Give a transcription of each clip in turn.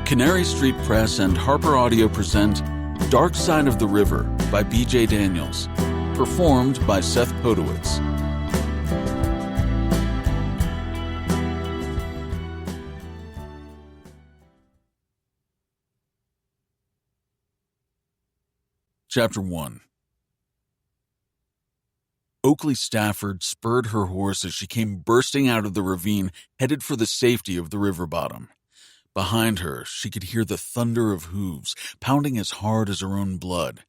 Canary Street Press and Harper Audio present Dark Side of the River by B.J. Daniels, performed by Seth Podowitz. Chapter 1. Oakley Stafford spurred her horse as she came bursting out of the ravine, headed for the safety of the river bottom. Behind her, she could hear the thunder of hooves, pounding as hard as her own blood.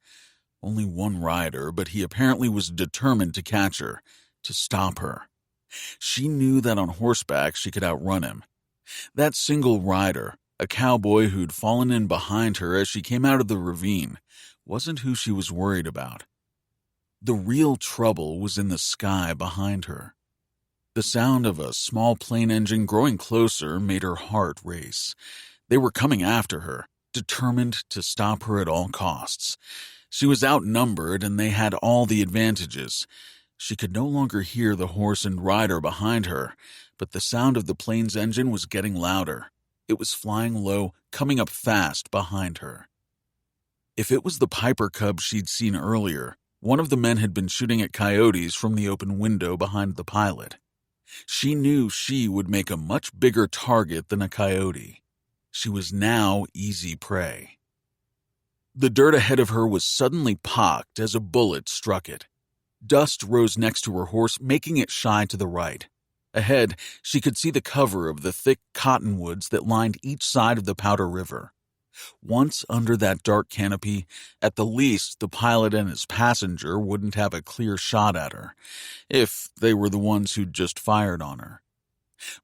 Only one rider, but he apparently was determined to catch her, to stop her. She knew that on horseback she could outrun him. That single rider, a cowboy who'd fallen in behind her as she came out of the ravine, wasn't who she was worried about. The real trouble was in the sky behind her. The sound of a small plane engine growing closer made her heart race. They were coming after her, determined to stop her at all costs. She was outnumbered and they had all the advantages. She could no longer hear the horse and rider behind her, but the sound of the plane's engine was getting louder. It was flying low, coming up fast behind her. If it was the Piper Cub she'd seen earlier, one of the men had been shooting at coyotes from the open window behind the pilot. She knew she would make a much bigger target than a coyote. She was now easy prey. The dirt ahead of her was suddenly pocked as a bullet struck it. Dust rose next to her horse, making it shy to the right. Ahead, she could see the cover of the thick cottonwoods that lined each side of the Powder River. Once under that dark canopy, at the least the pilot and his passenger wouldn't have a clear shot at her, if they were the ones who'd just fired on her.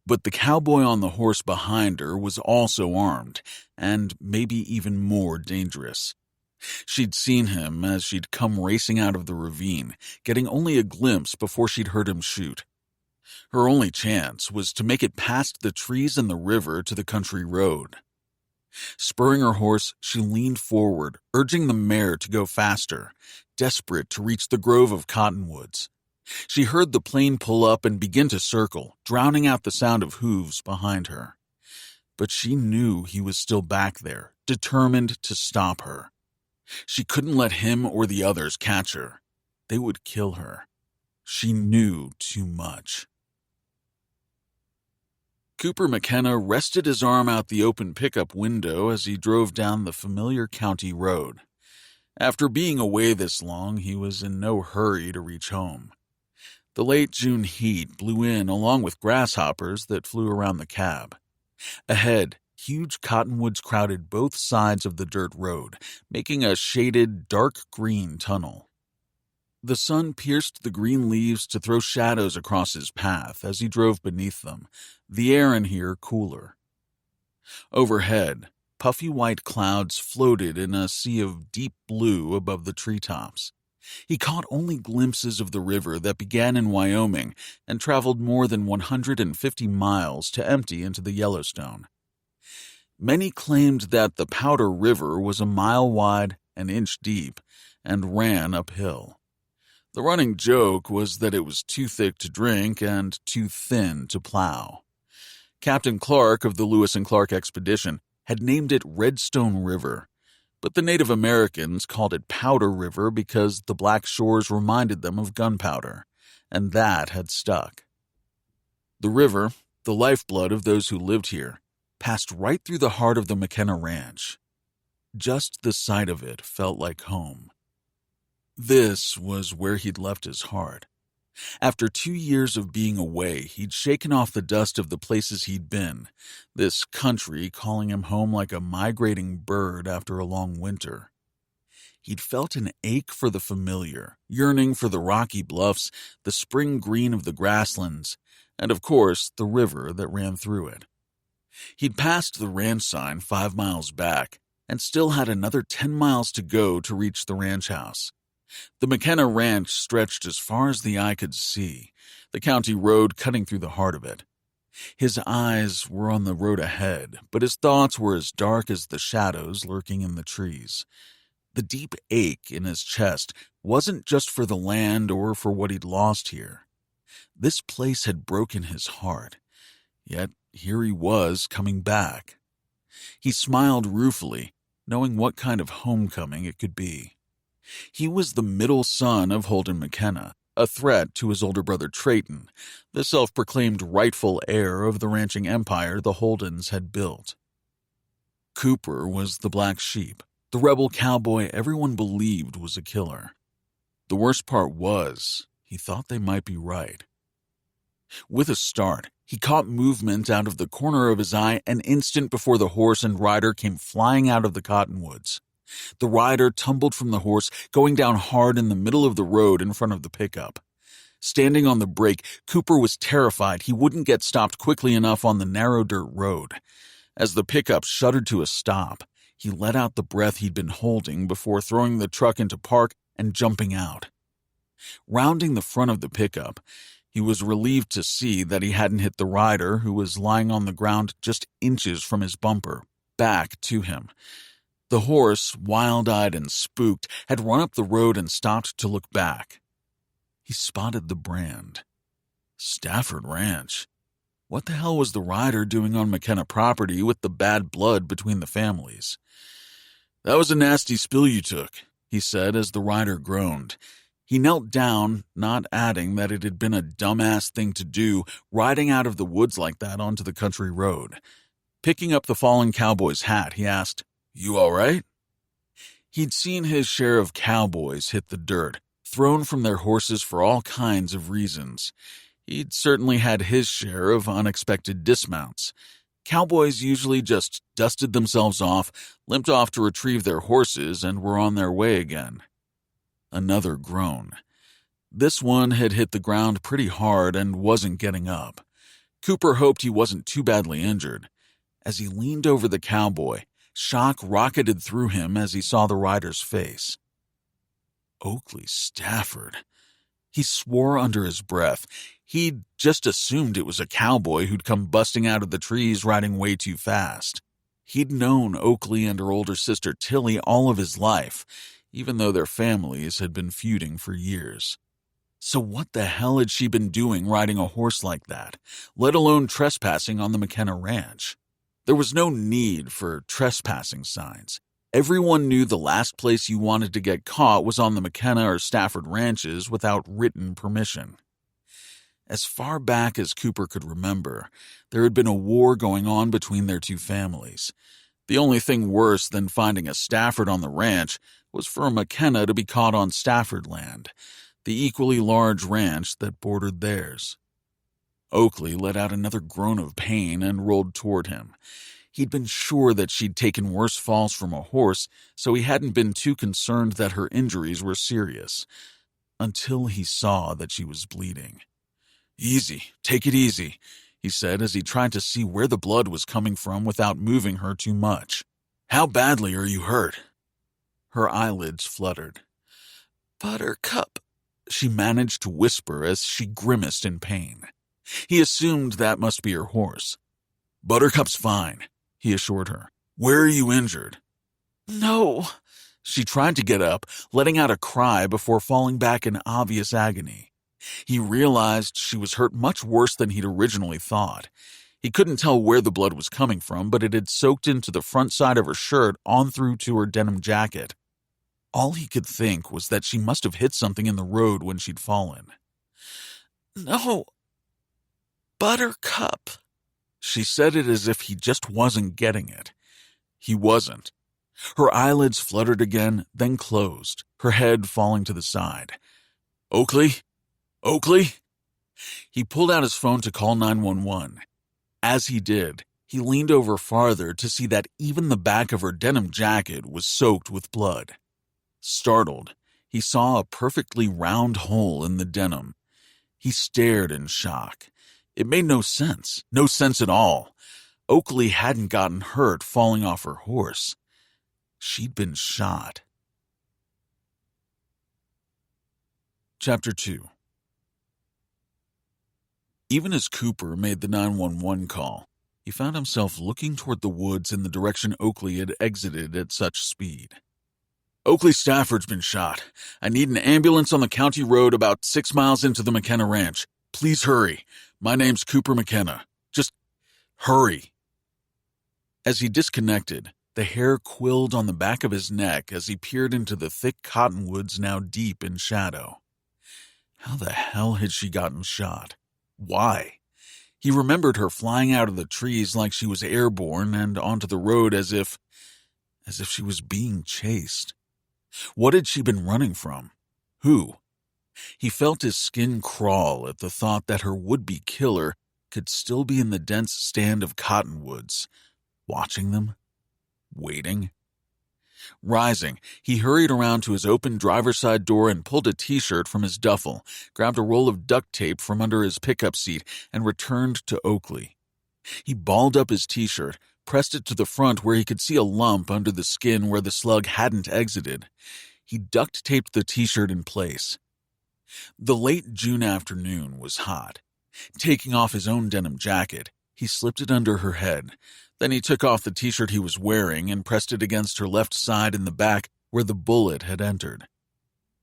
But the cowboy on the horse behind her was also armed, and maybe even more dangerous. She'd seen him as she'd come racing out of the ravine, getting only a glimpse before she'd heard him shoot. Her only chance was to make it past the trees and the river to the country road. Spurring her horse, she leaned forward, urging the mare to go faster, desperate to reach the grove of cottonwoods. She heard the plane pull up and begin to circle, drowning out the sound of hooves behind her. But she knew he was still back there, determined to stop her. She couldn't let him or the others catch her. They would kill her. She knew too much. Cooper McKenna rested his arm out the open pickup window as he drove down the familiar county road. After being away this long, he was in no hurry to reach home. The late June heat blew in along with grasshoppers that flew around the cab. Ahead, huge cottonwoods crowded both sides of the dirt road, making a shaded, dark green tunnel. The sun pierced the green leaves to throw shadows across his path as he drove beneath them, the air in here cooler. Overhead, puffy white clouds floated in a sea of deep blue above the treetops. He caught only glimpses of the river that began in Wyoming and traveled more than 150 miles to empty into the Yellowstone. Many claimed that the Powder River was a mile wide, an inch deep, and ran uphill. The running joke was that it was too thick to drink and too thin to plow. Captain Clark of the Lewis and Clark expedition had named it Redstone River, but the Native Americans called it Powder River because the black shores reminded them of gunpowder, and that had stuck. The river, the lifeblood of those who lived here, passed right through the heart of the McKenna Ranch. Just the sight of it felt like home. This was where he'd left his heart. After 2 years of being away, he'd shaken off the dust of the places he'd been, this country calling him home like a migrating bird after a long winter. He'd felt an ache for the familiar, yearning for the rocky bluffs, the spring green of the grasslands, and of course the river that ran through it. He'd passed the ranch sign 5 miles back, and still had another 10 miles to go to reach the ranch house. The McKenna Ranch stretched as far as the eye could see, the county road cutting through the heart of it. His eyes were on the road ahead, but his thoughts were as dark as the shadows lurking in the trees. The deep ache in his chest wasn't just for the land or for what he'd lost here. This place had broken his heart, yet here he was coming back. He smiled ruefully, knowing what kind of homecoming it could be. He was the middle son of Holden McKenna, a threat to his older brother Trayton, the self-proclaimed rightful heir of the ranching empire the Holdens had built. Cooper was the black sheep, the rebel cowboy everyone believed was a killer. The worst part was, he thought they might be right. With a start, he caught movement out of the corner of his eye an instant before the horse and rider came flying out of the cottonwoods. The rider tumbled from the horse, going down hard in the middle of the road in front of the pickup. Standing on the brake, Cooper was terrified he wouldn't get stopped quickly enough on the narrow dirt road. As the pickup shuddered to a stop, he let out the breath he'd been holding before throwing the truck into park and jumping out. Rounding the front of the pickup, he was relieved to see that he hadn't hit the rider, who was lying on the ground just inches from his bumper, back to him. The horse, wild-eyed and spooked, had run up the road and stopped to look back. He spotted the brand. Stafford Ranch. What the hell was the rider doing on McKenna property with the bad blood between the families? "That was a nasty spill you took," he said as the rider groaned. He knelt down, not adding that it had been a dumbass thing to do, riding out of the woods like that onto the country road. Picking up the fallen cowboy's hat, he asked, "You all right?" He'd seen his share of cowboys hit the dirt, thrown from their horses for all kinds of reasons. He'd certainly had his share of unexpected dismounts. Cowboys usually just dusted themselves off, limped off to retrieve their horses, and were on their way again. Another groan. This one had hit the ground pretty hard and wasn't getting up. Cooper hoped he wasn't too badly injured. As he leaned over the cowboy, shock rocketed through him as he saw the rider's face. Oakley Stafford. He swore under his breath. He'd just assumed it was a cowboy who'd come busting out of the trees riding way too fast. He'd known Oakley and her older sister Tilly all of his life, even though their families had been feuding for years. So what the hell had she been doing riding a horse like that, let alone trespassing on the McKenna ranch? There was no need for trespassing signs. Everyone knew the last place you wanted to get caught was on the McKenna or Stafford ranches without written permission. As far back as Cooper could remember, there had been a war going on between their two families. The only thing worse than finding a Stafford on the ranch was for a McKenna to be caught on Stafford land, the equally large ranch that bordered theirs. Oakley let out another groan of pain and rolled toward him. He'd been sure that she'd taken worse falls from a horse, so he hadn't been too concerned that her injuries were serious, until he saw that she was bleeding. "Easy, take it easy," he said as he tried to see where the blood was coming from without moving her too much. "How badly are you hurt?" Her eyelids fluttered. "Buttercup," she managed to whisper as she grimaced in pain. He assumed that must be her horse. "Buttercup's fine," he assured her. "Where are you injured?" "No." She tried to get up, letting out a cry before falling back in obvious agony. He realized she was hurt much worse than he'd originally thought. He couldn't tell where the blood was coming from, but it had soaked into the front side of her shirt on through to her denim jacket. All he could think was that she must have hit something in the road when she'd fallen. "No, Buttercup." She said it as if he just wasn't getting it. He wasn't. Her eyelids fluttered again, then closed, her head falling to the side. "Oakley? Oakley?" He pulled out his phone to call 911. As he did, he leaned over farther to see that even the back of her denim jacket was soaked with blood. Startled, he saw a perfectly round hole in the denim. He stared in shock. It made no sense at all. Oakley hadn't gotten hurt falling off her horse. She'd been shot. Chapter 2. Even as Cooper made the 911 call, he found himself looking toward the woods in the direction Oakley had exited at such speed. "Oakley Stafford's been shot. I need an ambulance on the county road about 6 miles into the McKenna ranch. Please hurry. My name's Cooper McKenna. Just hurry." As he disconnected, the hair quilled on the back of his neck as he peered into the thick cottonwoods now deep in shadow. How the hell had she gotten shot? Why? He remembered her flying out of the trees like she was airborne and onto the road as if she was being chased. What had she been running from? Who? He felt his skin crawl at the thought that her would-be killer could still be in the dense stand of cottonwoods, watching them, waiting. Rising, he hurried around to his open driver's side door and pulled a t-shirt from his duffel, grabbed a roll of duct tape from under his pickup seat, and returned to Oakley. He balled up his t-shirt, pressed it to the front where he could see a lump under the skin where the slug hadn't exited. He duct-taped the t-shirt in place. The late June afternoon was hot. Taking off his own denim jacket, he slipped it under her head. Then he took off the t-shirt he was wearing and pressed it against her left side in the back where the bullet had entered.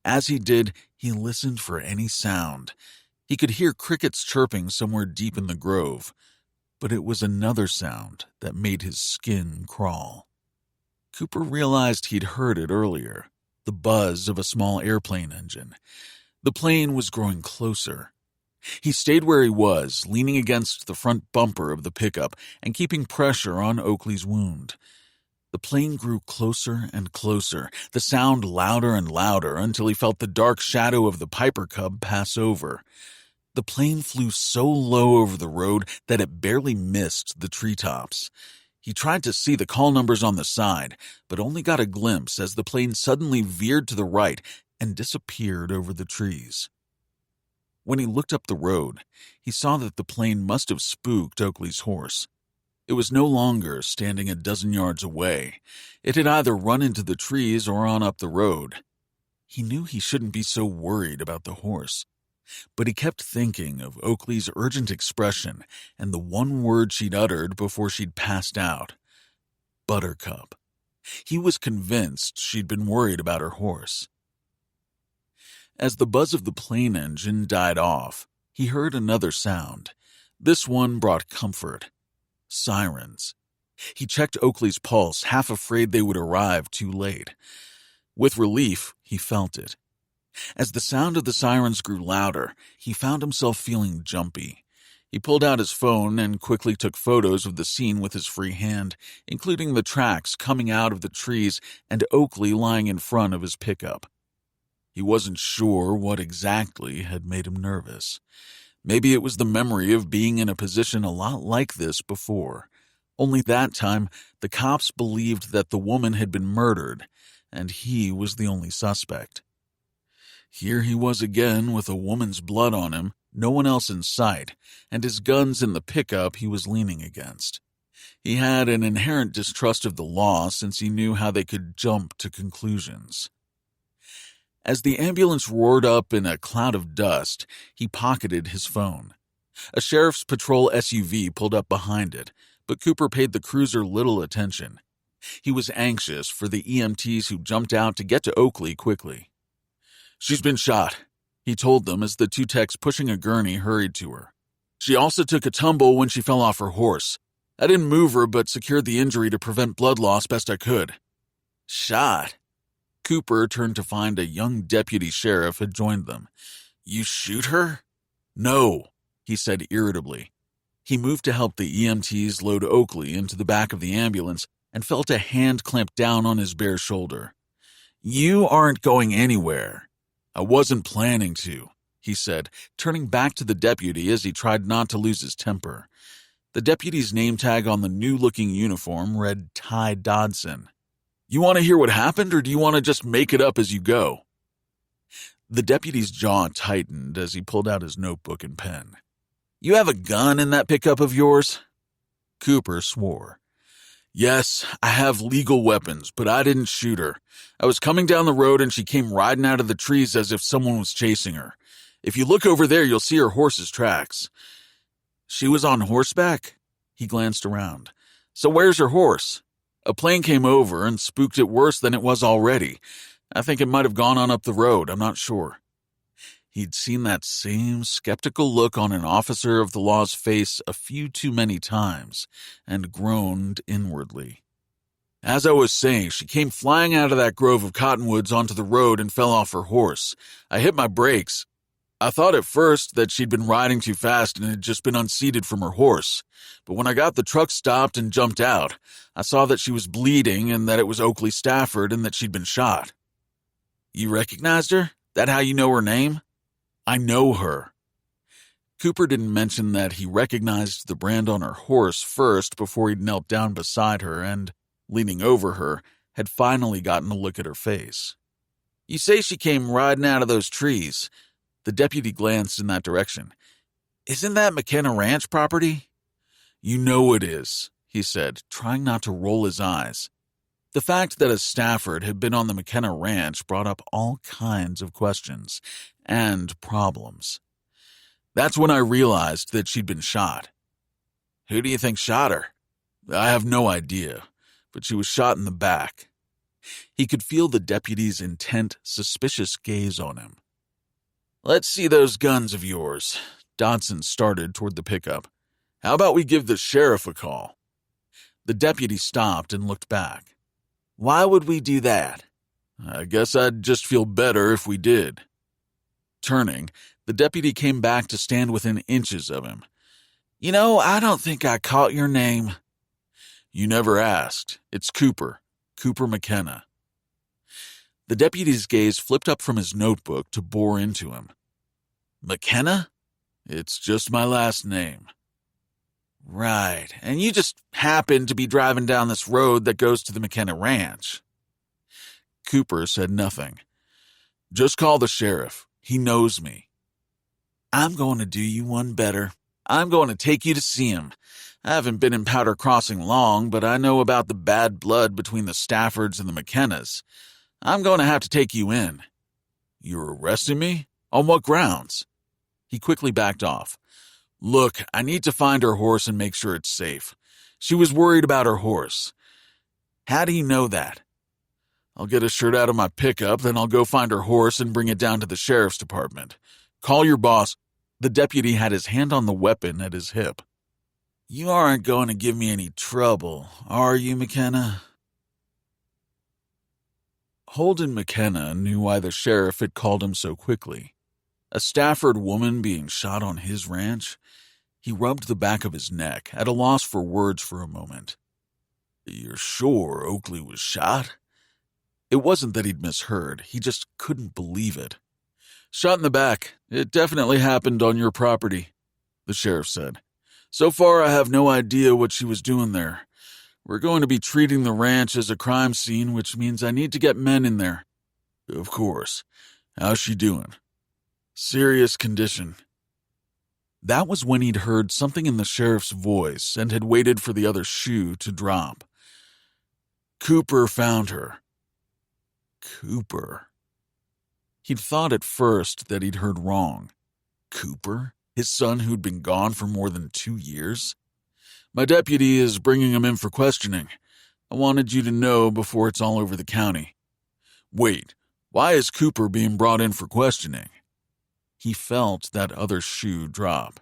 As he did, he listened for any sound. He could hear crickets chirping somewhere deep in the grove, but it was another sound that made his skin crawl. Cooper realized he'd heard it earlier, the buzz of a small airplane engine. The plane was growing closer. He stayed where he was, leaning against the front bumper of the pickup and keeping pressure on Oakley's wound. The plane grew closer and closer, the sound louder and louder until he felt the dark shadow of the Piper Cub pass over. The plane flew so low over the road that it barely missed the treetops. He tried to see the call numbers on the side, but only got a glimpse as the plane suddenly veered to the right and disappeared over the trees. When he looked up the road, he saw that the plane must have spooked Oakley's horse. It was no longer standing a dozen yards away. It had either run into the trees or on up the road. He knew he shouldn't be so worried about the horse, but he kept thinking of Oakley's urgent expression and the one word she'd uttered before she'd passed out. Buttercup. He was convinced she'd been worried about her horse. As the buzz of the plane engine died off, he heard another sound. This one brought comfort. Sirens. He checked Oakley's pulse, half afraid they would arrive too late. With relief, he felt it. As the sound of the sirens grew louder, he found himself feeling jumpy. He pulled out his phone and quickly took photos of the scene with his free hand, including the tracks coming out of the trees and Oakley lying in front of his pickup. He wasn't sure what exactly had made him nervous. Maybe it was the memory of being in a position a lot like this before. Only that time, the cops believed that the woman had been murdered, and he was the only suspect. Here he was again with a woman's blood on him, no one else in sight, and his guns in the pickup he was leaning against. He had an inherent distrust of the law since he knew how they could jump to conclusions. As the ambulance roared up in a cloud of dust, he pocketed his phone. A sheriff's patrol SUV pulled up behind it, but Cooper paid the cruiser little attention. He was anxious for the EMTs who jumped out to get to Oakley quickly. "She's been shot," he told them as the two techs pushing a gurney hurried to her. "She also took a tumble when she fell off her horse. I didn't move her but secured the injury to prevent blood loss best I could." "Shot?" Cooper turned to find a young deputy sheriff had joined them. "You shoot her?" "No," he said irritably. He moved to help the EMTs load Oakley into the back of the ambulance and felt a hand clamp down on his bare shoulder. "You aren't going anywhere." "I wasn't planning to," he said, turning back to the deputy as he tried not to lose his temper. The deputy's name tag on the new-looking uniform read Ty Dodson. "You want to hear what happened, or do you want to just make it up as you go?" The deputy's jaw tightened as he pulled out his notebook and pen. "You have a gun in that pickup of yours?" Cooper swore. "Yes, I have legal weapons, but I didn't shoot her. I was coming down the road and she came riding out of the trees as if someone was chasing her. If you look over there, you'll see her horse's tracks." "She was on horseback?" He glanced around. "So where's her horse?" "A plane came over and spooked it worse than it was already. I think it might have gone on up the road, I'm not sure." He'd seen that same skeptical look on an officer of the law's face a few too many times, and groaned inwardly. As I was saying, she came flying out of that grove of cottonwoods onto the road and fell off her horse. I hit my brakes. I thought at first that she'd been riding too fast and had just been unseated from her horse. But when I got the truck stopped and jumped out, I saw that she was bleeding and that it was Oakley Stafford and that she'd been shot. You recognized her? That how you know her name? I know her. Cooper didn't mention that he recognized the brand on her horse first before he'd knelt down beside her and, leaning over her, had finally gotten a look at her face. You say she came riding out of those trees. The deputy glanced in that direction. Isn't that McKenna Ranch property? You know it is, he said, trying not to roll his eyes. The fact that a Stafford had been on the McKenna Ranch brought up all kinds of questions and problems. That's when I realized that she'd been shot. Who do you think shot her? I have no idea, but she was shot in the back. He could feel the deputy's intent, suspicious gaze on him. Let's see those guns of yours. Dodson started toward the pickup. How about we give the sheriff a call? The deputy stopped and looked back. Why would we do that? I guess I'd just feel better if we did. Turning, the deputy came back to stand within inches of him. You know, I don't think I caught your name. You never asked. It's Cooper. Cooper McKenna. The deputy's gaze flipped up from his notebook to bore into him. McKenna? It's just my last name. Right, and you just happened to be driving down this road that goes to the McKenna Ranch. Cooper said nothing. Just call the sheriff. He knows me. I'm going to do you one better. I'm going to take you to see him. I haven't been in Powder Crossing long, but I know about the bad blood between the Staffords and the McKennas. I'm going to have to take you in. You're arresting me? On what grounds? He quickly backed off. Look, I need to find her horse and make sure it's safe. She was worried about her horse. How do you know that? I'll get a shirt out of my pickup, then I'll go find her horse and bring it down to the sheriff's department. Call your boss. The deputy had his hand on the weapon at his hip. You aren't going to give me any trouble, are you, McKenna? Holden McKenna knew why the sheriff had called him so quickly. A Stafford woman being shot on his ranch? He rubbed the back of his neck, at a loss for words for a moment. You're sure Oakley was shot? It wasn't that he'd misheard, he just couldn't believe it. Shot in the back. It definitely happened on your property, the sheriff said. So far, I have no idea what she was doing there. We're going to be treating the ranch as a crime scene, which means I need to get men in there. Of course. How's she doing? Serious condition. That was when he'd heard something in the sheriff's voice and had waited for the other shoe to drop. Cooper found her. Cooper. He'd thought at first that he'd heard wrong. Cooper? His son who'd been gone for more than 2 years? My deputy is bringing him in for questioning. I wanted you to know before it's all over the county. Wait, why is Cooper being brought in for questioning? He felt that other shoe drop.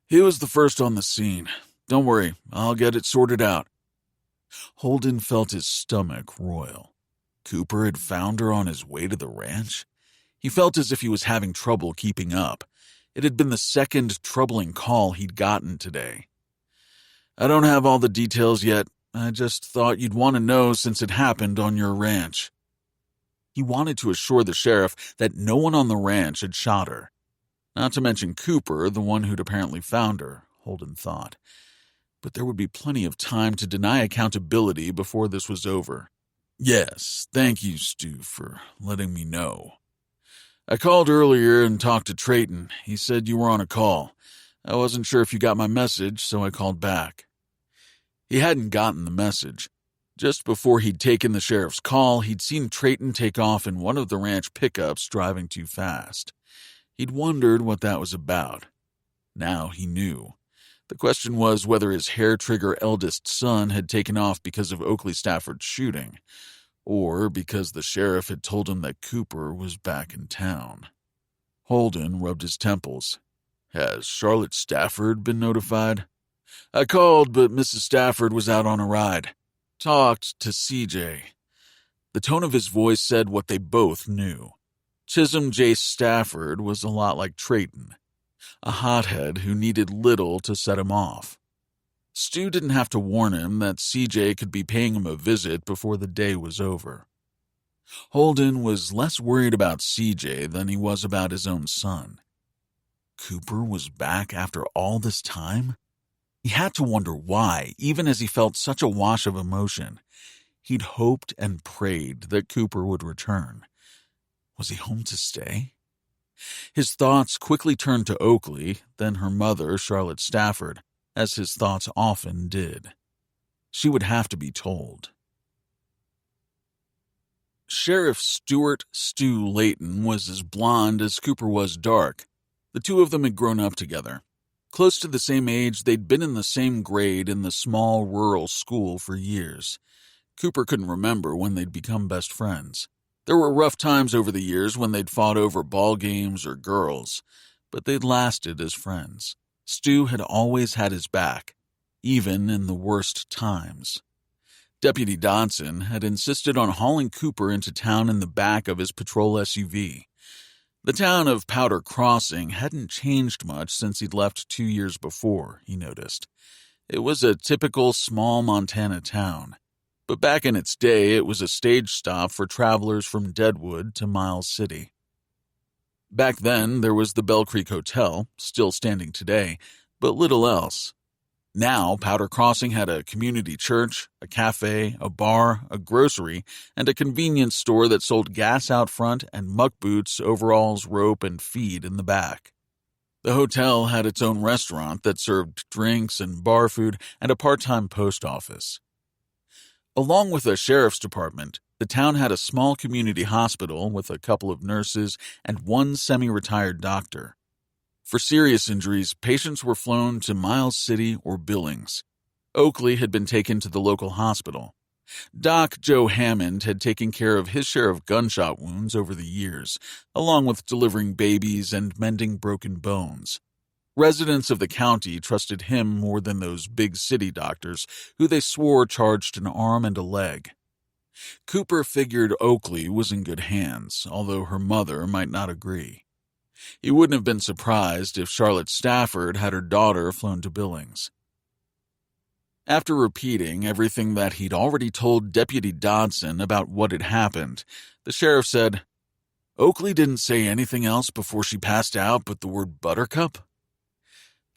He was the first on the scene. Don't worry, I'll get it sorted out. Holden felt his stomach roil. Cooper had found her on his way to the ranch? He felt as if he was having trouble keeping up. It had been the second troubling call he'd gotten today. I don't have all the details yet. I just thought you'd want to know since it happened on your ranch. He wanted to assure the sheriff that no one on the ranch had shot her. Not to mention Cooper, the one who'd apparently found her, Holden thought. But there would be plenty of time to deny accountability before this was over. Yes, thank you, Stu, for letting me know. I called earlier and talked to Trayton. He said you were on a call. I wasn't sure if you got my message, so I called back. He hadn't gotten the message. Just before he'd taken the sheriff's call, he'd seen Trayton take off in one of the ranch pickups driving too fast. He'd wondered what that was about. Now he knew. The question was whether his hair-trigger eldest son had taken off because of Oakley Stafford's shooting, or because the sheriff had told him that Cooper was back in town. Holden rubbed his temples. Has Charlotte Stafford been notified? I called, but Mrs. Stafford was out on a ride. Talked to CJ. The tone of his voice said what they both knew. Chisholm J. Stafford was a lot like Trayton, a hothead who needed little to set him off. Stu didn't have to warn him that CJ could be paying him a visit before the day was over. Holden was less worried about CJ than he was about his own son. Cooper was back after all this time? He had to wonder why, even as he felt such a wash of emotion. He'd hoped and prayed that Cooper would return. Was he home to stay? His thoughts quickly turned to Oakley, then her mother, Charlotte Stafford, as his thoughts often did. She would have to be told. Sheriff Stuart Stu Layton was as blonde as Cooper was dark. The two of them had grown up together. Close to the same age, they'd been in the same grade in the small rural school for years. Cooper couldn't remember when they'd become best friends. There were rough times over the years when they'd fought over ball games or girls, but they'd lasted as friends. Stu had always had his back, even in the worst times. Deputy Dodson had insisted on hauling Cooper into town in the back of his patrol SUV. The town of Powder Crossing hadn't changed much since he'd left 2 years before, he noticed. It was a typical small Montana town, but back in its day it was a stage stop for travelers from Deadwood to Miles City. Back then there was the Bell Creek Hotel, still standing today, but little else. Now, Powder Crossing had a community church, a cafe, a bar, a grocery, and a convenience store that sold gas out front and muck boots, overalls, rope, and feed in the back. The hotel had its own restaurant that served drinks and bar food and a part-time post office. Along with a sheriff's department, the town had a small community hospital with a couple of nurses and one semi-retired doctor. For serious injuries, patients were flown to Miles City or Billings. Oakley had been taken to the local hospital. Doc Joe Hammond had taken care of his share of gunshot wounds over the years, along with delivering babies and mending broken bones. Residents of the county trusted him more than those big city doctors who they swore charged an arm and a leg. Cooper figured Oakley was in good hands, although her mother might not agree. He wouldn't have been surprised if Charlotte Stafford had her daughter flown to Billings. After repeating everything that he'd already told Deputy Dodson about what had happened, the sheriff said, "Oakley didn't say anything else before she passed out but the word buttercup?"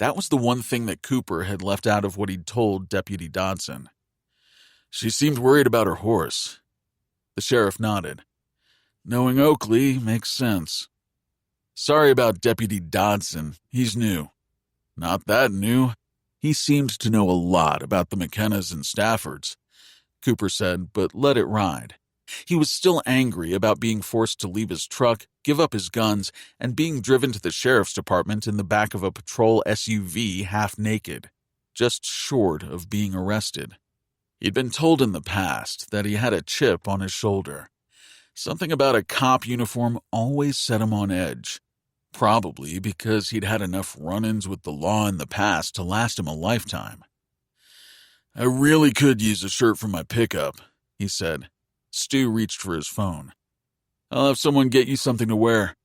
That was the one thing that Cooper had left out of what he'd told Deputy Dodson. "She seemed worried about her horse." The sheriff nodded. "Knowing Oakley makes sense. Sorry about Deputy Dodson. He's new." "Not that new. He seemed to know a lot about the McKennas and Staffords," Cooper said, but let it ride. He was still angry about being forced to leave his truck, give up his guns, and being driven to the sheriff's department in the back of a patrol SUV half naked, just short of being arrested. He'd been told in the past that he had a chip on his shoulder. Something about a cop uniform always set him on edge. Probably because he'd had enough run-ins with the law in the past to last him a lifetime. "I really could use a shirt for my pickup," he said. Stu reached for his phone. "I'll have someone get you something to wear.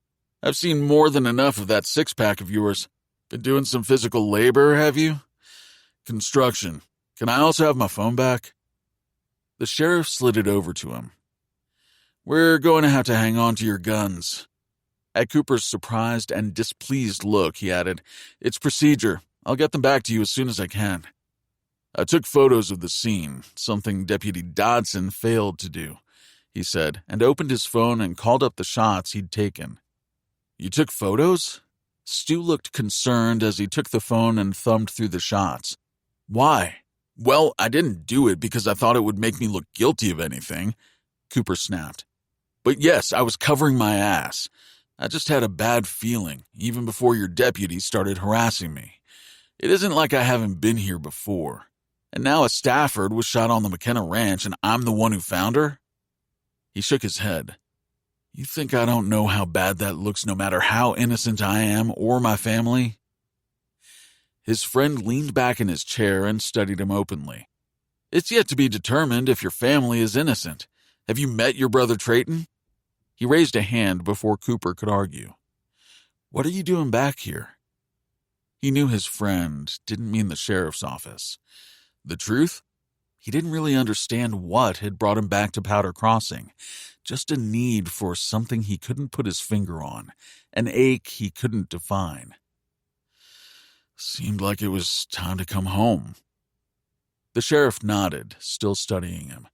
I've seen more than enough of that six-pack of yours. Been doing some physical labor, have you?" "Construction. Can I also have my phone back?" The sheriff slid it over to him. "We're going to have to hang on to your guns." At Cooper's surprised and displeased look, he added, "It's procedure. I'll get them back to you as soon as I can." "I took photos of the scene, something Deputy Dodson failed to do," he said, and opened his phone and called up the shots he'd taken. "You took photos?" Stu looked concerned as he took the phone and thumbed through the shots. "Why?" "Well, I didn't do it because I thought it would make me look guilty of anything," Cooper snapped. "But yes, I was covering my ass. I just had a bad feeling, even before your deputy started harassing me. It isn't like I haven't been here before. And now a Stafford was shot on the McKenna Ranch and I'm the one who found her?" He shook his head. You think I don't know how bad that looks no matter how innocent I am or my family? His friend leaned back in his chair and studied him openly. It's yet to be determined if your family is innocent. Have you met your brother Trayton? He raised a hand before Cooper could argue. What are you doing back here? He knew his friend didn't mean the sheriff's office. The truth? He didn't really understand what had brought him back to Powder Crossing. Just a need for something he couldn't put his finger on, an ache he couldn't define. Seemed like it was time to come home. The sheriff nodded, still studying him.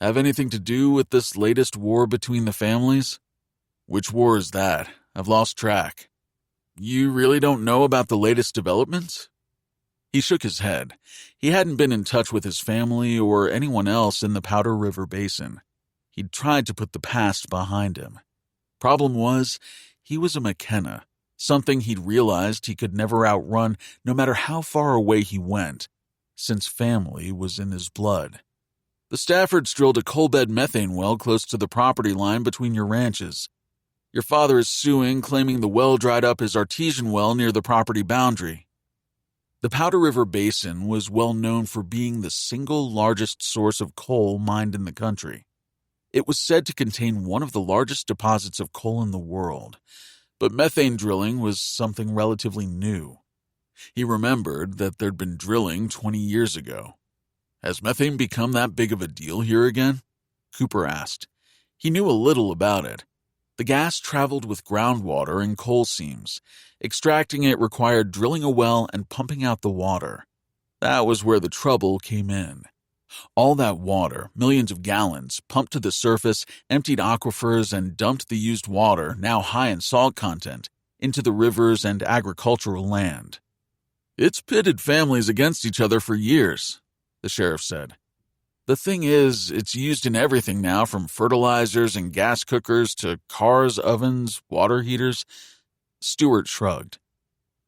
Have anything to do with this latest war between the families? Which war is that? I've lost track. You really don't know about the latest developments? He shook his head. He hadn't been in touch with his family or anyone else in the Powder River Basin. He'd tried to put the past behind him. Problem was, he was a McKenna, something he'd realized he could never outrun no matter how far away he went, since family was in his blood. The Staffords drilled a coal-bed methane well close to the property line between your ranches. Your father is suing, claiming the well dried up his artesian well near the property boundary. The Powder River Basin was well known for being the single largest source of coal mined in the country. It was said to contain one of the largest deposits of coal in the world, but methane drilling was something relatively new. He remembered that there'd been drilling 20 years ago. Has methane become that big of a deal here again? Cooper asked. He knew a little about it. The gas traveled with groundwater and coal seams. Extracting it required drilling a well and pumping out the water. That was where the trouble came in. All that water, millions of gallons, pumped to the surface, emptied aquifers, and dumped the used water, now high in salt content, into the rivers and agricultural land. It's pitted families against each other for years, the sheriff said. The thing is, it's used in everything now, from fertilizers and gas cookers to cars, ovens, water heaters. Stewart shrugged.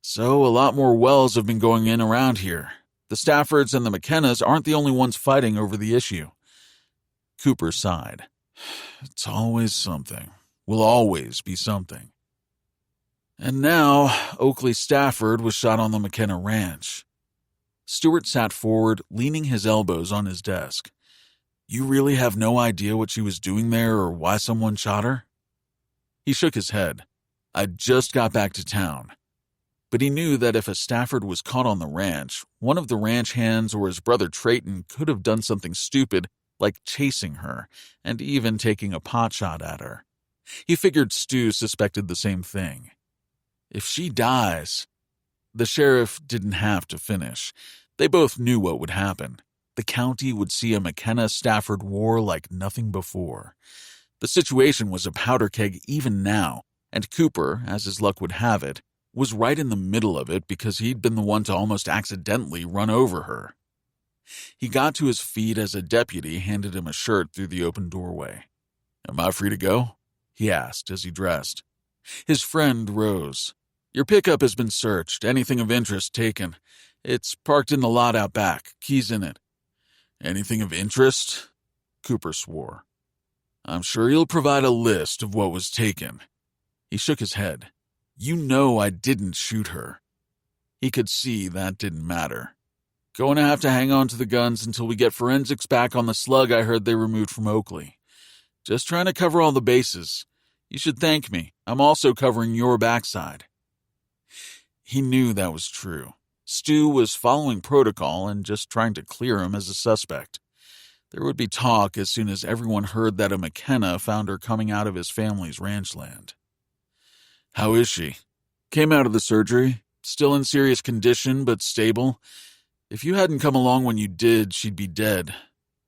So a lot more wells have been going in around here. The Staffords and the McKennas aren't the only ones fighting over the issue. Cooper sighed. It's always something. Will always be something. And now, Oakley Stafford was shot on the McKenna ranch. Stewart sat forward, leaning his elbows on his desk. You really have no idea what she was doing there or why someone shot her? He shook his head. I just got back to town. But he knew that if a Stafford was caught on the ranch, one of the ranch hands or his brother Trayton could have done something stupid, like chasing her, and even taking a pot shot at her. He figured Stu suspected the same thing. If she dies... The sheriff didn't have to finish. They both knew what would happen. The county would see a McKenna-Stafford war like nothing before. The situation was a powder keg even now, and Cooper, as his luck would have it, was right in the middle of it because he'd been the one to almost accidentally run over her. He got to his feet as a deputy handed him a shirt through the open doorway. Am I free to go? He asked as he dressed. His friend rose. Your pickup has been searched, anything of interest taken. It's parked in the lot out back, keys in it. Anything of interest? Cooper swore. I'm sure you'll provide a list of what was taken. He shook his head. You know I didn't shoot her. He could see that didn't matter. Going to have to hang on to the guns until we get forensics back on the slug I heard they removed from Oakley. Just trying to cover all the bases. You should thank me. I'm also covering your backside. He knew that was true. Stu was following protocol and just trying to clear him as a suspect. There would be talk as soon as everyone heard that a McKenna found her coming out of his family's ranch land. How is she? Came out of the surgery. Still in serious condition, but stable. If you hadn't come along when you did, she'd be dead.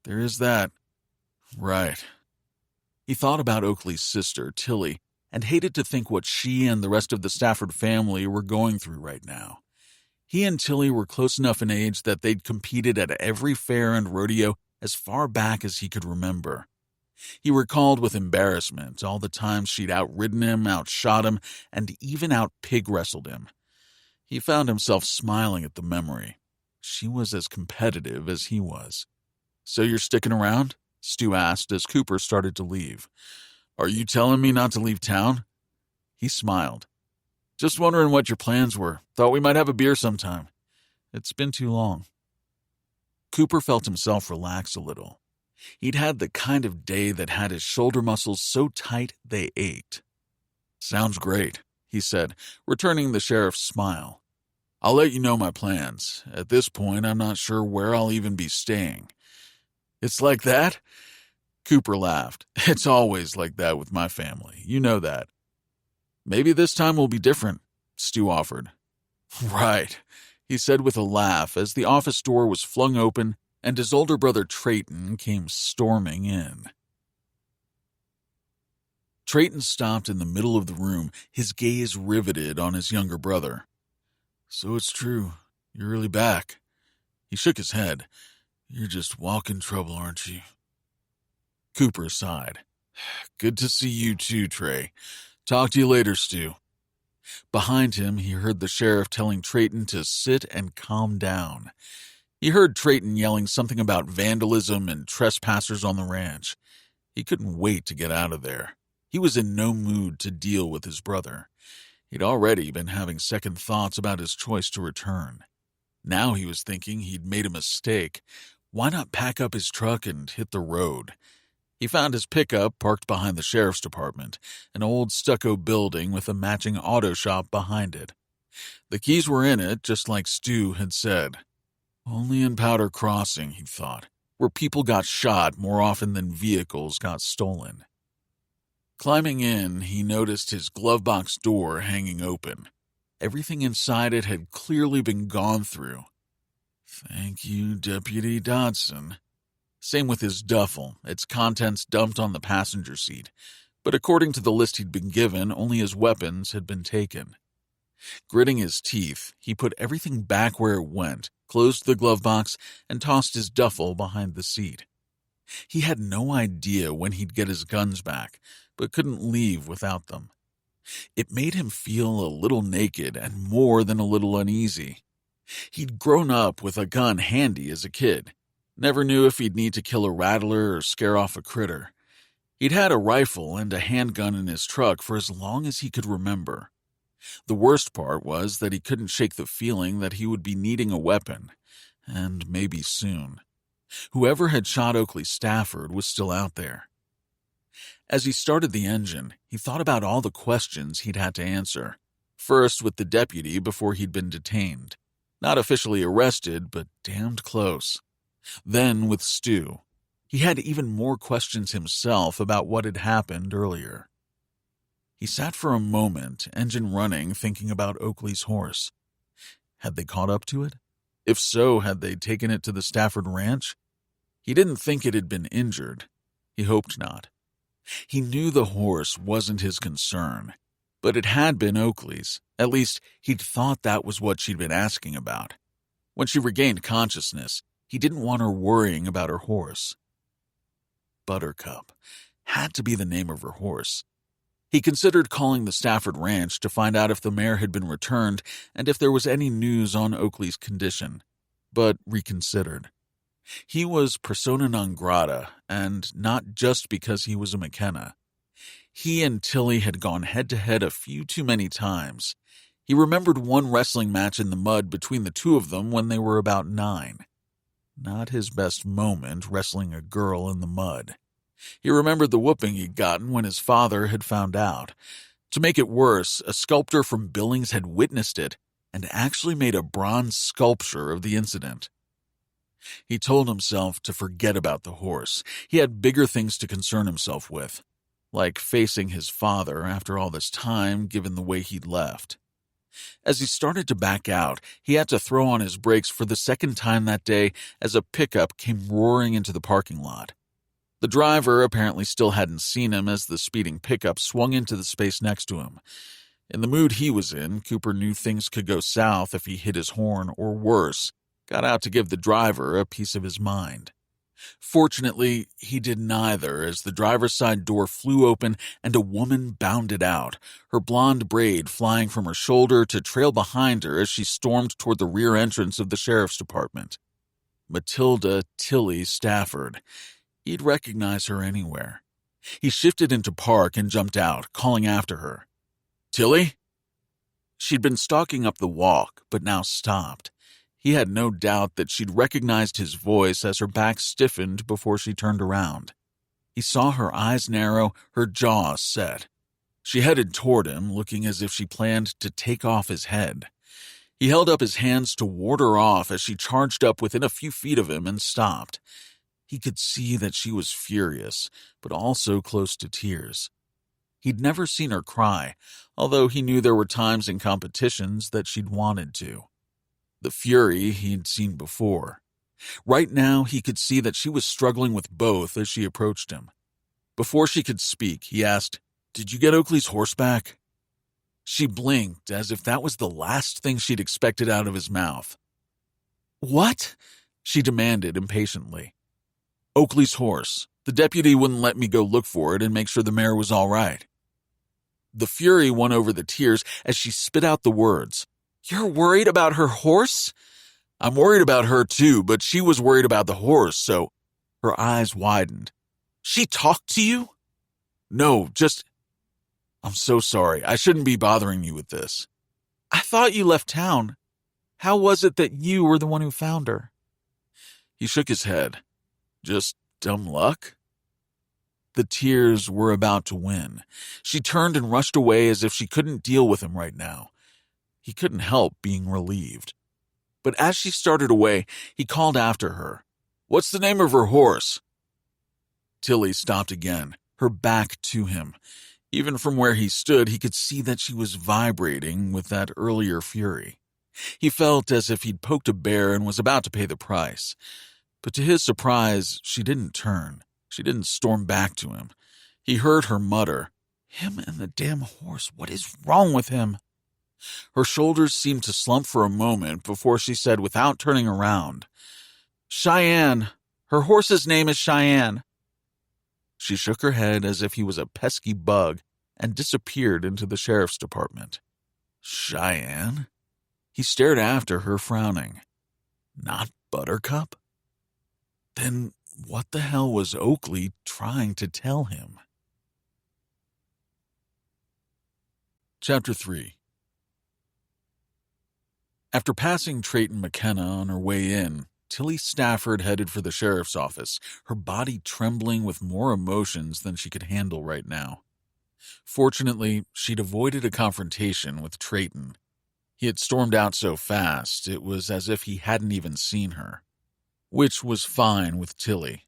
There is that. Right. He thought about Oakley's sister, Tilly, and hated to think what she and the rest of the Stafford family were going through right now. He and Tilly were close enough in age that they'd competed at every fair and rodeo as far back as he could remember. He recalled with embarrassment all the times she'd outridden him, outshot him, and even out-pig wrestled him. He found himself smiling at the memory. She was as competitive as he was. So you're sticking around? Stu asked as Cooper started to leave. Are you telling me not to leave town? He smiled. Just wondering what your plans were. Thought we might have a beer sometime. It's been too long. Cooper felt himself relax a little. He'd had the kind of day that had his shoulder muscles so tight they ached. Sounds great, he said, returning the sheriff's smile. I'll let you know my plans. At this point, I'm not sure where I'll even be staying. It's like that? Cooper laughed. It's always like that with my family. You know that. Maybe this time will be different, Stu offered. Right, he said with a laugh as the office door was flung open and his older brother Trayton came storming in. Trayton stopped in the middle of the room, his gaze riveted on his younger brother. So it's true. You're really back. He shook his head. You're just walking trouble, aren't you? Cooper sighed. Good to see you too, Trey. Talk to you later, Stu. Behind him, he heard the sheriff telling Trayton to sit and calm down. He heard Trayton yelling something about vandalism and trespassers on the ranch. He couldn't wait to get out of there. He was in no mood to deal with his brother. He'd already been having second thoughts about his choice to return. Now he was thinking he'd made a mistake. Why not pack up his truck and hit the road? He found his pickup parked behind the sheriff's department, an old stucco building with a matching auto shop behind it. The keys were in it, just like Stu had said. Only in Powder Crossing, he thought, where people got shot more often than vehicles got stolen. Climbing in, he noticed his glove box door hanging open. Everything inside it had clearly been gone through. Thank you, Deputy Dodson. Same with his duffel, its contents dumped on the passenger seat. But according to the list he'd been given, only his weapons had been taken. Gritting his teeth, he put everything back where it went, closed the glove box, and tossed his duffel behind the seat. He had no idea when he'd get his guns back, but couldn't leave without them. It made him feel a little naked and more than a little uneasy. He'd grown up with a gun handy as a kid. Never knew if he'd need to kill a rattler or scare off a critter. He'd had a rifle and a handgun in his truck for as long as he could remember. The worst part was that he couldn't shake the feeling that he would be needing a weapon, and maybe soon. Whoever had shot Oakley Stafford was still out there. As he started the engine, he thought about all the questions he'd had to answer. First with the deputy before he'd been detained. Not officially arrested, but damned close. Then with Stu. He had even more questions himself about what had happened earlier. He sat for a moment, engine running, thinking about Oakley's horse. Had they caught up to it? If so, had they taken it to the Stafford ranch? He didn't think it had been injured. He hoped not. He knew the horse wasn't his concern, but it had been Oakley's. At least, he'd thought that was what she'd been asking about. When she regained consciousness, he didn't want her worrying about her horse. Buttercup had to be the name of her horse. He considered calling the Stafford ranch to find out if the mare had been returned and if there was any news on Oakley's condition, but reconsidered. He was persona non grata, and not just because he was a McKenna. He and Tilly had gone head-to-head a few too many times. He remembered one wrestling match in the mud between the two of them when they were about 9. Not his best moment wrestling a girl in the mud. He remembered the whooping he'd gotten when his father had found out. To make it worse, a sculptor from Billings had witnessed it and actually made a bronze sculpture of the incident. He told himself to forget about the horse. He had bigger things to concern himself with, like facing his father after all this time, given the way he'd left. As he started to back out, he had to throw on his brakes for the second time that day as a pickup came roaring into the parking lot. The driver apparently still hadn't seen him as the speeding pickup swung into the space next to him. In the mood he was in, Cooper knew things could go south if he hit his horn, or worse, got out to give the driver a piece of his mind. Fortunately, he did neither as the driver's side door flew open and a woman bounded out, her blonde braid flying from her shoulder to trail behind her as she stormed toward the rear entrance of the sheriff's department. Matilda Tilly Stafford. He'd recognize her anywhere. He shifted into park and jumped out, calling after her. "Tilly?" She'd been stalking up the walk, but now stopped. He had no doubt that she'd recognized his voice as her back stiffened before she turned around. He saw her eyes narrow, her jaw set. She headed toward him, looking as if she planned to take off his head. He held up his hands to ward her off as she charged up within a few feet of him and stopped. He could see that she was furious, but also close to tears. He'd never seen her cry, although he knew there were times in competitions that she'd wanted to. The fury he'd seen before. Right now, he could see that she was struggling with both as she approached him. Before she could speak, he asked, "Did you get Oakley's horse back?" She blinked as if that was the last thing she'd expected out of his mouth. "What?" she demanded impatiently. "Oakley's horse. The deputy wouldn't let me go look for it and make sure the mare was all right." The fury won over the tears as she spit out the words. "You're worried about her horse?" "I'm worried about her too, but she was worried about the horse, so..." Her eyes widened. "She talked to you?" "No, just..." "I'm so sorry. I shouldn't be bothering you with this." "I thought you left town. How was it that you were the one who found her?" He shook his head. "Just dumb luck?" The tears were about to win. She turned and rushed away as if she couldn't deal with him right now. He couldn't help being relieved. But as she started away, he called after her. "What's the name of her horse?" Tilly stopped again, her back to him. Even from where he stood, he could see that she was vibrating with that earlier fury. He felt as if he'd poked a bear and was about to pay the price. But to his surprise, she didn't turn. She didn't storm back to him. He heard her mutter, "Him and the damn horse, what is wrong with him?" Her shoulders seemed to slump for a moment before she said without turning around, "Cheyenne. Her horse's name is Cheyenne." She shook her head as if he was a pesky bug and disappeared into the sheriff's department. "Cheyenne?" He stared after her, frowning. "Not Buttercup?" Then what the hell was Oakley trying to tell him? Chapter 3. After passing Trayton McKenna on her way in, Tilly Stafford headed for the sheriff's office, her body trembling with more emotions than she could handle right now. Fortunately, she'd avoided a confrontation with Trayton. He had stormed out so fast, it was as if he hadn't even seen her. Which was fine with Tilly.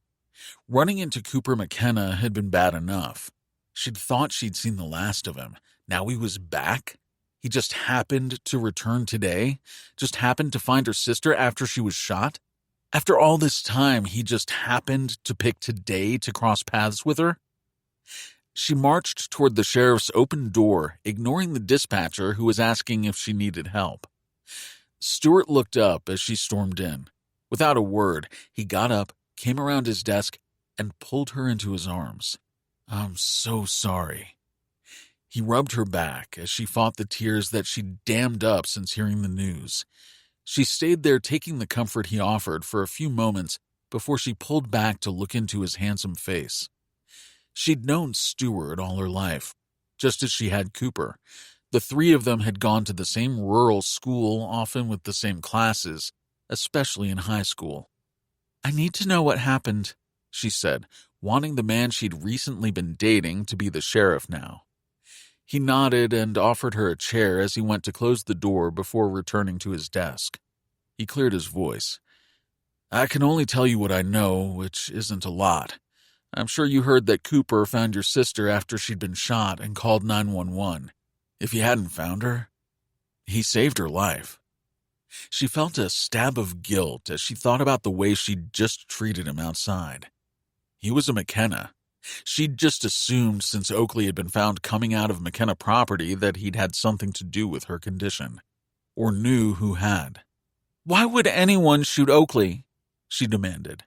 Running into Cooper McKenna had been bad enough. She'd thought she'd seen the last of him. Now he was back? He just happened to return today? Just happened to find her sister after she was shot? After all this time, he just happened to pick today to cross paths with her? She marched toward the sheriff's open door, ignoring the dispatcher who was asking if she needed help. Stewart looked up as she stormed in. Without a word, he got up, came around his desk, and pulled her into his arms. "I'm so sorry." He rubbed her back as she fought the tears that she'd dammed up since hearing the news. She stayed there taking the comfort he offered for a few moments before she pulled back to look into his handsome face. She'd known Stewart all her life, just as she had Cooper. The three of them had gone to the same rural school, often with the same classes, especially in high school. "I need to know what happened," she said, wanting the man she'd recently been dating to be the sheriff now. He nodded and offered her a chair as he went to close the door before returning to his desk. He cleared his voice. "I can only tell you what I know, which isn't a lot. I'm sure you heard that Cooper found your sister after she'd been shot and called 911. If he hadn't found her, he saved her life." She felt a stab of guilt as she thought about the way she'd just treated him outside. He was a McKenna. She'd just assumed since Oakley had been found coming out of McKenna property that he'd had something to do with her condition. Or knew who had. "Why would anyone shoot Oakley?" she demanded.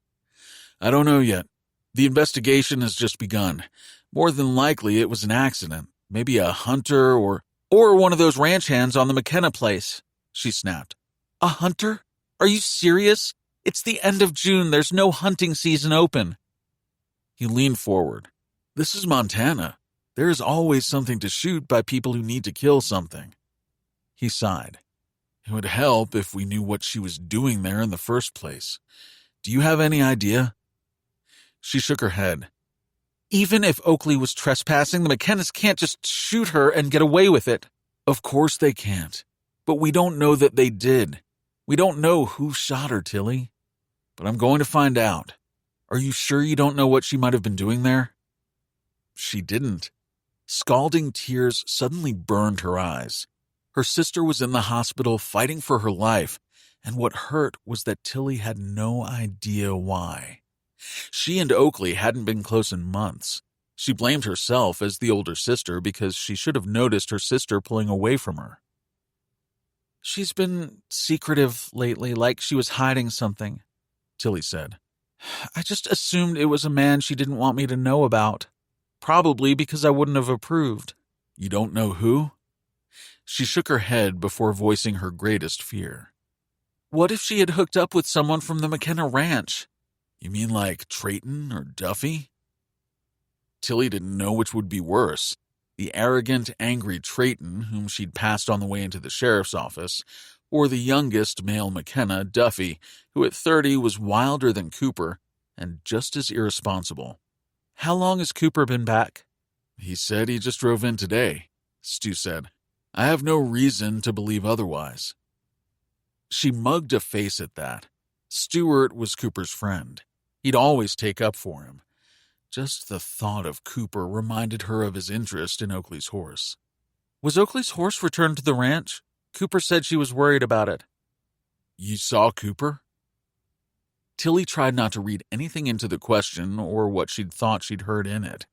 "I don't know yet. The investigation has just begun. More than likely it was an accident. Maybe a hunter or one of those ranch hands on the McKenna place," she snapped. "A hunter? Are you serious? It's the end of June. There's no hunting season open." He leaned forward. This is Montana. There is always something to shoot by people who need to kill something. He sighed. It would help if we knew what she was doing there in the first place. Do you have any idea? She shook her head. Even if Oakley was trespassing, the McKennas can't just shoot her and get away with it. Of course they can't. But we don't know that they did. We don't know who shot her, Tilly. But I'm going to find out. Are you sure you don't know what she might have been doing there? She didn't. Scalding tears suddenly burned her eyes. Her sister was in the hospital fighting for her life, and what hurt was that Tilly had no idea why. She and Oakley hadn't been close in months. She blamed herself as the older sister because she should have noticed her sister pulling away from her. She's been secretive lately, like she was hiding something, Tilly said. I just assumed it was a man she didn't want me to know about. Probably because I wouldn't have approved. You don't know who? She shook her head before voicing her greatest fear. What if she had hooked up with someone from the McKenna Ranch? You mean like Trayton or Duffy? Tilly didn't know which would be worse. The arrogant, angry Trayton, whom she'd passed on the way into the sheriff's office, or the youngest male McKenna, Duffy, who at 30 was wilder than Cooper and just as irresponsible. How long has Cooper been back? He said he just drove in today, Stu said. I have no reason to believe otherwise. She mugged a face at that. Stewart was Cooper's friend. He'd always take up for him. Just the thought of Cooper reminded her of his interest in Oakley's horse. Was Oakley's horse returned to the ranch? Cooper said she was worried about it. You saw Cooper? Tilly tried not to read anything into the question or what she'd thought she'd heard in it.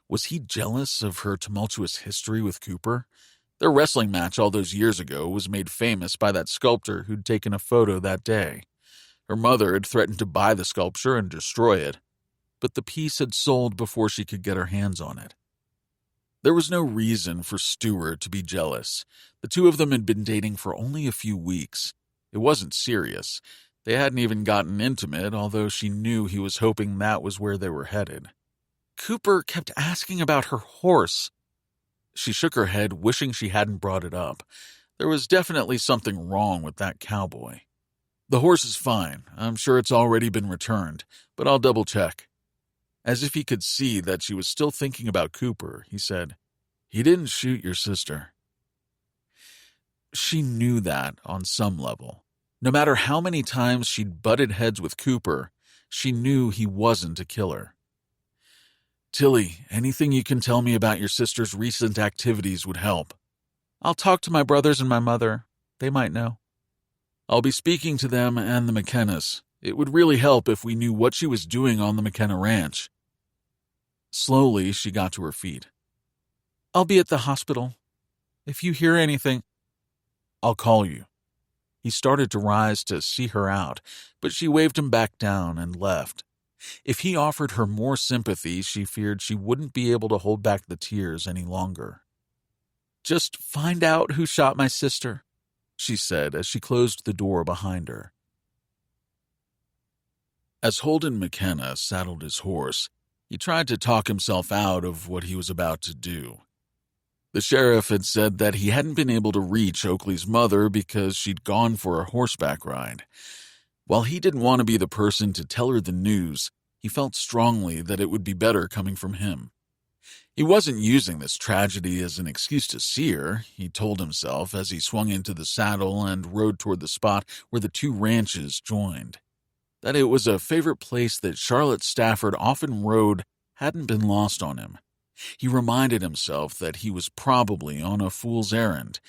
Was he jealous of her tumultuous history with Cooper? Their wrestling match all those years ago was made famous by that sculptor who'd taken a photo that day. Her mother had threatened to buy the sculpture and destroy it, but the piece had sold before she could get her hands on it. There was no reason for Stewart to be jealous. The two of them had been dating for only a few weeks. It wasn't serious. They hadn't even gotten intimate, although she knew he was hoping that was where they were headed. Cooper kept asking about her horse. She shook her head, wishing she hadn't brought it up. There was definitely something wrong with that cowboy. The horse is fine. I'm sure it's already been returned, but I'll double-check. As if he could see that she was still thinking about Cooper, he said, He didn't shoot your sister. She knew that on some level. No matter how many times she'd butted heads with Cooper, she knew he wasn't a killer. Tilly, anything you can tell me about your sister's recent activities would help. I'll talk to my brothers and my mother. They might know. I'll be speaking to them and the McKennas. It would really help if we knew what she was doing on the McKenna Ranch. Slowly, she got to her feet. I'll be at the hospital. If you hear anything, I'll call you. He started to rise to see her out, but she waved him back down and left. If he offered her more sympathy, she feared she wouldn't be able to hold back the tears any longer. Just find out who shot my sister, she said as she closed the door behind her. As Holden McKenna saddled his horse, he tried to talk himself out of what he was about to do. The sheriff had said that he hadn't been able to reach Oakley's mother because she'd gone for a horseback ride. While he didn't want to be the person to tell her the news, he felt strongly that it would be better coming from him. He wasn't using this tragedy as an excuse to see her, he told himself as he swung into the saddle and rode toward the spot where the two ranches joined. That it was a favorite place that Charlotte Stafford often rode hadn't been lost on him. He reminded himself that he was probably on a fool's errand.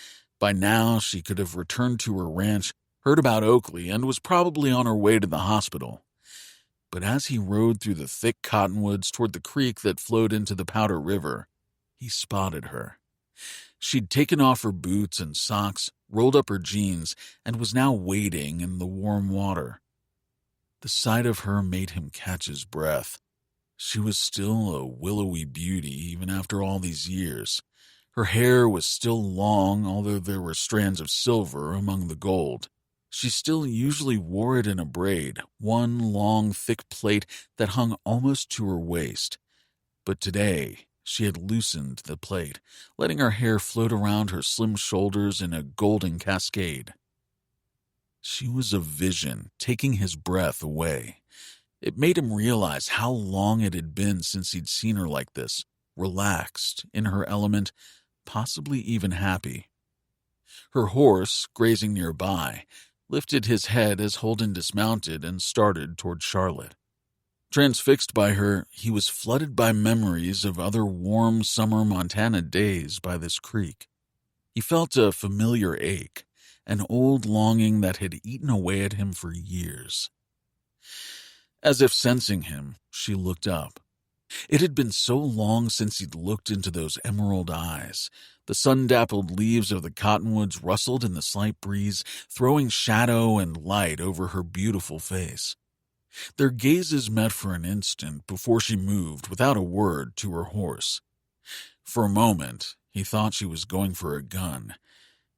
By now, she could have returned to her ranch, heard about Oakley, and was probably on her way to the hospital. But as he rode through the thick cottonwoods toward the creek that flowed into the Powder River, he spotted her. She'd taken off her boots and socks, rolled up her jeans, and was now wading in the warm water. The sight of her made him catch his breath. She was still a willowy beauty even after all these years. Her hair was still long, although there were strands of silver among the gold. She still usually wore it in a braid, one long, thick plait that hung almost to her waist. But today, she had loosened the plait, letting her hair float around her slim shoulders in a golden cascade. She was a vision, taking his breath away. It made him realize how long it had been since he'd seen her like this, relaxed, in her element, possibly even happy. Her horse, grazing nearby, lifted his head as Holden dismounted and started toward Charlotte. Transfixed by her, he was flooded by memories of other warm summer Montana days by this creek. He felt a familiar ache, an old longing that had eaten away at him for years. As if sensing him, she looked up. It had been so long since he'd looked into those emerald eyes. The sun-dappled leaves of the cottonwoods rustled in the slight breeze, throwing shadow and light over her beautiful face. Their gazes met for an instant before she moved, without a word, to her horse. For a moment, he thought she was going for a gun.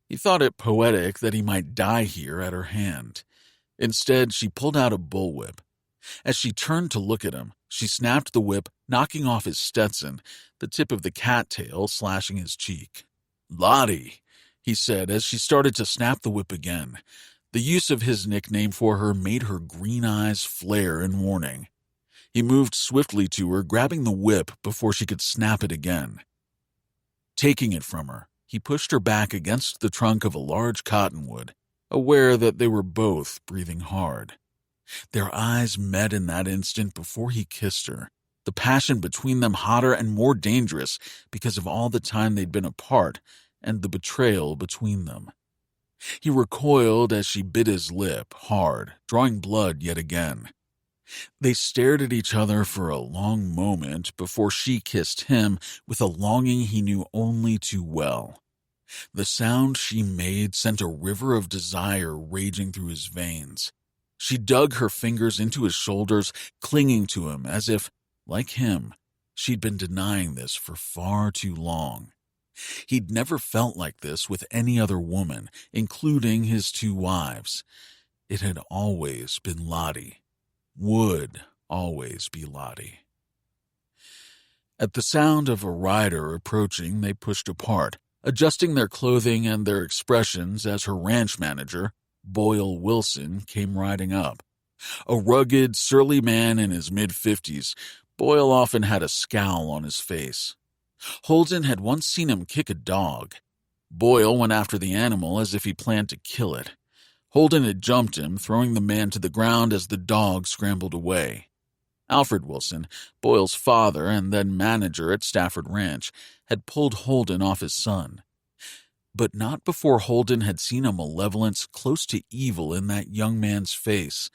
He thought it poetic that he might die here at her hand. Instead, she pulled out a bullwhip. As she turned to look at him, she snapped the whip, knocking off his Stetson, the tip of the cattail slashing his cheek. "Lottie," he said as she started to snap the whip again. The use of his nickname for her made her green eyes flare in warning. He moved swiftly to her, grabbing the whip before she could snap it again. Taking it from her, he pushed her back against the trunk of a large cottonwood, aware that they were both breathing hard. Their eyes met in that instant before he kissed her, the passion between them hotter and more dangerous because of all the time they'd been apart and the betrayal between them. He recoiled as she bit his lip hard, drawing blood yet again. They stared at each other for a long moment before she kissed him with a longing he knew only too well. The sound she made sent a river of desire raging through his veins. She dug her fingers into his shoulders, clinging to him as if, like him, she'd been denying this for far too long. He'd never felt like this with any other woman, including his 2 wives. It had always been Lottie. Would always be Lottie. At the sound of a rider approaching, they pushed apart, adjusting their clothing and their expressions as her ranch manager, Boyle Wilson, came riding up. A rugged, surly man in his mid-50s, Boyle often had a scowl on his face. Holden had once seen him kick a dog. Boyle went after the animal as if he planned to kill it. Holden had jumped him, throwing the man to the ground as the dog scrambled away. Alfred Wilson, Boyle's father and then manager at Stafford Ranch, had pulled Holden off his son. But not before Holden had seen a malevolence close to evil in that young man's face.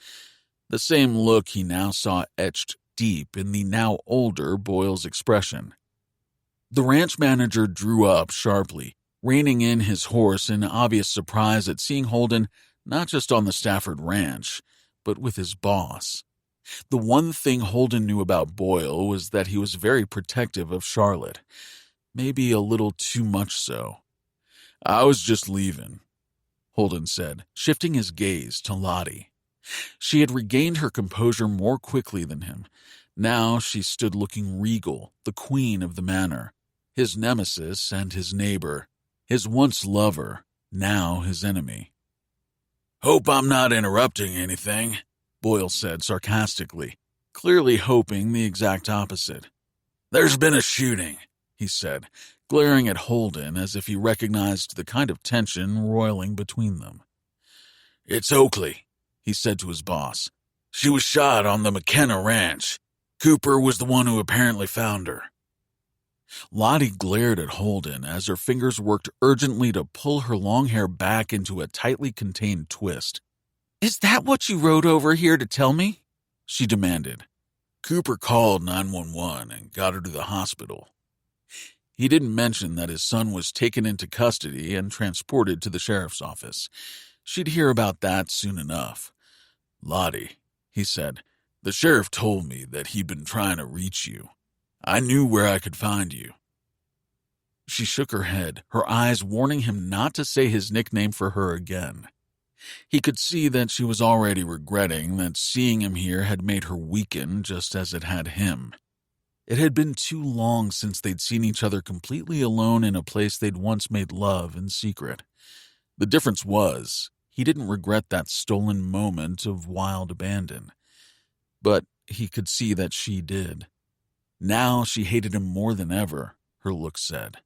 The same look he now saw etched deep in the now older Boyle's expression. The ranch manager drew up sharply, reining in his horse in obvious surprise at seeing Holden not just on the Stafford Ranch, but with his boss. The one thing Holden knew about Boyle was that he was very protective of Charlotte. Maybe a little too much so. "I was just leaving," Holden said, shifting his gaze to Lottie. She had regained her composure more quickly than him. Now she stood looking regal, the queen of the manor, his nemesis and his neighbor, his once lover, now his enemy. "Hope I'm not interrupting anything," Boyle said sarcastically, clearly hoping the exact opposite. "There's been a shooting," he said, glaring at Holden as if he recognized the kind of tension roiling between them. "It's Oakley," he said to his boss. "She was shot on the McKenna Ranch. Cooper was the one who apparently found her." Lottie glared at Holden as her fingers worked urgently to pull her long hair back into a tightly contained twist. "Is that what you rode over here to tell me?" she demanded. "Cooper called 911 and got her to the hospital." He didn't mention that his son was taken into custody and transported to the sheriff's office. She'd hear about that soon enough. "Lottie," he said, "the sheriff told me that he'd been trying to reach you. I knew where I could find you." She shook her head, her eyes warning him not to say his nickname for her again. He could see that she was already regretting that seeing him here had made her weaken just as it had him. It had been too long since they'd seen each other completely alone in a place they'd once made love in secret. The difference was, he didn't regret that stolen moment of wild abandon. But he could see that she did. Now she hated him more than ever, her look said.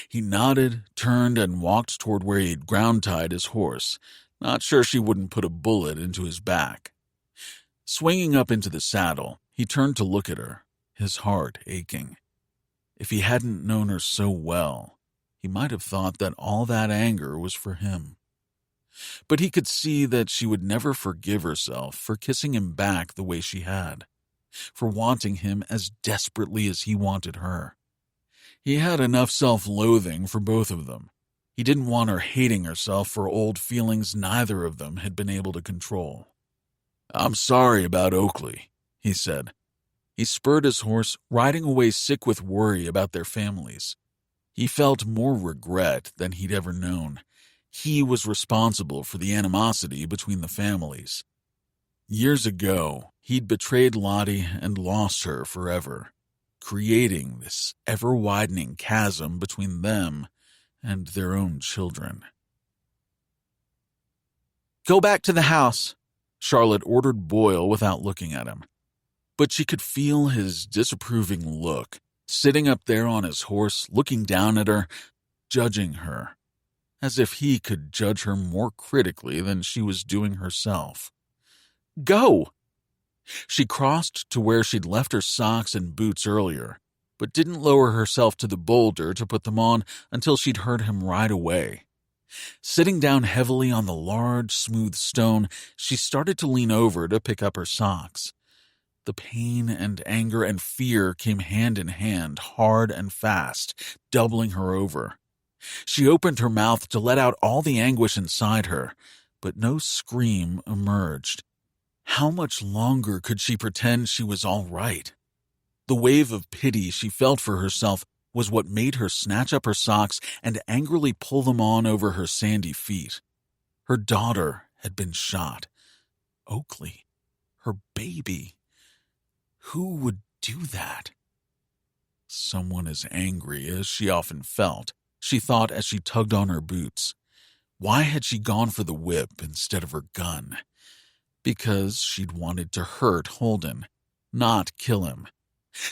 He nodded, turned, and walked toward where he'd ground-tied his horse, not sure she wouldn't put a bullet into his back. Swinging up into the saddle, he turned to look at her, his heart aching. If he hadn't known her so well, he might have thought that all that anger was for him. But he could see that she would never forgive herself for kissing him back the way she had, for wanting him as desperately as he wanted her. He had enough self-loathing for both of them. He didn't want her hating herself for old feelings neither of them had been able to control. "I'm sorry about Oakley," he said. He spurred his horse, riding away sick with worry about their families. He felt more regret than he'd ever known. He was responsible for the animosity between the families. Years ago, he'd betrayed Lottie and lost her forever, creating this ever-widening chasm between them and their own children. "Go back to the house," Charlotte ordered Boyle without looking at him. But she could feel his disapproving look, sitting up there on his horse, looking down at her, judging her, as if he could judge her more critically than she was doing herself. "Go!" She crossed to where she'd left her socks and boots earlier, but didn't lower herself to the boulder to put them on until she'd heard him ride away. Sitting down heavily on the large, smooth stone, she started to lean over to pick up her socks. The pain and anger and fear came hand in hand, hard and fast, doubling her over. She opened her mouth to let out all the anguish inside her, but no scream emerged. How much longer could she pretend she was all right? The wave of pity she felt for herself was what made her snatch up her socks and angrily pull them on over her sandy feet. Her daughter had been shot. Oakley, her baby. Who would do that? Someone as angry as she often felt, she thought as she tugged on her boots. Why had she gone for the whip instead of her gun? Because she'd wanted to hurt Holden, not kill him.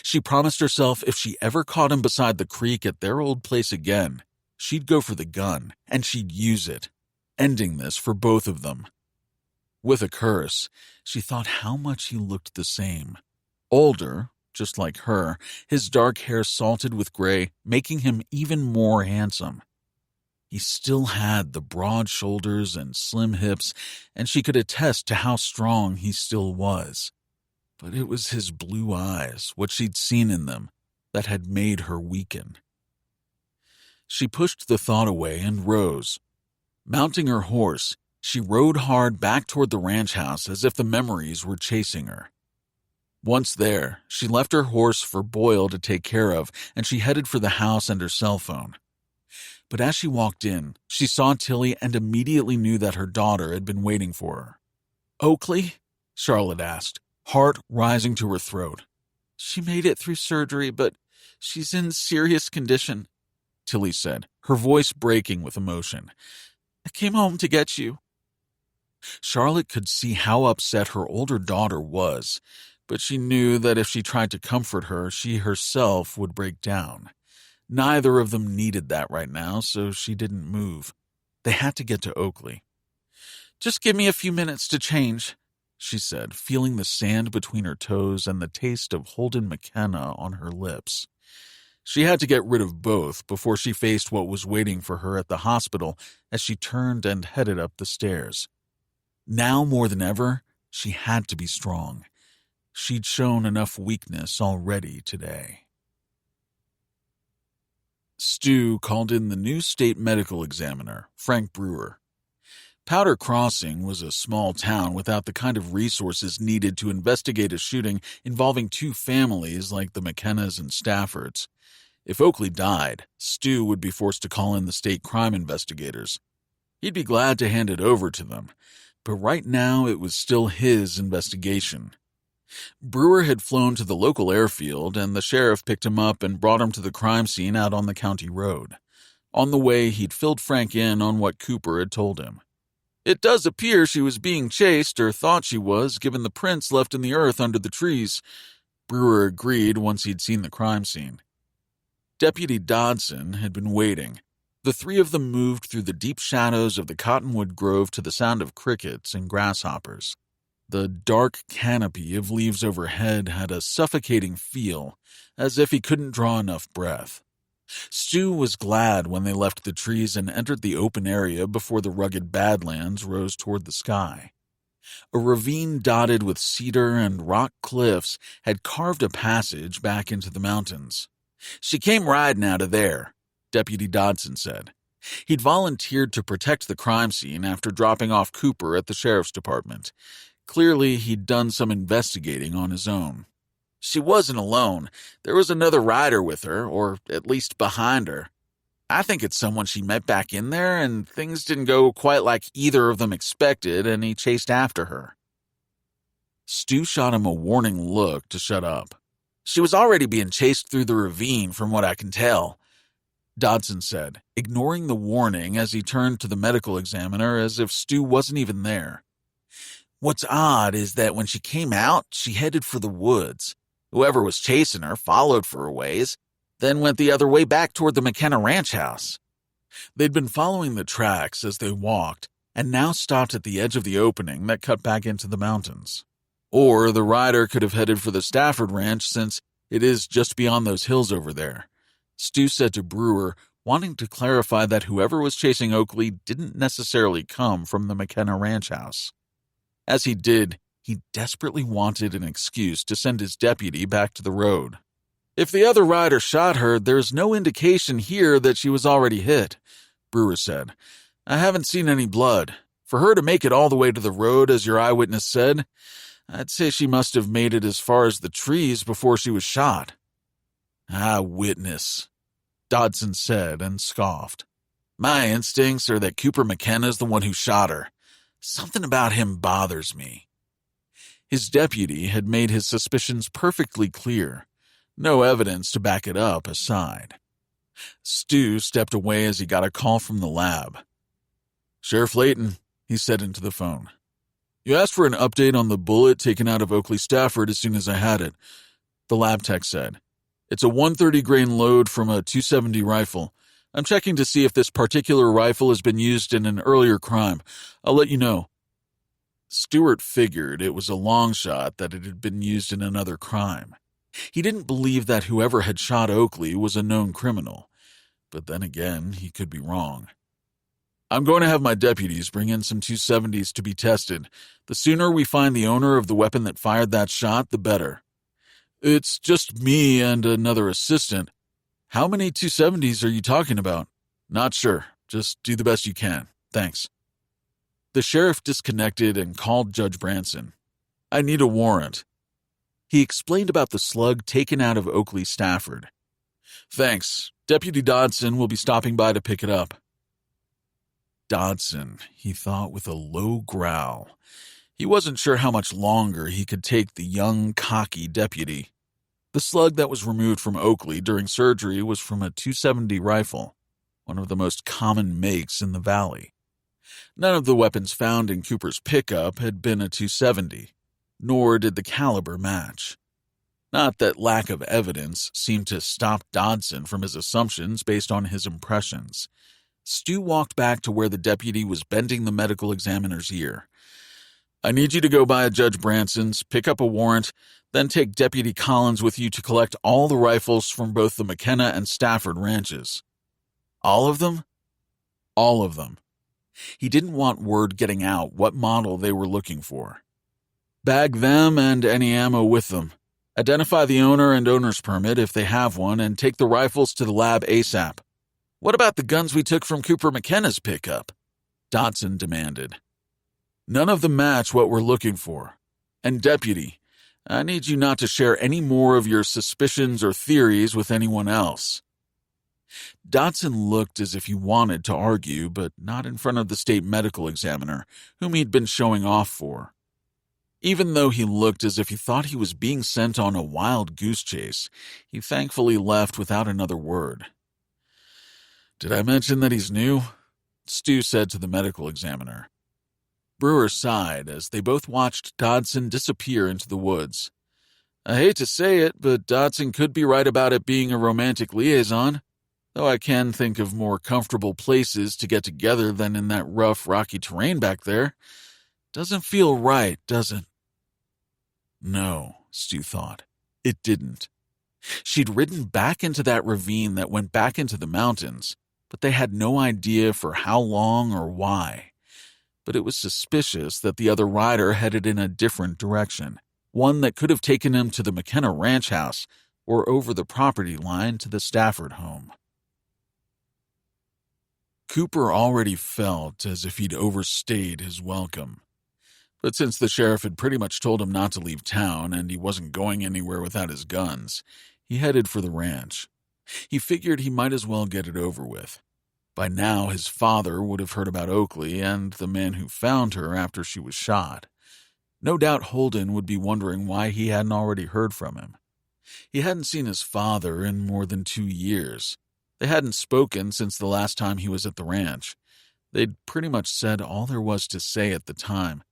She promised herself if she ever caught him beside the creek at their old place again, she'd go for the gun, and she'd use it, ending this for both of them. With a curse, she thought how much he looked the same. Older, just like her, his dark hair salted with gray, making him even more handsome. He still had the broad shoulders and slim hips, and she could attest to how strong he still was. But it was his blue eyes, what she'd seen in them, that had made her weaken. She pushed the thought away and rose. Mounting her horse, she rode hard back toward the ranch house as if the memories were chasing her. Once there, she left her horse for Boyle to take care of, and she headed for the house and her cell phone. But as she walked in, she saw Tilly and immediately knew that her daughter had been waiting for her. "Oakley?" Charlotte asked, heart rising to her throat. "She made it through surgery, but she's in serious condition," Tilly said, her voice breaking with emotion. "I came home to get you." Charlotte could see how upset her older daughter was, but she knew that if she tried to comfort her, she herself would break down. Neither of them needed that right now, so she didn't move. They had to get to Oakley. "Just give me a few minutes to change," she said, feeling the sand between her toes and the taste of Holden McKenna on her lips. She had to get rid of both before she faced what was waiting for her at the hospital as she turned and headed up the stairs. Now more than ever, she had to be strong. She'd shown enough weakness already today. Stu called in the new state medical examiner, Frank Brewer. Powder Crossing was a small town without the kind of resources needed to investigate a shooting involving two families like the McKennas and Staffords. If Oakley died, Stu would be forced to call in the state crime investigators. He'd be glad to hand it over to them, but right now it was still his investigation. Brewer had flown to the local airfield, and the sheriff picked him up and brought him to the crime scene out on the county road. On the way, he'd filled Frank in on what Cooper had told him. It does appear she was being chased, or thought she was, given the prints left in the earth under the trees. Brewer agreed once he'd seen the crime scene. Deputy Dodson had been waiting. The three of them moved through the deep shadows of the cottonwood grove to the sound of crickets and grasshoppers. The dark canopy of leaves overhead had a suffocating feel, as if he couldn't draw enough breath. Stu was glad when they left the trees and entered the open area before the rugged Badlands rose toward the sky. A ravine dotted with cedar and rock cliffs had carved a passage back into the mountains. "She came riding out of there," Deputy Dodson said. He'd volunteered to protect the crime scene after dropping off Cooper at the sheriff's department. Clearly, he'd done some investigating on his own. "She wasn't alone. There was another rider with her, or at least behind her. I think it's someone she met back in there, and things didn't go quite like either of them expected, and he chased after her." Stu shot him a warning look to shut up. "She was already being chased through the ravine, from what I can tell," Dodson said, ignoring the warning as he turned to the medical examiner as if Stu wasn't even there. "What's odd is that when she came out, she headed for the woods. Whoever was chasing her followed for a ways, then went the other way back toward the McKenna ranch house." They'd been following the tracks as they walked, and now stopped at the edge of the opening that cut back into the mountains. Or the rider could have headed for the Stafford ranch, since it is just beyond those hills over there. Stu said to Brewer, wanting to clarify that whoever was chasing Oakley didn't necessarily come from the McKenna ranch house. As he did, he desperately wanted an excuse to send his deputy back to the road. "If the other rider shot her, there's no indication here that she was already hit," Brewer said. "I haven't seen any blood. For her to make it all the way to the road, as your eyewitness said, I'd say she must have made it as far as the trees before she was shot." "Eyewitness," Dodson said and scoffed. "My instincts are that Cooper McKenna's the one who shot her. Something about him bothers me." His deputy had made his suspicions perfectly clear. No evidence to back it up aside. Stu stepped away as he got a call from the lab. "Sheriff Layton," he said into the phone. "You asked for an update on the bullet taken out of Oakley Stafford as soon as I had it," the lab tech said. "It's a 130 grain load from a 270 rifle. I'm checking to see if this particular rifle has been used in an earlier crime. I'll let you know." Stewart figured it was a long shot that it had been used in another crime. He didn't believe that whoever had shot Oakley was a known criminal, but then again, he could be wrong. "I'm going to have my deputies bring in some 270s to be tested. The sooner we find the owner of the weapon that fired that shot, the better." "It's just me and another assistant. How many 270s are you talking about?" "Not sure. Just do the best you can. Thanks." The sheriff disconnected and called Judge Branson. "I need a warrant." He explained about the slug taken out of Oakley Stafford. "Thanks. Deputy Dodson will be stopping by to pick it up." Dodson, he thought with a low growl. He wasn't sure how much longer he could take the young, cocky deputy. The slug that was removed from Oakley during surgery was from a 270 rifle, one of the most common makes in the valley. None of the weapons found in Cooper's pickup had been a 270, nor did the caliber match. Not that lack of evidence seemed to stop Dodson from his assumptions based on his impressions. Stu walked back to where the deputy was bending the medical examiner's ear. "I need you to go by Judge Branson's, pick up a warrant, then take Deputy Collins with you to collect all the rifles from both the McKenna and Stafford ranches." "All of them?" "All of them." He didn't want word getting out what model they were looking for. "Bag them and any ammo with them. Identify the owner and owner's permit if they have one, and take the rifles to the lab ASAP." "What about the guns we took from Cooper McKenna's pickup?" Dodson demanded. "None of them match what we're looking for. And Deputy, I need you not to share any more of your suspicions or theories with anyone else." Dodson looked as if he wanted to argue, but not in front of the state medical examiner, whom he'd been showing off for. Even though he looked as if he thought he was being sent on a wild goose chase, he thankfully left without another word. "Did I mention that he's new?" Stu said to the medical examiner. Brewer sighed as they both watched Dodson disappear into the woods. "I hate to say it, but Dodson could be right about it being a romantic liaison, though I can think of more comfortable places to get together than in that rough, rocky terrain back there. Doesn't feel right, does it?" No, Stu thought. It didn't. She'd ridden back into that ravine that went back into the mountains, but they had no idea for how long or why. But it was suspicious that the other rider headed in a different direction, one that could have taken him to the McKenna ranch house or over the property line to the Stafford home. Cooper already felt as if he'd overstayed his welcome. But since the sheriff had pretty much told him not to leave town and he wasn't going anywhere without his guns, he headed for the ranch. He figured he might as well get it over with. By now, his father would have heard about Oakley and the man who found her after she was shot. No doubt Holden would be wondering why he hadn't already heard from him. He hadn't seen his father in more than 2 years. They hadn't spoken since the last time he was at the ranch. They'd pretty much said all there was to say at the time.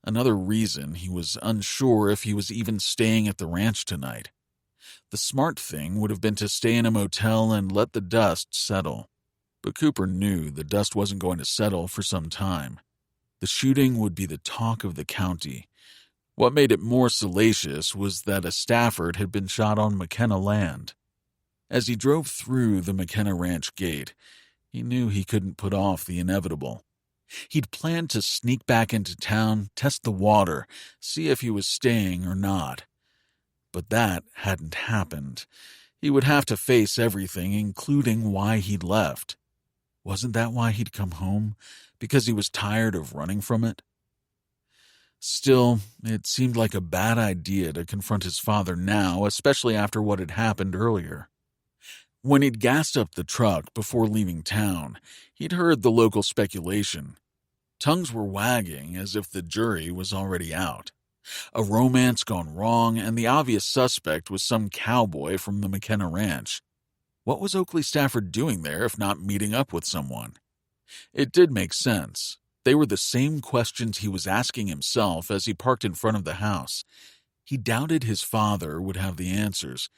Another reason he was unsure if he was even staying at the ranch tonight. The smart thing would have been to stay in a motel and let the dust settle. But Cooper knew the dust wasn't going to settle for some time. The shooting would be the talk of the county. What made it more salacious was that a Stafford had been shot on McKenna land. As he drove through the McKenna ranch gate, he knew he couldn't put off the inevitable. He'd planned to sneak back into town, test the water, see if he was staying or not. But that hadn't happened. He would have to face everything, including why he'd left. Wasn't that why he'd come home? Because he was tired of running from it? Still, it seemed like a bad idea to confront his father now, especially after what had happened earlier. When he'd gassed up the truck before leaving town, he'd heard the local speculation. Tongues were wagging as if the jury was already out. A romance gone wrong, and the obvious suspect was some cowboy from the McKenna ranch. What was Oakley Stafford doing there if not meeting up with someone? It did make sense. They were the same questions he was asking himself as he parked in front of the house. He doubted his father would have the answers,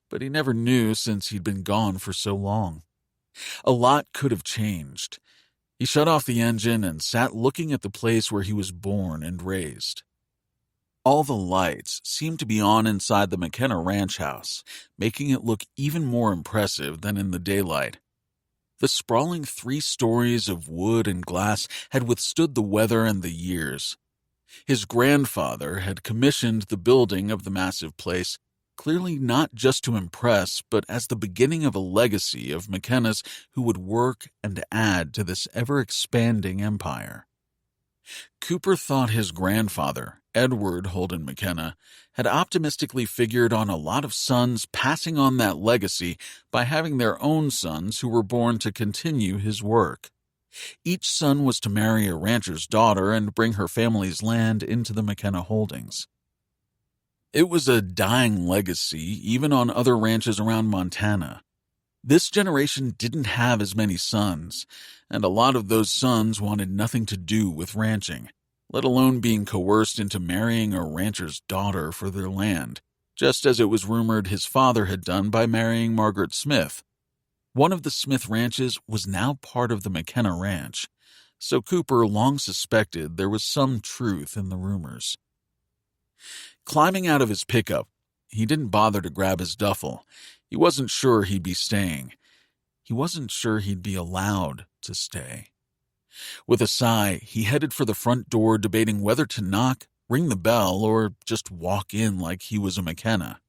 but he never knew since he'd been gone for so long. A lot could have changed. He shut off the engine and sat looking at the place where he was born and raised. All the lights seemed to be on inside the McKenna ranch house, making it look even more impressive than in the daylight. The sprawling 3 stories of wood and glass had withstood the weather and the years. His grandfather had commissioned the building of the massive place, clearly not just to impress, but as the beginning of a legacy of McKenna's who would work and add to this ever-expanding empire. Cooper thought his grandfather, Edward Holden McKenna, had optimistically figured on a lot of sons passing on that legacy by having their own sons who were born to continue his work. Each son was to marry a rancher's daughter and bring her family's land into the McKenna holdings. It was a dying legacy even on other ranches around Montana. This generation didn't have as many sons, and a lot of those sons wanted nothing to do with ranching, let alone being coerced into marrying a rancher's daughter for their land, just as it was rumored his father had done by marrying Margaret Smith. One of the Smith ranches was now part of the McKenna ranch, so Cooper long suspected there was some truth in the rumors. Climbing out of his pickup, he didn't bother to grab his duffel. He wasn't sure he'd be staying. He wasn't sure he'd be allowed to stay. With a sigh, he headed for the front door, debating whether to knock, ring the bell, or just walk in like he was a McKenna.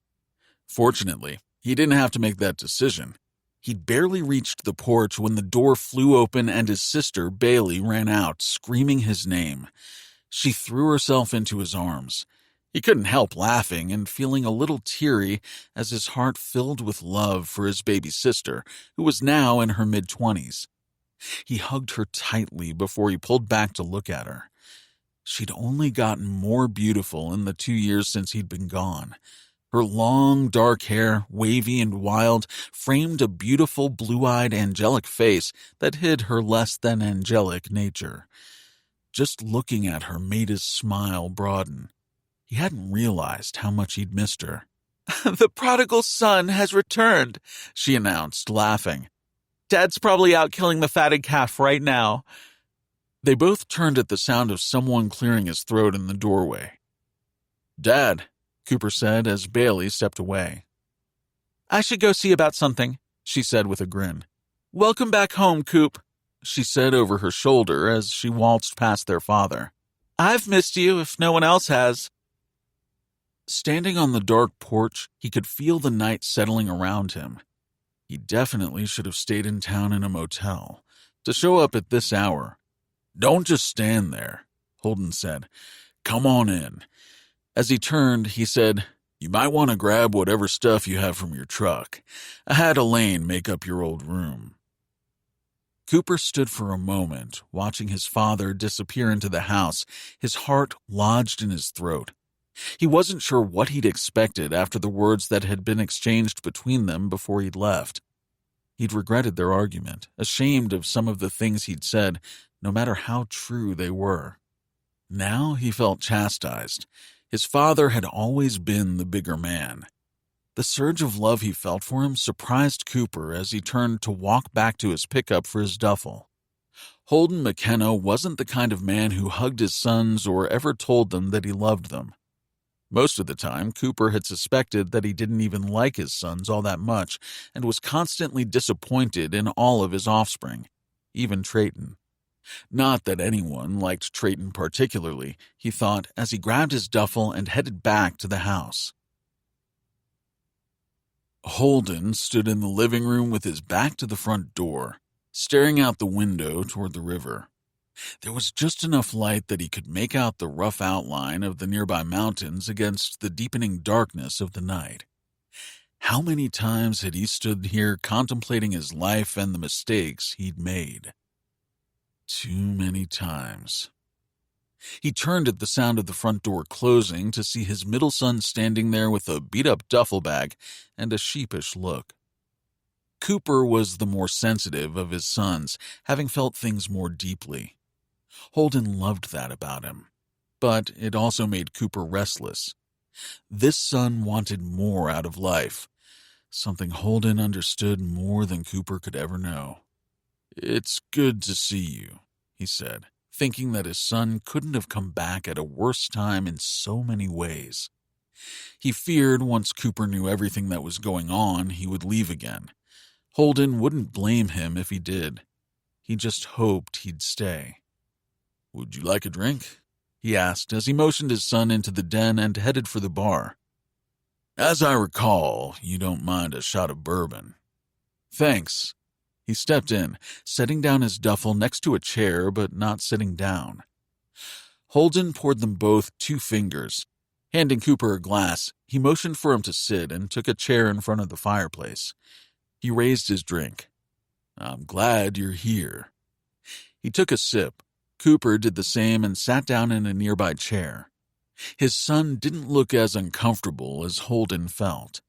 Fortunately, he didn't have to make that decision. He'd barely reached the porch when the door flew open and his sister, Bailey, ran out, screaming his name. She threw herself into his arms. He couldn't help laughing and feeling a little teary as his heart filled with love for his baby sister, who was now in her mid-20s. He hugged her tightly before he pulled back to look at her. She'd only gotten more beautiful in the 2 years since he'd been gone. Her long, dark hair, wavy and wild, framed a beautiful, blue-eyed, angelic face that hid her less-than-angelic nature. Just looking at her made his smile broaden. He hadn't realized how much he'd missed her. "The prodigal son has returned," she announced, laughing. "Dad's probably out killing the fatted calf right now." They both turned at the sound of someone clearing his throat in the doorway. "Dad," Cooper said as Bailey stepped away. "I should go see about something," she said with a grin. "Welcome back home, Coop," she said over her shoulder as she waltzed past their father. "I've missed you if no one else has." Standing on the dark porch, he could feel the night settling around him. He definitely should have stayed in town in a motel. To show up at this hour. "Don't just stand there," Holden said. "Come on in." As he turned, he said, "You might want to grab whatever stuff you have from your truck. I had Elaine make up your old room." Cooper stood for a moment, watching his father disappear into the house, his heart lodged in his throat. He wasn't sure what he'd expected after the words that had been exchanged between them before he'd left. He'd regretted their argument, ashamed of some of the things he'd said, no matter how true they were. Now he felt chastised. His father had always been the bigger man. The surge of love he felt for him surprised Cooper as he turned to walk back to his pickup for his duffel. Holden McKenna wasn't the kind of man who hugged his sons or ever told them that he loved them. Most of the time, Cooper had suspected that he didn't even like his sons all that much and was constantly disappointed in all of his offspring, even Trayton. Not that anyone liked Trayton particularly, he thought as he grabbed his duffel and headed back to the house. Holden stood in the living room with his back to the front door, staring out the window toward the river. There was just enough light that he could make out the rough outline of the nearby mountains against the deepening darkness of the night. How many times had he stood here contemplating his life and the mistakes he'd made? Too many times. He turned at the sound of the front door closing to see his middle son standing there with a beat-up duffel bag and a sheepish look. Cooper was the more sensitive of his sons, having felt things more deeply. Holden loved that about him, but it also made Cooper restless. This son wanted more out of life, something Holden understood more than Cooper could ever know. "It's good to see you," he said, thinking that his son couldn't have come back at a worse time in so many ways. He feared once Cooper knew everything that was going on, he would leave again. Holden wouldn't blame him if he did. He just hoped he'd stay. "Would you like a drink?" he asked as he motioned his son into the den and headed for the bar. "As I recall, you don't mind a shot of bourbon." "Thanks." He stepped in, setting down his duffel next to a chair but not sitting down. Holden poured them both 2 fingers. Handing Cooper a glass, he motioned for him to sit and took a chair in front of the fireplace. He raised his drink. "I'm glad you're here." He took a sip. Cooper did the same and sat down in a nearby chair. His son didn't look as uncomfortable as Holden felt.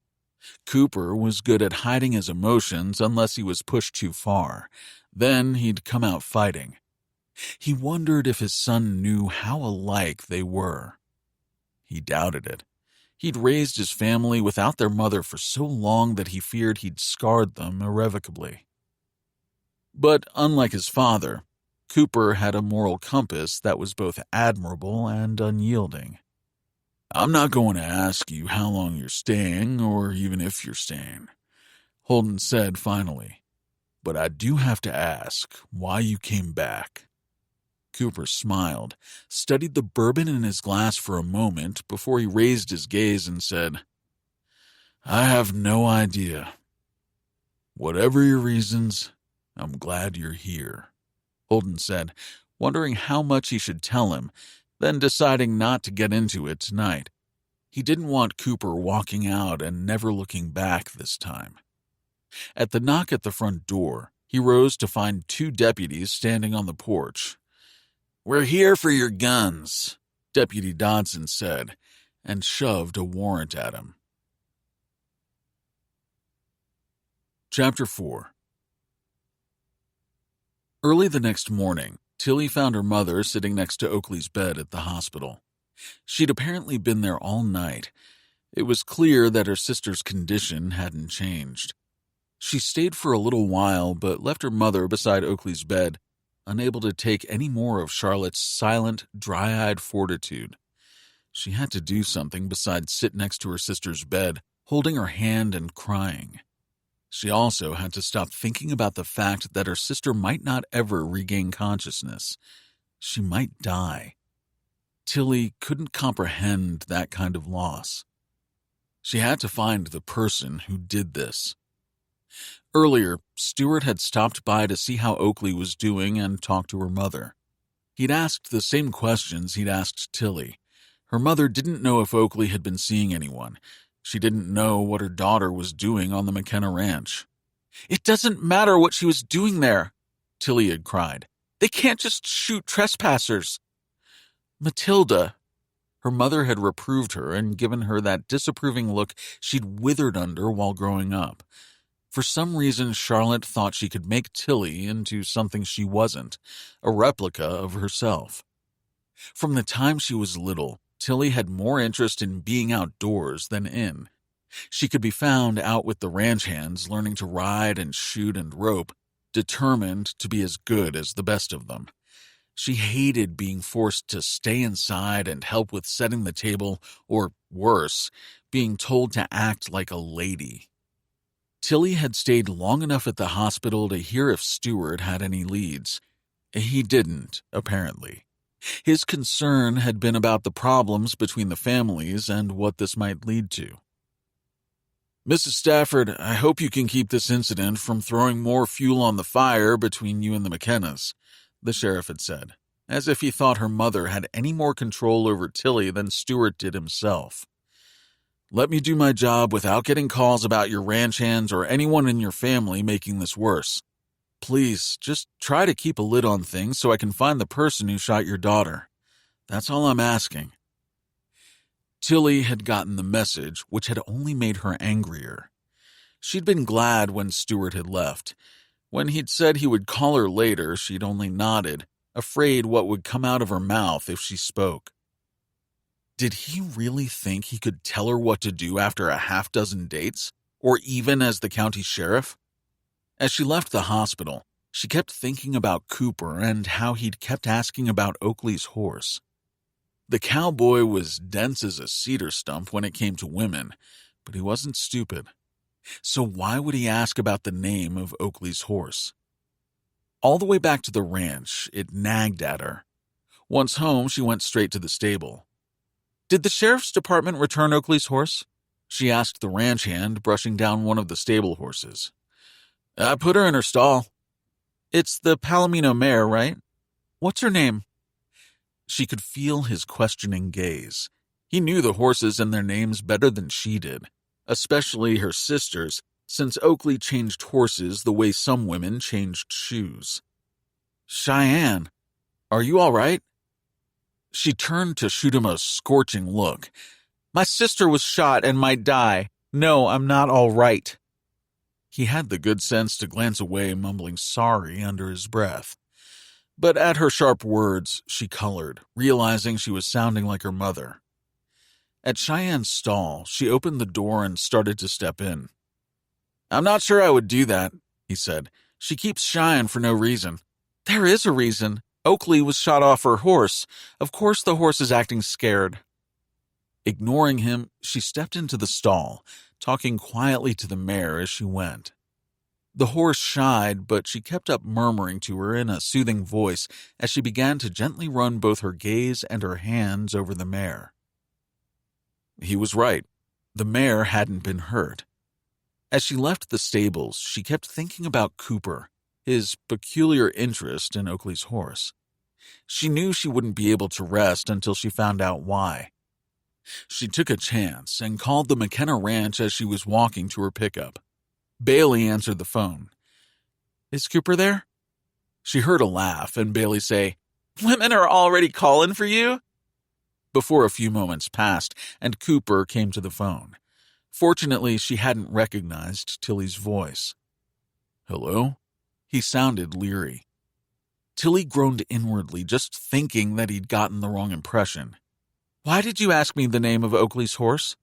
Cooper was good at hiding his emotions unless he was pushed too far. Then he'd come out fighting. He wondered if his son knew how alike they were. He doubted it. He'd raised his family without their mother for so long that he feared he'd scarred them irrevocably. But unlike his father, Cooper had a moral compass that was both admirable and unyielding. "I'm not going to ask you how long you're staying, or even if you're staying," Holden said finally. "But I do have to ask why you came back." Cooper smiled, studied the bourbon in his glass for a moment before he raised his gaze and said, "I have no idea. Whatever your reasons, I'm glad you're here," Holden said, wondering how much he should tell him, then deciding not to get into it tonight. He didn't want Cooper walking out and never looking back this time. At the knock at the front door, he rose to find 2 deputies standing on the porch. "We're here for your guns," Deputy Dodson said, and shoved a warrant at him. Chapter 4. Early the next morning, Tilly found her mother sitting next to Oakley's bed at the hospital. She'd apparently been there all night. It was clear that her sister's condition hadn't changed. She stayed for a little while, but left her mother beside Oakley's bed, unable to take any more of Charlotte's silent, dry-eyed fortitude. She had to do something besides sit next to her sister's bed, holding her hand and crying. She also had to stop thinking about the fact that her sister might not ever regain consciousness. She might die. Tilly couldn't comprehend that kind of loss. She had to find the person who did this. Earlier, Stuart had stopped by to see how Oakley was doing and talk to her mother. He'd asked the same questions he'd asked Tilly. Her mother didn't know if Oakley had been seeing anyone. She didn't know what her daughter was doing on the McKenna ranch. "It doesn't matter what she was doing there," Tilly had cried. "They can't just shoot trespassers." "Matilda," her mother had reproved her and given her that disapproving look she'd withered under while growing up. For some reason, Charlotte thought she could make Tilly into something she wasn't, a replica of herself. From the time she was little, Tilly had more interest in being outdoors than in. She could be found out with the ranch hands, learning to ride and shoot and rope, determined to be as good as the best of them. She hated being forced to stay inside and help with setting the table, or worse, being told to act like a lady. Tilly had stayed long enough at the hospital to hear if Stuart had any leads. He didn't, apparently. His concern had been about the problems between the families and what this might lead to. "Mrs. Stafford, I hope you can keep this incident from throwing more fuel on the fire between you and the McKennas," the sheriff had said, as if he thought her mother had any more control over Tilly than Stuart did himself. "Let me do my job without getting calls about your ranch hands or anyone in your family making this worse. Please, just try to keep a lid on things so I can find the person who shot your daughter. That's all I'm asking." Tilly had gotten the message, which had only made her angrier. She'd been glad when Stuart had left. When he'd said he would call her later, she'd only nodded, afraid what would come out of her mouth if she spoke. Did he really think he could tell her what to do after a half-dozen dates, or even as the county sheriff? As she left the hospital, she kept thinking about Cooper and how he'd kept asking about Oakley's horse. The cowboy was dense as a cedar stump when it came to women, but he wasn't stupid. So why would he ask about the name of Oakley's horse? All the way back to the ranch, it nagged at her. Once home, she went straight to the stable. "Did the sheriff's department return Oakley's horse?" she asked the ranch hand, brushing down one of the stable horses. "I put her in her stall." "It's the Palomino mare, right? What's her name?" She could feel his questioning gaze. He knew the horses and their names better than she did, especially her sister's, since Oakley changed horses the way some women changed shoes. "Cheyenne, are you all right?" She turned to shoot him a scorching look. "My sister was shot and might die. No, I'm not all right." He had the good sense to glance away, mumbling sorry under his breath. But at her sharp words, she colored, realizing she was sounding like her mother. At Cheyenne's stall, she opened the door and started to step in. "I'm not sure I would do that," he said. "She keeps Cheyenne for no reason." "There is a reason. Oakley was shot off her horse. Of course the horse is acting scared." Ignoring him, she stepped into the stall, talking quietly to the mare as she went. The horse shied, but she kept up murmuring to her in a soothing voice as she began to gently run both her gaze and her hands over the mare. He was right. The mare hadn't been hurt. As she left the stables, she kept thinking about Cooper, his peculiar interest in Oakley's horse. She knew she wouldn't be able to rest until she found out why. She took a chance and called the McKenna ranch as she was walking to her pickup. Bailey answered the phone. "Is Cooper there?" She heard a laugh and Bailey say, Women are already calling for you? Before a few moments passed, and Cooper came to the phone. Fortunately, she hadn't recognized Tilly's voice. Hello? He sounded leery. Tilly groaned inwardly, just thinking that he'd gotten the wrong impression. Why did you ask me the name of Oakley's horse?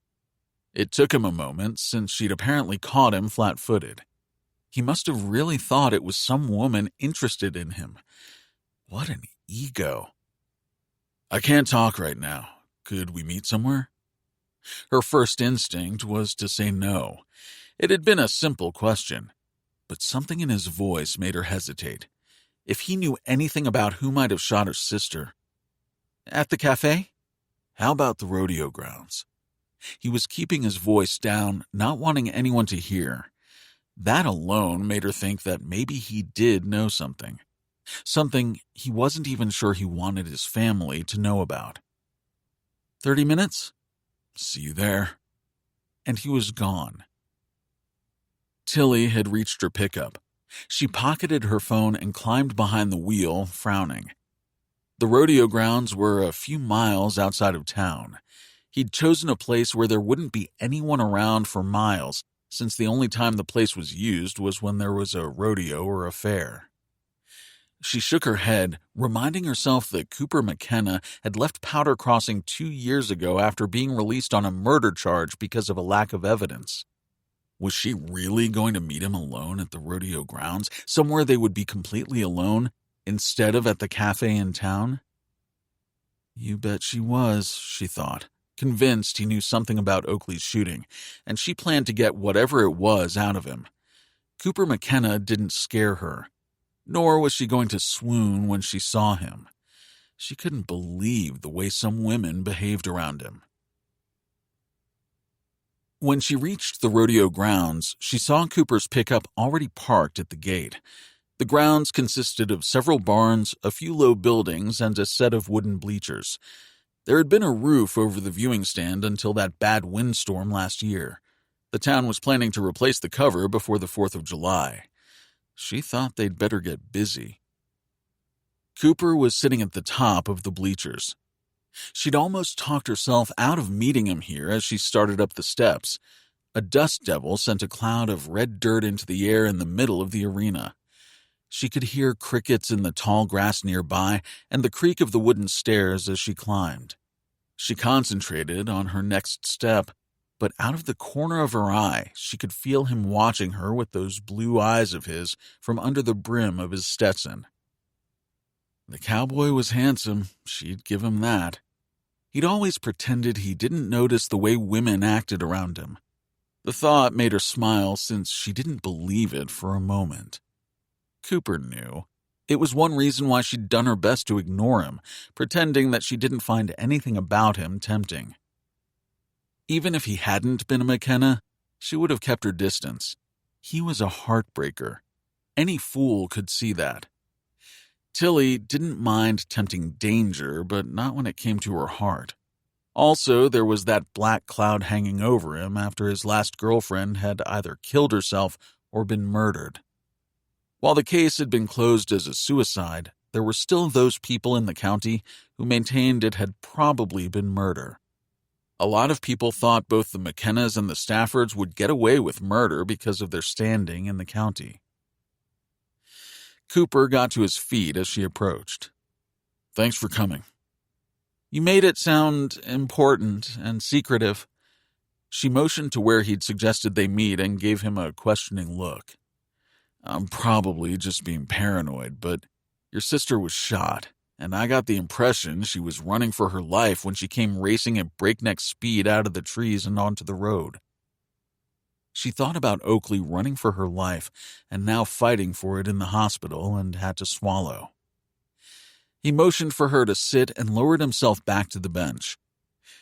It took him a moment, since she'd apparently caught him flat-footed. He must have really thought it was some woman interested in him. What an ego. I can't talk right now. Could we meet somewhere? Her first instinct was to say no. It had been a simple question, but something in his voice made her hesitate. If he knew anything about who might have shot her sister. At the cafe? How about the rodeo grounds? He was keeping his voice down, not wanting anyone to hear. That alone made her think that maybe he did know something. Something he wasn't even sure he wanted his family to know about. 30 minutes? See you there. And he was gone. Tilly had reached her pickup. She pocketed her phone and climbed behind the wheel, frowning. The rodeo grounds were a few miles outside of town. He'd chosen a place where there wouldn't be anyone around for miles, since the only time the place was used was when there was a rodeo or a fair. She shook her head, reminding herself that Cooper McKenna had left Powder Crossing 2 years ago after being released on a murder charge because of a lack of evidence. Was she really going to meet him alone at the rodeo grounds, somewhere they would be completely alone, instead of at the cafe in town? You bet she was, she thought, convinced he knew something about Oakley's shooting, and she planned to get whatever it was out of him. Cooper McKenna didn't scare her, nor was she going to swoon when she saw him. She couldn't believe the way some women behaved around him. When she reached the rodeo grounds, she saw Cooper's pickup already parked at the gate. The grounds consisted of several barns, a few low buildings, and a set of wooden bleachers. There had been a roof over the viewing stand until that bad windstorm last year. The town was planning to replace the cover before the 4th of July. She thought they'd better get busy. Cooper was sitting at the top of the bleachers. She'd almost talked herself out of meeting him here as she started up the steps. A dust devil sent a cloud of red dirt into the air in the middle of the arena. She could hear crickets in the tall grass nearby and the creak of the wooden stairs as she climbed. She concentrated on her next step, but out of the corner of her eye, she could feel him watching her with those blue eyes of his from under the brim of his Stetson. The cowboy was handsome, she'd give him that. He'd always pretended he didn't notice the way women acted around him. The thought made her smile since she didn't believe it for a moment. Cooper knew. It was one reason why she'd done her best to ignore him, pretending that she didn't find anything about him tempting. Even if he hadn't been a McKenna, she would have kept her distance. He was a heartbreaker. Any fool could see that. Tilly didn't mind tempting danger, but not when it came to her heart. Also, there was that black cloud hanging over him after his last girlfriend had either killed herself or been murdered. While the case had been closed as a suicide, there were still those people in the county who maintained it had probably been murder. A lot of people thought both the McKennas and the Staffords would get away with murder because of their standing in the county. Cooper got to his feet as she approached. Thanks for coming. You made it sound important and secretive. She motioned to where he'd suggested they meet and gave him a questioning look. I'm probably just being paranoid, but your sister was shot, and I got the impression she was running for her life when she came racing at breakneck speed out of the trees and onto the road. She thought about Oakley running for her life and now fighting for it in the hospital and had to swallow. He motioned for her to sit and lowered himself back to the bench.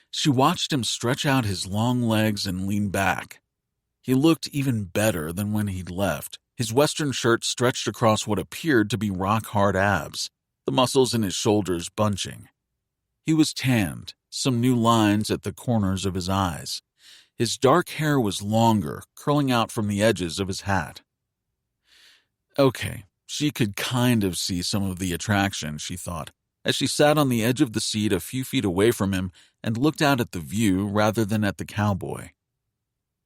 She watched him stretch out his long legs and lean back. He looked even better than when he'd left, his Western shirt stretched across what appeared to be rock-hard abs, the muscles in his shoulders bunching. He was tanned, some new lines at the corners of his eyes. His dark hair was longer, curling out from the edges of his hat. Okay, she could kind of see some of the attraction, she thought, as she sat on the edge of the seat a few feet away from him and looked out at the view rather than at the cowboy.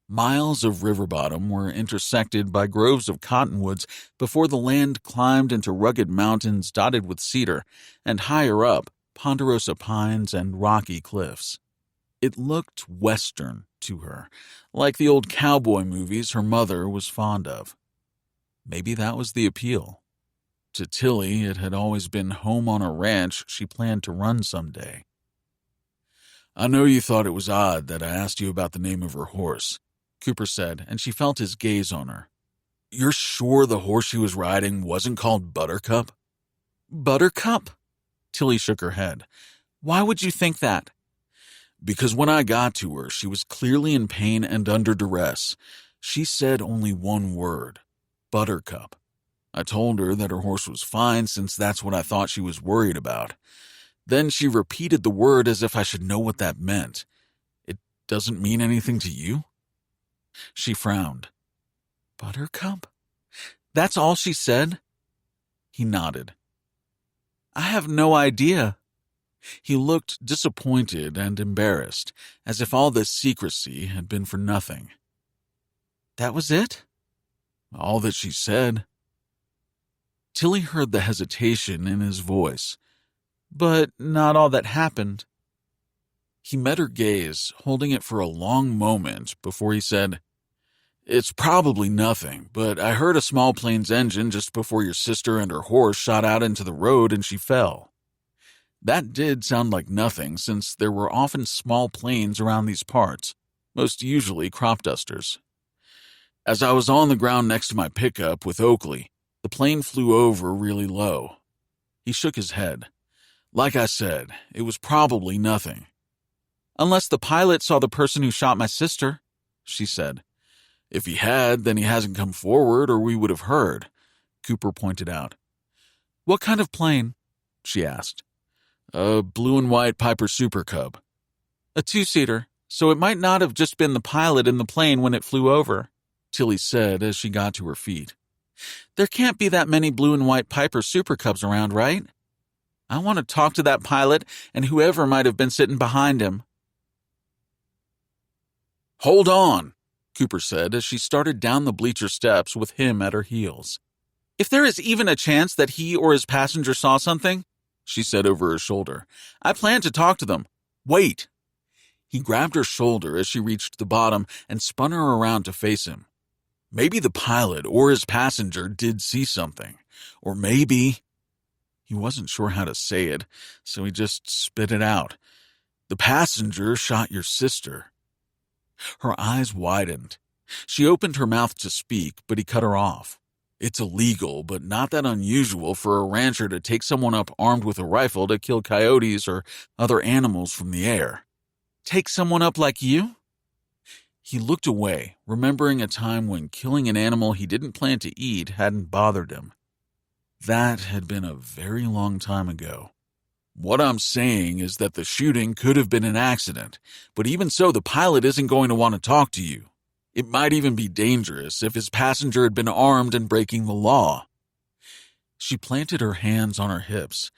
Miles of river bottom were intersected by groves of cottonwoods before the land climbed into rugged mountains dotted with cedar, and higher up, ponderosa pines and rocky cliffs. It looked western to her, like the old cowboy movies her mother was fond of. Maybe that was the appeal. To Tilly, it had always been home on a ranch she planned to run someday. "I know you thought it was odd that I asked you about the name of her horse," Cooper said, and she felt his gaze on her. "You're sure the horse she was riding wasn't called Buttercup?" "Buttercup?" Tilly shook her head. "Why would you think that?" "Because when I got to her, she was clearly in pain and under duress. She said only one word, Buttercup. I told her that her horse was fine since that's what I thought she was worried about. Then she repeated the word as if I should know what that meant. It doesn't mean anything to you?" She frowned. "Buttercup? That's all she said?" He nodded. "I have no idea." He looked disappointed and embarrassed, as if all this secrecy had been for nothing. "That was it?" "All that she said." Tilly heard the hesitation in his voice. "But not all that happened." He met her gaze, holding it for a long moment before he said, "It's probably nothing, but I heard a small plane's engine just before your sister and her horse shot out into the road and she fell. That did sound like nothing, since there were often small planes around these parts, most usually crop dusters. As I was on the ground next to my pickup with Oakley, the plane flew over really low." He shook his head. "Like I said, it was probably nothing." "Unless the pilot saw the person who shot my sister," she said. "If he had, then he hasn't come forward or we would have heard," Cooper pointed out. "What kind of plane?" she asked. "A blue and white Piper Super Cub." "A two-seater, so it might not have just been the pilot in the plane when it flew over," Tilly said as she got to her feet. "There can't be that many blue and white Piper Super Cubs around, right? I want to talk to that pilot and whoever might have been sitting behind him." "Hold on," Cooper said as she started down the bleacher steps with him at her heels. "If there is even a chance that he or his passenger saw something," she said over her shoulder, "I plan to talk to them. Wait." He grabbed her shoulder as she reached the bottom and spun her around to face him. Maybe the pilot or his passenger did see something. Or maybe... He wasn't sure how to say it, so he just spit it out. "The passenger shot your sister." Her eyes widened. She opened her mouth to speak, but he cut her off. "It's illegal, but not that unusual for a rancher to take someone up armed with a rifle to kill coyotes or other animals from the air." "Take someone up like you?" He looked away, remembering a time when killing an animal he didn't plan to eat hadn't bothered him. That had been a very long time ago. "What I'm saying is that the shooting could have been an accident, but even so, the pilot isn't going to want to talk to you. It might even be dangerous if his passenger had been armed and breaking the law." She planted her hands on her hips.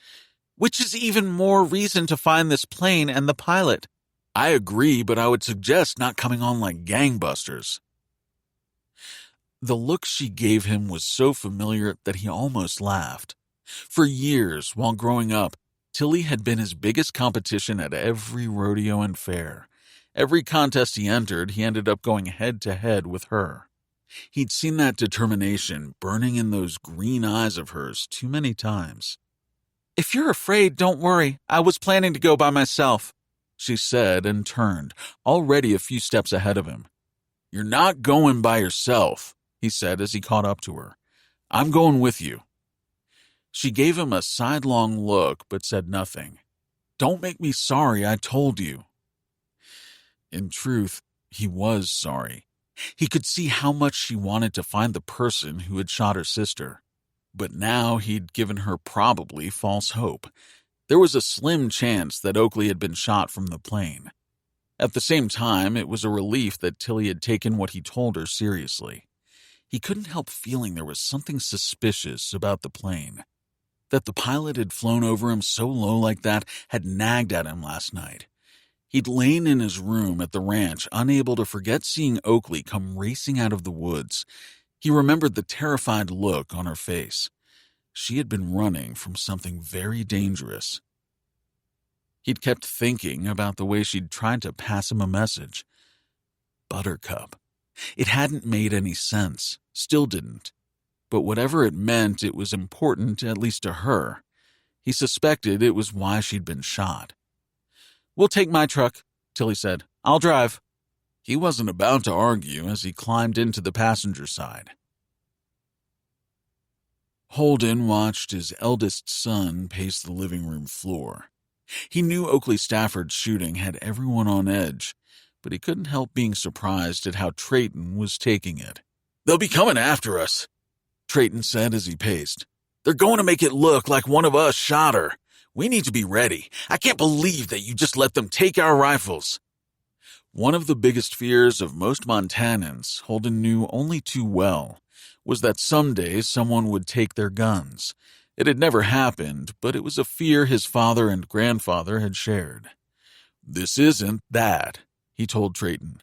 "Which is even more reason to find this plane and the pilot." "I agree, but I would suggest not coming on like gangbusters." The look she gave him was so familiar that he almost laughed. For years, while growing up, Tilly had been his biggest competition at every rodeo and fair. Every contest he entered, he ended up going head-to-head with her. He'd seen that determination burning in those green eyes of hers too many times. "If you're afraid, don't worry. I was planning to go by myself," she said and turned, already a few steps ahead of him. "You're not going by yourself," he said as he caught up to her. "I'm going with you." She gave him a sidelong look but said nothing. "Don't make me sorry I told you." In truth, he was sorry. He could see how much she wanted to find the person who had shot her sister. But now he'd given her probably false hope. There was a slim chance that Oakley had been shot from the plane. At the same time, it was a relief that Tilly had taken what he told her seriously. He couldn't help feeling there was something suspicious about the plane. That the pilot had flown over him so low like that had nagged at him last night. He'd lain in his room at the ranch, unable to forget seeing Oakley come racing out of the woods. He remembered the terrified look on her face. She had been running from something very dangerous. He'd kept thinking about the way she'd tried to pass him a message. Buttercup. It hadn't made any sense, still didn't. But whatever it meant, it was important, at least to her. He suspected it was why she'd been shot. "We'll take my truck," Tilly said. "I'll drive." He wasn't about to argue as he climbed into the passenger side. Holden watched his eldest son pace the living room floor. He knew Oakley Stafford's shooting had everyone on edge, but he couldn't help being surprised at how Trayton was taking it. "They'll be coming after us," Trayton said as he paced. "They're going to make it look like one of us shot her. We need to be ready. I can't believe that you just let them take our rifles." One of the biggest fears of most Montanans, Holden knew only too well, was that someday someone would take their guns. It had never happened, but it was a fear his father and grandfather had shared. "This isn't that," he told Trayton.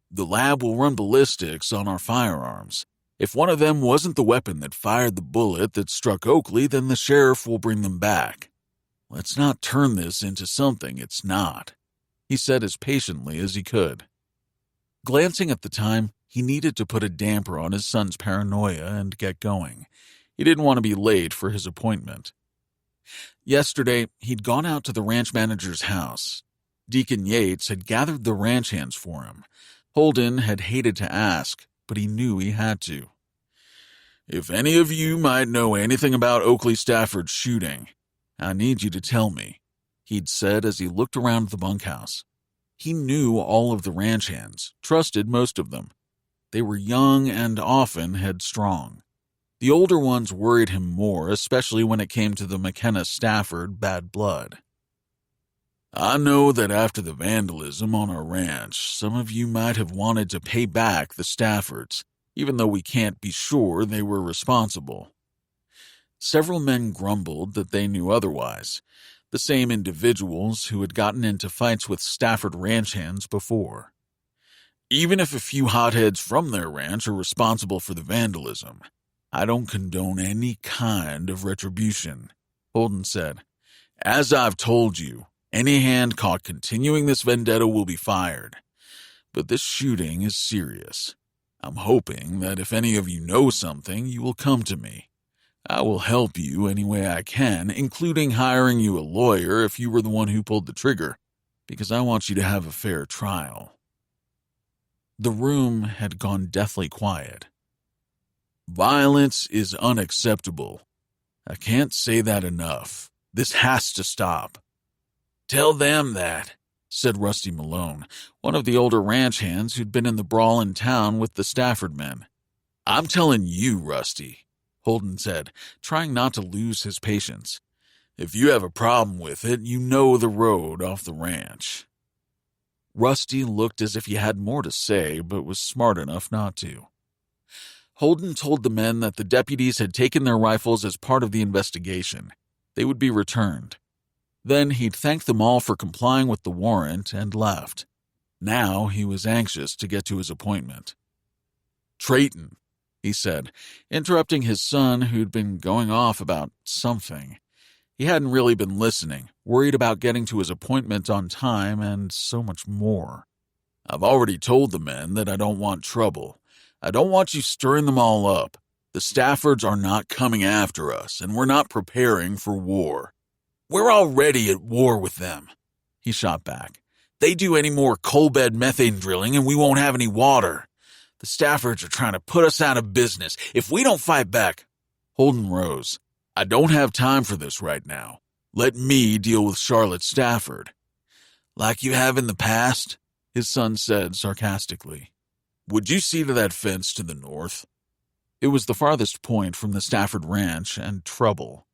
"The lab will run ballistics on our firearms. If one of them wasn't the weapon that fired the bullet that struck Oakley, then the sheriff will bring them back. Let's not turn this into something it's not," he said as patiently as he could. Glancing at the time, he needed to put a damper on his son's paranoia and get going. He didn't want to be late for his appointment. Yesterday, he'd gone out to the ranch manager's house. Deacon Yates had gathered the ranch hands for him. Holden had hated to ask, but he knew he had to. "If any of you might know anything about Oakley Stafford's shooting, I need you to tell me," he'd said as he looked around the bunkhouse. He knew all of the ranch hands, trusted most of them. They were young and often headstrong. The older ones worried him more, especially when it came to the McKenna Stafford bad blood. "I know that after the vandalism on our ranch, some of you might have wanted to pay back the Staffords, even though we can't be sure they were responsible." Several men grumbled that they knew otherwise, the same individuals who had gotten into fights with Stafford ranch hands before. "Even if a few hotheads from their ranch are responsible for the vandalism, I don't condone any kind of retribution," Holden said. "As I've told you, any hand caught continuing this vendetta will be fired. But this shooting is serious. I'm hoping that if any of you know something, you will come to me. I will help you any way I can, including hiring you a lawyer if you were the one who pulled the trigger, because I want you to have a fair trial." The room had gone deathly quiet. "Violence is unacceptable. I can't say that enough. This has to stop." "Tell them that," said Rusty Malone, one of the older ranch hands who'd been in the brawl in town with the Stafford men. "I'm telling you, Rusty," Holden said, trying not to lose his patience. "If you have a problem with it, you know the road off the ranch." Rusty looked as if he had more to say, but was smart enough not to. Holden told the men that the deputies had taken their rifles as part of the investigation. They would be returned. Then he'd thanked them all for complying with the warrant and left. Now he was anxious to get to his appointment. "Trayton," he said, interrupting his son who'd been going off about something. He hadn't really been listening, worried about getting to his appointment on time and so much more. "I've already told the men that I don't want trouble. I don't want you stirring them all up. The Staffords are not coming after us, and we're not preparing for war. We're already at war with them," he shot back. "They do any more coal bed methane drilling and we won't have any water. The Staffords are trying to put us out of business. If we don't fight back—" Holden rose. "I don't have time for this right now. Let me deal with Charlotte Stafford." "Like you have in the past?" his son said sarcastically. "Would you see to that fence to the north?" It was the farthest point from the Stafford ranch and trouble.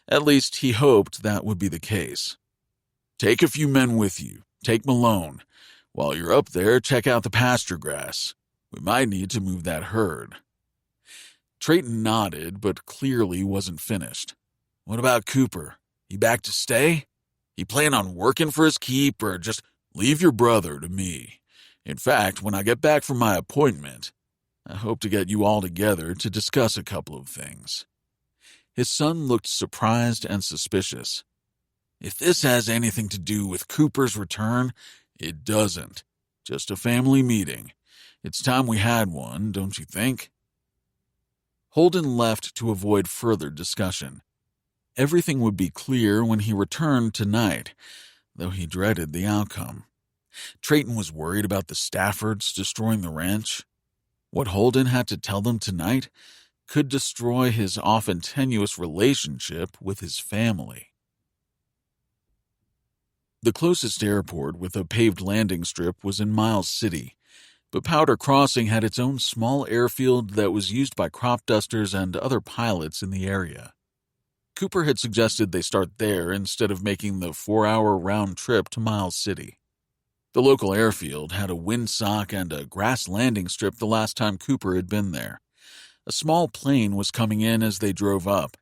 At least he hoped that would be the case. "Take a few men with you. Take Malone. While you're up there, check out the pasture grass. We might need to move that herd." Trayton nodded, but clearly wasn't finished. What about Cooper? He back to stay? He plan on working for his keep or just leave your brother to me? In fact, when I get back from my appointment, I hope to get you all together to discuss a couple of things." His son looked surprised and suspicious. "If this has anything to do with Cooper's return, it doesn't. Just a family meeting. It's time we had one, don't you think?" Holden left to avoid further discussion. Everything would be clear when he returned tonight, though he dreaded the outcome. Trayton was worried about the Staffords destroying the ranch. What Holden had to tell them tonight could destroy his often tenuous relationship with his family. The closest airport with a paved landing strip was in Miles City, but Powder Crossing had its own small airfield that was used by crop dusters and other pilots in the area. Cooper had suggested they start there instead of making the 4-hour round trip to Miles City. The local airfield had a windsock and a grass landing strip the last time Cooper had been there. A small plane was coming in as they drove up.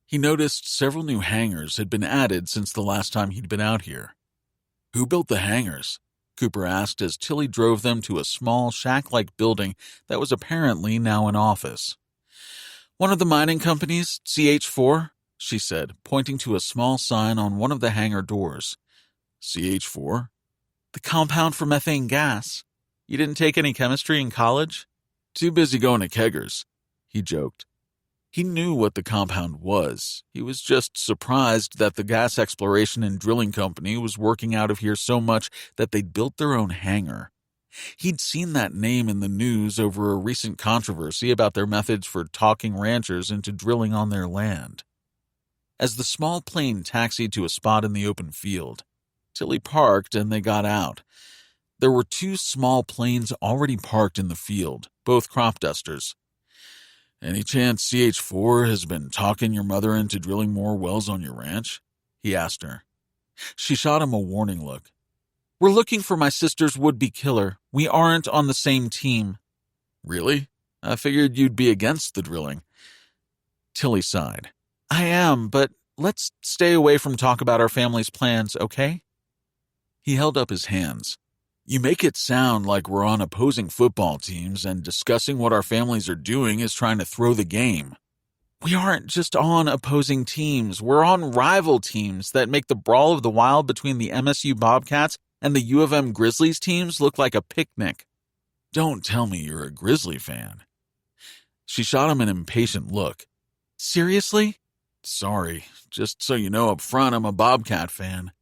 He noticed several new hangars had been added since the last time he'd been out here. "Who built the hangars?" Cooper asked as Tilly drove them to a small shack-like building that was apparently now an office. "One of the mining companies, CH4, she said, pointing to a small sign on one of the hangar doors. "CH4? "The compound for methane gas. You didn't take any chemistry in college?" "Too busy going to keggers," he joked. He knew what the compound was. He was just surprised that the gas exploration and drilling company was working out of here so much that they'd built their own hangar. He'd seen that name in the news over a recent controversy about their methods for talking ranchers into drilling on their land. As the small plane taxied to a spot in the open field, Tilly parked and they got out. There were 2 small planes already parked in the field, both crop dusters. "Any chance CH4 has been talking your mother into drilling more wells on your ranch?" he asked her. She shot him a warning look. "We're looking for my sister's would-be killer. We aren't on the same team." "Really? I figured you'd be against the drilling." Tilly sighed. "I am, but let's stay away from talk about our family's plans, okay?" He held up his hands. "You make it sound like we're on opposing football teams and discussing what our families are doing is trying to throw the game." "We aren't just on opposing teams. We're on rival teams that make the Brawl of the Wild between the MSU Bobcats and the U of M Grizzlies teams look like a picnic." "Don't tell me you're a Grizzly fan." She shot him an impatient look. "Seriously?" "Sorry. Just so you know up front, I'm a Bobcat fan.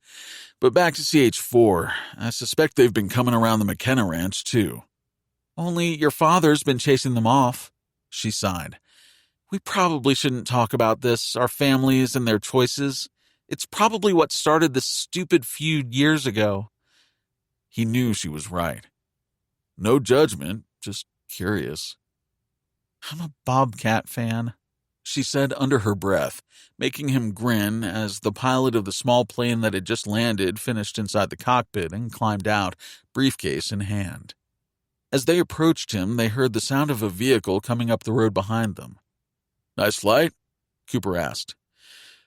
But back to CH4, I suspect they've been coming around the McKenna Ranch, too." "Only your father's been chasing them off," she sighed. "We probably shouldn't talk about this, our families and their choices. It's probably what started this stupid feud years ago." He knew she was right. No judgment, just curious. "I'm a Bobcat fan," she said under her breath, making him grin as the pilot of the small plane that had just landed finished inside the cockpit and climbed out, briefcase in hand. As they approached him, they heard the sound of a vehicle coming up the road behind them. "Nice flight?" Cooper asked.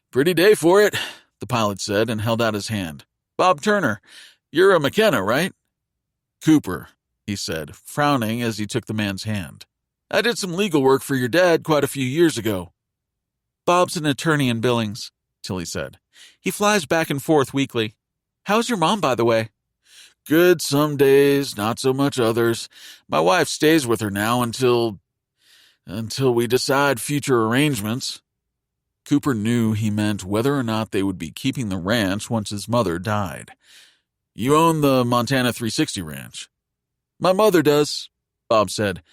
"Pretty day for it," the pilot said and held out his hand. "Bob Turner, you're a McKenna, right?" "Cooper," he said, frowning as he took the man's hand. "I did some legal work for your dad quite a few years ago." "Bob's an attorney in Billings," Tilly said. "He flies back and forth weekly. How's your mom, by the way?" "Good some days, not so much others. My wife stays with her now until we decide future arrangements." Cooper knew he meant whether or not they would be keeping the ranch once his mother died. "You own the Montana 360 ranch?" "My mother does," Bob said.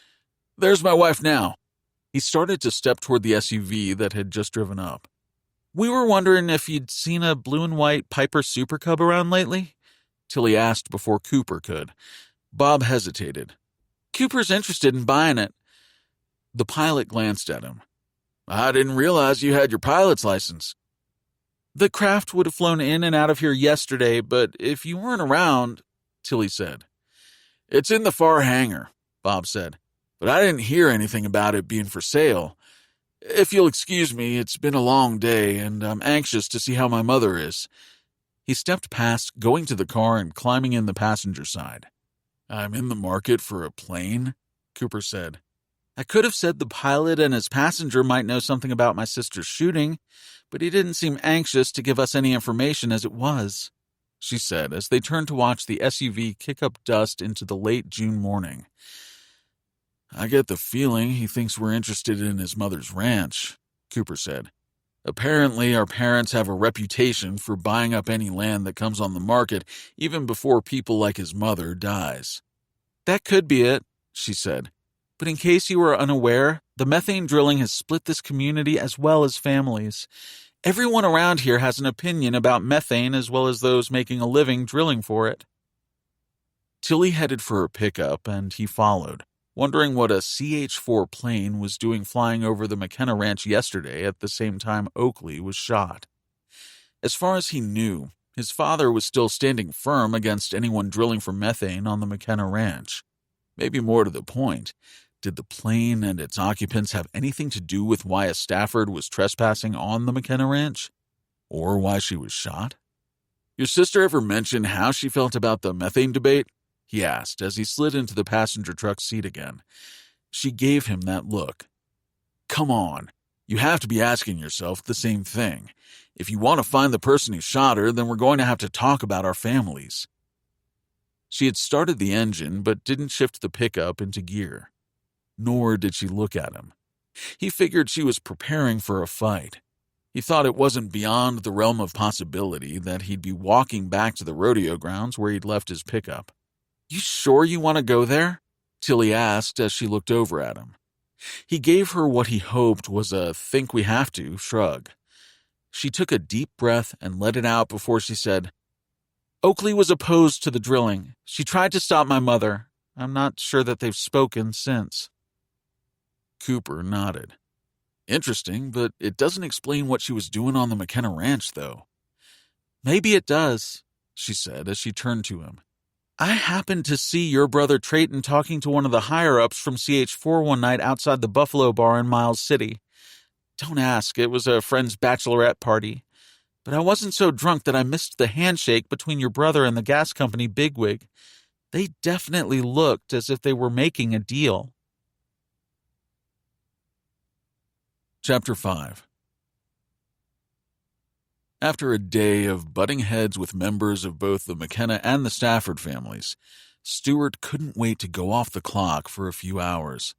"There's my wife now." He started to step toward the SUV that had just driven up. "We were wondering if you'd seen a blue and white Piper Super Cub around lately?" Tilly asked before Cooper could. Bob hesitated. "Cooper's interested in buying it." The pilot glanced at him. "I didn't realize you had your pilot's license." "The craft would have flown in and out of here yesterday, but if you weren't around," Tilly said. "It's in the far hangar," Bob said. "But I didn't hear anything about it being for sale. If you'll excuse me, it's been a long day, and I'm anxious to see how my mother is." He stepped past, going to the car and climbing in the passenger side. "I'm in the market for a plane," Cooper said. "I could have said the pilot and his passenger might know something about my sister's shooting, but he didn't seem anxious to give us any information as it was," she said as they turned to watch the SUV kick up dust into the late June morning. "I get the feeling he thinks we're interested in his mother's ranch," Cooper said. "Apparently, our parents have a reputation for buying up any land that comes on the market even before people like his mother dies." "That could be it," she said. "But in case you were unaware, the methane drilling has split this community as well as families. Everyone around here has an opinion about methane as well as those making a living drilling for it." Tilly headed for her pickup, and he followed, wondering what a CH-4 plane was doing flying over the McKenna Ranch yesterday at the same time Oakley was shot. As far as he knew, his father was still standing firm against anyone drilling for methane on the McKenna Ranch. Maybe more to the point, did the plane and its occupants have anything to do with why a Stafford was trespassing on the McKenna Ranch? Or why she was shot? "Your sister ever mention how she felt about the methane debate?" he asked as he slid into the passenger truck seat again. She gave him that look. "Come on, you have to be asking yourself the same thing. If you want to find the person who shot her, then we're going to have to talk about our families." She had started the engine but didn't shift the pickup into gear. Nor did she look at him. He figured she was preparing for a fight. He thought it wasn't beyond the realm of possibility that he'd be walking back to the rodeo grounds where he'd left his pickup. "You sure you want to go there?" Tilly asked as she looked over at him. He gave her what he hoped was a think we have to shrug. She took a deep breath and let it out before she said, "Oakley was opposed to the drilling. She tried to stop my mother. I'm not sure that they've spoken since." Cooper nodded. "Interesting, but it doesn't explain what she was doing on the McKenna Ranch, though." "Maybe it does," she said as she turned to him. "I happened to see your brother Trayton talking to one of the higher-ups from CH-4 one night outside the Buffalo Bar in Miles City. Don't ask, it was a friend's bachelorette party. But I wasn't so drunk that I missed the handshake between your brother and the gas company bigwig. They definitely looked as if they were making a deal." Chapter 5. After a day of butting heads with members of both the McKenna and the Stafford families, Stewart couldn't wait to go off the clock for a few hours.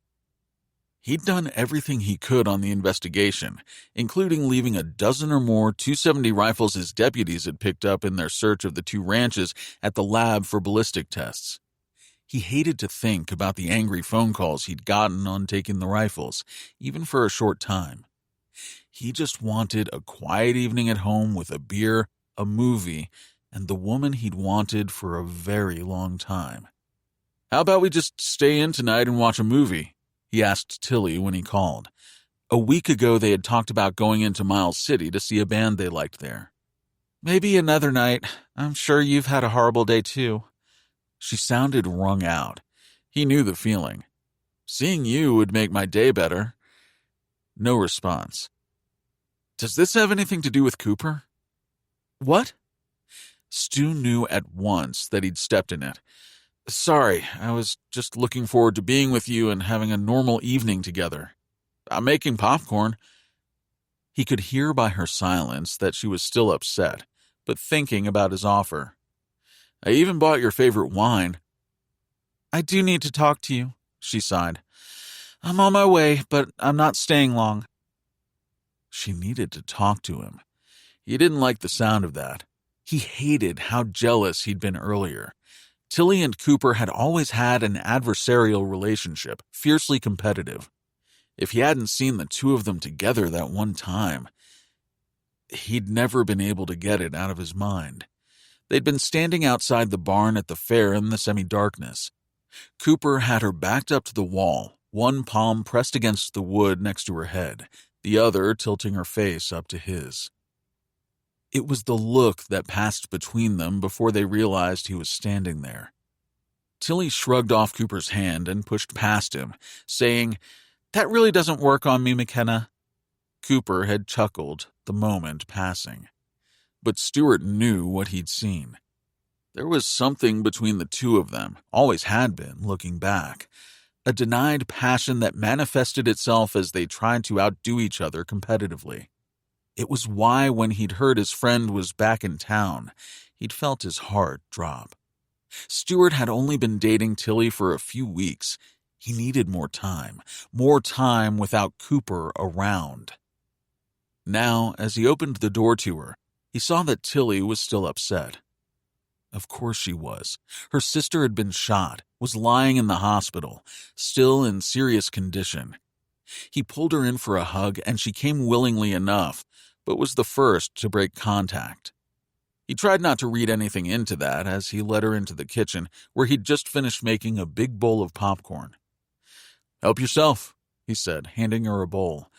He'd done everything he could on the investigation, including leaving a dozen or more .270 rifles his deputies had picked up in their search of the two ranches at the lab for ballistic tests. He hated to think about the angry phone calls he'd gotten on taking the rifles, even for a short time. He just wanted a quiet evening at home with a beer, a movie, and the woman he'd wanted for a very long time. "How about we just stay in tonight and watch a movie?" he asked Tilly when he called. A week ago they had talked about going into Miles City to see a band they liked there. "Maybe another night. I'm sure you've had a horrible day too." She sounded wrung out. He knew the feeling. "Seeing you would make my day better." No response. "Does this have anything to do with Cooper?" "What?" Stu knew at once that he'd stepped in it. "Sorry, I was just looking forward to being with you and having a normal evening together. I'm making popcorn." He could hear by her silence that she was still upset, but thinking about his offer. "I even bought your favorite wine." "I do need to talk to you," she sighed. "I'm on my way, but I'm not staying long." She needed to talk to him. He didn't like the sound of that. He hated how jealous he'd been earlier. Tilly and Cooper had always had an adversarial relationship, fiercely competitive. If he hadn't seen the two of them together that one time, he'd never been able to get it out of his mind. They'd been standing outside the barn at the fair in the semi-darkness. Cooper had her backed up to the wall, one palm pressed against the wood next to her head, the other tilting her face up to his. It was the look that passed between them before they realized he was standing there. Tilly shrugged off Cooper's hand and pushed past him, saying, "That really doesn't work on me, McKenna." Cooper had chuckled the moment passing. But Stewart knew what he'd seen. There was something between the two of them, always had been, looking back. A denied passion that manifested itself as they tried to outdo each other competitively. It was why, when he'd heard his friend was back in town, he'd felt his heart drop. Stewart had only been dating Tilly for a few weeks. He needed more time without Cooper around. Now, as he opened the door to her, he saw that Tilly was still upset. Of course she was. Her sister had been shot, was lying in the hospital, still in serious condition. He pulled her in for a hug, and she came willingly enough, but was the first to break contact. He tried not to read anything into that as he led her into the kitchen, where he'd just finished making a big bowl of popcorn. "Help yourself," he said, handing her a bowl.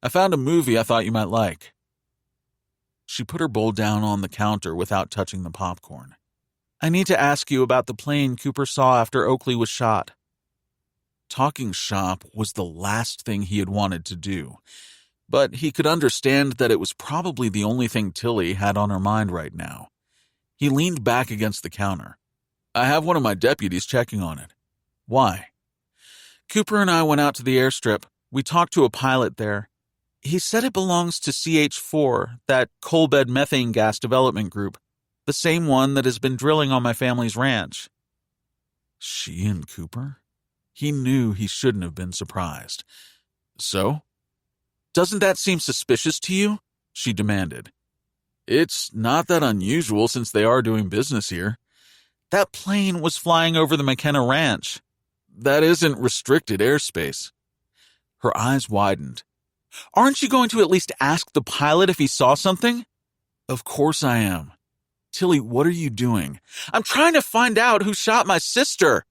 "I found a movie I thought you might like." She put her bowl down on the counter without touching the popcorn. "I need to ask you about the plane Cooper saw after Oakley was shot." Talking shop was the last thing he had wanted to do, but he could understand that it was probably the only thing Tilly had on her mind right now. He leaned back against the counter. "I have one of my deputies checking on it." "Why?" "Cooper and I went out to the airstrip. We talked to a pilot there. He said it belongs to CH4, that coal bed methane gas development group, the same one that has been drilling on my family's ranch." She and Cooper? He knew he shouldn't have been surprised. "So? Doesn't that seem suspicious to you?" she demanded. "It's not that unusual since they are doing business here." "That plane was flying over the McKenna Ranch." "That isn't restricted airspace." Her eyes widened. "Aren't you going to at least ask the pilot if he saw something?" "Of course I am." "Tilly, what are you doing?" "I'm trying to find out who shot my sister."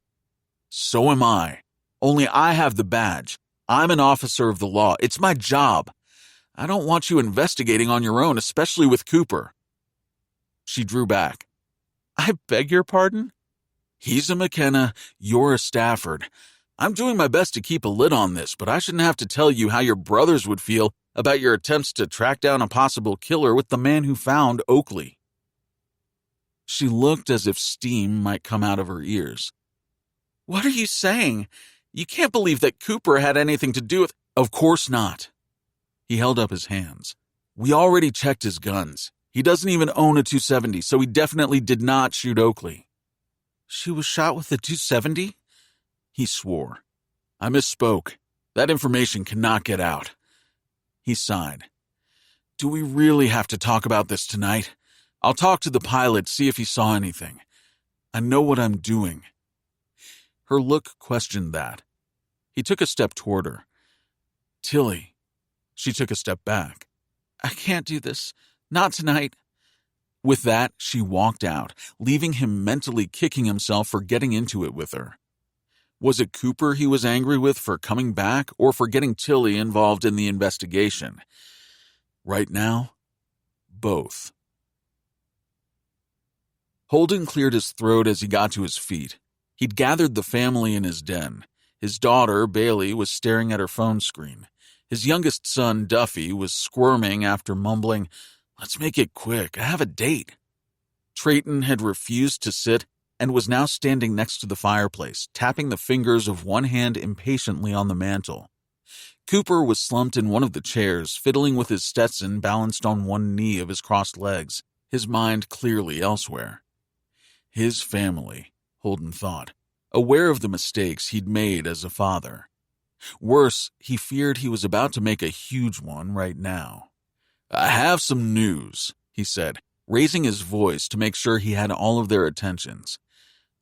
"So am I. Only I have the badge. I'm an officer of the law. It's my job. I don't want you investigating on your own, especially with Cooper." She drew back. "I beg your pardon?" "He's a McKenna, you're a Stafford. I'm doing my best to keep a lid on this, but I shouldn't have to tell you how your brothers would feel about your attempts to track down a possible killer with the man who found Oakley." She looked as if steam might come out of her ears. "What are you saying? You can't believe that Cooper had anything to do with—" "Of course not." He held up his hands. "We already checked his guns. He doesn't even own a .270, so he definitely did not shoot Oakley." "She was shot with a .270? He swore. "I misspoke. That information cannot get out." He sighed. "Do we really have to talk about this tonight? I'll talk to the pilot, see if he saw anything. I know what I'm doing." Her look questioned that. He took a step toward her. "Tilly." She took a step back. "I can't do this. Not tonight." With that, she walked out, leaving him mentally kicking himself for getting into it with her. Was it Cooper he was angry with for coming back, or for getting Tilly involved in the investigation? Right now, both. Holden cleared his throat as he got to his feet. He'd gathered the family in his den. His daughter, Bailey, was staring at her phone screen. His youngest son, Duffy, was squirming after mumbling, "Let's make it quick, I have a date." Trayton had refused to sit and was now standing next to the fireplace, tapping the fingers of one hand impatiently on the mantel. Cooper was slumped in one of the chairs, fiddling with his Stetson balanced on one knee of his crossed legs, his mind clearly elsewhere. His family, Holden thought, aware of the mistakes he'd made as a father. Worse, he feared he was about to make a huge one right now. "I have some news," he said, raising his voice to make sure he had all of their attentions.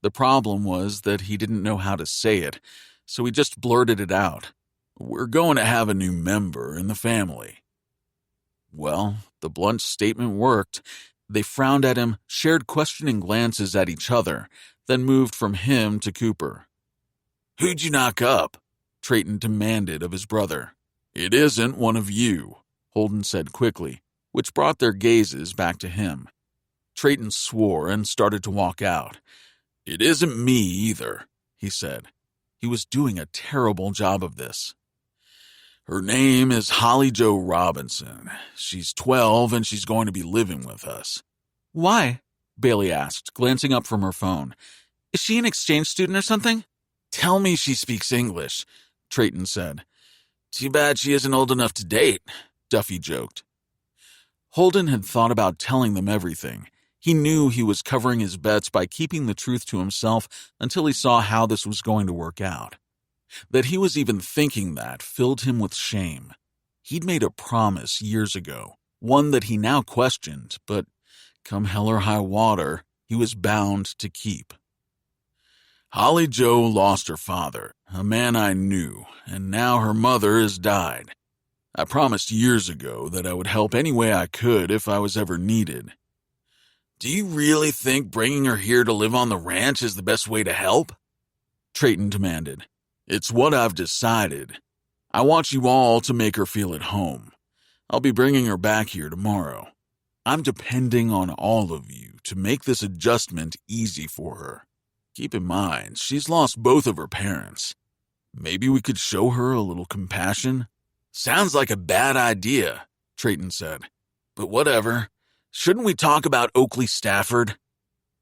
The problem was that he didn't know how to say it, so he just blurted it out. "We're going to have a new member in the family." Well, the blunt statement worked. They frowned at him, shared questioning glances at each other, then moved from him to Cooper. "Who'd you knock up?" Trayton demanded of his brother. "It isn't one of you," Holden said quickly, which brought their gazes back to him. Trayton swore and started to walk out. "It isn't me either," he said. He was doing a terrible job of this. Her name is Holly Jo Robinson. She's 12 and she's going to be living with us. Why? Bailey asked, glancing up from her phone. Is she an exchange student or something? Tell me she speaks English, Trayton said. Too bad she isn't old enough to date, Duffy joked. Holden had thought about telling them everything. He knew he was covering his bets by keeping the truth to himself until he saw how this was going to work out. That he was even thinking that filled him with shame. He'd made a promise years ago, one that he now questioned, but come hell or high water, he was bound to keep. Holly Jo lost her father, a man I knew, and now her mother has died. I promised years ago that I would help any way I could if I was ever needed. Do you really think bringing her here to live on the ranch is the best way to help? Trayton demanded. It's what I've decided. I want you all to make her feel at home. I'll be bringing her back here tomorrow. I'm depending on all of you to make this adjustment easy for her. Keep in mind, she's lost both of her parents. Maybe we could show her a little compassion? Sounds like a bad idea, Trayton said. But whatever. Shouldn't we talk about Oakley Stafford?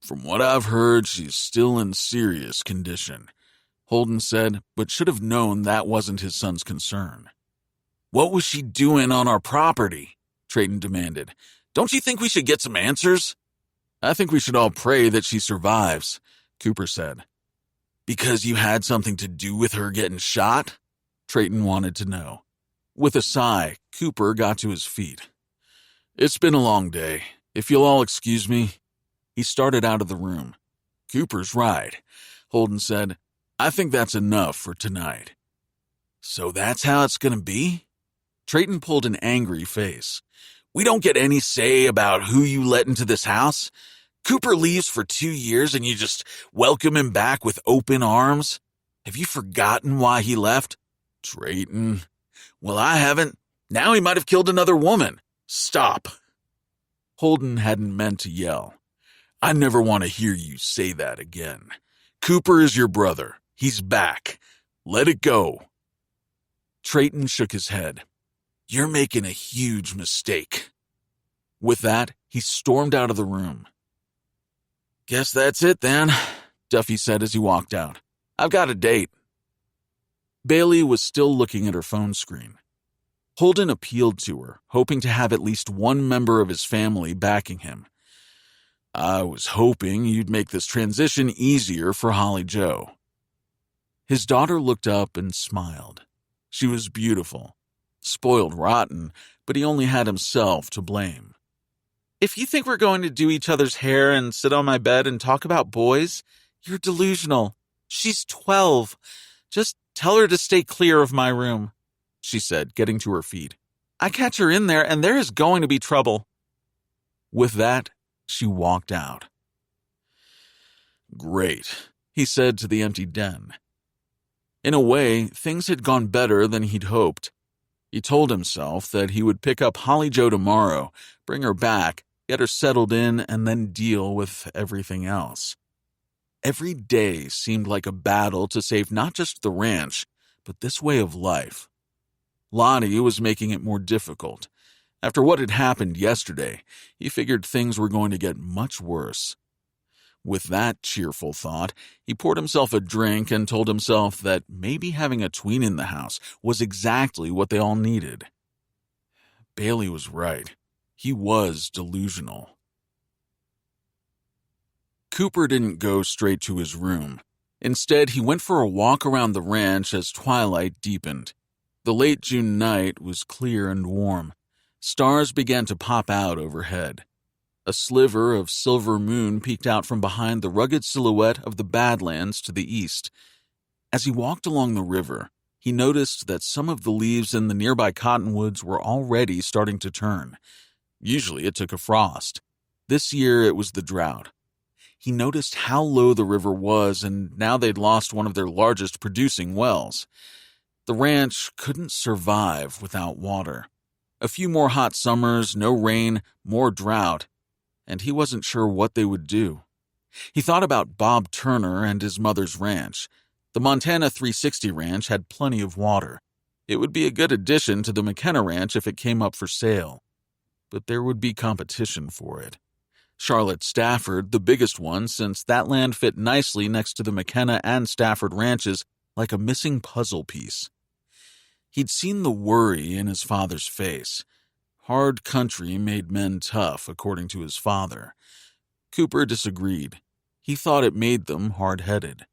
From what I've heard, she's still in serious condition, Holden said, but should have known that wasn't his son's concern. What was she doing on our property? Trayton demanded. Don't you think we should get some answers? I think we should all pray that she survives, Cooper said. Because you had something to do with her getting shot? Trayton wanted to know. With a sigh, Cooper got to his feet. It's been a long day. If you'll all excuse me. He started out of the room. Cooper's right, Holden said. I think that's enough for tonight. So that's how it's going to be? Trayton pulled an angry face. We don't get any say about who you let into this house? Cooper leaves for 2 years and you just welcome him back with open arms? Have you forgotten why he left? Trayton. Well, I haven't. Now he might have killed another woman. Stop. Holden hadn't meant to yell. I never want to hear you say that again. Cooper is your brother. He's back. Let it go. Trayton shook his head. You're making a huge mistake. With that, he stormed out of the room. Guess that's it then, Duffy said as he walked out. I've got a date. Bailey was still looking at her phone screen. Holden appealed to her, hoping to have at least one member of his family backing him. I was hoping you'd make this transition easier for Holly Jo. His daughter looked up and smiled. She was beautiful. Spoiled rotten, but he only had himself to blame. If you think we're going to do each other's hair and sit on my bed and talk about boys, you're delusional. She's 12. Just tell her to stay clear of my room, she said, getting to her feet. I catch her in there and there is going to be trouble. With that, she walked out. Great, he said to the empty den. In a way, things had gone better than he'd hoped. He told himself that he would pick up Holly Jo tomorrow, bring her back, get her settled in, and then deal with everything else. Every day seemed like a battle to save not just the ranch, but this way of life. Lottie was making it more difficult. After what had happened yesterday, he figured things were going to get much worse. With that cheerful thought, he poured himself a drink and told himself that maybe having a tween in the house was exactly what they all needed. Bailey was right. He was delusional. Cooper didn't go straight to his room. Instead, he went for a walk around the ranch as twilight deepened. The late June night was clear and warm. Stars began to pop out overhead. A sliver of silver moon peeked out from behind the rugged silhouette of the Badlands to the east. As he walked along the river, he noticed that some of the leaves in the nearby cottonwoods were already starting to turn. Usually it took a frost. This year it was the drought. He noticed how low the river was, and now they'd lost one of their largest producing wells. The ranch couldn't survive without water. A few more hot summers, no rain, more drought, and he wasn't sure what they would do. He thought about Bob Turner and his mother's ranch. The Montana 360 ranch had plenty of water. It would be a good addition to the McKenna Ranch if it came up for sale, but there would be competition for it. Charlotte Stafford, the biggest one, since that land fit nicely next to the McKenna and Stafford ranches like a missing puzzle piece. He'd seen the worry in his father's face. Hard country made men tough, according to his father. Cooper disagreed. He thought it made them hard-headed.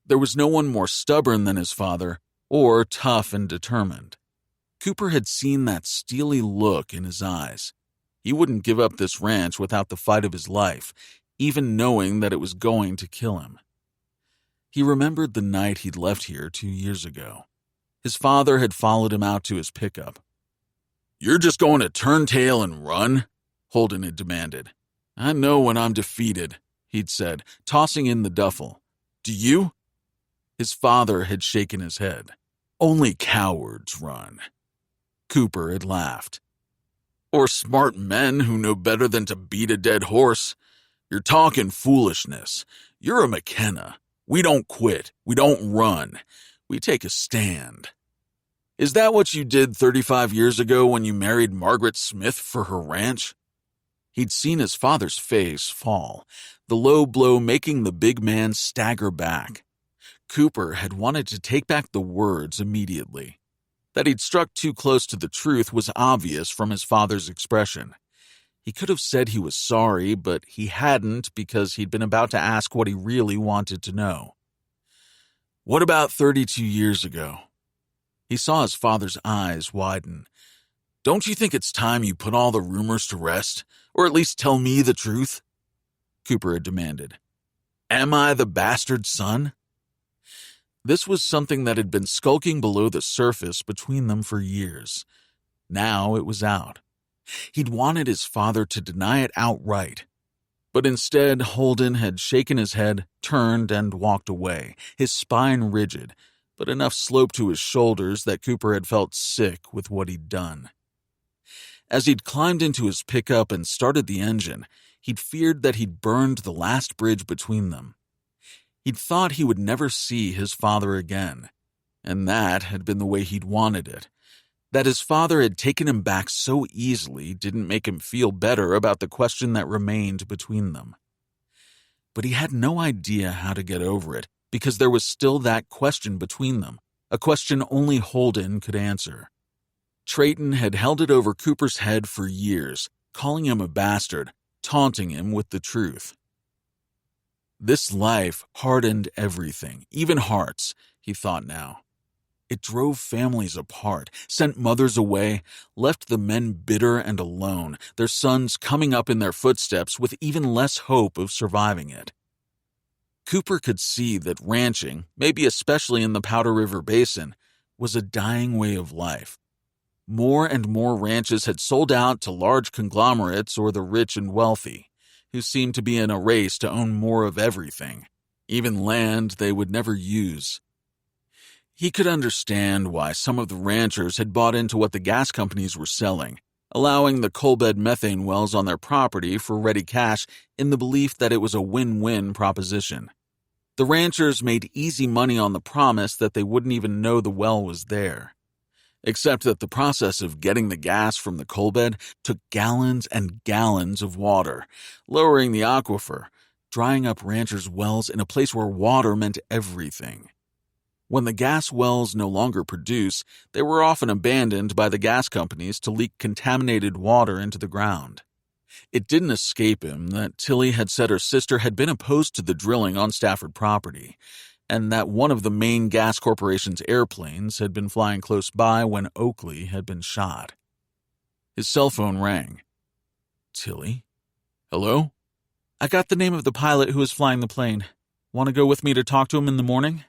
There was no one more stubborn than his father, or tough and determined. Cooper had seen that steely look in his eyes. He wouldn't give up this ranch without the fight of his life, even knowing that it was going to kill him. He remembered the night he'd left here 2 years ago. His father had followed him out to his pickup. "You're just going to turn tail and run?" Holden had demanded. "I know when I'm defeated," he'd said, tossing in the duffel. "Do you?" His father had shaken his head. "Only cowards run." Cooper had laughed. "Or smart men who know better than to beat a dead horse. You're talking foolishness. You're a McKenna. We don't quit. We don't run. We take a stand. Is that what you did 35 years ago when you married Margaret Smith for her ranch?" He'd seen his father's face fall, the low blow making the big man stagger back. Cooper had wanted to take back the words immediately. That he'd struck too close to the truth was obvious from his father's expression. He could have said he was sorry, but he hadn't because he'd been about to ask what he really wanted to know. "What about 32 years ago?" He saw his father's eyes widen. "Don't you think it's time you put all the rumors to rest, or at least tell me the truth?" Cooper had demanded. "Am I the bastard son?" This was something that had been skulking below the surface between them for years. Now it was out. He'd wanted his father to deny it outright. But instead, Holden had shaken his head, turned, and walked away, his spine rigid, but enough slope to his shoulders that Cooper had felt sick with what he'd done. As he'd climbed into his pickup and started the engine, he'd feared that he'd burned the last bridge between them. He'd thought he would never see his father again, and that had been the way he'd wanted it. That his father had taken him back so easily didn't make him feel better about the question that remained between them. But he had no idea how to get over it, because there was still that question between them, a question only Holden could answer. Trayton had held it over Cooper's head for years, calling him a bastard, taunting him with the truth. This life hardened everything, even hearts, he thought now. It drove families apart, sent mothers away, left the men bitter and alone, their sons coming up in their footsteps with even less hope of surviving it. Cooper could see that ranching, maybe especially in the Powder River Basin, was a dying way of life. More and more ranches had sold out to large conglomerates or the rich and wealthy, who seemed to be in a race to own more of everything, even land they would never use. He could understand why some of the ranchers had bought into what the gas companies were selling, allowing the coal bed methane wells on their property for ready cash in the belief that it was a win-win proposition. The ranchers made easy money on the promise that they wouldn't even know the well was there. Except that the process of getting the gas from the coal bed took gallons and gallons of water, lowering the aquifer, drying up ranchers' wells in a place where water meant everything. When the gas wells no longer produce, they were often abandoned by the gas companies to leak contaminated water into the ground. It didn't escape him that Tilly had said her sister had been opposed to the drilling on Stafford property, and that one of the main gas corporation's airplanes had been flying close by when Oakley had been shot. His cell phone rang. "Tilly? Hello?" "I got the name of the pilot who was flying the plane. Want to go with me to talk to him in the morning?"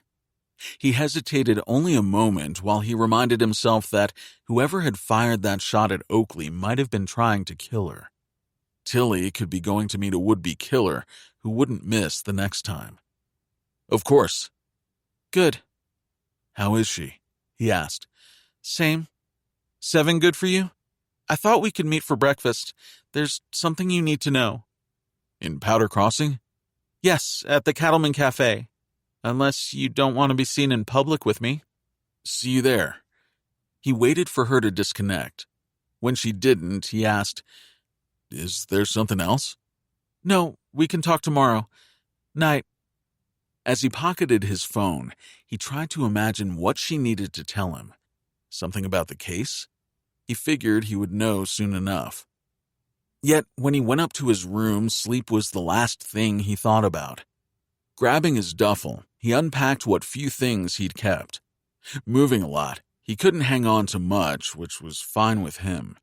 He hesitated only a moment while he reminded himself that whoever had fired that shot at Oakley might have been trying to kill her. Tilly could be going to meet a would-be killer who wouldn't miss the next time. "Of course." "Good." "How is she?" he asked. "Same. 7 good for you? I thought we could meet for breakfast. There's something you need to know." "In Powder Crossing?" "Yes, at the Cattleman Cafe. Unless you don't want to be seen in public with me." "See you there." He waited for her to disconnect. When she didn't, he asked, "Is there something else?" "No, we can talk tomorrow. Night." As he pocketed his phone, he tried to imagine what she needed to tell him. Something about the case? He figured he would know soon enough. Yet, when he went up to his room, sleep was the last thing he thought about. Grabbing his duffel, he unpacked what few things he'd kept. Moving a lot, he couldn't hang on to much, which was fine with him.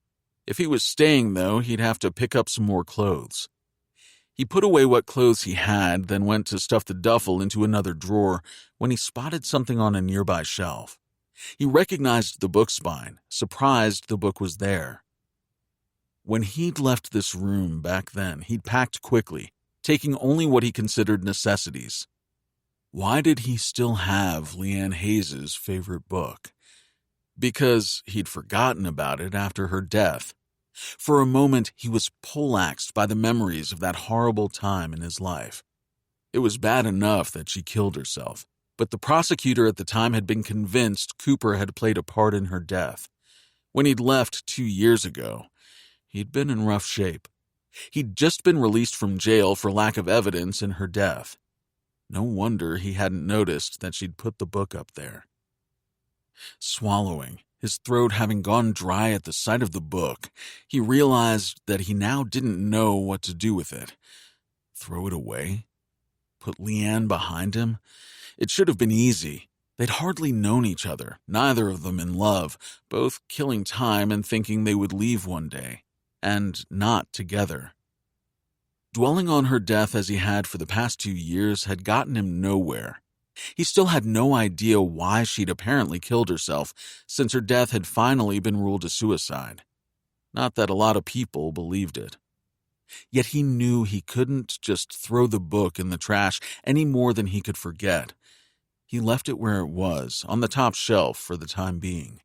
If he was staying, though, he'd have to pick up some more clothes. He put away what clothes he had, then went to stuff the duffel into another drawer when he spotted something on a nearby shelf. He recognized the book spine, surprised the book was there. When he'd left this room back then, he'd packed quickly, taking only what he considered necessities. Why did he still have Leanne Hayes' favorite book? Because he'd forgotten about it after her death. For a moment, he was poleaxed by the memories of that horrible time in his life. It was bad enough that she killed herself, but the prosecutor at the time had been convinced Cooper had played a part in her death. When he'd left 2 years ago, he'd been in rough shape. He'd just been released from jail for lack of evidence in her death. No wonder he hadn't noticed that she'd put the book up there. Swallowing, his throat having gone dry at the sight of the book, he realized that he now didn't know what to do with it. Throw it away? Put Leanne behind him? It should have been easy. They'd hardly known each other, neither of them in love, both killing time and thinking they would leave one day. And not together. Dwelling on her death as he had for the past 2 years had gotten him nowhere. He still had no idea why she'd apparently killed herself, since her death had finally been ruled a suicide. Not that a lot of people believed it. Yet he knew he couldn't just throw the book in the trash any more than he could forget. He left it where it was, on the top shelf for the time being.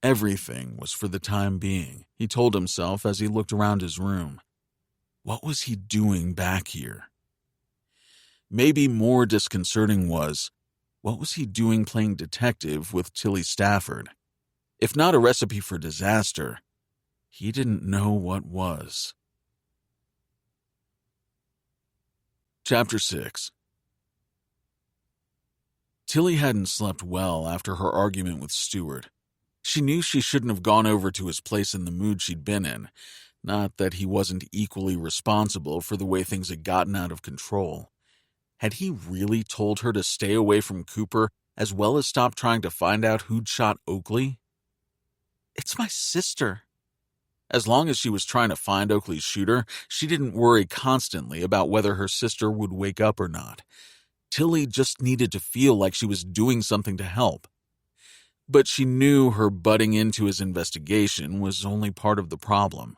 Everything was for the time being, he told himself as he looked around his room. What was he doing back here? Maybe more disconcerting was, what was he doing playing detective with Tilly Stafford? If not a recipe for disaster, he didn't know what was. Chapter 6. Tilly hadn't slept well after her argument with Stewart. She knew she shouldn't have gone over to his place in the mood she'd been in, not that he wasn't equally responsible for the way things had gotten out of control. Had he really told her to stay away from Cooper, as well as stop trying to find out who'd shot Oakley? "It's my sister." As long as she was trying to find Oakley's shooter, she didn't worry constantly about whether her sister would wake up or not. Tilly just needed to feel like she was doing something to help. But she knew her butting into his investigation was only part of the problem.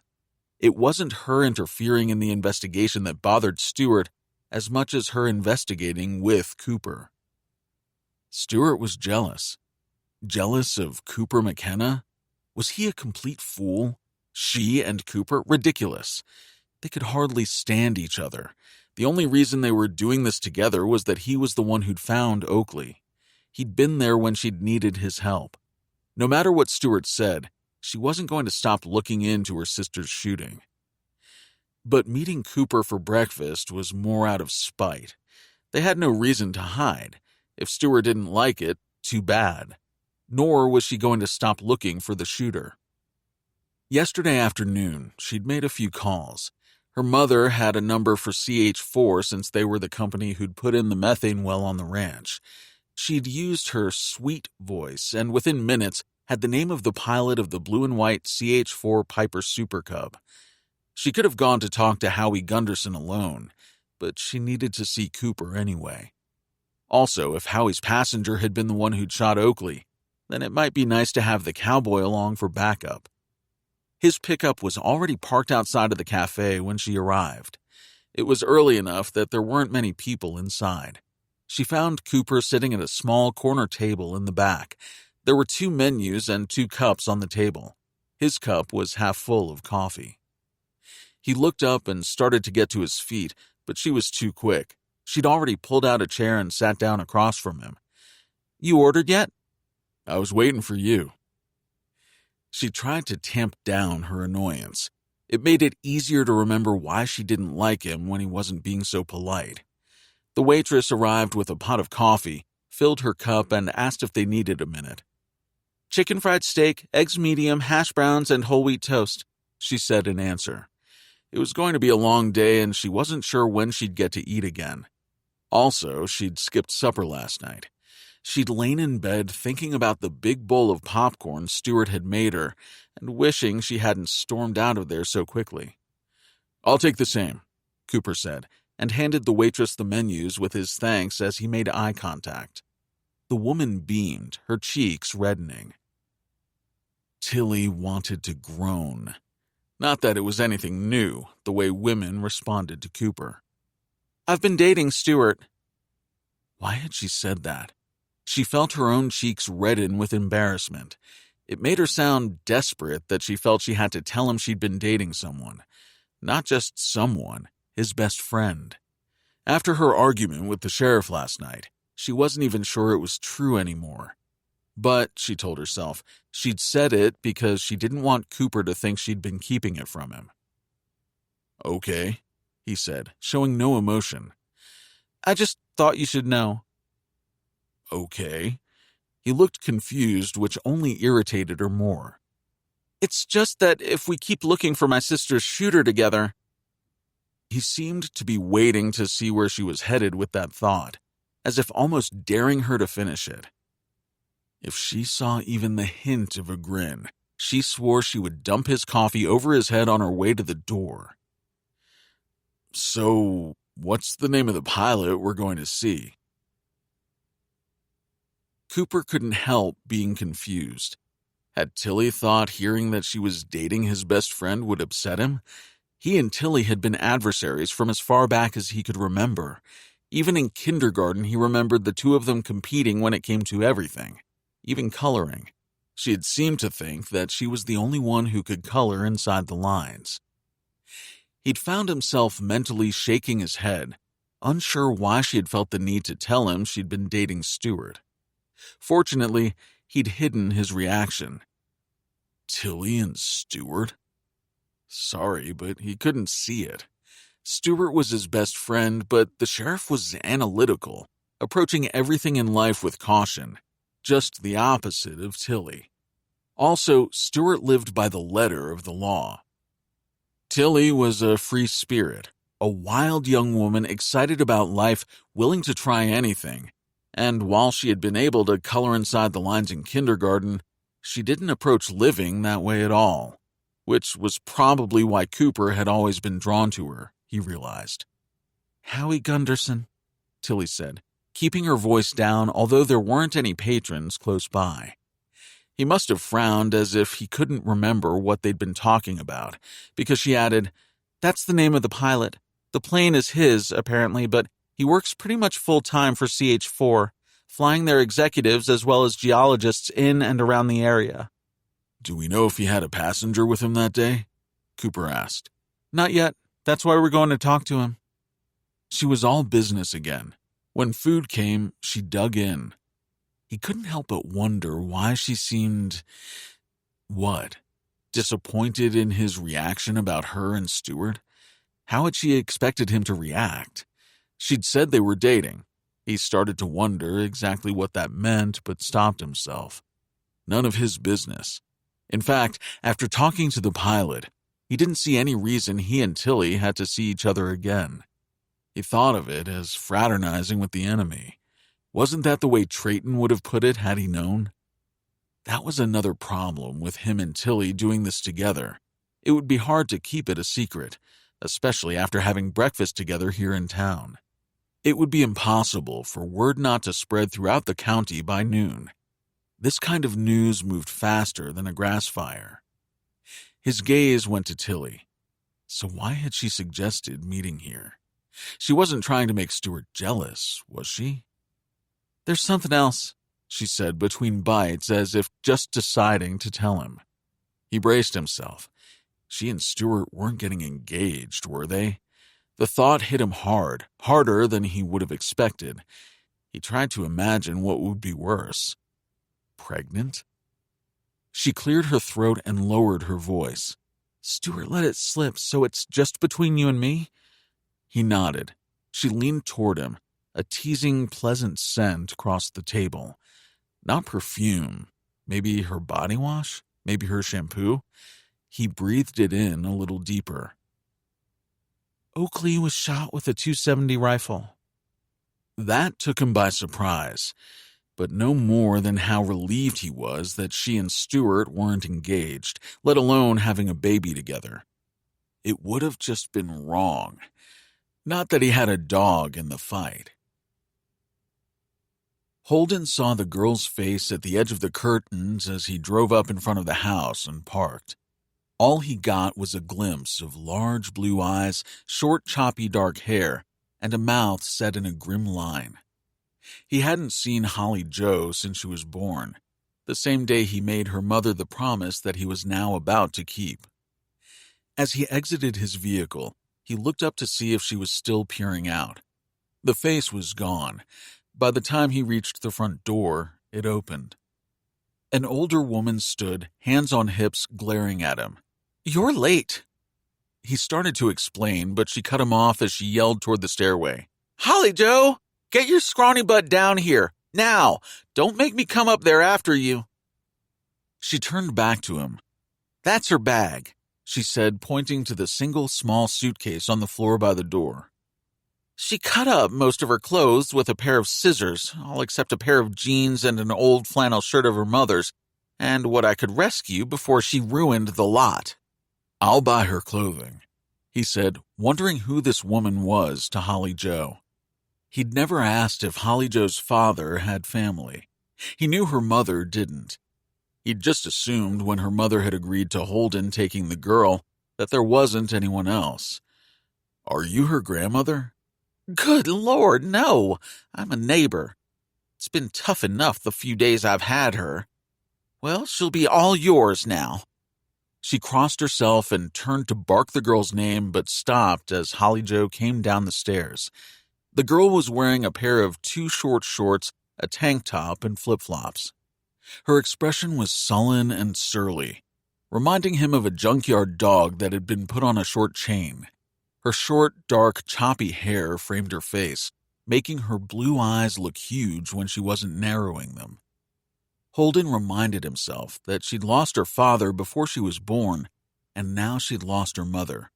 It wasn't her interfering in the investigation that bothered Stewart as much as her investigating with Cooper. Stewart was jealous. Jealous of Cooper McKenna? Was he a complete fool? She and Cooper? Ridiculous. They could hardly stand each other. The only reason they were doing this together was that he was the one who'd found Oakley. He'd been there when she'd needed his help. No matter what Stewart said, she wasn't going to stop looking into her sister's shooting. But meeting Cooper for breakfast was more out of spite. They had no reason to hide. If Stewart didn't like it, too bad. Nor was she going to stop looking for the shooter. Yesterday afternoon, she'd made a few calls. Her mother had a number for CH4 since they were the company who'd put in the methane well on the ranch. She'd used her sweet voice and within minutes had the name of the pilot of the blue and white CH4 Piper Super Cub. She could have gone to talk to Howie Gunderson alone, but she needed to see Cooper anyway. Also, if Howie's passenger had been the one who'd shot Oakley, then it might be nice to have the cowboy along for backup. His pickup was already parked outside of the cafe when she arrived. It was early enough that there weren't many people inside. She found Cooper sitting at a small corner table in the back. There were 2 menus and 2 cups on the table. His cup was half full of coffee. He looked up and started to get to his feet, but she was too quick. She'd already pulled out a chair and sat down across from him. "You ordered yet?" "I was waiting for you." She tried to tamp down her annoyance. It made it easier to remember why she didn't like him when he wasn't being so polite. The waitress arrived with a pot of coffee, filled her cup, and asked if they needed a minute. "Chicken fried steak, eggs medium, hash browns, and whole wheat toast," she said in answer. It was going to be a long day, and she wasn't sure when she'd get to eat again. Also, she'd skipped supper last night. She'd lain in bed thinking about the big bowl of popcorn Stuart had made her and wishing she hadn't stormed out of there so quickly. "I'll take the same," Cooper said, and handed the waitress the menus with his thanks as he made eye contact. The woman beamed, her cheeks reddening. Tilly wanted to groan. Not that it was anything new, the way women responded to Cooper. "I've been dating Stuart." Why had she said that? She felt her own cheeks redden with embarrassment. It made her sound desperate that she felt she had to tell him she'd been dating someone. Not just someone, his best friend. After her argument with the sheriff last night, she wasn't even sure it was true anymore. But, she told herself, she'd said it because she didn't want Cooper to think she'd been keeping it from him. "Okay," he said, showing no emotion. "I just thought you should know." "Okay." He looked confused, which only irritated her more. "It's just that if we keep looking for my sister's shooter together—" He seemed to be waiting to see where she was headed with that thought, as if almost daring her to finish it. If she saw even the hint of a grin, she swore she would dump his coffee over his head on her way to the door. "So, what's the name of the pilot we're going to see?" Cooper couldn't help being confused. Had Tilly thought hearing that she was dating his best friend would upset him? He and Tilly had been adversaries from as far back as he could remember. Even in kindergarten, he remembered the two of them competing when it came to everything, even coloring. She had seemed to think that she was the only one who could color inside the lines. He'd found himself mentally shaking his head, unsure why she had felt the need to tell him she'd been dating Stuart. Fortunately, he'd hidden his reaction. Tilly and Stuart? Sorry, but he couldn't see it. Stuart was his best friend, but the sheriff was analytical, approaching everything in life with caution, just the opposite of Tilly. Also, Stuart lived by the letter of the law. Tilly was a free spirit, a wild young woman excited about life, willing to try anything. And while she had been able to color inside the lines in kindergarten, she didn't approach living that way at all, which was probably why Cooper had always been drawn to her, he realized. "Howie Gunderson," Tilly said, keeping her voice down although there weren't any patrons close by. He must have frowned as if he couldn't remember what they'd been talking about, because she added, "That's the name of the pilot. The plane is his, apparently, but he works pretty much full-time for CH4, flying their executives as well as geologists in and around the area." "Do we know if he had a passenger with him that day?" Cooper asked. "Not yet. That's why we're going to talk to him." She was all business again. When food came, she dug in. He couldn't help but wonder why she seemed... what? Disappointed in his reaction about her and Stuart? How had she expected him to react? She'd said they were dating. He started to wonder exactly what that meant, but stopped himself. None of his business. In fact, after talking to the pilot, he didn't see any reason he and Tilly had to see each other again. He thought of it as fraternizing with the enemy. Wasn't that the way Trayton would have put it had he known? That was another problem with him and Tilly doing this together. It would be hard to keep it a secret, especially after having breakfast together here in town. It would be impossible for word not to spread throughout the county by noon. This kind of news moved faster than a grass fire. His gaze went to Tilly. So why had she suggested meeting here? She wasn't trying to make Stuart jealous, was she? "There's something else," she said between bites as if just deciding to tell him. He braced himself. She and Stuart weren't getting engaged, were they? The thought hit him hard, harder than he would have expected. He tried to imagine what would be worse. Pregnant? She cleared her throat and lowered her voice. "Stuart let it slip, so it's just between you and me?" He nodded. She leaned toward him. A teasing, pleasant scent crossed the table. Not perfume. Maybe her body wash? Maybe her shampoo? He breathed it in a little deeper. "Oakley was shot with a .270 rifle." That took him by surprise, but no more than how relieved he was that she and Stuart weren't engaged, let alone having a baby together. It would have just been wrong. Not that he had a dog in the fight. Holden saw the girl's face at the edge of the curtains as he drove up in front of the house and parked. All he got was a glimpse of large blue eyes, short choppy dark hair, and a mouth set in a grim line. He hadn't seen Holly Jo since she was born, the same day he made her mother the promise that he was now about to keep. As he exited his vehicle, he looked up to see if she was still peering out. The face was gone. By the time he reached the front door, it opened. An older woman stood, hands on hips, glaring at him. "You're late." He started to explain, but she cut him off as she yelled toward the stairway. "Holly Jo, get your scrawny butt down here, now! Don't make me come up there after you." She turned back to him. "That's her bag," she said, pointing to the single small suitcase on the floor by the door. "She cut up most of her clothes with a pair of scissors, all except a pair of jeans and an old flannel shirt of her mother's, and what I could rescue before she ruined the lot." "I'll buy her clothing," he said, wondering who this woman was to Holly Jo. He'd never asked if Holly Jo's father had family. He knew her mother didn't. He'd just assumed when her mother had agreed to Holden taking the girl that there wasn't anyone else. "Are you her grandmother?" "Good Lord, no. I'm a neighbor. It's been tough enough the few days I've had her. Well, she'll be all yours now." She crossed herself and turned to bark the girl's name, but stopped as Holly Jo came down the stairs. The girl was wearing a pair of too short shorts, a tank top, and flip-flops. Her expression was sullen and surly, reminding him of a junkyard dog that had been put on a short chain. Her short, dark, choppy hair framed her face, making her blue eyes look huge when she wasn't narrowing them. Holden reminded himself that she'd lost her father before she was born, and now she'd lost her mother.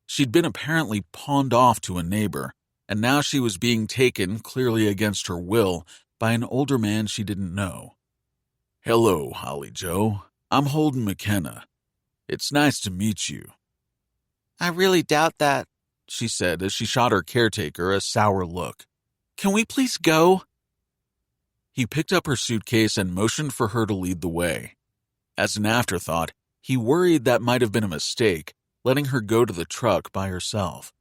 She'd been apparently pawned off to a neighbor, and now she was being taken, clearly against her will, by an older man she didn't know. "Hello, Holly Jo. I'm Holden McKenna. It's nice to meet you." "I really doubt that," she said as she shot her caretaker a sour look. "Can we please go?" He picked up her suitcase and motioned for her to lead the way. As an afterthought, he worried that might have been a mistake, letting her go to the truck by herself.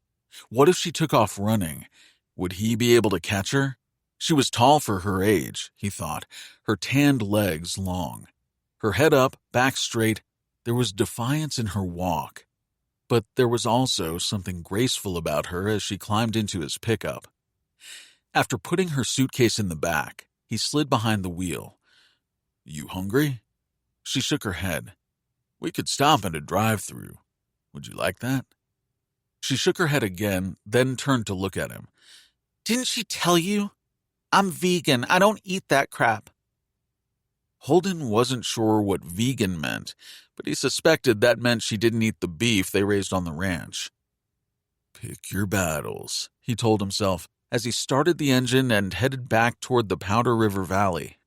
What if she took off running? Would he be able to catch her? She was tall for her age, he thought, her tanned legs long. Her head up, back straight, there was defiance in her walk. But there was also something graceful about her as she climbed into his pickup. After putting her suitcase in the back, he slid behind the wheel. "You hungry?" She shook her head. "We could stop at a drive-thru. Would you like that?" She shook her head again, then turned to look at him. "Didn't she tell you? I'm vegan. I don't eat that crap." Holden wasn't sure what vegan meant, but he suspected that meant she didn't eat the beef they raised on the ranch. "Pick your battles," he told himself, as he started the engine and headed back toward the Powder River Valley.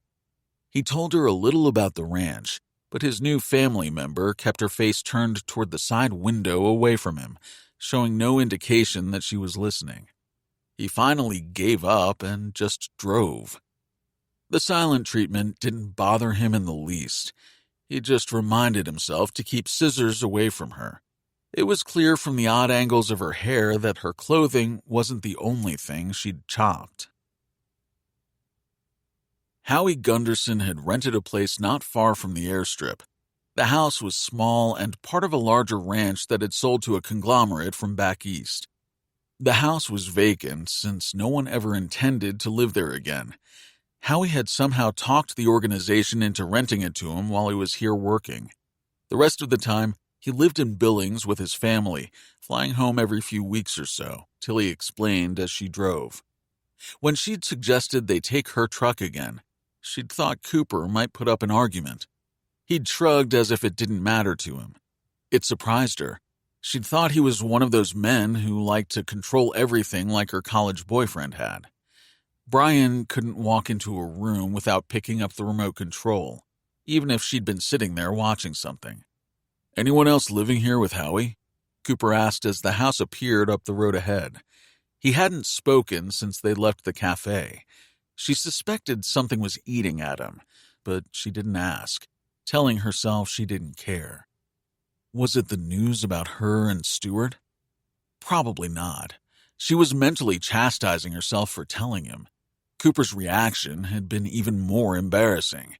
He told her a little about the ranch, but his new family member kept her face turned toward the side window away from him, showing no indication that she was listening. He finally gave up and just drove. The silent treatment didn't bother him in the least. He just reminded himself to keep scissors away from her. It was clear from the odd angles of her hair that her clothing wasn't the only thing she'd chopped. Howie Gunderson had rented a place not far from the airstrip. The house was small and part of a larger ranch that had sold to a conglomerate from back east. The house was vacant since no one ever intended to live there again. Howie had somehow talked the organization into renting it to him while he was here working. The rest of the time, he lived in Billings with his family, flying home every few weeks or so, Tilly explained as she drove. When she'd suggested they take her truck again, she'd thought Cooper might put up an argument. He'd shrugged as if it didn't matter to him. It surprised her. She'd thought he was one of those men who liked to control everything like her college boyfriend had. Brian couldn't walk into a room without picking up the remote control, even if she'd been sitting there watching something. "Anyone else living here with Howie?" Cooper asked as the house appeared up the road ahead. He hadn't spoken since they left the cafe. She suspected something was eating at him, but she didn't ask, telling herself she didn't care. Was it the news about her and Stuart? Probably not. She was mentally chastising herself for telling him. Cooper's reaction had been even more embarrassing.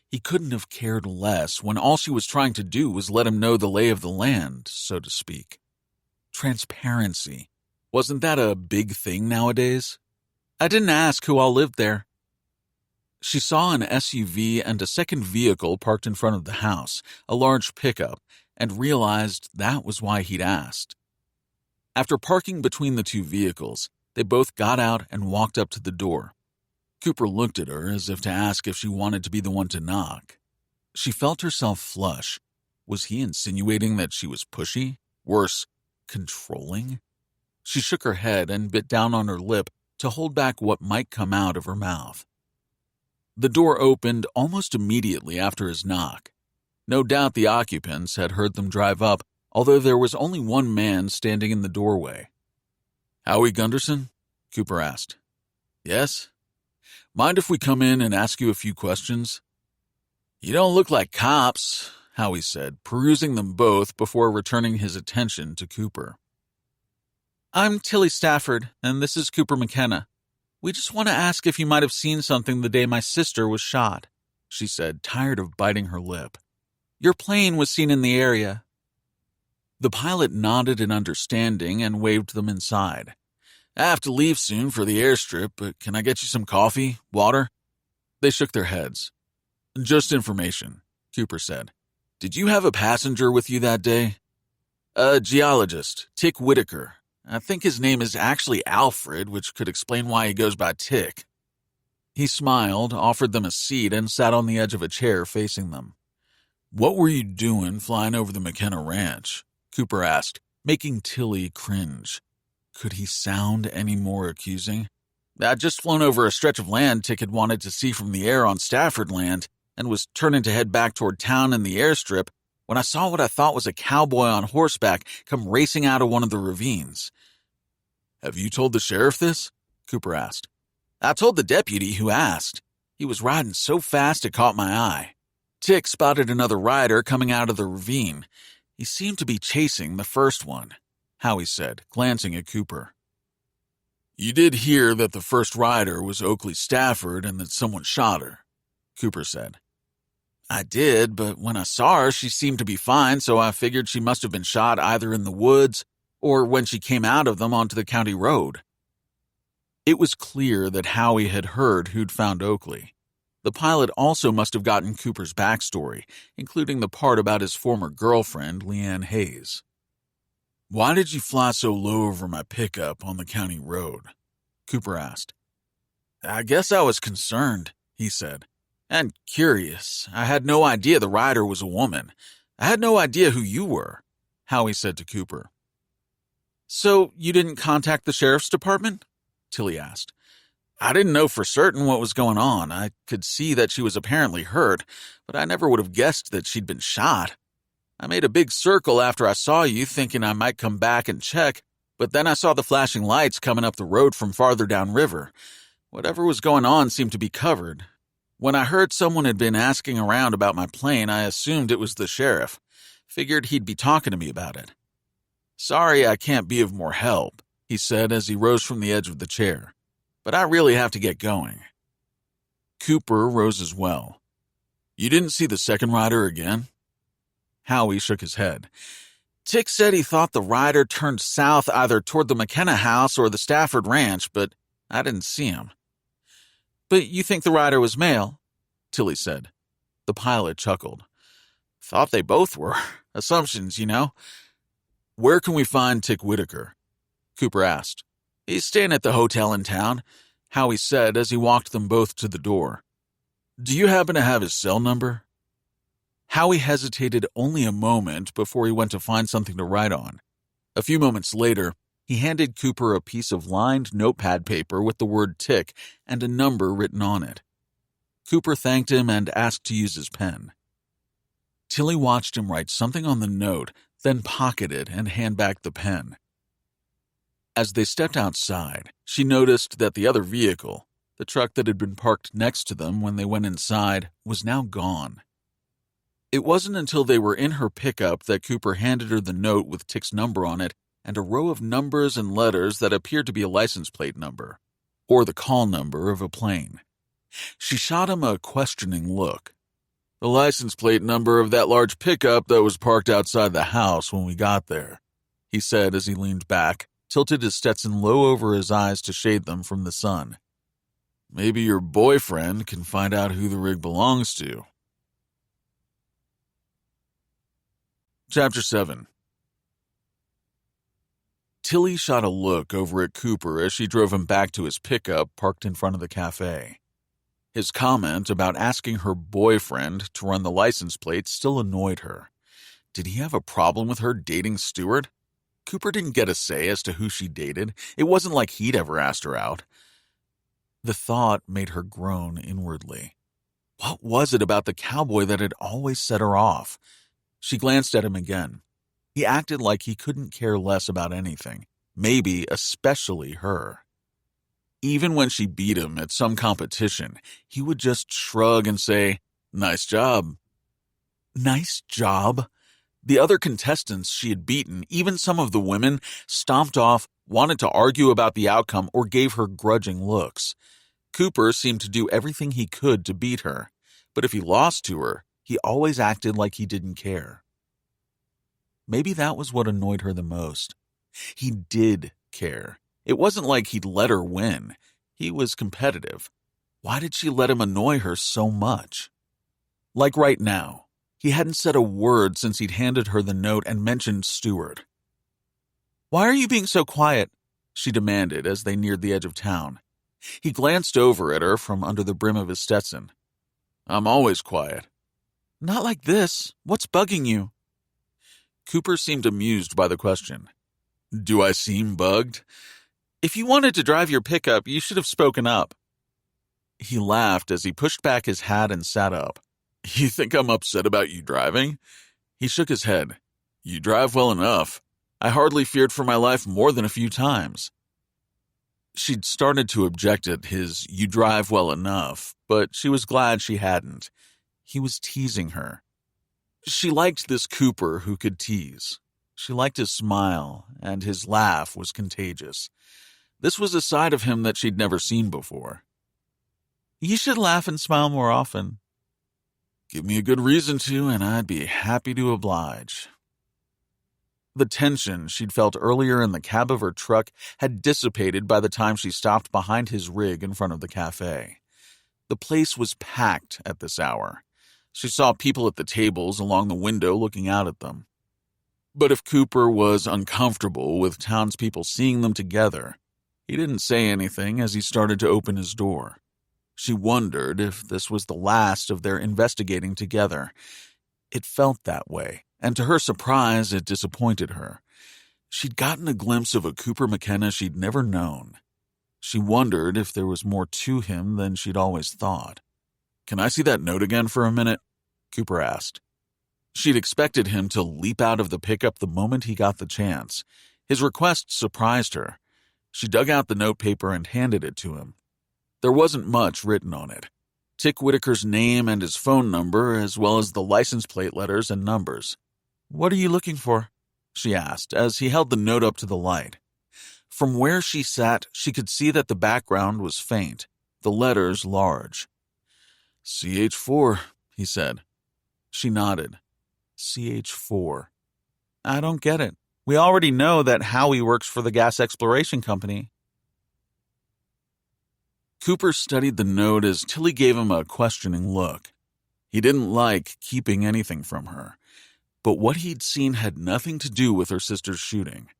He couldn't have cared less when all she was trying to do was let him know the lay of the land, so to speak. Transparency. Wasn't that a big thing nowadays? "I didn't ask who all lived there." She saw an SUV and a second vehicle parked in front of the house, a large pickup, and realized that was why he'd asked. After parking between the two vehicles, they both got out and walked up to the door. Cooper looked at her as if to ask if she wanted to be the one to knock. She felt herself flush. Was he insinuating that she was pushy? Worse, controlling? She shook her head and bit down on her lip to hold back what might come out of her mouth. The door opened almost immediately after his knock. No doubt the occupants had heard them drive up, although there was only one man standing in the doorway. "Howie Gunderson?" Cooper asked. "Yes? Mind if we come in and ask you a few questions?" "You don't look like cops," Howie said, perusing them both before returning his attention to Cooper. "I'm Tilly Stafford, and this is Cooper McKenna. We just want to ask if you might have seen something the day my sister was shot," she said, tired of biting her lip. "Your plane was seen in the area." The pilot nodded in understanding and waved them inside. "I have to leave soon for the airstrip, but can I get you some coffee, water?" They shook their heads. "Just information," Cooper said. "Did you have a passenger with you that day?" "A geologist, Tick Whitaker. I think his name is actually Alfred, which could explain why he goes by Tick." He smiled, offered them a seat, and sat on the edge of a chair facing them. "What were you doing flying over the McKenna Ranch?" Cooper asked, making Tilly cringe. Could he sound any more accusing? "I'd just flown over a stretch of land Tick had wanted to see from the air on Stafford land and was turning to head back toward town in the airstrip when I saw what I thought was a cowboy on horseback come racing out of one of the ravines." "Have you told the sheriff this?" Cooper asked. "I told the deputy who asked. He was riding so fast it caught my eye. Tick spotted another rider coming out of the ravine. He seemed to be chasing the first one," Howie said, glancing at Cooper. "You did hear that the first rider was Oakley Stafford and that someone shot her," Cooper said. "I did, but when I saw her, she seemed to be fine, so I figured she must have been shot either in the woods or when she came out of them onto the county road." It was clear that Howie had heard who'd found Oakley. The pilot also must have gotten Cooper's backstory, including the part about his former girlfriend, Leanne Hayes. "Why did you fly so low over my pickup on the county road?" Cooper asked. "I guess I was concerned," he said. "And curious. I had no idea the rider was a woman. I had no idea who you were," Howie said to Cooper. "So you didn't contact the sheriff's department?" Tilly asked. "I didn't know for certain what was going on. I could see that she was apparently hurt, but I never would have guessed that she'd been shot. I made a big circle after I saw you, thinking I might come back and check, but then I saw the flashing lights coming up the road from farther downriver. Whatever was going on seemed to be covered. When I heard someone had been asking around about my plane, I assumed it was the sheriff. Figured he'd be talking to me about it. Sorry I can't be of more help," he said as he rose from the edge of the chair. "But I really have to get going." Cooper rose as well. "You didn't see the second rider again?" Howie shook his head. "Tick said he thought the rider turned south either toward the McKenna house or the Stafford ranch, but I didn't see him." But you think the rider was male? Tilly said. The pilot chuckled. Thought they both were. Assumptions, you know. Where can we find Tick Whitaker? Cooper asked. He's staying at the hotel in town, Howie said as he walked them both to the door. Do you happen to have his cell number? Howie hesitated only a moment before he went to find something to write on. A few moments later, he handed Cooper a piece of lined notepad paper with the word Tick and a number written on it. Cooper thanked him and asked to use his pen. Tilly watched him write something on the note, then pocket it and hand back the pen. As they stepped outside, she noticed that the other vehicle, the truck that had been parked next to them when they went inside, was now gone. It wasn't until they were in her pickup that Cooper handed her the note with Tick's number on it and a row of numbers and letters that appeared to be a license plate number, or the call number of a plane. She shot him a questioning look. The license plate number of that large pickup that was parked outside the house when we got there, he said as he leaned back, tilted his Stetson low over his eyes to shade them from the sun. Maybe your boyfriend can find out who the rig belongs to. Chapter 7. Tilly shot a look over at Cooper as she drove him back to his pickup parked in front of the cafe. His comment about asking her boyfriend to run the license plate still annoyed her. Did he have a problem with her dating Stewart? Cooper didn't get a say as to who she dated. It wasn't like he'd ever asked her out. The thought made her groan inwardly. What was it about the cowboy that had always set her off? She glanced at him again. He acted like he couldn't care less about anything, maybe especially her. Even when she beat him at some competition, he would just shrug and say, "Nice job." Nice job? The other contestants she had beaten, even some of the women, stomped off, wanted to argue about the outcome, or gave her grudging looks. Cooper seemed to do everything he could to beat her, but if he lost to her, he always acted like he didn't care. Maybe that was what annoyed her the most. He did care. It wasn't like he'd let her win. He was competitive. Why did she let him annoy her so much? Like right now, he hadn't said a word since he'd handed her the note and mentioned Stewart. Why are you being so quiet? She demanded as they neared the edge of town. He glanced over at her from under the brim of his Stetson. I'm always quiet. Not like this. What's bugging you? Cooper seemed amused by the question. Do I seem bugged? If you wanted to drive your pickup, you should have spoken up. He laughed as he pushed back his hat and sat up. You think I'm upset about you driving? He shook his head. You drive well enough. I hardly feared for my life more than a few times. She'd started to object at his "you drive well enough," but she was glad she hadn't. He was teasing her. She liked this Cooper who could tease. She liked his smile, and his laugh was contagious. This was a side of him that she'd never seen before. You should laugh and smile more often. Give me a good reason to, and I'd be happy to oblige. The tension she'd felt earlier in the cab of her truck had dissipated by the time she stopped behind his rig in front of the cafe. The place was packed at this hour. She saw people at the tables along the window looking out at them. But if Cooper was uncomfortable with townspeople seeing them together, he didn't say anything as he started to open his door. She wondered if this was the last of their investigating together. It felt that way, and to her surprise, it disappointed her. She'd gotten a glimpse of a Cooper McKenna she'd never known. She wondered if there was more to him than she'd always thought. Can I see that note again for a minute? Cooper asked. She'd expected him to leap out of the pickup the moment he got the chance. His request surprised her. She dug out the notepaper and handed it to him. There wasn't much written on it. Tick Whitaker's name and his phone number, as well as the license plate letters and numbers. What are you looking for? She asked as he held the note up to the light. From where she sat, she could see that the background was faint, the letters large. CH4, he said. She nodded. CH4. I don't get it. We already know that Howie works for the gas exploration company. Cooper studied the note as Tilly gave him a questioning look. He didn't like keeping anything from her, but what he'd seen had nothing to do with her sister's shooting.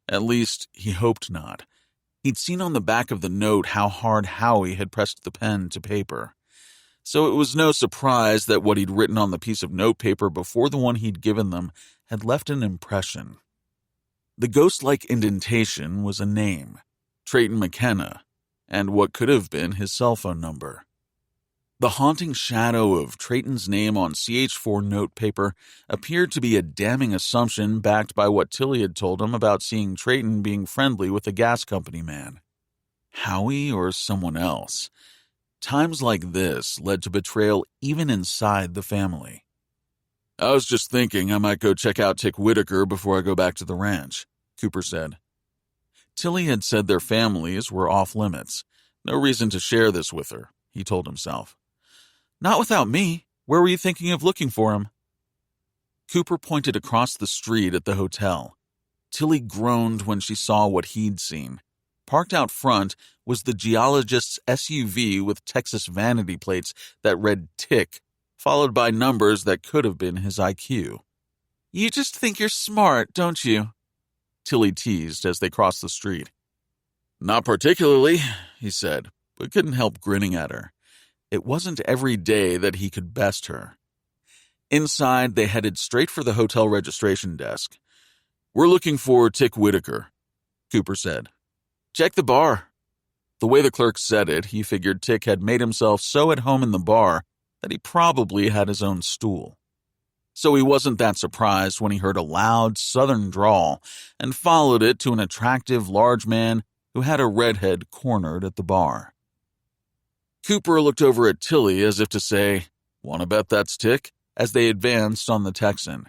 At least, he hoped not. He'd seen on the back of the note how hard Howie had pressed the pen to paper. So it was no surprise that what he'd written on the piece of notepaper before the one he'd given them had left an impression. The ghost-like indentation was a name, Trayton McKenna, and what could have been his cell phone number. The haunting shadow of Trayton's name on CH4 notepaper appeared to be a damning assumption backed by what Tilly had told him about seeing Trayton being friendly with a gas company man. Howie or someone else? Times like this led to betrayal even inside the family. "I was just thinking I might go check out Tick Whitaker before I go back to the ranch," Cooper said. Tilly had said their families were off limits. No reason to share this with her, he told himself. "Not without me. Where were you thinking of looking for him?" Cooper pointed across the street at the hotel. Tilly groaned when she saw what he'd seen. Parked out front was the geologist's SUV with Texas vanity plates that read Tick, followed by numbers that could have been his IQ. "You just think you're smart, don't you?" Tilly teased as they crossed the street. "Not particularly," he said, but couldn't help grinning at her. It wasn't every day that he could best her. Inside, they headed straight for the hotel registration desk. "We're looking for Tick Whitaker," Cooper said. "Check the bar." The way the clerk said it, he figured Tick had made himself so at home in the bar that he probably had his own stool. So he wasn't that surprised when he heard a loud southern drawl and followed it to an attractive large man who had a redhead cornered at the bar. Cooper looked over at Tilly as if to say, "Want to bet that's Tick?" as they advanced on the Texan.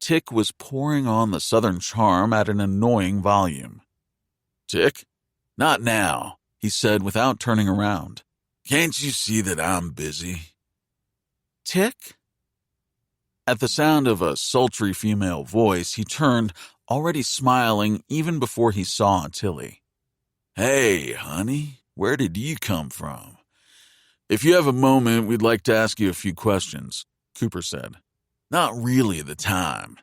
Tick was pouring on the southern charm at an annoying volume. "Tick? Not now," he said without turning around. "Can't you see that I'm busy?" "Tick?" At the sound of a sultry female voice, he turned, already smiling even before he saw Tilly. "Hey, honey, where did you come from? If you have a moment, we'd like to ask you a few questions," Cooper said. "Not really the time,"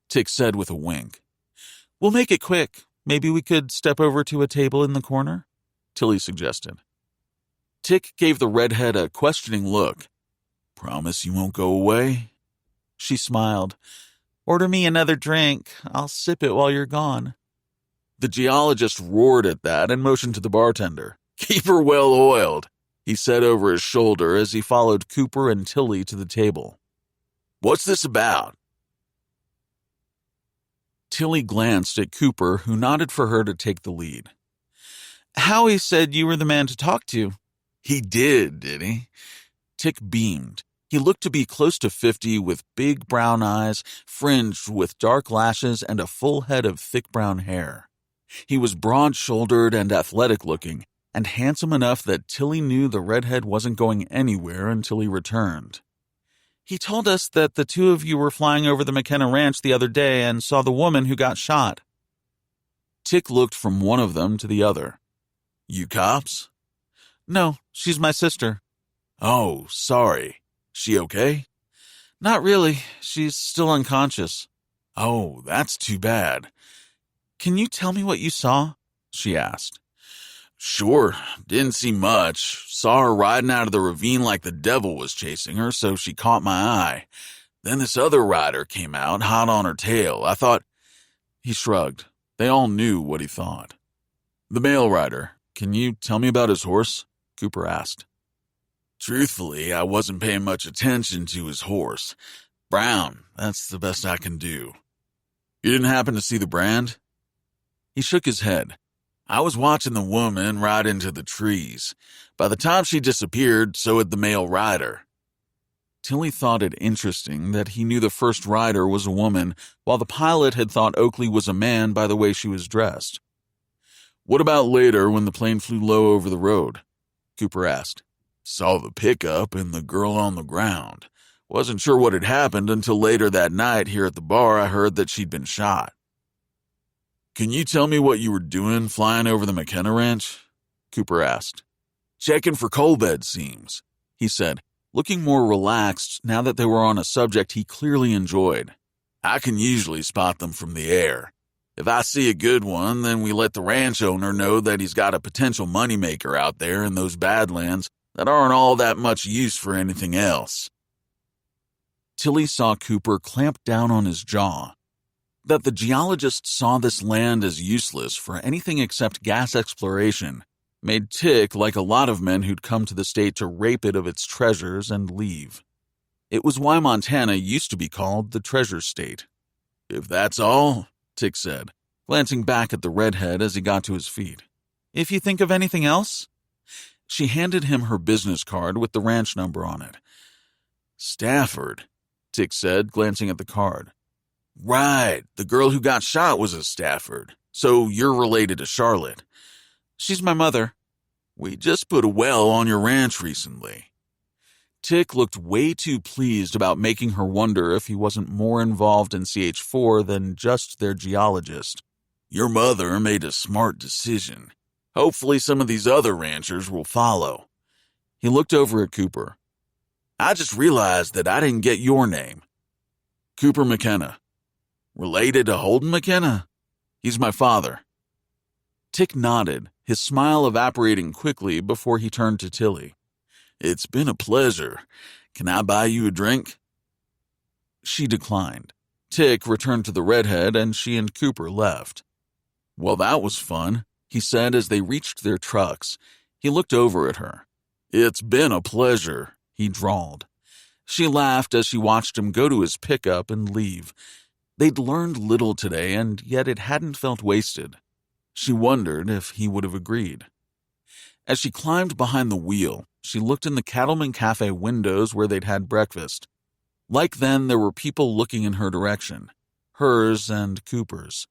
Tick said with a wink. "We'll make it quick. Maybe we could step over to a table in the corner?" Tilly suggested. Tick gave the redhead a questioning look. "Promise you won't go away?" She smiled. "Order me another drink. I'll sip it while you're gone." The geologist roared at that and motioned to the bartender. "Keep her well oiled," he said over his shoulder as he followed Cooper and Tilly to the table. "What's this about?" Tilly glanced at Cooper, who nodded for her to take the lead. "Howie said you were the man to talk to." "He did he?" Tick beamed. He looked to be close to 50 with big brown eyes, fringed with dark lashes and a full head of thick brown hair. He was broad-shouldered and athletic-looking, and handsome enough that Tilly knew the redhead wasn't going anywhere until he returned. "He told us that the two of you were flying over the McKenna Ranch the other day and saw the woman who got shot." Tick looked from one of them to the other. "You cops?" "No, she's my sister." "Oh, sorry. She okay?" "Not really. She's still unconscious." "Oh, that's too bad." "Can you tell me what you saw?" she asked. "Sure. Didn't see much. Saw her riding out of the ravine like the devil was chasing her, so she caught my eye. Then this other rider came out, hot on her tail. I thought—" He shrugged. They all knew what he thought. "The male rider. Can you tell me about his horse?" Cooper asked. "Truthfully, I wasn't paying much attention to his horse. Brown, that's the best I can do." "You didn't happen to see the brand?" He shook his head. "I was watching the woman ride into the trees. By the time she disappeared, so had the male rider." Tilly thought it interesting that he knew the first rider was a woman, while the pilot had thought Oakley was a man by the way she was dressed. "What about later when the plane flew low over the road?" Cooper asked. "Saw the pickup and the girl on the ground. Wasn't sure what had happened until later that night here at the bar I heard that she'd been shot." "Can you tell me what you were doing flying over the McKenna Ranch?" Cooper asked. Checking for coal bed seams, he said, looking more relaxed now that they were on a subject he clearly enjoyed. I can usually spot them from the air. If I see a good one, then we let the ranch owner know that he's got a potential moneymaker out there in those badlands that aren't all that much use for anything else. Tilly saw Cooper clamp down on his jaw. That the geologist saw this land as useless for anything except gas exploration made Tick like a lot of men who'd come to the state to rape it of its treasures and leave. It was why Montana used to be called the Treasure State. If that's all, Tick said, glancing back at the redhead as he got to his feet. If you think of anything else? She handed him her business card with the ranch number on it. Stafford, Tick said, glancing at the card. Right, the girl who got shot was a Stafford, so you're related to Charlotte. She's my mother. We just put a well on your ranch recently. Tick looked way too pleased about making her wonder if he wasn't more involved in CH4 than just their geologist. Your mother made a smart decision. Hopefully some of these other ranchers will follow. He looked over at Cooper. I just realized that I didn't get your name. Cooper McKenna. Related to Holden McKenna? He's my father. Tick nodded, his smile evaporating quickly before he turned to Tilly. It's been a pleasure. Can I buy you a drink? She declined. Tick returned to the redhead and she and Cooper left. Well, that was fun, he said as they reached their trucks. He looked over at her. It's been a pleasure, he drawled. She laughed as she watched him go to his pickup and leave. They'd learned little today, and yet it hadn't felt wasted. She wondered if he would have agreed. As she climbed behind the wheel, she looked in the Cattleman Cafe windows where they'd had breakfast. Like then, there were people looking in her direction, hers and Cooper's.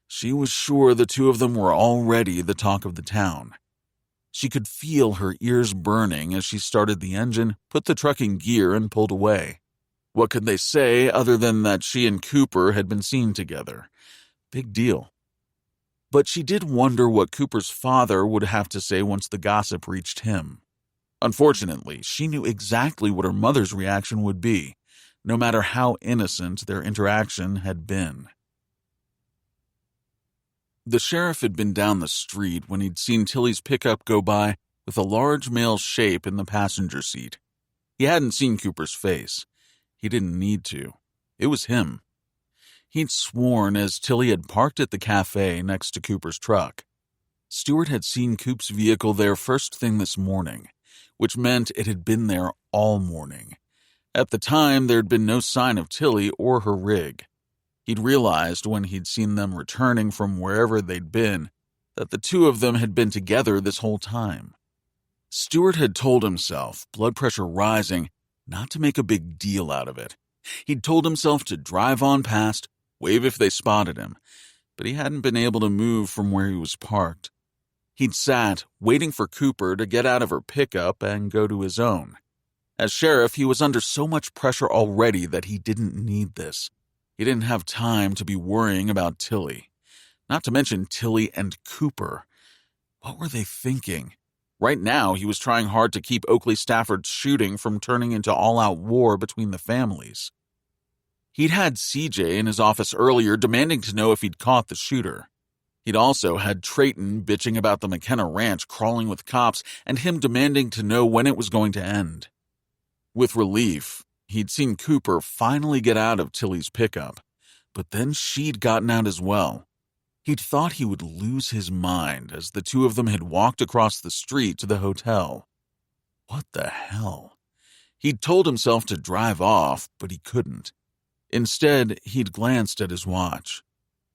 She was sure the two of them were already the talk of the town. She could feel her ears burning as she started the engine, put the truck in gear, and pulled away. What could they say other than that she and Cooper had been seen together? Big deal. But she did wonder what Cooper's father would have to say once the gossip reached him. Unfortunately, she knew exactly what her mother's reaction would be, no matter how innocent their interaction had been. The sheriff had been down the street when he'd seen Tilly's pickup go by with a large male shape in the passenger seat. He hadn't seen Cooper's face. He didn't need to. It was him. He'd sworn as Tilly had parked at the cafe next to Cooper's truck. Stewart had seen Coop's vehicle there first thing this morning, which meant it had been there all morning. At the time, there'd been no sign of Tilly or her rig. He'd realized when he'd seen them returning from wherever they'd been that the two of them had been together this whole time. Stewart had told himself, blood pressure rising, not to make a big deal out of it. He'd told himself to drive on past, wave if they spotted him, but he hadn't been able to move from where he was parked. He'd sat, waiting for Cooper to get out of her pickup and go to his own. As sheriff, he was under so much pressure already that he didn't need this. He didn't have time to be worrying about Tilly. Not to mention Tilly and Cooper. What were they thinking? Right now, he was trying hard to keep Oakley Stafford's shooting from turning into all-out war between the families. He'd had CJ in his office earlier demanding to know if he'd caught the shooter. He'd also had Trayton bitching about the McKenna Ranch crawling with cops and him demanding to know when it was going to end. With relief, he'd seen Cooper finally get out of Tilly's pickup, but then she'd gotten out as well. He'd thought he would lose his mind as the two of them had walked across the street to the hotel. What the hell? He'd told himself to drive off, but he couldn't. Instead, he'd glanced at his watch.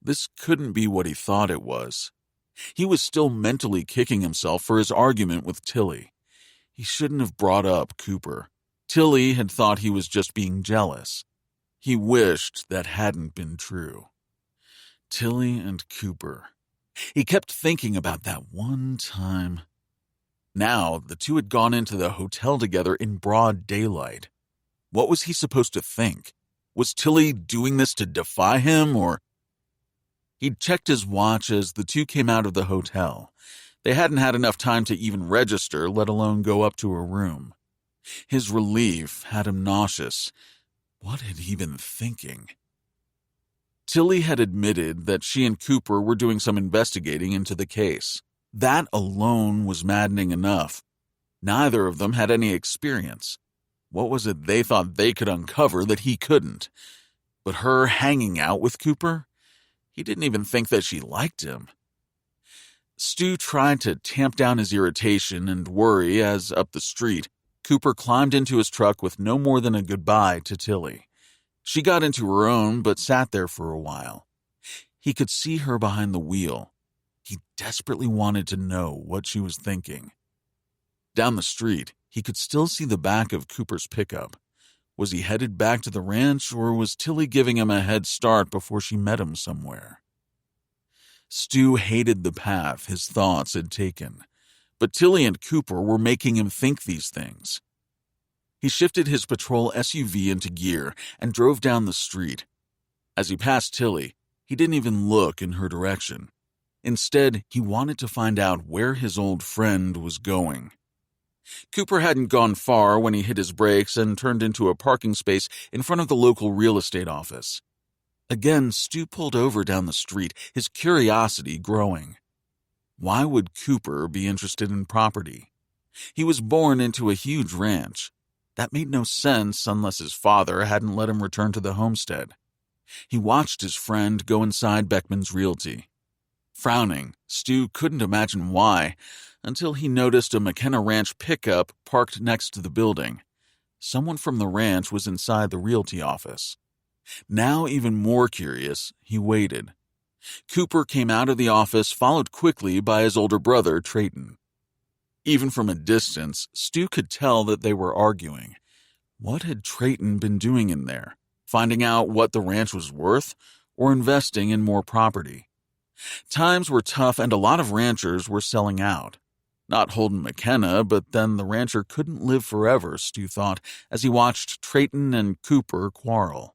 This couldn't be what he thought it was. He was still mentally kicking himself for his argument with Tilly. He shouldn't have brought up Cooper. Tilly had thought he was just being jealous. He wished that hadn't been true. Tilly and Cooper. He kept thinking about that one time. Now, the two had gone into the hotel together in broad daylight. What was he supposed to think? Was Tilly doing this to defy him, or... He'd checked his watch as the two came out of the hotel. They hadn't had enough time to even register, let alone go up to her room. His relief had him nauseous. What had he been thinking? Tilly had admitted that she and Cooper were doing some investigating into the case. That alone was maddening enough. Neither of them had any experience. What was it they thought they could uncover that he couldn't? But her hanging out with Cooper? He didn't even think that she liked him. Stu tried to tamp down his irritation and worry as, up the street, Cooper climbed into his truck with no more than a goodbye to Tilly. She got into her own, but sat there for a while. He could see her behind the wheel. He desperately wanted to know what she was thinking. Down the street, he could still see the back of Cooper's pickup. Was he headed back to the ranch, or was Tilly giving him a head start before she met him somewhere? Stu hated the path his thoughts had taken, but Tilly and Cooper were making him think these things. He shifted his patrol SUV into gear and drove down the street. As he passed Tilly, he didn't even look in her direction. Instead, he wanted to find out where his old friend was going. Cooper hadn't gone far when he hit his brakes and turned into a parking space in front of the local real estate office. Again, Stu pulled over down the street, his curiosity growing. Why would Cooper be interested in property? He was born into a huge ranch. That made no sense unless his father hadn't let him return to the homestead. He watched his friend go inside Beckman's Realty. Frowning, Stu couldn't imagine why, until he noticed a McKenna Ranch pickup parked next to the building. Someone from the ranch was inside the realty office. Now even more curious, he waited. Cooper came out of the office, followed quickly by his older brother, Trayton. Even from a distance, Stu could tell that they were arguing. What had Trayton been doing in there? Finding out what the ranch was worth, or investing in more property? Times were tough and a lot of ranchers were selling out. Not Holden McKenna, but then the rancher couldn't live forever, Stu thought, as he watched Trayton and Cooper quarrel.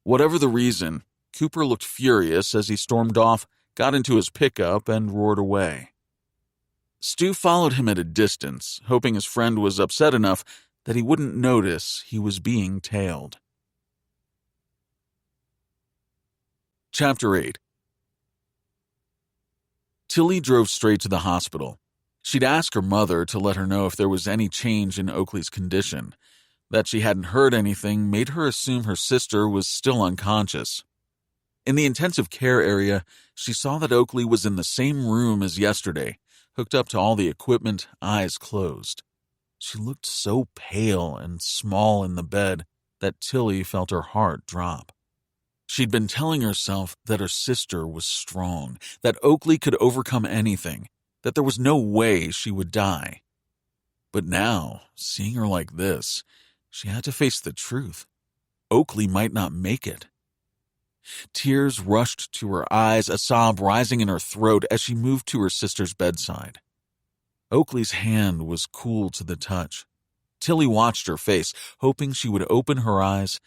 Whatever the reason, Cooper looked furious as he stormed off, got into his pickup, and roared away. Stu followed him at a distance, hoping his friend was upset enough that he wouldn't notice he was being tailed. Chapter 8. Tilly drove straight to the hospital. She'd asked her mother to let her know if there was any change in Oakley's condition. That she hadn't heard anything made her assume her sister was still unconscious. In the intensive care area, she saw that Oakley was in the same room as yesterday, hooked up to all the equipment, eyes closed. She looked so pale and small in the bed that Tilly felt her heart drop. She'd been telling herself that her sister was strong, that Oakley could overcome anything, that there was no way she would die. But now, seeing her like this, she had to face the truth. Oakley might not make it. Tears rushed to her eyes, a sob rising in her throat as she moved to her sister's bedside. Oakley's hand was cool to the touch. Tilly watched her face, hoping she would open her eyes,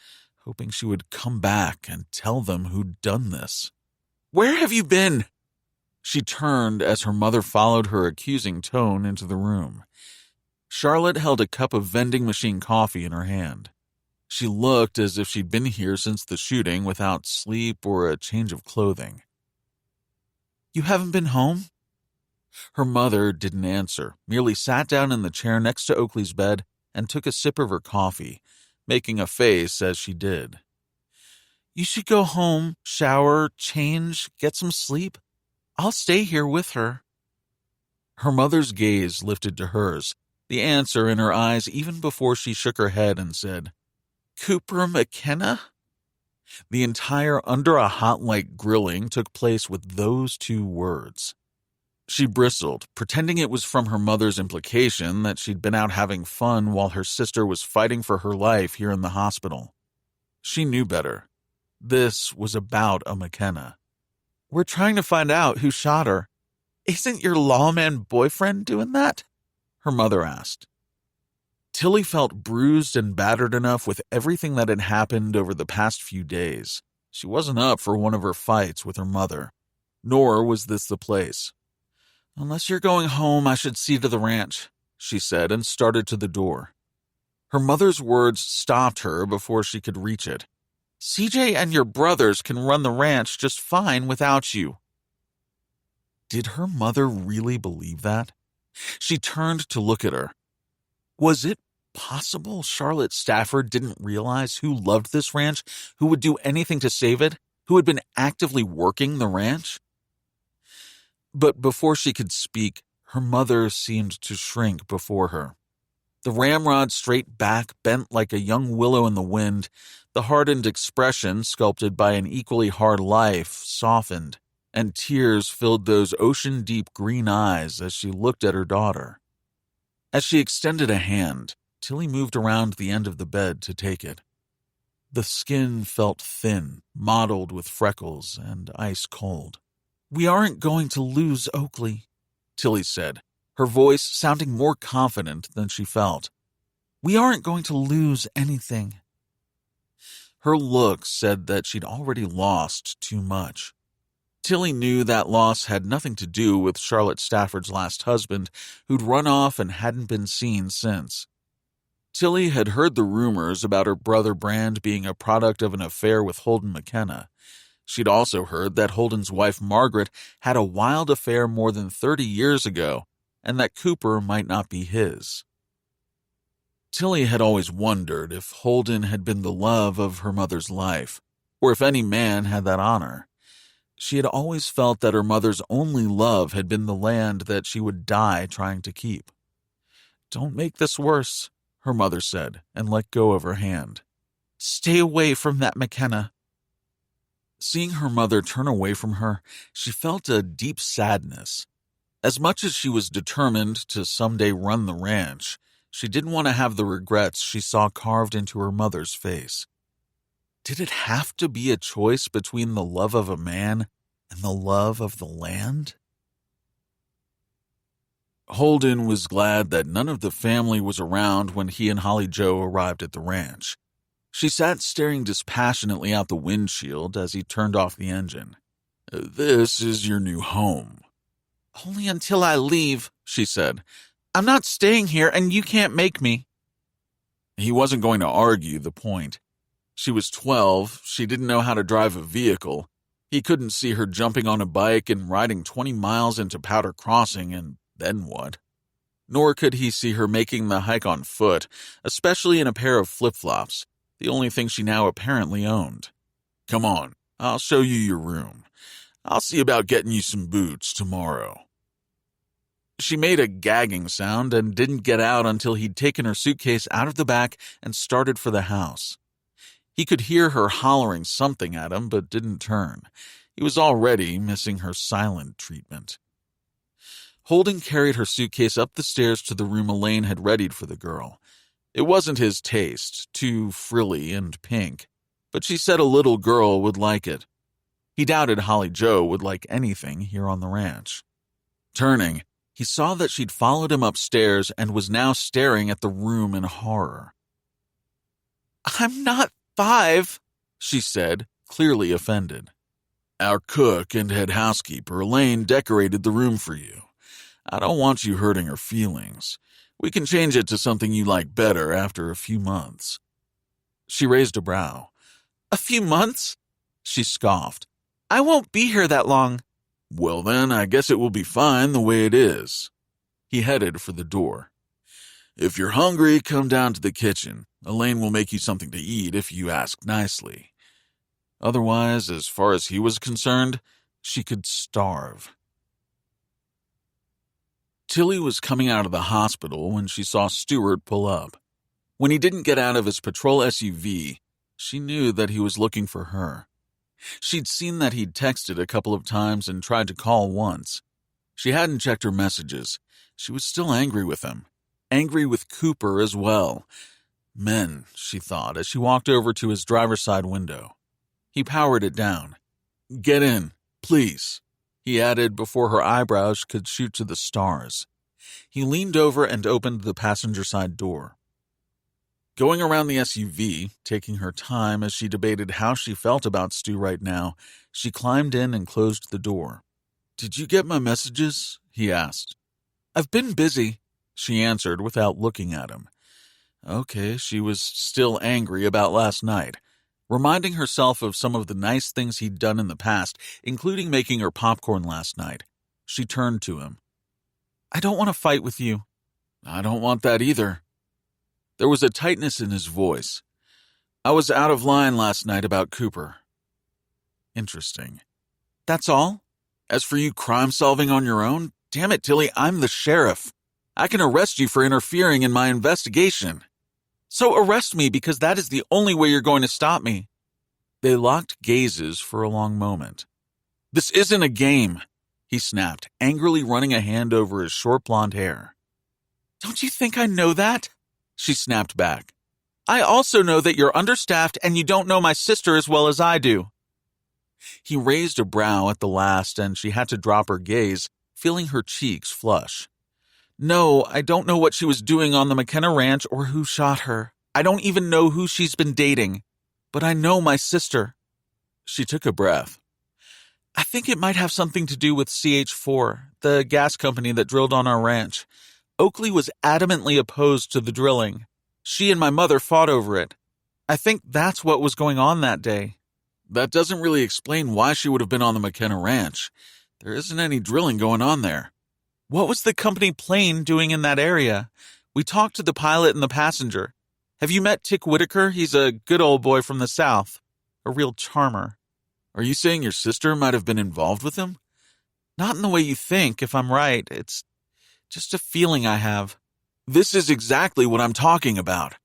hoping she would come back and tell them who'd done this. "Where have you been?" She turned as her mother followed her accusing tone into the room. Charlotte held a cup of vending machine coffee in her hand. She looked as if she'd been here since the shooting without sleep or a change of clothing. "You haven't been home?" Her mother didn't answer, merely sat down in the chair next to Oakley's bed and took a sip of her coffee, making a face as she did. "You should go home, shower, change, get some sleep. I'll stay here with her." Her mother's gaze lifted to hers, the answer in her eyes even before she shook her head and said, "Cooper McKenna?" The entire under a hot light grilling took place with those two words. She bristled, pretending it was from her mother's implication that she'd been out having fun while her sister was fighting for her life here in the hospital. She knew better. This was about a McKenna. "We're trying to find out who shot her. Isn't your lawman boyfriend doing that?" her mother asked. Tilly felt bruised and battered enough with everything that had happened over the past few days. She wasn't up for one of her fights with her mother. Nor was this the place. Unless you're going home, I should see to the ranch, she said and started to the door. Her mother's words stopped her before she could reach it. CJ and your brothers can run the ranch just fine without you. Did her mother really believe that? She turned to look at her. Was it possible Charlotte Stafford didn't realize who loved this ranch, who would do anything to save it, who had been actively working the ranch? But before she could speak, her mother seemed to shrink before her. The ramrod's straight back bent like a young willow in the wind, the hardened expression sculpted by an equally hard life softened, and tears filled those ocean-deep green eyes as she looked at her daughter. As she extended a hand, Tilly moved around the end of the bed to take it. The skin felt thin, mottled with freckles, and ice cold. We aren't going to lose Oakley, Tilly said, her voice sounding more confident than she felt. We aren't going to lose anything. Her look said that she'd already lost too much. Tilly knew that loss had nothing to do with Charlotte Stafford's last husband, who'd run off and hadn't been seen since. Tilly had heard the rumors about her brother Brand being a product of an affair with Holden McKenna. She'd also heard that Holden's wife Margaret had a wild affair more than 30 years ago, and that Cooper might not be his. Tilly had always wondered if Holden had been the love of her mother's life, or if any man had that honor. She had always felt that her mother's only love had been the land that she would die trying to keep. Don't make this worse, her mother said, and let go of her hand. Stay away from that McKenna. Seeing her mother turn away from her, she felt a deep sadness. As much as she was determined to someday run the ranch, she didn't want to have the regrets she saw carved into her mother's face. Did it have to be a choice between the love of a man and the love of the land? Holden was glad that none of the family was around when he and Holly Joe arrived at the ranch. She sat staring dispassionately out the windshield as he turned off the engine. This is your new home. Only until I leave, she said. I'm not staying here, and you can't make me. He wasn't going to argue the point. She was 12, she didn't know how to drive a vehicle. He couldn't see her jumping on a bike and riding 20 miles into Powder Crossing, and then what? Nor could he see her making the hike on foot, especially in a pair of flip-flops, the only thing she now apparently owned. Come on, I'll show you your room. I'll see about getting you some boots tomorrow. She made a gagging sound and didn't get out until he'd taken her suitcase out of the back and started for the house. He could hear her hollering something at him, but didn't turn. He was already missing her silent treatment. Holden carried her suitcase up the stairs to the room Elaine had readied for the girl. It wasn't his taste, too frilly and pink, but she said a little girl would like it. He doubted Holly Joe would like anything here on the ranch. Turning, he saw that she'd followed him upstairs and was now staring at the room in horror. I'm not 5, she said, clearly offended. Our cook and head housekeeper, Elaine, decorated the room for you. I don't want you hurting her feelings. We can change it to something you like better after a few months. She raised a brow. A few months? She scoffed. I won't be here that long. Well then, I guess it will be fine the way it is. He headed for the door. If you're hungry, come down to the kitchen. Elaine will make you something to eat if you ask nicely. Otherwise, as far as he was concerned, she could starve. Tilly was coming out of the hospital when she saw Stewart pull up. When he didn't get out of his patrol SUV, she knew that he was looking for her. She'd seen that he'd texted a couple of times and tried to call once. She hadn't checked her messages. She was still angry with him. Angry with Cooper as well. Men, she thought, as she walked over to his driver's side window. He powered it down. Get in, please, he added before her eyebrows could shoot to the stars. He leaned over and opened the passenger side door. Going around the SUV, taking her time as she debated how she felt about Stu right now, she climbed in and closed the door. Did you get my messages? he asked. I've been busy, she answered without looking at him. Okay, she was still angry about last night, reminding herself of some of the nice things he'd done in the past, including making her popcorn last night. She turned to him. I don't want to fight with you. I don't want that either. There was a tightness in his voice. I was out of line last night about Cooper. Interesting. That's all? As for you crime-solving on your own, damn it, Tilly, I'm the sheriff. I can arrest you for interfering in my investigation. So arrest me, because that is the only way you're going to stop me. They locked gazes for a long moment. This isn't a game, he snapped, angrily running a hand over his short blonde hair. Don't you think I know that? She snapped back. I also know that you're understaffed and you don't know my sister as well as I do. He raised a brow at the last, and she had to drop her gaze, feeling her cheeks flush. No, I don't know what she was doing on the McKenna Ranch or who shot her. I don't even know who she's been dating. But I know my sister. She took a breath. I think it might have something to do with CH4, the gas company that drilled on our ranch. Oakley was adamantly opposed to the drilling. She and my mother fought over it. I think that's what was going on that day. That doesn't really explain why she would have been on the McKenna Ranch. There isn't any drilling going on there. What was the company plane doing in that area? We talked to the pilot and the passenger. Have you met Tick Whitaker? He's a good old boy from the South. A real charmer. Are you saying your sister might have been involved with him? Not in the way you think, if I'm right. It's just a feeling I have. This is exactly what I'm talking about.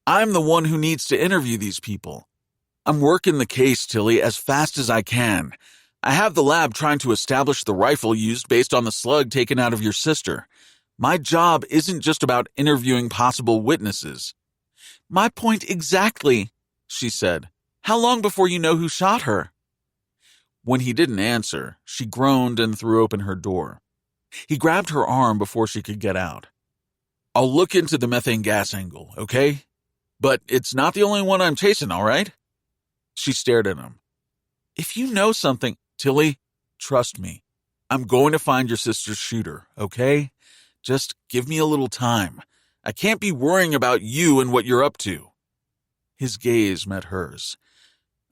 I'm the one who needs to interview these people. I'm working the case, Tilly, as fast as I can. I have the lab trying to establish the rifle used based on the slug taken out of your sister. My job isn't just about interviewing possible witnesses. My point exactly, she said. How long before you know who shot her? When he didn't answer, she groaned and threw open her door. He grabbed her arm before she could get out. I'll look into the methane gas angle, okay? But it's not the only one I'm chasing, all right? She stared at him. If you know something, Tilly, trust me. I'm going to find your sister's shooter, okay? Just give me a little time. I can't be worrying about you and what you're up to. His gaze met hers.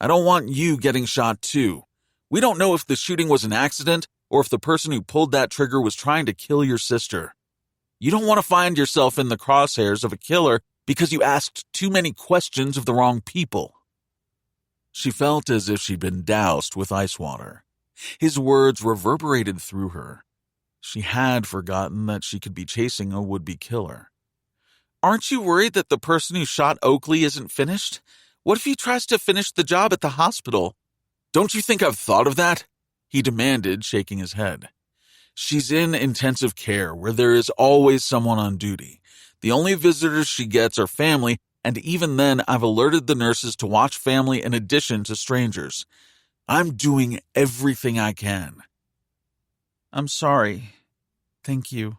I don't want you getting shot too. We don't know if the shooting was an accident or if the person who pulled that trigger was trying to kill your sister. You don't want to find yourself in the crosshairs of a killer because you asked too many questions of the wrong people. She felt as if she'd been doused with ice water. His words reverberated through her. She had forgotten that she could be chasing a would-be killer. Aren't you worried that the person who shot Oakley isn't finished? What if he tries to finish the job at the hospital? Don't you think I've thought of that? He demanded, shaking his head. She's in intensive care, where there is always someone on duty. The only visitors she gets are family, and even then I've alerted the nurses to watch family in addition to strangers. I'm doing everything I can. I'm sorry. Thank you.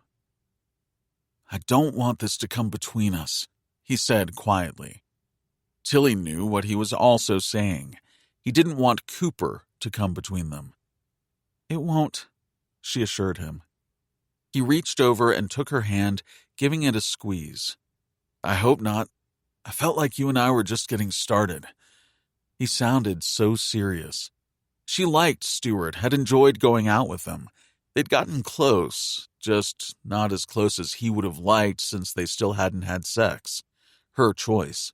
I don't want this to come between us, he said quietly. Tilly knew what he was also saying. He didn't want Cooper to come between them. It won't, she assured him. He reached over and took her hand, giving it a squeeze. I hope not. I felt like you and I were just getting started. He sounded so serious. She liked Stuart, had enjoyed going out with him. They'd gotten close, just not as close as he would have liked since they still hadn't had sex. Her choice.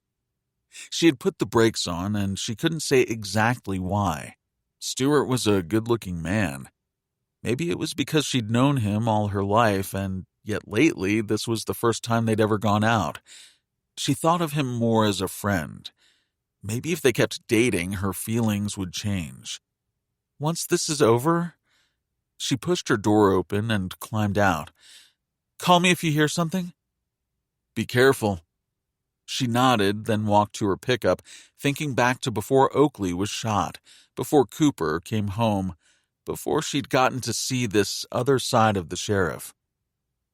She had put the brakes on, and she couldn't say exactly why. Stuart was a good-looking man. Maybe it was because she'd known him all her life, and yet lately this was the first time they'd ever gone out. She thought of him more as a friend. Maybe if they kept dating, her feelings would change. Once this is over, she pushed her door open and climbed out. Call me if you hear something. Be careful. She nodded, then walked to her pickup, thinking back to before Oakley was shot, before Cooper came home, before she'd gotten to see this other side of the sheriff.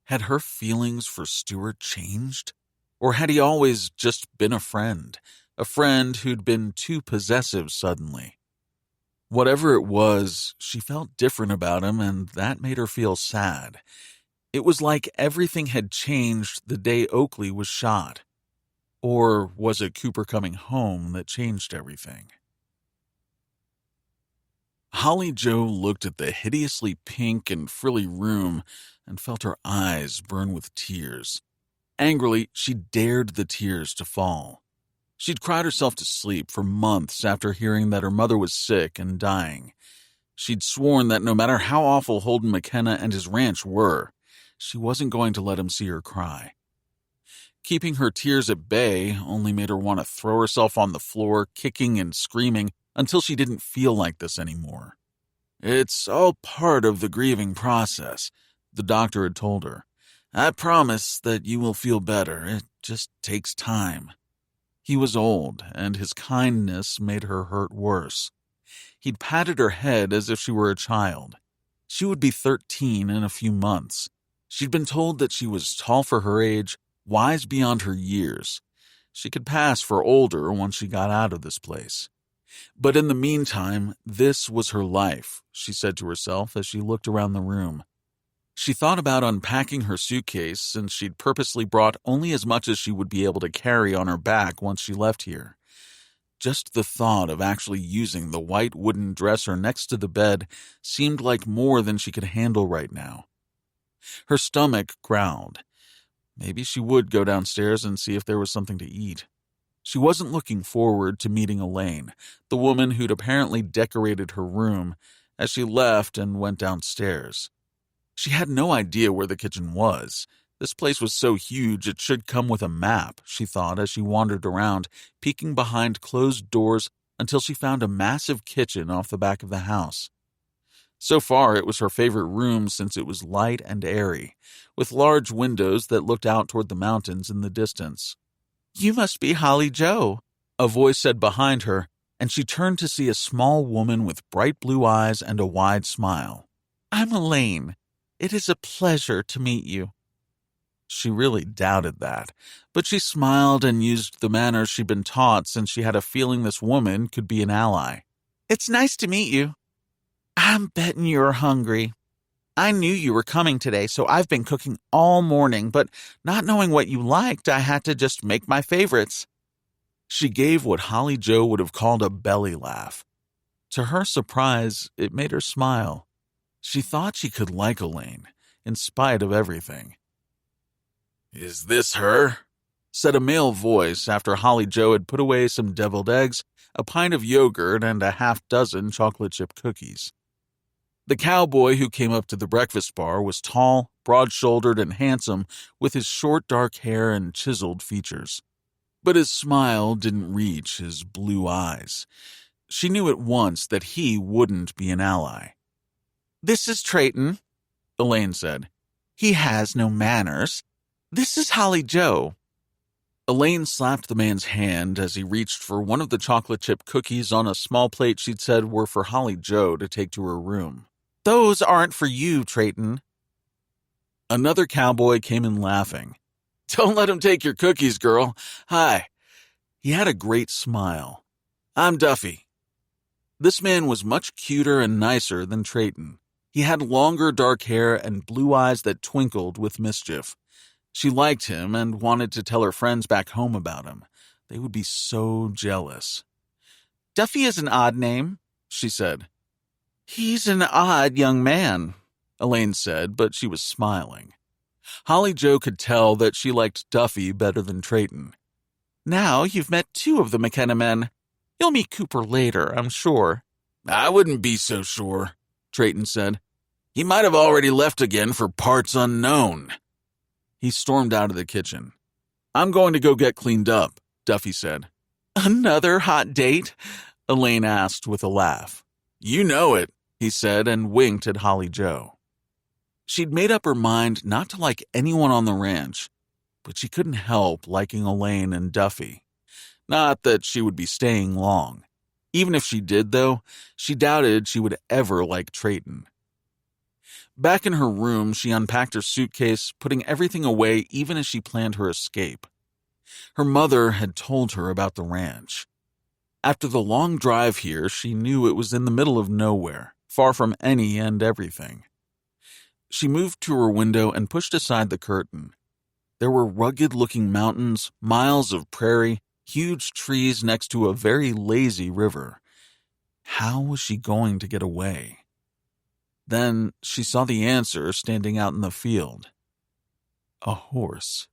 Had her feelings for Stuart changed? Or had he always just been a friend who'd been too possessive suddenly? Whatever it was, she felt different about him, and that made her feel sad. It was like everything had changed the day Oakley was shot. Or was it Cooper coming home that changed everything? Holly Joe looked at the hideously pink and frilly room and felt her eyes burn with tears. Angrily, she dared the tears to fall. She'd cried herself to sleep for months after hearing that her mother was sick and dying. She'd sworn that no matter how awful Holden McKenna and his ranch were, she wasn't going to let him see her cry. Keeping her tears at bay only made her want to throw herself on the floor, kicking and screaming until she didn't feel like this anymore. "It's all part of the grieving process," the doctor had told her. "I promise that you will feel better. It just takes time." He was old, and his kindness made her hurt worse. He'd patted her head as if she were a child. She would be 13 in a few months. She'd been told that she was tall for her age, wise beyond her years. She could pass for older once she got out of this place. But in the meantime, this was her life, she said to herself as she looked around the room. She thought about unpacking her suitcase, since she'd purposely brought only as much as she would be able to carry on her back once she left here. Just the thought of actually using the white wooden dresser next to the bed seemed like more than she could handle right now. Her stomach growled. Maybe she would go downstairs and see if there was something to eat. She wasn't looking forward to meeting Elaine, the woman who'd apparently decorated her room, as she left and went downstairs. She had no idea where the kitchen was. This place was so huge it should come with a map, she thought as she wandered around, peeking behind closed doors until she found a massive kitchen off the back of the house. So far, it was her favorite room since it was light and airy, with large windows that looked out toward the mountains in the distance. "You must be Holly Joe," a voice said behind her, and she turned to see a small woman with bright blue eyes and a wide smile. "I'm Elaine. It is a pleasure to meet you." She really doubted that, but she smiled and used the manners she'd been taught since she had a feeling this woman could be an ally. "It's nice to meet you. I'm betting you're hungry. I knew you were coming today, so I've been cooking all morning, but not knowing what you liked, I had to just make my favorites." She gave what Holly Joe would have called a belly laugh. To her surprise, it made her smile. She thought she could like Elaine, in spite of everything. "Is this her?" said a male voice after Holly Joe had put away some deviled eggs, a pint of yogurt, and a half-dozen chocolate chip cookies. The cowboy who came up to the breakfast bar was tall, broad-shouldered, and handsome, with his short dark hair and chiseled features. But his smile didn't reach his blue eyes. She knew at once that he wouldn't be an ally. "This is Trayton," Elaine said. "He has no manners. This is Holly Joe." Elaine slapped the man's hand as he reached for one of the chocolate chip cookies on a small plate she'd said were for Holly Joe to take to her room. "Those aren't for you, Trayton." Another cowboy came in laughing. "Don't let him take your cookies, girl. Hi." He had a great smile. "I'm Duffy." This man was much cuter and nicer than Trayton. He had longer dark hair and blue eyes that twinkled with mischief. She liked him and wanted to tell her friends back home about him. They would be so jealous. "Duffy is an odd name," she said. "He's an odd young man," Elaine said, but she was smiling. Holly Joe could tell that she liked Duffy better than Trayton. "Now you've met two of the McKenna men. You'll meet Cooper later, I'm sure." "I wouldn't be so sure," Trayton said. "He might have already left again for parts unknown." He stormed out of the kitchen. "I'm going to go get cleaned up," Duffy said. "Another hot date?" Elaine asked with a laugh. "You know it," he said and winked at Holly Joe. She'd made up her mind not to like anyone on the ranch, but she couldn't help liking Elaine and Duffy. Not that she would be staying long. Even if she did, though, she doubted she would ever like Trayton. Back in her room, she unpacked her suitcase, putting everything away even as she planned her escape. Her mother had told her about the ranch. After the long drive here, she knew it was in the middle of nowhere, far from any and everything. She moved to her window and pushed aside the curtain. There were rugged-looking mountains, miles of prairie, huge trees next to a very lazy river. How was she going to get away? Then she saw the answer standing out in the field. A horse.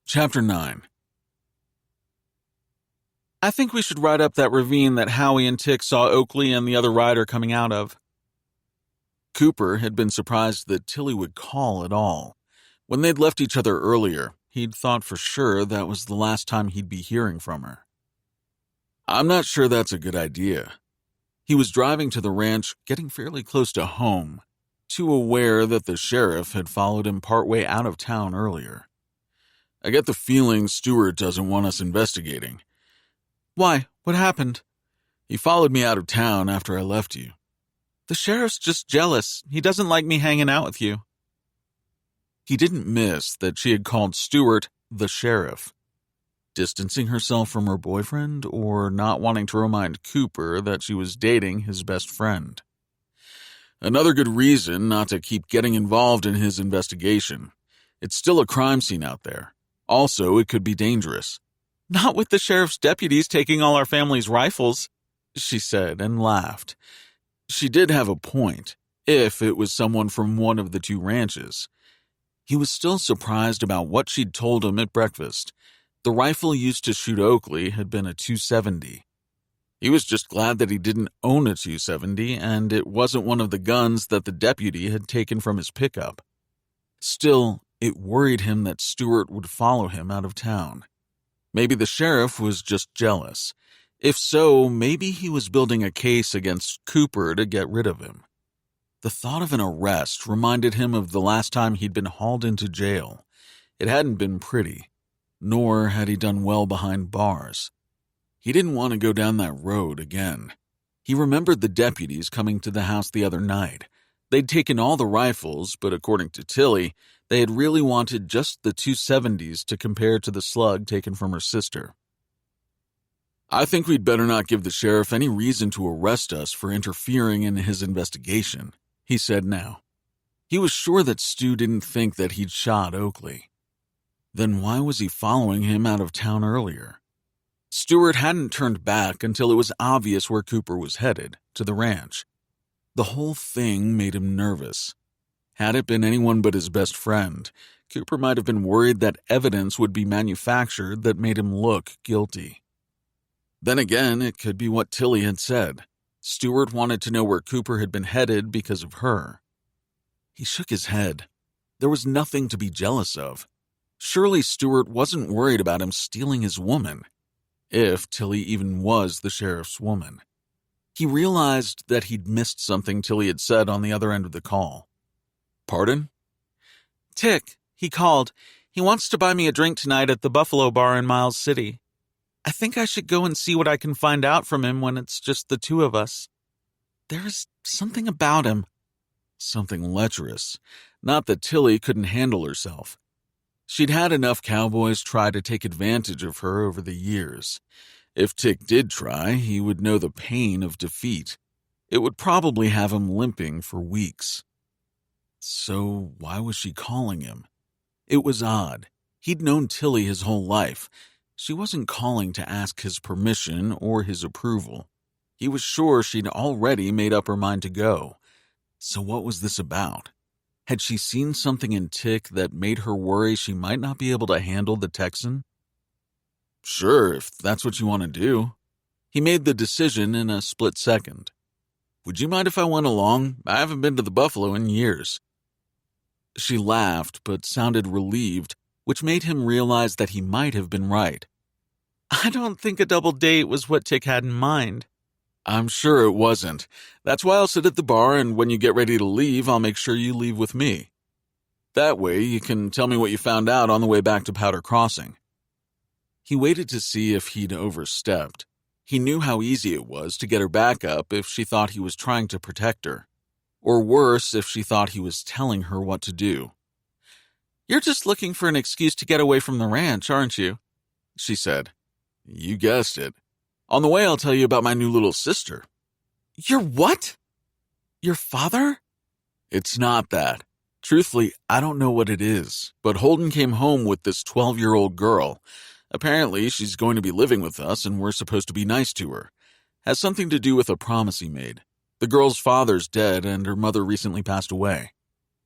Chapter 9. I think we should ride up that ravine that Howie and Tick saw Oakley and the other rider coming out of. Cooper had been surprised that Tilly would call at all. When they'd left each other earlier, he'd thought for sure that was the last time he'd be hearing from her. I'm not sure that's a good idea. He was driving to the ranch, getting fairly close to home, too aware that the sheriff had followed him partway out of town earlier. I get the feeling Stewart doesn't want us investigating. Why? What happened? He followed me out of town after I left you. The sheriff's just jealous. He doesn't like me hanging out with you. He didn't miss that she had called Stewart the sheriff. Distancing herself from her boyfriend or not wanting to remind Cooper that she was dating his best friend. Another good reason not to keep getting involved in his investigation. It's still a crime scene out there. Also, it could be dangerous. Not with the sheriff's deputies taking all our family's rifles, she said and laughed. She did have a point, if it was someone from one of the two ranches. He was still surprised about what she'd told him at breakfast. The rifle used to shoot Oakley had been a .270. He was just glad that he didn't own a .270 and it wasn't one of the guns that the deputy had taken from his pickup. Still, it worried him that Stewart would follow him out of town. Maybe the sheriff was just jealous. If so, maybe he was building a case against Cooper to get rid of him. The thought of an arrest reminded him of the last time he'd been hauled into jail. It hadn't been pretty, nor had he done well behind bars. He didn't want to go down that road again. He remembered the deputies coming to the house the other night. They'd taken all the rifles, but according to Tilly, they had really wanted just the .270s to compare to the slug taken from her sister. I think we'd better not give the sheriff any reason to arrest us for interfering in his investigation, he said now. He was sure that Stu didn't think that he'd shot Oakley. Then why was he following him out of town earlier? Stewart hadn't turned back until it was obvious where Cooper was headed, to the ranch. The whole thing made him nervous. Had it been anyone but his best friend, Cooper might have been worried that evidence would be manufactured that made him look guilty. Then again, it could be what Tilly had said. Stewart wanted to know where Cooper had been headed because of her. He shook his head. There was nothing to be jealous of. Surely Stewart wasn't worried about him stealing his woman, if Tilly even was the sheriff's woman. He realized that he'd missed something Tilly had said on the other end of the call. Pardon? Tick, he called. He wants to buy me a drink tonight at the Buffalo Bar in Miles City. I think I should go and see what I can find out from him when it's just the two of us. There's something about him. Something lecherous. Not that Tilly couldn't handle herself. She'd had enough cowboys try to take advantage of her over the years. If Tick did try, he would know the pain of defeat. It would probably have him limping for weeks. So why was she calling him? It was odd. He'd known Tilly his whole life. She wasn't calling to ask his permission or his approval. He was sure she'd already made up her mind to go. So what was this about? Had she seen something in Tick that made her worry she might not be able to handle the Texan? Sure, if that's what you want to do. He made the decision in a split second. Would you mind if I went along? I haven't been to the Buffalo in years. She laughed, but sounded relieved, which made him realize that he might have been right. I don't think a double date was what Tick had in mind. I'm sure it wasn't. That's why I'll sit at the bar, and when you get ready to leave, I'll make sure you leave with me. That way, you can tell me what you found out on the way back to Powder Crossing. He waited to see if he'd overstepped. He knew how easy it was to get her back up if she thought he was trying to protect her. Or worse, if she thought he was telling her what to do. You're just looking for an excuse to get away from the ranch, aren't you? she said. You guessed it. On the way, I'll tell you about my new little sister. Your what? Your father? It's not that. Truthfully, I don't know what it is, but Holden came home with this 12-year-old girl. Apparently, she's going to be living with us, and we're supposed to be nice to her. Has something to do with a promise he made. The girl's father's dead, and her mother recently passed away.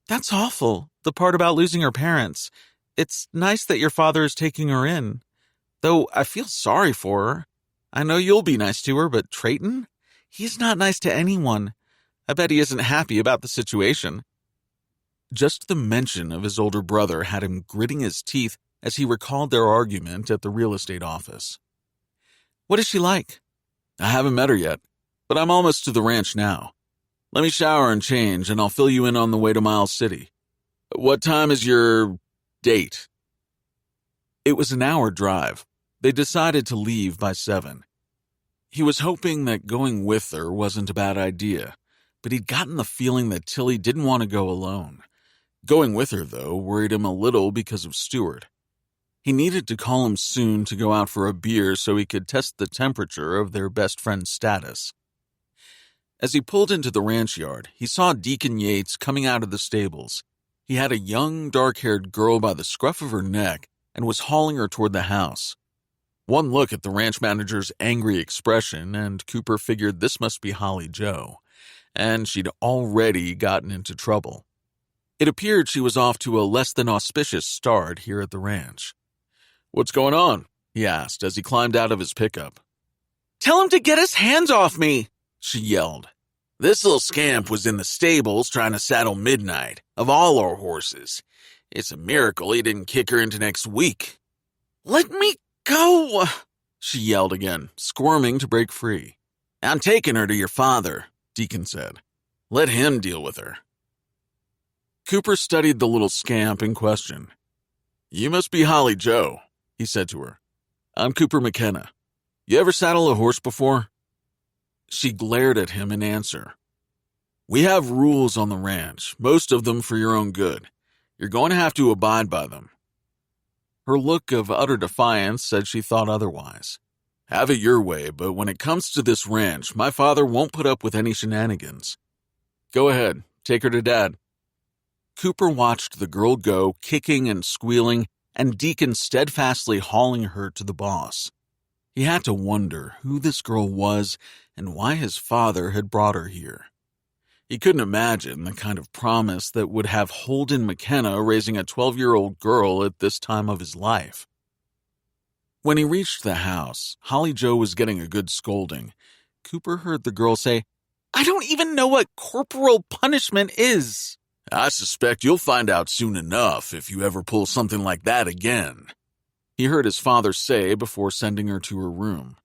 That's awful, the part about losing her parents. It's nice that your father is taking her in. Though I feel sorry for her. I know you'll be nice to her, but Trayton? He's not nice to anyone. I bet he isn't happy about the situation. Just the mention of his older brother had him gritting his teeth as he recalled their argument at the real estate office. What is she like? I haven't met her yet, but I'm almost to the ranch now. Let me shower and change, and I'll fill you in on the way to Miles City. What time is your date? It was an hour drive. They decided to leave by 7. He was hoping that going with her wasn't a bad idea, but he'd gotten the feeling that Tilly didn't want to go alone. Going with her, though, worried him a little because of Stuart. He needed to call him soon to go out for a beer so he could test the temperature of their best friend's status. As he pulled into the ranch yard, he saw Deacon Yates coming out of the stables. He had a young, dark-haired girl by the scruff of her neck and was hauling her toward the house. One look at the ranch manager's angry expression, and Cooper figured this must be Holly Joe, and she'd already gotten into trouble. It appeared she was off to a less than auspicious start here at the ranch. "What's going on?" he asked as he climbed out of his pickup. Tell him to get his hands off me, she yelled. "This little scamp was in the stables trying to saddle Midnight, of all our horses. It's a miracle he didn't kick her into next week." Let me go, she yelled again, squirming to break free. "I'm taking her to your father," Deacon said. "Let him deal with her." Cooper studied the little scamp in question. "You must be Holly Joe," he said to her. "I'm Cooper McKenna. You ever saddle a horse before?" She glared at him in answer. "We have rules on the ranch, most of them for your own good. You're going to have to abide by them." Her look of utter defiance said she thought otherwise. "Have it your way, but when it comes to this ranch, my father won't put up with any shenanigans. Go ahead, take her to Dad." Cooper watched the girl go, kicking and squealing, and Deacon steadfastly hauling her to the boss. He had to wonder who this girl was and why his father had brought her here. He couldn't imagine the kind of promise that would have Holden McKenna raising a 12-year-old girl at this time of his life. When he reached the house, Holly Joe was getting a good scolding. Cooper heard the girl say, I don't even know what corporal punishment is. "I suspect you'll find out soon enough if you ever pull something like that again," he heard his father say before sending her to her room.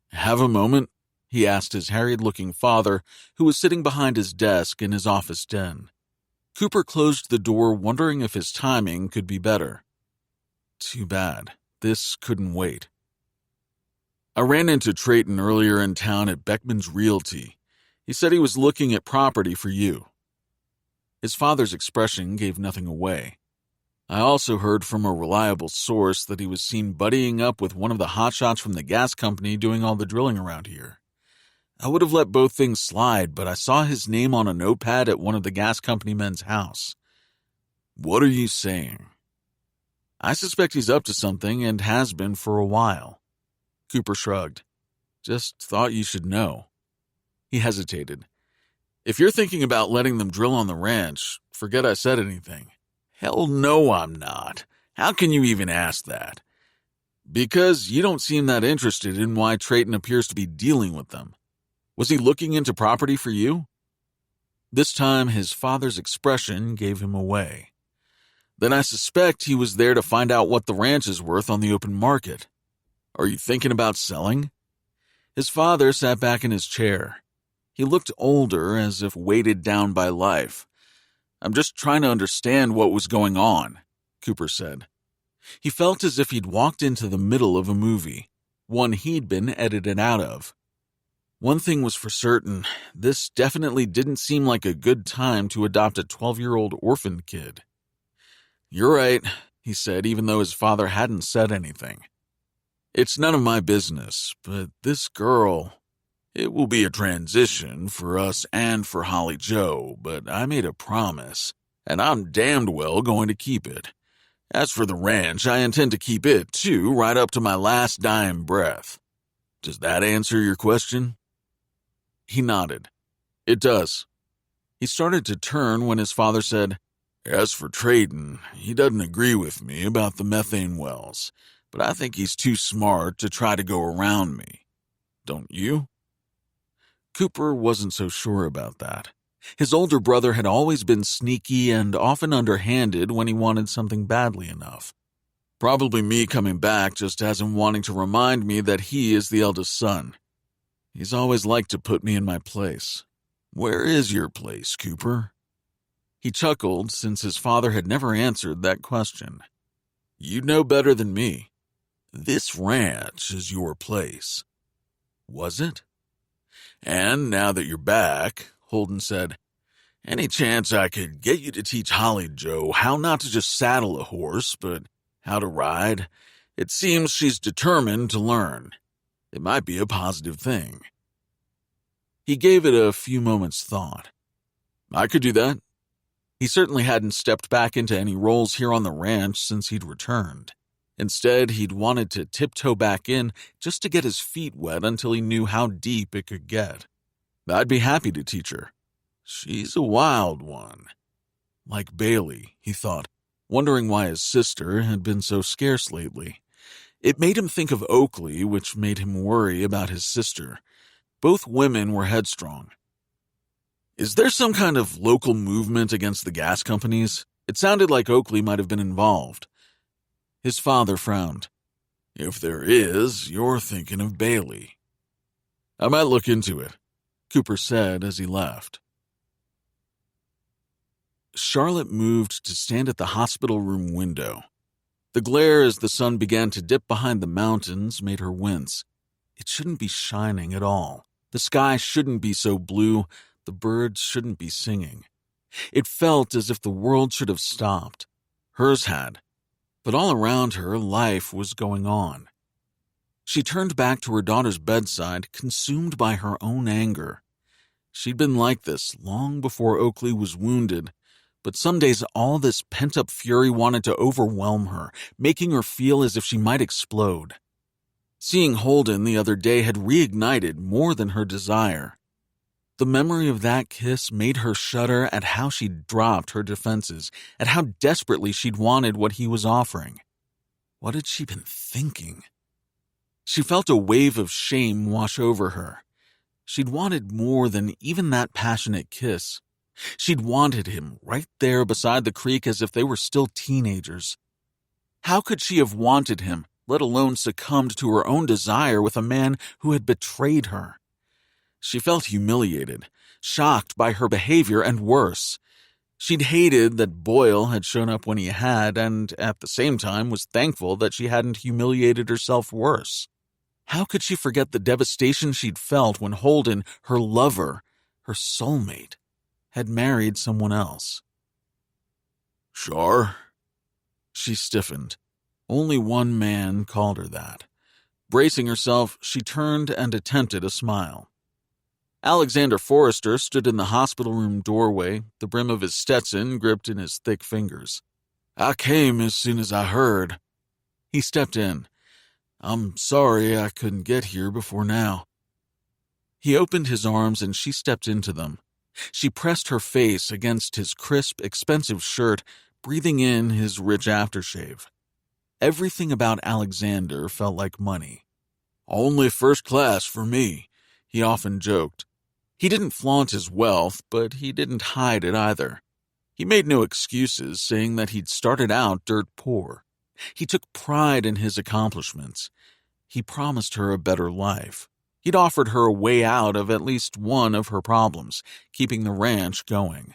"Have a moment?" he asked his harried-looking father, who was sitting behind his desk in his office den. Cooper closed the door, wondering if his timing could be better. Too bad. This couldn't wait. "I ran into Trayton earlier in town at Beckman's Realty. He said he was looking at property for you." His father's expression gave nothing away. "I also heard from a reliable source that he was seen buddying up with one of the hotshots from the gas company doing all the drilling around here. I would have let both things slide, but I saw his name on a notepad at one of the gas company men's house." "What are you saying?" "I suspect he's up to something and has been for a while." Cooper shrugged. "Just thought you should know." He hesitated. "If you're thinking about letting them drill on the ranch, forget I said anything." "Hell no, I'm not. How can you even ask that?" "Because you don't seem that interested in why Trayton appears to be dealing with them. Was he looking into property for you?" This time, his father's expression gave him away. "Then I suspect he was there to find out what the ranch is worth on the open market. Are you thinking about selling?" His father sat back in his chair. He looked older, as if weighted down by life. "I'm just trying to understand what was going on," Cooper said. He felt as if he'd walked into the middle of a movie, one he'd been edited out of. One thing was for certain, this definitely didn't seem like a good time to adopt a 12-year-old orphan kid. "You're right. he said, even though his father hadn't said anything. "It's none of my business, but this girl, it will be a transition for us and for Holly Joe, but I made a promise, and I'm damned well going to keep it. As for the ranch, I intend to keep it, too, right up to my last dying breath. Does that answer your question?" He nodded. "It does." He started to turn when his father said, "As for trading, he doesn't agree with me about the methane wells, but I think he's too smart to try to go around me. Don't you?" Cooper wasn't so sure about that. His older brother had always been sneaky and often underhanded when he wanted something badly enough. Probably me coming back just has him wanting to remind me that he is the eldest son. He's always liked to put me in my place. Where is your place, Cooper? He chuckled since his father had never answered that question. You know better than me. This ranch is your place. Was it? And now that you're back, Holden said, any chance I could get you to teach Holly Joe how not to just saddle a horse, but how to ride? It seems she's determined to learn. It might be a positive thing. He gave it a few moments' thought. I could do that. He certainly hadn't stepped back into any roles here on the ranch since he'd returned. Instead, he'd wanted to tiptoe back in just to get his feet wet until he knew how deep it could get. I'd be happy to teach her. She's a wild one. Like Bailey, he thought, wondering why his sister had been so scarce lately. It made him think of Oakley, which made him worry about his sister. Both women were headstrong. Is there some kind of local movement against the gas companies? It sounded like Oakley might have been involved. His father frowned. If there is, you're thinking of Bailey. I might look into it, Cooper said as he left. Charlotte moved to stand at the hospital room window. The glare as the sun began to dip behind the mountains made her wince. It shouldn't be shining at all. The sky shouldn't be so blue. The birds shouldn't be singing. It felt as if the world should have stopped. Hers had. But all around her, life was going on. She turned back to her daughter's bedside, consumed by her own anger. She'd been like this long before Oakley was wounded, but some days all this pent-up fury wanted to overwhelm her, making her feel as if she might explode. Seeing Holden the other day had reignited more than her desire. The memory of that kiss made her shudder at how she'd dropped her defenses, at how desperately she'd wanted what he was offering. What had she been thinking? She felt a wave of shame wash over her. She'd wanted more than even that passionate kiss. She'd wanted him right there beside the creek as if they were still teenagers. How could she have wanted him, let alone succumbed to her own desire with a man who had betrayed her? She felt humiliated, shocked by her behavior, and worse. She'd hated that Boyle had shown up when he had, and at the same time was thankful that she hadn't humiliated herself worse. How could she forget the devastation she'd felt when Holden, her lover, her soulmate, had married someone else? Char? She stiffened. Only one man called her that. Bracing herself, she turned and attempted a smile. Alexander Forrester stood in the hospital room doorway, the brim of his Stetson gripped in his thick fingers. I came as soon as I heard. He stepped in. I'm sorry I couldn't get here before now. He opened his arms and she stepped into them. She pressed her face against his crisp, expensive shirt, breathing in his rich aftershave. Everything about Alexander felt like money. Only first class for me, he often joked. He didn't flaunt his wealth, but he didn't hide it either. He made no excuses, saying that he'd started out dirt poor. He took pride in his accomplishments. He promised her a better life. He'd offered her a way out of at least one of her problems, keeping the ranch going.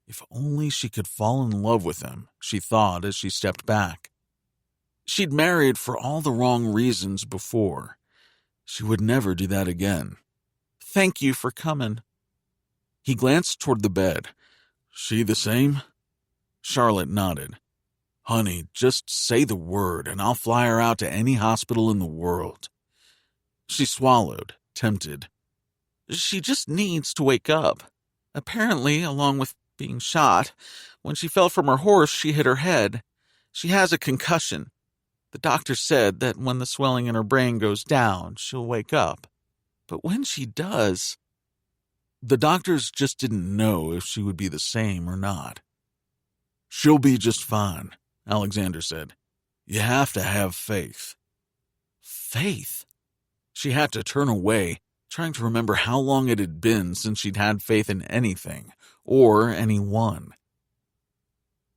If only she could fall in love with him, she thought as she stepped back. She'd married for all the wrong reasons before. She would never do that again. Thank you for coming. He glanced toward the bed. She the same? Charlotte nodded. Honey, just say the word and I'll fly her out to any hospital in the world. She swallowed, tempted. She just needs to wake up. Apparently, along with being shot, when she fell from her horse, she hit her head. She has a concussion. The doctor said that when the swelling in her brain goes down, she'll wake up. But when she does... The doctors just didn't know if she would be the same or not. She'll be just fine, Alexander said. You have to have faith. Faith? She had to turn away, trying to remember how long it had been since she'd had faith in anything, or anyone.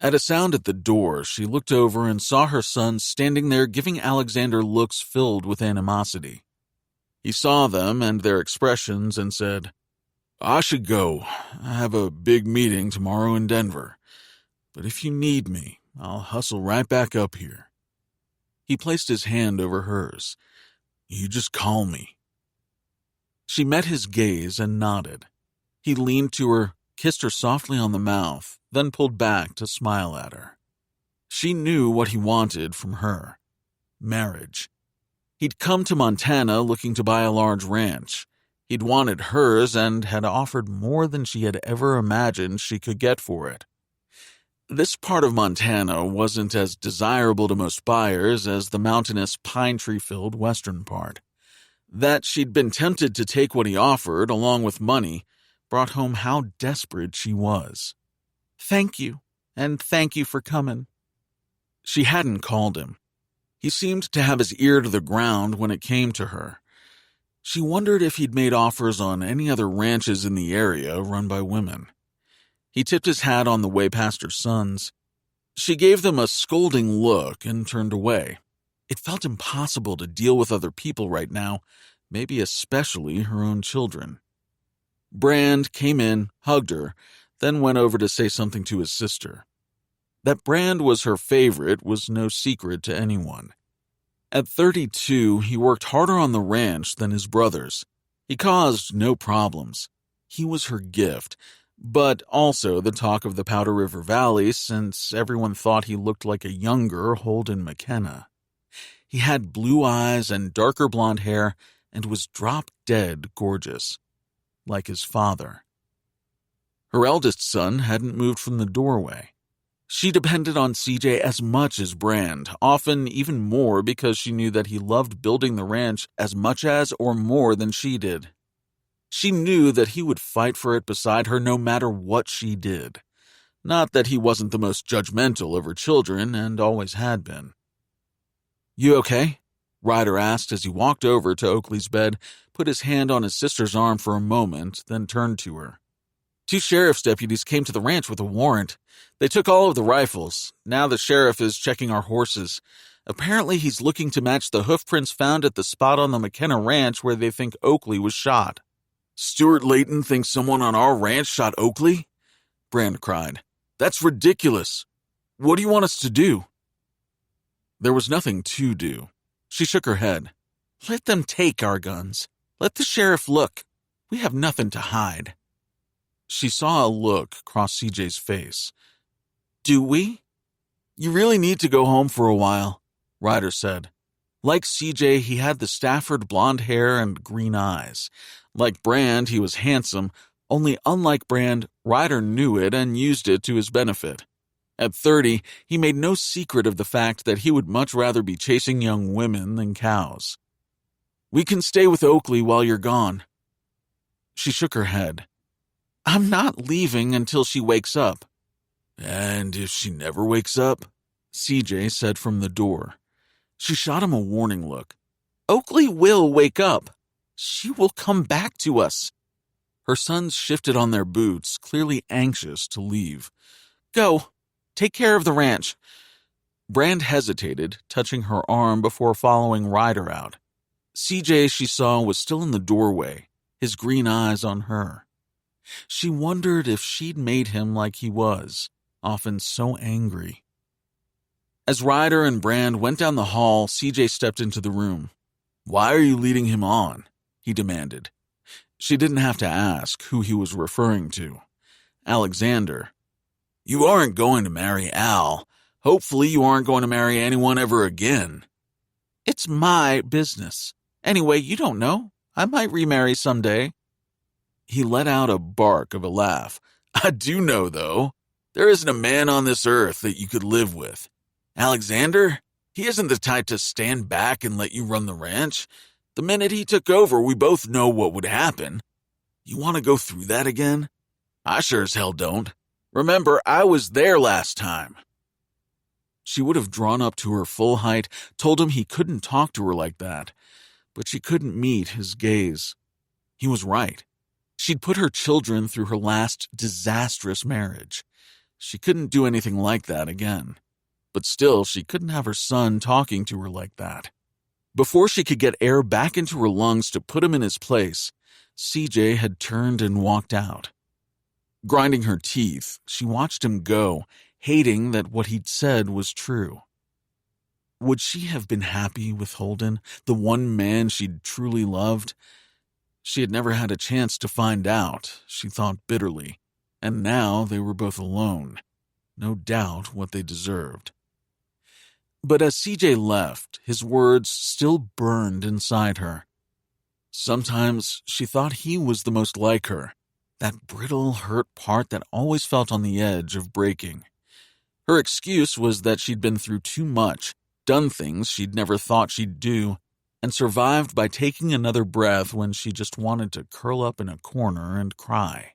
At a sound at the door, she looked over and saw her son standing there giving Alexander looks filled with animosity. He saw them and their expressions and said, I should go. I have a big meeting tomorrow in Denver. But if you need me, I'll hustle right back up here. He placed his hand over hers. You just call me. She met his gaze and nodded. He leaned to her, kissed her softly on the mouth, then pulled back to smile at her. She knew what he wanted from her. Marriage. He'd come to Montana looking to buy a large ranch. He'd wanted hers and had offered more than she had ever imagined she could get for it. This part of Montana wasn't as desirable to most buyers as the mountainous, pine tree-filled western part. That she'd been tempted to take what he offered, along with money, brought home how desperate she was. Thank you, and thank you for coming. She hadn't called him. He seemed to have his ear to the ground when it came to her. She wondered if he'd made offers on any other ranches in the area run by women. He tipped his hat on the way past her sons. She gave them a scolding look and turned away. It felt impossible to deal with other people right now, maybe especially her own children. Brand came in, hugged her, then went over to say something to his sister. That Brand was her favorite was no secret to anyone. At 32, he worked harder on the ranch than his brothers. He caused no problems. He was her gift, but also the talk of the Powder River Valley since everyone thought he looked like a younger Holden McKenna. He had blue eyes and darker blonde hair and was drop-dead gorgeous, like his father. Her eldest son hadn't moved from the doorway. She depended on CJ as much as Brand, often even more because she knew that he loved building the ranch as much as or more than she did. She knew that he would fight for it beside her no matter what she did. Not that he wasn't the most judgmental of her children and always had been. You okay? Ryder asked as he walked over to Oakley's bed, put his hand on his sister's arm for a moment, then turned to her. 2 sheriff's deputies came to the ranch with a warrant. They took all of the rifles. Now the sheriff is checking our horses. Apparently he's looking to match the hoof prints found at the spot on the McKenna ranch where they think Oakley was shot. Stuart Layton thinks someone on our ranch shot Oakley? Brand cried. That's ridiculous. What do you want us to do? There was nothing to do. She shook her head. Let them take our guns. Let the sheriff look. We have nothing to hide. She saw a look cross CJ's face. Do we? You really need to go home for a while, Ryder said. Like CJ, he had the Stafford blonde hair and green eyes. Like Brand, he was handsome, only unlike Brand, Ryder knew it and used it to his benefit. At 30, he made no secret of the fact that he would much rather be chasing young women than cows. We can stay with Oakley while you're gone. She shook her head. I'm not leaving until she wakes up. And if she never wakes up? CJ said from the door. She shot him a warning look. Oakley will wake up. She will come back to us. Her sons shifted on their boots, clearly anxious to leave. Go. Take care of the ranch. Brand hesitated, touching her arm before following Ryder out. CJ, she saw, was still in the doorway, his green eyes on her. She wondered if she'd made him like he was, often so angry. As Ryder and Brand went down the hall, CJ stepped into the room. Why are you leading him on? He demanded. She didn't have to ask who he was referring to. Alexander. You aren't going to marry Al. Hopefully you aren't going to marry anyone ever again. It's my business. Anyway, you don't know. I might remarry someday. He let out a bark of a laugh. I do know, though. There isn't a man on this earth that you could live with. Alexander, he isn't the type to stand back and let you run the ranch. The minute he took over, we both know what would happen. You want to go through that again? I sure as hell don't. Remember, I was there last time. She would have drawn up to her full height, told him he couldn't talk to her like that, but she couldn't meet his gaze. He was right. She'd put her children through her last disastrous marriage. She couldn't do anything like that again. But still, she couldn't have her son talking to her like that. Before she could get air back into her lungs to put him in his place, CJ had turned and walked out. Grinding her teeth, she watched him go, hating that what he'd said was true. Would she have been happy with Holden, the one man she'd truly loved? She had never had a chance to find out, she thought bitterly, and now they were both alone. No doubt what they deserved. But as CJ left, his words still burned inside her. Sometimes she thought he was the most like her, that brittle, hurt part that always felt on the edge of breaking. Her excuse was that she'd been through too much, done things she'd never thought she'd do, and survived by taking another breath when she just wanted to curl up in a corner and cry.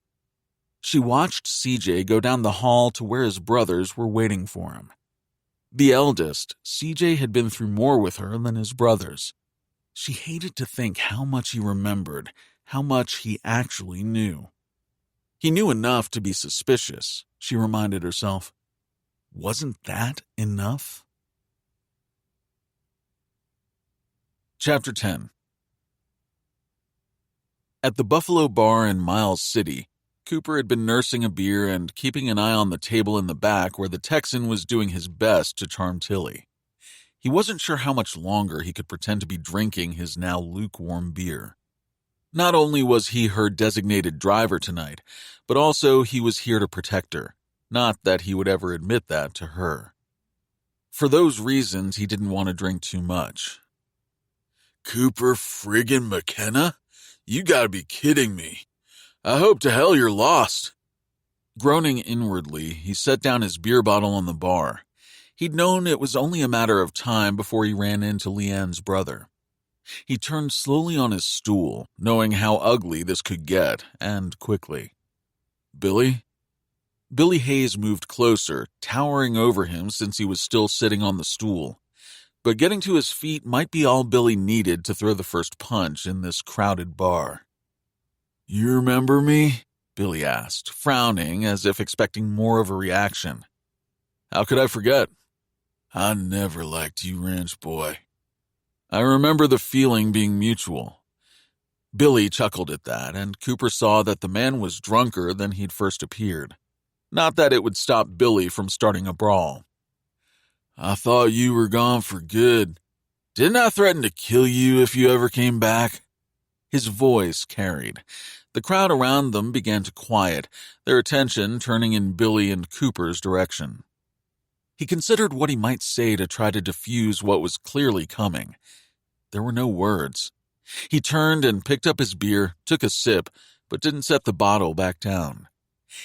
She watched CJ go down the hall to where his brothers were waiting for him. The eldest, CJ had been through more with her than his brothers. She hated to think how much he remembered, how much he actually knew. He knew enough to be suspicious, she reminded herself. Wasn't that enough? Chapter 10. At the Buffalo Bar in Miles City, Cooper had been nursing a beer and keeping an eye on the table in the back where the Texan was doing his best to charm Tilly. He wasn't sure how much longer he could pretend to be drinking his now lukewarm beer. Not only was he her designated driver tonight, but also he was here to protect her, not that he would ever admit that to her. For those reasons, he didn't want to drink too much. Cooper friggin' McKenna? You gotta be kidding me. I hope to hell you're lost. Groaning inwardly, he set down his beer bottle on the bar. He'd known it was only a matter of time before he ran into Leanne's brother. He turned slowly on his stool, knowing how ugly this could get, and quickly. Billy? Billy Hayes moved closer, towering over him since he was still sitting on the stool. But getting to his feet might be all Billy needed to throw the first punch in this crowded bar. You remember me? Billy asked, frowning as if expecting more of a reaction. How could I forget? I never liked you, ranch boy. I remember the feeling being mutual. Billy chuckled at that, and Cooper saw that the man was drunker than he'd first appeared. Not that it would stop Billy from starting a brawl. I thought you were gone for good. Didn't I threaten to kill you if you ever came back? His voice carried. The crowd around them began to quiet, their attention turning in Billy and Cooper's direction. He considered what he might say to try to diffuse what was clearly coming. There were no words. He turned and picked up his beer, took a sip, but didn't set the bottle back down.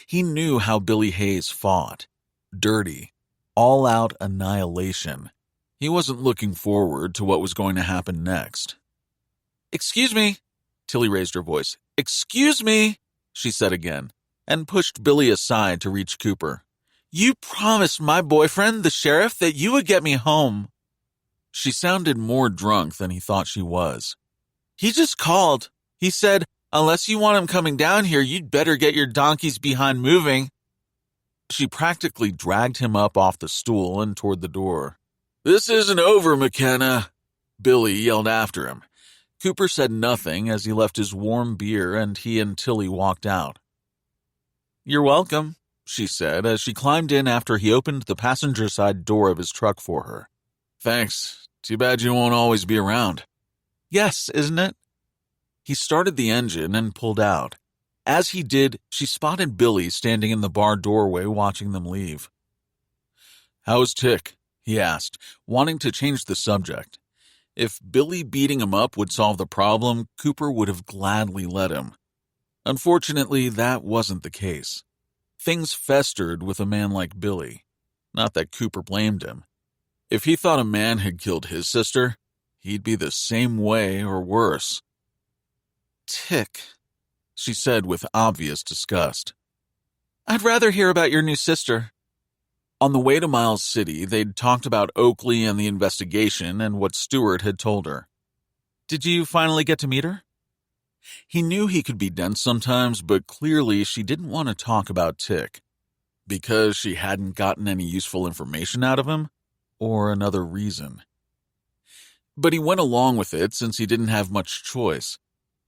He knew how Billy Hayes fought. Dirty. All-out annihilation. He wasn't looking forward to what was going to happen next. Excuse me. Tilly raised her voice. Excuse me, she said again, and pushed Billy aside to reach Cooper. You promised my boyfriend, the sheriff, that you would get me home. She sounded more drunk than he thought she was. He just called. He said, unless you want him coming down here, you'd better get your donkeys behind moving. She practically dragged him up off the stool and toward the door. This isn't over, McKenna, Billy yelled after him. Cooper said nothing as he left his warm beer and he and Tilly walked out. You're welcome, she said as she climbed in after he opened the passenger side door of his truck for her. Thanks. Too bad you won't always be around. Yes, isn't it? He started the engine and pulled out. As he did, she spotted Billy standing in the bar doorway watching them leave. "How's Tick?" he asked, wanting to change the subject. If Billy beating him up would solve the problem, Cooper would have gladly let him. Unfortunately, that wasn't the case. Things festered with a man like Billy. Not that Cooper blamed him. If he thought a man had killed his sister, he'd be the same way or worse. "Tick," she said with obvious disgust. "I'd rather hear about your new sister." On the way to Miles City, they'd talked about Oakley and the investigation and what Stewart had told her. "Did you finally get to meet her?" He knew he could be dense sometimes, but clearly she didn't want to talk about Tick. Because she hadn't gotten any useful information out of him, or another reason. But he went along with it since he didn't have much choice.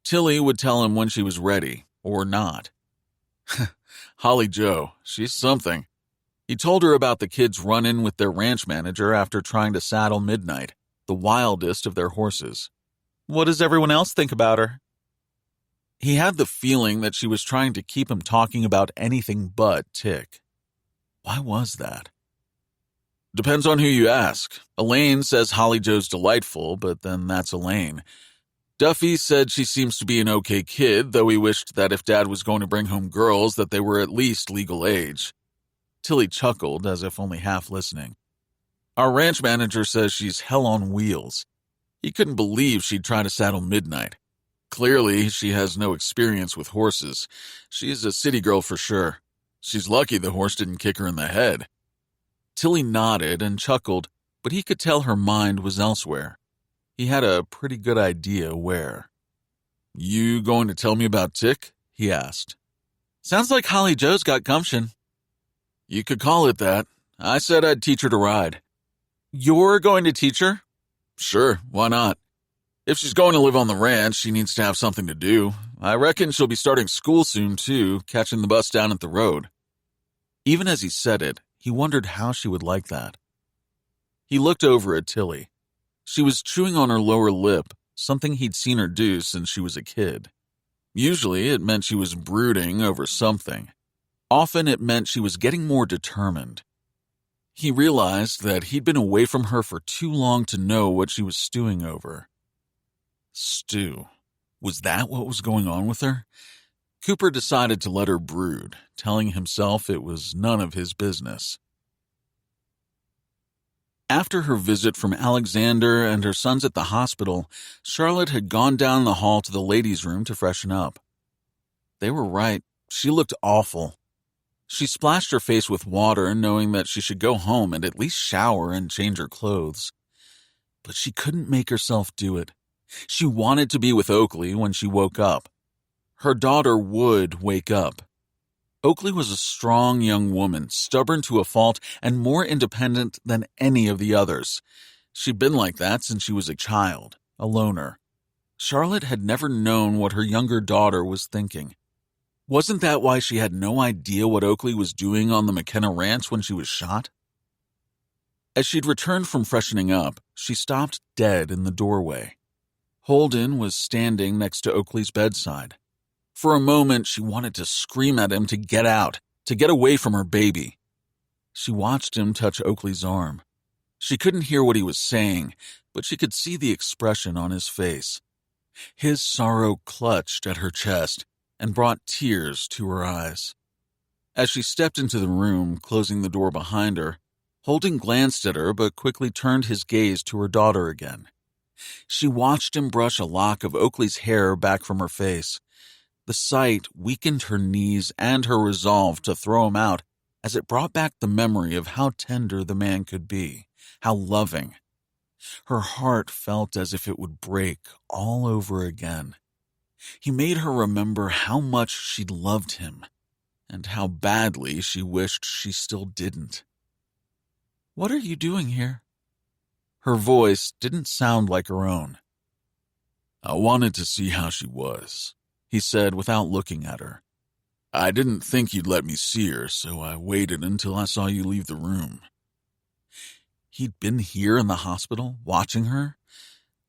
Tilly would tell him when she was ready, or not. Holly Joe, she's something. He told her about the kids' run-in with their ranch manager after trying to saddle Midnight, the wildest of their horses. What does everyone else think about her? He had the feeling that she was trying to keep him talking about anything but Tick. Why was that? Depends on who you ask. Elaine says Holly Joe's delightful, but then that's Elaine. Duffy said she seems to be an okay kid, though he wished that if Dad was going to bring home girls that they were at least legal age. Tilly chuckled, as if only half listening. Our ranch manager says she's hell on wheels. He couldn't believe she'd try to saddle Midnight. Clearly, she has no experience with horses. She's a city girl for sure. She's lucky the horse didn't kick her in the head. Tilly nodded and chuckled, but he could tell her mind was elsewhere. He had a pretty good idea where. You going to tell me about Tick? He asked. Sounds like Holly Joe's got gumption. You could call it that. I said I'd teach her to ride. You're going to teach her? Sure, why not? If she's going to live on the ranch, she needs to have something to do. I reckon she'll be starting school soon, too, catching the bus down at the road. Even as he said it, he wondered how she would like that. He looked over at Tilly. She was chewing on her lower lip, something he'd seen her do since she was a kid. Usually, it meant she was brooding over something. Often, it meant she was getting more determined. He realized that he'd been away from her for too long to know what she was stewing over. Stew. Was that what was going on with her? Cooper decided to let her brood, telling himself it was none of his business. After her visit from Alexander and her sons at the hospital, Charlotte had gone down the hall to the ladies' room to freshen up. They were right. She looked awful. She splashed her face with water, knowing that she should go home and at least shower and change her clothes. But she couldn't make herself do it. She wanted to be with Oakley when she woke up. Her daughter would wake up. Oakley was a strong young woman, stubborn to a fault and more independent than any of the others. She'd been like that since she was a child, a loner. Charlotte had never known what her younger daughter was thinking. Wasn't that why she had no idea what Oakley was doing on the McKenna Ranch when she was shot? As she'd returned from freshening up, she stopped dead in the doorway. Holden was standing next to Oakley's bedside. For a moment, she wanted to scream at him to get out, to get away from her baby. She watched him touch Oakley's arm. She couldn't hear what he was saying, but she could see the expression on his face. His sorrow clutched at her chest and brought tears to her eyes. As she stepped into the room, closing the door behind her, Holden glanced at her but quickly turned his gaze to her daughter again. She watched him brush a lock of Oakley's hair back from her face. The sight weakened her knees and her resolve to throw him out as it brought back the memory of how tender the man could be, how loving. Her heart felt as if it would break all over again. He made her remember how much she loved him and how badly she wished she still didn't. "What are you doing here?" Her voice didn't sound like her own. "I wanted to see how she was," he said without looking at her. "I didn't think you'd let me see her, so I waited until I saw you leave the room." He'd been here in the hospital, watching her?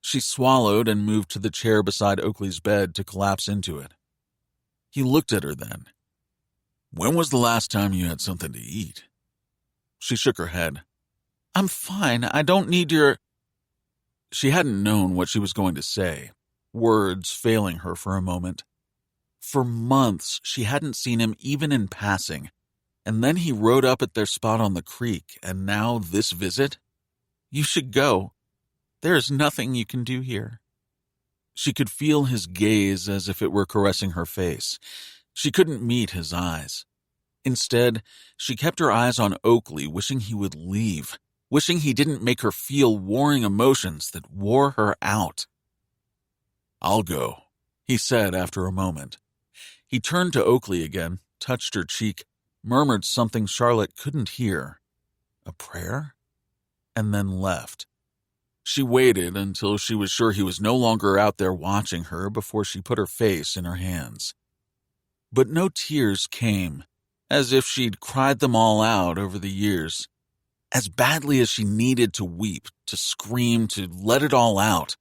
She swallowed and moved to the chair beside Oakley's bed to collapse into it. He looked at her then. "When was the last time you had something to eat?" She shook her head. I'm fine. I don't need your... She hadn't known what she was going to say, words failing her for a moment. For months, she hadn't seen him even in passing, and then he rode up at their spot on the creek, and now this visit? You should go. There is nothing you can do here. She could feel his gaze as if it were caressing her face. She couldn't meet his eyes. Instead, she kept her eyes on Oakley, wishing he would leave, wishing he didn't make her feel warring emotions that wore her out. I'll go, he said after a moment. He turned to Oakley again, touched her cheek, murmured something Charlotte couldn't hear. A prayer? And then left. She waited until she was sure he was no longer out there watching her before she put her face in her hands. But no tears came, as if she'd cried them all out over the years. As badly as she needed to weep, to scream, to let it all out,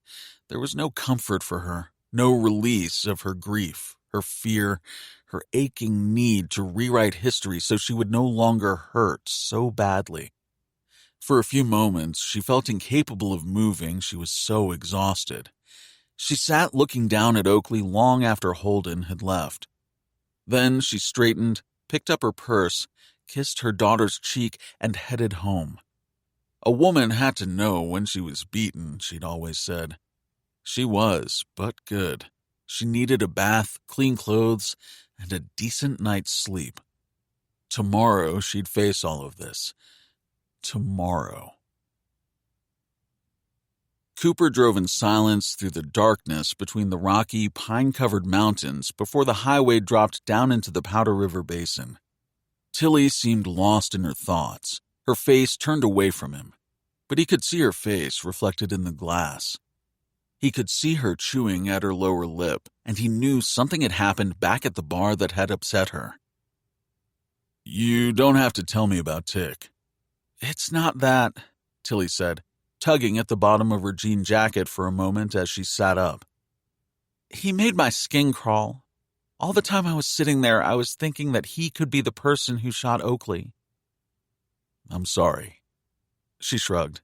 there was no comfort for her, no release of her grief, her fear, her aching need to rewrite history so she would no longer hurt so badly. For a few moments, she felt incapable of moving. She was so exhausted. She sat looking down at Oakley long after Holden had left. Then she straightened, picked up her purse, kissed her daughter's cheek, and headed home. A woman had to know when she was beaten, she'd always said. She was, but good. She needed a bath, clean clothes, and a decent night's sleep. Tomorrow she'd face all of this. Tomorrow. Cooper drove in silence through the darkness between the rocky, pine-covered mountains before the highway dropped down into the Powder River Basin. Tilly seemed lost in her thoughts, her face turned away from him, but he could see her face reflected in the glass. He could see her chewing at her lower lip, and he knew something had happened back at the bar that had upset her. You don't have to tell me about Tick. It's not that, Tilly said, tugging at the bottom of her jean jacket for a moment as she sat up. He made my skin crawl. All the time I was sitting there, I was thinking that he could be the person who shot Oakley. I'm sorry. She shrugged.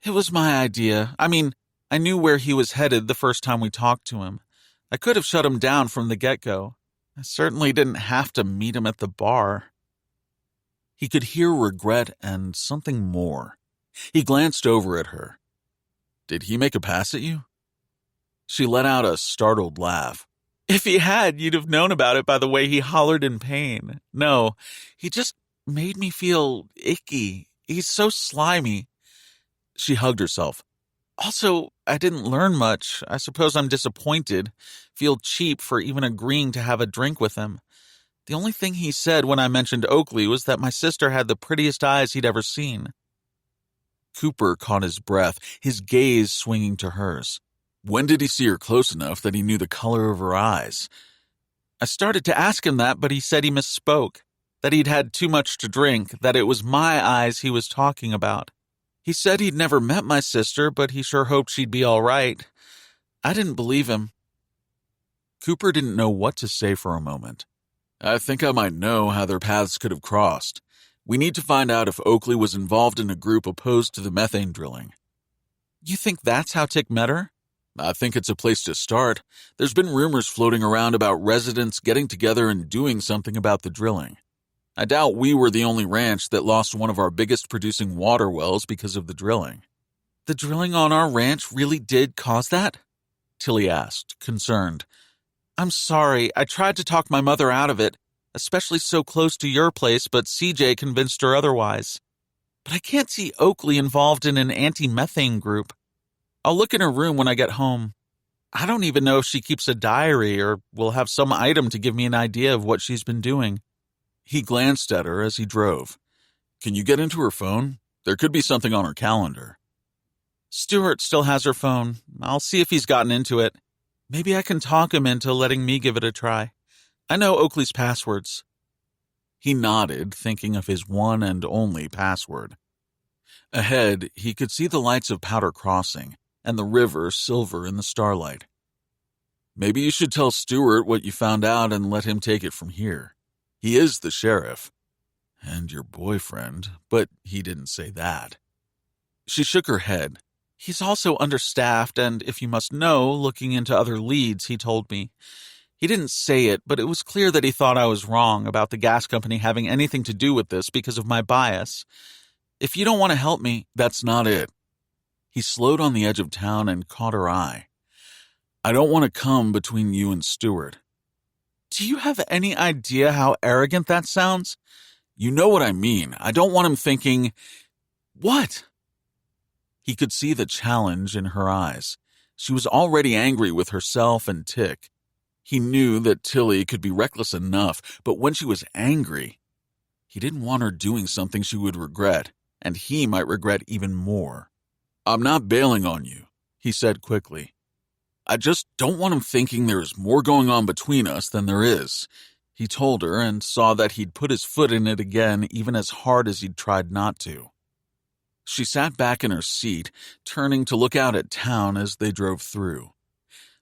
It was my idea. I mean, I knew where he was headed the first time we talked to him. I could have shut him down from the get-go. I certainly didn't have to meet him at the bar. He could hear regret and something more. He glanced over at her. Did he make a pass at you? She let out a startled laugh. If he had, you'd have known about it by the way he hollered in pain. No, he just made me feel icky. He's so slimy. She hugged herself. Also, I didn't learn much. I suppose I'm disappointed. Feel cheap for even agreeing to have a drink with him. The only thing he said when I mentioned Oakley was that my sister had the prettiest eyes he'd ever seen. Cooper caught his breath, his gaze swinging to hers. When did he see her close enough that he knew the color of her eyes? I started to ask him that, but he said he misspoke, that he'd had too much to drink, that it was my eyes he was talking about. He said he'd never met my sister, but he sure hoped she'd be all right. I didn't believe him. Cooper didn't know what to say for a moment. I think I might know how their paths could have crossed. We need to find out if Oakley was involved in a group opposed to the methane drilling. You think that's how Tick met her? I think it's a place to start. There's been rumors floating around about residents getting together and doing something about the drilling. I doubt we were the only ranch that lost one of our biggest producing water wells because of the drilling. The drilling on our ranch really did cause that? Tilly asked, concerned. I'm sorry, I tried to talk my mother out of it, especially so close to your place, but CJ convinced her otherwise. But I can't see Oakley involved in an anti-methane group. I'll look in her room when I get home. I don't even know if she keeps a diary or will have some item to give me an idea of what she's been doing. He glanced at her as he drove. Can you get into her phone? There could be something on her calendar. Stuart still has her phone. I'll see if he's gotten into it. Maybe I can talk him into letting me give it a try. I know Oakley's passwords. He nodded, thinking of his one and only password. Ahead, he could see the lights of Powder Crossing and the river silver in the starlight. Maybe you should tell Stuart what you found out and let him take it from here. He is the sheriff. And your boyfriend, but he didn't say that. She shook her head. He's also understaffed, and if you must know, looking into other leads, he told me. He didn't say it, but it was clear that he thought I was wrong about the gas company having anything to do with this because of my bias. If you don't want to help me, that's not it. He slowed on the edge of town and caught her eye. I don't want to come between you and Stuart. Do you have any idea how arrogant that sounds? You know what I mean. I don't want him thinking... What? He could see the challenge in her eyes. She was already angry with herself and Tick. He knew that Tilly could be reckless enough, but when she was angry, he didn't want her doing something she would regret, and he might regret even more. I'm not bailing on you, he said quickly. I just don't want him thinking there's more going on between us than there is. He told her and saw that he'd put his foot in it again even as hard as he'd tried not to. She sat back in her seat, turning to look out at town as they drove through.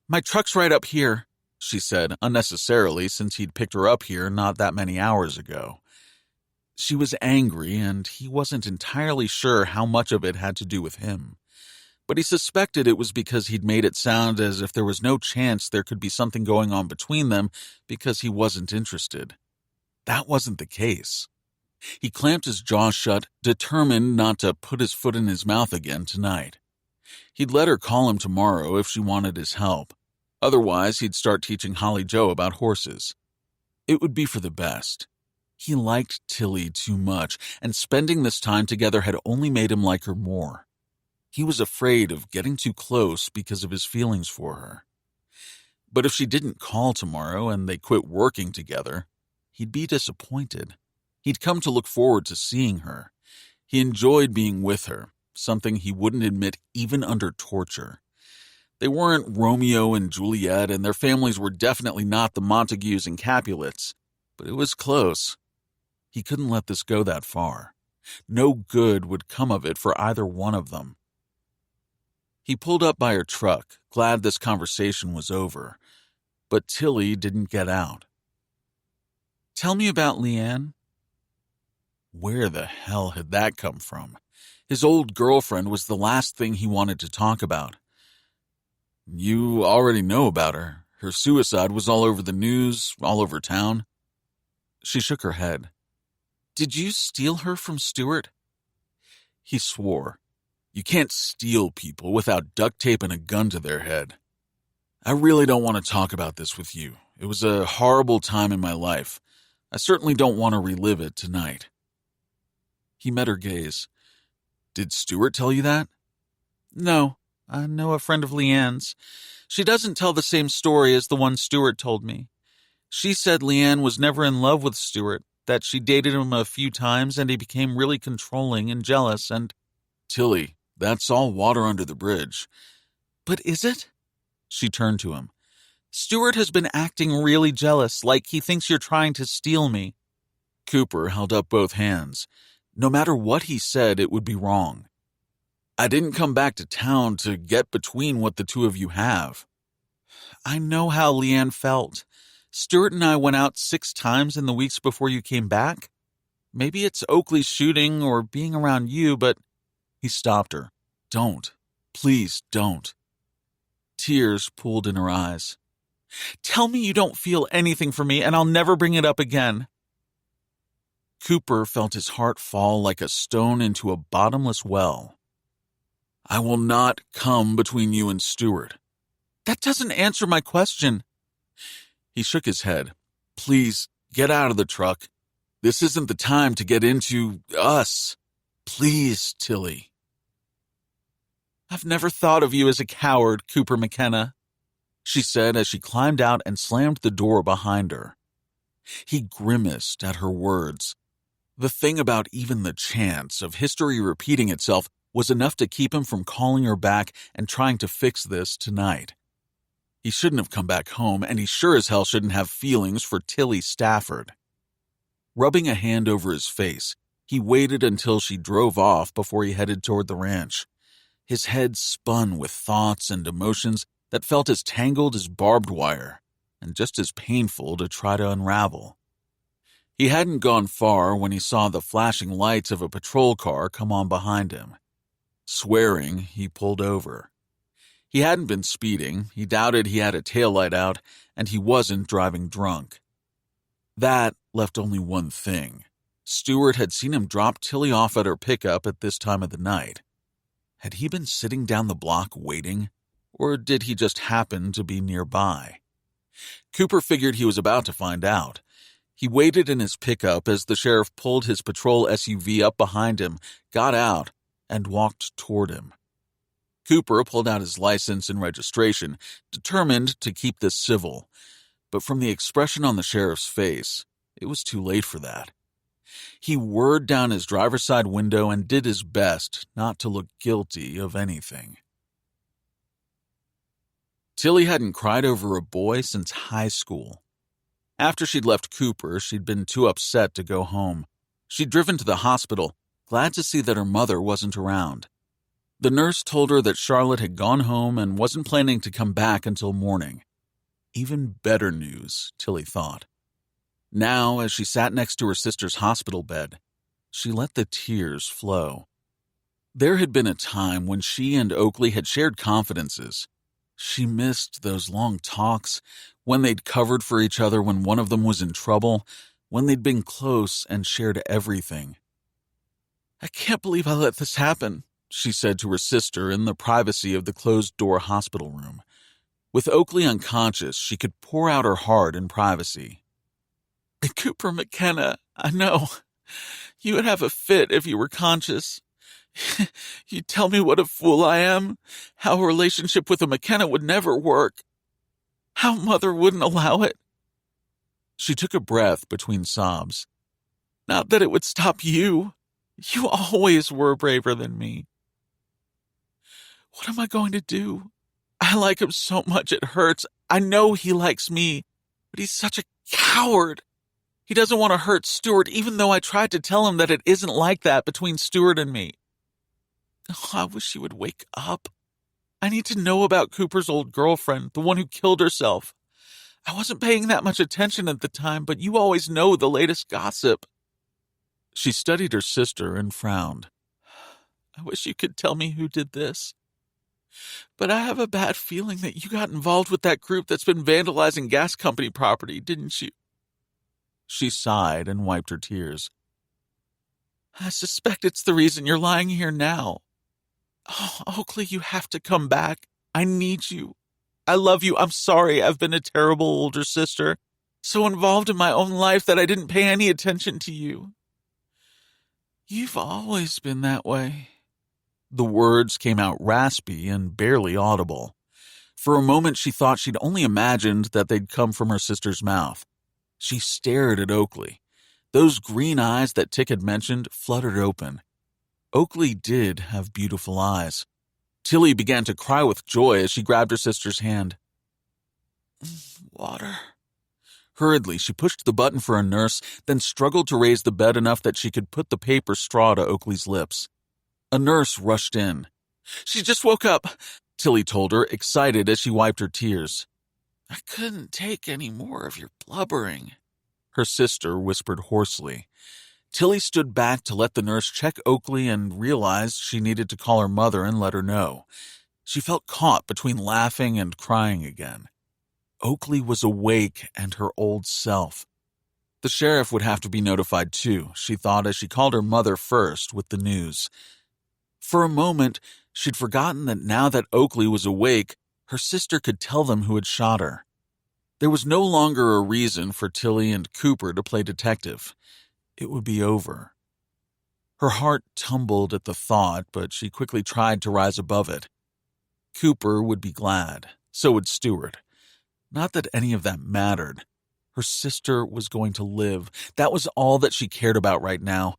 My truck's right up here, she said, unnecessarily since he'd picked her up here not that many hours ago. She was angry, and he wasn't entirely sure how much of it had to do with him. But he suspected it was because he'd made it sound as if there was no chance there could be something going on between them because he wasn't interested. That wasn't the case. He clamped his jaw shut, determined not to put his foot in his mouth again tonight. He'd let her call him tomorrow if she wanted his help. Otherwise, he'd start teaching Holly Joe about horses. It would be for the best. He liked Tilly too much, and spending this time together had only made him like her more. He was afraid of getting too close because of his feelings for her. But if she didn't call tomorrow and they quit working together, he'd be disappointed. He'd come to look forward to seeing her. He enjoyed being with her, something he wouldn't admit even under torture. They weren't Romeo and Juliet, and their families were definitely not the Montagues and Capulets, but it was close. He couldn't let this go that far. No good would come of it for either one of them. He pulled up by her truck, glad this conversation was over, but Tilly didn't get out. Tell me about Leanne. Where the hell had that come from? His old girlfriend was the last thing he wanted to talk about. You already know about her. Her suicide was all over the news, all over town. She shook her head. Did you steal her from Stuart? He swore. You can't steal people without duct tape and a gun to their head. I really don't want to talk about this with you. It was a horrible time in my life. I certainly don't want to relive it tonight. He met her gaze. Did Stuart tell you that? No, I know a friend of Leanne's. She doesn't tell the same story as the one Stuart told me. She said Leanne was never in love with Stuart, that she dated him a few times and he became really controlling and jealous and... Tilly, that's all water under the bridge. But is it? She turned to him. Stuart has been acting really jealous, like he thinks you're trying to steal me. Cooper held up both hands. No matter what he said, it would be wrong. I didn't come back to town to get between what the two of you have. I know how Leanne felt. Stuart and I went out 6 times in the weeks before you came back. Maybe it's Oakley's shooting or being around you, but... He stopped her. Don't. Please don't. Tears pooled in her eyes. Tell me you don't feel anything for me and I'll never bring it up again. Cooper felt his heart fall like a stone into a bottomless well. I will not come between you and Stuart. That doesn't answer my question. He shook his head. Please, get out of the truck. This isn't the time to get into us. Please, Tilly. I've never thought of you as a coward, Cooper McKenna, she said as she climbed out and slammed the door behind her. He grimaced at her words. The thing about even the chance of history repeating itself was enough to keep him from calling her back and trying to fix this tonight. He shouldn't have come back home, and he sure as hell shouldn't have feelings for Tilly Stafford. Rubbing a hand over his face, he waited until she drove off before he headed toward the ranch. His head spun with thoughts and emotions that felt as tangled as barbed wire, and just as painful to try to unravel. He hadn't gone far when he saw the flashing lights of a patrol car come on behind him. Swearing, he pulled over. He hadn't been speeding, he doubted he had a taillight out, and he wasn't driving drunk. That left only one thing. Stewart had seen him drop Tilly off at her pickup at this time of the night. Had he been sitting down the block waiting, or did he just happen to be nearby? Cooper figured he was about to find out. He waited in his pickup as the sheriff pulled his patrol SUV up behind him, got out, and walked toward him. Cooper pulled out his license and registration, determined to keep this civil. But from the expression on the sheriff's face, it was too late for that. He whirred down his driver's side window and did his best not to look guilty of anything. Tilly hadn't cried over a boy since high school. After she'd left Cooper, she'd been too upset to go home. She'd driven to the hospital, glad to see that her mother wasn't around. The nurse told her that Charlotte had gone home and wasn't planning to come back until morning. Even better news, Tilly thought. Now, as she sat next to her sister's hospital bed, she let the tears flow. There had been a time when she and Oakley had shared confidences. She missed those long talks, when they'd covered for each other when one of them was in trouble, when they'd been close and shared everything. "I can't believe I let this happen," she said to her sister in the privacy of the closed-door hospital room. With Oakley unconscious, she could pour out her heart in privacy. "Cooper McKenna, I know. You would have a fit if you were conscious. You'd tell me what a fool I am, how a relationship with a McKenna would never work, how Mother wouldn't allow it." She took a breath between sobs. "Not that it would stop you. You always were braver than me. What am I going to do? I like him so much it hurts. I know he likes me, but he's such a coward. He doesn't want to hurt Stewart, even though I tried to tell him that it isn't like that between Stewart and me. Oh, I wish he would wake up. I need to know about Cooper's old girlfriend, the one who killed herself. I wasn't paying that much attention at the time, but you always know the latest gossip." She studied her sister and frowned. "I wish you could tell me who did this. But I have a bad feeling that you got involved with that group that's been vandalizing gas company property, didn't you?" She sighed and wiped her tears. "I suspect it's the reason you're lying here now. Oh, Oakley, you have to come back. I need you. I love you. I'm sorry I've been a terrible older sister, so involved in my own life that I didn't pay any attention to you. You've always been that way." The words came out raspy and barely audible. For a moment, she thought she'd only imagined that they'd come from her sister's mouth. She stared at Oakley. Those green eyes that Tick had mentioned fluttered open. Oakley did have beautiful eyes. Tilly began to cry with joy as she grabbed her sister's hand. "Water." Hurriedly, she pushed the button for a nurse, then struggled to raise the bed enough that she could put the paper straw to Oakley's lips. A nurse rushed in. "She just woke up," Tilly told her, excited as she wiped her tears. "I couldn't take any more of your blubbering," her sister whispered hoarsely. Tilly stood back to let the nurse check Oakley and realized she needed to call her mother and let her know. She felt caught between laughing and crying again. Oakley was awake and her old self. The sheriff would have to be notified too, she thought as she called her mother first with the news. For a moment, she'd forgotten that now that Oakley was awake, her sister could tell them who had shot her. There was no longer a reason for Tilly and Cooper to play detective. It would be over. Her heart tumbled at the thought, but she quickly tried to rise above it. Cooper would be glad. So would Stewart. Not that any of that mattered. Her sister was going to live. That was all that she cared about right now.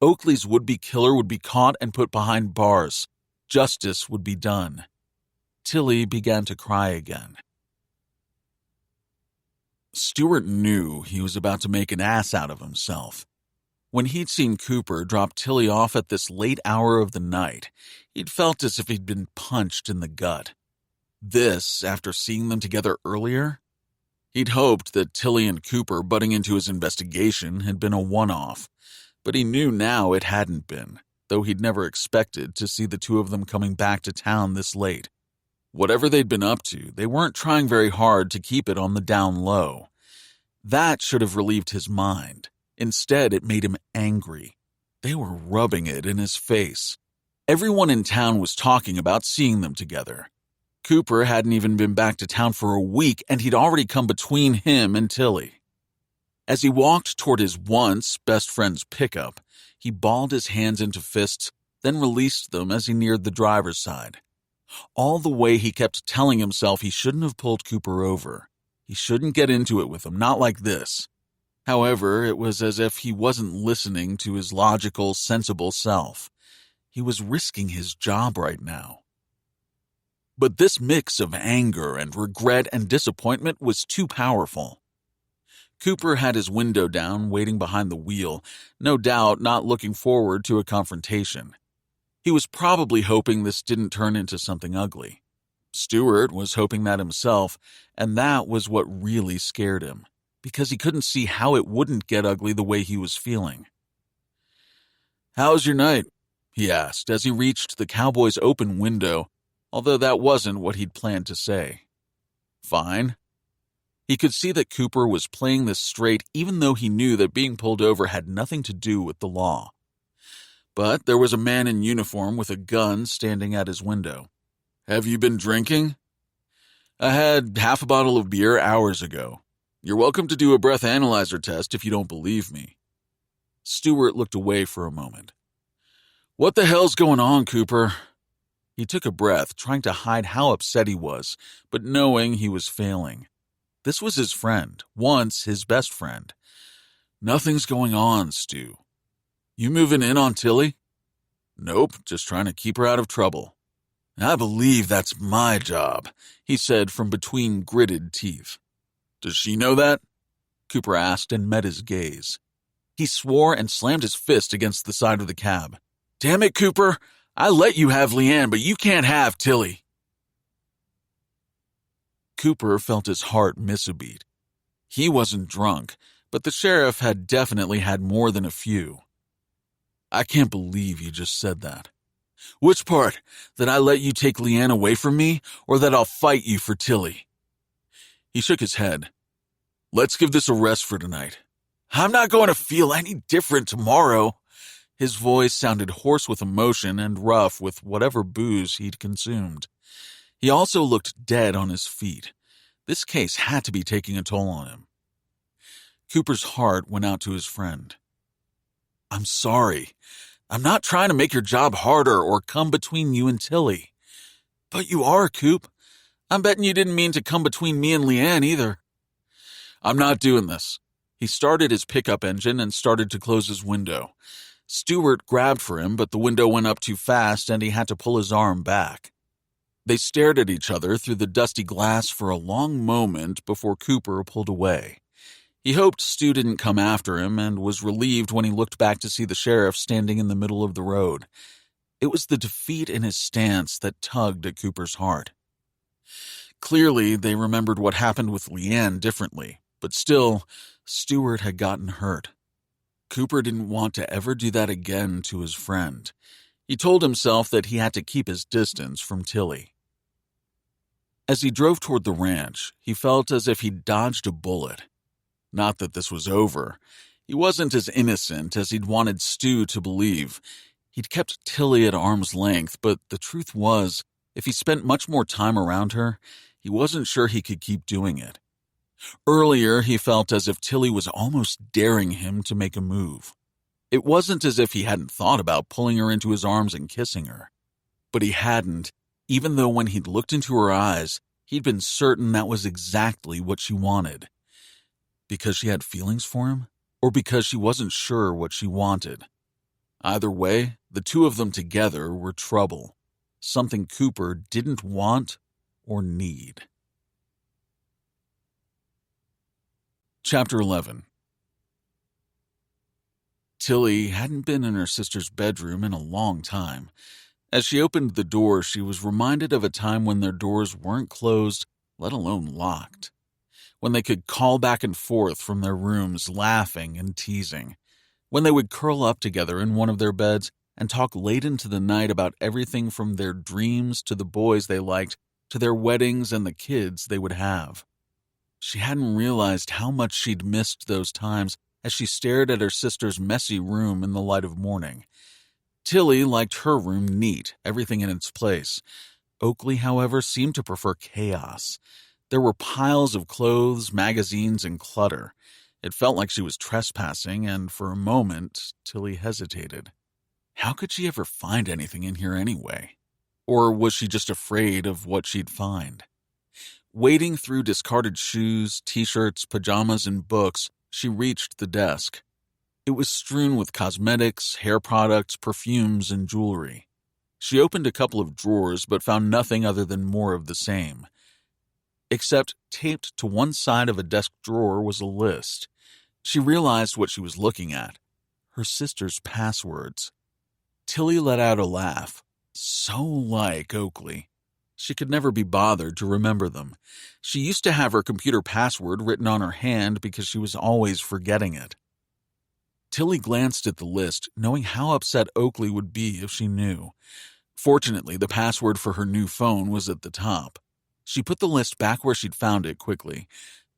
Oakley's would-be killer would be caught and put behind bars. Justice would be done. Tilly began to cry again. Stewart knew he was about to make an ass out of himself. When he'd seen Cooper drop Tilly off at this late hour of the night, he'd felt as if he'd been punched in the gut. This, after seeing them together earlier? He'd hoped that Tilly and Cooper butting into his investigation had been a one-off, but he knew now it hadn't been. though he'd never expected to see the two of them coming back to town this late. Whatever they'd been up to, they weren't trying very hard to keep it on the down low. That should have relieved his mind. Instead, it made him angry. They were rubbing it in his face. Everyone in town was talking about seeing them together. Cooper hadn't even been back to town for a week, and he'd already come between him and Tilly. As he walked toward his once best friend's pickup, he balled his hands into fists, then released them as he neared the driver's side. All the way he kept telling himself he shouldn't have pulled Cooper over. He shouldn't get into it with him, not like this. However, it was as if he wasn't listening to his logical, sensible self. He was risking his job right now. But this mix of anger and regret and disappointment was too powerful. Cooper had his window down, waiting behind the wheel, no doubt not looking forward to a confrontation. He was probably hoping this didn't turn into something ugly. Stewart was hoping that himself, and that was what really scared him, because he couldn't see how it wouldn't get ugly the way he was feeling. "How's your night?" he asked as he reached the cowboy's open window, although that wasn't what he'd planned to say. "Fine." He could see that Cooper was playing this straight even though he knew that being pulled over had nothing to do with the law. But there was a man in uniform with a gun standing at his window. "Have you been drinking?" "I had half a bottle of beer hours ago. You're welcome to do a breath analyzer test if you don't believe me." Stewart looked away for a moment. "What the hell's going on, Cooper?" He took a breath, trying to hide how upset he was, but knowing he was failing. This was his friend, once his best friend. "Nothing's going on, Stu." "You moving in on Tilly?" "Nope, just trying to keep her out of trouble." "I believe that's my job," he said from between gritted teeth. "Does she know that?" Cooper asked and met his gaze. He swore and slammed his fist against the side of the cab. "Damn it, Cooper! I let you have Leanne, but you can't have Tilly." Cooper felt his heart miss a beat. He wasn't drunk, but the sheriff had definitely had more than a few. "I can't believe you just said that." "Which part? That I let you take Leanne away from me, or that I'll fight you for Tilly?" He shook his head. "Let's give this a rest for tonight." "I'm not going to feel any different tomorrow." His voice sounded hoarse with emotion and rough with whatever booze he'd consumed. He also looked dead on his feet. This case had to be taking a toll on him. Cooper's heart went out to his friend. "I'm sorry. I'm not trying to make your job harder or come between you and Tilly." "But you are, Coop. I'm betting you didn't mean to come between me and Leanne either." "I'm not doing this." He started his pickup engine and started to close his window. Stewart grabbed for him, but the window went up too fast and he had to pull his arm back. They stared at each other through the dusty glass for a long moment before Cooper pulled away. He hoped Stu didn't come after him and was relieved when he looked back to see the sheriff standing in the middle of the road. It was the defeat in his stance that tugged at Cooper's heart. Clearly, they remembered what happened with Leanne differently, but still, Stewart had gotten hurt. Cooper didn't want to ever do that again to his friend. He told himself that he had to keep his distance from Tilly. As he drove toward the ranch, he felt as if he'd dodged a bullet. Not that this was over. He wasn't as innocent as he'd wanted Stu to believe. He'd kept Tilly at arm's length, but the truth was, if he spent much more time around her, he wasn't sure he could keep doing it. Earlier, he felt as if Tilly was almost daring him to make a move. It wasn't as if he hadn't thought about pulling her into his arms and kissing her. But he hadn't, even though when he'd looked into her eyes, he'd been certain that was exactly what she wanted. Because she had feelings for him, or because she wasn't sure what she wanted. Either way, the two of them together were trouble, something Cooper didn't want or need. Chapter 11. Tilly hadn't been in her sister's bedroom in a long time. As she opened the door, she was reminded of a time when their doors weren't closed, let alone locked. When they could call back and forth from their rooms, laughing and teasing. When they would curl up together in one of their beds and talk late into the night about everything from their dreams to the boys they liked to their weddings and the kids they would have. She hadn't realized how much she'd missed those times as she stared at her sister's messy room in the light of morning. Tilly liked her room neat, everything in its place. Oakley, however, seemed to prefer chaos. There were piles of clothes, magazines, and clutter. It felt like she was trespassing, and for a moment, Tilly hesitated. How could she ever find anything in here anyway? Or was she just afraid of what she'd find? Wading through discarded shoes, t-shirts, pajamas, and books, she reached the desk. It was strewn with cosmetics, hair products, perfumes, and jewelry. She opened a couple of drawers but found nothing other than more of the same. Except taped to one side of a desk drawer was a list. She realized what she was looking at. Her sister's passwords. Tilly let out a laugh. So like Oakley. She could never be bothered to remember them. She used to have her computer password written on her hand because she was always forgetting it. Tilly glanced at the list, knowing how upset Oakley would be if she knew. Fortunately, the password for her new phone was at the top. She put the list back where she'd found it quickly.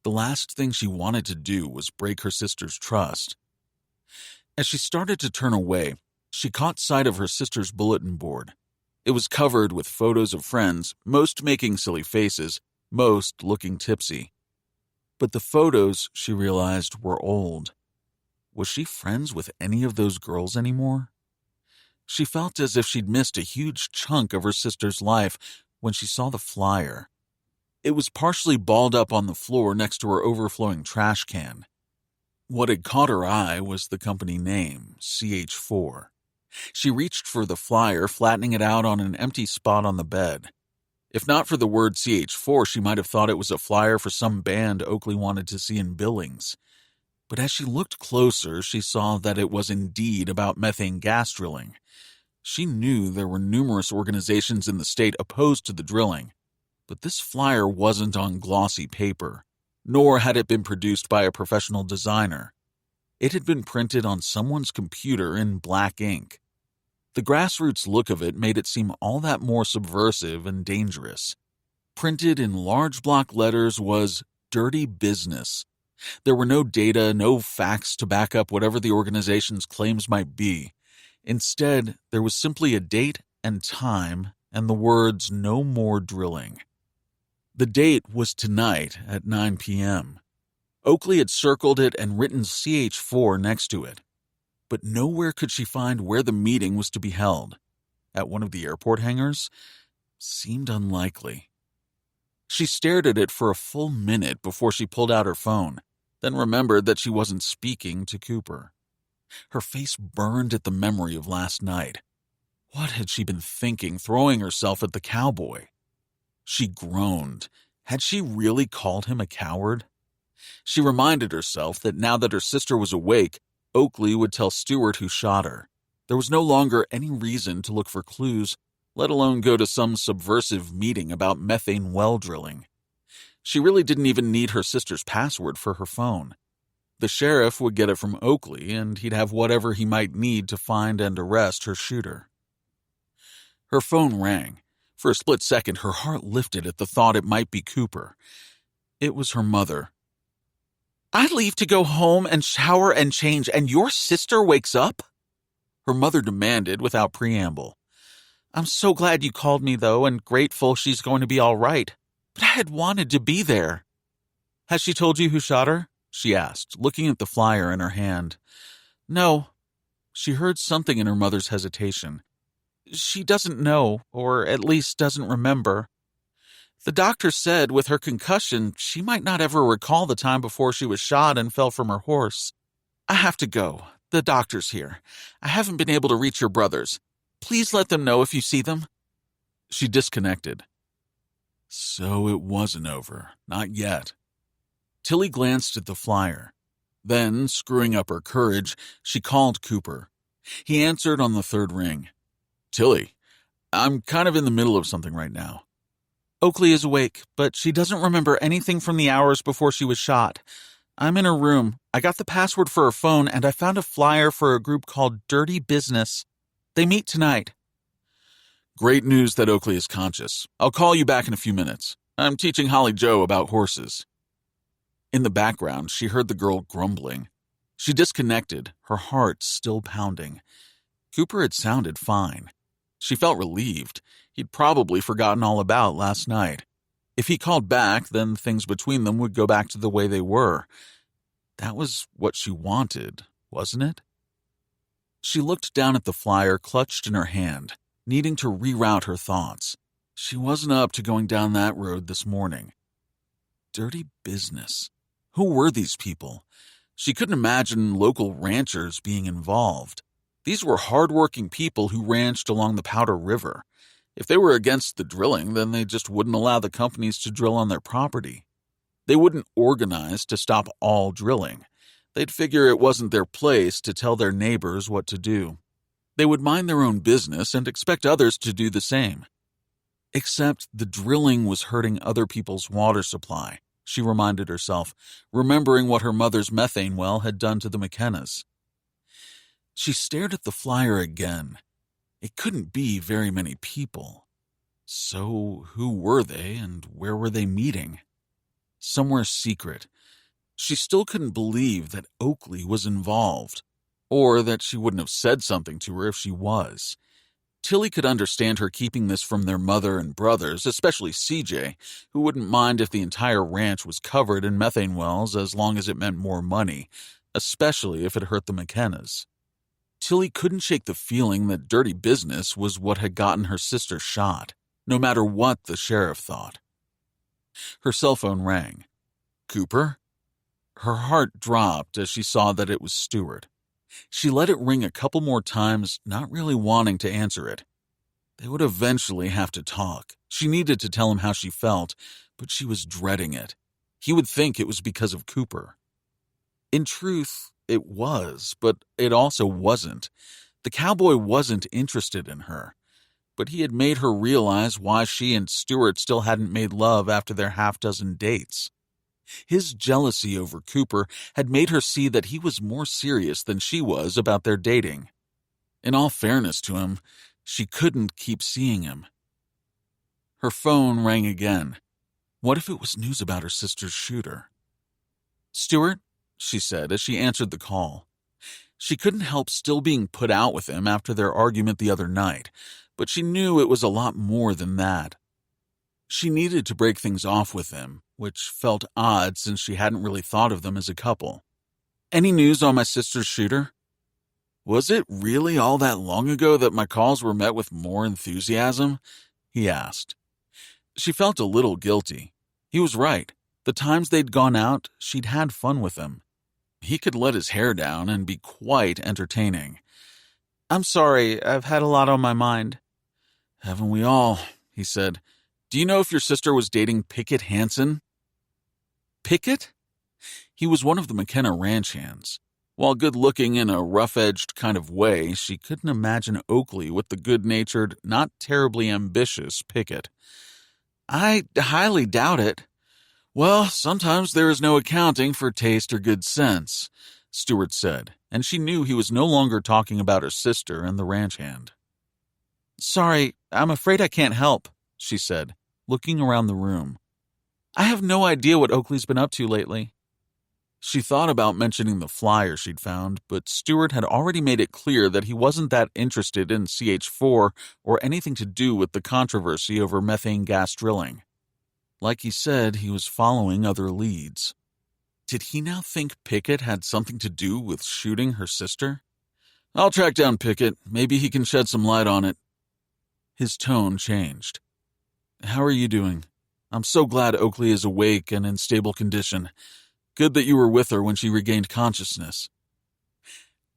The last thing she wanted to do was break her sister's trust. As she started to turn away, she caught sight of her sister's bulletin board. It was covered with photos of friends, most making silly faces, most looking tipsy. But the photos, she realized, were old. Was she friends with any of those girls anymore? She felt as if she'd missed a huge chunk of her sister's life when she saw the flyer. It was partially balled up on the floor next to her overflowing trash can. What had caught her eye was the company name, CH4. She reached for the flyer, flattening it out on an empty spot on the bed. If not for the word CH4, she might have thought it was a flyer for some band Oakley wanted to see in Billings. But as she looked closer, she saw that it was indeed about methane gas drilling. She knew there were numerous organizations in the state opposed to the drilling, but this flyer wasn't on glossy paper, nor had it been produced by a professional designer. It had been printed on someone's computer in black ink. The grassroots look of it made it seem all that more subversive and dangerous. Printed in large block letters was "Dirty Business." There were no data, no facts to back up whatever the organization's claims might be. Instead, there was simply a date and time and the words "No more drilling." The date was tonight at 9 p.m. Oakley had circled it and written CH4 next to it. But nowhere could she find where the meeting was to be held. At one of the airport hangars? Seemed unlikely. She stared at it for a full minute before she pulled out her phone, then remembered that she wasn't speaking to Cooper. Her face burned at the memory of last night. What had she been thinking, throwing herself at the cowboy? She groaned. Had she really called him a coward? She reminded herself that now that her sister was awake, Oakley would tell Stewart who shot her. There was no longer any reason to look for clues, let alone go to some subversive meeting about methane well drilling. She really didn't even need her sister's password for her phone. The sheriff would get it from Oakley, and he'd have whatever he might need to find and arrest her shooter. Her phone rang. For a split second, her heart lifted at the thought it might be Cooper. It was her mother. "I leave to go home and shower and change, and your sister wakes up?" Her mother demanded without preamble. "I'm so glad you called me, though, and grateful she's going to be all right. But I had wanted to be there." "Has she told you who shot her?" she asked, looking at the flyer in her hand. "No." She heard something in her mother's hesitation. "She doesn't know, or at least doesn't remember. The doctor said with her concussion, she might not ever recall the time before she was shot and fell from her horse. I have to go. The doctor's here. I haven't been able to reach your brothers. Please let them know if you see them." She disconnected. So it wasn't over. Not yet. Tilly glanced at the flyer. Then, screwing up her courage, she called Cooper. He answered on the third ring. "Tilly, I'm kind of in the middle of something right now." "Oakley is awake, but she doesn't remember anything from the hours before she was shot. I'm in her room. I got the password for her phone, and I found a flyer for a group called Dirty Business." They meet tonight. Great news that Oakley is conscious. I'll call you back in a few minutes. I'm teaching Holly Joe about horses. In the background, she heard the girl grumbling. She disconnected, her heart still pounding. Cooper had sounded fine. She felt relieved. He'd probably forgotten all about last night. If he called back, then things between them would go back to the way they were. That was what she wanted, wasn't it? She looked down at the flyer clutched in her hand, needing to reroute her thoughts. She wasn't up to going down that road this morning. Dirty business. Who were these people? She couldn't imagine local ranchers being involved. These were hard-working people who ranched along the Powder River. If they were against the drilling, then they just wouldn't allow the companies to drill on their property. They wouldn't organize to stop all drilling. They'd figure it wasn't their place to tell their neighbors what to do. They would mind their own business and expect others to do the same. Except the drilling was hurting other people's water supply, she reminded herself, remembering what her mother's methane well had done to the McKennas. She stared at the flyer again. It couldn't be very many people. So who were they and where were they meeting? Somewhere secret. She still couldn't believe that Oakley was involved, or that she wouldn't have said something to her if she was. Tilly could understand her keeping this from their mother and brothers, especially CJ, who wouldn't mind if the entire ranch was covered in methane wells as long as it meant more money, especially if it hurt the McKennas. Tilly couldn't shake the feeling that dirty business was what had gotten her sister shot, no matter what the sheriff thought. Her cell phone rang. Cooper? Her heart dropped as she saw that it was Stewart. She let it ring a couple more times, not really wanting to answer it. They would eventually have to talk. She needed to tell him how she felt, but she was dreading it. He would think it was because of Cooper. In truth, it was, but it also wasn't. The cowboy wasn't interested in her, but he had made her realize why she and Stewart still hadn't made love after their half-dozen dates. His jealousy over Cooper had made her see that he was more serious than she was about their dating. In all fairness to him, she couldn't keep seeing him. Her phone rang again. What if it was news about her sister's shooter? "Stewart?" she said as she answered the call. She couldn't help still being put out with him after their argument the other night, but she knew it was a lot more than that. She needed to break things off with him, which felt odd since she hadn't really thought of them as a couple. "Any news on my sister's shooter?" "Was it really all that long ago that my calls were met with more enthusiasm?" he asked. She felt a little guilty. He was right. The times they'd gone out, she'd had fun with him. He could let his hair down and be quite entertaining. "I'm sorry, I've had a lot on my mind." "Haven't we all?" he said. "Do you know if your sister was dating Pickett Hansen?" Pickett? He was one of the McKenna ranch hands. While good-looking in a rough-edged kind of way, she couldn't imagine Oakley with the good-natured, not terribly ambitious Pickett. "I highly doubt it." "Well, sometimes there is no accounting for taste or good sense," Stewart said, and she knew he was no longer talking about her sister and the ranch hand. "Sorry, I'm afraid I can't help," she said, looking around the room. "I have no idea what Oakley's been up to lately." She thought about mentioning the flyer she'd found, but Stewart had already made it clear that he wasn't that interested in CH4 or anything to do with the controversy over methane gas drilling. Like he said, he was following other leads. Did he now think Pickett had something to do with shooting her sister? "I'll track down Pickett. Maybe he can shed some light on it." His tone changed. "How are you doing? I'm so glad Oakley is awake and in stable condition. Good that you were with her when she regained consciousness."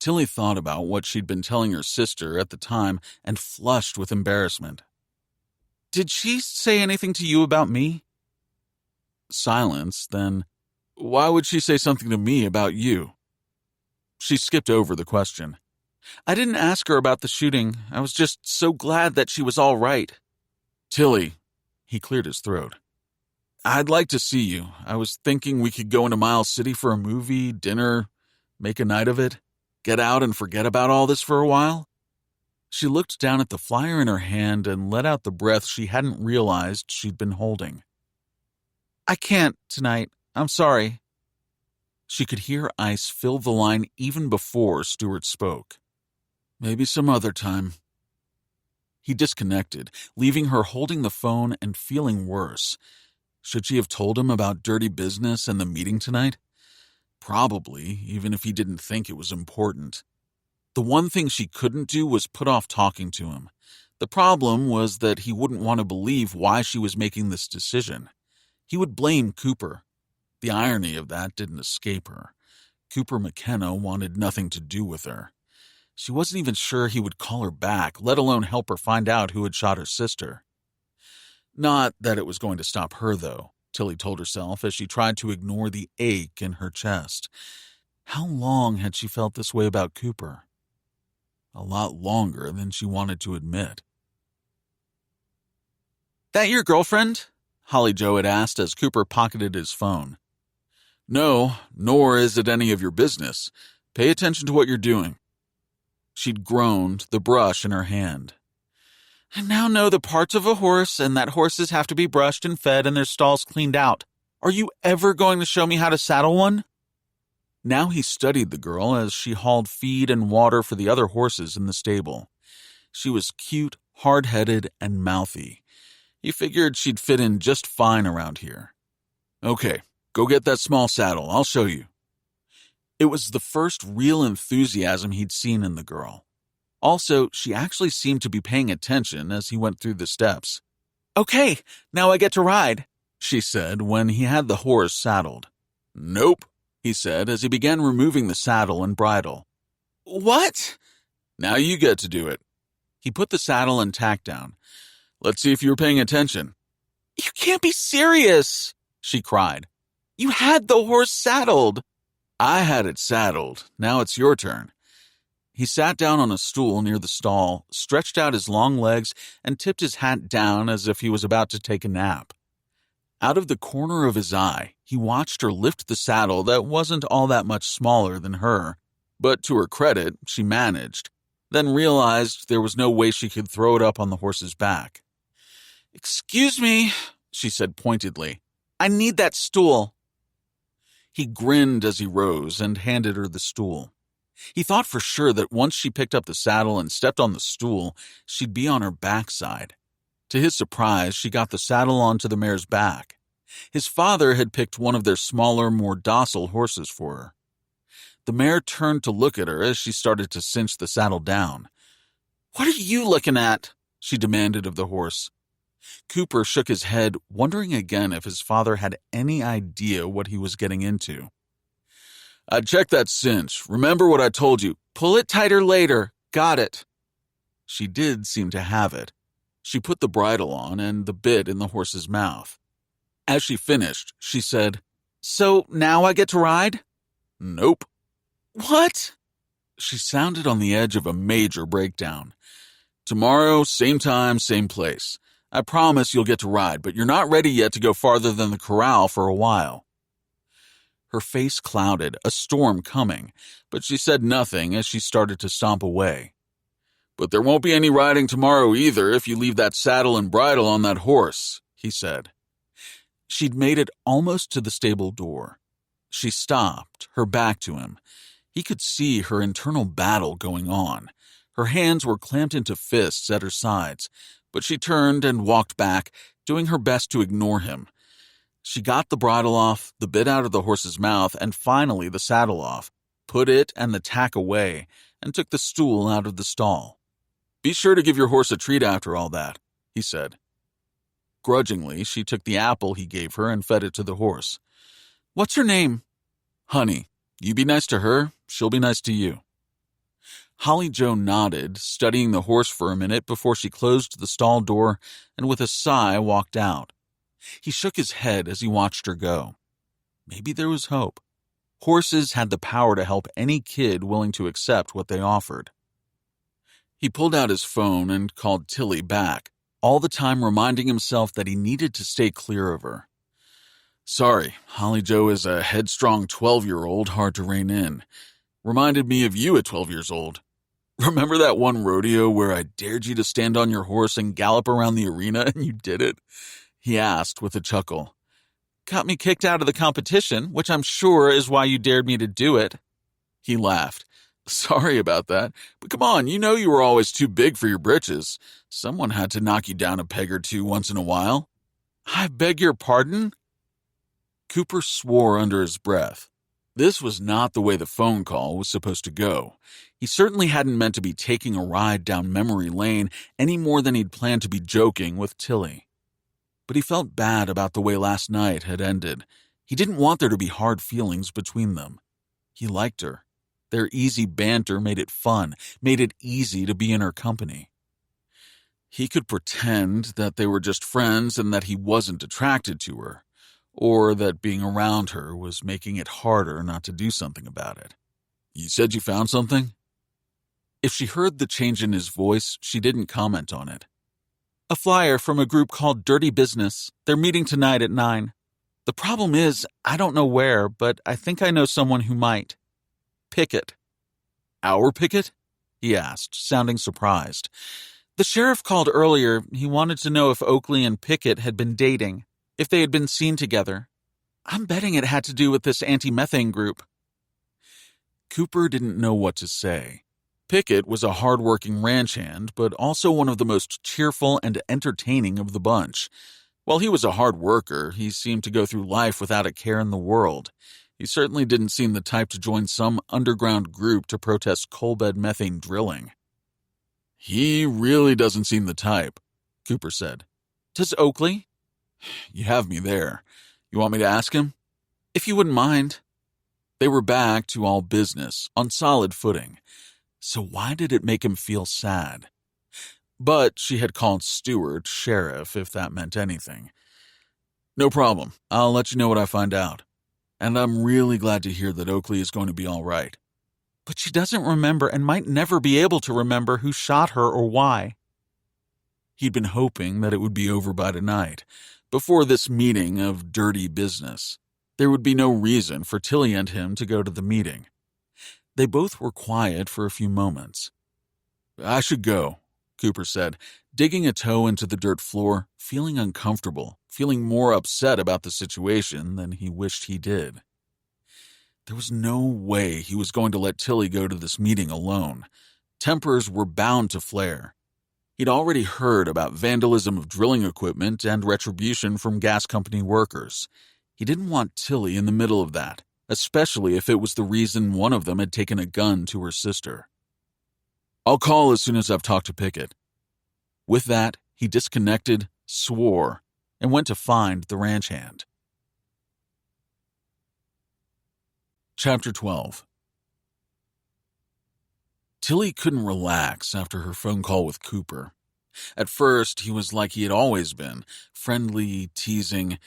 Tilly thought about what she'd been telling her sister at the time and flushed with embarrassment. "Did she say anything to you about me?" Silence, then, "Why would she say something to me about you?" She skipped over the question. "I didn't ask her about the shooting. I was just so glad that she was all right." "Tilly," he cleared his throat, "I'd like to see you. I was thinking we could go into Miles City for a movie, dinner, make a night of it, get out and forget about all this for a while." She looked down at the flyer in her hand and let out the breath she hadn't realized she'd been holding. "I can't tonight. I'm sorry." She could hear ice fill the line even before Stuart spoke. "Maybe some other time." He disconnected, leaving her holding the phone and feeling worse. Should she have told him about dirty business and the meeting tonight? Probably, even if he didn't think it was important. The one thing she couldn't do was put off talking to him. The problem was that he wouldn't want to believe why she was making this decision. He would blame Cooper. The irony of that didn't escape her. Cooper McKenna wanted nothing to do with her. She wasn't even sure he would call her back, let alone help her find out who had shot her sister. Not that it was going to stop her, though, Tilly told herself as she tried to ignore the ache in her chest. How long had she felt this way about Cooper? A lot longer than she wanted to admit. "That your girlfriend?" Holly Joe had asked as Cooper pocketed his phone. "No, nor is it any of your business. Pay attention to what you're doing." She'd groaned, the brush in her hand. "I now know the parts of a horse and that horses have to be brushed and fed and their stalls cleaned out. Are you ever going to show me how to saddle one?" Now he studied the girl as she hauled feed and water for the other horses in the stable. She was cute, hard-headed, and mouthy. He figured she'd fit in just fine around here. "Okay, go get that small saddle. I'll show you." It was the first real enthusiasm he'd seen in the girl. Also, she actually seemed to be paying attention as he went through the steps. "Okay, now I get to ride," she said when he had the horse saddled. "Nope," he said as he began removing the saddle and bridle. "What?" "Now you get to do it." He put the saddle and tack down. "Let's see if you were paying attention." "You can't be serious," she cried. "You had the horse saddled." "I had it saddled. Now it's your turn." He sat down on a stool near the stall, stretched out his long legs, and tipped his hat down as if he was about to take a nap. Out of the corner of his eye, he watched her lift the saddle that wasn't all that much smaller than her, but to her credit, she managed, then realized there was no way she could throw it up on the horse's back. "Excuse me," she said pointedly. "I need that stool." He grinned as he rose and handed her the stool. He thought for sure that once she picked up the saddle and stepped on the stool, she'd be on her backside. To his surprise, she got the saddle onto the mare's back. His father had picked one of their smaller, more docile horses for her. The mare turned to look at her as she started to cinch the saddle down. "What are you looking at?" she demanded of the horse. Cooper shook his head, wondering again if his father had any idea what he was getting into. "I checked that cinch. Remember what I told you. Pull it tighter later. Got it." She did seem to have it. She put the bridle on and the bit in the horse's mouth. As she finished, she said, "So now I get to ride?" "Nope." "What?" She sounded on the edge of a major breakdown. "Tomorrow, same time, same place. I promise you'll get to ride, but you're not ready yet to go farther than the corral for a while." Her face clouded, a storm coming, but she said nothing as she started to stomp away. "But there won't be any riding tomorrow either if you leave that saddle and bridle on that horse," he said. She'd made it almost to the stable door. She stopped, her back to him. He could see her internal battle going on. Her hands were clamped into fists at her sides, but she turned and walked back, doing her best to ignore him. She got the bridle off, the bit out of the horse's mouth, and finally the saddle off, put it and the tack away, and took the stool out of the stall. "Be sure to give your horse a treat after all that," he said. Grudgingly, she took the apple he gave her and fed it to the horse. "What's her name?" "Honey. You be nice to her, she'll be nice to you." Holly Joe nodded, studying the horse for a minute before she closed the stall door and with a sigh walked out. He shook his head as he watched her go. Maybe there was hope. Horses had the power to help any kid willing to accept what they offered. He pulled out his phone and called Tilly back, all the time reminding himself that he needed to stay clear of her. "Sorry, Holly Joe is a headstrong 12-year-old hard to rein in. Reminded me of you at 12 years old." Remember that one rodeo where I dared you to stand on your horse and gallop around the arena and you did it? He asked with a chuckle. Got me kicked out of the competition, which I'm sure is why you dared me to do it. He laughed. Sorry about that, but come on, you know you were always too big for your britches. Someone had to knock you down a peg or two once in a while. I beg your pardon? Cooper swore under his breath. This was not the way the phone call was supposed to go. He certainly hadn't meant to be taking a ride down memory lane any more than he'd planned to be joking with Tilly. But he felt bad about the way last night had ended. He didn't want there to be hard feelings between them. He liked her. Their easy banter made it fun, made it easy to be in her company. He could pretend that they were just friends and that he wasn't attracted to her, or that being around her was making it harder not to do something about it. You said you found something? If she heard the change in his voice, she didn't comment on it. A flyer from a group called Dirty Business. They're meeting tonight at 9. The problem is, I don't know where, but I think I know someone who might. Pickett. Our Pickett? He asked, sounding surprised. The sheriff called earlier. He wanted to know if Oakley and Pickett had been dating, if they had been seen together. I'm betting it had to do with this anti-methane group. Cooper didn't know what to say. Pickett was a hard-working ranch hand, but also one of the most cheerful and entertaining of the bunch. While he was a hard worker, he seemed to go through life without a care in the world. He certainly didn't seem the type to join some underground group to protest coalbed methane drilling. He really doesn't seem the type, Cooper said. Does Oakley? You have me there. You want me to ask him? If you wouldn't mind. They were back to all business, on solid footing. So why did it make him feel sad? But she had called Stewart sheriff, if that meant anything. No problem. I'll let you know what I find out. And I'm really glad to hear that Oakley is going to be all right. But she doesn't remember and might never be able to remember who shot her or why. He'd been hoping that it would be over by tonight, before this meeting of dirty business. There would be no reason for Tilly and him to go to the meeting. They both were quiet for a few moments. I should go, Cooper said, digging a toe into the dirt floor, feeling uncomfortable, feeling more upset about the situation than he wished he did. There was no way he was going to let Tilly go to this meeting alone. Tempers were bound to flare. He'd already heard about vandalism of drilling equipment and retribution from gas company workers. He didn't want Tilly in the middle of that, especially if it was the reason one of them had taken a gun to her sister. I'll call as soon as I've talked to Pickett. With that, he disconnected, swore, and went to find the ranch hand. Chapter 12. Tilly couldn't relax after her phone call with Cooper. At first, he was like he had always been, friendly, teasing,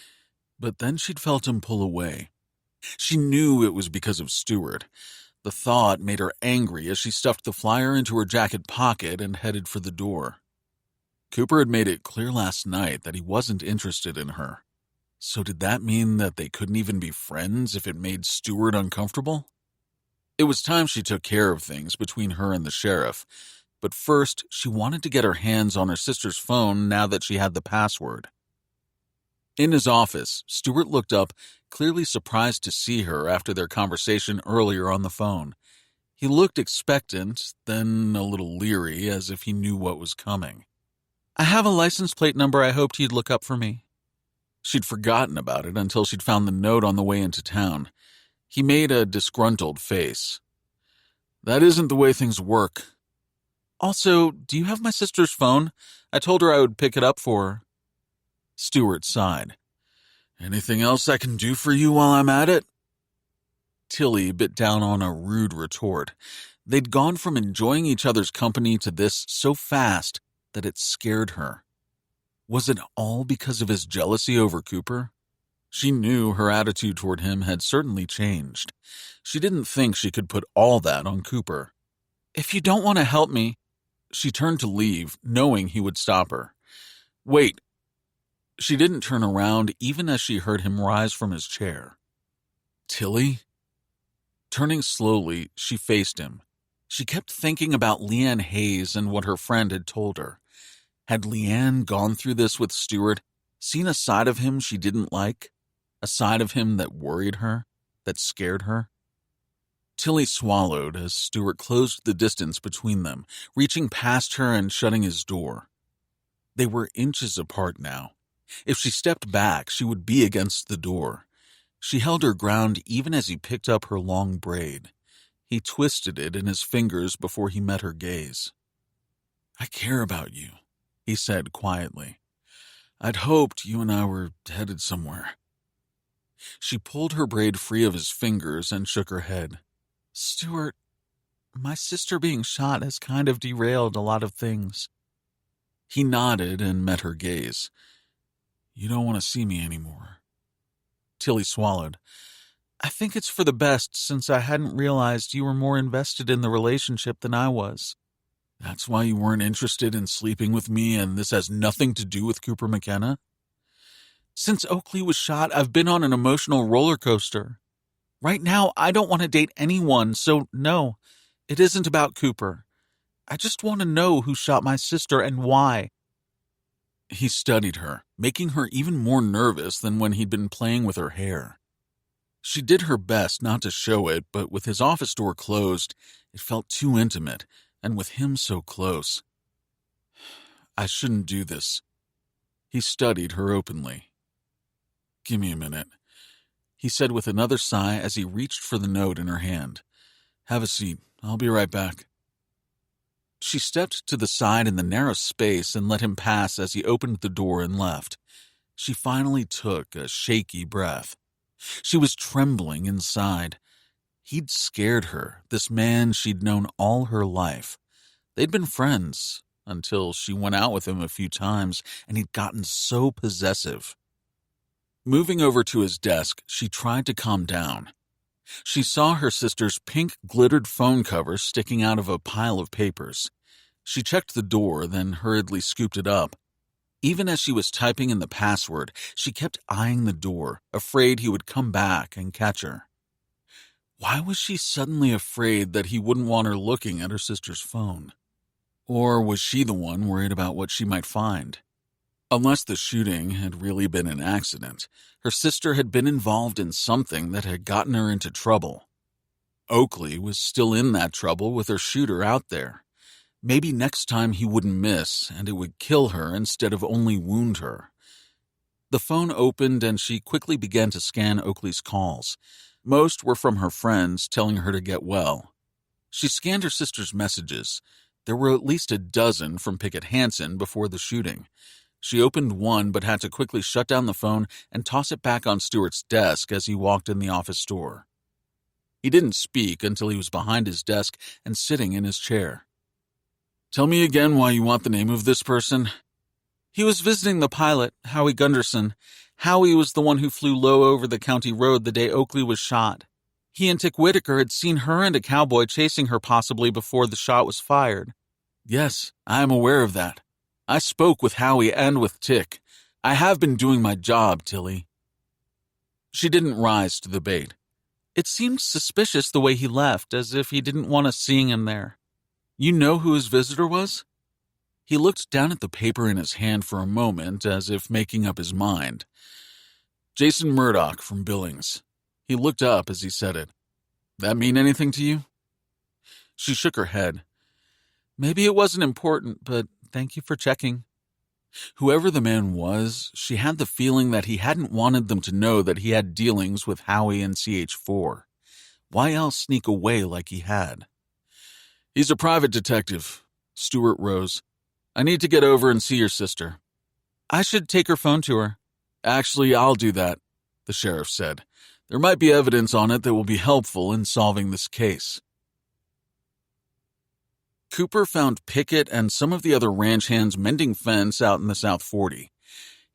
but then she'd felt him pull away. She knew it was because of Stewart. The thought made her angry as she stuffed the flyer into her jacket pocket and headed for the door. Cooper had made it clear last night that he wasn't interested in her. So did that mean that they couldn't even be friends if it made Stewart uncomfortable? It was time she took care of things between her and the sheriff, but first she wanted to get her hands on her sister's phone now that she had the password. In his office, Stewart looked up, clearly surprised to see her after their conversation earlier on the phone. He looked expectant, then a little leery, as if he knew what was coming. I have a license plate number I hoped you'd look up for me. She'd forgotten about it until she'd found the note on the way into town. He made a disgruntled face. That isn't the way things work. Also, do you have my sister's phone? I told her I would pick it up for her. Stewart sighed. Anything else I can do for you while I'm at it? Tilly bit down on a rude retort. They'd gone from enjoying each other's company to this so fast that it scared her. Was it all because of his jealousy over Cooper? She knew her attitude toward him had certainly changed. She didn't think she could put all that on Cooper. If you don't want to help me... She turned to leave, knowing he would stop her. Wait. She didn't turn around even as she heard him rise from his chair. Tilly? Turning slowly, she faced him. She kept thinking about Leanne Hayes and what her friend had told her. Had Leanne gone through this with Stuart, seen a side of him she didn't like? A side of him that worried her, that scared her? Tilly swallowed as Stuart closed the distance between them, reaching past her and shutting his door. They were inches apart now. If she stepped back, she would be against the door. She held her ground even as he picked up her long braid. He twisted it in his fingers before he met her gaze. "I care about you," he said quietly. "I'd hoped you and I were headed somewhere." She pulled her braid free of his fingers and shook her head. "Stuart, my sister being shot has kind of derailed a lot of things." He nodded and met her gaze. "You don't want to see me anymore." Tilly swallowed. "I think it's for the best, since I hadn't realized you were more invested in the relationship than I was." "That's why you weren't interested in sleeping with me, and this has nothing to do with Cooper McKenna?" "Since Oakley was shot, I've been on an emotional roller coaster. Right now, I don't want to date anyone, so no, it isn't about Cooper. I just want to know who shot my sister and why." He studied her, making her even more nervous than when he'd been playing with her hair. She did her best not to show it, but with his office door closed, it felt too intimate, and with him so close. "I shouldn't do this." He studied her openly. "Give me a minute," he said with another sigh as he reached for the note in her hand. "Have a seat. I'll be right back." She stepped to the side in the narrow space and let him pass as he opened the door and left. She finally took a shaky breath. She was trembling inside. He'd scared her, this man she'd known all her life. They'd been friends until she went out with him a few times, and he'd gotten so possessive. Moving over to his desk, she tried to calm down. She saw her sister's pink glittered phone cover sticking out of a pile of papers. She checked the door, then hurriedly scooped it up. Even as she was typing in the password, she kept eyeing the door, afraid he would come back and catch her. Why was she suddenly afraid that he wouldn't want her looking at her sister's phone? Or was she the one worried about what she might find? Unless the shooting had really been an accident, her sister had been involved in something that had gotten her into trouble. Oakley was still in that trouble with her shooter out there. Maybe next time he wouldn't miss, and it would kill her instead of only wound her. The phone opened, and she quickly began to scan Oakley's calls. Most were from her friends telling her to get well. She scanned her sister's messages. There were at least a dozen from Pickett Hansen before the shooting. She opened one but had to quickly shut down the phone and toss it back on Stuart's desk as he walked in the office door. He didn't speak until he was behind his desk and sitting in his chair. "Tell me again why you want the name of this person." "He was visiting the pilot, Howie Gunderson. Howie was the one who flew low over the county road the day Oakley was shot. He and Tick Whitaker had seen her and a cowboy chasing her possibly before the shot was fired." "Yes, I am aware of that. I spoke with Howie and with Tick. I have been doing my job, Tilly." She didn't rise to the bait. "It seemed suspicious the way he left, as if he didn't want us seeing him there." "You know who his visitor was?" He looked down at the paper in his hand for a moment, as if making up his mind. "Jason Murdoch from Billings." He looked up as he said it. "That mean anything to you?" She shook her head. "Maybe it wasn't important, but thank you for checking." Whoever the man was, she had the feeling that he hadn't wanted them to know that he had dealings with Howie and CH4. Why else sneak away like he had? "He's a private detective." Stuart rose. "I need to get over and see your sister." "I should take her phone to her." "Actually, I'll do that," the sheriff said. "There might be evidence on it that will be helpful in solving this case." Cooper found Pickett and some of the other ranch hands mending fence out in the South 40.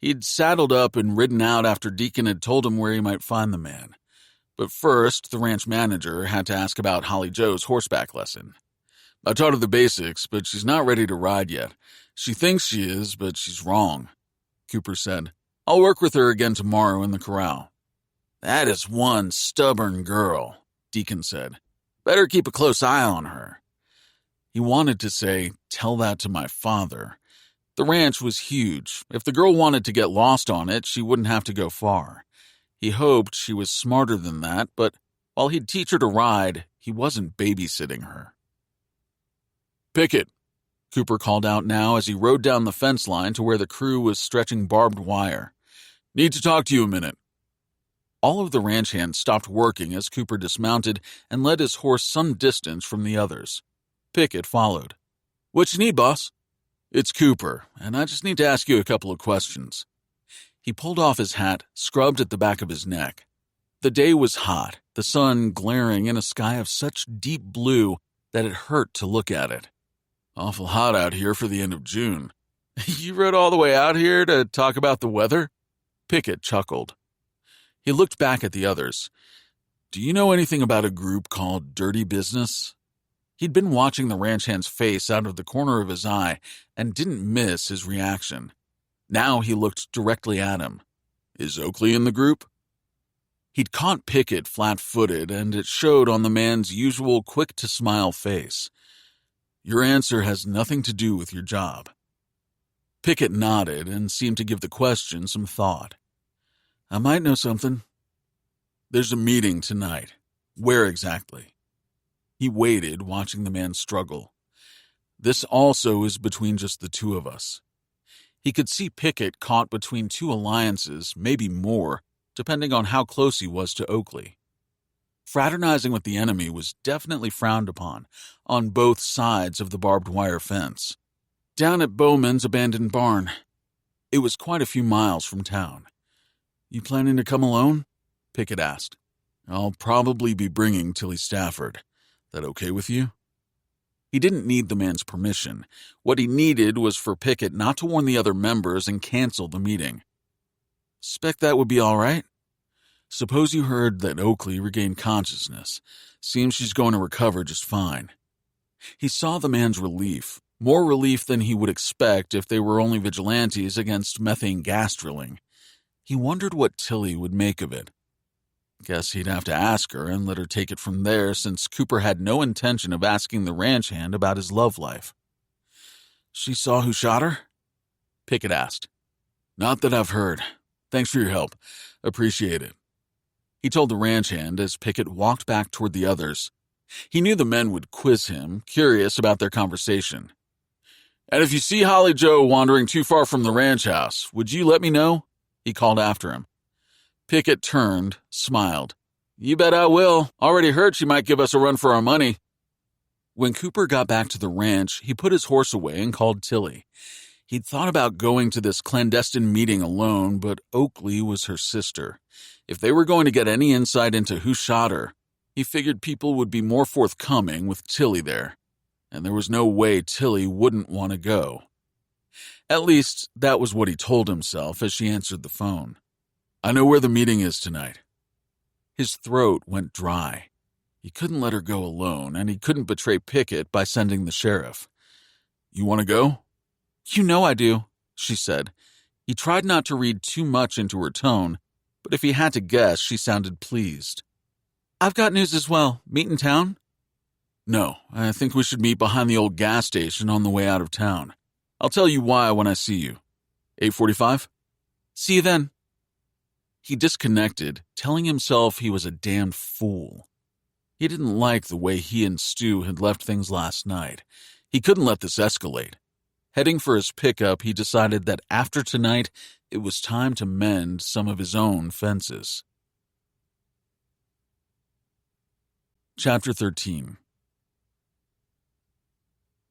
He'd saddled up and ridden out after Deacon had told him where he might find the man. But first, the ranch manager had to ask about Holly Joe's horseback lesson. "I taught her the basics, but she's not ready to ride yet. She thinks she is, but she's wrong," Cooper said. "I'll work with her again tomorrow in the corral." "That is one stubborn girl," Deacon said. "Better keep a close eye on her. He wanted to say, "Tell that to my father." The ranch was huge. If the girl wanted to get lost on it, she wouldn't have to go far. He hoped she was smarter than that, but while he'd teach her to ride, he wasn't babysitting her. "Pickett," Cooper called out now as he rode down the fence line to where the crew was stretching barbed wire. "Need to talk to you a minute." All of the ranch hands stopped working as Cooper dismounted and led his horse some distance from the others. Pickett followed. "What you need, boss?" "It's Cooper, and I just need to ask you a couple of questions." He pulled off his hat, scrubbed at the back of his neck. The day was hot, the sun glaring in a sky of such deep blue that it hurt to look at it. "Awful hot out here for the end of June." "You rode all the way out here to talk about the weather?" Pickett chuckled. He looked back at the others. "Do you know anything about a group called Dirty Business?" He'd been watching the ranch hand's face out of the corner of his eye and didn't miss his reaction. Now he looked directly at him. "Is Oakley in the group?" He'd caught Pickett flat-footed, and it showed on the man's usual quick-to-smile face. "Your answer has nothing to do with your job." Pickett nodded and seemed to give the question some thought. "I might know something." "There's a meeting tonight. Where exactly?" He waited, watching the man struggle. "This also is between just the two of us." He could see Pickett caught between two alliances, maybe more, depending on how close he was to Oakley. Fraternizing with the enemy was definitely frowned upon, on both sides of the barbed wire fence. Down at Bowman's abandoned barn. It was quite a few miles from town. "You planning to come alone?" Pickett asked. "I'll probably be bringing Tilly Stafford. That okay with you?" He didn't need the man's permission. What he needed was for Pickett not to warn the other members and cancel the meeting. "Expect that would be all right?" "Suppose you heard that Oakley regained consciousness. Seems she's going to recover just fine." He saw the man's relief, more relief than he would expect if they were only vigilantes against methane gas drilling. He wondered what Tilly would make of it. Guess he'd have to ask her and let her take it from there, since Cooper had no intention of asking the ranch hand about his love life. "She saw who shot her?" Pickett asked. "Not that I've heard. Thanks for your help. Appreciate it," he told the ranch hand as Pickett walked back toward the others. He knew the men would quiz him, curious about their conversation. "And if you see Holly Joe wandering too far from the ranch house, would you let me know?" he called after him. Pickett turned, smiled. "You bet I will. Already heard she might give us a run for our money." When Cooper got back to the ranch, he put his horse away and called Tilly. He'd thought about going to this clandestine meeting alone, but Oakley was her sister. If they were going to get any insight into who shot her, he figured people would be more forthcoming with Tilly there, and there was no way Tilly wouldn't want to go. At least, that was what he told himself as she answered the phone. "I know where the meeting is tonight." His throat went dry. He couldn't let her go alone, and he couldn't betray Pickett by sending the sheriff. "You want to go?" "You know I do," she said. He tried not to read too much into her tone, but if he had to guess, she sounded pleased. "I've got news as well. Meet in town?" "No, I think we should meet behind the old gas station on the way out of town. I'll tell you why when I see you. 8:45? "See you then." He disconnected, telling himself he was a damned fool. He didn't like the way he and Stu had left things last night. He couldn't let this escalate. Heading for his pickup, he decided that after tonight, it was time to mend some of his own fences. Chapter 13.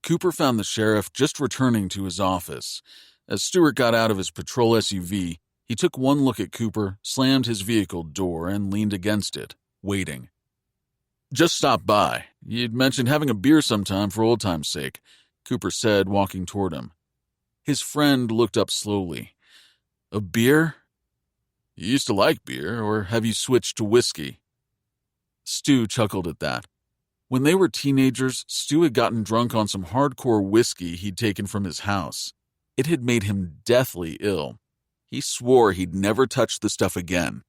Cooper found the sheriff just returning to his office. As Stewart got out of his patrol SUV, he took one look at Cooper, slammed his vehicle door, and leaned against it, waiting. "Just stopped by. You'd mentioned having a beer sometime for old time's sake," Cooper said, walking toward him. His friend looked up slowly. "A beer? You used to like beer, or have you switched to whiskey?" Stu chuckled at that. When they were teenagers, Stu had gotten drunk on some hardcore whiskey he'd taken from his house. It had made him deathly ill. He swore he'd never touch the stuff again.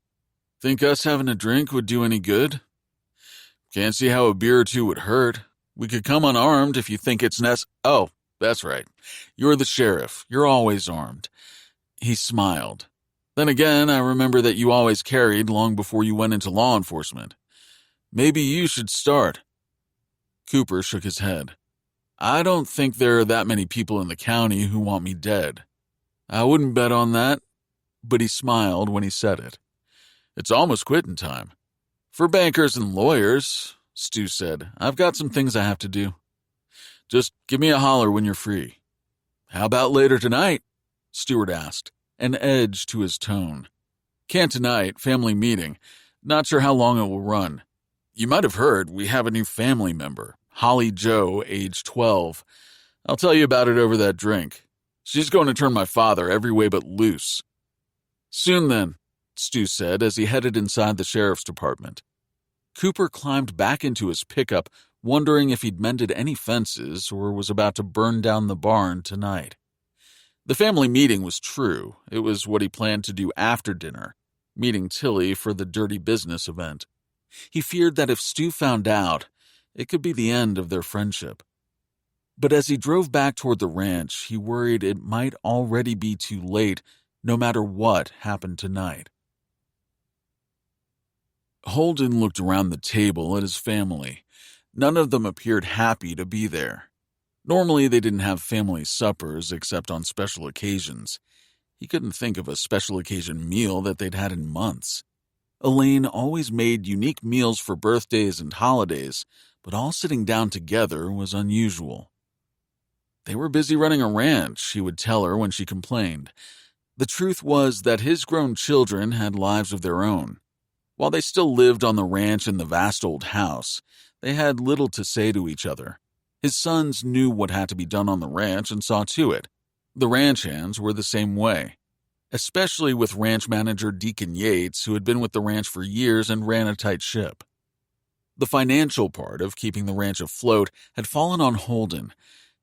"Think us having a drink would do any good?" "Can't see how a beer or two would hurt. We could come unarmed if you think it's Oh, that's right. You're the sheriff. You're always armed. He smiled. Then again, I remember that you always carried long before you went into law enforcement. Maybe you should start. Cooper shook his head. I don't think there are that many people in the county who want me dead. I wouldn't bet on that, but he smiled when he said it. It's almost quitting time. For bankers and lawyers, Stu said, I've got some things I have to do. Just give me a holler when you're free. How about later tonight? Stewart asked, an edge to his tone. Can't tonight, family meeting. Not sure how long it will run. You might have heard we have a new family member, Holly Joe, age 12. I'll tell you about it over that drink. She's going to turn my father every way but loose. Soon then, Stu said as he headed inside the sheriff's department. Cooper climbed back into his pickup, wondering if he'd mended any fences or was about to burn down the barn tonight. The family meeting was true. It was what he planned to do after dinner, meeting Tilly for the dirty business event. He feared that if Stu found out, it could be the end of their friendship. But as he drove back toward the ranch, he worried it might already be too late, no matter what happened tonight. Holden looked around the table at his family. None of them appeared happy to be there. Normally, they didn't have family suppers except on special occasions. He couldn't think of a special occasion meal that they'd had in months. Elaine always made unique meals for birthdays and holidays, but all sitting down together was unusual. They were busy running a ranch, he would tell her when she complained. The truth was that his grown children had lives of their own. While they still lived on the ranch in the vast old house, they had little to say to each other. His sons knew what had to be done on the ranch and saw to it. The ranch hands were the same way, especially with ranch manager Deacon Yates, who had been with the ranch for years and ran a tight ship. The financial part of keeping the ranch afloat had fallen on Holden.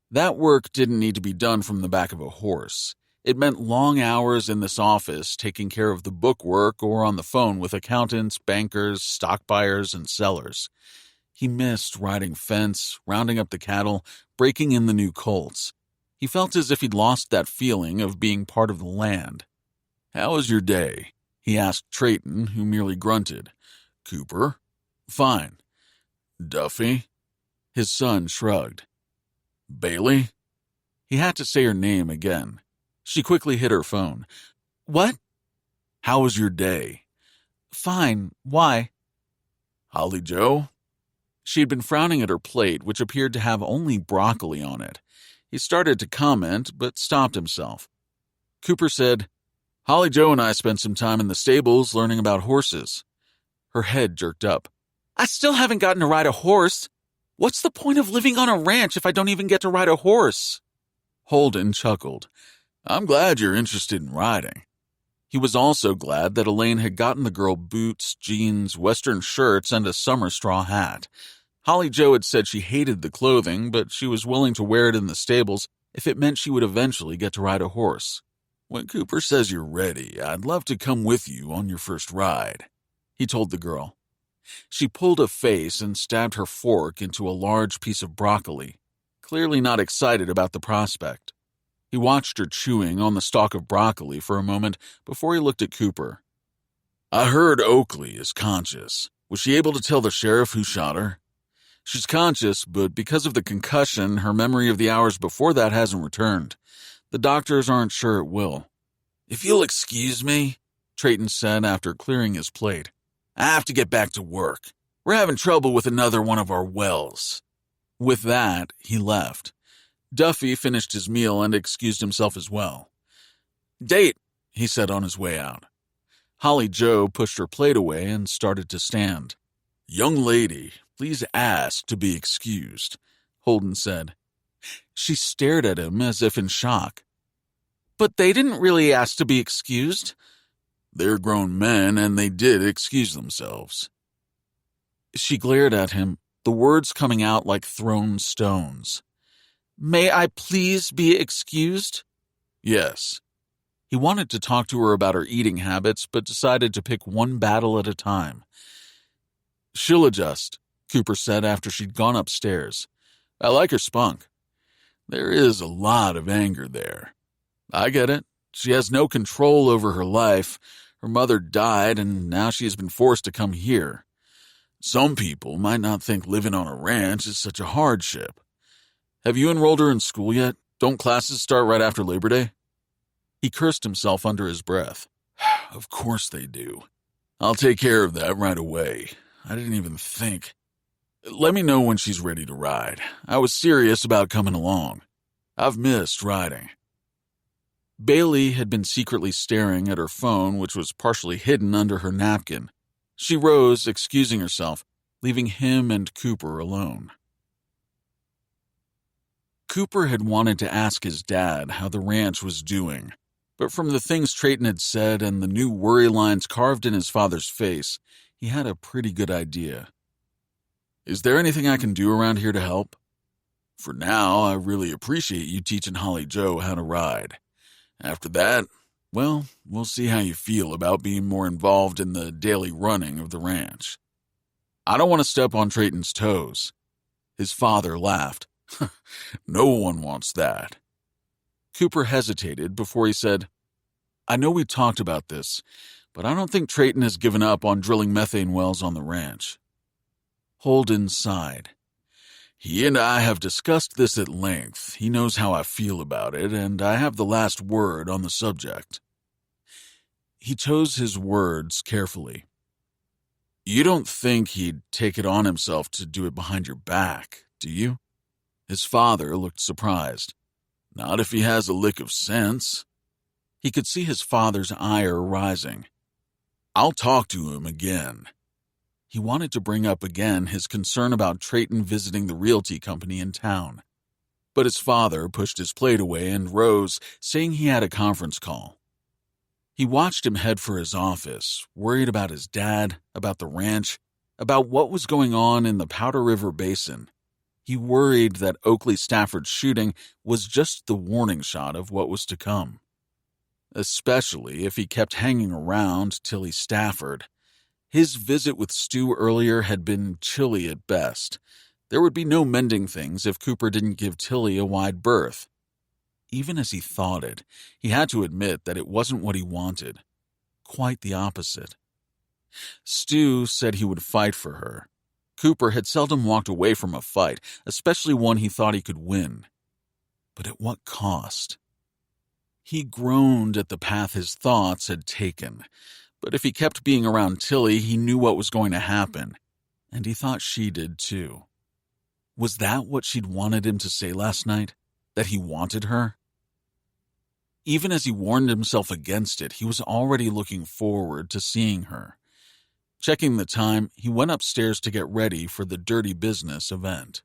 That work didn't need to be done from the back of a horse. It meant long hours in this office taking care of the bookwork or on the phone with accountants, bankers, stock buyers, and sellers. He missed riding fence, rounding up the cattle, breaking in the new colts. He felt as if he'd lost that feeling of being part of the land. "How was your day?" he asked Trayton, who merely grunted. "Cooper?" "Fine." "Duffy?" His son shrugged. "Bailey?" He had to say her name again. She quickly hit her phone. "What?" "How was your day?" "Fine. Why?" "Holly Joe?" She had been frowning at her plate, which appeared to have only broccoli on it. He started to comment, but stopped himself. Cooper said, "Holly Joe and I spent some time in the stables learning about horses." Her head jerked up. "I still haven't gotten to ride a horse. What's the point of living on a ranch if I don't even get to ride a horse?" Holden chuckled. "I'm glad you're interested in riding." He was also glad that Elaine had gotten the girl boots, jeans, western shirts, and a summer straw hat. Holly Joe had said she hated the clothing, but she was willing to wear it in the stables if it meant she would eventually get to ride a horse. "When Cooper says you're ready, I'd love to come with you on your first ride," he told the girl. She pulled a face and stabbed her fork into a large piece of broccoli, clearly not excited about the prospect. He watched her chewing on the stalk of broccoli for a moment before he looked at Cooper. "I heard Oakley is conscious. Was she able to tell the sheriff who shot her?" "She's conscious, but because of the concussion, her memory of the hours before that hasn't returned. The doctors aren't sure it will." "If you'll excuse me," Trayton said after clearing his plate, "I have to get back to work. We're having trouble with another one of our wells." With that, he left. Duffy finished his meal and excused himself as well. "Date," he said on his way out. Holly Joe pushed her plate away and started to stand. "Young lady, please ask to be excused," Holden said. She stared at him as if in shock. "But they didn't really ask to be excused." "They're grown men, and they did excuse themselves." She glared at him, the words coming out like thrown stones. "May I please be excused?" "Yes." He wanted to talk to her about her eating habits, but decided to pick one battle at a time. "She'll adjust," Cooper said after she'd gone upstairs. I like her spunk. There is a lot of anger there. I get it. She has no control over her life. Her mother died, and now she has been forced to come here. Some people might not think living on a ranch is such a hardship. Have you enrolled her in school yet? Don't classes start right after Labor Day? He cursed himself under his breath. Of course they do. I'll take care of that right away. I didn't even think. Let me know when she's ready to ride. I was serious about coming along. I've missed riding. Bailey had been secretly staring at her phone, which was partially hidden under her napkin. She rose, excusing herself, leaving him and Cooper alone. Cooper had wanted to ask his dad how the ranch was doing, but from the things Trayton had said and the new worry lines carved in his father's face, he had a pretty good idea. Is there anything I can do around here to help? For now, I really appreciate you teaching Holly Joe how to ride. After that, well, we'll see how you feel about being more involved in the daily running of the ranch. I don't want to step on Trayton's toes. His father laughed. No one wants that. Cooper hesitated before he said, I know we talked about this, but I don't think Trayton has given up on drilling methane wells on the ranch. Holden sighed. He and I have discussed this at length. He knows how I feel about it, and I have the last word on the subject. He chose his words carefully. You don't think he'd take it on himself to do it behind your back, do you? His father looked surprised. Not if he has a lick of sense. He could see his father's ire rising. I'll talk to him again. He wanted to bring up again his concern about Trayton visiting the realty company in town. But his father pushed his plate away and rose, saying he had a conference call. He watched him head for his office, worried about his dad, about the ranch, about what was going on in the Powder River Basin. He worried that Oakley Stafford's shooting was just the warning shot of what was to come. Especially if he kept hanging around Tilly Stafford. His visit with Stu earlier had been chilly at best. There would be no mending things if Cooper didn't give Tilly a wide berth. Even as he thought it, he had to admit that it wasn't what he wanted. Quite the opposite. Stu said he would fight for her. Cooper had seldom walked away from a fight, especially one he thought he could win. But at what cost? He groaned at the path his thoughts had taken. But if he kept being around Tilly, he knew what was going to happen. And he thought she did too. Was that what she'd wanted him to say last night? That he wanted her? Even as he warned himself against it, he was already looking forward to seeing her. Checking the time, he went upstairs to get ready for the Dirty Business event.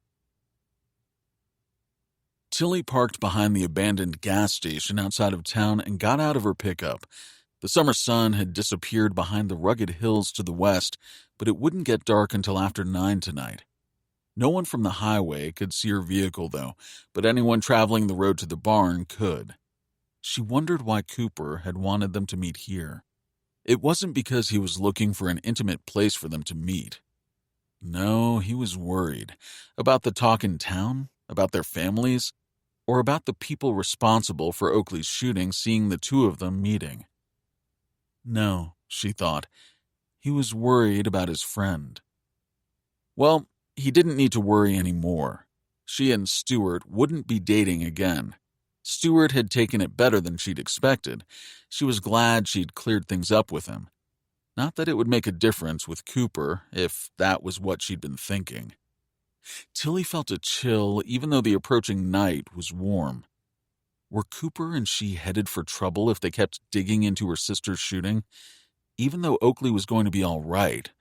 Tilly parked behind the abandoned gas station outside of town and got out of her pickup. The summer sun had disappeared behind the rugged hills to the west, but it wouldn't get dark until after 9 tonight. No one from the highway could see her vehicle, though, but anyone traveling the road to the barn could. She wondered why Cooper had wanted them to meet here. It wasn't because he was looking for an intimate place for them to meet. No, he was worried about the talk in town, about their families, or about the people responsible for Oakley's shooting seeing the two of them meeting. No, she thought. He was worried about his friend. Well, he didn't need to worry anymore. She and Stewart wouldn't be dating again. Stewart had taken it better than she'd expected. She was glad she'd cleared things up with him. Not that it would make a difference with Cooper, if that was what she'd been thinking. Tilly felt a chill even though the approaching night was warm. Were Cooper and she headed for trouble if they kept digging into her sister's shooting? Even though Oakley was going to be all right,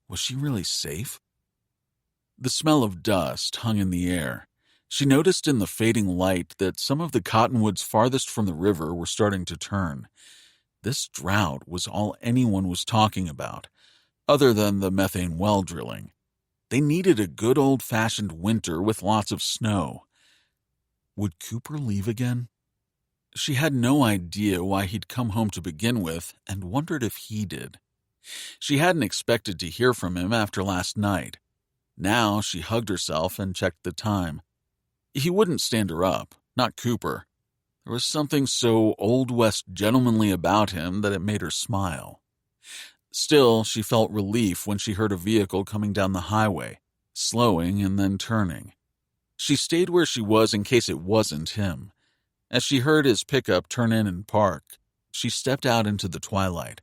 was she really safe? The smell of dust hung in the air. She noticed in the fading light that some of the cottonwoods farthest from the river were starting to turn. This drought was all anyone was talking about, other than the methane well drilling. They needed a good old-fashioned winter with lots of snow. Would Cooper leave again? She had no idea why he'd come home to begin with and wondered if he did. She hadn't expected to hear from him after last night. Now she hugged herself and checked the time. He wouldn't stand her up, not Cooper. There was something so Old West gentlemanly about him that it made her smile. Still, she felt relief when she heard a vehicle coming down the highway, slowing and then turning. She stayed where she was in case it wasn't him. As she heard his pickup turn in and park, she stepped out into the twilight.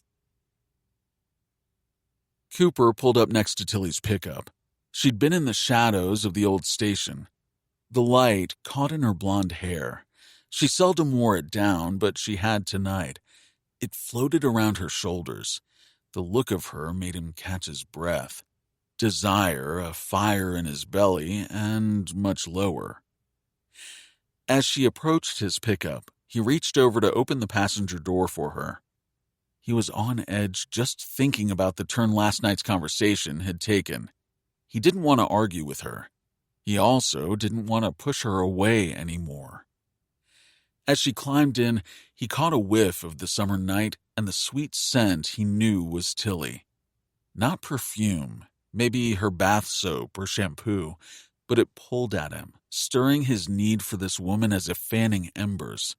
Cooper pulled up next to Tilly's pickup. She'd been in the shadows of the old station. The light caught in her blonde hair. She seldom wore it down, but she had tonight. It floated around her shoulders. The look of her made him catch his breath. Desire, a fire in his belly, and much lower. As she approached his pickup, he reached over to open the passenger door for her. He was on edge just thinking about the turn last night's conversation had taken. He didn't want to argue with her. He also didn't want to push her away anymore. As she climbed in, he caught a whiff of the summer night and the sweet scent he knew was Tilly. Not perfume, maybe her bath soap or shampoo, but it pulled at him, stirring his need for this woman as if fanning embers.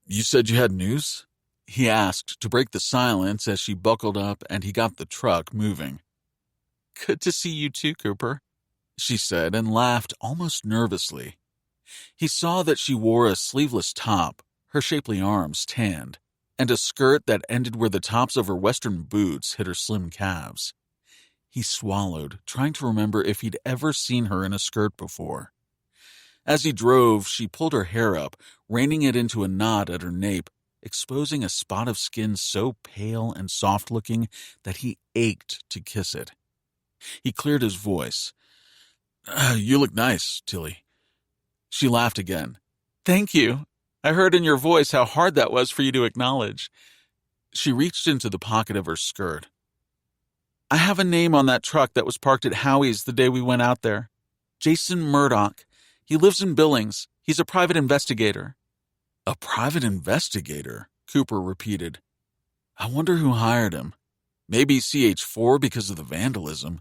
"You said you had news?" he asked to break the silence as she buckled up and he got the truck moving. "Good to see you too, Cooper," she said and laughed almost nervously. He saw that she wore a sleeveless top, her shapely arms tanned, and a skirt that ended where the tops of her western boots hit her slim calves. He swallowed, trying to remember if he'd ever seen her in a skirt before. As he drove, she pulled her hair up, reining it into a knot at her nape, exposing a spot of skin so pale and soft-looking that he ached to kiss it. He cleared his voice. "You look nice, Tilly." She laughed again. "Thank you. I heard in your voice how hard that was for you to acknowledge." She reached into the pocket of her skirt. "I have a name on that truck that was parked at Howie's the day we went out there. Jason Murdoch. He lives in Billings. He's a private investigator." "A private investigator?" Cooper repeated. "I wonder who hired him. Maybe CH4 because of the vandalism.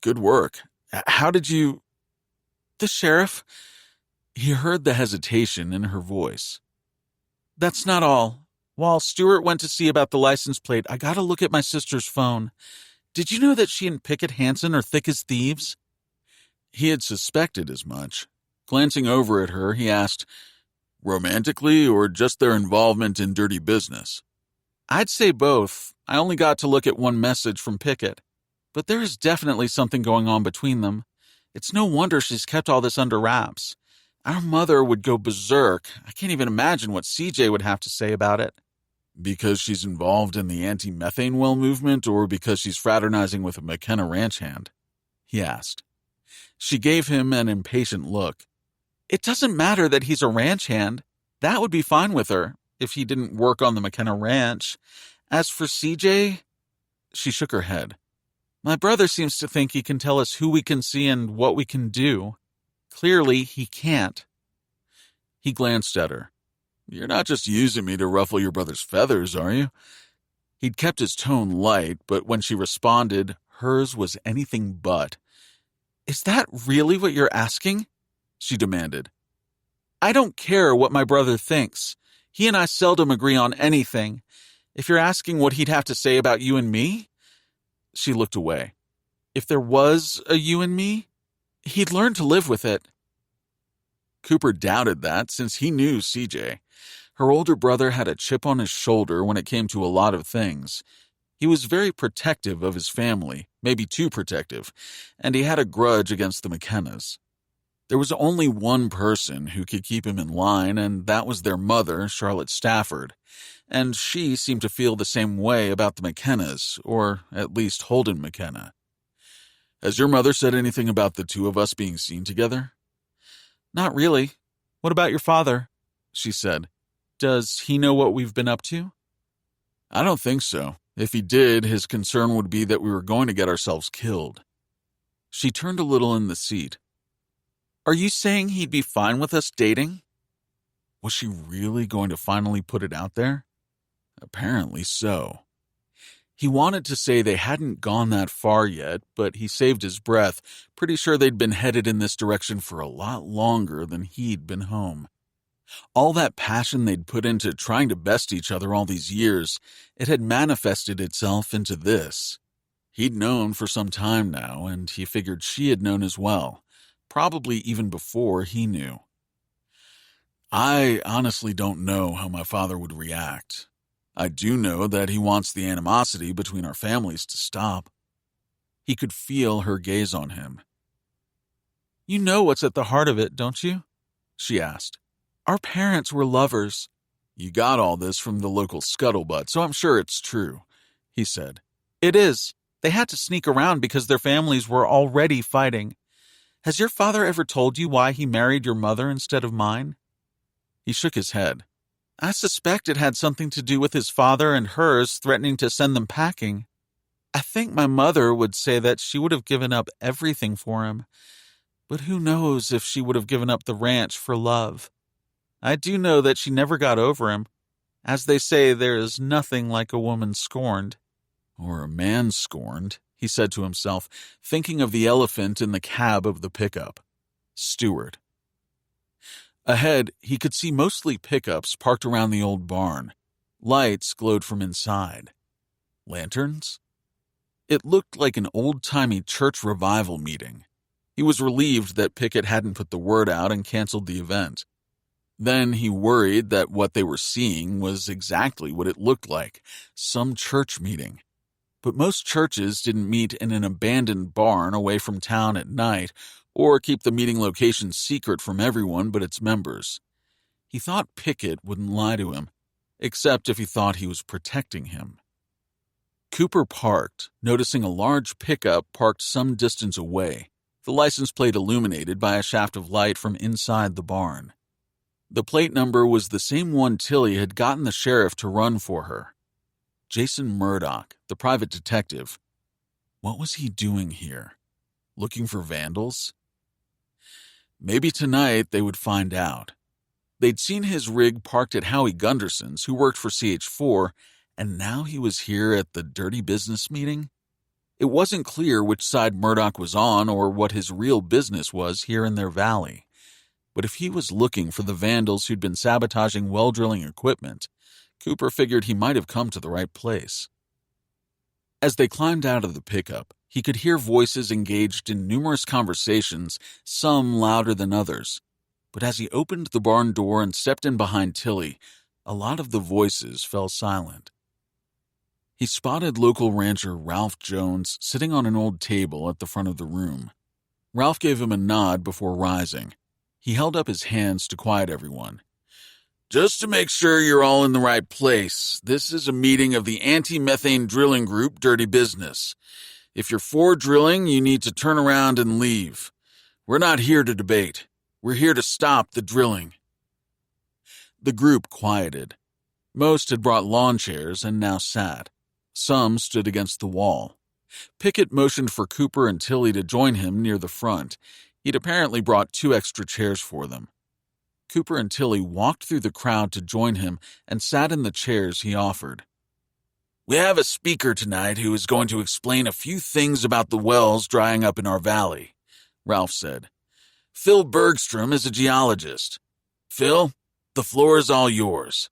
Good work. How did you—" "The sheriff." He heard the hesitation in her voice. "That's not all. While Stuart went to see about the license plate, I got to look at my sister's phone. Did you know that she and Pickett Hansen are thick as thieves?" He had suspected as much. Glancing over at her, he asked, "Romantically or just their involvement in dirty business?" "I'd say both. I only got to look at one message from Pickett. But there is definitely something going on between them. It's no wonder she's kept all this under wraps. Our mother would go berserk. I can't even imagine what CJ would have to say about it." "Because she's involved in the anti-methane well movement or because she's fraternizing with a McKenna ranch hand?" he asked. She gave him an impatient look. "It doesn't matter that he's a ranch hand. That would be fine with her, if he didn't work on the McKenna ranch. As for CJ," she shook her head. "My brother seems to think he can tell us who we can see and what we can do. Clearly, he can't." He glanced at her. "You're not just using me to ruffle your brother's feathers, are you?" He'd kept his tone light, but when she responded, hers was anything but. "Is that really what you're asking?" she demanded. "I don't care what my brother thinks. He and I seldom agree on anything. If you're asking what he'd have to say about you and me..." She looked away. "If there was a you and me, he'd learn to live with it." Cooper doubted that since he knew CJ. Her older brother had a chip on his shoulder when it came to a lot of things. He was very protective of his family, maybe too protective, and he had a grudge against the McKennas. There was only one person who could keep him in line, and that was their mother, Charlotte Stafford, and she seemed to feel the same way about the McKennas, or at least Holden McKenna. "Has your mother said anything about the two of us being seen together?" "Not really. What about your father?" she said. "Does he know what we've been up to?" "I don't think so. If he did, his concern would be that we were going to get ourselves killed." She turned a little in the seat. "Are you saying he'd be fine with us dating?" Was she really going to finally put it out there? Apparently so. He wanted to say they hadn't gone that far yet, but he saved his breath, pretty sure they'd been headed in this direction for a lot longer than he'd been home. All that passion they'd put into trying to best each other all these years, it had manifested itself into this. He'd known for some time now, and he figured she had known as well, probably even before he knew. I honestly don't know how my father would react. I do know that he wants the animosity between our families to stop. He could feel her gaze on him. You know what's at the heart of it, don't you? She asked. Our parents were lovers. You got all this from the local scuttlebutt, so I'm sure it's true, he said. It is. They had to sneak around because their families were already fighting. Has your father ever told you why he married your mother instead of mine? He shook his head. I suspect it had something to do with his father and hers threatening to send them packing. I think my mother would say that she would have given up everything for him, but who knows if she would have given up the ranch for love. I do know that she never got over him. As they say, there is nothing like a woman scorned. Or a man scorned, he said to himself, thinking of the elephant in the cab of the pickup. Stewart. Ahead, he could see mostly pickups parked around the old barn. Lights glowed from inside. Lanterns? It looked like an old-timey church revival meeting. He was relieved that Pickett hadn't put the word out and canceled the event. Then he worried that what they were seeing was exactly what it looked like, some church meeting. But most churches didn't meet in an abandoned barn away from town at night or keep the meeting location secret from everyone but its members. He thought Pickett wouldn't lie to him, except if he thought he was protecting him. Cooper parked, noticing a large pickup parked some distance away, the license plate illuminated by a shaft of light from inside the barn. The plate number was the same one Tilly had gotten the sheriff to run for her. Jason Murdoch, the private detective. What was he doing here? Looking for vandals? Maybe tonight they would find out. They'd seen his rig parked at Howie Gunderson's, who worked for CH4, and now he was here at the dirty business meeting? It wasn't clear which side Murdoch was on or what his real business was here in their valley. But if he was looking for the vandals who'd been sabotaging well drilling equipment, Cooper figured he might have come to the right place. As they climbed out of the pickup, he could hear voices engaged in numerous conversations, some louder than others. But as he opened the barn door and stepped in behind Tilly, a lot of the voices fell silent. He spotted local rancher Ralph Jones sitting on an old table at the front of the room. Ralph gave him a nod before rising. He held up his hands to quiet everyone. Just to make sure you're all in the right place, this is a meeting of the Anti-Methane Drilling Group Dirty Business. If you're for drilling, you need to turn around and leave. We're not here to debate. We're here to stop the drilling. The group quieted. Most had brought lawn chairs and now sat. Some stood against the wall. Pickett motioned for Cooper and Tilly to join him near the front. He'd apparently brought 2 extra chairs for them. Cooper and Tilly walked through the crowd to join him and sat in the chairs he offered. We have a speaker tonight who is going to explain a few things about the wells drying up in our valley, Ralph said. Phil Bergstrom is a geologist. Phil, the floor is all yours.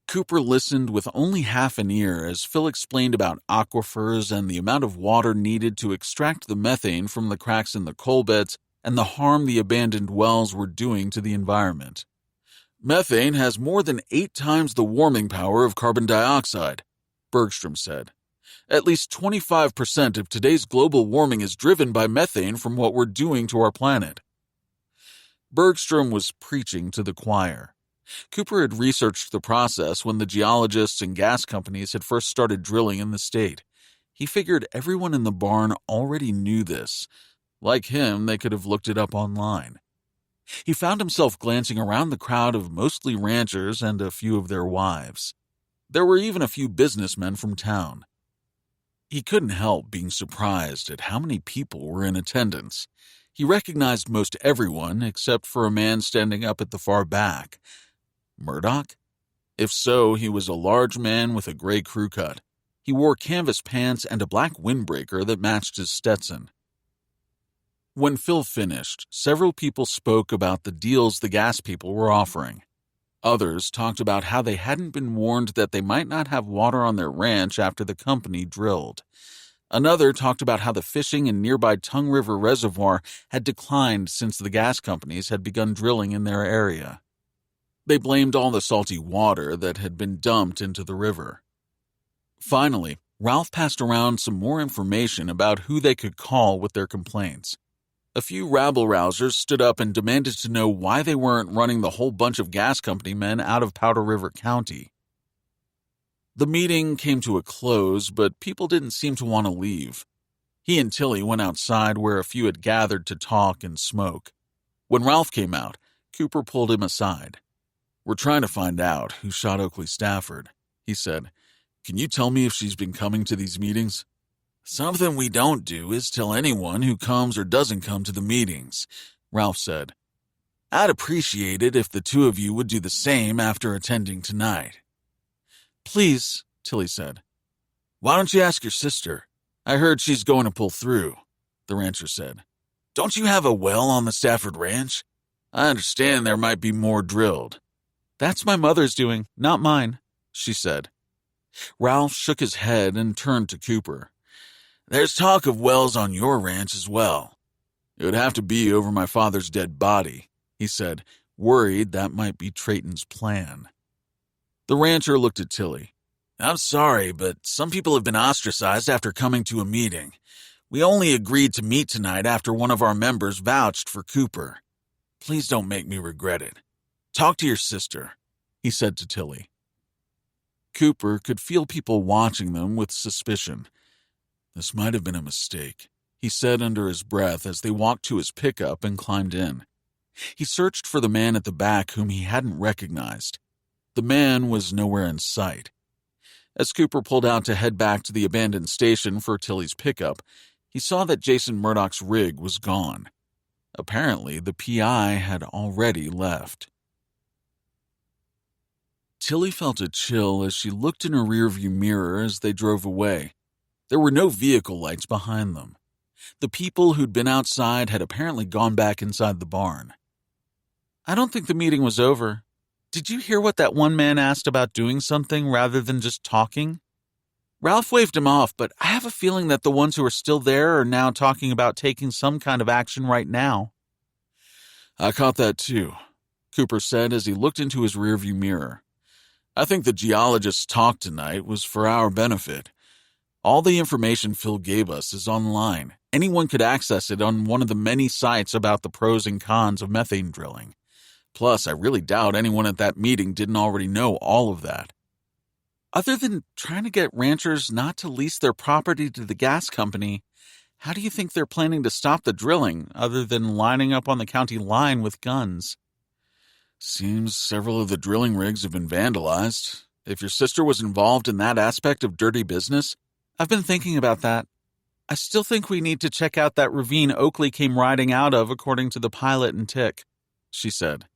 Cooper listened with only half an ear as Phil explained about aquifers and the amount of water needed to extract the methane from the cracks in the coal beds and the harm the abandoned wells were doing to the environment. Methane has more than 8 times the warming power of carbon dioxide, Bergstrom said. At least 25% of today's global warming is driven by methane from what we're doing to our planet. Bergstrom was preaching to the choir. Cooper had researched the process when the geologists and gas companies had first started drilling in the state. He figured everyone in the barn already knew this. Like him, they could have looked it up online. He found himself glancing around the crowd of mostly ranchers and a few of their wives. There were even a few businessmen from town. He couldn't help being surprised at how many people were in attendance. He recognized most everyone except for a man standing up at the far back. Murdoch? If so, he was a large man with a gray crew cut. He wore canvas pants and a black windbreaker that matched his Stetson. When Phil finished, several people spoke about the deals the gas people were offering. Others talked about how they hadn't been warned that they might not have water on their ranch after the company drilled. Another talked about how the fishing in nearby Tongue River Reservoir had declined since the gas companies had begun drilling in their area. They blamed all the salty water that had been dumped into the river. Finally, Ralph passed around some more information about who they could call with their complaints. A few rabble-rousers stood up and demanded to know why they weren't running the whole bunch of gas company men out of Powder River County. The meeting came to a close, but people didn't seem to want to leave. He and Tilly went outside where a few had gathered to talk and smoke. When Ralph came out, Cooper pulled him aside. "We're trying to find out who shot Oakley Stafford," he said. "Can you tell me if she's been coming to these meetings?" "Something we don't do is tell anyone who comes or doesn't come to the meetings," Ralph said. "I'd appreciate it if the two of you would do the same after attending tonight." "Please," Tilly said. "Why don't you ask your sister? I heard she's going to pull through," the rancher said. "Don't you have a well on the Stafford Ranch? I understand there might be more drilled." "That's my mother's doing, not mine," she said. Ralph shook his head and turned to Cooper. "There's talk of wells on your ranch as well." "It would have to be over my father's dead body," he said, worried that might be Trayton's plan. The rancher looked at Tilly. "I'm sorry, but some people have been ostracized after coming to a meeting. We only agreed to meet tonight after one of our members vouched for Cooper. Please don't make me regret it. Talk to your sister," he said to Tilly. Cooper could feel people watching them with suspicion. "This might have been a mistake," he said under his breath as they walked to his pickup and climbed in. He searched for the man at the back whom he hadn't recognized. The man was nowhere in sight. As Cooper pulled out to head back to the abandoned station for Tilly's pickup, he saw that Jason Murdoch's rig was gone. Apparently, the PI had already left. Tilly felt a chill as she looked in her rearview mirror as they drove away. There were no vehicle lights behind them. The people who'd been outside had apparently gone back inside the barn. "I don't think the meeting was over. Did you hear what that one man asked about doing something rather than just talking? Ralph waved him off, but I have a feeling that the ones who are still there are now talking about taking some kind of action right now." "I caught that too," Cooper said as he looked into his rearview mirror. "I think the geologist's talk tonight was for our benefit. All the information Phil gave us is online. Anyone could access it on one of the many sites about the pros and cons of methane drilling. Plus, I really doubt anyone at that meeting didn't already know all of that. Other than trying to get ranchers not to lease their property to the gas company, how do you think they're planning to stop the drilling other than lining up on the county line with guns?" "Seems several of the drilling rigs have been vandalized. If your sister was involved in that aspect of dirty business..." "I've been thinking about that. I still think we need to check out that ravine Oakley came riding out of according to the pilot and Tick," she said.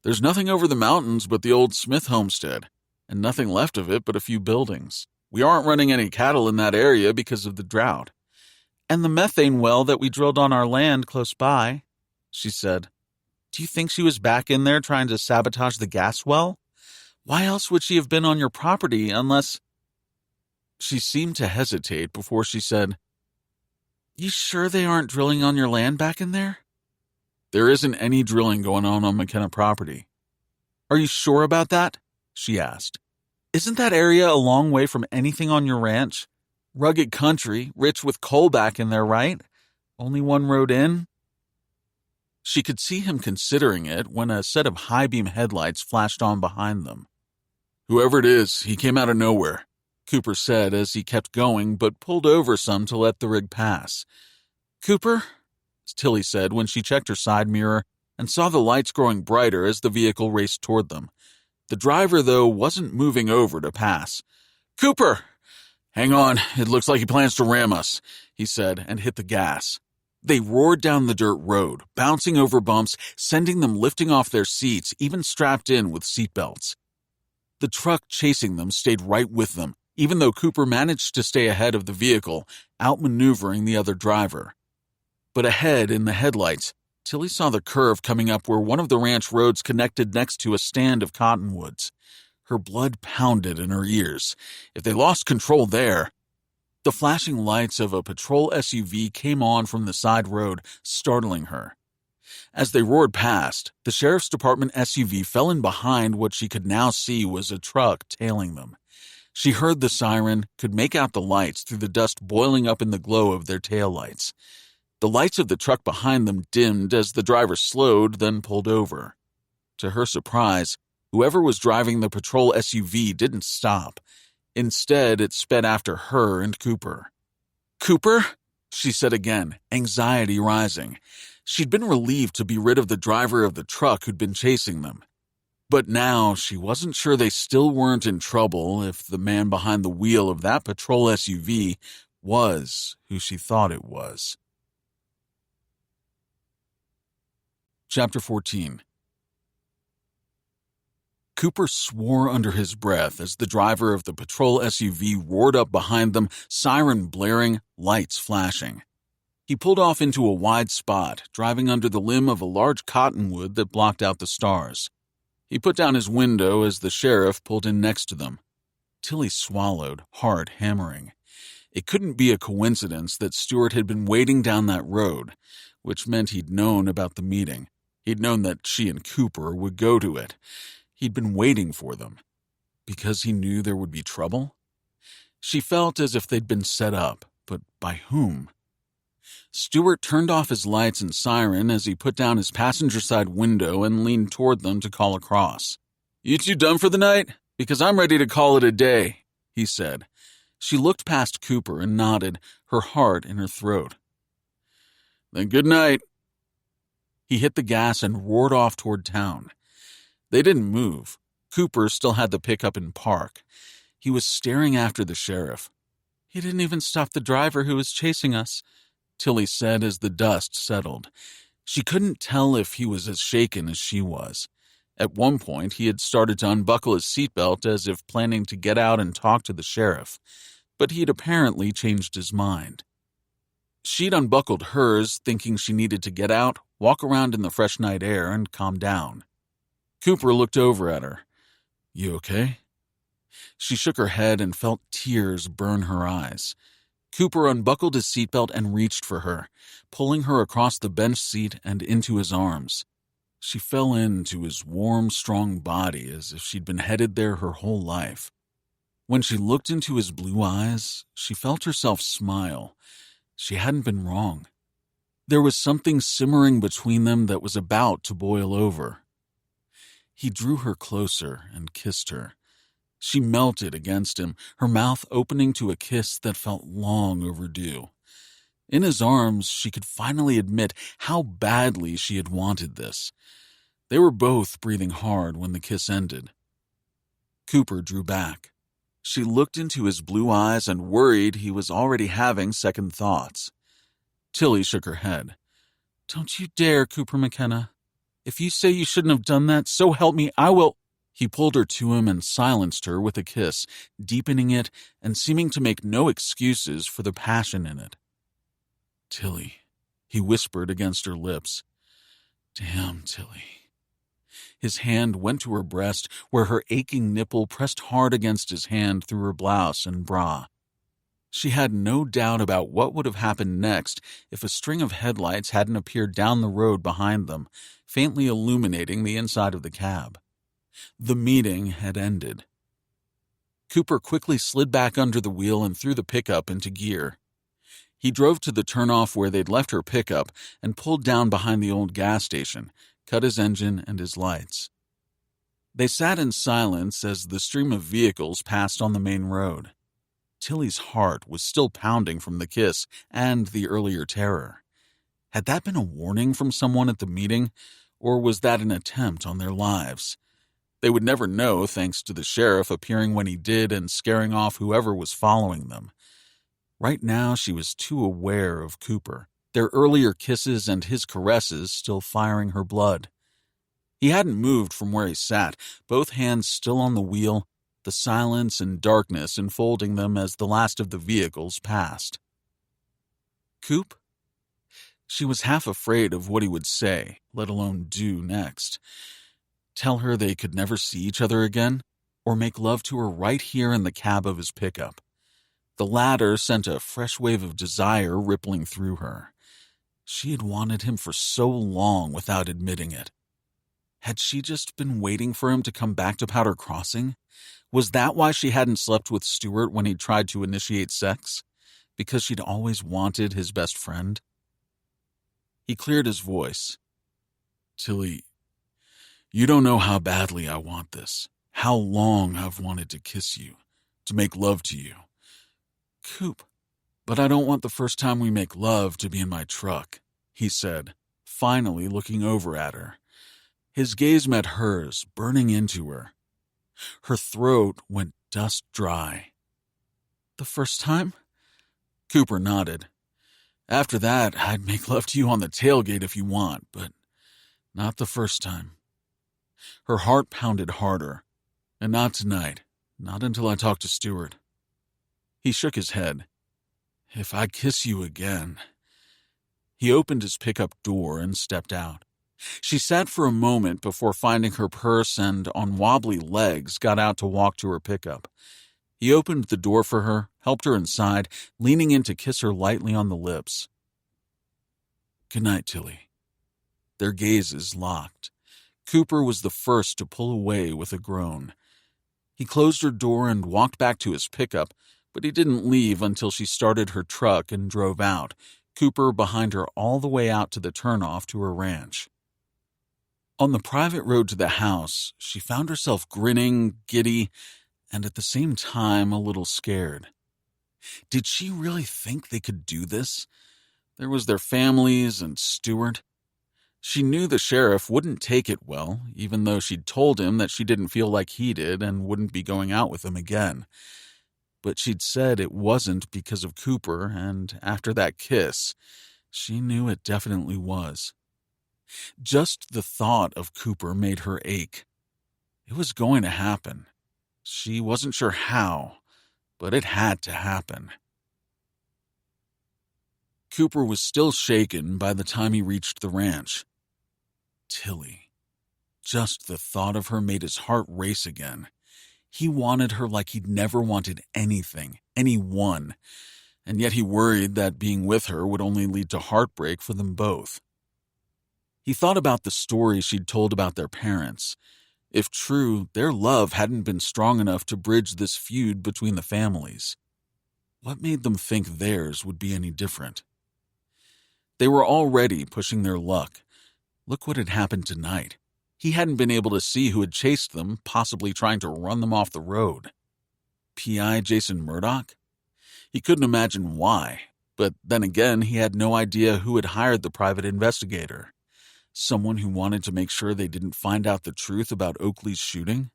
"There's nothing over the mountains but the old Smith homestead, and nothing left of it but a few buildings. We aren't running any cattle in that area because of the drought." "And the methane well that we drilled on our land close by," she said. "Do you think she was back in there trying to sabotage the gas well? Why else would she have been on your property unless—" She seemed to hesitate before she said, "You sure they aren't drilling on your land back in there?" "There isn't any drilling going on McKenna property." "Are you sure about that?" she asked. "Isn't that area a long way from anything on your ranch? Rugged country, rich with coal back in there, right? Only one road in?" She could see him considering it when a set of high-beam headlights flashed on behind them. "Whoever it is, he came out of nowhere," Cooper said as he kept going but pulled over some to let the rig pass. "Cooper," Tilly said when she checked her side mirror and saw the lights growing brighter as the vehicle raced toward them. The driver, though, wasn't moving over to pass. "Cooper!" "Hang on, it looks like he plans to ram us," he said and hit the gas. They roared down the dirt road, bouncing over bumps, sending them lifting off their seats, even strapped in with seatbelts. The truck chasing them stayed right with them, even though Cooper managed to stay ahead of the vehicle, outmaneuvering the other driver. But ahead in the headlights, Tilly saw the curve coming up where one of the ranch roads connected next to a stand of cottonwoods. Her blood pounded in her ears. If they lost control there... The flashing lights of a patrol SUV came on from the side road, startling her. As they roared past, the sheriff's department SUV fell in behind what she could now see was a truck tailing them. She heard the siren, could make out the lights through the dust boiling up in the glow of their taillights. The lights of the truck behind them dimmed as the driver slowed, then pulled over. To her surprise, whoever was driving the patrol SUV didn't stop. Instead, it sped after her and Cooper. "Cooper?" she said again, anxiety rising. She'd been relieved to be rid of the driver of the truck who'd been chasing them. But now she wasn't sure they still weren't in trouble if the man behind the wheel of that patrol SUV was who she thought it was. Chapter 14. Cooper swore under his breath as the driver of the patrol SUV roared up behind them, siren blaring, lights flashing. He pulled off into a wide spot, driving under the limb of a large cottonwood that blocked out the stars. He put down his window as the sheriff pulled in next to them. Tilly swallowed, heart hammering. It couldn't be a coincidence that Stewart had been waiting down that road, which meant he'd known about the meeting. He'd known that she and Cooper would go to it. He'd been waiting for them. Because he knew there would be trouble? She felt as if they'd been set up, but by whom? Stewart turned off his lights and siren as he put down his passenger side window and leaned toward them to call across. "You two done for the night? Because I'm ready to call it a day," he said. She looked past Cooper and nodded, her heart in her throat. "Then good night." He hit the gas and roared off toward town. They didn't move. Cooper still had the pickup in park. He was staring after the sheriff. "He didn't even stop the driver who was chasing us," Tilly said as the dust settled. She couldn't tell if he was as shaken as she was. At one point, he had started to unbuckle his seatbelt as if planning to get out and talk to the sheriff, but he'd apparently changed his mind. She'd unbuckled hers, thinking she needed to get out, walk around in the fresh night air, and calm down. Cooper looked over at her. "You okay?" She shook her head and felt tears burn her eyes. Cooper unbuckled his seatbelt and reached for her, pulling her across the bench seat and into his arms. She fell into his warm, strong body as if she'd been headed there her whole life. When she looked into his blue eyes, she felt herself smile. She hadn't been wrong. There was something simmering between them that was about to boil over. He drew her closer and kissed her. She melted against him, her mouth opening to a kiss that felt long overdue. In his arms, she could finally admit how badly she had wanted this. They were both breathing hard when the kiss ended. Cooper drew back. She looked into his blue eyes and worried he was already having second thoughts. Tilly shook her head. "Don't you dare, Cooper McKenna. If you say you shouldn't have done that, so help me, I will..." He pulled her to him and silenced her with a kiss, deepening it and seeming to make no excuses for the passion in it. "Tilly," he whispered against her lips. "Damn, Tilly." His hand went to her breast, where her aching nipple pressed hard against his hand through her blouse and bra. She had no doubt about what would have happened next if a string of headlights hadn't appeared down the road behind them, faintly illuminating the inside of the cab. The meeting had ended. Cooper quickly slid back under the wheel and threw the pickup into gear. He drove to the turnoff where they'd left her pickup and pulled down behind the old gas station, cut his engine and his lights. They sat in silence as the stream of vehicles passed on the main road. Tilly's heart was still pounding from the kiss and the earlier terror. Had that been a warning from someone at the meeting, or was that an attempt on their lives? They would never know, thanks to the sheriff appearing when he did and scaring off whoever was following them. Right now, she was too aware of Cooper, their earlier kisses and his caresses still firing her blood. He hadn't moved from where he sat, both hands still on the wheel, the silence and darkness enfolding them as the last of the vehicles passed. "Coop?" She was half afraid of what he would say, let alone do next. Tell her they could never see each other again, or make love to her right here in the cab of his pickup. The latter sent a fresh wave of desire rippling through her. She had wanted him for so long without admitting it. Had she just been waiting for him to come back to Powder Crossing? Was that why she hadn't slept with Stuart when he tried to initiate sex? Because she'd always wanted his best friend? He cleared his voice. "Tilly, you don't know how badly I want this. How long I've wanted to kiss you, to make love to you. Coop, but I don't want the first time we make love to be in my truck," he said, finally looking over at her. His gaze met hers, burning into her. Her throat went dust dry. "The first time?" Cooper nodded. "After that, I'd make love to you on the tailgate if you want, but not the first time." Her heart pounded harder. "And not tonight. Not until I talk to Stuart." He shook his head. "If I kiss you again..." He opened his pickup door and stepped out. She sat for a moment before finding her purse and, on wobbly legs, got out to walk to her pickup. He opened the door for her, helped her inside, leaning in to kiss her lightly on the lips. "Good night, Tilly." Their gazes locked. Cooper was the first to pull away with a groan. He closed her door and walked back to his pickup, but he didn't leave until she started her truck and drove out, Cooper behind her all the way out to the turnoff to her ranch. On the private road to the house, she found herself grinning, giddy, and at the same time a little scared. Did she really think they could do this? There was their families and Stuart. She knew the sheriff wouldn't take it well, even though she'd told him that she didn't feel like he did and wouldn't be going out with him again. But she'd said it wasn't because of Cooper, and after that kiss, she knew it definitely was. Just the thought of Cooper made her ache. It was going to happen. She wasn't sure how, but it had to happen. Cooper was still shaken by the time he reached the ranch. Tilly. Just the thought of her made his heart race again. He wanted her like he'd never wanted anything, anyone, and yet he worried that being with her would only lead to heartbreak for them both. He thought about the story she'd told about their parents. If true, their love hadn't been strong enough to bridge this feud between the families. What made them think theirs would be any different? They were already pushing their luck. Look what had happened tonight. He hadn't been able to see who had chased them, possibly trying to run them off the road. P.I. Jason Murdoch? He couldn't imagine why, but then again, he had no idea who had hired the private investigator. Someone who wanted to make sure they didn't find out the truth about Oakley's shooting?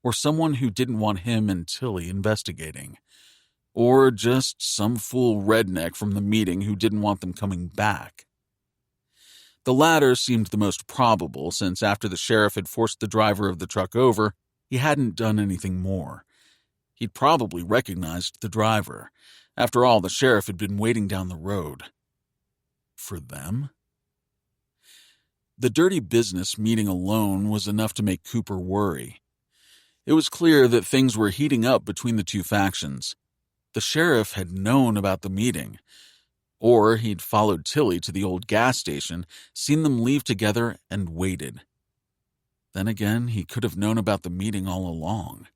Or someone who didn't want him and Tilly investigating? Or just some fool redneck from the meeting who didn't want them coming back? The latter seemed the most probable, since after the sheriff had forced the driver of the truck over, he hadn't done anything more. He'd probably recognized the driver. After all, the sheriff had been waiting down the road. For them? The dirty business meeting alone was enough to make Cooper worry. It was clear that things were heating up between the two factions. The sheriff had known about the meeting. Or he'd followed Tilly to the old gas station, seen them leave together, and waited. Then again, he could have known about the meeting all along.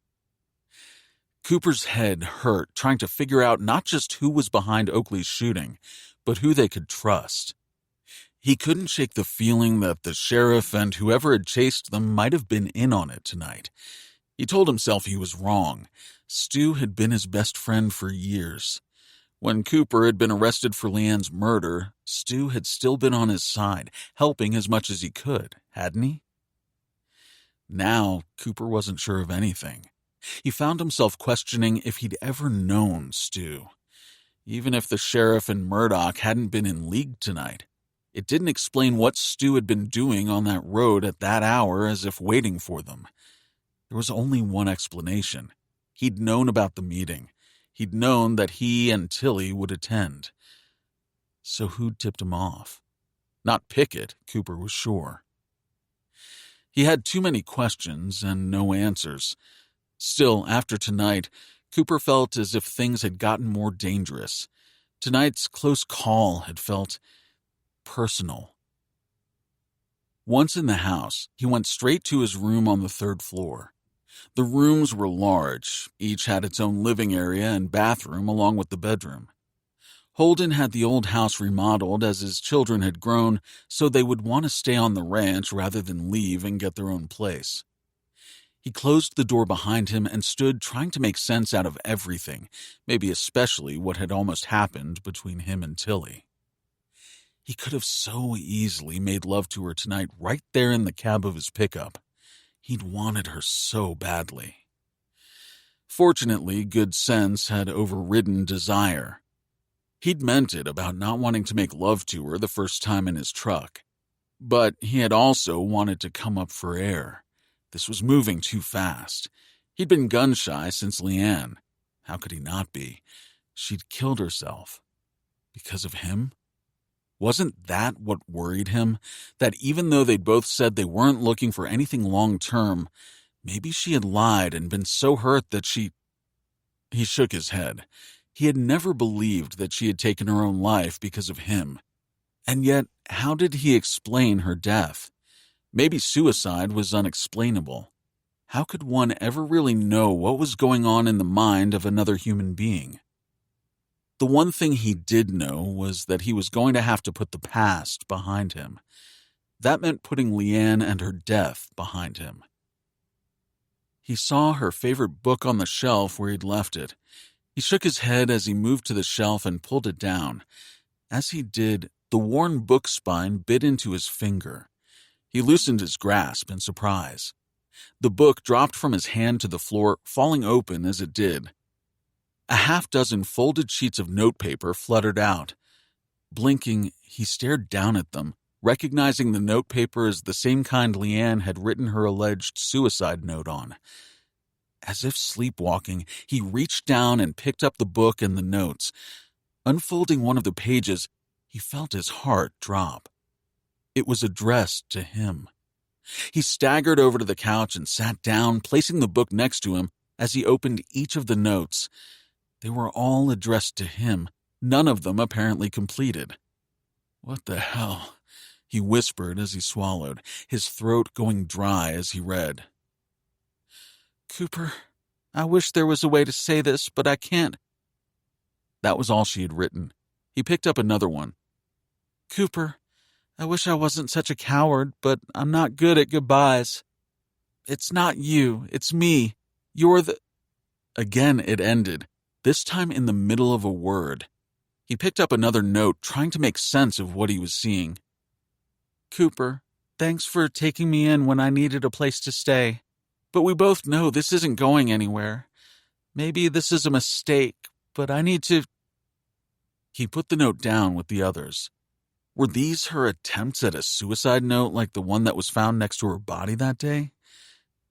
Cooper's head hurt trying to figure out not just who was behind Oakley's shooting, but who they could trust. He couldn't shake the feeling that the sheriff and whoever had chased them might have been in on it tonight. He told himself he was wrong. Stu had been his best friend for years. When Cooper had been arrested for Leanne's murder, Stu had still been on his side, helping as much as he could, hadn't he? Now, Cooper wasn't sure of anything. He found himself questioning if he'd ever known Stu. Even if the sheriff and Murdoch hadn't been in league tonight, it didn't explain what Stu had been doing on that road at that hour as if waiting for them. There was only one explanation. He'd known about the meeting. He'd known that he and Tilly would attend. So who'd tipped him off? Not Pickett, Cooper was sure. He had too many questions and no answers. Still, after tonight, Cooper felt as if things had gotten more dangerous. Tonight's close call had felt personal. Once in the house, he went straight to his room on the 3rd floor. The rooms were large. Each had its own living area and bathroom along with the bedroom. Holden had the old house remodeled as his children had grown, so they would want to stay on the ranch rather than leave and get their own place. He closed the door behind him and stood trying to make sense out of everything, maybe especially what had almost happened between him and Tilly. He could have so easily made love to her tonight right there in the cab of his pickup. He'd wanted her so badly. Fortunately, good sense had overridden desire. He'd meant it about not wanting to make love to her the first time in his truck. But he had also wanted to come up for air. This was moving too fast. He'd been gun-shy since Leanne. How could he not be? She'd killed herself. Because of him? Wasn't that what worried him? That even though they'd both said they weren't looking for anything long-term, maybe she had lied and been so hurt that she... He shook his head. He had never believed that she had taken her own life because of him. And yet, how did he explain her death? Maybe suicide was unexplainable. How could one ever really know what was going on in the mind of another human being? The one thing he did know was that he was going to have to put the past behind him. That meant putting Leanne and her death behind him. He saw her favorite book on the shelf where he'd left it. He shook his head as he moved to the shelf and pulled it down. As he did, the worn book spine bit into his finger. He loosened his grasp in surprise. The book dropped from his hand to the floor, falling open as it did. A half-dozen folded sheets of notepaper fluttered out. Blinking, he stared down at them, recognizing the notepaper as the same kind Leanne had written her alleged suicide note on. As if sleepwalking, he reached down and picked up the book and the notes. Unfolding one of the pages, he felt his heart drop. It was addressed to him. He staggered over to the couch and sat down, placing the book next to him as he opened each of the notes. They were all addressed to him, none of them apparently completed. "What the hell?" he whispered as he swallowed, his throat going dry as he read. "Cooper, I wish there was a way to say this, but I can't." That was all she had written. He picked up another one. "Cooper, I wish I wasn't such a coward, but I'm not good at goodbyes. It's not you, it's me. You're the..." Again it ended, this time in the middle of a word. He picked up another note, trying to make sense of what he was seeing. "Cooper, thanks for taking me in when I needed a place to stay. But we both know this isn't going anywhere. Maybe this is a mistake, but I need to..." He put the note down with the others. Were these her attempts at a suicide note like the one that was found next to her body that day?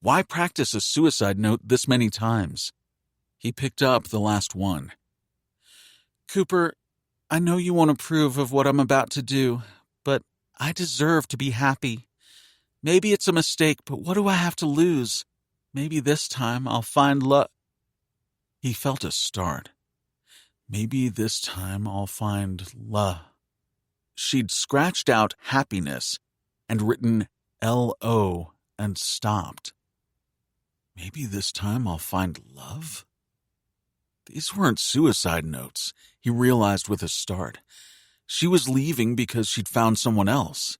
Why practice a suicide note this many times? He picked up the last one. "Cooper, I know you won't approve of what I'm about to do, but I deserve to be happy. Maybe it's a mistake, but what do I have to lose? Maybe this time I'll find love." He felt a start. Maybe this time I'll find love. She'd scratched out happiness and written L-O and stopped. Maybe this time I'll find love? These weren't suicide notes, he realized with a start. She was leaving because she'd found someone else.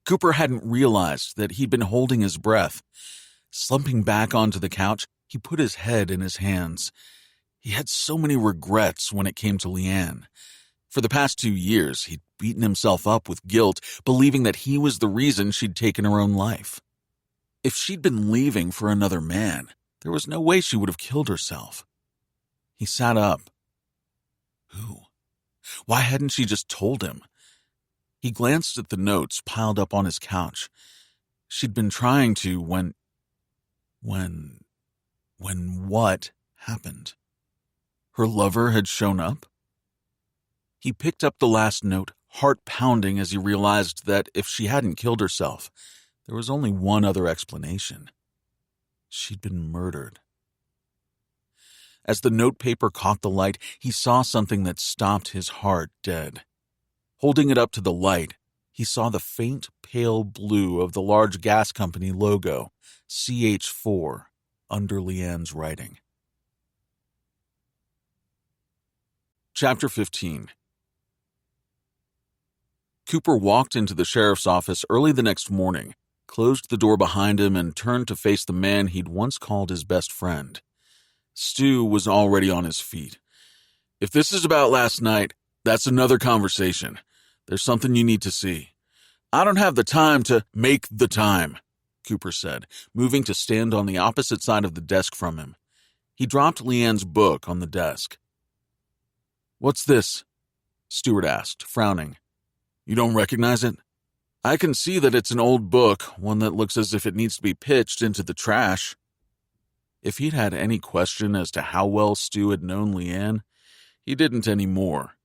Cooper hadn't realized that he'd been holding his breath. Slumping back onto the couch, he put his head in his hands. He had so many regrets when it came to Leanne. For the past 2 years, he'd beaten himself up with guilt, believing that he was the reason she'd taken her own life. If she'd been leaving for another man, there was no way she would have killed herself. He sat up. Who? Why hadn't she just told him? He glanced at the notes piled up on his couch. She'd been trying to when... When what happened? Her lover had shown up? He picked up the last note, heart pounding as he realized that if she hadn't killed herself, there was only one other explanation. She'd been murdered. As the notepaper caught the light, he saw something that stopped his heart dead. Holding it up to the light, he saw the faint, pale blue of the large gas company logo, CH4, under Leanne's writing. Chapter 15. Cooper walked into the sheriff's office early the next morning, closed the door behind him, and turned to face the man he'd once called his best friend. Stu was already on his feet. "If this is about last night, that's another conversation. There's something you need to see." "I don't have the time to make the time," Cooper said, moving to stand on the opposite side of the desk from him. He dropped Leanne's book on the desk. "What's this?" Stewart asked, frowning. "You don't recognize it?" "I can see that it's an old book, one that looks as if it needs to be pitched into the trash." If he'd had any question as to how well Stu had known Leanne, he didn't anymore.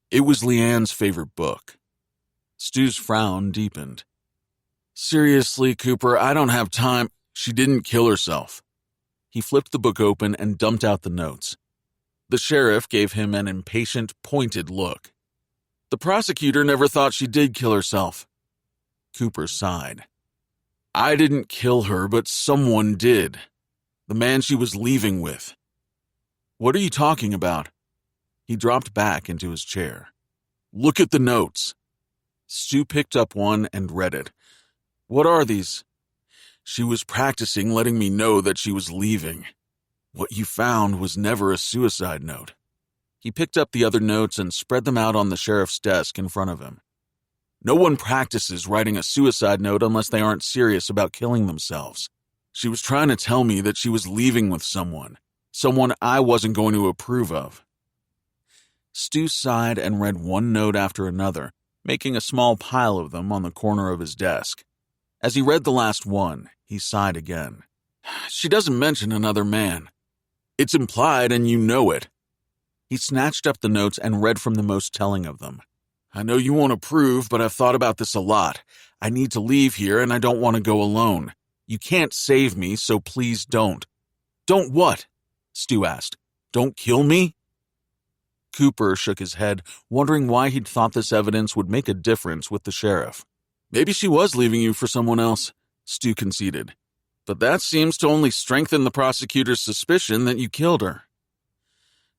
It was Leanne's favorite book. Stu's frown deepened. "Seriously, Cooper, I don't have time." "She didn't kill herself." He flipped the book open and dumped out the notes. The sheriff gave him an impatient, pointed look. "The prosecutor never thought she did kill herself." Cooper sighed. "I didn't kill her, but someone did. The man she was leaving with." "What are you talking about?" He dropped back into his chair. "Look at the notes." Stu picked up one and read it. "What are these?" "She was practicing letting me know that she was leaving. What you found was never a suicide note." He picked up the other notes and spread them out on the sheriff's desk in front of him. "No one practices writing a suicide note unless they aren't serious about killing themselves. She was trying to tell me that she was leaving with someone I wasn't going to approve of." Stu sighed and read one note after another, making a small pile of them on the corner of his desk. As he read the last one, he sighed again. "She doesn't mention another man. It's implied and you know it." He snatched up the notes and read from the most telling of them. "I know you won't approve, but I've thought about this a lot. I need to leave here and I don't want to go alone. You can't save me, so please don't." "Don't what?" Stu asked. "Don't kill me?" Cooper shook his head, wondering why he'd thought this evidence would make a difference with the sheriff. "Maybe she was leaving you for someone else," Stu conceded. "But that seems to only strengthen the prosecutor's suspicion that you killed her."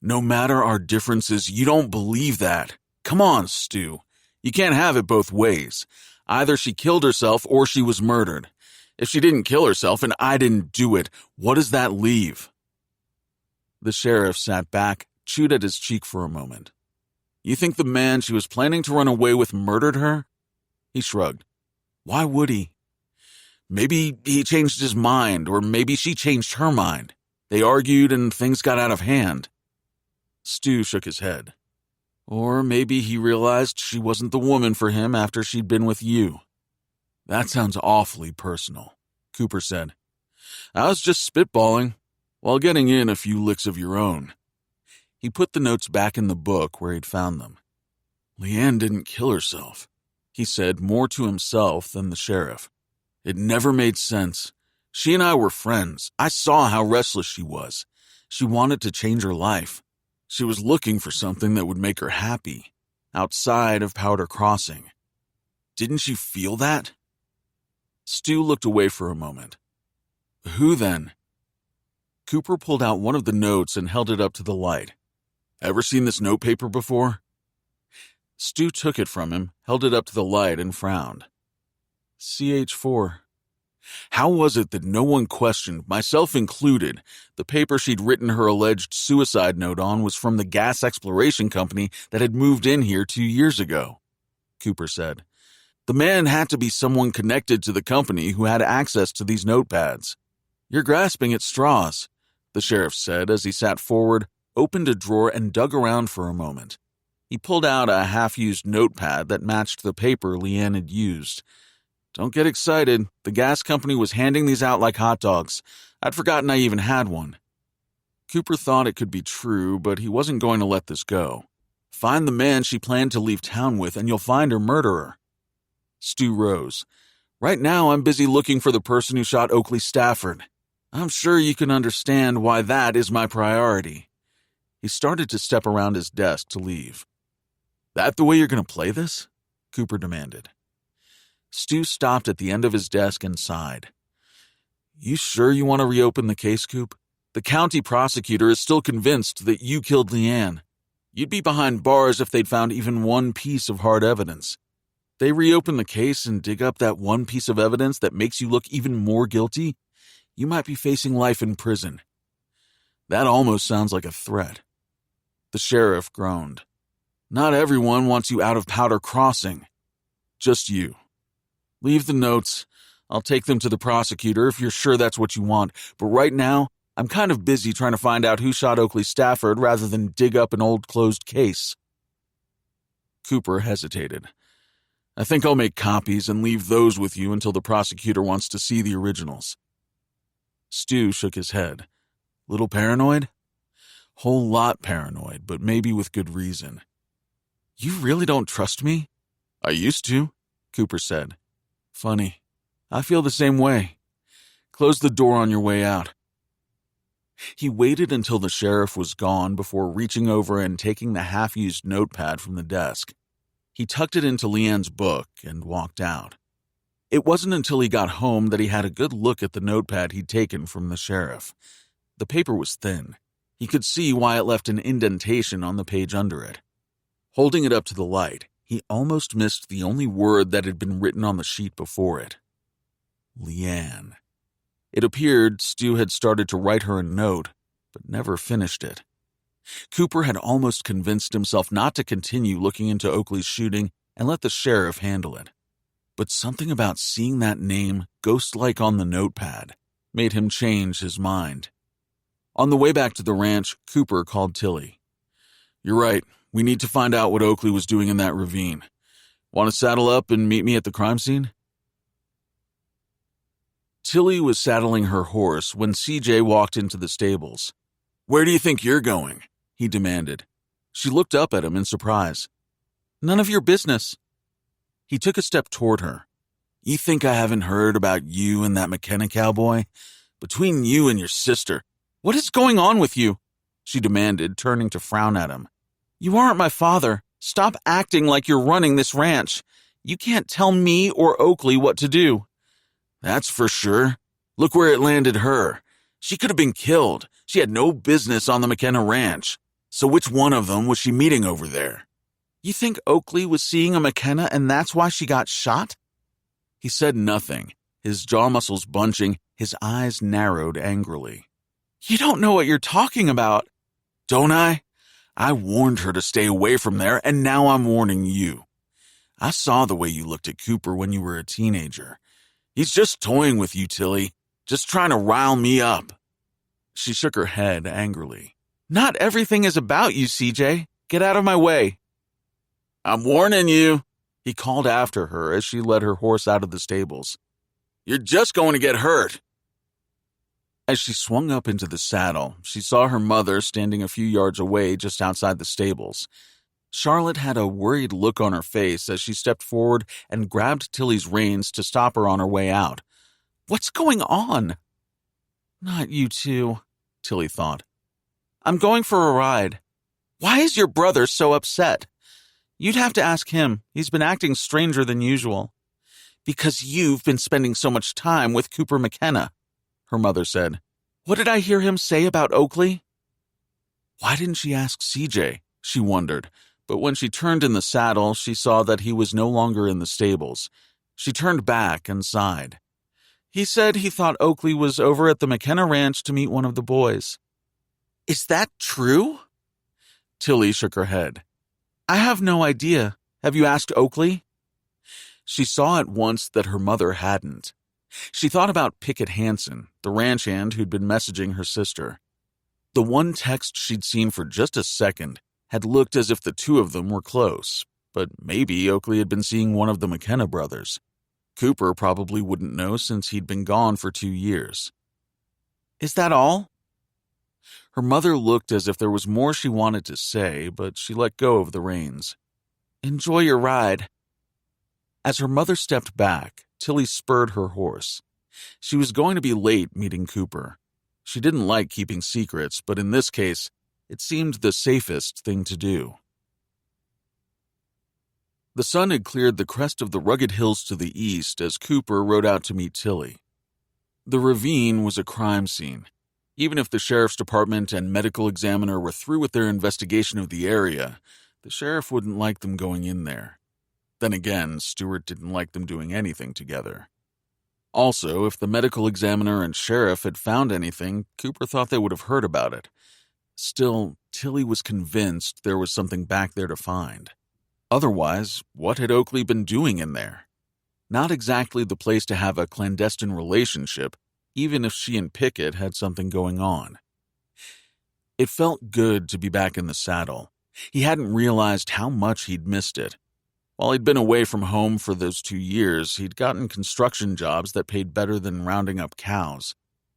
"No matter our differences, you don't believe that. Come on, Stu. You can't have it both ways. Either she killed herself or she was murdered. If she didn't kill herself and I didn't do it, what does that leave?" The sheriff sat back, chewed at his cheek for a moment. "You think the man she was planning to run away with murdered her?" He shrugged. "Why would he?" "Maybe he changed his mind, or maybe she changed her mind. They argued and things got out of hand." Stu shook his head. "Or maybe he realized she wasn't the woman for him after she'd been with you." "That sounds awfully personal," Cooper said. "I was just spitballing, while getting in a few licks of your own." He put the notes back in the book where he'd found them. "Leanne didn't kill herself," he said, more to himself than the sheriff. "It never made sense. She and I were friends. I saw how restless she was. She wanted to change her life. She was looking for something that would make her happy, outside of Powder Crossing. Didn't you feel that?" Stu looked away for a moment. "Who then?" Cooper pulled out one of the notes and held it up to the light. "Ever seen this notepaper before?" Stu took it from him, held it up to the light, and frowned. CH4. How was it that no one questioned, myself included, the paper she'd written her alleged suicide note on was from the gas exploration company that had moved in here 2 years ago? Cooper said. The man had to be someone connected to the company who had access to these notepads. "You're grasping at straws," the sheriff said as he sat forward, opened a drawer, and dug around for a moment. He pulled out a half-used notepad that matched the paper Leanne had used. "Don't get excited. The gas company was handing these out like hot dogs. I'd forgotten I even had one. Cooper thought it could be true, but he wasn't going to let this go. Find the man she planned to leave town with, and you'll find her murderer. Stu rose. Right now, I'm busy looking for the person who shot Oakley Stafford. I'm sure you can understand why that is my priority. He started to step around his desk to leave. That the way you're going to play this? Cooper demanded. Stu stopped at the end of his desk and sighed. You sure you want to reopen the case, Coop? The county prosecutor is still convinced that you killed Leanne. You'd be behind bars if they'd found even one piece of hard evidence. They reopen the case and dig up that one piece of evidence that makes you look even more guilty, you might be facing life in prison. That almost sounds like a threat. The sheriff groaned. Not everyone wants you out of Powder Crossing. Just you. Leave the notes. I'll take them to the prosecutor if you're sure that's what you want, but right now, I'm kind of busy trying to find out who shot Oakley Stafford rather than dig up an old closed case. Cooper hesitated. I think I'll make copies and leave those with you until the prosecutor wants to see the originals. Stu shook his head. Little paranoid? Whole lot paranoid, but maybe with good reason. You really don't trust me? I used to, Cooper said. Funny. I feel the same way. Close the door on your way out. He waited until the sheriff was gone before reaching over and taking the half-used notepad from the desk. He tucked it into Leanne's book and walked out. It wasn't until he got home that he had a good look at the notepad he'd taken from the sheriff. The paper was thin. He could see why it left an indentation on the page under it. Holding it up to the light, he almost missed the only word that had been written on the sheet before it. Leanne. It appeared Stu had started to write her a note, but never finished it. Cooper had almost convinced himself not to continue looking into Oakley's shooting and let the sheriff handle it. But something about seeing that name, ghost-like on the notepad, made him change his mind. On the way back to the ranch, Cooper called Tilly. You're right. We need to find out what Oakley was doing in that ravine. Want to saddle up and meet me at the crime scene? Tilly was saddling her horse when CJ walked into the stables. Where do you think you're going? He demanded. She looked up at him in surprise. None of your business. He took a step toward her. You think I haven't heard about you and that McKenna cowboy? Between you and your sister, what is going on with you? She demanded, turning to frown at him. You aren't my father. Stop acting like you're running this ranch. You can't tell me or Oakley what to do. That's for sure. Look where it landed her. She could have been killed. She had no business on the McKenna ranch. So which one of them was she meeting over there? You think Oakley was seeing a McKenna and that's why she got shot? He said nothing, his jaw muscles bunching, his eyes narrowed angrily. You don't know what you're talking about. Don't I? I warned her to stay away from there, and now I'm warning you. I saw the way you looked at Cooper when you were a teenager. He's just toying with you, Tilly. Just trying to rile me up. She shook her head angrily. Not everything is about you, CJ. Get out of my way. I'm warning you, he called after her as she led her horse out of the stables. You're just going to get hurt. As she swung up into the saddle, she saw her mother standing a few yards away just outside the stables. Charlotte had a worried look on her face as she stepped forward and grabbed Tilly's reins to stop her on her way out. What's going on? Not you two, Tilly thought. I'm going for a ride. Why is your brother so upset? You'd have to ask him. He's been acting stranger than usual. Because you've been spending so much time with Cooper McKenna, her mother said. What did I hear him say about Oakley? Why didn't she ask CJ? She wondered. But when she turned in the saddle, she saw that he was no longer in the stables. She turned back and sighed. He said he thought Oakley was over at the McKenna ranch to meet one of the boys. Is that true? Tilly shook her head. I have no idea. Have you asked Oakley? She saw at once that her mother hadn't. She thought about Pickett Hansen, the ranch hand who'd been messaging her sister. The one text she'd seen for just a second had looked as if the two of them were close, but maybe Oakley had been seeing one of the McKenna brothers. Cooper probably wouldn't know since he'd been gone for 2 years. Is that all?" Her mother looked as if there was more she wanted to say, but she let go of the reins. "Enjoy your ride." As her mother stepped back, Tilly spurred her horse. She was going to be late meeting Cooper. She didn't like keeping secrets, but in this case, it seemed the safest thing to do. The sun had cleared the crest of the rugged hills to the east as Cooper rode out to meet Tilly. The ravine was a crime scene. Even if the sheriff's department and medical examiner were through with their investigation of the area, the sheriff wouldn't like them going in there. Then again, Stewart didn't like them doing anything together. Also, if the medical examiner and sheriff had found anything, Cooper thought they would have heard about it. Still, Tilly was convinced there was something back there to find. Otherwise, what had Oakley been doing in there? Not exactly the place to have a clandestine relationship, even if she and Pickett had something going on. It felt good to be back in the saddle. He hadn't realized how much he'd missed it. While he'd been away from home for those 2 years, he'd gotten construction jobs that paid better than rounding up cows.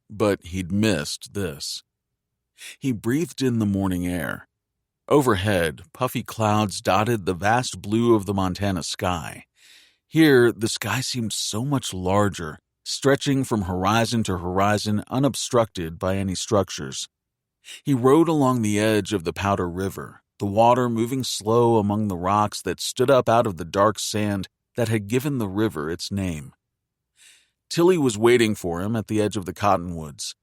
But he'd missed this. He breathed in the morning air. Overhead, puffy clouds dotted the vast blue of the Montana sky. Here, the sky seemed so much larger, stretching from horizon to horizon unobstructed by any structures. He rode along the edge of the Powder River, the water moving slow among the rocks that stood up out of the dark sand that had given the river its name. Tilly was waiting for him at the edge of the cottonwoods.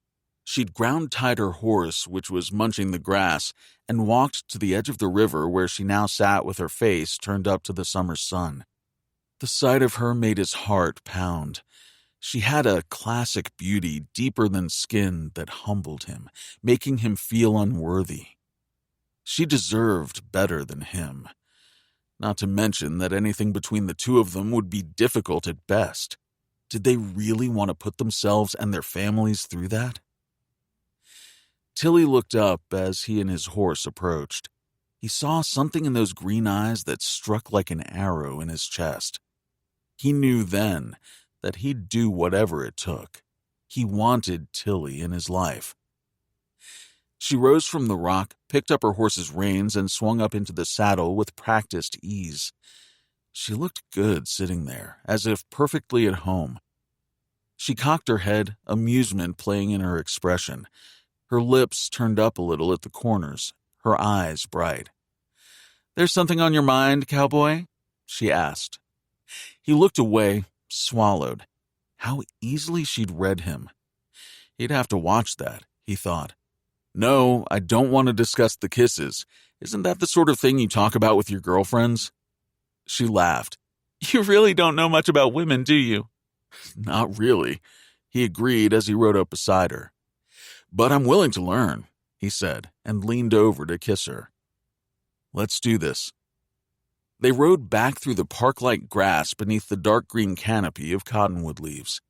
She'd ground tied her horse, which was munching the grass, and walked to the edge of the river where she now sat with her face turned up to the summer sun. The sight of her made his heart pound. She had a classic beauty deeper than skin that humbled him, making him feel unworthy. She deserved better than him. Not to mention that anything between the two of them would be difficult at best. Did they really want to put themselves and their families through that? Tilly looked up as he and his horse approached. He saw something in those green eyes that struck like an arrow in his chest. He knew then that he'd do whatever it took. He wanted Tilly in his life. She rose from the rock, picked up her horse's reins, and swung up into the saddle with practiced ease. She looked good sitting there, as if perfectly at home. She cocked her head, amusement playing in her expression. Her lips turned up a little at the corners, her eyes bright. "There's something on your mind, cowboy?" she asked. He looked away, swallowed. How easily she'd read him. He'd have to watch that, he thought. "No, I don't want to discuss the kisses. Isn't that the sort of thing you talk about with your girlfriends?" She laughed. "You really don't know much about women, do you?" "Not really," he agreed as he rode up beside her. "But I'm willing to learn," he said, and leaned over to kiss her. "Let's do this." They rode back through the park-like grass beneath the dark green canopy of cottonwood leaves.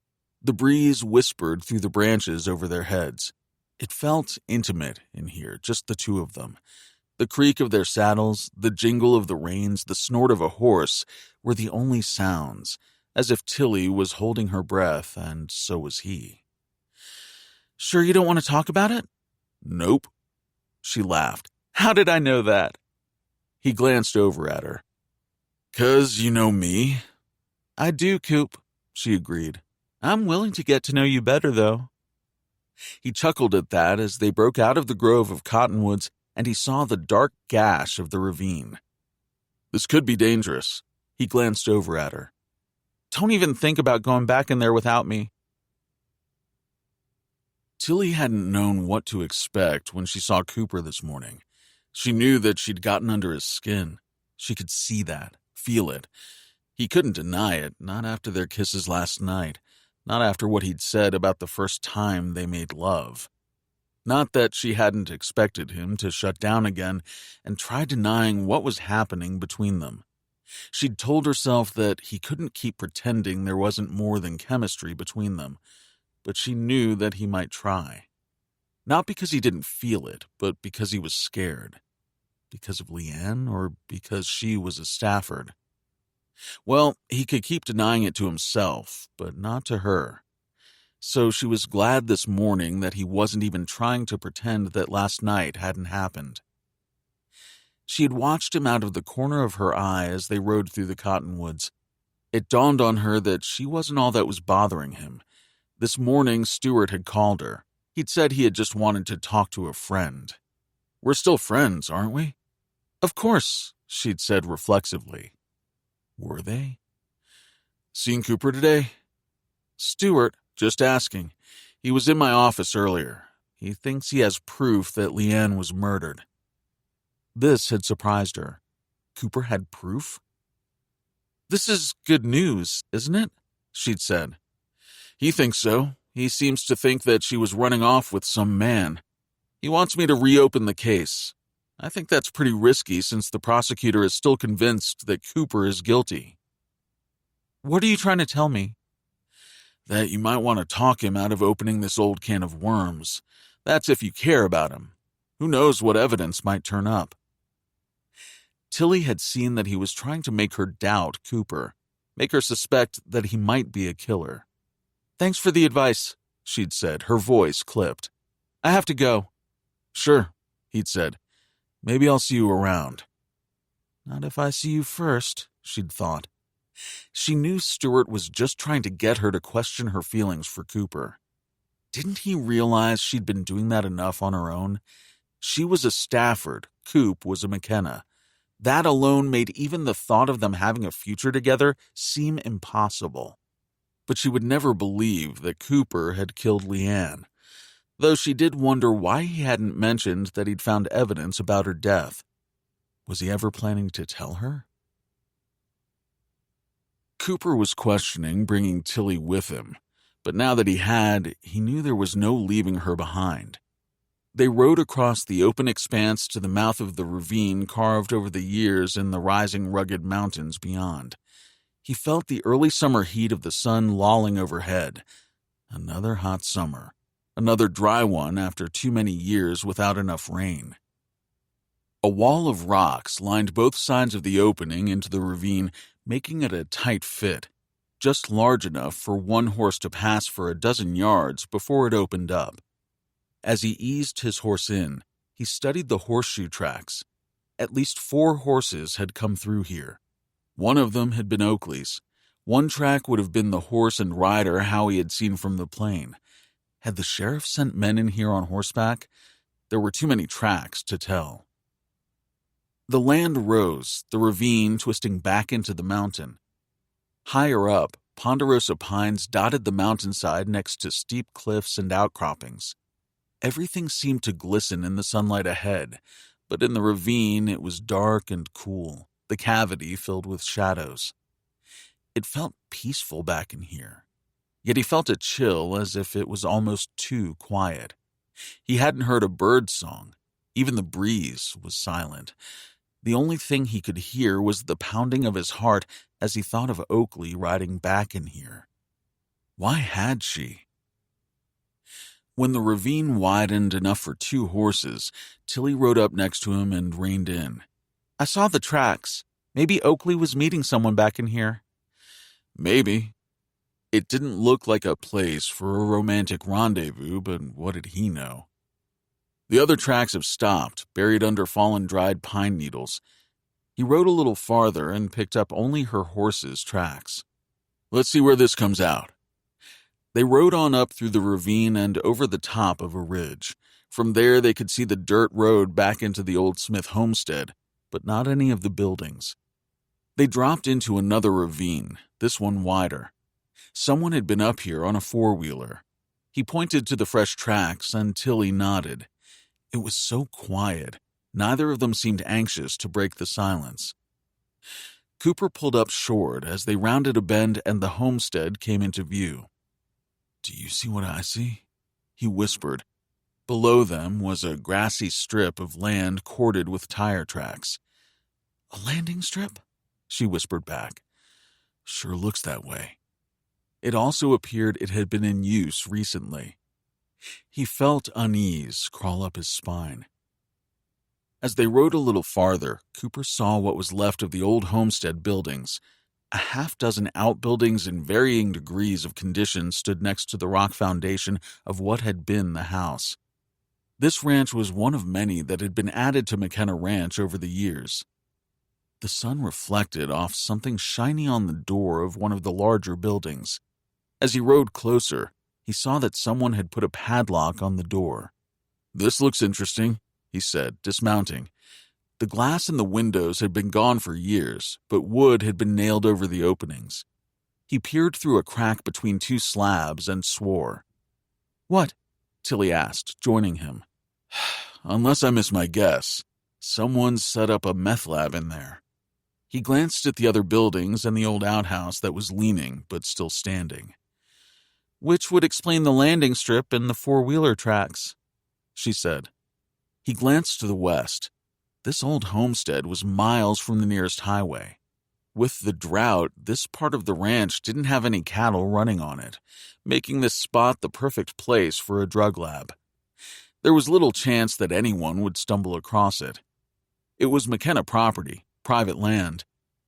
The breeze whispered through the branches over their heads. It felt intimate in here, just the two of them. The creak of their saddles, the jingle of the reins, the snort of a horse were the only sounds, as if Tilly was holding her breath, and so was he. "Sure you don't want to talk about it?" "Nope." She laughed. "How did I know that?" He glanced over at her. "'Cause you know me." "I do, Coop," she agreed. "I'm willing to get to know you better, though." He chuckled at that as they broke out of the grove of cottonwoods and he saw the dark gash of the ravine. "This could be dangerous." He glanced over at her. "Don't even think about going back in there without me." Tilly hadn't known what to expect when she saw Cooper this morning. She knew that she'd gotten under his skin. She could see that, feel it. He couldn't deny it, not after their kisses last night, not after what he'd said about the first time they made love. Not that she hadn't expected him to shut down again and try denying what was happening between them. She'd told herself that he couldn't keep pretending there wasn't more than chemistry between them, but she knew that he might try. Not because he didn't feel it, but because he was scared. Because of Leanne, or because she was a Stafford? Well, he could keep denying it to himself, but not to her. so she was glad this morning that he wasn't even trying to pretend that last night hadn't happened. She had watched him out of the corner of her eye as they rode through the cottonwoods. It dawned on her that she wasn't all that was bothering him. This morning, Stuart had called her. He'd said he had just wanted to talk to a friend. "We're still friends, aren't we?" "Of course," she'd said reflexively. Were they? "Seen Cooper today?" "Stuart, just asking. He was in my office earlier. He thinks he has proof that Leanne was murdered." This had surprised her. Cooper had proof? "This is good news, isn't it?" she'd said. "He thinks so. He seems to think that she was running off with some man. He wants me to reopen the case. I think that's pretty risky since the prosecutor is still convinced that Cooper is guilty." "What are you trying to tell me?" "That you might want to talk him out of opening this old can of worms. That's if you care about him. Who knows what evidence might turn up." Tilly had seen that he was trying to make her doubt Cooper, make her suspect that he might be a killer. "Thanks for the advice," she'd said, her voice clipped. "I have to go." "Sure," he'd said. "Maybe I'll see you around." Not if I see you first, she'd thought. She knew Stuart was just trying to get her to question her feelings for Cooper. Didn't he realize she'd been doing that enough on her own? She was a Stafford, Coop was a McKenna. That alone made even the thought of them having a future together seem impossible. But she would never believe that Cooper had killed Leanne, though she did wonder why he hadn't mentioned that he'd found evidence about her death. Was he ever planning to tell her? Cooper was questioning bringing Tilly with him, but now that he knew there was no leaving her behind. They rode across the open expanse to the mouth of the ravine carved over the years in the rising rugged mountains beyond. He felt the early summer heat of the sun lolling overhead. Another hot summer. Another dry one after too many years without enough rain. A wall of rocks lined both sides of the opening into the ravine, making it a tight fit, just large enough for one horse to pass for a dozen yards before it opened up. As he eased his horse in, he studied the horseshoe tracks. At least 4 horses had come through here. One of them had been Oakley's. One track would have been the horse and rider Howie had seen from the plane. Had the sheriff sent men in here on horseback? There were too many tracks to tell. The land rose, the ravine twisting back into the mountain. Higher up, ponderosa pines dotted the mountainside next to steep cliffs and outcroppings. Everything seemed to glisten in the sunlight ahead, but in the ravine it was dark and cool, the cavity filled with shadows. It felt peaceful back in here, yet he felt a chill as if it was almost too quiet. He hadn't heard a bird song. Even the breeze was silent. The only thing he could hear was the pounding of his heart as he thought of Oakley riding back in here. Why had she? When the ravine widened enough for 2 horses, Tilly rode up next to him and reined in. "I saw the tracks. Maybe Oakley was meeting someone back in here." "Maybe." It didn't look like a place for a romantic rendezvous, but what did he know? "The other tracks have stopped, buried under fallen dried pine needles." He rode a little farther and picked up only her horse's tracks. "Let's see where this comes out." They rode on up through the ravine and over the top of a ridge. From there they could see the dirt road back into the old Smith homestead, but not any of the buildings. They dropped into another ravine, this one wider. Someone had been up here on a 4-wheeler. He pointed to the fresh tracks, and Tilly nodded. It was so quiet. Neither of them seemed anxious to break the silence. Cooper pulled up short as they rounded a bend and the homestead came into view. "Do you see what I see?" he whispered. Below them was a grassy strip of land corded with tire tracks. "A landing strip?" she whispered back. "Sure looks that way." It also appeared it had been in use recently. He felt unease crawl up his spine. As they rode a little farther, Cooper saw what was left of the old homestead buildings. A half-dozen outbuildings in varying degrees of condition stood next to the rock foundation of what had been the house. This ranch was one of many that had been added to McKenna Ranch over the years. The sun reflected off something shiny on the door of one of the larger buildings. As he rode closer, he saw that someone had put a padlock on the door. "This looks interesting," he said, dismounting. The glass in the windows had been gone for years, but wood had been nailed over the openings. He peered through a crack between two slabs and swore. "What?" Tilly asked, joining him. "Unless I miss my guess, someone's set up a meth lab in there." He glanced at the other buildings and the old outhouse that was leaning but still standing. "Which would explain the landing strip and the four-wheeler tracks," she said. He glanced to the west. This old homestead was miles from the nearest highway. With the drought, this part of the ranch didn't have any cattle running on it, making this spot the perfect place for a drug lab. There was little chance that anyone would stumble across it. It was McKenna property, private land.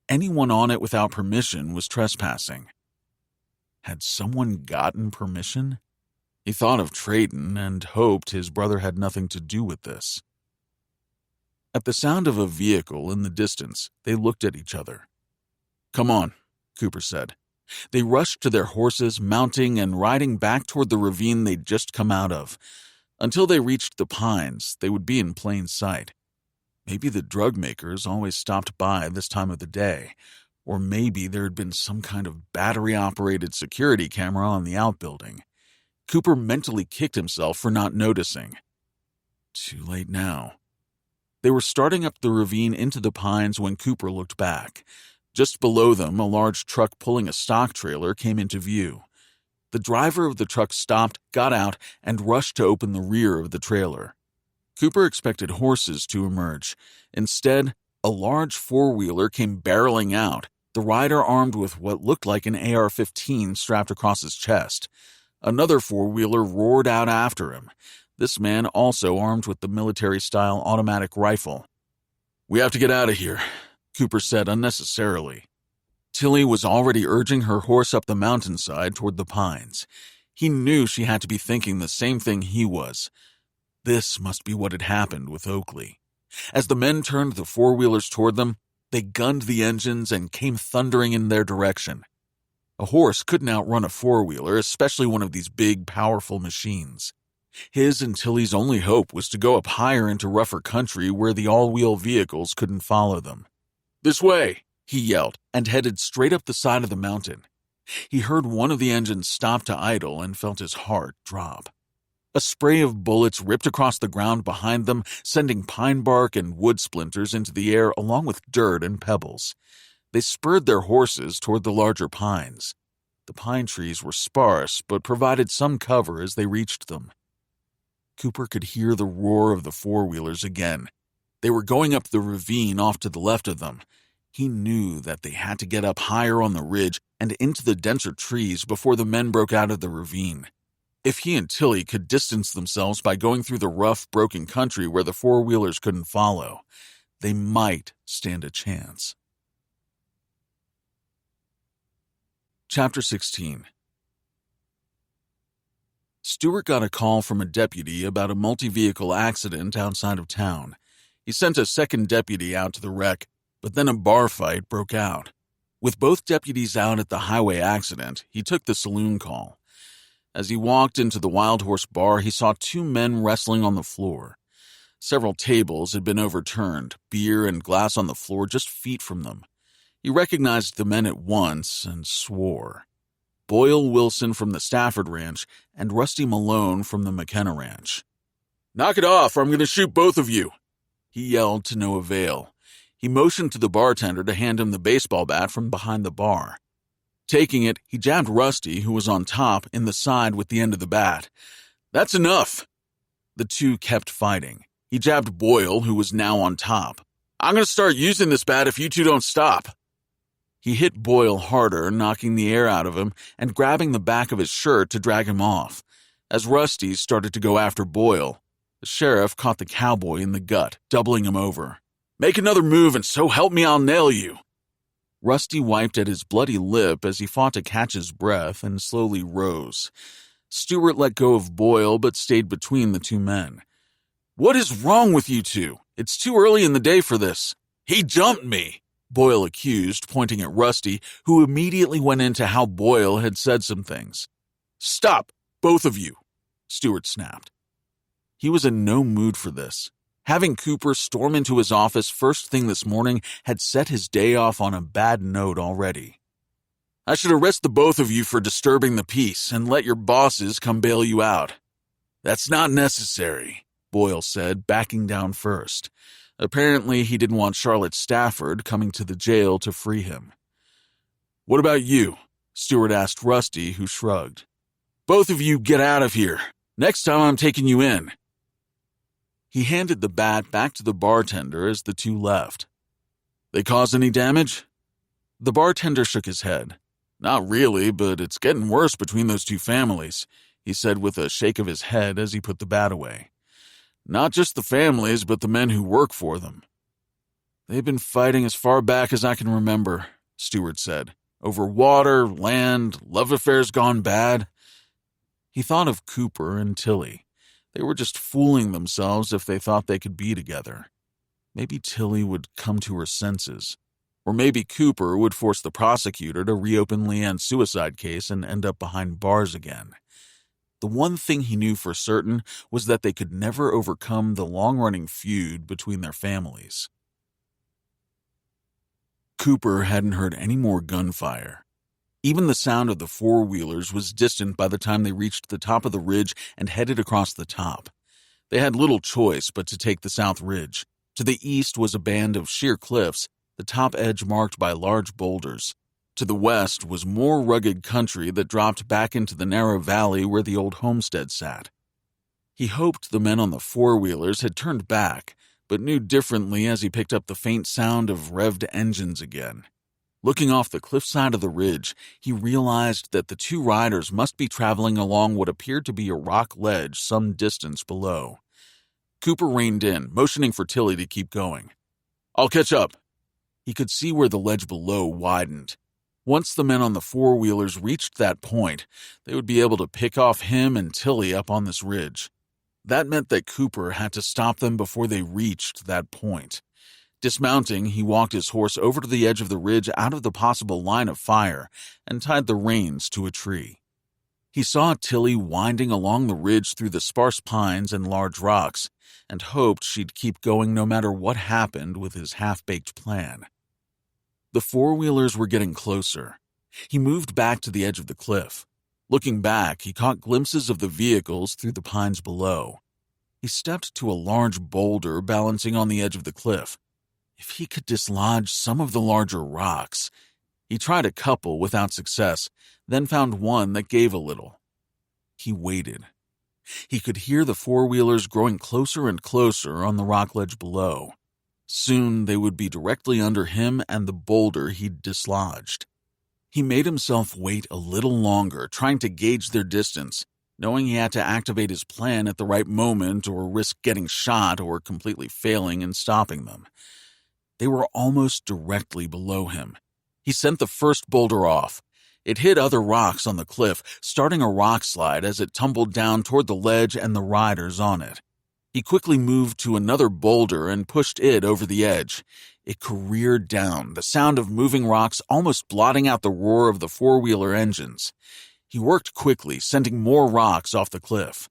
Anyone on it without permission was trespassing. Had someone gotten permission? He thought of Trayton and hoped his brother had nothing to do with this. At the sound of a vehicle in the distance, they looked at each other. "Come on," Cooper said. They rushed to their horses, mounting and riding back toward the ravine they'd just come out of. Until they reached the pines, they would be in plain sight. Maybe the drug makers always stopped by this time of the day, or maybe there had been some kind of battery-operated security camera on the outbuilding. Cooper mentally kicked himself for not noticing. Too late now. They were starting up the ravine into the pines when Cooper looked back. Just below them, a large truck pulling a stock trailer came into view. The driver of the truck stopped, got out, and rushed to open the rear of the trailer. Cooper expected horses to emerge. Instead, a large four-wheeler came barreling out, the rider armed with what looked like an AR-15 strapped across his chest. Another four-wheeler roared out after him, this man also armed with the military-style automatic rifle. "We have to get out of here," Cooper said unnecessarily. Tilly was already urging her horse up the mountainside toward the pines. He knew she had to be thinking the same thing he was. This must be what had happened with Oakley. As the men turned the four-wheelers toward them, they gunned the engines and came thundering in their direction. A horse couldn't outrun a four-wheeler, especially one of these big, powerful machines. His and Tilly's only hope was to go up higher into rougher country where the all-wheel vehicles couldn't follow them. "This way!" he yelled, and headed straight up the side of the mountain. He heard one of the engines stop to idle and felt his heart drop. A spray of bullets ripped across the ground behind them, sending pine bark and wood splinters into the air along with dirt and pebbles. They spurred their horses toward the larger pines. The pine trees were sparse, but provided some cover as they reached them. Cooper could hear the roar of the four-wheelers again. They were going up the ravine off to the left of them. He knew that they had to get up higher on the ridge and into the denser trees before the men broke out of the ravine. If he and Tilly could distance themselves by going through the rough, broken country where the four-wheelers couldn't follow, they might stand a chance. Chapter 16. Stewart got a call from a deputy about a multi-vehicle accident outside of town. He sent a second deputy out to the wreck, but then a bar fight broke out. With both deputies out at the highway accident, he took the saloon call. As he walked into the Wild Horse Bar, he saw two men wrestling on the floor. Several tables had been overturned, beer and glass on the floor just feet from them. He recognized the men at once and swore. Boyle Wilson from the Stafford Ranch and Rusty Malone from the McKenna Ranch. "Knock it off or I'm going to shoot both of you," he yelled to no avail. He motioned to the bartender to hand him the baseball bat from behind the bar. Taking it, he jabbed Rusty, who was on top, in the side with the end of the bat. "That's enough." The two kept fighting. He jabbed Boyle, who was now on top. "I'm going to start using this bat if you two don't stop." He hit Boyle harder, knocking the air out of him and grabbing the back of his shirt to drag him off. As Rusty started to go after Boyle, the sheriff caught the cowboy in the gut, doubling him over. "Make another move and so help me I'll nail you." Rusty wiped at his bloody lip as he fought to catch his breath and slowly rose. Stewart let go of Boyle but stayed between the two men. "What is wrong with you two? It's too early in the day for this." "He jumped me," Boyle accused, pointing at Rusty, who immediately went into how Boyle had said some things. "Stop, both of you," Stewart snapped. He was in no mood for this. Having Cooper storm into his office first thing this morning had set his day off on a bad note already. "I should arrest the both of you for disturbing the peace and let your bosses come bail you out." "That's not necessary," Boyle said, backing down first. Apparently, he didn't want Charlotte Stafford coming to the jail to free him. "What about you?" Stewart asked Rusty, who shrugged. "Both of you get out of here. Next time I'm taking you in." He handed the bat back to the bartender as the two left. "They cause any damage?" The bartender shook his head. "Not really, but it's getting worse between those two families," he said with a shake of his head as he put the bat away. "Not just the families, but the men who work for them." "They've been fighting as far back as I can remember," Stewart said. "Over water, land, love affairs gone bad." He thought of Cooper and Tilly. They were just fooling themselves if they thought they could be together. Maybe Tilly would come to her senses. Or maybe Cooper would force the prosecutor to reopen Leanne's suicide case and end up behind bars again. The one thing he knew for certain was that they could never overcome the long-running feud between their families. Cooper hadn't heard any more gunfire. Even the sound of the four-wheelers was distant by the time they reached the top of the ridge and headed across the top. They had little choice but to take the south ridge. To the east was a band of sheer cliffs, the top edge marked by large boulders. To the west was more rugged country that dropped back into the narrow valley where the old homestead sat. He hoped the men on the four-wheelers had turned back, but knew differently as he picked up the faint sound of revved engines again. Looking off the cliffside of the ridge, he realized that the two riders must be traveling along what appeared to be a rock ledge some distance below. Cooper reined in, motioning for Tilly to keep going. "I'll catch up." He could see where the ledge below widened. Once the men on the four-wheelers reached that point, they would be able to pick off him and Tilly up on this ridge. That meant that Cooper had to stop them before they reached that point. Dismounting, he walked his horse over to the edge of the ridge out of the possible line of fire and tied the reins to a tree. He saw Tilly winding along the ridge through the sparse pines and large rocks and hoped she'd keep going no matter what happened with his half-baked plan. The four-wheelers were getting closer. He moved back to the edge of the cliff. Looking back, he caught glimpses of the vehicles through the pines below. He stepped to a large boulder balancing on the edge of the cliff. If he could dislodge some of the larger rocks. He tried a couple without success, then found one that gave a little. He waited. He could hear the four-wheelers growing closer and closer on the rock ledge below. Soon they would be directly under him and the boulder he'd dislodged. He made himself wait a little longer, trying to gauge their distance, knowing he had to activate his plan at the right moment or risk getting shot or completely failing in stopping them. They were almost directly below him. He sent the first boulder off. It hit other rocks on the cliff, starting a rock slide as it tumbled down toward the ledge and the riders on it. He quickly moved to another boulder and pushed it over the edge. It careered down, the sound of moving rocks almost blotting out the roar of the four-wheeler engines. He worked quickly, sending more rocks off the cliff.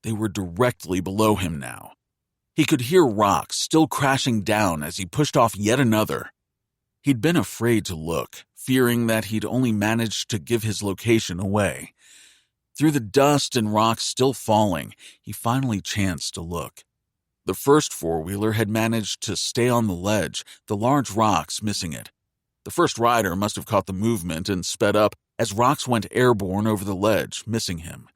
They were directly below him now. He could hear rocks still crashing down as he pushed off yet another. He'd been afraid to look, fearing that he'd only managed to give his location away. Through the dust and rocks still falling, he finally chanced to look. The first four-wheeler had managed to stay on the ledge, the large rocks missing it. The first rider must have caught the movement and sped up as rocks went airborne over the ledge, missing him.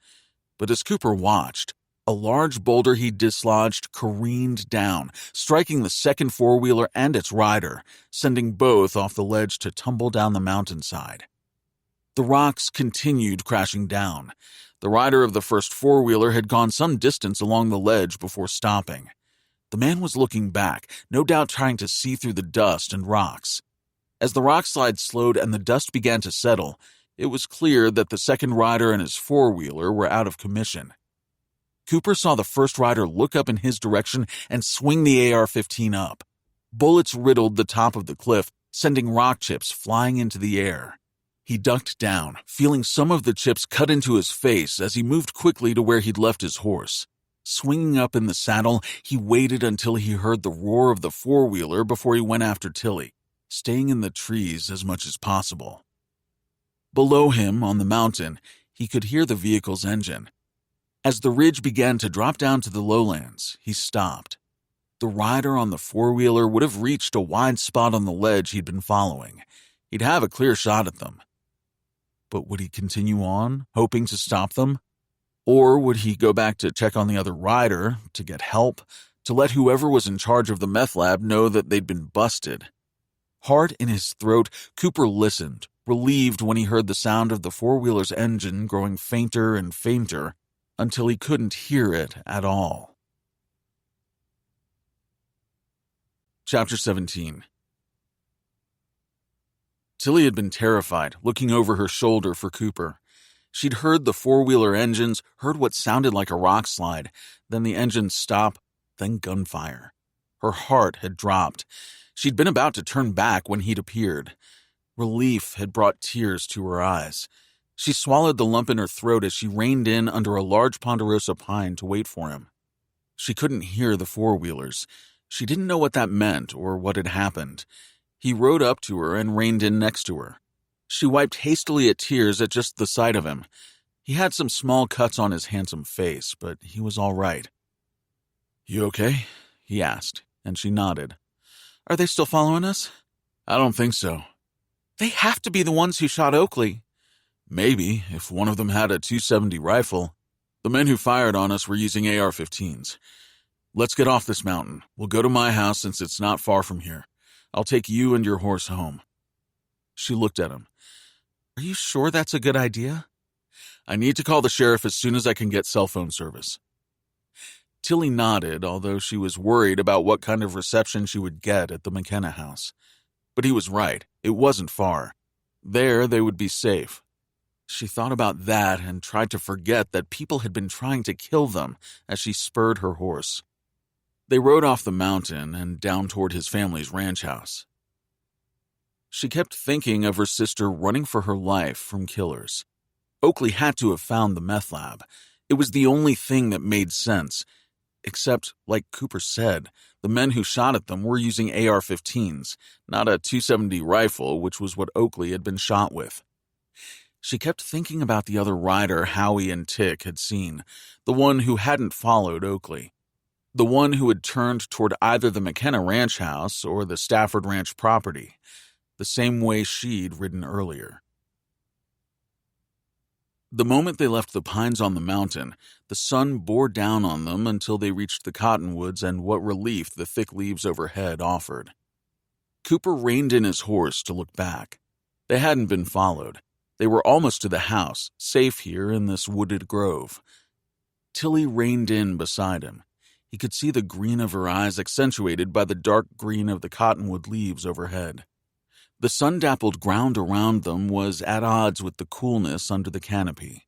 But as Cooper watched, a large boulder he dislodged careened down, striking the second four-wheeler and its rider, sending both off the ledge to tumble down the mountainside. The rocks continued crashing down. The rider of the first four-wheeler had gone some distance along the ledge before stopping. The man was looking back, no doubt trying to see through the dust and rocks. As the rock slide slowed and the dust began to settle, it was clear that the second rider and his four-wheeler were out of commission. Cooper saw the first rider look up in his direction and swing the AR-15 up. Bullets riddled the top of the cliff, sending rock chips flying into the air. He ducked down, feeling some of the chips cut into his face as he moved quickly to where he'd left his horse. Swinging up in the saddle, he waited until he heard the roar of the four-wheeler before he went after Tilly, staying in the trees as much as possible. Below him, on the mountain, he could hear the vehicle's engine. As the ridge began to drop down to the lowlands, he stopped. The rider on the four-wheeler would have reached a wide spot on the ledge he'd been following. He'd have a clear shot at them. But would he continue on, hoping to stop them? Or would he go back to check on the other rider, to get help, to let whoever was in charge of the meth lab know that they'd been busted? Heart in his throat, Cooper listened, relieved when he heard the sound of the four-wheeler's engine growing fainter and fainter until he couldn't hear it at all. Chapter 17. Tilly had been terrified, looking over her shoulder for Cooper. She'd heard the four-wheeler engines, heard what sounded like a rock slide, then the engine stop, then gunfire. Her heart had dropped. She'd been about to turn back when he'd appeared. Relief had brought tears to her eyes. She swallowed the lump in her throat as she reined in under a large ponderosa pine to wait for him. She couldn't hear the four-wheelers. She didn't know what that meant or what had happened. He rode up to her and reined in next to her. She wiped hastily at tears at just the sight of him. He had some small cuts on his handsome face, but he was all right. "You okay?" he asked, and she nodded. "Are they still following us?" "I don't think so." "They have to be the ones who shot Oakley." "Maybe, if one of them had a .270 rifle. The men who fired on us were using AR-15s. Let's get off this mountain. We'll go to my house since it's not far from here. I'll take you and your horse home." She looked at him. "Are you sure that's a good idea?" "I need to call the sheriff as soon as I can get cell phone service." Tilly nodded, although she was worried about what kind of reception she would get at the McKenna house. But he was right. It wasn't far. There they would be safe. She thought about that and tried to forget that people had been trying to kill them as she spurred her horse. They rode off the mountain and down toward his family's ranch house. She kept thinking of her sister running for her life from killers. Oakley had to have found the meth lab. It was the only thing that made sense. Except, like Cooper said, the men who shot at them were using AR-15s, not a .270 rifle, which was what Oakley had been shot with. She kept thinking about the other rider Howie and Tick had seen, the one who hadn't followed Oakley, the one who had turned toward either the McKenna ranch house or the Stafford ranch property, the same way she'd ridden earlier. The moment they left the pines on the mountain, the sun bore down on them until they reached the cottonwoods and what relief the thick leaves overhead offered. Cooper reined in his horse to look back. They hadn't been followed. They were almost to the house, safe here in this wooded grove. Tilly reined in beside him. He could see the green of her eyes accentuated by the dark green of the cottonwood leaves overhead. The sun-dappled ground around them was at odds with the coolness under the canopy.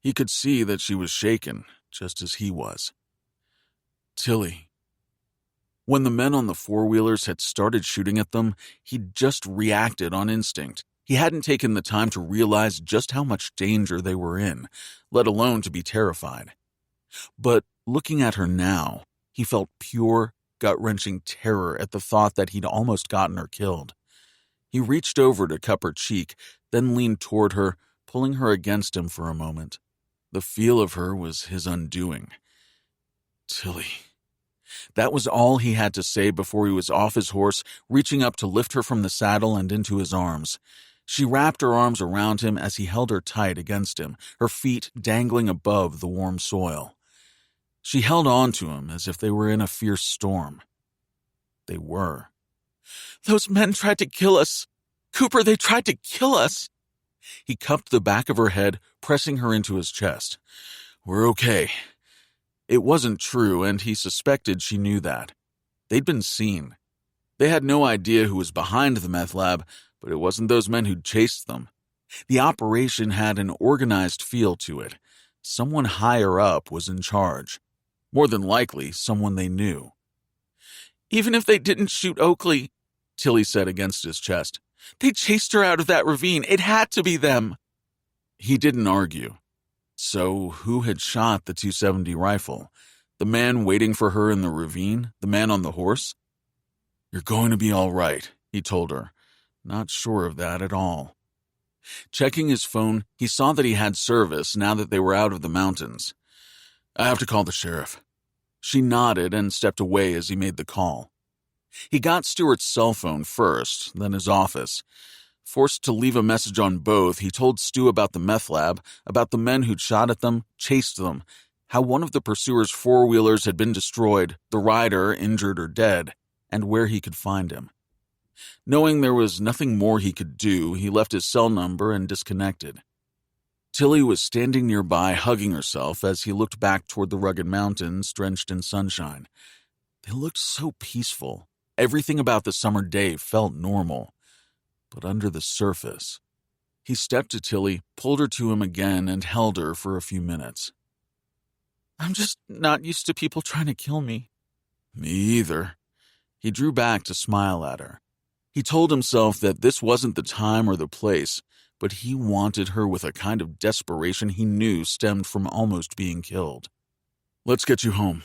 He could see that she was shaken, just as he was. "Tilly." When the men on the four-wheelers had started shooting at them, he'd just reacted on instinct. He hadn't taken the time to realize just how much danger they were in, let alone to be terrified. But looking at her now, he felt pure, gut-wrenching terror at the thought that he'd almost gotten her killed. He reached over to cup her cheek, then leaned toward her, pulling her against him for a moment. The feel of her was his undoing. "Tilly." That was all he had to say before he was off his horse, reaching up to lift her from the saddle and into his arms. She wrapped her arms around him as he held her tight against him, her feet dangling above the warm soil. She held on to him as if they were in a fierce storm. They were. "Those men tried to kill us. Cooper, they tried to kill us." He cupped the back of her head, pressing her into his chest. "We're okay." It wasn't true, and he suspected she knew that. They'd been seen. They had no idea who was behind the meth lab, but it wasn't those men who'd chased them. The operation had an organized feel to it. Someone higher up was in charge. More than likely, someone they knew. "Even if they didn't shoot Oakley," Tilly said against his chest, "they chased her out of that ravine. It had to be them." He didn't argue. So who had shot the .270 rifle? The man waiting for her in the ravine? The man on the horse? "You're going to be all right," he told her. Not sure of that at all. Checking his phone, he saw that he had service now that they were out of the mountains. "I have to call the sheriff." She nodded and stepped away as he made the call. He got Stewart's cell phone first, then his office. Forced to leave a message on both, he told Stu about the meth lab, about the men who'd shot at them, chased them, how one of the pursuers' four-wheelers had been destroyed, the rider injured or dead, and where he could find him. Knowing there was nothing more he could do, he left his cell number and disconnected. Tilly was standing nearby, hugging herself as he looked back toward the rugged mountains drenched in sunshine. They looked so peaceful. Everything about the summer day felt normal. But under the surface, he stepped to Tilly, pulled her to him again, and held her for a few minutes. "I'm just not used to people trying to kill me." "Me either." He drew back to smile at her. He told himself that this wasn't the time or the place, but he wanted her with a kind of desperation he knew stemmed from almost being killed. "Let's get you home."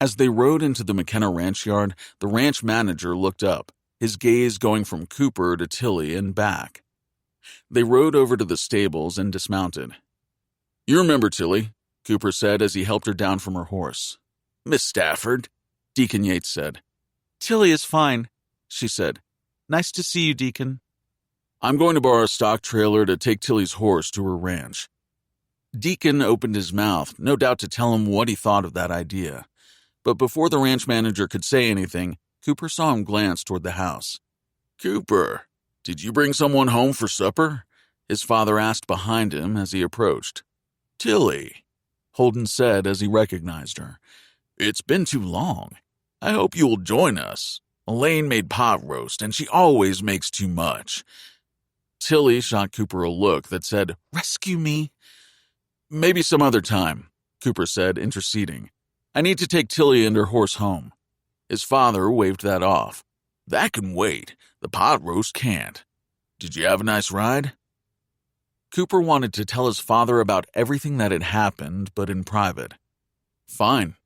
As they rode into the McKenna ranch yard, the ranch manager looked up, his gaze going from Cooper to Tilly and back. They rode over to the stables and dismounted. "You remember Tilly," Cooper said as he helped her down from her horse. "Miss Stafford," Deacon Yates said. "Tilly is fine," she said. "Nice to see you, Deacon." "I'm going to borrow a stock trailer to take Tilly's horse to her ranch." Deacon opened his mouth, no doubt to tell him what he thought of that idea. But before the ranch manager could say anything, Cooper saw him glance toward the house. "Cooper, did you bring someone home for supper?" his father asked behind him as he approached. "Tilly," Holden said as he recognized her. "It's been too long. I hope you will join us. Elaine made pot roast, and she always makes too much." Tilly shot Cooper a look that said, "Rescue me." "Maybe some other time," Cooper said, interceding. "I need to take Tilly and her horse home." His father waved that off. "That can wait. The pot roast can't. Did you have a nice ride?" Cooper wanted to tell his father about everything that had happened, but in private. "Fine."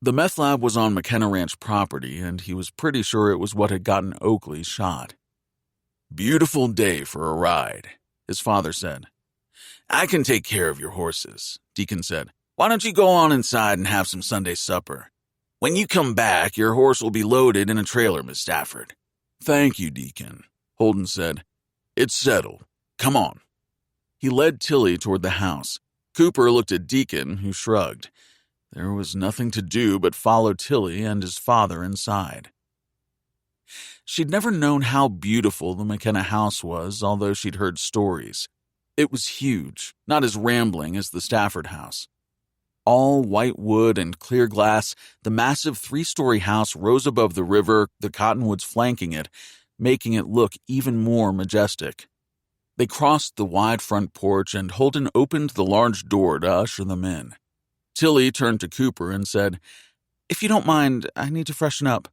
The meth lab was on McKenna Ranch property, and he was pretty sure it was what had gotten Oakley shot. "Beautiful day for a ride," his father said. "I can take care of your horses," Deacon said. "Why don't you go on inside and have some Sunday supper? When you come back, your horse will be loaded in a trailer, Miss Stafford." "Thank you, Deacon," Holden said. "It's settled. Come on." He led Tilly toward the house. Cooper looked at Deacon, who shrugged. There was nothing to do but follow Tilly and his father inside. She'd never known how beautiful the McKenna house was, although she'd heard stories. It was huge, not as rambling as the Stafford house. All white wood and clear glass, the massive 3-story house rose above the river, the cottonwoods flanking it, making it look even more majestic. They crossed the wide front porch, and Holden opened the large door to usher them in. Tilly turned to Cooper and said, "If you don't mind, I need to freshen up."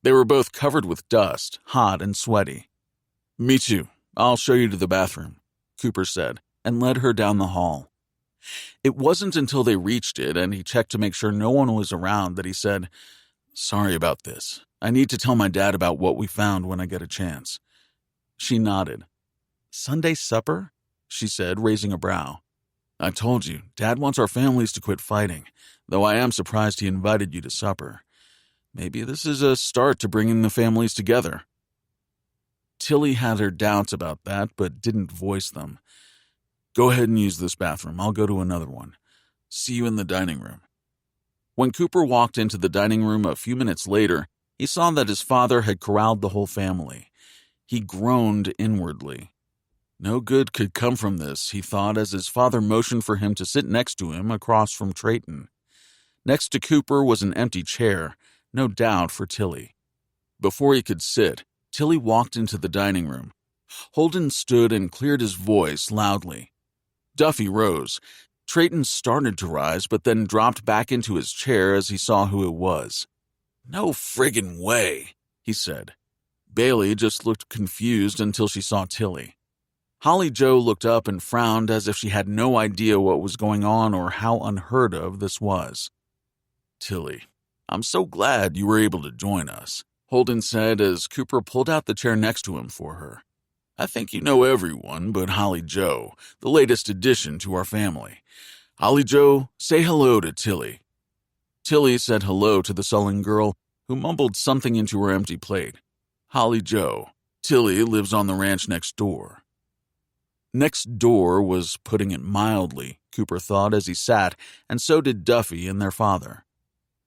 They were both covered with dust, hot and sweaty. "Me too. I'll show you to the bathroom," Cooper said, and led her down the hall. It wasn't until they reached it and he checked to make sure no one was around that he said, "Sorry about this. I need to tell my dad about what we found when I get a chance." She nodded. "Sunday supper?" she said, raising a brow. "I told you, Dad wants our families to quit fighting, though I am surprised he invited you to supper. Maybe this is a start to bringing the families together." Tilly had her doubts about that, but didn't voice them. "Go ahead and use this bathroom. I'll go to another one. See you in the dining room." When Cooper walked into the dining room a few minutes later, he saw that his father had corralled the whole family. He groaned inwardly. No good could come from this, he thought, as his father motioned for him to sit next to him across from Trayton. Next to Cooper was an empty chair, no doubt for Tilly. Before he could sit, Tilly walked into the dining room. Holden stood and cleared his voice loudly. Duffy rose. Trayton started to rise, but then dropped back into his chair as he saw who it was. "No friggin' way," he said. Bailey just looked confused until she saw Tilly. Holly Jo looked up and frowned as if she had no idea what was going on or how unheard of this was. "Tilly, I'm so glad you were able to join us," Holden said as Cooper pulled out the chair next to him for her. "I think you know everyone but Holly Jo, the latest addition to our family. Holly Jo, say hello to Tilly." Tilly said hello to the sullen girl, who mumbled something into her empty plate. "Holly Jo, Tilly lives on the ranch next door." Next door was putting it mildly, Cooper thought as he sat, and so did Duffy and their father.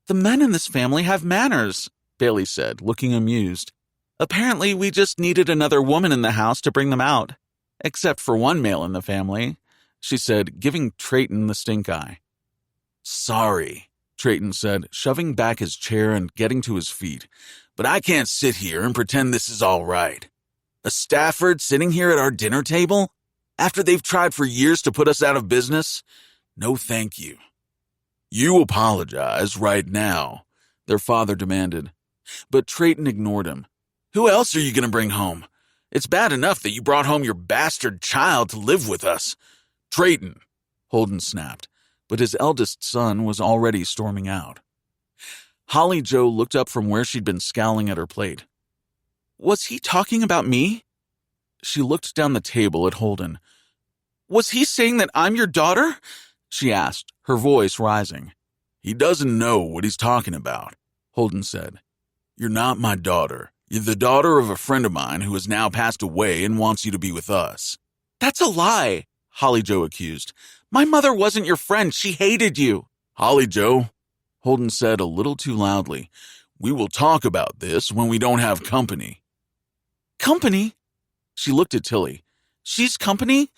"The men in this family have manners," Bailey said, looking amused. "Apparently we just needed another woman in the house to bring them out. Except for one male in the family," she said, giving Trayton the stink eye. "Sorry," Trayton said, shoving back his chair and getting to his feet, "but I can't sit here and pretend this is all right. A Stafford sitting here at our dinner table? After they've tried for years to put us out of business? No thank you." "You apologize right now," their father demanded. But Trayton ignored him. "Who else are you going to bring home? It's bad enough that you brought home your bastard child to live with us." "Trayton," Holden snapped, but his eldest son was already storming out. Holly Jo looked up from where she'd been scowling at her plate. "Was he talking about me?" She looked down the table at Holden. "Was he saying that I'm your daughter?" she asked, her voice rising. "He doesn't know what he's talking about," Holden said. "You're not my daughter. You're the daughter of a friend of mine who has now passed away and wants you to be with us." "That's a lie," Holly Jo accused. "My mother wasn't your friend. She hated you." "Holly Jo," Holden said a little too loudly, "we will talk about this when we don't have company." "Company?" She looked at Tilly. "She's company?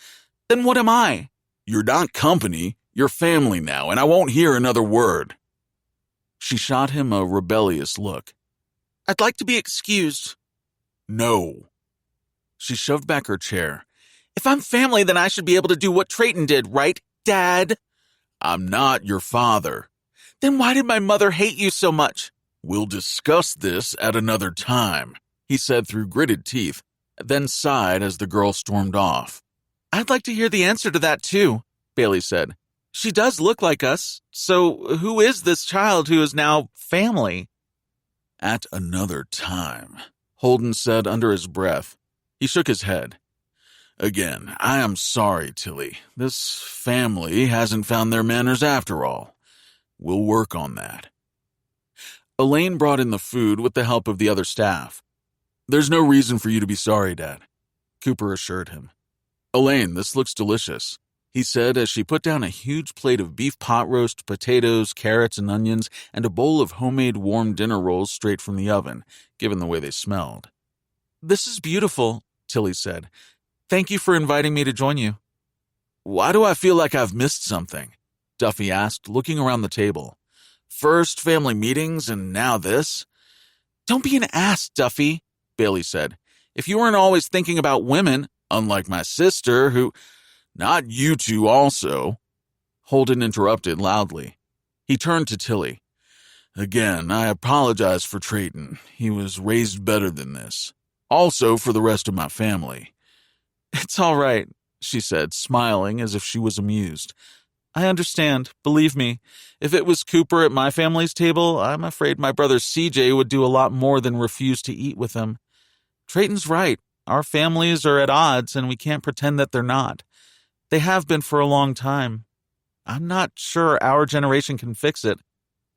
Then what am I?" "You're not company. You're family now, and I won't hear another word." She shot him a rebellious look. "I'd like to be excused." "No." She shoved back her chair. "If I'm family, then I should be able to do what Trayton did, right, Dad?" "I'm not your father." "Then why did my mother hate you so much?" "We'll discuss this at another time," he said through gritted teeth, then sighed as the girl stormed off. "I'd like to hear the answer to that, too," Bailey said. "She does look like us, so who is this child who is now family?" "At another time," Holden said under his breath. He shook his head. "Again, I am sorry, Tilly. This family hasn't found their manners after all. We'll work on that." Elaine brought in the food with the help of the other staff. "There's no reason for you to be sorry, Dad," Cooper assured him. "Elaine, this looks delicious," he said as she put down a huge plate of beef pot roast, potatoes, carrots, and onions, and a bowl of homemade warm dinner rolls straight from the oven, given the way they smelled. "This is beautiful," Tilly said. "Thank you for inviting me to join you." "Why do I feel like I've missed something?" Duffy asked, looking around the table. "First family meetings, and now this?" "Don't be an ass, Duffy," Bailey said. "If you weren't always thinking about women, unlike my sister, who—" "Not you two also," Holden interrupted loudly. He turned to Tilly. "Again, I apologize for Trayton. He was raised better than this. Also for the rest of my family." "It's all right," she said, smiling as if she was amused. "I understand. Believe me, if it was Cooper at my family's table, I'm afraid my brother CJ would do a lot more than refuse to eat with him. Trayton's right. Our families are at odds, and we can't pretend that they're not. They have been for a long time. I'm not sure our generation can fix it,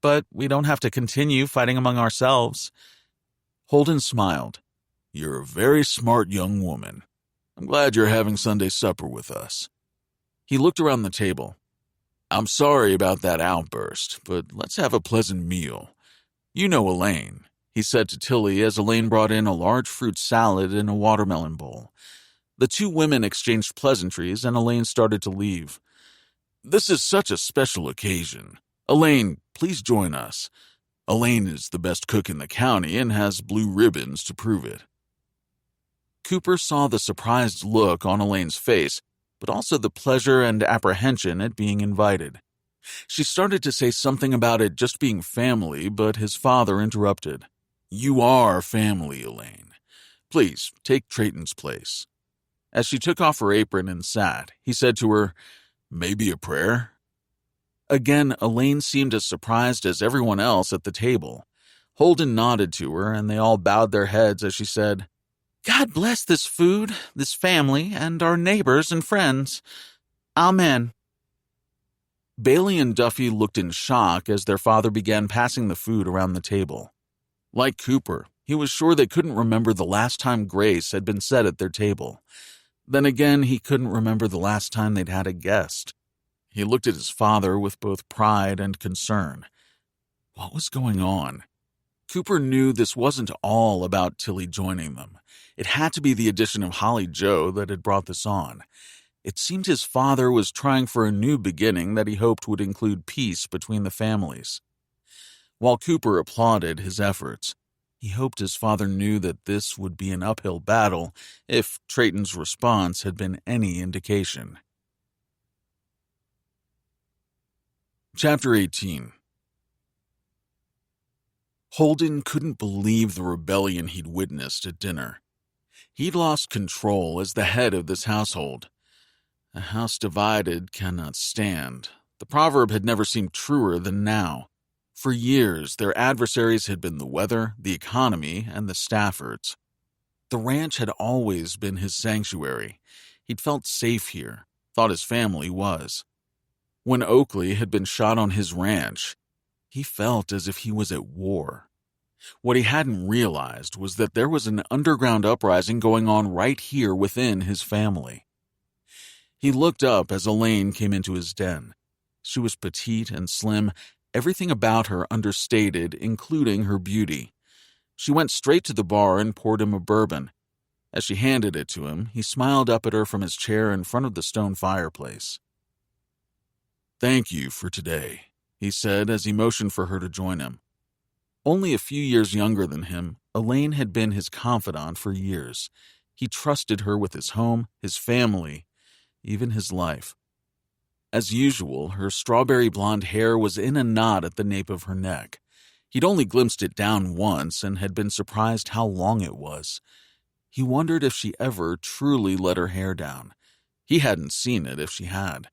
but we don't have to continue fighting among ourselves." Holden smiled. "You're a very smart young woman. I'm glad you're having Sunday supper with us." He looked around the table. "I'm sorry about that outburst, but let's have a pleasant meal. You know Elaine," he said to Tilly as Elaine brought in a large fruit salad and a watermelon bowl. The two women exchanged pleasantries, and Elaine started to leave. "This is such a special occasion. Elaine, please join us. Elaine is the best cook in the county and has blue ribbons to prove it. Cooper saw the surprised look on Elaine's face, but also the pleasure and apprehension at being invited. She started to say something about it just being family, but his father interrupted. You are family, Elaine. Please, take Trayton's place. As she took off her apron and sat, he said to her, Maybe a prayer? Again, Elaine seemed as surprised as everyone else at the table. Holden nodded to her, and they all bowed their heads as she said, God bless this food, this family, and our neighbors and friends. Amen. Bailey and Duffy looked in shock as their father began passing the food around the table. Like Cooper, he was sure they couldn't remember the last time grace had been said at their table. Then again, he couldn't remember the last time they'd had a guest. He looked at his father with both pride and concern. What was going on? Cooper knew this wasn't all about Tilly joining them. It had to be the addition of Holly Joe that had brought this on. It seemed his father was trying for a new beginning that he hoped would include peace between the families. While Cooper applauded his efforts, he hoped his father knew that this would be an uphill battle if Trayton's response had been any indication. Chapter 18. Holden couldn't believe the rebellion he'd witnessed at dinner. He'd lost control as the head of this household. A house divided cannot stand. The proverb had never seemed truer than now. For years, their adversaries had been the weather, the economy, and the Staffords. The ranch had always been his sanctuary. He'd felt safe here, thought his family was. When Oakley had been shot on his ranch, he felt as if he was at war. What he hadn't realized was that there was an underground uprising going on right here within his family. He looked up as Elaine came into his den. She was petite and slim, everything about her understated, including her beauty. She went straight to the bar and poured him a bourbon. As she handed it to him, he smiled up at her from his chair in front of the stone fireplace. "Thank you for today," he said as he motioned for her to join him. Only a few years younger than him, Elaine had been his confidant for years. He trusted her with his home, his family, even his life. As usual, her strawberry blonde hair was in a knot at the nape of her neck. He'd only glimpsed it down once and had been surprised how long it was. He wondered if she ever truly let her hair down. He hadn't seen it if she had.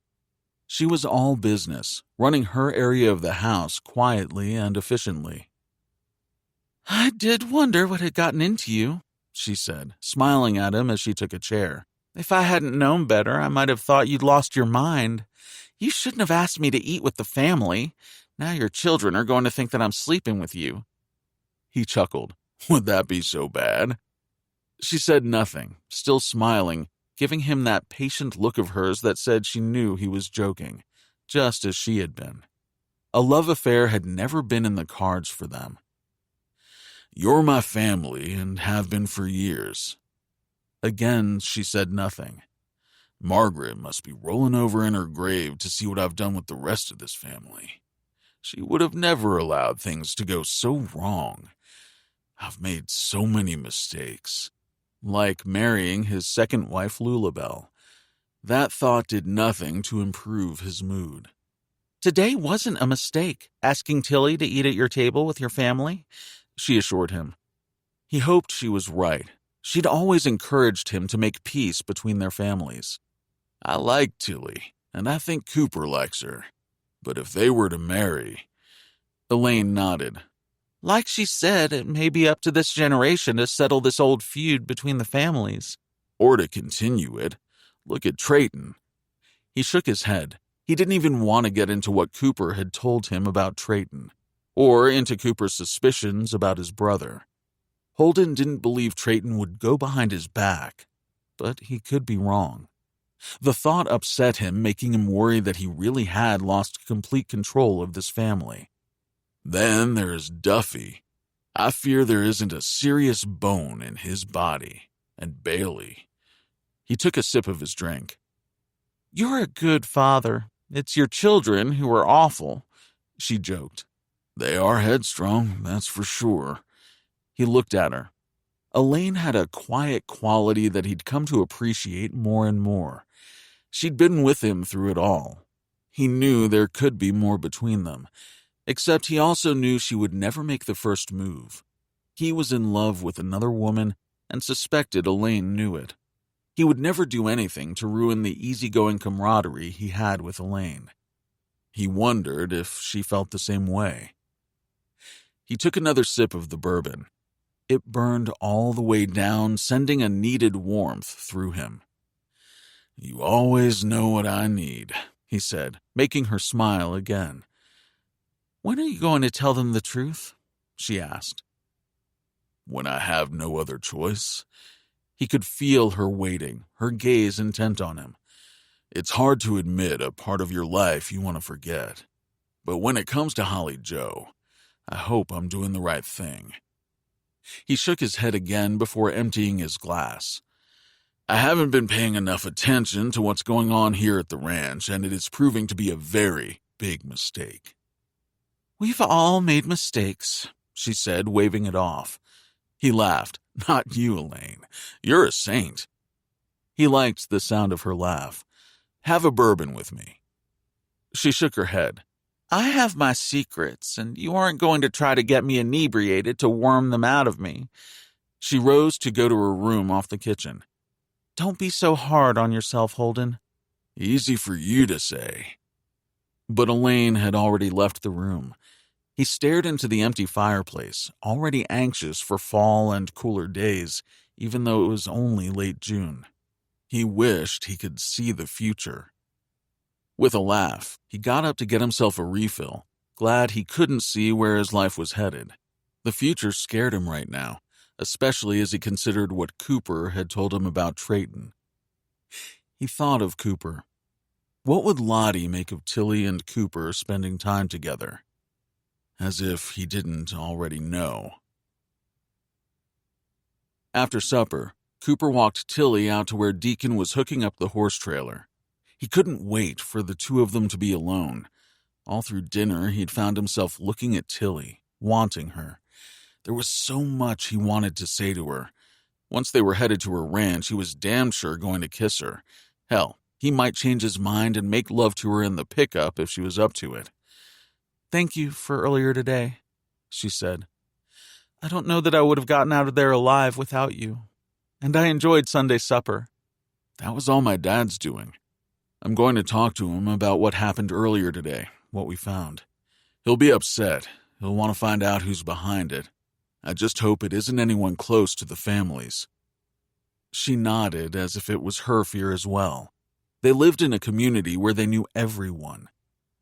She was all business, running her area of the house quietly and efficiently. "I did wonder what had gotten into you," she said, smiling at him as she took a chair. "If I hadn't known better, I might have thought you'd lost your mind. You shouldn't have asked me to eat with the family. Now your children are going to think that I'm sleeping with you." He chuckled. "Would that be so bad?" She said nothing, still smiling, giving him that patient look of hers that said she knew he was joking, just as she had been. A love affair had never been in the cards for them. "You're my family and have been for years." Again, she said nothing. "Margaret must be rolling over in her grave to see what I've done with the rest of this family. She would have never allowed things to go so wrong. I've made so many mistakes. Like marrying his second wife, Lulabelle. That thought did nothing to improve his mood. "Today wasn't a mistake, asking Tilly to eat at your table with your family," she assured him. He hoped she was right. She'd always encouraged him to make peace between their families. "I like Tilly, and I think Cooper likes her. But if they were to marry..." Elaine nodded. "Like she said, it may be up to this generation to settle this old feud between the families." "Or to continue it. Look at Trayton." He shook his head. He didn't even want to get into what Cooper had told him about Trayton, or into Cooper's suspicions about his brother. Holden didn't believe Trayton would go behind his back, but he could be wrong. The thought upset him, making him worry that he really had lost complete control of this family. Then there's Duffy. I fear there isn't a serious bone in his body. And Bailey. He took a sip of his drink. "You're a good father. It's your children who are awful," she joked. They are headstrong, that's for sure. He looked at her. Elaine had a quiet quality that he'd come to appreciate more and more. She'd been with him through it all. He knew there could be more between them, except he also knew she would never make the first move. He was in love with another woman and suspected Elaine knew it. He would never do anything to ruin the easygoing camaraderie he had with Elaine. He wondered if she felt the same way. He took another sip of the bourbon. It burned all the way down, sending a needed warmth through him. You always know what I need, he said, making her smile again. When are you going to tell them the truth? She asked. When I have no other choice. He could feel her waiting, her gaze intent on him. It's hard to admit a part of your life you want to forget. But when it comes to Holly Joe, I hope I'm doing the right thing. He shook his head again before emptying his glass. I haven't been paying enough attention to what's going on here at the ranch, and it is proving to be a very big mistake. We've all made mistakes, she said, waving it off. He laughed. Not you, Elaine. You're a saint. He liked the sound of her laugh. Have a bourbon with me. She shook her head. I have my secrets, and you aren't going to try to get me inebriated to worm them out of me. She rose to go to her room off the kitchen. Don't be so hard on yourself, Holden. Easy for you to say. But Elaine had already left the room. He stared into the empty fireplace, already anxious for fall and cooler days, even though it was only late June. He wished he could see the future. With a laugh, he got up to get himself a refill, glad he couldn't see where his life was headed. The future scared him right now, especially as he considered what Cooper had told him about Trayton. He thought of Cooper. What would Lottie make of Tilly and Cooper spending time together? As if he didn't already know. After supper, Cooper walked Tilly out to where Deacon was hooking up the horse trailer. He couldn't wait for the two of them to be alone. All through dinner, he'd found himself looking at Tilly, wanting her. There was so much he wanted to say to her. Once they were headed to her ranch, he was damn sure going to kiss her. Hell, he might change his mind and make love to her in the pickup if she was up to it. Thank you for earlier today, she said. I don't know that I would have gotten out of there alive without you. And I enjoyed Sunday supper. That was all my dad's doing. I'm going to talk to him about what happened earlier today, what we found. He'll be upset. He'll want to find out who's behind it. I just hope it isn't anyone close to the families. She nodded as if it was her fear as well. They lived in a community where they knew everyone.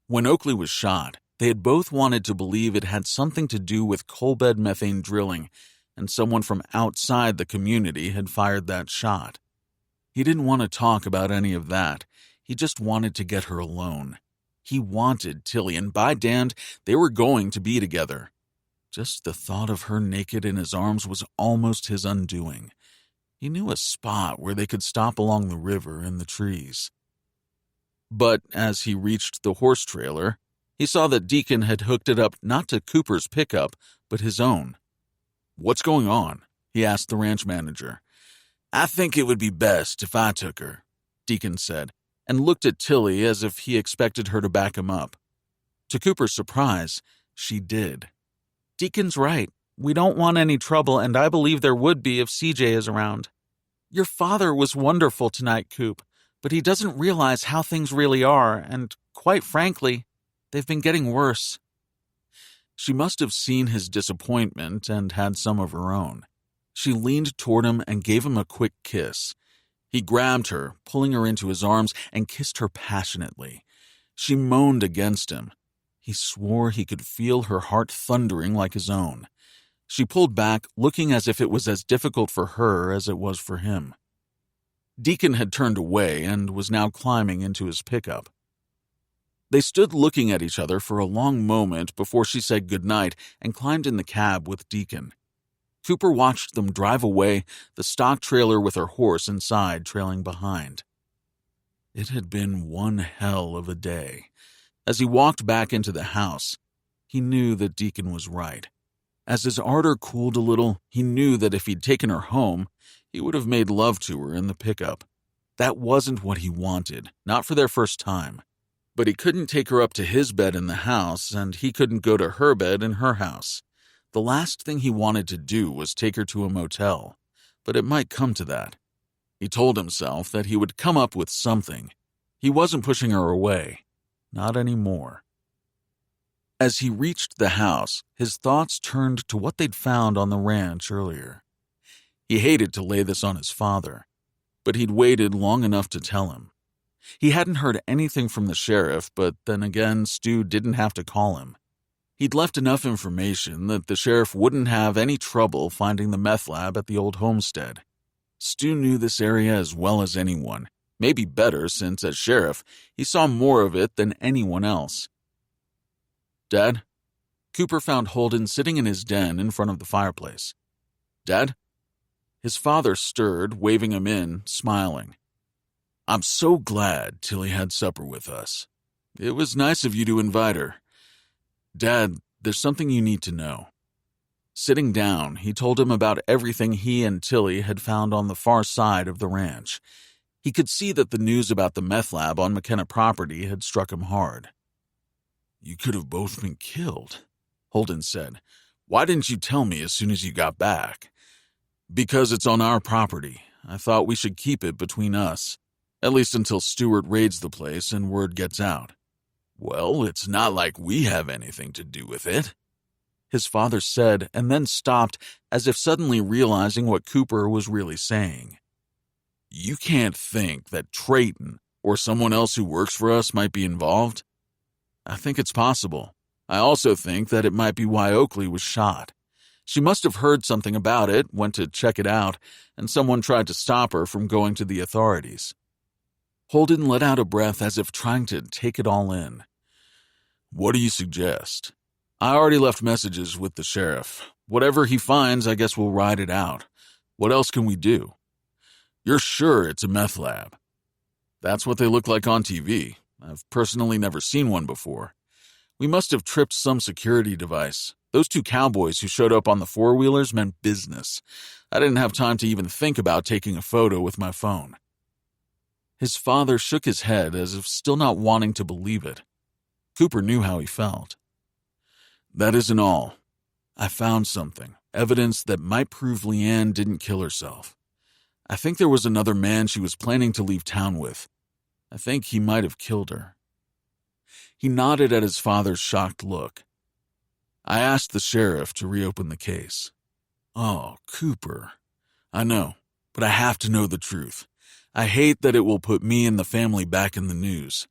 When Oakley was shot, they had both wanted to believe it had something to do with coalbed methane drilling, and someone from outside the community had fired that shot. He didn't want to talk about any of that. He just wanted to get her alone. He wanted Tilly, and by damned, they were going to be together. Just the thought of her naked in his arms was almost his undoing. He knew a spot where they could stop along the river in the trees. But as he reached the horse trailer, he saw that Deacon had hooked it up not to Cooper's pickup, but his own. What's going on? He asked the ranch manager. I think it would be best if I took her, Deacon said, and looked at Tilly as if he expected her to back him up. To Cooper's surprise, she did. Deacon's right. We don't want any trouble, and I believe there would be if CJ is around. Your father was wonderful tonight, Coop, but he doesn't realize how things really are, and quite frankly, they've been getting worse. She must have seen his disappointment and had some of her own. She leaned toward him and gave him a quick kiss. He grabbed her, pulling her into his arms, and kissed her passionately. She moaned against him. He swore he could feel her heart thundering like his own. She pulled back, looking as if it was as difficult for her as it was for him. Deacon had turned away and was now climbing into his pickup. They stood looking at each other for a long moment before she said goodnight and climbed in the cab with Deacon. Cooper watched them drive away, the stock trailer with her horse inside trailing behind. It had been one hell of a day. As he walked back into the house, He knew that Deacon was right. As his ardor cooled a little, he knew that if he'd taken her home, he would have made love to her in the pickup. That wasn't what he wanted, not for their first time. But he couldn't take her up to his bed in the house, and he couldn't go to her bed in her house. The last thing he wanted to do was take her to a motel, but it might come to that. He told himself that he would come up with something. He wasn't pushing her away. Not anymore. As he reached the house, his thoughts turned to what they'd found on the ranch earlier. He hated to lay this on his father, but he'd waited long enough to tell him. He hadn't heard anything from the sheriff, but then again, Stu didn't have to call him. He'd left enough information that the sheriff wouldn't have any trouble finding the meth lab at the old homestead. Stu knew this area as well as anyone, maybe better since as sheriff, he saw more of it than anyone else. "Dad?" Cooper found Holden sitting in his den in front of the fireplace. "Dad?" His father stirred, waving him in, smiling. "I'm so glad Tilly had supper with us. It was nice of you to invite her. Dad, there's something you need to know." Sitting down, he told him about everything he and Tilly had found on the far side of the ranch. He could see that the news about the meth lab on McKenna property had struck him hard. "You could have both been killed," Holden said. "Why didn't you tell me as soon as you got back?" "Because it's on our property. I thought we should keep it between us, at least until Stewart raids the place and word gets out." "Well, it's not like we have anything to do with it," his father said, and then stopped as if suddenly realizing what Cooper was really saying. "You can't think that Trayton or someone else who works for us might be involved?" "I think it's possible. I also think that it might be why Oakley was shot. She must have heard something about it, went to check it out, and someone tried to stop her from going to the authorities." Holden let out a breath as if trying to take it all in. "What do you suggest?" "I already left messages with the sheriff. Whatever he finds, I guess we'll ride it out. What else can we do?" "You're sure it's a meth lab?" "That's what they look like on TV. I've personally never seen one before. We must have tripped some security device. Those two cowboys who showed up on the four-wheelers meant business. I didn't have time to even think about taking a photo with my phone." His father shook his head as if still not wanting to believe it. Cooper knew how he felt. "That isn't all. I found something, evidence that might prove Leanne didn't kill herself. I think there was another man she was planning to leave town with. I think he might have killed her." He nodded at his father's shocked look. "I asked the sheriff to reopen the case." "Oh, Cooper. I know, but I have to know the truth. I hate that it will put me and the family back in the news.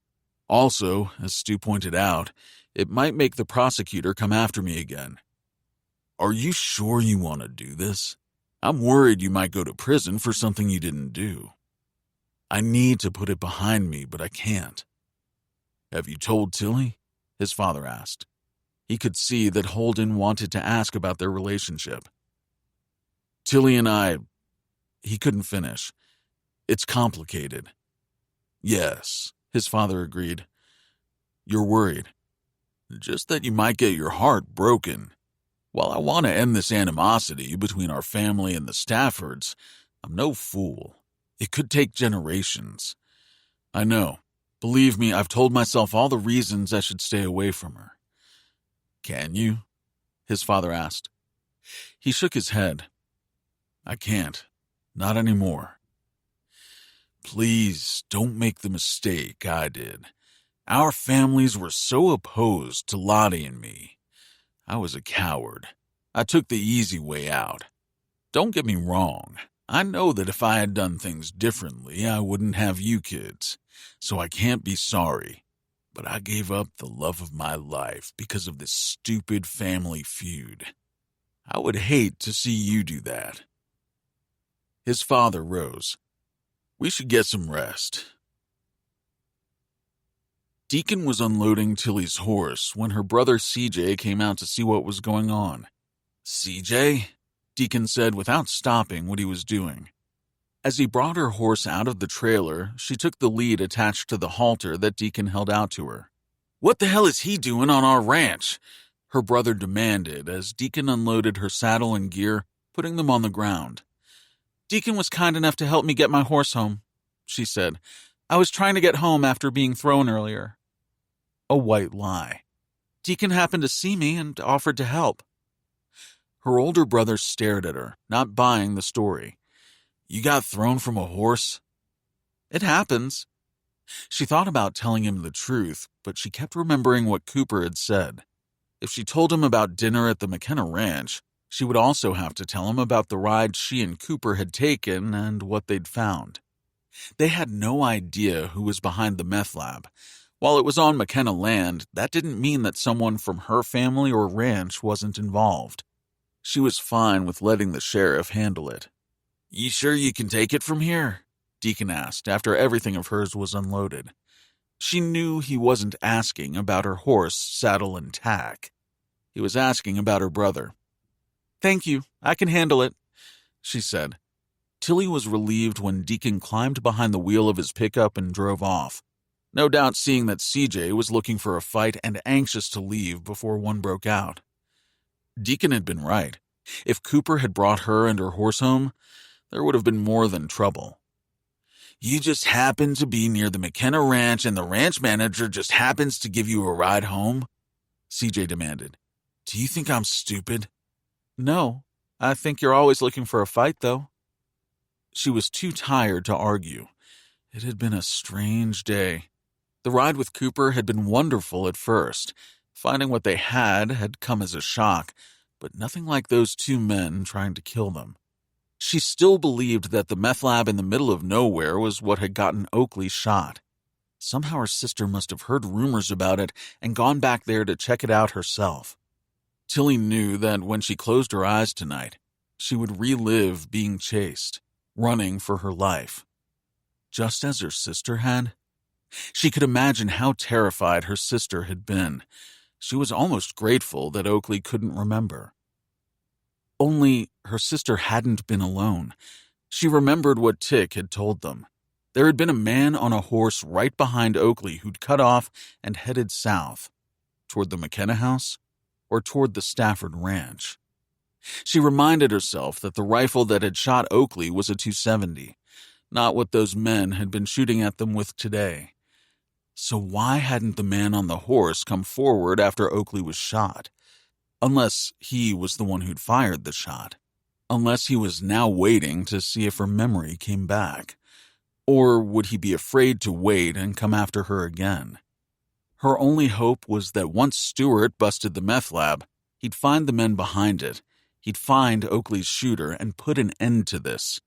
Also, as Stu pointed out, it might make the prosecutor come after me again." "Are you sure you want to do this? I'm worried you might go to prison for something you didn't do." "I need to put it behind me, but I can't." "Have you told Tilly?" his father asked. He could see that Holden wanted to ask about their relationship. "Tilly and I..." He couldn't finish. "It's complicated." "Yes," his father agreed. "You're worried?" "Just that you might get your heart broken. While I want to end this animosity between our family and the Staffords, I'm no fool. It could take generations. I know. Believe me, I've told myself all the reasons I should stay away from her." "Can you?" his father asked. He shook his head. "I can't. Not anymore. Please don't make the mistake I did. Our families were so opposed to Lottie and me. I was a coward. I took the easy way out. Don't get me wrong. I know that if I had done things differently, I wouldn't have you kids, so I can't be sorry. But I gave up the love of my life because of this stupid family feud. I would hate to see you do that." His father rose. "We should get some rest." Deacon was unloading Tilly's horse when her brother CJ came out to see what was going on. "CJ?" Deacon said without stopping what he was doing. As he brought her horse out of the trailer, she took the lead attached to the halter that Deacon held out to her. "What the hell is he doing on our ranch?" her brother demanded as Deacon unloaded her saddle and gear, putting them on the ground. "Deacon was kind enough to help me get my horse home," she said. "I was trying to get home after being thrown earlier." A white lie. "Deacon happened to see me and offered to help." Her older brother stared at her, not buying the story. "You got thrown from a horse?" "It happens." She thought about telling him the truth, but she kept remembering what Cooper had said. If she told him about dinner at the McKenna Ranch, she would also have to tell him about the ride she and Cooper had taken and what they'd found. They had no idea who was behind the meth lab. While it was on McKenna land, that didn't mean that someone from her family or ranch wasn't involved. She was fine with letting the sheriff handle it. "You sure you can take it from here?" Deacon asked after everything of hers was unloaded. She knew he wasn't asking about her horse, saddle, and tack. He was asking about her brother. "Thank you, I can handle it," she said. Tilly was relieved when Deacon climbed behind the wheel of his pickup and drove off, no doubt seeing that CJ was looking for a fight and anxious to leave before one broke out. Deacon had been right. If Cooper had brought her and her horse home, there would have been more than trouble. "You just happen to be near the McKenna Ranch and the ranch manager just happens to give you a ride home?" CJ demanded. "Do you think I'm stupid?" "No, I think you're always looking for a fight, though." She was too tired to argue. It had been a strange day. The ride with Cooper had been wonderful at first. Finding what they had come as a shock, but nothing like those two men trying to kill them. She still believed that the meth lab in the middle of nowhere was what had gotten Oakley shot. Somehow her sister must have heard rumors about it and gone back there to check it out herself. Tilly knew that when she closed her eyes tonight, she would relive being chased, running for her life. Just as her sister had. She could imagine how terrified her sister had been. She was almost grateful that Oakley couldn't remember. Only her sister hadn't been alone. She remembered what Tick had told them. There had been a man on a horse right behind Oakley who'd cut off and headed south, toward the McKenna house or toward the Stafford Ranch. She reminded herself that the rifle that had shot Oakley was a .270, not what those men had been shooting at them with today. So why hadn't the man on the horse come forward after Oakley was shot? Unless he was the one who'd fired the shot. Unless he was now waiting to see if her memory came back. Or would he be afraid to wait and come after her again? Her only hope was that once Stewart busted the meth lab, he'd find the men behind it. He'd find Oakley's shooter and put an end to this.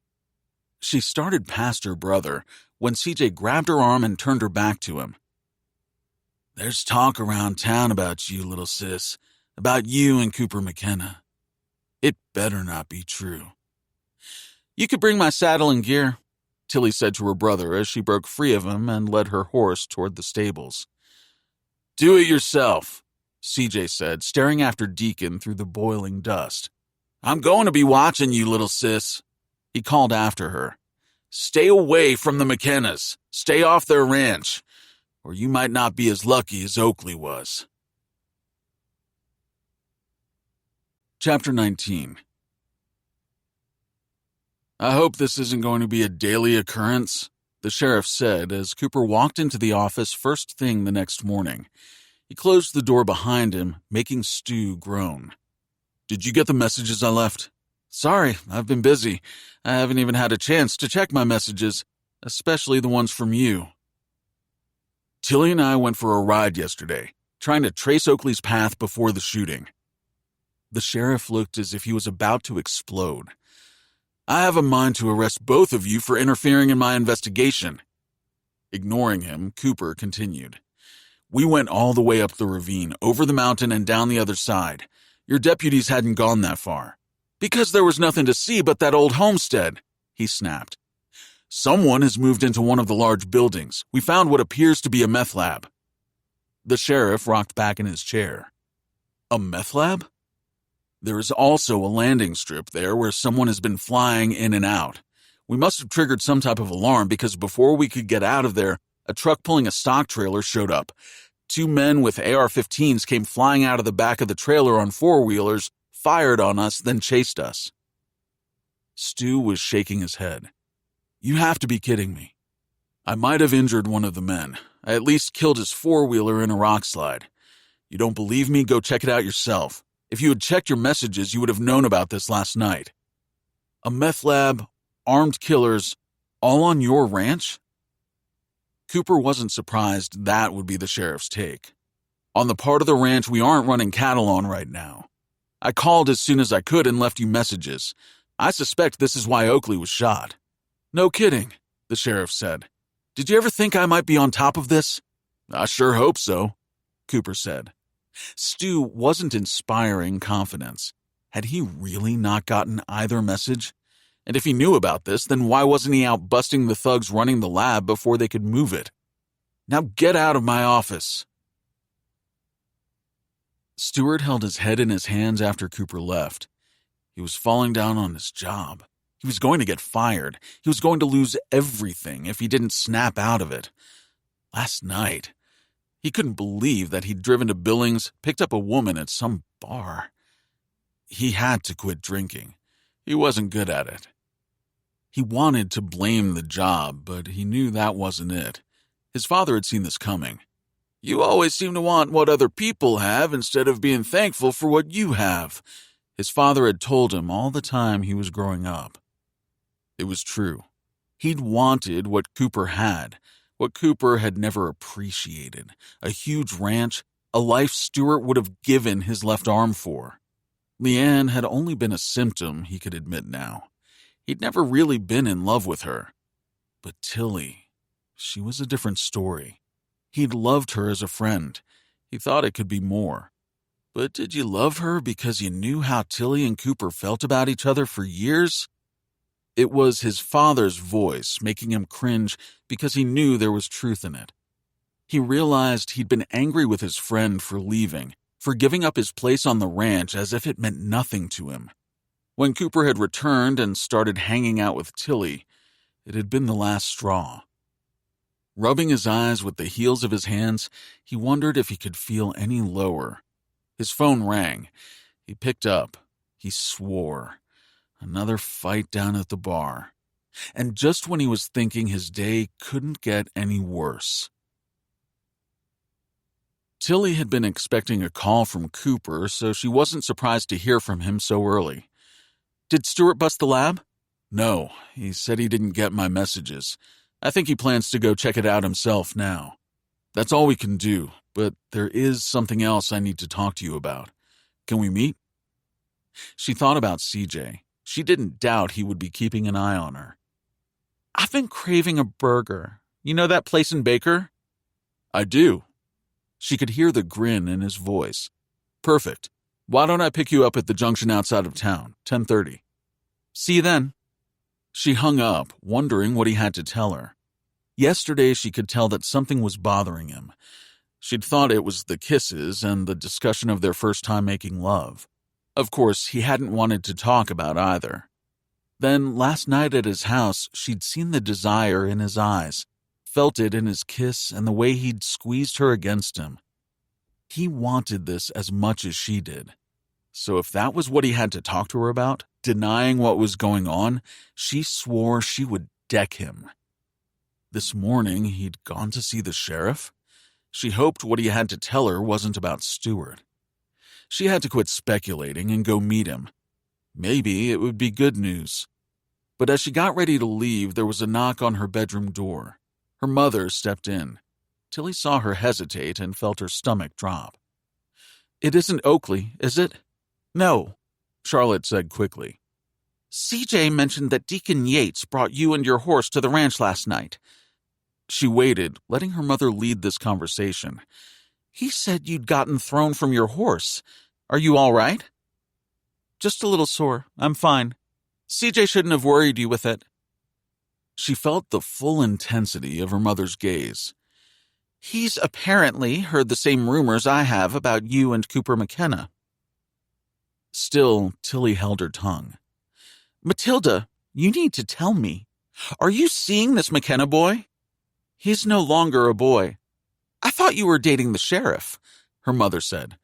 She started past her brother when CJ grabbed her arm and turned her back to him. "There's talk around town about you, little sis, about you and Cooper McKenna. It better not be true." "You could bring my saddle and gear," Tilly said to her brother as she broke free of him and led her horse toward the stables. "Do it yourself," CJ said, staring after Deacon through the boiling dust. "I'm going to be watching you, little sis," he called after her. "Stay away from the McKennas. Stay off their ranch, or you might not be as lucky as Oakley was." Chapter 19. "I hope this isn't going to be a daily occurrence," the sheriff said as Cooper walked into the office first thing the next morning. He closed the door behind him, making Stu groan. "Did you get the messages I left?" "Sorry, I've been busy. I haven't even had a chance to check my messages, especially the ones from you." "Tilly and I went for a ride yesterday, trying to trace Oakley's path before the shooting." The sheriff looked as if he was about to explode. "I have a mind to arrest both of you for interfering in my investigation." Ignoring him, Cooper continued. "We went all the way up the ravine, over the mountain and down the other side. Your deputies hadn't gone that far. Because there was nothing to see but that old homestead," he snapped. "Someone has moved into one of the large buildings. We found what appears to be a meth lab." The sheriff rocked back in his chair. "A meth lab?" "There is also a landing strip there where someone has been flying in and out. We must have triggered some type of alarm because before we could get out of there, a truck pulling a stock trailer showed up. 2 men with AR-15s came flying out of the back of the trailer on four-wheelers, fired on us, then chased us. Stu was shaking his head. You have to be kidding me. I might have injured one of the men. I at least killed his four-wheeler in a rock slide. You don't believe me? Go check it out yourself. If you had checked your messages, you would have known about this last night. A meth lab, armed killers, all on your ranch? Cooper wasn't surprised that would be the sheriff's take. On the part of the ranch we aren't running cattle on right now. I called as soon as I could and left you messages. I suspect this is why Oakley was shot. No kidding, the sheriff said. Did you ever think I might be on top of this? I sure hope so, Cooper said. Stu wasn't inspiring confidence. Had he really not gotten either message? And if he knew about this, then why wasn't he out busting the thugs running the lab before they could move it? Now get out of my office. Stewart held his head in his hands after Cooper left. He was falling down on his job. He was going to get fired. He was going to lose everything if he didn't snap out of it. Last night, he couldn't believe that he'd driven to Billings, picked up a woman at some bar. He had to quit drinking. He wasn't good at it. He wanted to blame the job, but he knew that wasn't it. His father had seen this coming. You always seem to want what other people have instead of being thankful for what you have, his father had told him all the time he was growing up. It was true. He'd wanted what Cooper had, what Cooper had never appreciated, a huge ranch, a life Stewart would have given his left arm for. Leanne had only been a symptom he could admit now. He'd never really been in love with her. But Tilly, she was a different story. He'd loved her as a friend. He thought it could be more. But did you love her because you knew how Tilly and Cooper felt about each other for years? It was his father's voice making him cringe because he knew there was truth in it. He realized he'd been angry with his friend for leaving, for giving up his place on the ranch as if it meant nothing to him. When Cooper had returned and started hanging out with Tilly, it had been the last straw. Rubbing his eyes with the heels of his hands, he wondered if he could feel any lower. His phone rang. He picked up. He swore. Another fight down at the bar. And just when he was thinking his day couldn't get any worse. Tilly had been expecting a call from Cooper, so she wasn't surprised to hear from him so early. Did Stewart bust the lab? No, he said he didn't get my messages. I think he plans to go check it out himself now. That's all we can do, but there is something else I need to talk to you about. Can we meet? She thought about CJ. She didn't doubt he would be keeping an eye on her. I've been craving a burger. You know that place in Baker? I do. She could hear the grin in his voice. Perfect. Why don't I pick you up at the junction outside of town, 10:30? See you then. She hung up, wondering what he had to tell her. Yesterday she could tell that something was bothering him. She'd thought it was the kisses and the discussion of their first time making love. Of course, he hadn't wanted to talk about either. Then, last night at his house, she'd seen the desire in his eyes, felt it in his kiss and the way he'd squeezed her against him. He wanted this as much as she did. So if that was what he had to talk to her about, denying what was going on, she swore she would deck him. This morning, he'd gone to see the sheriff. She hoped what he had to tell her wasn't about Stewart. She had to quit speculating and go meet him. Maybe it would be good news. But as she got ready to leave, there was a knock on her bedroom door. Her mother stepped in. Tilly saw her hesitate and felt her stomach drop. It isn't Oakley, is it? No, Charlotte said quickly. CJ mentioned that Deacon Yates brought you and your horse to the ranch last night. She waited, letting her mother lead this conversation. He said you'd gotten thrown from your horse. Are you all right? Just a little sore. I'm fine. CJ shouldn't have worried you with it. She felt the full intensity of her mother's gaze. He's apparently heard the same rumors I have about you and Cooper McKenna. Still, Tilly held her tongue. Matilda, you need to tell me. Are you seeing this McKenna boy? He's no longer a boy. I thought you were dating the sheriff, her mother said.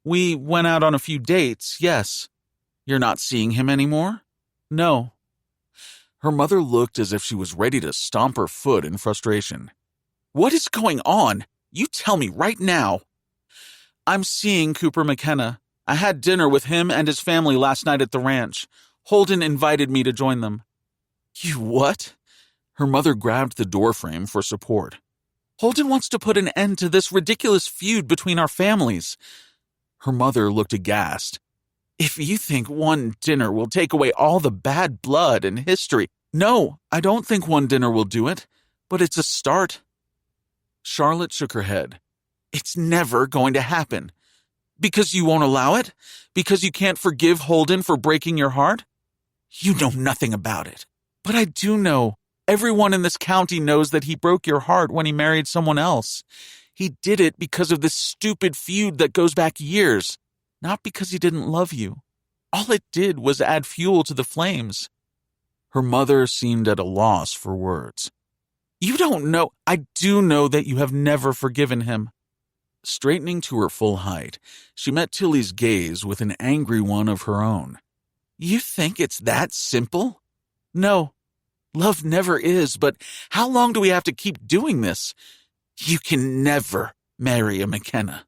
We went out on a few dates, yes. You're not seeing him anymore? No. Her mother looked as if she was ready to stomp her foot in frustration. What is going on? You tell me right now. I'm seeing Cooper McKenna. I had dinner with him and his family last night at the ranch. Holden invited me to join them. You what? Her mother grabbed the doorframe for support. Holden wants to put an end to this ridiculous feud between our families. Her mother looked aghast. If you think one dinner will take away all the bad blood and history, no, I don't think one dinner will do it, but it's a start. Charlotte shook her head. It's never going to happen. Because you won't allow it? Because you can't forgive Holden for breaking your heart? You know nothing about it. But I do know. Everyone in this county knows that he broke your heart when he married someone else. He did it because of this stupid feud that goes back years, not because he didn't love you. All it did was add fuel to the flames. Her mother seemed at a loss for words. You don't know. I do know that you have never forgiven him. Straightening to her full height, she met Tilly's gaze with an angry one of her own. You think it's that simple? No. Love never is, but how long do we have to keep doing this? You can never marry a McKenna.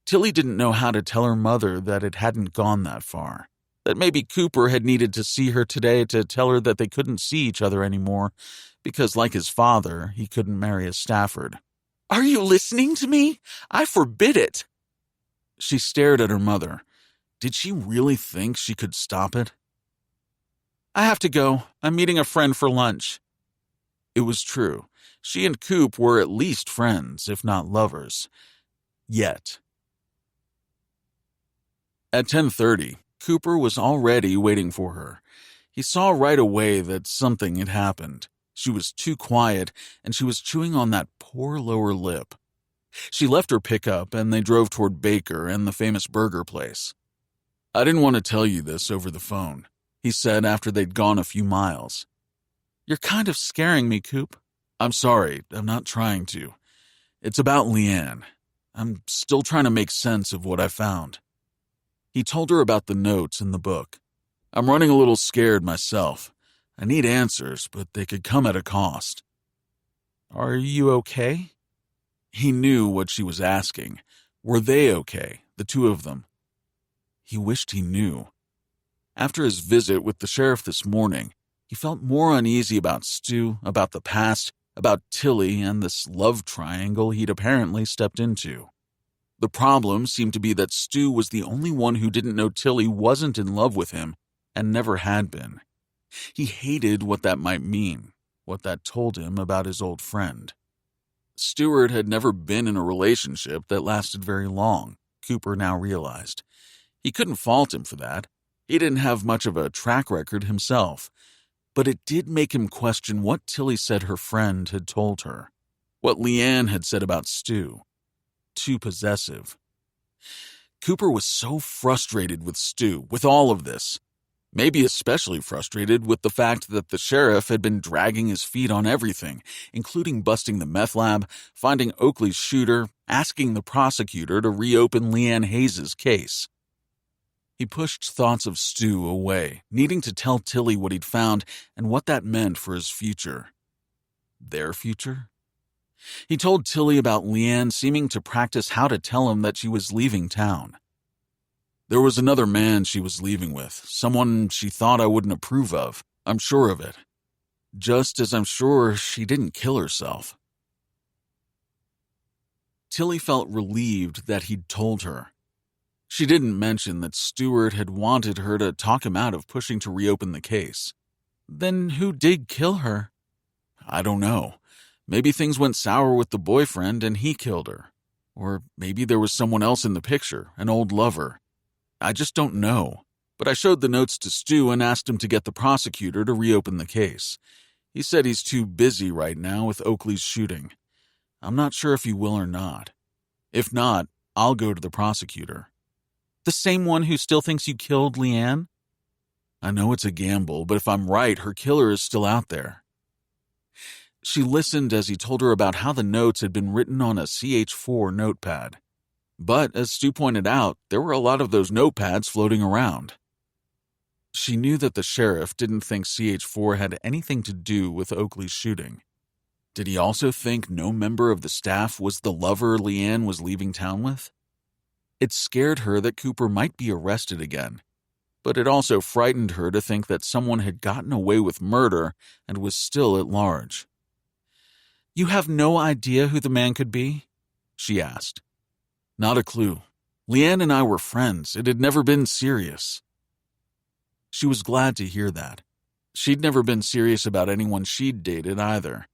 Tilly didn't know how to tell her mother that it hadn't gone that far, that maybe Cooper had needed to see her today to tell her that they couldn't see each other anymore, because like his father, he couldn't marry a Stafford. Are you listening to me? I forbid it. She stared at her mother. Did she really think she could stop it? I have to go. I'm meeting a friend for lunch. It was true. She and Coop were at least friends, if not lovers. Yet. At 10:30, Cooper was already waiting for her. He saw right away that something had happened. She was too quiet, and she was chewing on that poor lower lip. She left her pickup, and they drove toward Baker and the famous burger place. I didn't want to tell you this over the phone, he said after they'd gone a few miles. You're kind of scaring me, Coop. I'm sorry, I'm not trying to. It's about Leanne. I'm still trying to make sense of what I found. He told her about the notes in the book. I'm running a little scared myself. I need answers, but they could come at a cost. Are you okay? He knew what she was asking. Were they okay, the two of them? He wished he knew. After his visit with the sheriff this morning, he felt more uneasy about Stu, about the past, about Tilly, and this love triangle he'd apparently stepped into. The problem seemed to be that Stu was the only one who didn't know Tilly wasn't in love with him, and never had been. He hated what that might mean, what that told him about his old friend. Stewart had never been in a relationship that lasted very long, Cooper now realized. He couldn't fault him for that. He didn't have much of a track record himself. But it did make him question what Tilly said her friend had told her, what Leanne had said about Stu. Too possessive. Cooper was so frustrated with Stu, with all of this. Maybe especially frustrated with the fact that the sheriff had been dragging his feet on everything, including busting the meth lab, finding Oakley's shooter, asking the prosecutor to reopen Leanne Hayes' case. He pushed thoughts of Stu away, needing to tell Tilly what he'd found and what that meant for his future. Their future? He told Tilly about Leanne seeming to practice how to tell him that she was leaving town. There was another man she was leaving with, someone she thought I wouldn't approve of. I'm sure of it. Just as I'm sure she didn't kill herself. Tilly felt relieved that he'd told her. She didn't mention that Stewart had wanted her to talk him out of pushing to reopen the case. Then who did kill her? I don't know. Maybe things went sour with the boyfriend and he killed her. Or maybe there was someone else in the picture, an old lover. I just don't know. But I showed the notes to Stu and asked him to get the prosecutor to reopen the case. He said he's too busy right now with Oakley's shooting. I'm not sure if he will or not. If not, I'll go to the prosecutor. The same one who still thinks you killed Leanne? I know it's a gamble, but if I'm right, her killer is still out there. She listened as he told her about how the notes had been written on a CH4 notepad. But, as Stu pointed out, there were a lot of those notepads floating around. She knew that the sheriff didn't think CH4 had anything to do with Oakley's shooting. Did he also think no member of the staff was the lover Leanne was leaving town with? It scared her that Cooper might be arrested again, but it also frightened her to think that someone had gotten away with murder and was still at large. "You have no idea who the man could be?" she asked. "Not a clue. Leanne and I were friends. It had never been serious." She was glad to hear that. She'd never been serious about anyone she'd dated either.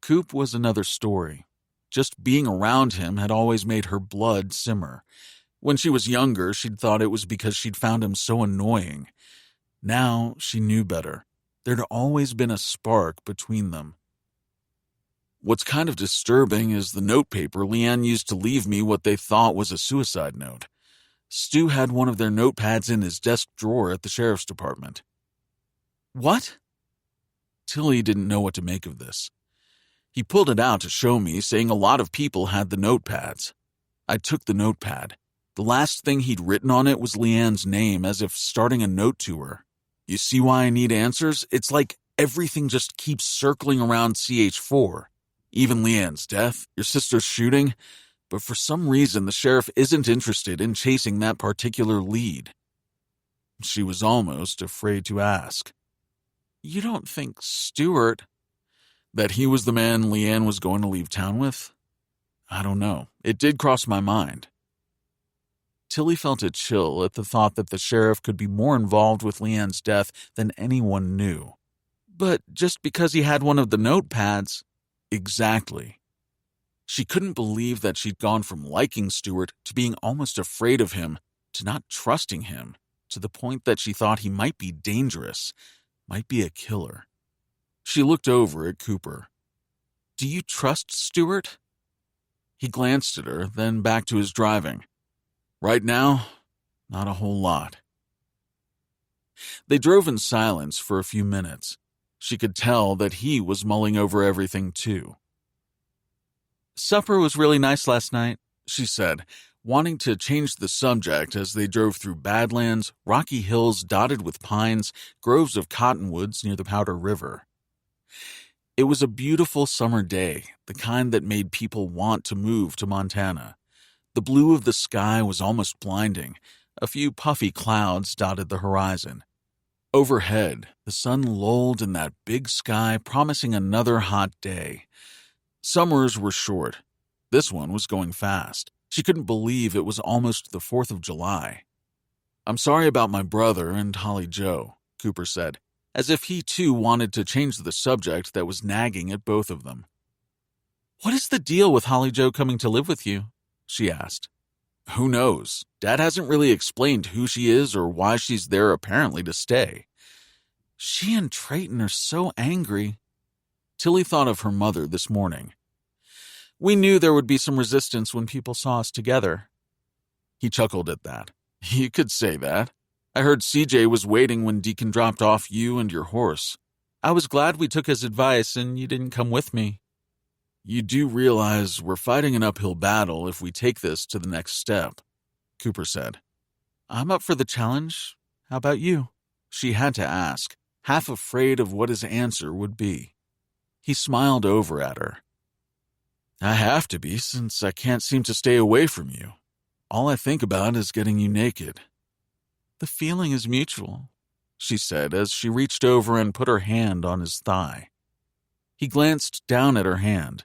Coop was another story. Just being around him had always made her blood simmer. When she was younger, she'd thought it was because she'd found him so annoying. Now she knew better. There'd always been a spark between them. "What's kind of disturbing is the notepaper Leanne used to leave me what they thought was a suicide note. Stu had one of their notepads in his desk drawer at the sheriff's department." "What?" Tilly didn't know what to make of this. "He pulled it out to show me, saying a lot of people had the notepads. I took the notepad. The last thing he'd written on it was Leanne's name, as if starting a note to her. You see why I need answers? It's like everything just keeps circling around CH4. Even Leanne's death, your sister's shooting. But for some reason, the sheriff isn't interested in chasing that particular lead." She was almost afraid to ask. "You don't think Stewart—" "That he was the man Leanne was going to leave town with? I don't know. It did cross my mind." Tilly felt a chill at the thought that the sheriff could be more involved with Leanne's death than anyone knew. But just because he had one of the notepads— Exactly. She couldn't believe that she'd gone from liking Stewart to being almost afraid of him, to not trusting him, to the point that she thought he might be dangerous, might be a killer. She looked over at Cooper. "Do you trust Stewart?" He glanced at her, then back to his driving. "Right now, not a whole lot." They drove in silence for a few minutes. She could tell that he was mulling over everything too. "Supper was really nice last night," she said, wanting to change the subject as they drove through Badlands, rocky hills dotted with pines, groves of cottonwoods near the Powder River. It was a beautiful summer day, the kind that made people want to move to Montana. The blue of the sky was almost blinding. A few puffy clouds dotted the horizon. Overhead, the sun lolled in that big sky, promising another hot day. Summers were short. This one was going fast. She couldn't believe it was almost the 4th of July. "I'm sorry about my brother and Holly Joe," Cooper said, as if he too wanted to change the subject that was nagging at both of them. "What is the deal with Holly Joe coming to live with you?" she asked. "Who knows? Dad hasn't really explained who she is or why she's there apparently to stay." "She and Trayton are so angry." Tilly thought of her mother this morning. "We knew there would be some resistance when people saw us together." He chuckled at that. "You could say that. I heard CJ was waiting when Deacon dropped off you and your horse. I was glad we took his advice and you didn't come with me." "You do realize we're fighting an uphill battle if we take this to the next step," Cooper said. "I'm up for the challenge. How about you?" She had to ask, half afraid of what his answer would be. He smiled over at her. "I have to be, since I can't seem to stay away from you. All I think about is getting you naked." "The feeling is mutual," she said as she reached over and put her hand on his thigh. He glanced down at her hand.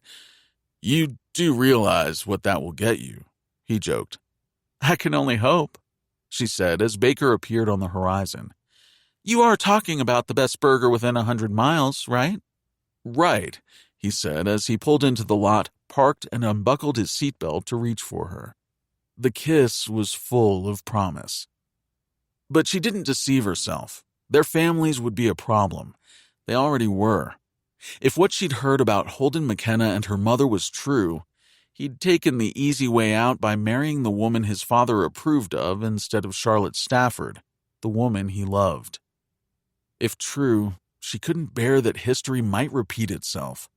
"You do realize what that will get you," he joked. "I can only hope," she said as Baker appeared on the horizon. "You are talking about the best burger within 100 miles, right?" "Right," he said as he pulled into the lot, parked, and unbuckled his seatbelt to reach for her. The kiss was full of promise. But she didn't deceive herself. Their families would be a problem. They already were. If what she'd heard about Holden McKenna and her mother was true, he'd taken the easy way out by marrying the woman his father approved of instead of Charlotte Stafford, the woman he loved. If true, she couldn't bear that history might repeat itself.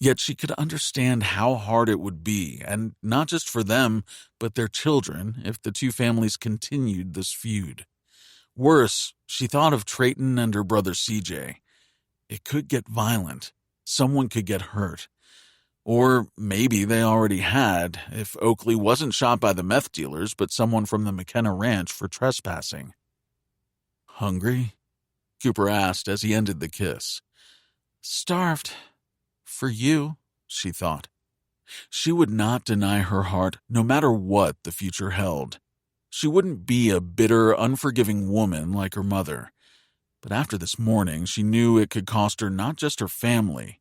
Yet she could understand how hard it would be, and not just for them, but their children, if the two families continued this feud. Worse, she thought of Trayton and her brother CJ. It could get violent. Someone could get hurt. Or maybe they already had, if Oakley wasn't shot by the meth dealers, but someone from the McKenna Ranch for trespassing. "Hungry?" Cooper asked as he ended the kiss. "Starved. For you," she thought. She would not deny her heart, no matter what the future held. She wouldn't be a bitter, unforgiving woman like her mother. But after this morning, she knew it could cost her not just her family,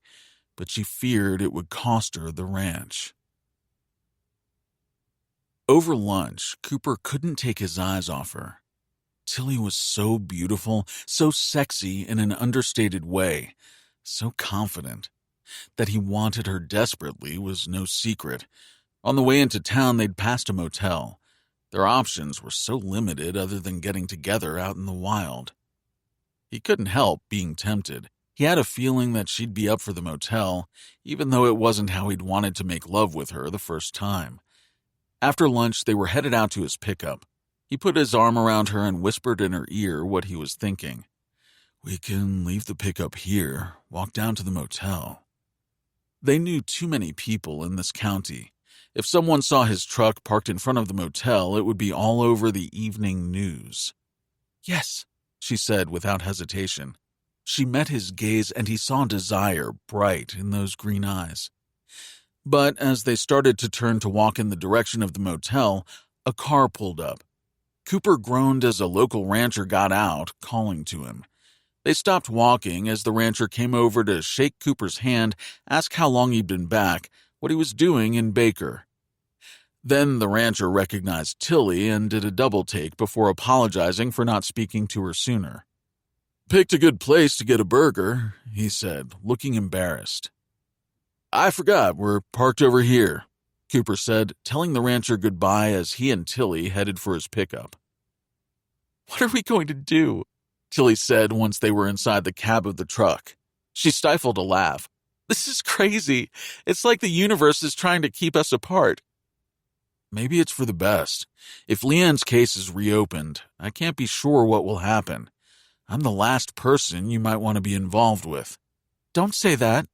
but she feared it would cost her the ranch. Over lunch, Cooper couldn't take his eyes off her. Tilly was so beautiful, so sexy in an understated way, so confident. That he wanted her desperately was no secret. On the way into town, they'd passed a motel. Their options were so limited other than getting together out in the wild. He couldn't help being tempted. He had a feeling that she'd be up for the motel, even though it wasn't how he'd wanted to make love with her the first time. After lunch, they were headed out to his pickup. He put his arm around her and whispered in her ear what he was thinking. "We can leave the pickup here, walk down to the motel." They knew too many people in this county. If someone saw his truck parked in front of the motel, it would be all over the evening news. "Yes," she said without hesitation. She met his gaze and he saw desire bright in those green eyes. But as they started to turn to walk in the direction of the motel, a car pulled up. Cooper groaned as a local rancher got out, calling to him. They stopped walking as the rancher came over to shake Cooper's hand, ask how long he'd been back, what he was doing in Baker. Then the rancher recognized Tilly and did a double take before apologizing for not speaking to her sooner. "Picked a good place to get a burger," he said, looking embarrassed. "I forgot, we're parked over here," Cooper said, telling the rancher goodbye as he and Tilly headed for his pickup. "What are we going to do?" Tilly said once they were inside the cab of the truck. She stifled a laugh. "This is crazy. It's like the universe is trying to keep us apart." "Maybe it's for the best. If Leanne's case is reopened, I can't be sure what will happen. I'm the last person you might want to be involved with." "Don't say that.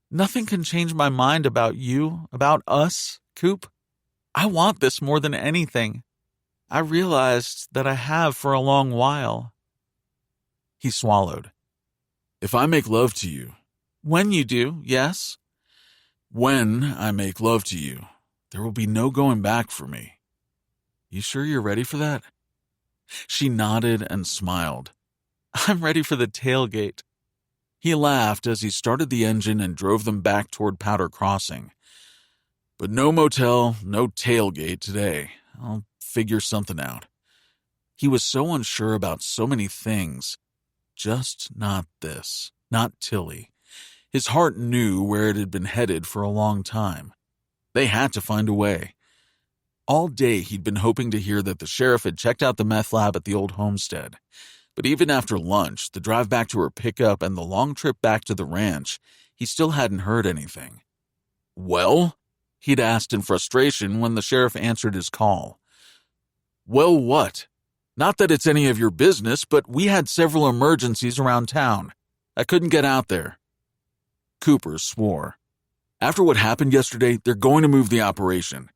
Nothing can change my mind about you, about us, Coop. I want this more than anything. I realized that I have for a long while." He swallowed. "If I make love to you..." "When you do, yes." "When I make love to you, there will be no going back for me. You sure you're ready for that?" She nodded and smiled. "I'm ready for the tailgate." He laughed as he started the engine and drove them back toward Powder Crossing. "But no motel, no tailgate today. I'll figure something out." He was so unsure about so many things. Just not this, not Tilly. His heart knew where it had been headed for a long time. They had to find a way. All day he'd been hoping to hear that the sheriff had checked out the meth lab at the old homestead. But even after lunch, the drive back to her pickup, and the long trip back to the ranch, he still hadn't heard anything. "Well?" he'd asked in frustration when the sheriff answered his call. "Well, what? Not that it's any of your business, but we had several emergencies around town. I couldn't get out there." Cooper swore. "After what happened yesterday, they're going to move the operation.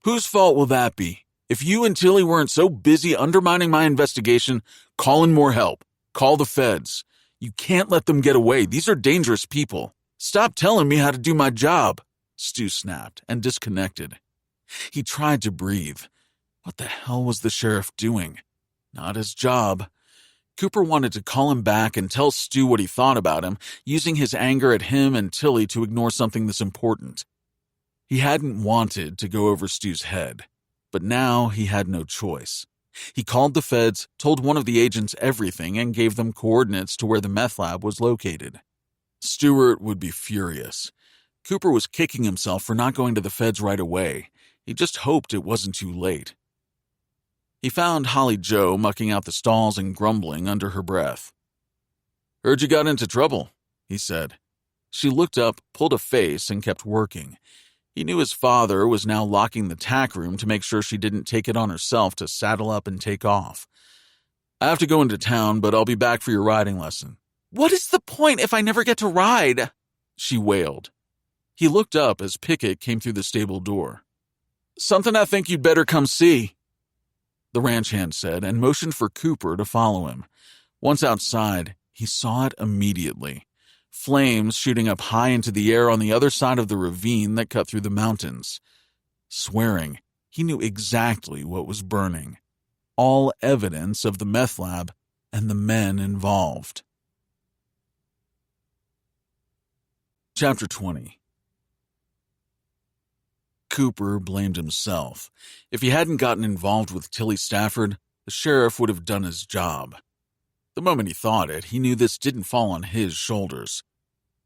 Whose fault will that be? If you and Tilly weren't so busy undermining my investigation, call in more help. Call the feds. You can't let them get away. These are dangerous people. Stop telling me how to do my job." Stu snapped and disconnected. He tried to breathe. What the hell was the sheriff doing? Not his job. Cooper wanted to call him back and tell Stu what he thought about him, using his anger at him and Tilly to ignore something this important. He hadn't wanted to go over Stu's head, but now he had no choice. He called the feds, told one of the agents everything, and gave them coordinates to where the meth lab was located. Stewart would be furious. Cooper was kicking himself for not going to the feds right away. He just hoped it wasn't too late. He found Holly Joe mucking out the stalls and grumbling under her breath. "Heard you got into trouble," he said. She looked up, pulled a face, and kept working. He knew his father was now locking the tack room to make sure she didn't take it on herself to saddle up and take off. I have to go into town, but I'll be back for your riding lesson. What is the point if I never get to ride? She wailed. He looked up as Pickett came through the stable door. Something I think you'd better come see, the ranch hand said, and motioned for Cooper to follow him. Once outside, he saw it immediately. Flames shooting up high into the air on the other side of the ravine that cut through the mountains. Swearing, he knew exactly what was burning. All evidence of the meth lab and the men involved. Chapter 20. Cooper blamed himself. If he hadn't gotten involved with Tilly Stafford, the sheriff would have done his job. The moment he thought it, he knew this didn't fall on his shoulders.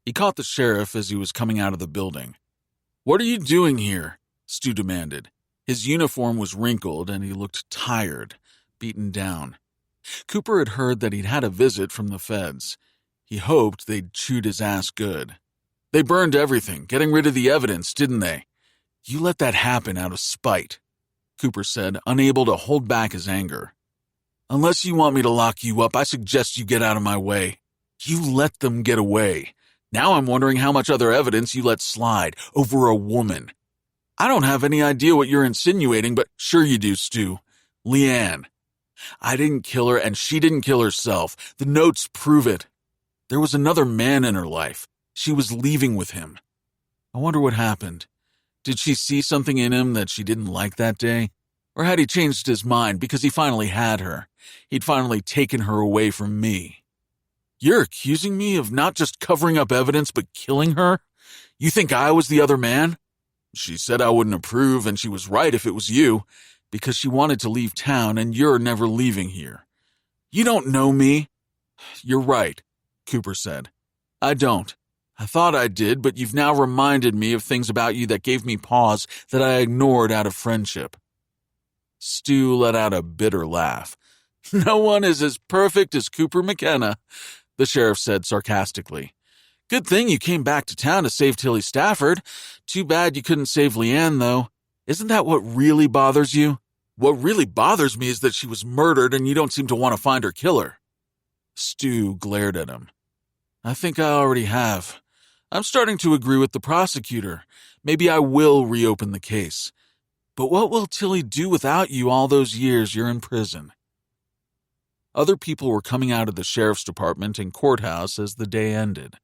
He caught the sheriff as he was coming out of the building. What are you doing here? Stu demanded. His uniform was wrinkled and he looked tired, beaten down. Cooper had heard that he'd had a visit from the feds. He hoped they'd chewed his ass good. They burned everything, getting rid of the evidence, didn't they? You let that happen out of spite, Cooper said, unable to hold back his anger. Unless you want me to lock you up, I suggest you get out of my way. You let them get away. Now I'm wondering how much other evidence you let slide over a woman. I don't have any idea what you're insinuating, but sure you do, Stu. Leanne. I didn't kill her and she didn't kill herself. The notes prove it. There was another man in her life. She was leaving with him. I wonder what happened. Did she see something in him that she didn't like that day? Or had he changed his mind because he finally had her? He'd finally taken her away from me. You're accusing me of not just covering up evidence but killing her? You think I was the other man? She said I wouldn't approve, and she was right if it was you, because she wanted to leave town and you're never leaving here. You don't know me. You're right, Cooper said. I don't. I thought I did, but you've now reminded me of things about you that gave me pause that I ignored out of friendship. Stu let out a bitter laugh. No one is as perfect as Cooper McKenna, the sheriff said sarcastically. Good thing you came back to town to save Tilly Stafford. Too bad you couldn't save Leanne, though. Isn't that what really bothers you? What really bothers me is that she was murdered and you don't seem to want to find her killer. Stu glared at him. I think I already have. I'm starting to agree with the prosecutor. Maybe I will reopen the case. But what will Tilly do without you all those years you're in prison? Other people were coming out of the sheriff's department and courthouse as the day ended.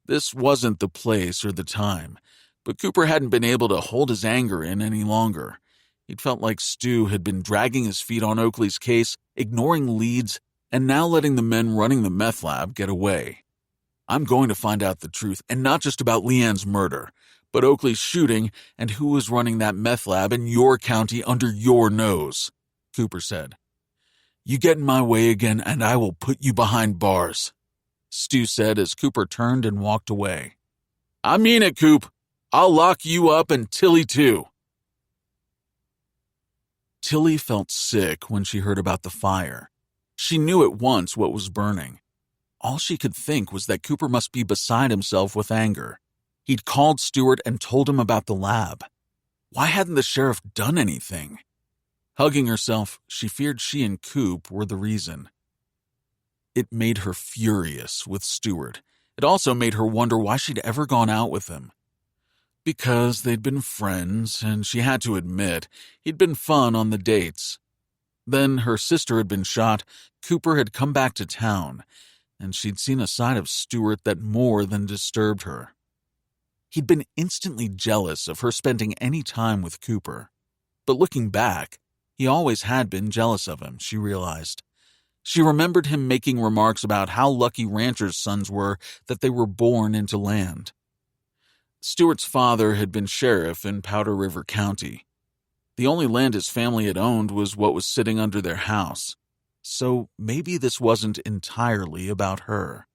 This wasn't the place or the time, but Cooper hadn't been able to hold his anger in any longer. He'd felt like Stu had been dragging his feet on Oakley's case, ignoring leads, and now letting the men running the meth lab get away. I'm going to find out the truth, and not just about Leanne's murder, but Oakley's shooting and who was running that meth lab in your county under your nose, Cooper said. You get in my way again, and I will put you behind bars, Stu said as Cooper turned and walked away. I mean it, Coop. I'll lock you up and Tilly too. Tilly felt sick when she heard about the fire. She knew at once what was burning. All she could think was that Cooper must be beside himself with anger. He'd called Stewart and told him about the lab. Why hadn't the sheriff done anything? Hugging herself, she feared she and Coop were the reason. It made her furious with Stewart. It also made her wonder why she'd ever gone out with him. Because they'd been friends, and she had to admit, he'd been fun on the dates. Then her sister had been shot, Cooper had come back to town, and she'd seen a side of Stewart that more than disturbed her. He'd been instantly jealous of her spending any time with Cooper. But looking back, he always had been jealous of him, she realized. She remembered him making remarks about how lucky ranchers' sons were that they were born into land. Stewart's father had been sheriff in Powder River County. The only land his family had owned was what was sitting under their house. So maybe this wasn't entirely about her.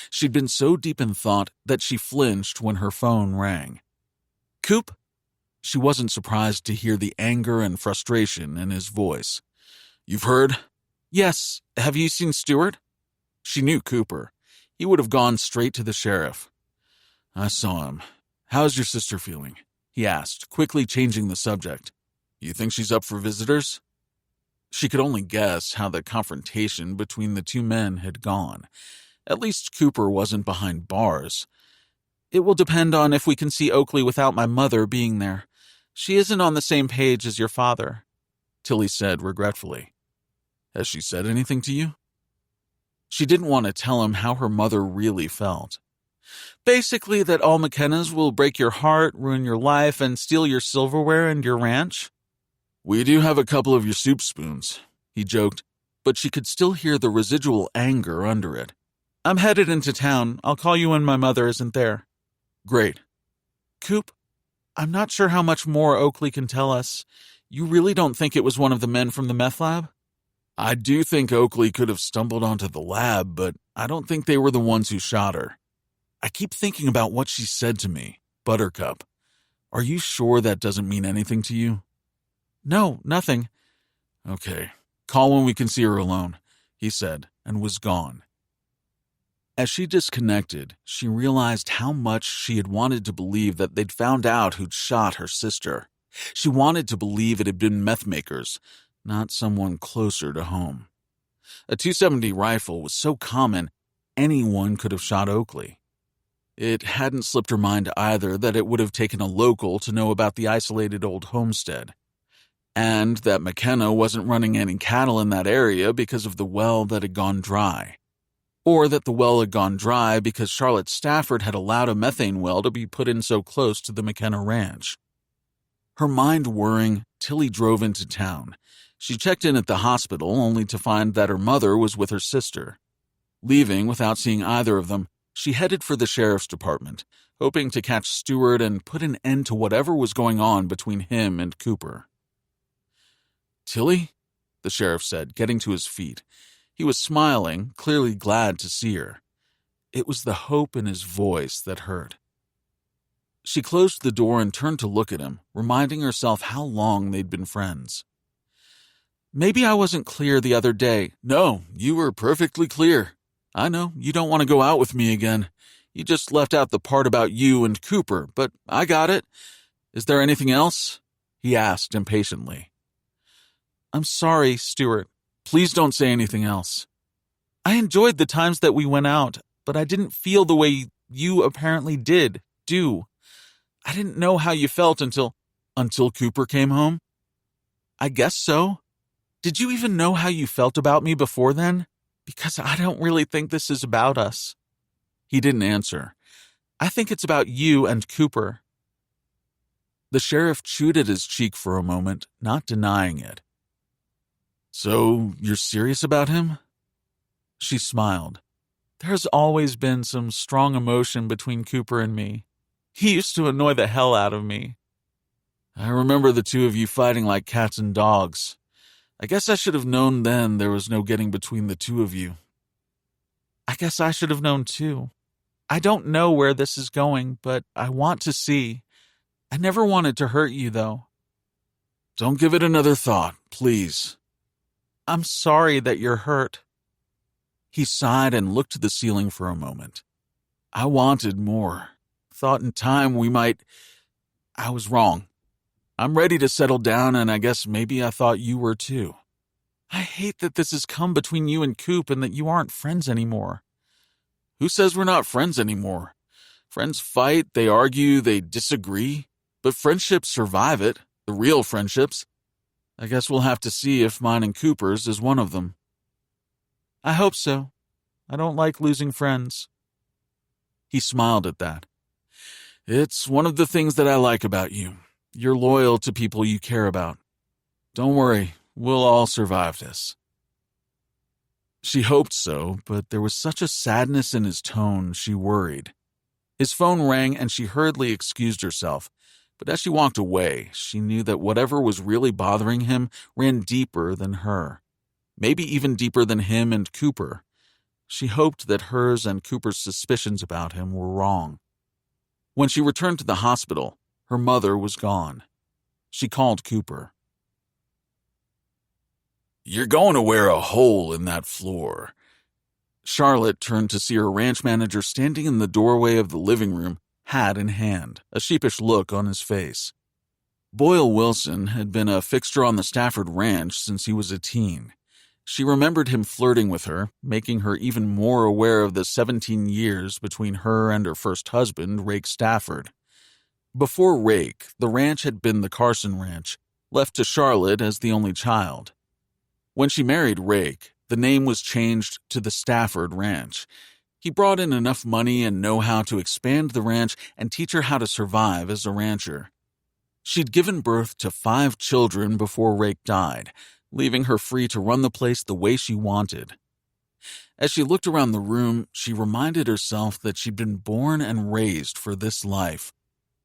She'd been so deep in thought that she flinched when her phone rang. Coop? She wasn't surprised to hear the anger and frustration in his voice. You've heard? Yes. Have you seen Stewart? She knew Cooper. He would have gone straight to the sheriff. I saw him. How's your sister feeling? He asked, quickly changing the subject. You think she's up for visitors? She could only guess how the confrontation between the two men had gone. At least Cooper wasn't behind bars. It will depend on if we can see Oakley without my mother being there. She isn't on the same page as your father, Tilly said regretfully. Has she said anything to you? She didn't want to tell him how her mother really felt. Basically that all McKennas will break your heart, ruin your life, and steal your silverware and your ranch. We do have a couple of your soup spoons, he joked, but she could still hear the residual anger under it. I'm headed into town. I'll call you when my mother isn't there. Great. Coop, I'm not sure how much more Oakley can tell us. You really don't think it was one of the men from the meth lab? I do think Oakley could have stumbled onto the lab, but I don't think they were the ones who shot her. I keep thinking about what she said to me, Buttercup. Are you sure that doesn't mean anything to you? No, nothing. Okay, call when we can see her alone, he said, and was gone. As she disconnected, she realized how much she had wanted to believe that they'd found out who'd shot her sister. She wanted to believe it had been meth makers, not someone closer to home. A .270 rifle was so common, anyone could have shot Oakley. It hadn't slipped her mind either that it would have taken a local to know about the isolated old homestead, and that McKenna wasn't running any cattle in that area because of the well that had gone dry, or that the well had gone dry because Charlotte Stafford had allowed a methane well to be put in so close to the McKenna ranch. Her mind whirring, Tilly drove into town. She checked in at the hospital only to find that her mother was with her sister. Leaving without seeing either of them, she headed for the sheriff's department, hoping to catch Stewart and put an end to whatever was going on between him and Cooper. Tilly? The sheriff said, getting to his feet. He was smiling, clearly glad to see her. It was the hope in his voice that hurt. She closed the door and turned to look at him, reminding herself how long they'd been friends. Maybe I wasn't clear the other day. No, you were perfectly clear. I know, you don't want to go out with me again. You just left out the part about you and Cooper, but I got it. Is there anything else? He asked impatiently. I'm sorry, Stuart. Please don't say anything else. I enjoyed the times that we went out, but I didn't feel the way you apparently do. I didn't know how you felt until Cooper came home? I guess so. Did you even know how you felt about me before then? Because I don't really think this is about us. He didn't answer. I think it's about you and Cooper. The sheriff chewed at his cheek for a moment, not denying it. So, you're serious about him? She smiled. There's always been some strong emotion between Cooper and me. He used to annoy the hell out of me. I remember the two of you fighting like cats and dogs. I guess I should have known then there was no getting between the two of you. I guess I should have known too. I don't know where this is going, but I want to see. I never wanted to hurt you, though. Don't give it another thought, please. I'm sorry that you're hurt. He sighed and looked to the ceiling for a moment. I wanted more. Thought in time we might... I was wrong. I'm ready to settle down, and I guess maybe I thought you were too. I hate that this has come between you and Coop and that you aren't friends anymore. Who says we're not friends anymore? Friends fight, they argue, they disagree, but friendships survive it, the real friendships. I guess we'll have to see if mine and Cooper's is one of them. I hope so. I don't like losing friends. He smiled at that. It's one of the things that I like about you. You're loyal to people you care about. Don't worry, we'll all survive this. She hoped so, but there was such a sadness in his tone she worried. His phone rang and she hurriedly excused herself, but as she walked away, she knew that whatever was really bothering him ran deeper than her, maybe even deeper than him and Cooper. She hoped that hers and Cooper's suspicions about him were wrong. When she returned to the hospital, her mother was gone. She called Cooper. You're going to wear a hole in that floor. Charlotte turned to see her ranch manager standing in the doorway of the living room, hat in hand, a sheepish look on his face. Boyle Wilson had been a fixture on the Stafford Ranch since he was a teen. She remembered him flirting with her, making her even more aware of the 17 years between her and her first husband, Rake Stafford. Before Rake, the ranch had been the Carson Ranch, left to Charlotte as the only child. When she married Rake, the name was changed to the Stafford Ranch. He brought in enough money and know-how to expand the ranch and teach her how to survive as a rancher. She'd given birth to 5 children before Rake died, leaving her free to run the place the way she wanted. As she looked around the room, she reminded herself that she'd been born and raised for this life,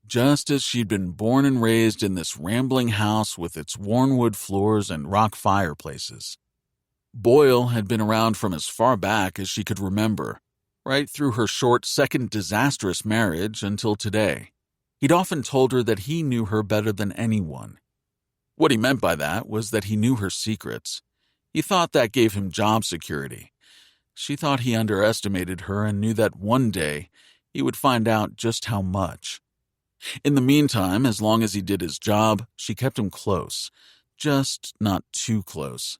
just as she'd been born and raised in this rambling house with its worn wood floors and rock fireplaces. Boyle had been around from as far back as she could remember, right through her short second disastrous marriage until today. He'd often told her that he knew her better than anyone. What he meant by that was that he knew her secrets. He thought that gave him job security. She thought he underestimated her and knew that one day he would find out just how much. In the meantime, as long as he did his job, she kept him close, just not too close.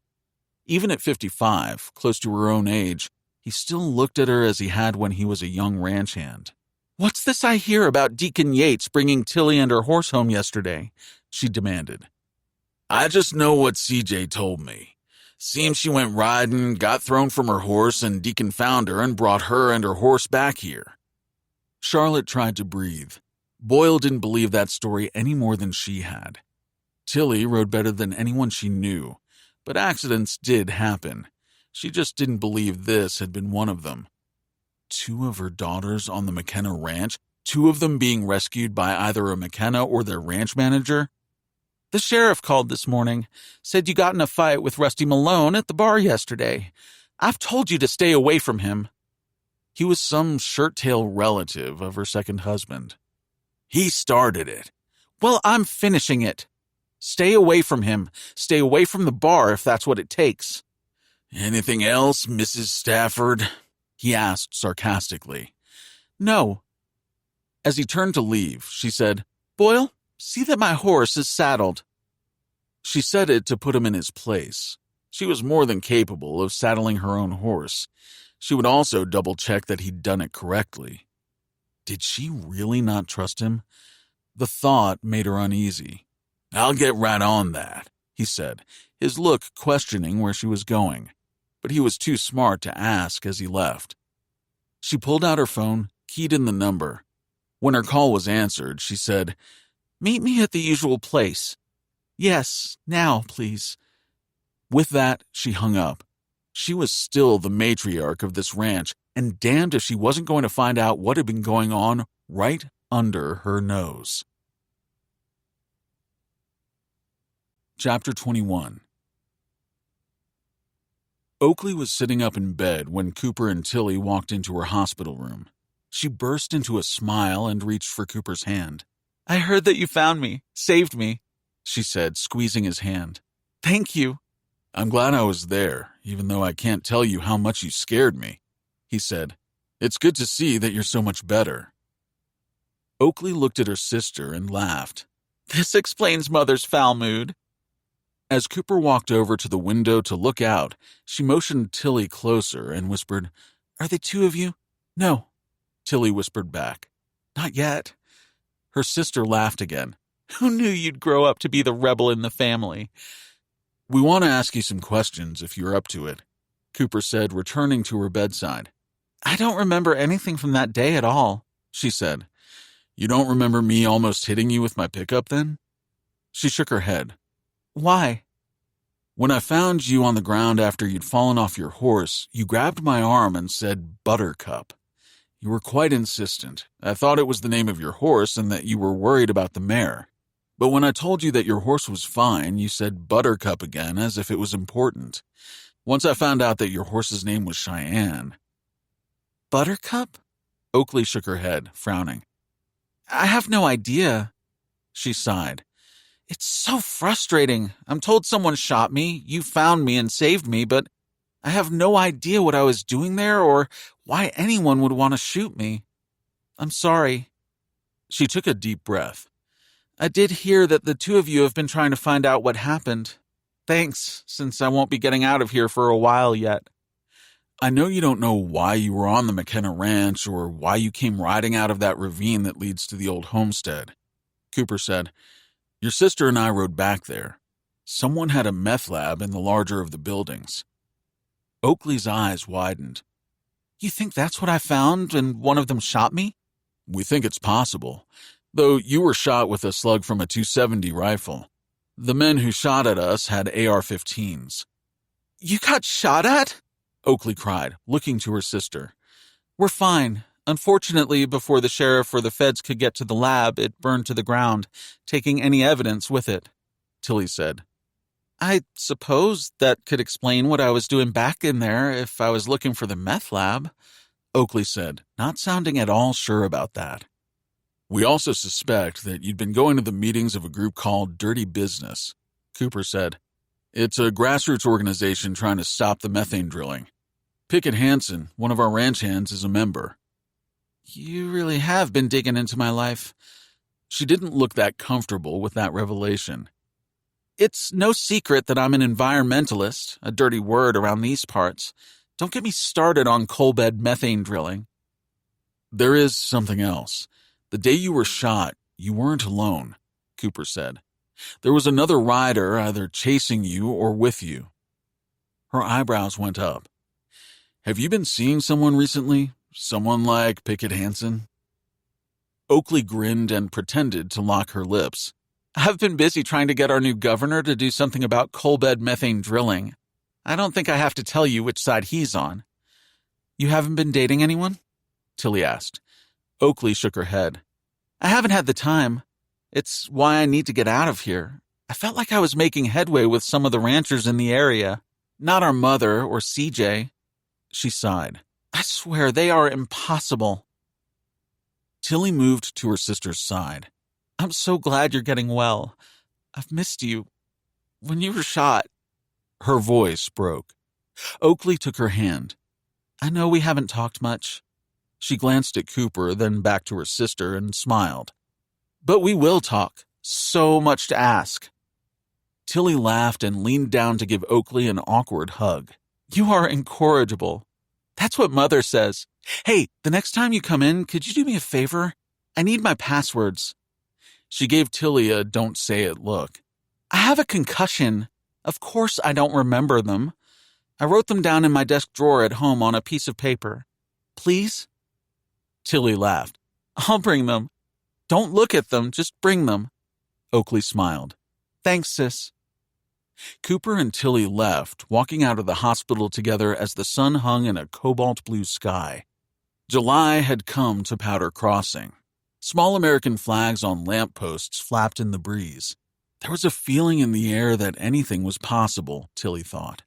Even at 55, close to her own age, he still looked at her as he had when he was a young ranch hand. "What's this I hear about Deacon Yates bringing Tilly and her horse home yesterday?" she demanded. "I just know what CJ told me. Seems she went riding, got thrown from her horse, and Deacon found her and brought her and her horse back here." Charlotte tried to breathe. Boyle didn't believe that story any more than she had. Tilly rode better than anyone she knew, but accidents did happen. She just didn't believe this had been one of them. 2 of her daughters on the McKenna ranch, 2 of them being rescued by either a McKenna or their ranch manager. "The sheriff called this morning, said you got in a fight with Rusty Malone at the bar yesterday. I've told you to stay away from him." He was some shirt-tail relative of her second husband. "He started it." "Well, I'm finishing it. Stay away from him. Stay away from the bar if that's what it takes." "Anything else, Mrs. Stafford?" he asked sarcastically. "No." As he turned to leave, she said, "Boyle, see that my horse is saddled." She said it to put him in his place. She was more than capable of saddling her own horse. She would also double-check that he'd done it correctly. Did she really not trust him? The thought made her uneasy. "I'll get right on that," he said, his look questioning where she was going. But he was too smart to ask as he left. She pulled out her phone, keyed in the number. When her call was answered, she said, "Meet me at the usual place." "Yes, now, please." With that, she hung up. She was still the matriarch of this ranch, and damned if she wasn't going to find out what had been going on right under her nose. Chapter 21. Oakley was sitting up in bed when Cooper and Tilly walked into her hospital room. She burst into a smile and reached for Cooper's hand. "I heard that you found me, saved me," she said, squeezing his hand. "Thank you." "I'm glad I was there, even though I can't tell you how much you scared me," he said. "It's good to see that you're so much better." Oakley looked at her sister and laughed. "This explains Mother's foul mood." As Cooper walked over to the window to look out, she motioned Tilly closer and whispered, "Are they 2 of you?" "No," Tilly whispered back. "Not yet." Her sister laughed again. "Who knew you'd grow up to be the rebel in the family?" "We want to ask you some questions if you're up to it," Cooper said, returning to her bedside. "I don't remember anything from that day at all," she said. "You don't remember me almost hitting you with my pickup then?" She shook her head. "Why?" "When I found you on the ground after you'd fallen off your horse, you grabbed my arm and said Buttercup. You were quite insistent. I thought it was the name of your horse and that you were worried about the mare. But when I told you that your horse was fine, you said Buttercup again as if it was important. Once I found out that your horse's name was Cheyenne." "Buttercup?" Oakley shook her head, frowning. "I have no idea." She sighed. "It's so frustrating. I'm told someone shot me, you found me and saved me, but I have no idea what I was doing there or why anyone would want to shoot me. I'm sorry." She took a deep breath. I did hear that the two of you have been trying to find out what happened. Thanks, since I won't be getting out of here for a while yet. I know you don't know why you were on the McKenna Ranch or why you came riding out of that ravine that leads to the old homestead. Cooper said, Your sister and I rode back there. Someone had a meth lab in the larger of the buildings. Oakley's eyes widened. You think that's what I found and one of them shot me? We think it's possible, though you were shot with a slug from a .270 rifle. The men who shot at us had AR-15s. You got shot at? Oakley cried, looking to her sister. We're fine. Unfortunately, before the sheriff or the feds could get to the lab, it burned to the ground, taking any evidence with it, Tilly said. I suppose that could explain what I was doing back in there if I was looking for the meth lab, Oakley said, not sounding at all sure about that. We also suspect that you'd been going to the meetings of a group called Dirty Business, Cooper said. It's a grassroots organization trying to stop the methane drilling. Pickett Hansen, one of our ranch hands, is a member. You really have been digging into my life. She didn't look that comfortable with that revelation. It's no secret that I'm an environmentalist, a dirty word around these parts. Don't get me started on coal bed methane drilling. There is something else. The day you were shot, you weren't alone, Cooper said. There was another rider either chasing you or with you. Her eyebrows went up. Have you been seeing someone recently? Someone like Pickett Hansen? Oakley grinned and pretended to lock her lips. I've been busy trying to get our new governor to do something about coal bed methane drilling. I don't think I have to tell you which side he's on. You haven't been dating anyone? Tilly asked. Oakley shook her head. I haven't had the time. It's why I need to get out of here. I felt like I was making headway with some of the ranchers in the area. Not our mother or CJ. She sighed. I swear they are impossible. Tilly moved to her sister's side. I'm so glad you're getting well. I've missed you. When you were shot... Her voice broke. Oakley took her hand. I know we haven't talked much. She glanced at Cooper, then back to her sister and smiled. But we will talk. So much to ask. Tilly laughed and leaned down to give Oakley an awkward hug. You are incorrigible. That's what Mother says. Hey, the next time you come in, could you do me a favor? I need my passwords. She gave Tilly a don't-say-it look. I have a concussion. Of course I don't remember them. I wrote them down in my desk drawer at home on a piece of paper. Please? Tilly laughed. I'll bring them. Don't look at them, just bring them. Oakley smiled. Thanks, sis. Cooper and Tilly left, walking out of the hospital together as the sun hung in a cobalt blue sky. July had come to Powder Crossing. Small American flags on lampposts flapped in the breeze. There was a feeling in the air that anything was possible, Tilly thought.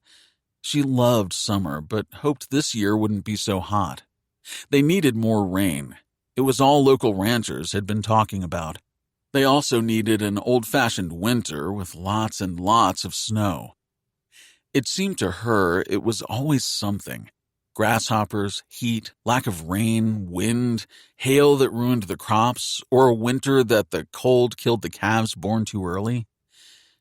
She loved summer, but hoped this year wouldn't be so hot. They needed more rain. It was all local ranchers had been talking about. They also needed an old-fashioned winter with lots and lots of snow. It seemed to her it was always something. Grasshoppers, heat, lack of rain, wind, hail that ruined the crops, or a winter that the cold killed the calves born too early.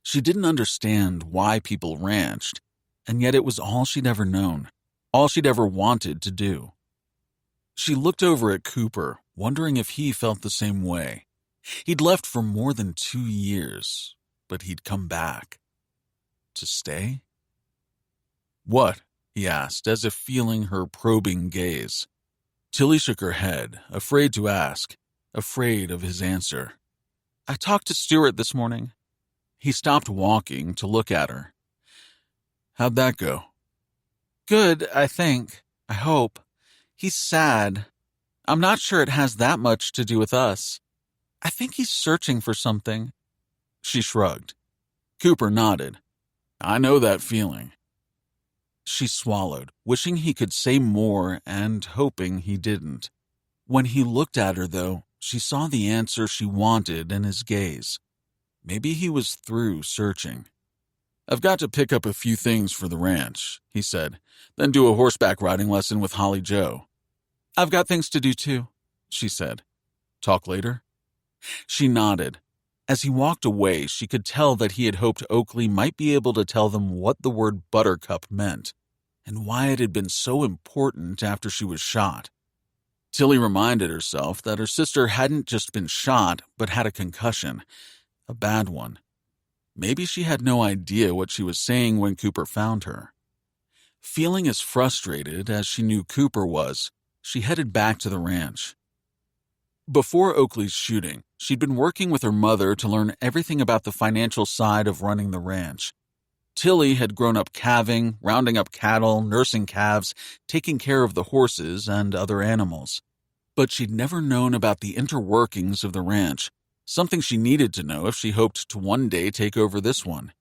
She didn't understand why people ranched, and yet it was all she'd ever known, all she'd ever wanted to do. She looked over at Cooper, wondering if he felt the same way. He'd left for more than 2 years, but he'd come back. To stay? What? He asked, as if feeling her probing gaze. Tilly shook her head, afraid to ask, afraid of his answer. I talked to Stuart this morning. He stopped walking to look at her. How'd that go? Good, I think. I hope. He's sad. I'm not sure it has that much to do with us. I think he's searching for something. She shrugged. Cooper nodded. I know that feeling. She swallowed, wishing he could say more and hoping he didn't. When he looked at her, though, she saw the answer she wanted in his gaze. Maybe he was through searching. I've got to pick up a few things for the ranch, he said, then do a horseback riding lesson with Holly Joe. I've got things to do, too, she said. Talk later? She nodded. As he walked away, she could tell that he had hoped Oakley might be able to tell them what the word buttercup meant, and why it had been so important after she was shot. Tilly reminded herself that her sister hadn't just been shot, but had a concussion, a bad one. Maybe she had no idea what she was saying when Cooper found her. Feeling as frustrated as she knew Cooper was, she headed back to the ranch. Before Oakley's shooting, she'd been working with her mother to learn everything about the financial side of running the ranch. Tilly had grown up calving, rounding up cattle, nursing calves, taking care of the horses and other animals. But she'd never known about the interworkings of the ranch, something she needed to know if she hoped to one day take over this one.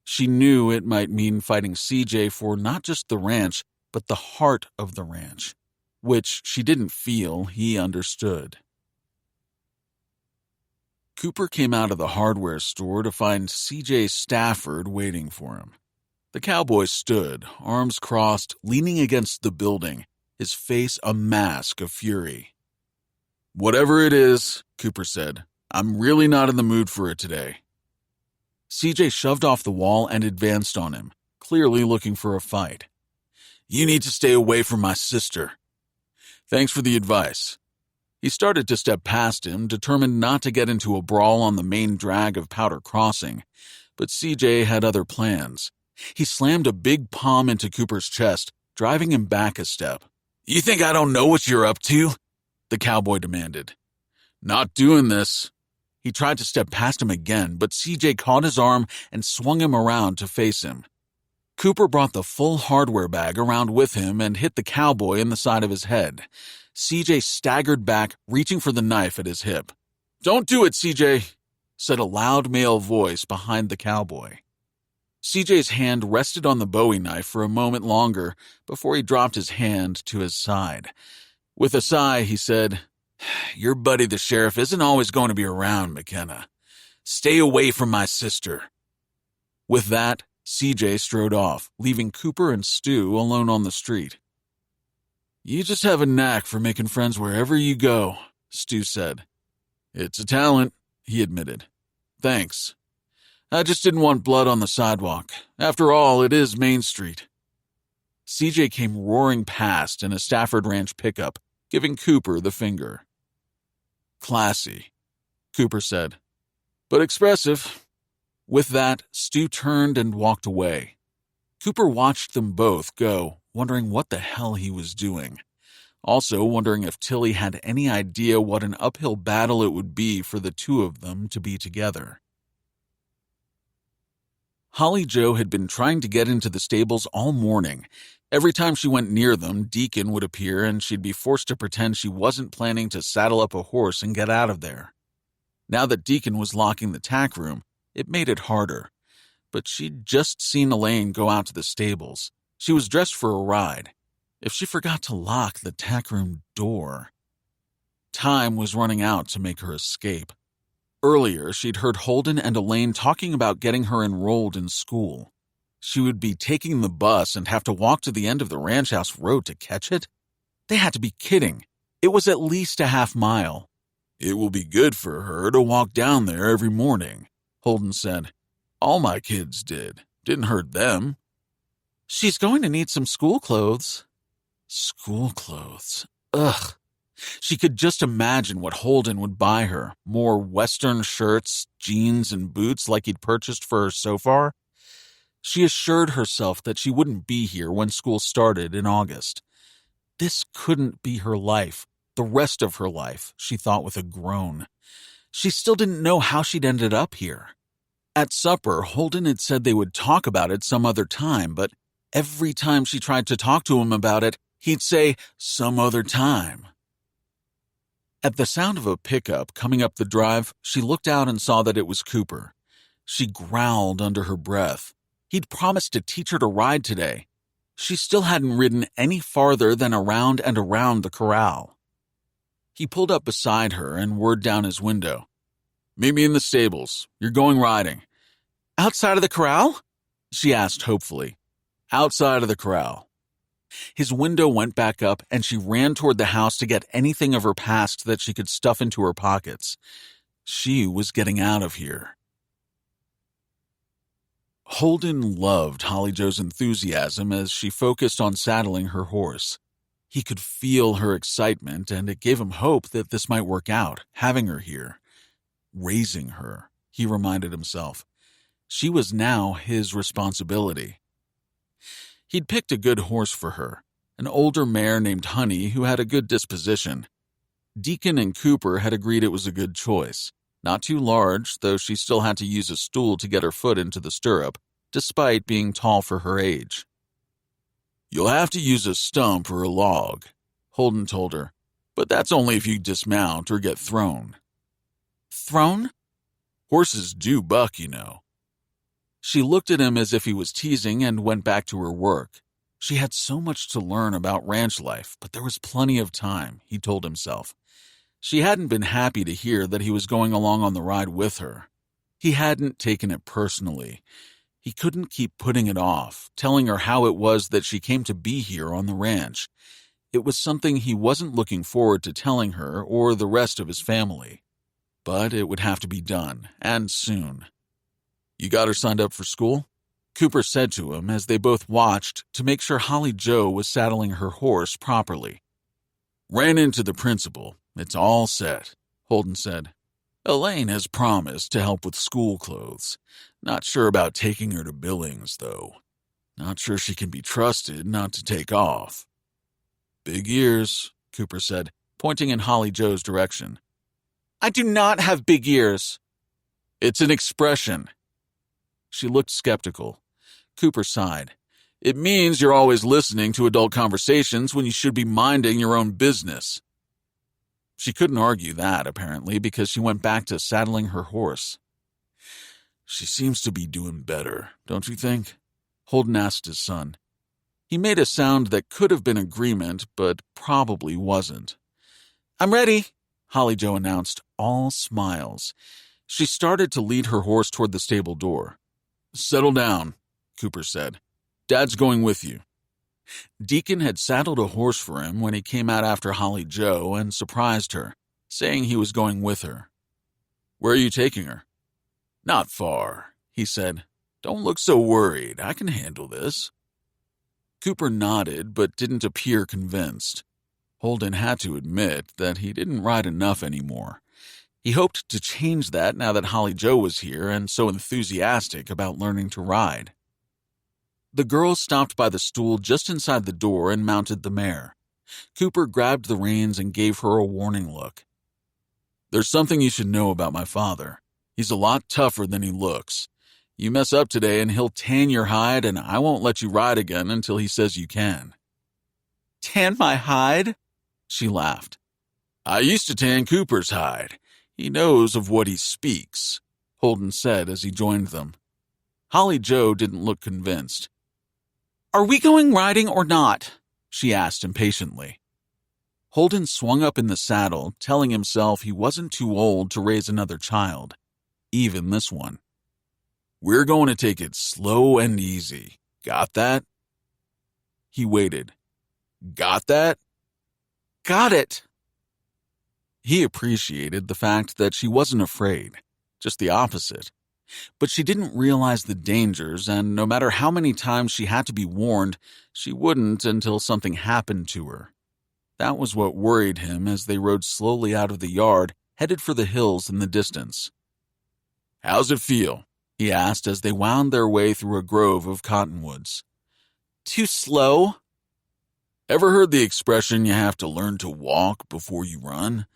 She knew it might mean fighting CJ for not just the ranch, but the heart of the ranch, which she didn't feel he understood. Cooper came out of the hardware store to find C.J. Stafford waiting for him. The cowboy stood, arms crossed, leaning against the building, his face a mask of fury. "Whatever it is," Cooper said, "I'm really not in the mood for it today." C.J. shoved off the wall and advanced on him, clearly looking for a fight. "You need to stay away from my sister." "Thanks for the advice." He started to step past him, determined not to get into a brawl on the main drag of Powder Crossing, but CJ had other plans. He slammed a big palm into Cooper's chest, driving him back a step. "You think I don't know what you're up to?" the cowboy demanded. "Not doing this." He tried to step past him again, but CJ caught his arm and swung him around to face him. Cooper brought the full hardware bag around with him and hit the cowboy in the side of his head. CJ staggered back, reaching for the knife at his hip. "Don't do it, CJ," said a loud male voice behind the cowboy. CJ's hand rested on the Bowie knife for a moment longer before he dropped his hand to his side. With a sigh, he said, "Your buddy the sheriff isn't always going to be around, McKenna. Stay away from my sister." With that, CJ strode off, leaving Cooper and Stu alone on the street. "You just have a knack for making friends wherever you go," Stu said. "It's a talent," he admitted. "Thanks. I just didn't want blood on the sidewalk. After all, it is Main Street." CJ came roaring past in a Stafford Ranch pickup, giving Cooper the finger. "Classy," Cooper said, "but expressive." With that, Stu turned and walked away. Cooper watched them both go, wondering what the hell he was doing. Also wondering if Tilly had any idea what an uphill battle it would be for the two of them to be together. Holly Joe had been trying to get into the stables all morning. Every time she went near them, Deacon would appear and she'd be forced to pretend she wasn't planning to saddle up a horse and get out of there. Now that Deacon was locking the tack room, it made it harder. But she'd just seen Elaine go out to the stables. She was dressed for a ride. If she forgot to lock the tack room door... Time was running out to make her escape. Earlier, she'd heard Holden and Elaine talking about getting her enrolled in school. She would be taking the bus and have to walk to the end of the ranch house road to catch it? They had to be kidding. It was at least a half mile. "It will be good for her to walk down there every morning," Holden said. "All my kids did. Didn't hurt them." "She's going to need some school clothes." School clothes. Ugh. She could just imagine what Holden would buy her. More Western shirts, jeans, and boots like he'd purchased for her so far. She assured herself that she wouldn't be here when school started in August. This couldn't be her life, the rest of her life, she thought with a groan. She still didn't know how she'd ended up here. At supper, Holden had said they would talk about it some other time, but every time she tried to talk to him about it, he'd say, "some other time." At the sound of a pickup coming up the drive, she looked out and saw that it was Cooper. She growled under her breath. He'd promised to teach her to ride today. She still hadn't ridden any farther than around and around the corral. He pulled up beside her and whirred down his window. "Meet me in the stables. You're going riding." "Outside of the corral?" she asked hopefully. "Outside of the corral." His window went back up and she ran toward the house to get anything of her past that she could stuff into her pockets. She was getting out of here. Holden loved Holly Joe's enthusiasm as she focused on saddling her horse. He could feel her excitement, and it gave him hope that this might work out, having her here. Raising her, he reminded himself. She was now his responsibility. He'd picked a good horse for her, an older mare named Honey who had a good disposition. Deacon and Cooper had agreed it was a good choice. Not too large, though she still had to use a stool to get her foot into the stirrup, despite being tall for her age. "You'll have to use a stump or a log," Holden told her, "but that's only if you dismount or get thrown." "Thrown?" "Horses do buck, you know." She looked at him as if he was teasing and went back to her work. She had so much to learn about ranch life, but there was plenty of time, he told himself. She hadn't been happy to hear that he was going along on the ride with her. He hadn't taken it personally. He couldn't keep putting it off, telling her how it was that she came to be here on the ranch. It was something he wasn't looking forward to telling her or the rest of his family. But it would have to be done, and soon. "You got her signed up for school?" Cooper said to him as they both watched to make sure Holly Joe was saddling her horse properly. "Ran into the principal. It's all set," Holden said. "Elaine has promised to help with school clothes. Not sure about taking her to Billings, though. Not sure she can be trusted not to take off." "Big ears," Cooper said, pointing in Holly Joe's direction. "I do not have big ears." "It's an expression." She looked skeptical. Cooper sighed. "It means you're always listening to adult conversations when you should be minding your own business." She couldn't argue that, apparently, because she went back to saddling her horse. "She seems to be doing better, don't you think?" Holden asked his son. He made a sound that could have been agreement, but probably wasn't. "I'm ready," Holly Joe announced, all smiles. She started to lead her horse toward the stable door. "Settle down," Cooper said. "Dad's going with you." Deacon had saddled a horse for him when he came out after Holly Joe and surprised her, saying he was going with her. "Where are you taking her?" "Not far," he said. "Don't look so worried. I can handle this." Cooper nodded but didn't appear convinced. Holden had to admit that he didn't ride enough anymore. He hoped to change that now that Holly Joe was here and so enthusiastic about learning to ride. The girl stopped by the stool just inside the door and mounted the mare. Cooper grabbed the reins and gave her a warning look. "There's something you should know about my father. He's a lot tougher than he looks. You mess up today and he'll tan your hide, and I won't let you ride again until he says you can." "Tan my hide?" She laughed. "I used to tan Cooper's hide. He knows of what he speaks," Holden said as he joined them. Holly Joe didn't look convinced. "Are we going riding or not?" she asked impatiently. Holden swung up in the saddle, telling himself he wasn't too old to raise another child, even this one. "We're going to take it slow and easy. Got that?" He waited. "Got that?" "Got it." He appreciated the fact that she wasn't afraid, just the opposite. But she didn't realize the dangers, and no matter how many times she had to be warned, she wouldn't until something happened to her. That was what worried him as they rode slowly out of the yard, headed for the hills in the distance. "How's it feel?" he asked as they wound their way through a grove of cottonwoods. "Too slow?" "Ever heard the expression you have to learn to walk before you run?"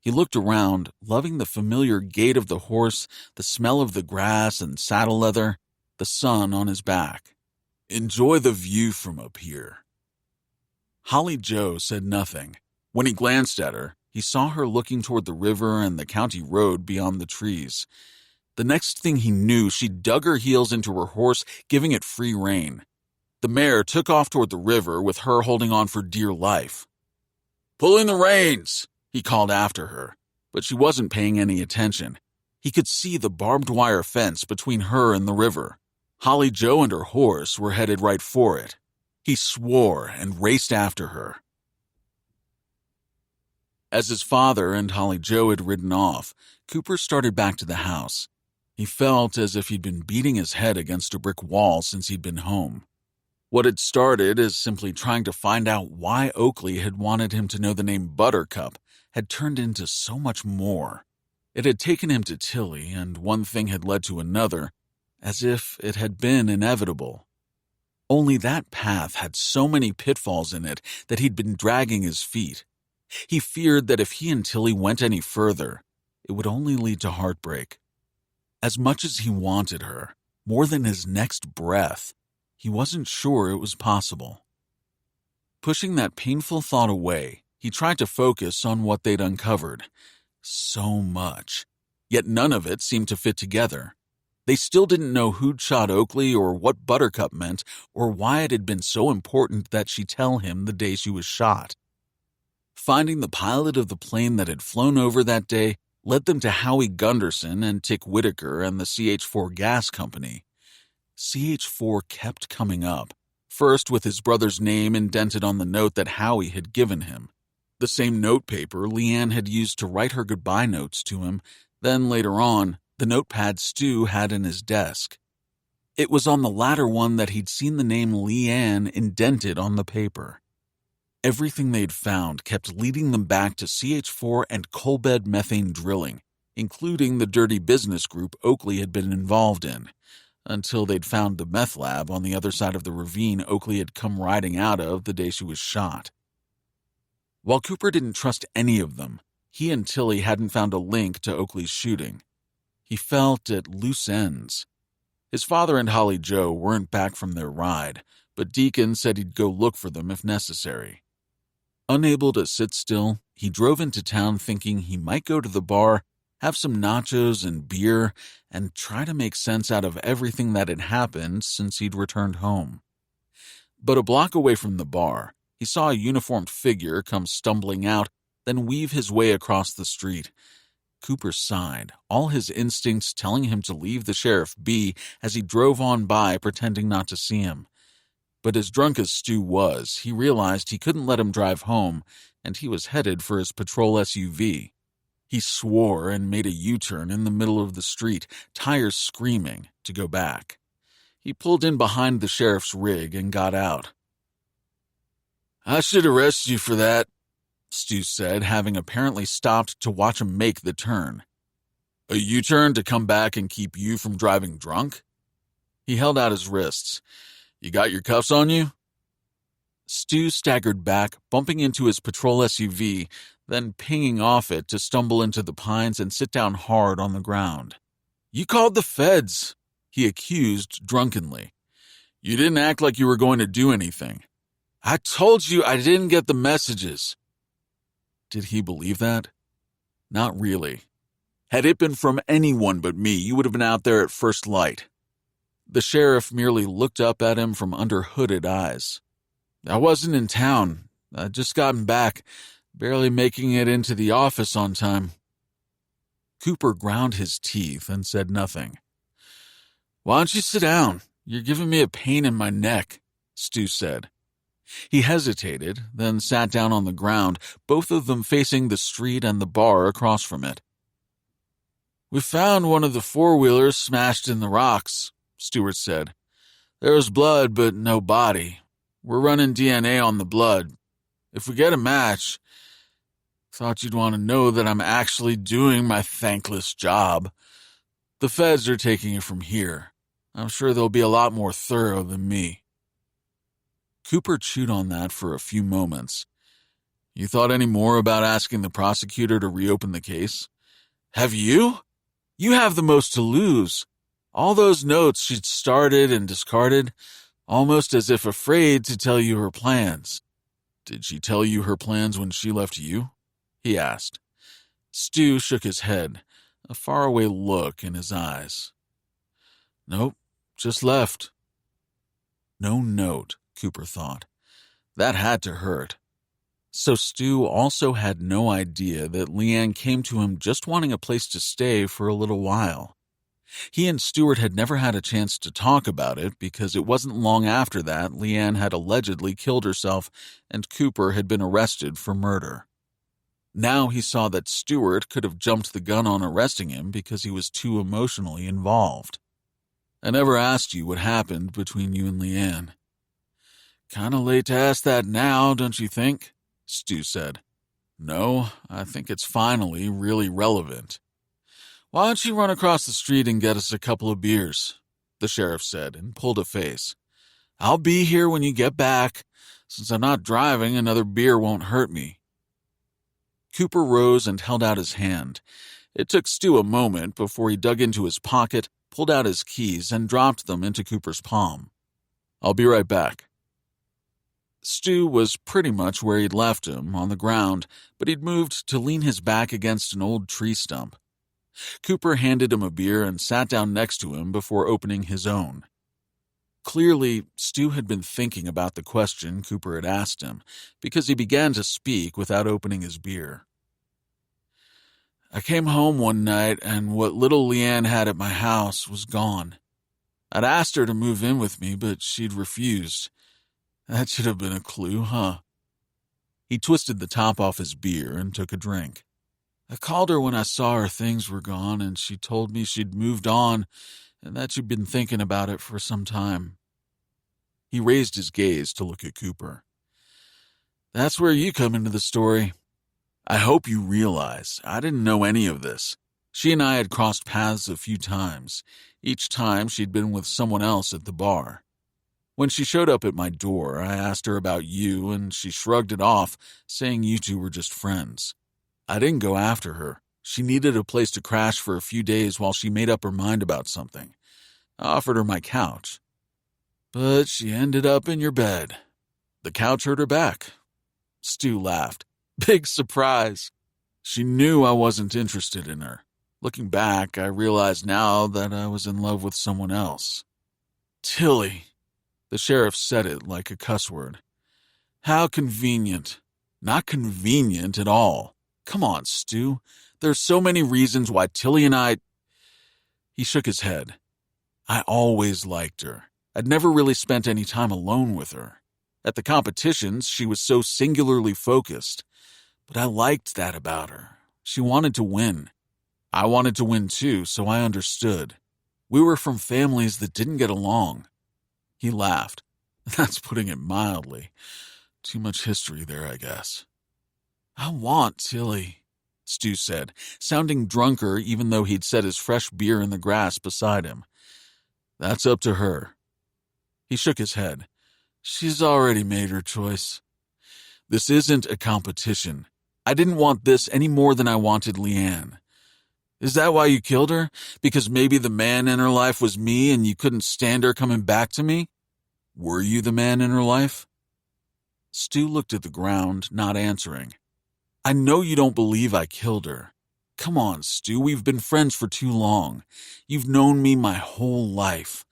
He looked around, loving the familiar gait of the horse, the smell of the grass and saddle leather, the sun on his back. "Enjoy the view from up here." Holly Joe said nothing. When he glanced at her, he saw her looking toward the river and the county road beyond the trees. The next thing he knew, she dug her heels into her horse, giving it free rein. The mare took off toward the river, with her holding on for dear life. "Pull in the reins!" he called after her, but she wasn't paying any attention. He could see the barbed wire fence between her and the river. Holly Joe and her horse were headed right for it. He swore and raced after her. As his father and Holly Joe had ridden off, Cooper started back to the house. He felt as if he'd been beating his head against a brick wall since he'd been home. What had started as simply trying to find out why Oakley had wanted him to know the name Buttercup had turned into so much more. It had taken him to Tilly, and one thing had led to another, as if it had been inevitable. Only that path had so many pitfalls in it that he'd been dragging his feet. He feared that if he and Tilly went any further, it would only lead to heartbreak. As much as he wanted her, more than his next breath, he wasn't sure it was possible. Pushing that painful thought away, he tried to focus on what they'd uncovered. So much. Yet none of it seemed to fit together. They still didn't know who'd shot Oakley or what Buttercup meant or why it had been so important that she tell him the day she was shot. Finding the pilot of the plane that had flown over that day led them to Howie Gunderson and Tick Whitaker and the CH4 gas company. CH4 kept coming up, first with his brother's name indented on the note that Howie had given him. The same note paper Leanne had used to write her goodbye notes to him, then later on, the notepad Stu had in his desk. It was on the latter one that he'd seen the name Leanne indented on the paper. Everything they'd found kept leading them back to CH4 and coal bed methane drilling, including the dirty business group Oakley had been involved in, until they'd found the meth lab on the other side of the ravine Oakley had come riding out of the day she was shot. While Cooper didn't trust any of them, he and Tilly hadn't found a link to Oakley's shooting. He felt at loose ends. His father and Holly Joe weren't back from their ride, but Deacon said he'd go look for them if necessary. Unable to sit still, he drove into town thinking he might go to the bar, have some nachos and beer, and try to make sense out of everything that had happened since he'd returned home. But a block away from the bar, he saw a uniformed figure come stumbling out, then weave his way across the street. Cooper sighed, all his instincts telling him to leave the sheriff be as he drove on by pretending not to see him. But as drunk as Stu was, he realized he couldn't let him drive home, and he was headed for his patrol SUV. He swore and made a U-turn in the middle of the street, tires screaming, to go back. He pulled in behind the sheriff's rig and got out. "I should arrest you for that," Stu said, having apparently stopped to watch him make the turn. "A U-turn to come back and keep you from driving drunk?" He held out his wrists. "You got your cuffs on you?" Stu staggered back, bumping into his patrol SUV, then pinging off it to stumble into the pines and sit down hard on the ground. "You called the feds," he accused drunkenly. "You didn't act like you were going to do anything." "I told you I didn't get the messages." Did he believe that? Not really. Had it been from anyone but me, you would have been out there at first light. The sheriff merely looked up at him from under hooded eyes. "I wasn't in town. I'd just gotten back, barely making it into the office on time." Cooper ground his teeth and said nothing. "Why don't you sit down? You're giving me a pain in my neck," Stu said. He hesitated, then sat down on the ground, both of them facing the street and the bar across from it. "We found one of the four-wheelers smashed in the rocks," Stewart said. "There was blood, but no body. We're running DNA on the blood. If we get a match, thought you'd want to know that I'm actually doing my thankless job. The feds are taking it from here. I'm sure they'll be a lot more thorough than me." Cooper chewed on that for a few moments. "You thought any more about asking the prosecutor to reopen the case?" "Have you? You have the most to lose. All those notes she'd started and discarded, almost as if afraid to tell you her plans." "Did she tell you her plans when she left you?" he asked. Stu shook his head, a faraway look in his eyes. "Nope, just left." No note, Cooper thought. That had to hurt. So Stu also had no idea that Leanne came to him just wanting a place to stay for a little while. He and Stewart had never had a chance to talk about it because it wasn't long after that Leanne had allegedly killed herself and Cooper had been arrested for murder. Now he saw that Stewart could have jumped the gun on arresting him because he was too emotionally involved. "I never asked you what happened between you and Leanne." "Kinda late to ask that now, don't you think?" Stu said. "No, I think it's finally really relevant." "Why don't you run across the street and get us a couple of beers?" the sheriff said and pulled a face. "I'll be here when you get back. Since I'm not driving, another beer won't hurt me." Cooper rose and held out his hand. It took Stu a moment before he dug into his pocket, pulled out his keys, and dropped them into Cooper's palm. "I'll be right back." Stu was pretty much where he'd left him, on the ground, but he'd moved to lean his back against an old tree stump. Cooper handed him a beer and sat down next to him before opening his own. Clearly, Stu had been thinking about the question Cooper had asked him, because he began to speak without opening his beer. "I came home one night, and what little Leanne had at my house was gone. I'd asked her to move in with me, but she'd refused. That should have been a clue, huh?" He twisted the top off his beer and took a drink. "I called her when I saw her things were gone, and she told me she'd moved on and that she'd been thinking about it for some time." He raised his gaze to look at Cooper. "That's where you come into the story. I hope you realize I didn't know any of this. She and I had crossed paths a few times. Each time she'd been with someone else at the bar. When she showed up at my door, I asked her about you, and she shrugged it off, saying you two were just friends. I didn't go after her. She needed a place to crash for a few days while she made up her mind about something. I offered her my couch. But she ended up in your bed. The couch hurt her back." Stu laughed. "Big surprise. She knew I wasn't interested in her. Looking back, I realize now that I was in love with someone else." "Tilly." The sheriff said it like a cuss word. "How convenient." "Not convenient at all. Come on, Stu. There's so many reasons why Tilly and I—" He shook his head. "I always liked her. I'd never really spent any time alone with her. At the competitions, she was so singularly focused. But I liked that about her. She wanted to win. I wanted to win too, so I understood. We were from families that didn't get along." He laughed. "That's putting it mildly. Too much history there, I guess." "I want Tilly," Stu said, sounding drunker even though he'd set his fresh beer in the grass beside him. "That's up to her." He shook his head. "She's already made her choice. This isn't a competition. I didn't want this any more than I wanted Leanne. Is that why you killed her? Because maybe the man in her life was me and you couldn't stand her coming back to me? Were you the man in her life?" Stu looked at the ground, not answering. "I know you don't believe I killed her. Come on, Stu, we've been friends for too long. You've known me my whole life.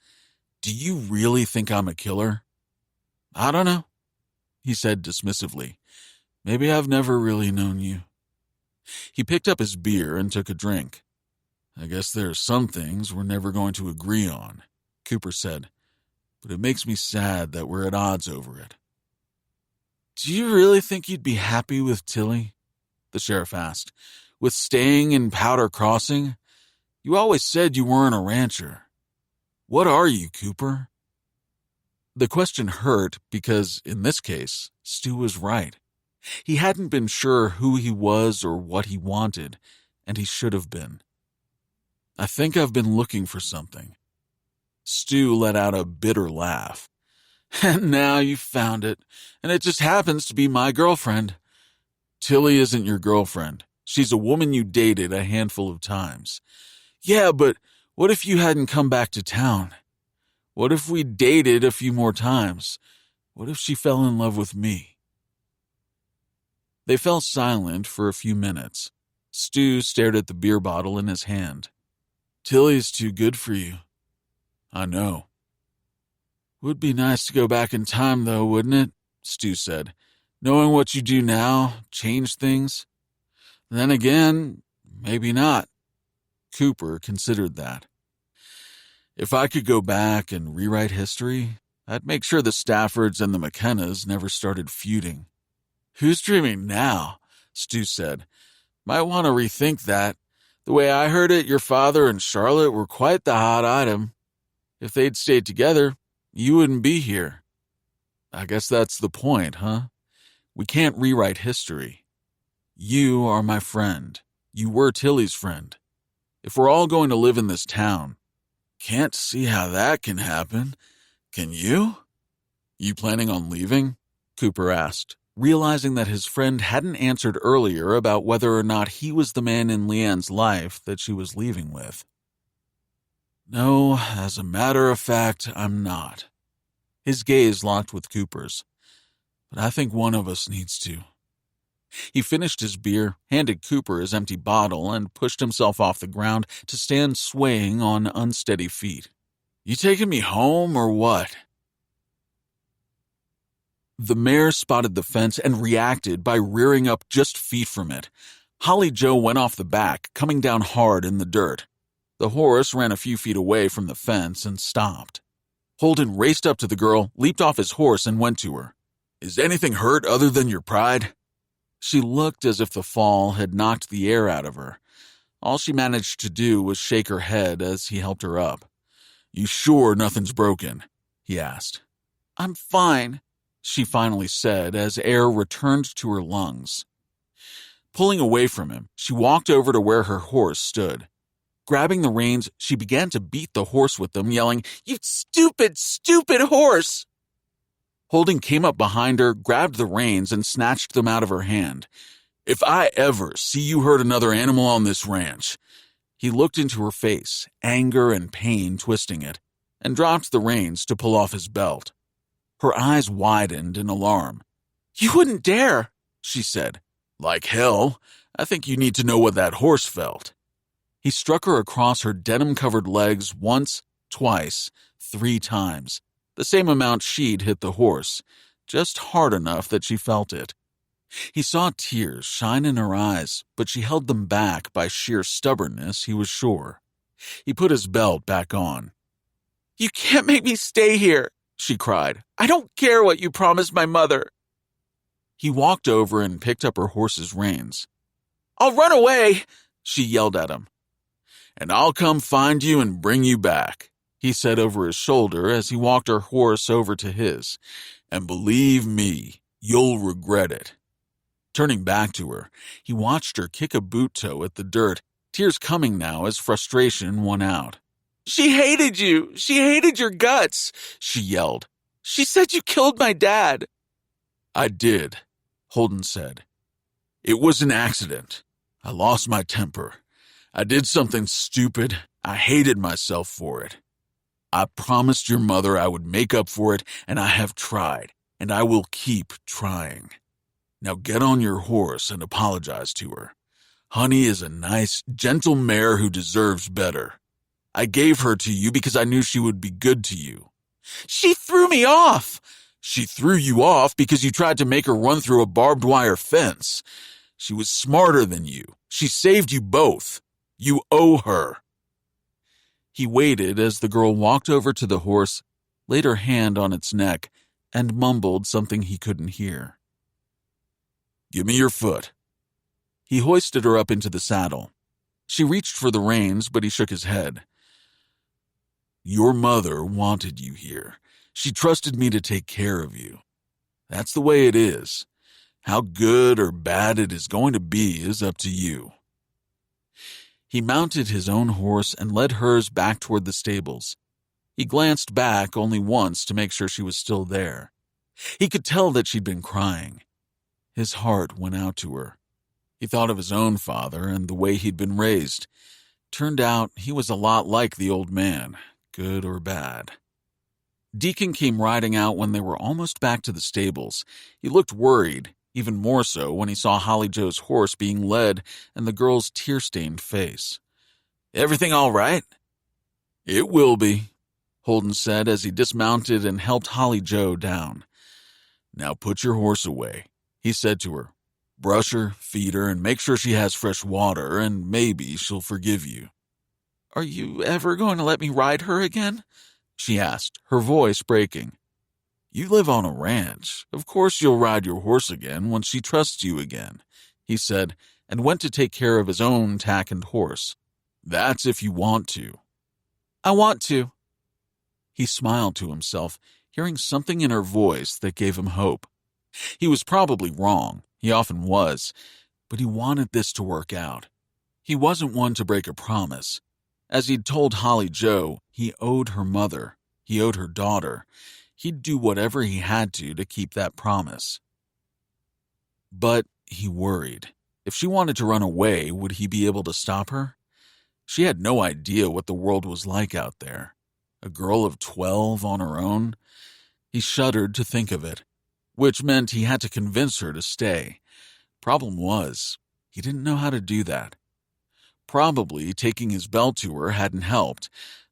Do you really think I'm a killer?" "I don't know," he said dismissively. "Maybe I've never really known you." He picked up his beer and took a drink. "I guess there are some things we're never going to agree on," Cooper said. "But it makes me sad that we're at odds over it." "Do you really think you'd be happy with Tilly?" the sheriff asked. "With staying in Powder Crossing? You always said you weren't a rancher. What are you, Cooper?" The question hurt because, in this case, Stu was right. He hadn't been sure who he was or what he wanted, and he should have been. "I think I've been looking for something." Stu let out a bitter laugh. "And now you've found it, and it just happens to be my girlfriend." "Tilly isn't your girlfriend. She's a woman you dated a handful of times." "Yeah, but what if you hadn't come back to town? What if we dated a few more times? What if she fell in love with me?" They fell silent for a few minutes. Stu stared at the beer bottle in his hand. "Tilly's too good for you." "I know." "Would be nice to go back in time, though, wouldn't it?" Stu said. "Knowing what you do now, change things. Then again, maybe not." Cooper considered that. "If I could go back and rewrite history, I'd make sure the Staffords and the McKennas never started feuding." "Who's dreaming now? Stu said. Might want to rethink that. The way I heard it, your father and Charlotte were quite the hot item. If they'd stayed together, you wouldn't be here. I guess that's the point, huh? We can't rewrite history. You are my friend. You were Tilly's friend. If we're all going to live in this town, can't see how that can happen. Can you? You planning on leaving? Cooper asked, realizing that his friend hadn't answered earlier about whether or not he was the man in Leanne's life that she was leaving with. No, as a matter of fact, I'm not. His gaze locked with Cooper's. But I think one of us needs to. He finished his beer, handed Cooper his empty bottle, and pushed himself off the ground to stand swaying on unsteady feet. You taking me home or what? The mare spotted the fence and reacted by rearing up just feet from it. Holly Joe went off the back, coming down hard in the dirt. The horse ran a few feet away from the fence and stopped. Holden raced up to the girl, leaped off his horse, and went to her. Is anything hurt other than your pride? She looked as if the fall had knocked the air out of her. All she managed to do was shake her head as he helped her up. You sure nothing's broken? He asked. I'm fine, she finally said as air returned to her lungs. Pulling away from him, she walked over to where her horse stood. Grabbing the reins, she began to beat the horse with them, yelling, You stupid, stupid horse! Holden came up behind her, grabbed the reins, and snatched them out of her hand. If I ever see you hurt another animal on this ranch. He looked into her face, anger and pain twisting it, and dropped the reins to pull off his belt. Her eyes widened in alarm. You wouldn't dare, she said. Like hell. I think you need to know what that horse felt. He struck her across her denim-covered legs once, twice, 3 times. The same amount she'd hit the horse, just hard enough that she felt it. He saw tears shine in her eyes, but she held them back by sheer stubbornness, he was sure. He put his belt back on. You can't make me stay here, she cried. I don't care what you promised my mother. He walked over and picked up her horse's reins. I'll run away, she yelled at him. And I'll come find you and bring you back, he said over his shoulder as he walked her horse over to his. And believe me, you'll regret it. Turning back to her, he watched her kick a boot toe at the dirt, tears coming now as frustration won out. She hated you. She hated your guts, she yelled. She said you killed my dad. I did, Holden said. It was an accident. I lost my temper. I did something stupid. I hated myself for it. I promised your mother I would make up for it, and I have tried, and I will keep trying. Now get on your horse and apologize to her. Honey is a nice, gentle mare who deserves better. I gave her to you because I knew she would be good to you. She threw me off. She threw you off because you tried to make her run through a barbed wire fence. She was smarter than you. She saved you both. You owe her. He waited as the girl walked over to the horse, laid her hand on its neck, and mumbled something he couldn't hear. Give me your foot. He hoisted her up into the saddle. She reached for the reins, but he shook his head. Your mother wanted you here. She trusted me to take care of you. That's the way it is. How good or bad it is going to be is up to you. He mounted his own horse and led hers back toward the stables. He glanced back only once to make sure she was still there. He could tell that she'd been crying. His heart went out to her. He thought of his own father and the way he'd been raised. Turned out he was a lot like the old man, good or bad. Deacon came riding out when they were almost back to the stables. He looked worried, even more so when he saw Holly Joe's horse being led and the girl's tear-stained face. Everything all right? It will be, Holden said as he dismounted and helped Holly Joe down. Now put your horse away, he said to her. Brush her, feed her, and make sure she has fresh water, and maybe she'll forgive you. Are you ever going to let me ride her again? She asked, her voice breaking. You live on a ranch. Of course you'll ride your horse again once she trusts you again. he said, and went to take care of his own tack and horse. That's if you want to. I want to. He smiled to himself, hearing something in her voice that gave him hope. He was probably wrong, he often was, but he wanted this to work out. He wasn't one to break a promise. As he'd told Holly Joe, he owed her mother, he owed her daughter. He'd do whatever he had to keep that promise. But he worried. If she wanted to run away, would he be able to stop her? She had no idea what the world was like out there. A girl of 12 on her own? He shuddered to think of it, which meant he had to convince her to stay. Problem was, he didn't know how to do that. Probably taking his bell to her hadn't helped,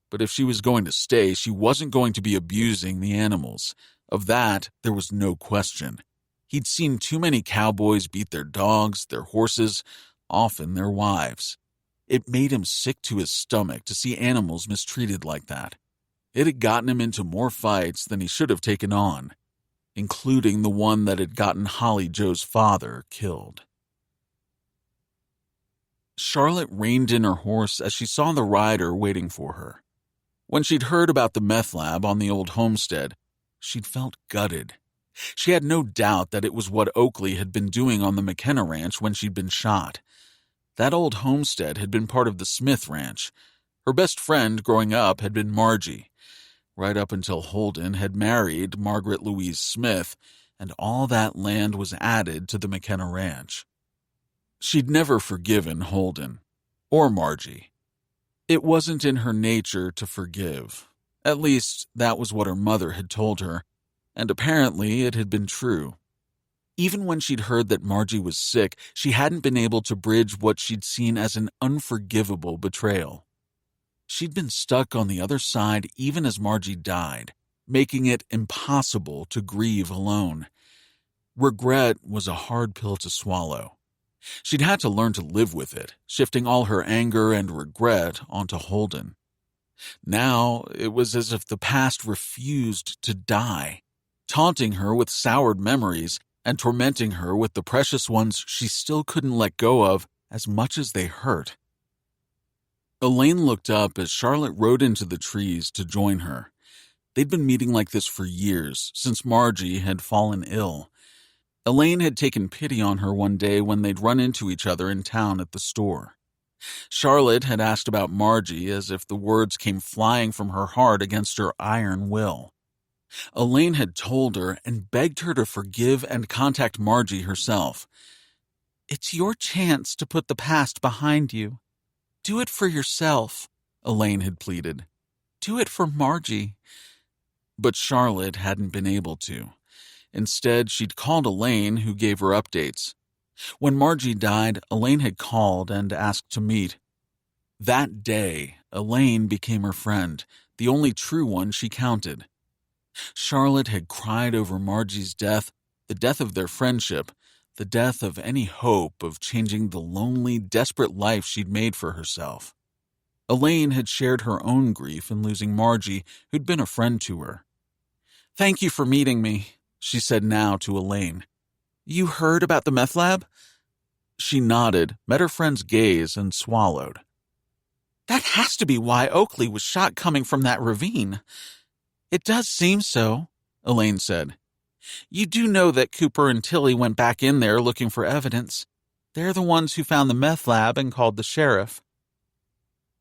but if she was going to stay, she wasn't going to be abusing the animals. Of that, there was no question. He'd seen too many cowboys beat their dogs, their horses, often their wives. It made him sick to his stomach to see animals mistreated like that. It had gotten him into more fights than he should have taken on, including the one that had gotten Holly Joe's father killed. Charlotte reined in her horse as she saw the rider waiting for her. When she'd heard about the meth lab on the old homestead, she'd felt gutted. She had no doubt that it was what Oakley had been doing on the McKenna ranch when she'd been shot. That old homestead had been part of the Smith ranch. Her best friend growing up had been Margie, right up until Holden had married Margaret Louise Smith, and all that land was added to the McKenna ranch. She'd never forgiven Holden, or Margie. It wasn't in her nature to forgive. At least, that was what her mother had told her, and apparently it had been true. Even when she'd heard that Margie was sick, she hadn't been able to bridge what she'd seen as an unforgivable betrayal. She'd been stuck on the other side even as Margie died, making it impossible to grieve alone. Regret was a hard pill to swallow. She'd had to learn to live with it, shifting all her anger and regret onto Holden. Now it was as if the past refused to die, taunting her with soured memories and tormenting her with the precious ones she still couldn't let go of as much as they hurt. Elaine looked up as Charlotte rode into the trees to join her. They'd been meeting like this for years, since Margie had fallen ill. Elaine had taken pity on her one day when they'd run into each other in town at the store. Charlotte had asked about Margie as if the words came flying from her heart against her iron will. Elaine had told her and begged her to forgive and contact Margie herself. "It's your chance to put the past behind you. Do it for yourself," Elaine had pleaded. "Do it for Margie." But Charlotte hadn't been able to. Instead, she'd called Elaine, who gave her updates. When Margie died, Elaine had called and asked to meet. That day, Elaine became her friend, the only true one she counted. Charlotte had cried over Margie's death, the death of their friendship, the death of any hope of changing the lonely, desperate life she'd made for herself. Elaine had shared her own grief in losing Margie, who'd been a friend to her. "Thank you for meeting me," she said now to Elaine. "You heard about the meth lab?" She nodded, met her friend's gaze, and swallowed. "That has to be why Oakley was shot coming from that ravine." "It does seem so," Elaine said. "You do know that Cooper and Tilly went back in there looking for evidence. They're the ones who found the meth lab and called the sheriff."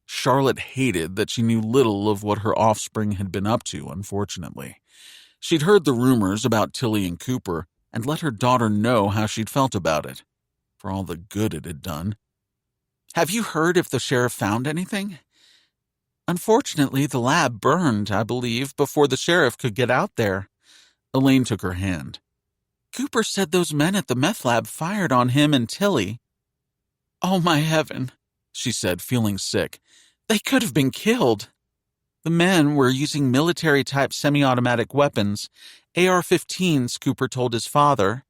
Charlotte hated that she knew little of what her offspring had been up to, unfortunately. She'd heard the rumors about Tilly and Cooper and let her daughter know how she'd felt about it, for all the good it had done. "Have you heard if the sheriff found anything?" "Unfortunately, the lab burned, I believe, before the sheriff could get out there." Elaine took her hand. "Cooper said those men at the meth lab fired on him and Tilly." "Oh, my heaven," she said, feeling sick. "They could have been killed." "The men were using military-type semi-automatic weapons, AR-15s, Cooper told his father.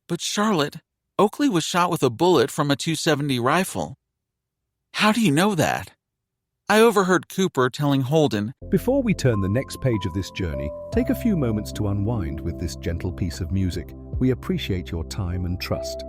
But Charlotte, Oakley was shot with a bullet from a .270 rifle." "How do you know that?" "I overheard Cooper telling Holden." Before we turn the next page of this journey, take a few moments to unwind with this gentle piece of music. We appreciate your time and trust.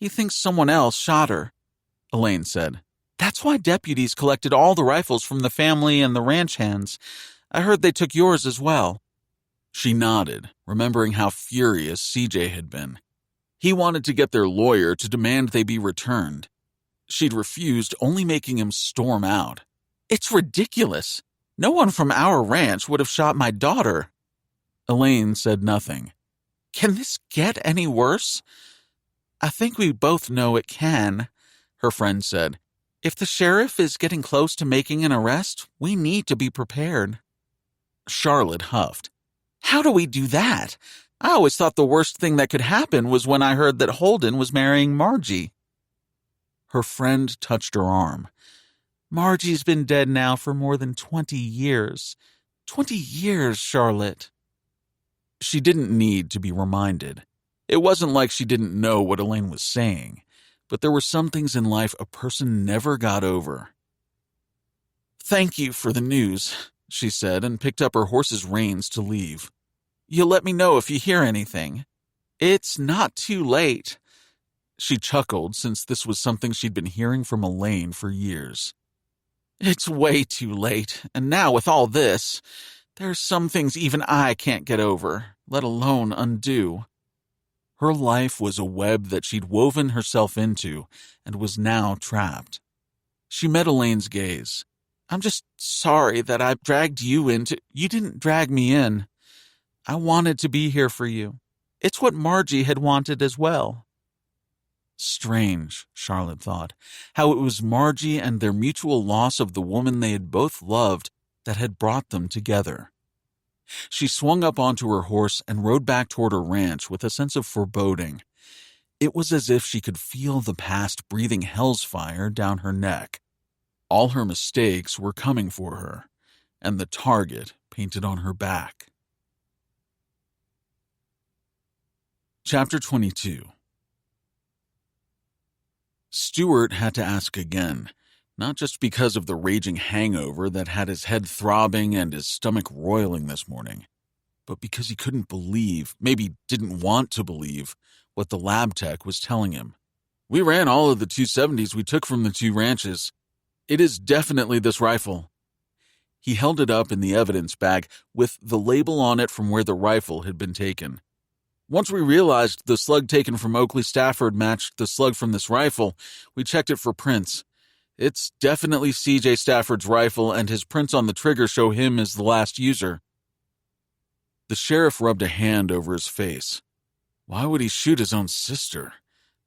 He thinks someone else shot her, Elaine said. That's why deputies collected all the rifles from the family and the ranch hands. I heard they took yours as well. She nodded, remembering how furious CJ had been. He wanted to get their lawyer to demand they be returned. She'd refused, only making him storm out. It's ridiculous. No one from our ranch would have shot my daughter. Elaine said nothing. Can this get any worse? I think we both know it can, her friend said. If the sheriff is getting close to making an arrest, we need to be prepared. Charlotte huffed. How do we do that? I always thought the worst thing that could happen was when I heard that Holden was marrying Margie. Her friend touched her arm. Margie's been dead now for more than 20 years. 20 years, Charlotte. She didn't need to be reminded. It wasn't like she didn't know what Elaine was saying, but there were some things in life a person never got over. Thank you for the news, she said, and picked up her horse's reins to leave. You'll let me know if you hear anything. It's not too late. She chuckled, since this was something she'd been hearing from Elaine for years. It's way too late, and now with all this, there's some things even I can't get over, let alone undo. Her life was a web that she'd woven herself into and was now trapped. She met Elaine's gaze. I'm just sorry that I dragged you into... You didn't drag me in. I wanted to be here for you. It's what Margie had wanted as well. Strange, Charlotte thought, how it was Margie and their mutual loss of the woman they had both loved that had brought them together. She swung up onto her horse and rode back toward her ranch with a sense of foreboding. It was as if she could feel the past breathing hell's fire down her neck. All her mistakes were coming for her, and the target painted on her back. Chapter 22. Stuart had to ask again, not just because of the raging hangover that had his head throbbing and his stomach roiling this morning, but because he couldn't believe, maybe didn't want to believe, what the lab tech was telling him. We ran all of the 270s we took from the two ranches. It is definitely this rifle. He held it up in the evidence bag with the label on it from where the rifle had been taken. Once we realized the slug taken from Oakley Stafford matched the slug from this rifle, we checked it for prints. It's definitely C.J. Stafford's rifle, and his prints on the trigger show him as the last user. The sheriff rubbed a hand over his face. Why would he shoot his own sister?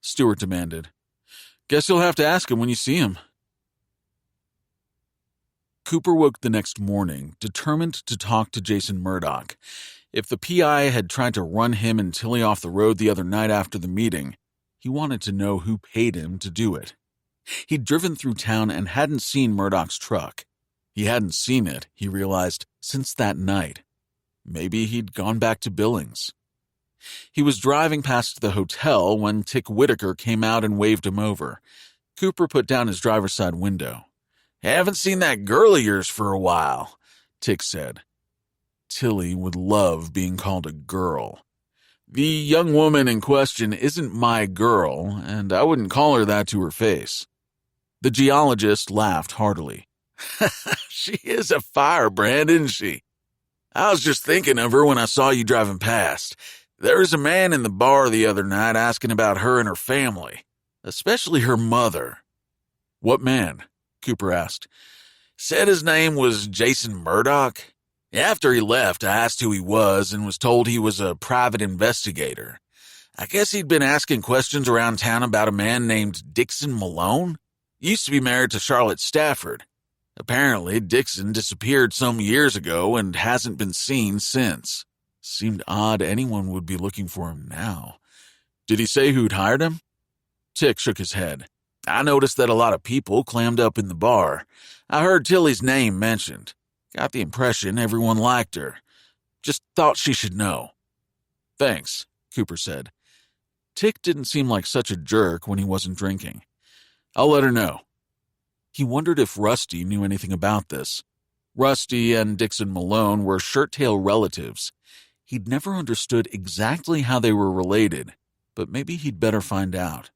Stuart demanded. Guess you'll have to ask him when you see him. Cooper woke the next morning, determined to talk to Jason Murdoch. If the PI had tried to run him and Tilly off the road the other night after the meeting, he wanted to know who paid him to do it. He'd driven through town and hadn't seen Murdoch's truck. He hadn't seen it, he realized, since that night. Maybe he'd gone back to Billings. He was driving past the hotel when Tick Whitaker came out and waved him over. Cooper put down his driver's side window. Haven't seen that girl of yours for a while, Tick said. Tilly would love being called a girl. The young woman in question isn't my girl, and I wouldn't call her that to her face. The geologist laughed heartily. She is a firebrand, isn't she? I was just thinking of her when I saw you driving past. There was a man in the bar the other night asking about her and her family, especially her mother. What man? Cooper asked. Said his name was Jason Murdoch. After he left, I asked who he was and was told he was a private investigator. I guess he'd been asking questions around town about a man named Dixon Malone. Used to be married to Charlotte Stafford. Apparently, Dixon disappeared some years ago and hasn't been seen since. Seemed odd anyone would be looking for him now. Did he say who'd hired him? Tick shook his head. I noticed that a lot of people clammed up in the bar. I heard Tilly's name mentioned. Got the impression everyone liked her. Just thought she should know. Thanks, Cooper said. Tick didn't seem like such a jerk when he wasn't drinking. I'll let her know. He wondered if Rusty knew anything about this. Rusty and Dixon Malone were shirt-tail relatives. He'd never understood exactly how they were related, but maybe he'd better find out.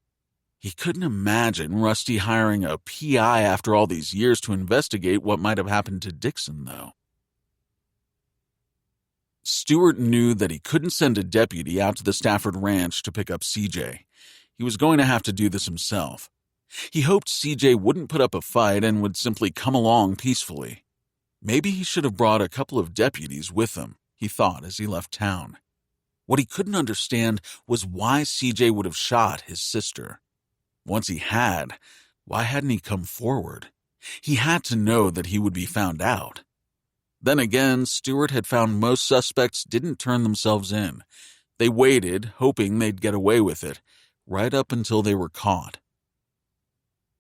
He couldn't imagine Rusty hiring a PI after all these years to investigate what might have happened to Dixon, though. Stewart knew that he couldn't send a deputy out to the Stafford Ranch to pick up CJ. He was going to have to do this himself. He hoped CJ wouldn't put up a fight and would simply come along peacefully. Maybe he should have brought a couple of deputies with him, he thought as he left town. What he couldn't understand was why CJ would have shot his sister. Once he had, why hadn't he come forward? He had to know that he would be found out. Then again, Stewart had found most suspects didn't turn themselves in. They waited, hoping they'd get away with it, right up until they were caught.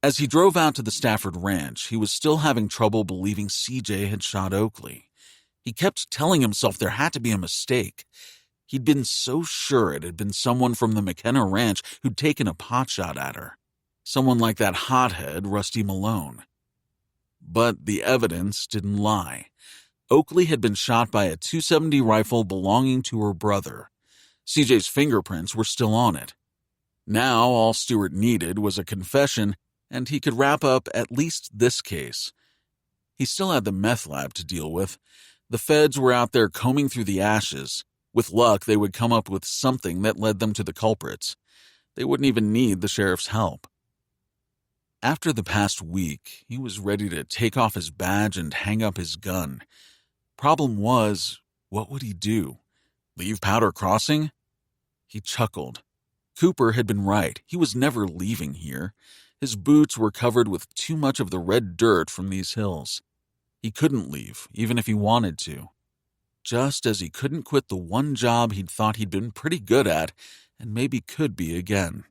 As he drove out to the Stafford Ranch, he was still having trouble believing CJ had shot Oakley. He kept telling himself there had to be a mistake. He'd been so sure it had been someone from the McKenna Ranch who'd taken a potshot at her. Someone like that hothead, Rusty Malone. But the evidence didn't lie. Oakley had been shot by a .270 rifle belonging to her brother. CJ's fingerprints were still on it. Now all Stewart needed was a confession, and he could wrap up at least this case. He still had the meth lab to deal with. The feds were out there combing through the ashes. With luck, they would come up with something that led them to the culprits. They wouldn't even need the sheriff's help. After the past week, he was ready to take off his badge and hang up his gun. Problem was, what would he do? Leave Powder Crossing? He chuckled. Cooper had been right. He was never leaving here. His boots were covered with too much of the red dirt from these hills. He couldn't leave, even if he wanted to. Just as he couldn't quit the one job he'd thought he'd been pretty good at, and maybe could be again.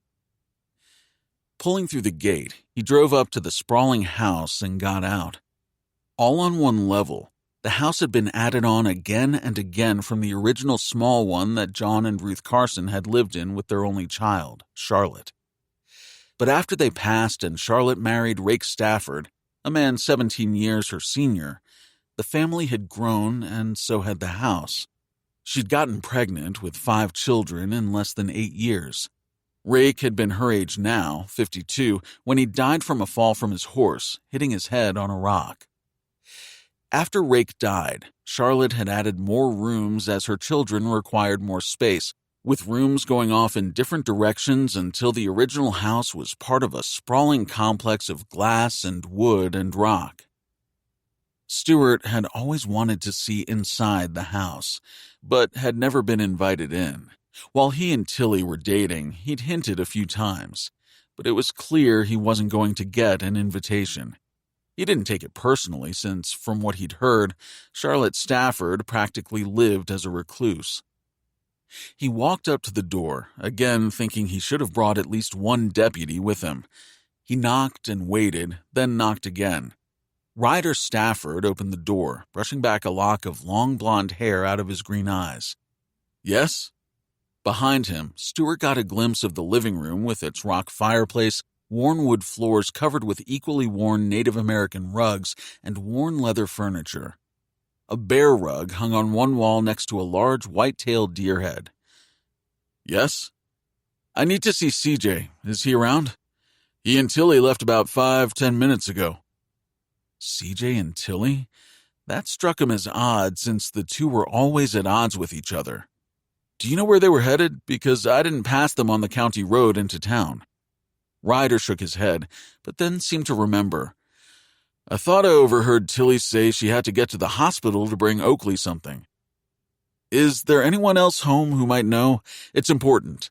Pulling through the gate, he drove up to the sprawling house and got out. All on one level, the house had been added on again and again from the original small one that John and Ruth Carson had lived in with their only child, Charlotte. But after they passed and Charlotte married Rake Stafford, a man 17 years her senior, the family had grown and so had the house. She'd gotten pregnant with 5 children in less than 8 years. Rake had been her age now, 52, when he died from a fall from his horse, hitting his head on a rock. After Rake died, Charlotte had added more rooms as her children required more space, with rooms going off in different directions until the original house was part of a sprawling complex of glass and wood and rock. Stewart had always wanted to see inside the house, but had never been invited in. While he and Tilly were dating, he'd hinted a few times, but it was clear he wasn't going to get an invitation. He didn't take it personally since, from what he'd heard, Charlotte Stafford practically lived as a recluse. He walked up to the door, again thinking he should have brought at least one deputy with him. He knocked and waited, then knocked again. Ryder Stafford opened the door, brushing back a lock of long blonde hair out of his green eyes. "Yes?" Behind him, Stewart got a glimpse of the living room with its rock fireplace, worn wood floors covered with equally worn Native American rugs, and worn leather furniture. A bear rug hung on one wall next to a large white-tailed deer head. "Yes? I need to see CJ. Is he around? He and Tilly left about 5-10 minutes ago." CJ and Tilly? That struck him as odd since the two were always at odds with each other. "Do you know where they were headed? Because I didn't pass them on the county road into town." Ryder shook his head, but then seemed to remember. "I thought I overheard Tilly say she had to get to the hospital to bring Oakley something. Is there anyone else home who might know? It's important."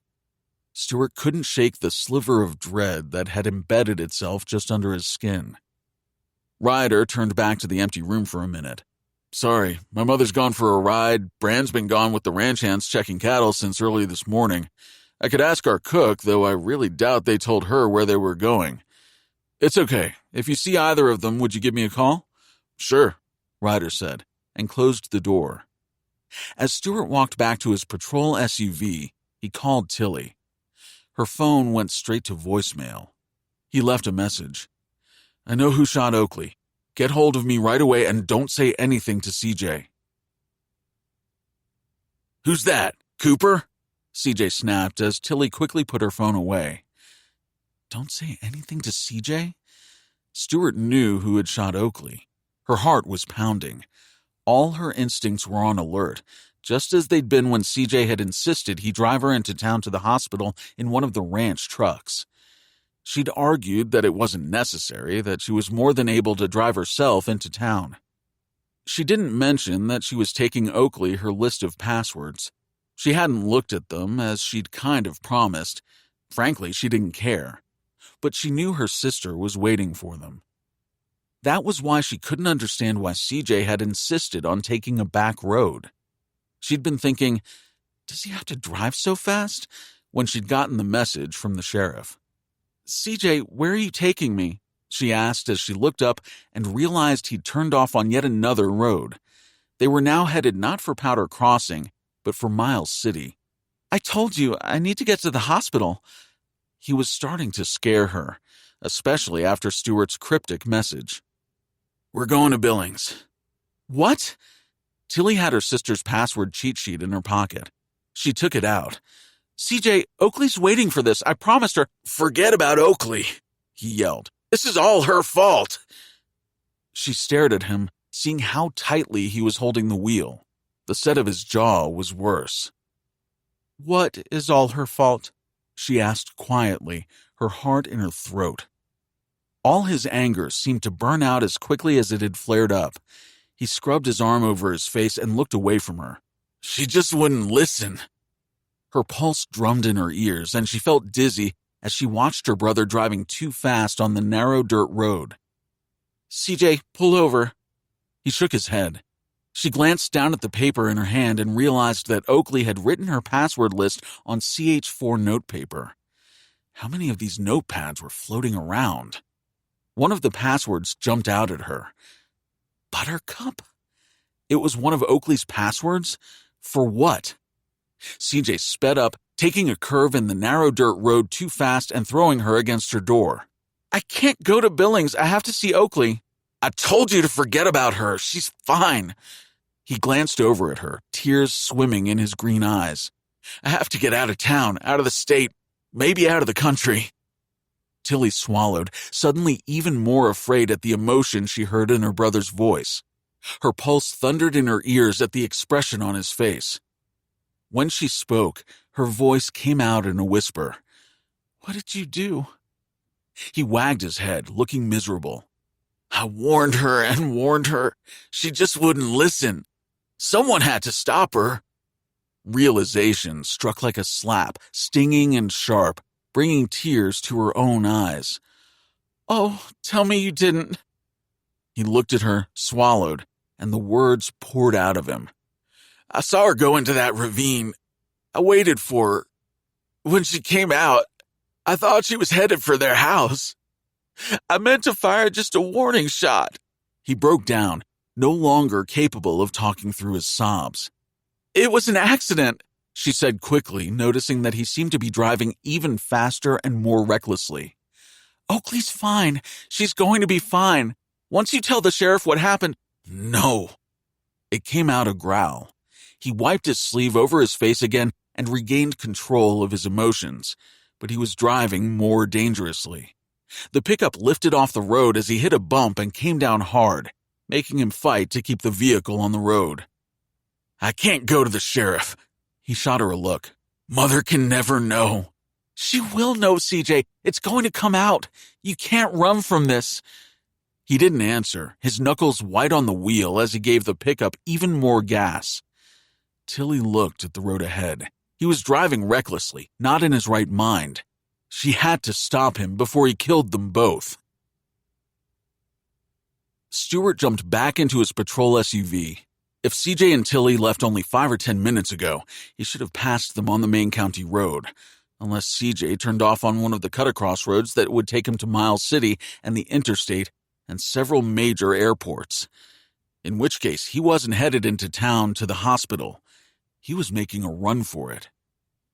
Stewart couldn't shake the sliver of dread that had embedded itself just under his skin. Ryder turned back to the empty room for a minute. "Sorry, my mother's gone for a ride. Bran's been gone with the ranch hands checking cattle since early this morning. I could ask our cook, though I really doubt they told her where they were going. It's okay. If you see either of them, would you give me a call?" "Sure," Ryder said, and closed the door. As Stewart walked back to his patrol SUV, he called Tilly. Her phone went straight to voicemail. He left a message. "I know who shot Oakley. Get hold of me right away and don't say anything to CJ." "Who's that? Cooper?" CJ snapped as Tilly quickly put her phone away. Don't say anything to CJ? Stewart knew who had shot Oakley. Her heart was pounding. All her instincts were on alert, just as they'd been when CJ had insisted he drive her into town to the hospital in one of the ranch trucks. She'd argued that it wasn't necessary, that she was more than able to drive herself into town. She didn't mention that she was taking Oakley her list of passwords. She hadn't looked at them, as she'd kind of promised. Frankly, she didn't care. But she knew her sister was waiting for them. That was why she couldn't understand why CJ had insisted on taking a back road. She'd been thinking, does he have to drive so fast? When she'd gotten the message from the sheriff. CJ, where are you taking me? She asked as she looked up and realized he'd turned off on yet another road. They were now headed not for Powder Crossing, but for Miles City. I told you, I need to get to the hospital. He was starting to scare her, especially after Stewart's cryptic message. We're going to Billings. What? Tilly had her sister's password cheat sheet in her pocket. She took it out. CJ, Oakley's waiting for this. I promised her. Forget about Oakley, he yelled. This is all her fault. She stared at him, seeing how tightly he was holding the wheel. The set of his jaw was worse. What is all her fault? She asked quietly, her heart in her throat. All his anger seemed to burn out as quickly as it had flared up. He scrubbed his arm over his face and looked away from her. She just wouldn't listen. Her pulse drummed in her ears, and she felt dizzy as she watched her brother driving too fast on the narrow dirt road. CJ, pull over. He shook his head. She glanced down at the paper in her hand and realized that Oakley had written her password list on CH4 notepaper. How many of these notepads were floating around? One of the passwords jumped out at her. Buttercup? It was one of Oakley's passwords? For what? CJ sped up, taking a curve in the narrow dirt road too fast and throwing her against her door. I can't go to Billings. I have to see Oakley. I told you to forget about her. She's fine. He glanced over at her, tears swimming in his green eyes. I have to get out of town, out of the state, maybe out of the country. Tilly swallowed, suddenly even more afraid at the emotion she heard in her brother's voice. Her pulse thundered in her ears at the expression on his face. When she spoke, her voice came out in a whisper. What did you do? He wagged his head, looking miserable. I warned her and warned her. She just wouldn't listen. Someone had to stop her. Realization struck like a slap, stinging and sharp, bringing tears to her own eyes. Oh, tell me you didn't. He looked at her, swallowed, and the words poured out of him. I saw her go into that ravine. I waited for her. When she came out, I thought she was headed for their house. I meant to fire just a warning shot. He broke down, no longer capable of talking through his sobs. It was an accident, she said quickly, noticing that he seemed to be driving even faster and more recklessly. Oakley's fine. She's going to be fine. Once you tell the sheriff what happened... No. It came out a growl. He wiped his sleeve over his face again and regained control of his emotions, but he was driving more dangerously. The pickup lifted off the road as he hit a bump and came down hard, making him fight to keep the vehicle on the road. I can't go to the sheriff. He shot her a look. Mother can never know. She will know, CJ. It's going to come out. You can't run from this. He didn't answer, his knuckles white on the wheel as he gave the pickup even more gas. Tilly looked at the road ahead. He was driving recklessly, not in his right mind. She had to stop him before he killed them both. Stewart jumped back into his patrol SUV. If CJ and Tilly left only 5 or 10 minutes ago, he should have passed them on the main county road, unless CJ turned off on one of the cut-across roads that would take him to Miles City and the interstate and several major airports. In which case, he wasn't headed into town to the hospital. He was making a run for it.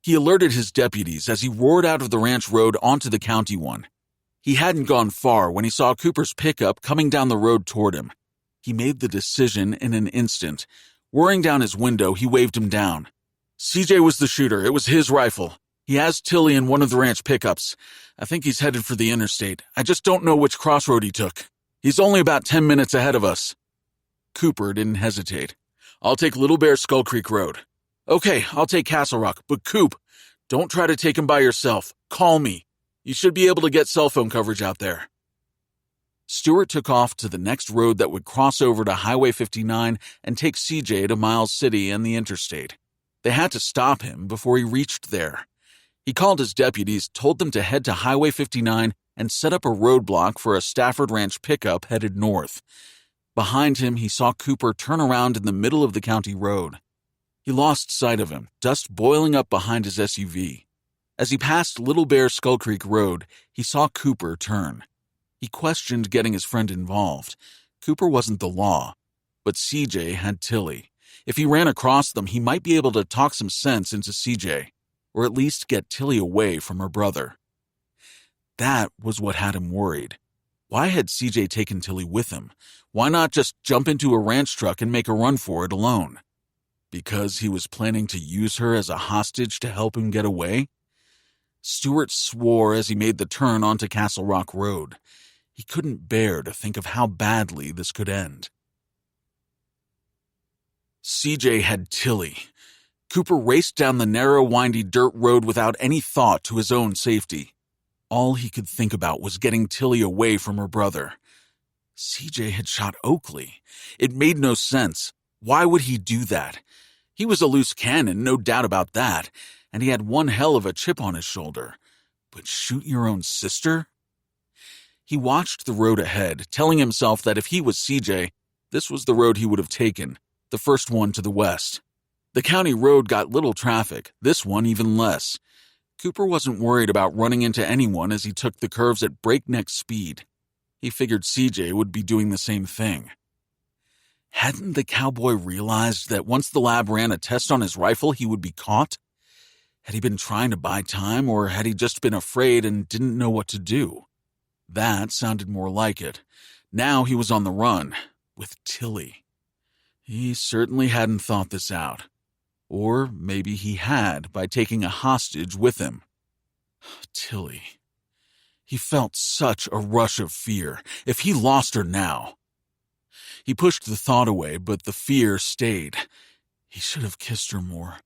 He alerted his deputies as he roared out of the ranch road onto the county one. He hadn't gone far when he saw Cooper's pickup coming down the road toward him. He made the decision in an instant. Whirring down his window, he waved him down. CJ was the shooter. It was his rifle. He has Tilly in one of the ranch pickups. I think he's headed for the interstate. I just don't know which crossroad he took. He's only about 10 minutes ahead of us." Cooper didn't hesitate. "I'll take Little Bear Skull Creek Road." "Okay, I'll take Castle Rock, but Coop, don't try to take him by yourself. Call me. You should be able to get cell phone coverage out there." Stewart took off to the next road that would cross over to Highway 59 and take CJ to Miles City and the interstate. They had to stop him before he reached there. He called his deputies, told them to head to Highway 59 and set up a roadblock for a Stafford Ranch pickup headed north. Behind him, he saw Cooper turn around in the middle of the county road. He lost sight of him, dust boiling up behind his SUV. As he passed Little Bear Skull Creek Road, he saw Cooper turn. He questioned getting his friend involved. Cooper wasn't the law, but CJ had Tilly. If he ran across them, he might be able to talk some sense into CJ, or at least get Tilly away from her brother. That was what had him worried. Why had CJ taken Tilly with him? Why not just jump into a ranch truck and make a run for it alone? Because he was planning to use her as a hostage to help him get away? Stewart swore as he made the turn onto Castle Rock Road. He couldn't bear to think of how badly this could end. CJ had Tilly. Cooper raced down the narrow, windy dirt road without any thought to his own safety. All he could think about was getting Tilly away from her brother. CJ had shot Oakley. It made no sense. Why would he do that? He was a loose cannon, no doubt about that, and he had one hell of a chip on his shoulder. But shoot your own sister? He watched the road ahead, telling himself that if he was CJ, this was the road he would have taken, the first one to the west. The county road got little traffic, this one even less. Cooper wasn't worried about running into anyone as he took the curves at breakneck speed. He figured CJ would be doing the same thing. Hadn't the cowboy realized that once the lab ran a test on his rifle, he would be caught? Had he been trying to buy time, or had he just been afraid and didn't know what to do? That sounded more like it. Now he was on the run, with Tilly. He certainly hadn't thought this out. Or maybe he had by taking a hostage with him. Tilly. He felt such a rush of fear. If he lost her now. He pushed the thought away, but the fear stayed. He should have kissed her more.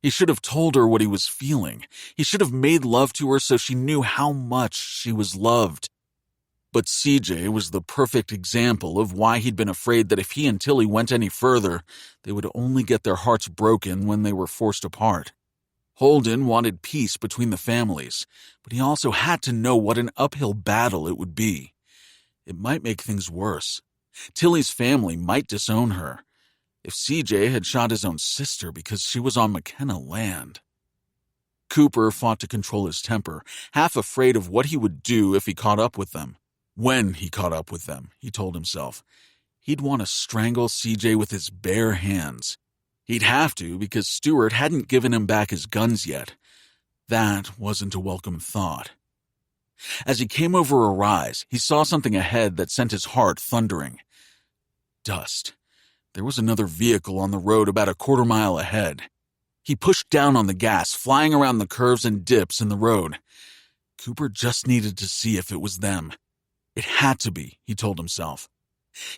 He should have told her what he was feeling. He should have made love to her so she knew how much she was loved. But CJ was the perfect example of why he'd been afraid that if he and Tilly went any further, they would only get their hearts broken when they were forced apart. Holden wanted peace between the families, but he also had to know what an uphill battle it would be. It might make things worse. Tilly's family might disown her. If CJ had shot his own sister because she was on McKenna land. Cooper fought to control his temper, half afraid of what he would do if he caught up with them. When he caught up with them, he told himself. He'd want to strangle CJ with his bare hands. He'd have to because Stewart hadn't given him back his guns yet. That wasn't a welcome thought. As he came over a rise, he saw something ahead that sent his heart thundering. Dust. There was another vehicle on the road about a quarter-mile ahead. He pushed down on the gas, flying around the curves and dips in the road. Cooper just needed to see if it was them. It had to be, he told himself.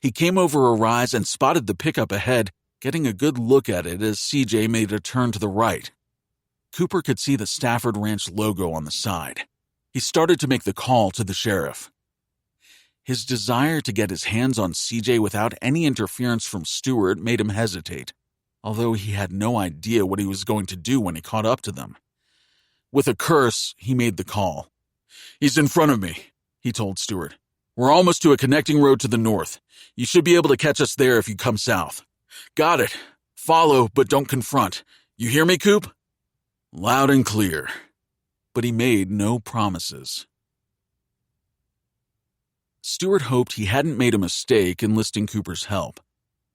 He came over a rise and spotted the pickup ahead, getting a good look at it as CJ made a turn to the right. Cooper could see the Stafford Ranch logo on the side. He started to make the call to the sheriff. His desire to get his hands on CJ without any interference from Stewart made him hesitate, although he had no idea what he was going to do when he caught up to them. With a curse, he made the call. "He's in front of me," he told Stewart. "We're almost to a connecting road to the north. You should be able to catch us there if you come south." "Got it. Follow, but don't confront. You hear me, Coop?" Loud and clear. But he made no promises. Stewart hoped he hadn't made a mistake enlisting Cooper's help.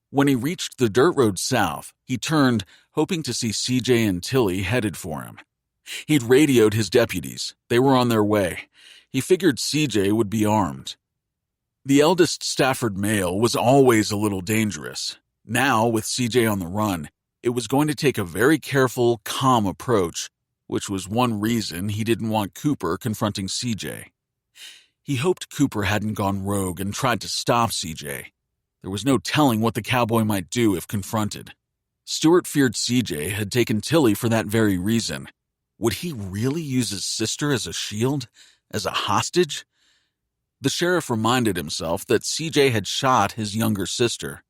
When he reached the dirt road south, he turned, hoping to see CJ and Tilly headed for him. He'd radioed his deputies. They were on their way. He figured CJ would be armed. The eldest Stafford male was always a little dangerous. Now, with CJ on the run, it was going to take a very careful, calm approach, which was one reason he didn't want Cooper confronting CJ. He hoped Cooper hadn't gone rogue and tried to stop CJ. There was no telling what the cowboy might do if confronted. Stewart feared CJ had taken Tilly for that very reason. Would he really use his sister as a shield? As a hostage? The sheriff reminded himself that CJ had shot his younger sister.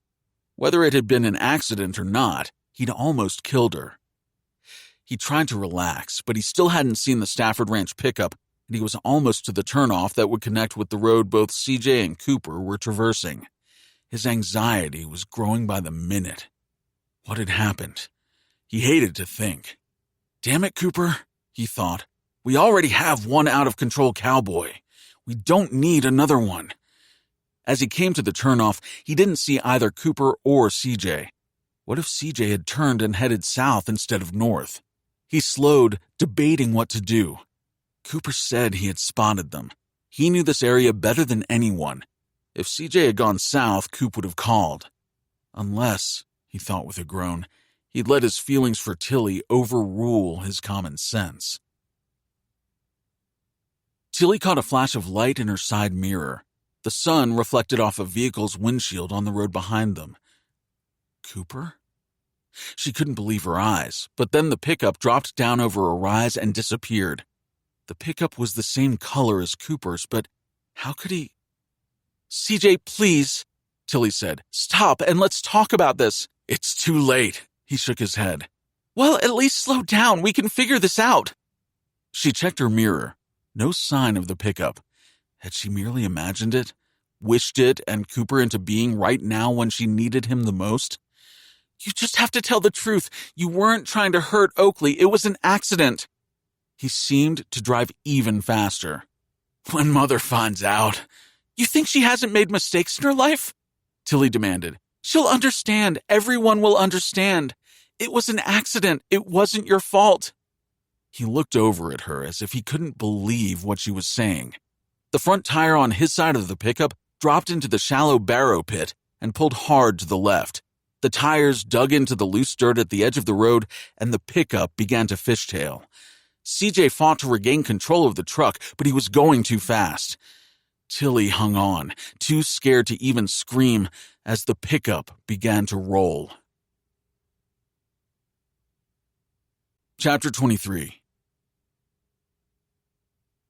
Whether it had been an accident or not, he'd almost killed her. He tried to relax, but he still hadn't seen the Stafford Ranch pickup, and he was almost to the turnoff that would connect with the road both CJ and Cooper were traversing. His anxiety was growing by the minute. What had happened? He hated to think. Damn it, Cooper, he thought. We already have one out-of-control cowboy. We don't need another one. As he came to the turnoff, he didn't see either Cooper or CJ. What if CJ had turned and headed south instead of north? He slowed, debating what to do. Cooper said he had spotted them. He knew this area better than anyone. If CJ had gone south, Coop would have called. Unless, he thought with a groan, he'd let his feelings for Tilly overrule his common sense. Tilly caught a flash of light in her side mirror. The sun reflected off a vehicle's windshield on the road behind them. Cooper? She couldn't believe her eyes, but then the pickup dropped down over a rise and disappeared. The pickup was the same color as Cooper's, but how could he... CJ, please, Tilly said. Stop and let's talk about this. It's too late, he shook his head. Well, at least slow down. We can figure this out. She checked her mirror. No sign of the pickup. Had she merely imagined it? Wished it and Cooper into being right now when she needed him the most? You just have to tell the truth. You weren't trying to hurt Oakley. It was an accident. He seemed to drive even faster. When Mother finds out... You think she hasn't made mistakes in her life? Tilly demanded. She'll understand. Everyone will understand. It was an accident. It wasn't your fault. He looked over at her as if he couldn't believe what she was saying. The front tire on his side of the pickup dropped into the shallow barrow pit and pulled hard to the left. The tires dug into the loose dirt at the edge of the road, and the pickup began to fishtail. CJ fought to regain control of the truck, but he was going too fast. Tilly hung on, too scared to even scream, as the pickup began to roll. Chapter 23.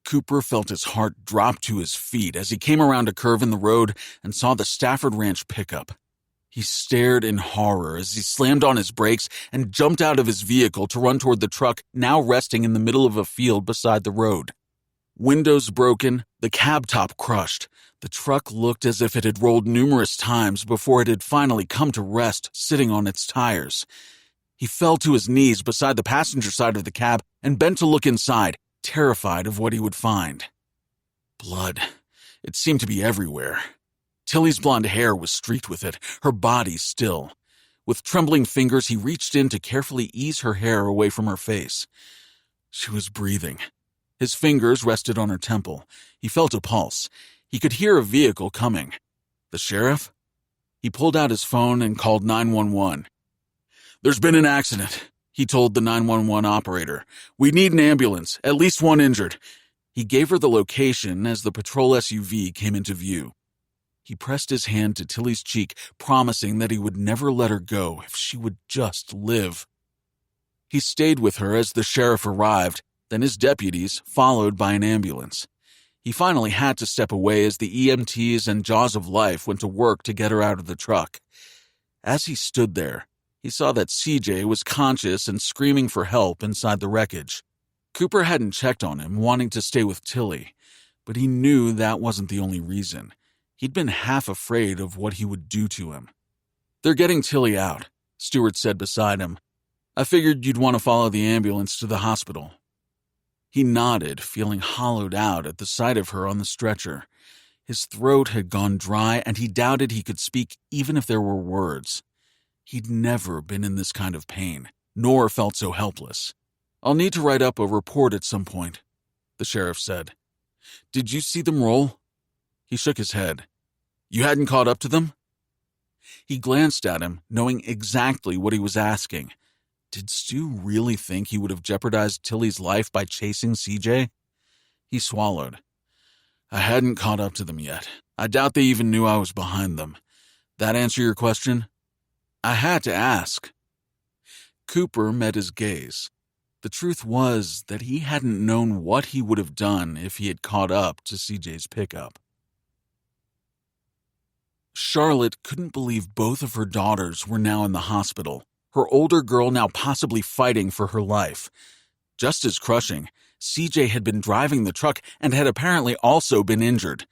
Cooper felt his heart drop to his feet as he came around a curve in the road and saw the Stafford Ranch pickup. He stared in horror as he slammed on his brakes and jumped out of his vehicle to run toward the truck now resting in the middle of a field beside the road. Windows broken, the cab top crushed. The truck looked as if it had rolled numerous times before it had finally come to rest sitting on its tires. He fell to his knees beside the passenger side of the cab and bent to look inside, terrified of what he would find. Blood. It seemed to be everywhere. Tilly's blonde hair was streaked with it, her body still. With trembling fingers, he reached in to carefully ease her hair away from her face. She was breathing. His fingers rested on her temple. He felt a pulse. He could hear a vehicle coming. The sheriff? He pulled out his phone and called 911. There's been an accident, he told the 911 operator. We need an ambulance, at least one injured. He gave her the location as the patrol SUV came into view. He pressed his hand to Tilly's cheek, promising that he would never let her go if she would just live. He stayed with her as the sheriff arrived, then his deputies, followed by an ambulance. He finally had to step away as the EMTs and Jaws of Life went to work to get her out of the truck. As he stood there, he saw that CJ was conscious and screaming for help inside the wreckage. Cooper hadn't checked on him, wanting to stay with Tilly, but he knew that wasn't the only reason. He'd been half afraid of what he would do to him. They're getting Tilly out, Stewart said beside him. I figured you'd want to follow the ambulance to the hospital. He nodded, feeling hollowed out at the sight of her on the stretcher. His throat had gone dry, and he doubted he could speak even if there were words. He'd never been in this kind of pain, nor felt so helpless. I'll need to write up a report at some point, the sheriff said. Did you see them roll? He shook his head. You hadn't caught up to them? He glanced at him, knowing exactly what he was asking. Did Stu really think he would have jeopardized Tilly's life by chasing CJ? He swallowed. I hadn't caught up to them yet. I doubt they even knew I was behind them. That answer your question? I had to ask. Cooper met his gaze. The truth was that he hadn't known what he would have done if he had caught up to CJ's pickup. Charlotte couldn't believe both of her daughters were now in the hospital, her older girl now possibly fighting for her life. Just as crushing, CJ had been driving the truck and had apparently also been injured.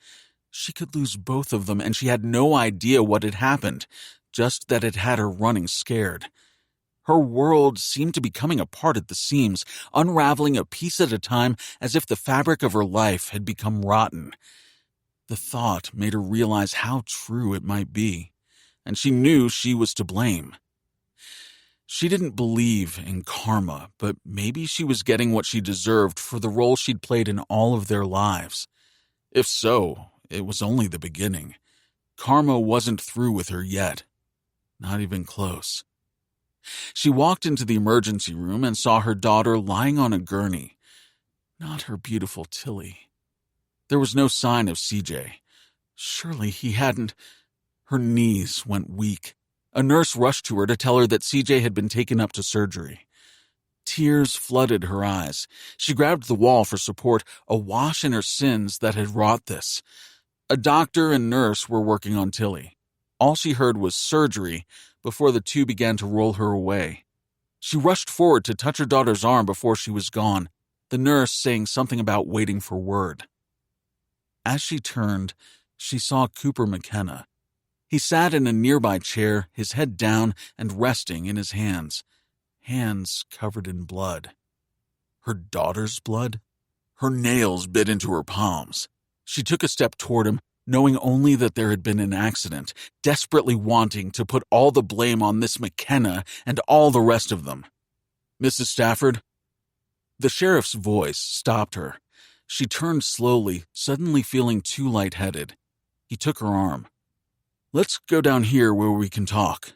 She could lose both of them, and she had no idea what had happened, just that it had her running scared. Her world seemed to be coming apart at the seams, unraveling a piece at a time as if the fabric of her life had become rotten. The thought made her realize how true it might be, and she knew she was to blame. She didn't believe in karma, but maybe she was getting what she deserved for the role she'd played in all of their lives. If so, it was only the beginning. Karma wasn't through with her yet. Not even close. She walked into the emergency room and saw her daughter lying on a gurney. Not her beautiful Tilly. There was no sign of CJ. Surely he hadn't. Her knees went weak. A nurse rushed to her to tell her that CJ had been taken up to surgery. Tears flooded her eyes. She grabbed the wall for support, awash in her sins that had wrought this. A doctor and nurse were working on Tilly. All she heard was surgery before the two began to roll her away. She rushed forward to touch her daughter's arm before she was gone, the nurse saying something about waiting for word. As she turned, she saw Cooper McKenna. He sat in a nearby chair, his head down and resting in his hands covered in blood. Her daughter's blood? Her nails bit into her palms. She took a step toward him, knowing only that there had been an accident, desperately wanting to put all the blame on this McKenna and all the rest of them. Mrs. Stafford? The sheriff's voice stopped her. She turned slowly, suddenly feeling too lightheaded. He took her arm. Let's go down here where we can talk.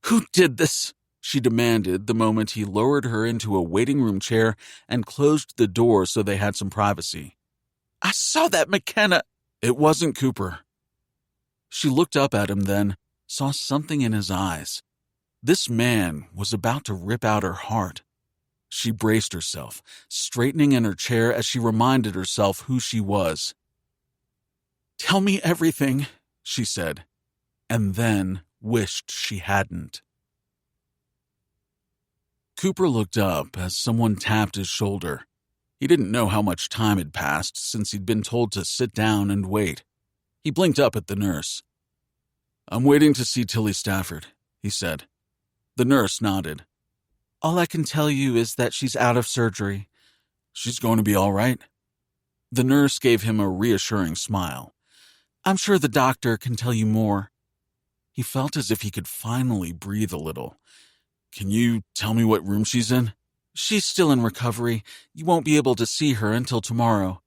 Who did this? She demanded the moment he lowered her into a waiting room chair and closed the door so they had some privacy. I saw that McKenna. It wasn't Cooper. She looked up at him then, saw something in his eyes. This man was about to rip out her heart. She braced herself, straightening in her chair as she reminded herself who she was. Tell me everything, she said, and then wished she hadn't. Cooper looked up as someone tapped his shoulder. He didn't know how much time had passed since he'd been told to sit down and wait. He blinked up at the nurse. I'm waiting to see Tilly Stafford, he said. The nurse nodded. All I can tell you is that she's out of surgery. She's going to be all right. The nurse gave him a reassuring smile. I'm sure the doctor can tell you more. He felt as if he could finally breathe a little. Can you tell me what room she's in? She's still in recovery. You won't be able to see her until tomorrow.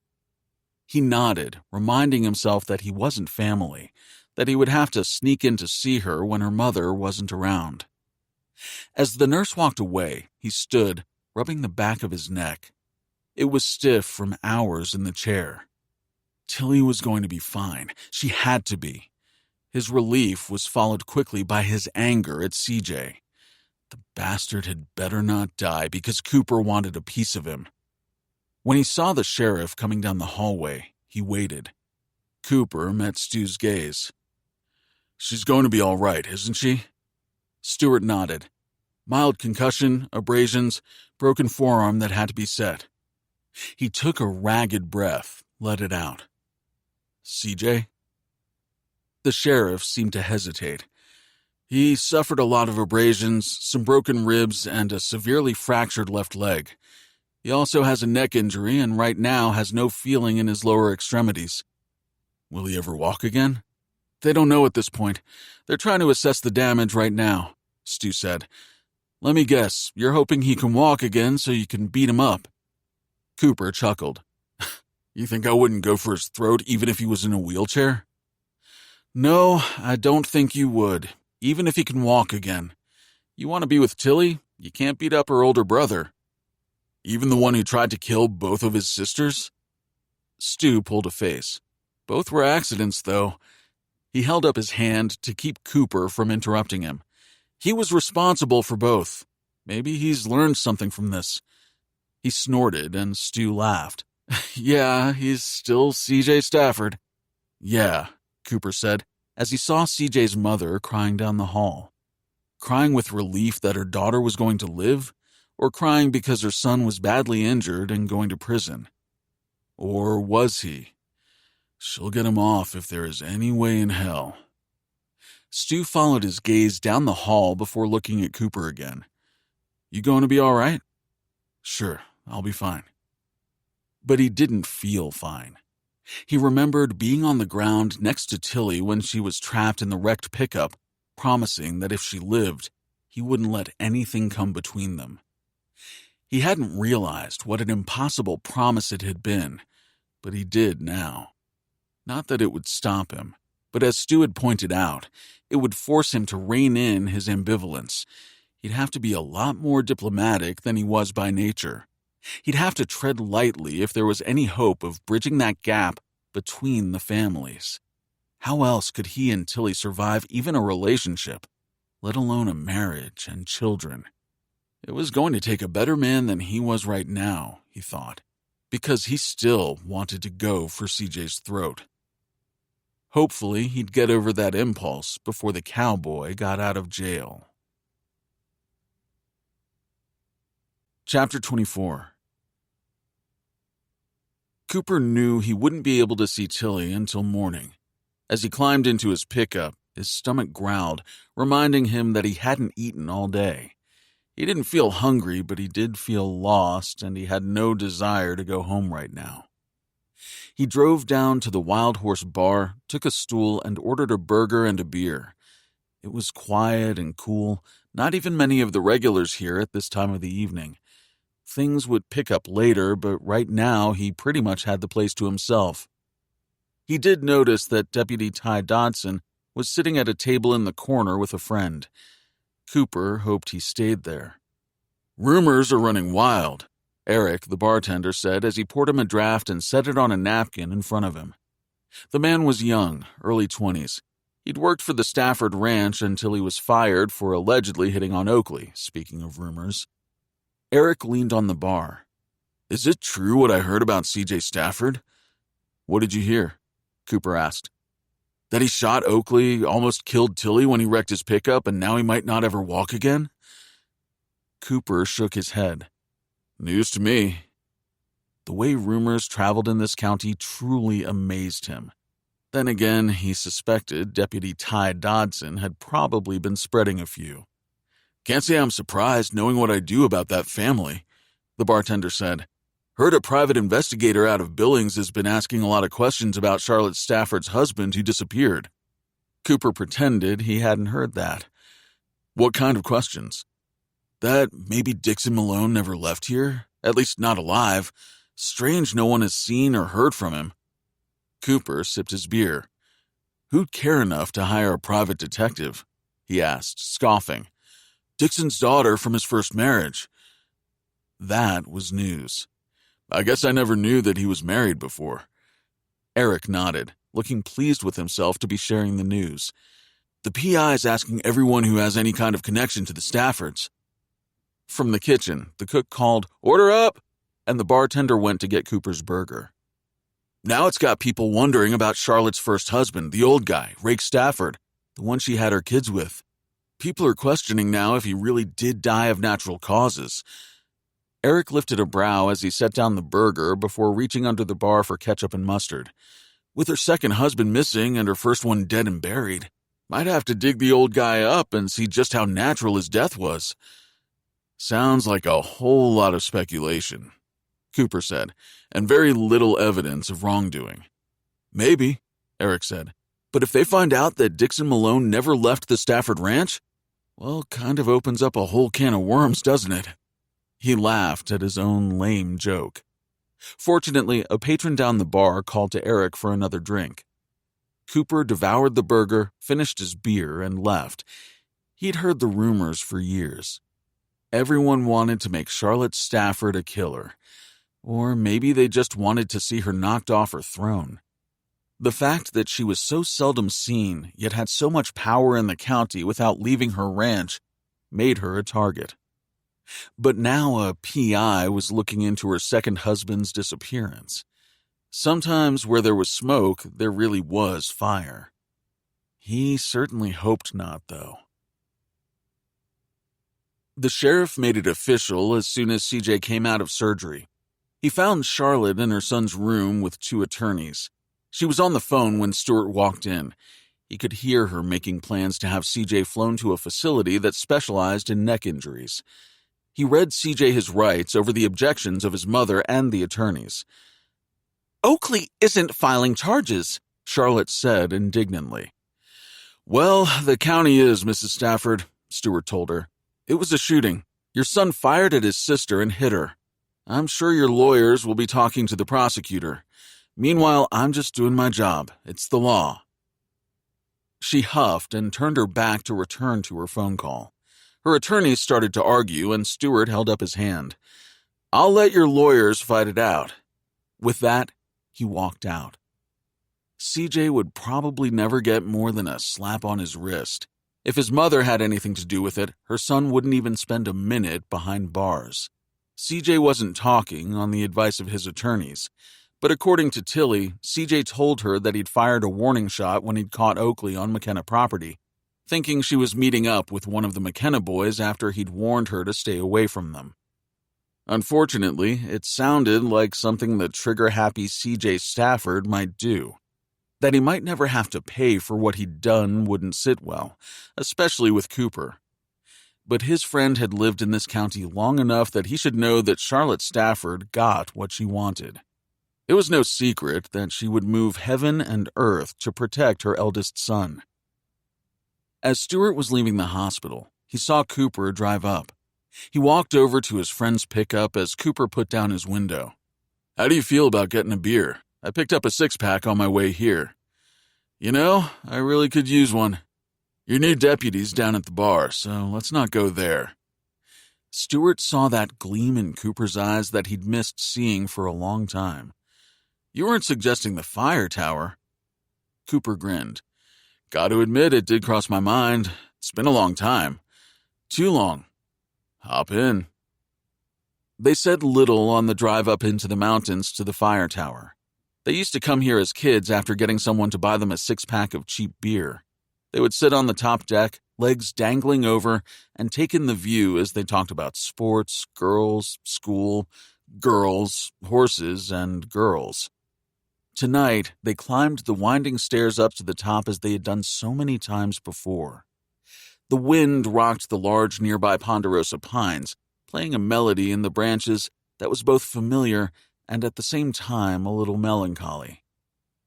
He nodded, reminding himself that he wasn't family, that he would have to sneak in to see her when her mother wasn't around. As the nurse walked away, he stood, rubbing the back of his neck. It was stiff from hours in the chair. Tilly was going to be fine. She had to be. His relief was followed quickly by his anger at CJ. The bastard had better not die because Cooper wanted a piece of him. When he saw the sheriff coming down the hallway, he waited. Cooper met Stu's gaze. She's going to be all right, isn't she? Stewart nodded. Mild concussion, abrasions, broken forearm that had to be set. He took a ragged breath, let it out. CJ? The sheriff seemed to hesitate. He suffered a lot of abrasions, some broken ribs, and a severely fractured left leg. He also has a neck injury and right now has no feeling in his lower extremities. Will he ever walk again? They don't know at this point. They're trying to assess the damage right now, Stu said. Let me guess, you're hoping he can walk again so you can beat him up. Cooper chuckled. You think I wouldn't go for his throat even if he was in a wheelchair? No, I don't think you would, even if he can walk again. You want to be with Tilly? You can't beat up her older brother. Even the one who tried to kill both of his sisters? Stu pulled a face. Both were accidents, though. He held up his hand to keep Cooper from interrupting him. He was responsible for both. Maybe he's learned something from this. He snorted, and Stu laughed. Yeah, he's still C.J. Stafford. Yeah, Cooper said, as he saw C.J.'s mother crying down the hall. Crying with relief that her daughter was going to live, or crying because her son was badly injured and going to prison? Or was he? She'll get him off if there is any way in hell. Stu followed his gaze down the hall before looking at Cooper again. You going to be all right? Sure, I'll be fine. But he didn't feel fine. He remembered being on the ground next to Tilly when she was trapped in the wrecked pickup, promising that if she lived, he wouldn't let anything come between them. He hadn't realized what an impossible promise it had been, but he did now. Not that it would stop him, but as Stu had pointed out, it would force him to rein in his ambivalence. He'd have to be a lot more diplomatic than he was by nature. He'd have to tread lightly if there was any hope of bridging that gap between the families. How else could he and Tilly survive even a relationship, let alone a marriage and children? It was going to take a better man than he was right now, he thought, because he still wanted to go for CJ's throat. Hopefully, he'd get over that impulse before the cowboy got out of jail. Chapter 24. Cooper knew he wouldn't be able to see Tilly until morning. As he climbed into his pickup, his stomach growled, reminding him that he hadn't eaten all day. He didn't feel hungry, but he did feel lost, and he had no desire to go home right now. He drove down to the Wild Horse Bar, took a stool, and ordered a burger and a beer. It was quiet and cool, not even many of the regulars here at this time of the evening. Things would pick up later, but right now he pretty much had the place to himself. He did notice that Deputy Ty Dodson was sitting at a table in the corner with a friend. Cooper hoped he stayed there. Rumors are running wild, Eric, the bartender, said as he poured him a draft and set it on a napkin in front of him. The man was young, early 20s. He'd worked for the Stafford Ranch until he was fired for allegedly hitting on Oakley, speaking of rumors. Eric leaned on the bar. Is it true what I heard about C.J. Stafford? What did you hear? Cooper asked. That he shot Oakley, almost killed Tilly when he wrecked his pickup, and now he might not ever walk again? Cooper shook his head. News to me. The way rumors traveled in this county truly amazed him. Then again, he suspected Deputy Ty Dodson had probably been spreading a few. Can't say I'm surprised knowing what I do about that family, the bartender said. Heard a private investigator out of Billings has been asking a lot of questions about Charlotte Stafford's husband who disappeared. Cooper pretended he hadn't heard that. What kind of questions? That maybe Dixon Malone never left here, at least not alive. Strange no one has seen or heard from him. Cooper sipped his beer. Who'd care enough to hire a private detective? He asked, scoffing. Dixon's daughter from his first marriage. That was news. I guess I never knew that he was married before. Eric nodded, looking pleased with himself to be sharing the news. The PI is asking everyone who has any kind of connection to the Staffords. From the kitchen, the cook called, Order up! And the bartender went to get Cooper's burger. Now it's got people wondering about Charlotte's first husband, the old guy, Rake Stafford, the one she had her kids with. People are questioning now if he really did die of natural causes. Eric lifted a brow as he set down the burger before reaching under the bar for ketchup and mustard. With her second husband missing and her first one dead and buried, might have to dig the old guy up and see just how natural his death was. Sounds like a whole lot of speculation, Cooper said, and very little evidence of wrongdoing. Maybe, Eric said, but if they find out that Dixon Malone never left the Stafford Ranch, well, kind of opens up a whole can of worms, doesn't it? He laughed at his own lame joke. Fortunately, a patron down the bar called to Eric for another drink. Cooper devoured the burger, finished his beer, and left. He'd heard the rumors for years. Everyone wanted to make Charlotte Stafford a killer. Or maybe they just wanted to see her knocked off her throne. The fact that she was so seldom seen, yet had so much power in the county without leaving her ranch, made her a target. But now a PI was looking into her second husband's disappearance. Sometimes where there was smoke, there really was fire. He certainly hoped not, though. The sheriff made it official as soon as CJ came out of surgery. He found Charlotte in her son's room with 2 attorneys. She was on the phone when Stewart walked in. He could hear her making plans to have CJ flown to a facility that specialized in neck injuries. He read CJ his rights over the objections of his mother and the attorneys. "Oakley isn't filing charges," Charlotte said indignantly. "Well, the county is, Mrs. Stafford," Stewart told her. "It was a shooting. Your son fired at his sister and hit her. I'm sure your lawyers will be talking to the prosecutor. Meanwhile, I'm just doing my job. It's the law." She huffed and turned her back to return to her phone call. Her attorneys started to argue, and Stewart held up his hand. "I'll let your lawyers fight it out." With that, he walked out. CJ would probably never get more than a slap on his wrist. If his mother had anything to do with it, her son wouldn't even spend a minute behind bars. CJ wasn't talking on the advice of his attorneys. But according to Tilly, CJ told her that he'd fired a warning shot when he'd caught Oakley on McKenna property, thinking she was meeting up with one of the McKenna boys after he'd warned her to stay away from them. Unfortunately, it sounded like something the trigger-happy CJ Stafford might do. That he might never have to pay for what he'd done wouldn't sit well, especially with Cooper. But his friend had lived in this county long enough that he should know that Charlotte Stafford got what she wanted. It was no secret that she would move heaven and earth to protect her eldest son. As Stewart was leaving the hospital, he saw Cooper drive up. He walked over to his friend's pickup as Cooper put down his window. "How do you feel about getting a beer? I picked up a 6-pack on my way here. You know, I really could use one. Your new deputy's down at the bar, so let's not go there." Stewart saw that gleam in Cooper's eyes that he'd missed seeing for a long time. "You weren't suggesting the fire tower?" Cooper grinned. "Got to admit, it did cross my mind. It's been a long time. Too long. Hop in." They said little on the drive up into the mountains to the fire tower. They used to come here as kids after getting someone to buy them a 6-pack of cheap beer. They would sit on the top deck, legs dangling over, and take in the view as they talked about sports, girls, school, girls, horses, and girls. Tonight, they climbed the winding stairs up to the top as they had done so many times before. The wind rocked the large nearby ponderosa pines, playing a melody in the branches that was both familiar and at the same time a little melancholy.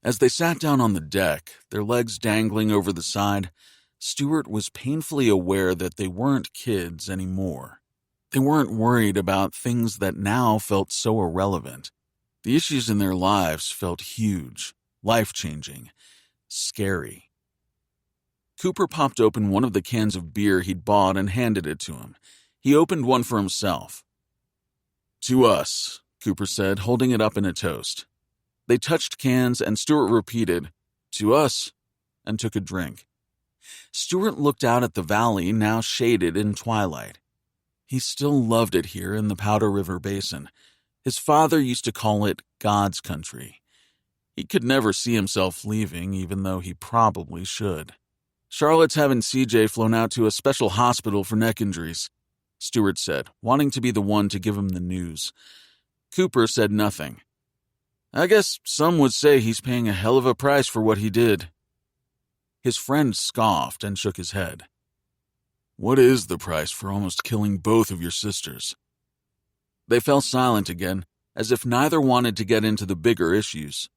As they sat down on the deck, their legs dangling over the side, Stewart was painfully aware that they weren't kids anymore. They weren't worried about things that now felt so irrelevant. The issues in their lives felt huge, life-changing, scary. Cooper popped open one of the cans of beer he'd bought and handed it to him. He opened one for himself. "To us," Cooper said, holding it up in a toast. They touched cans and Stewart repeated, "To us," and took a drink. Stewart looked out at the valley now shaded in twilight. He still loved it here in the Powder River Basin. His father used to call it God's country. He could never see himself leaving, even though he probably should. "Charlotte's having CJ flown out to a special hospital for neck injuries," Stewart said, wanting to be the one to give him the news. Cooper said nothing. "I guess some would say he's paying a hell of a price for what he did." His friend scoffed and shook his head. "What is the price for almost killing both of your sisters?" They fell silent again, as if neither wanted to get into the bigger issues.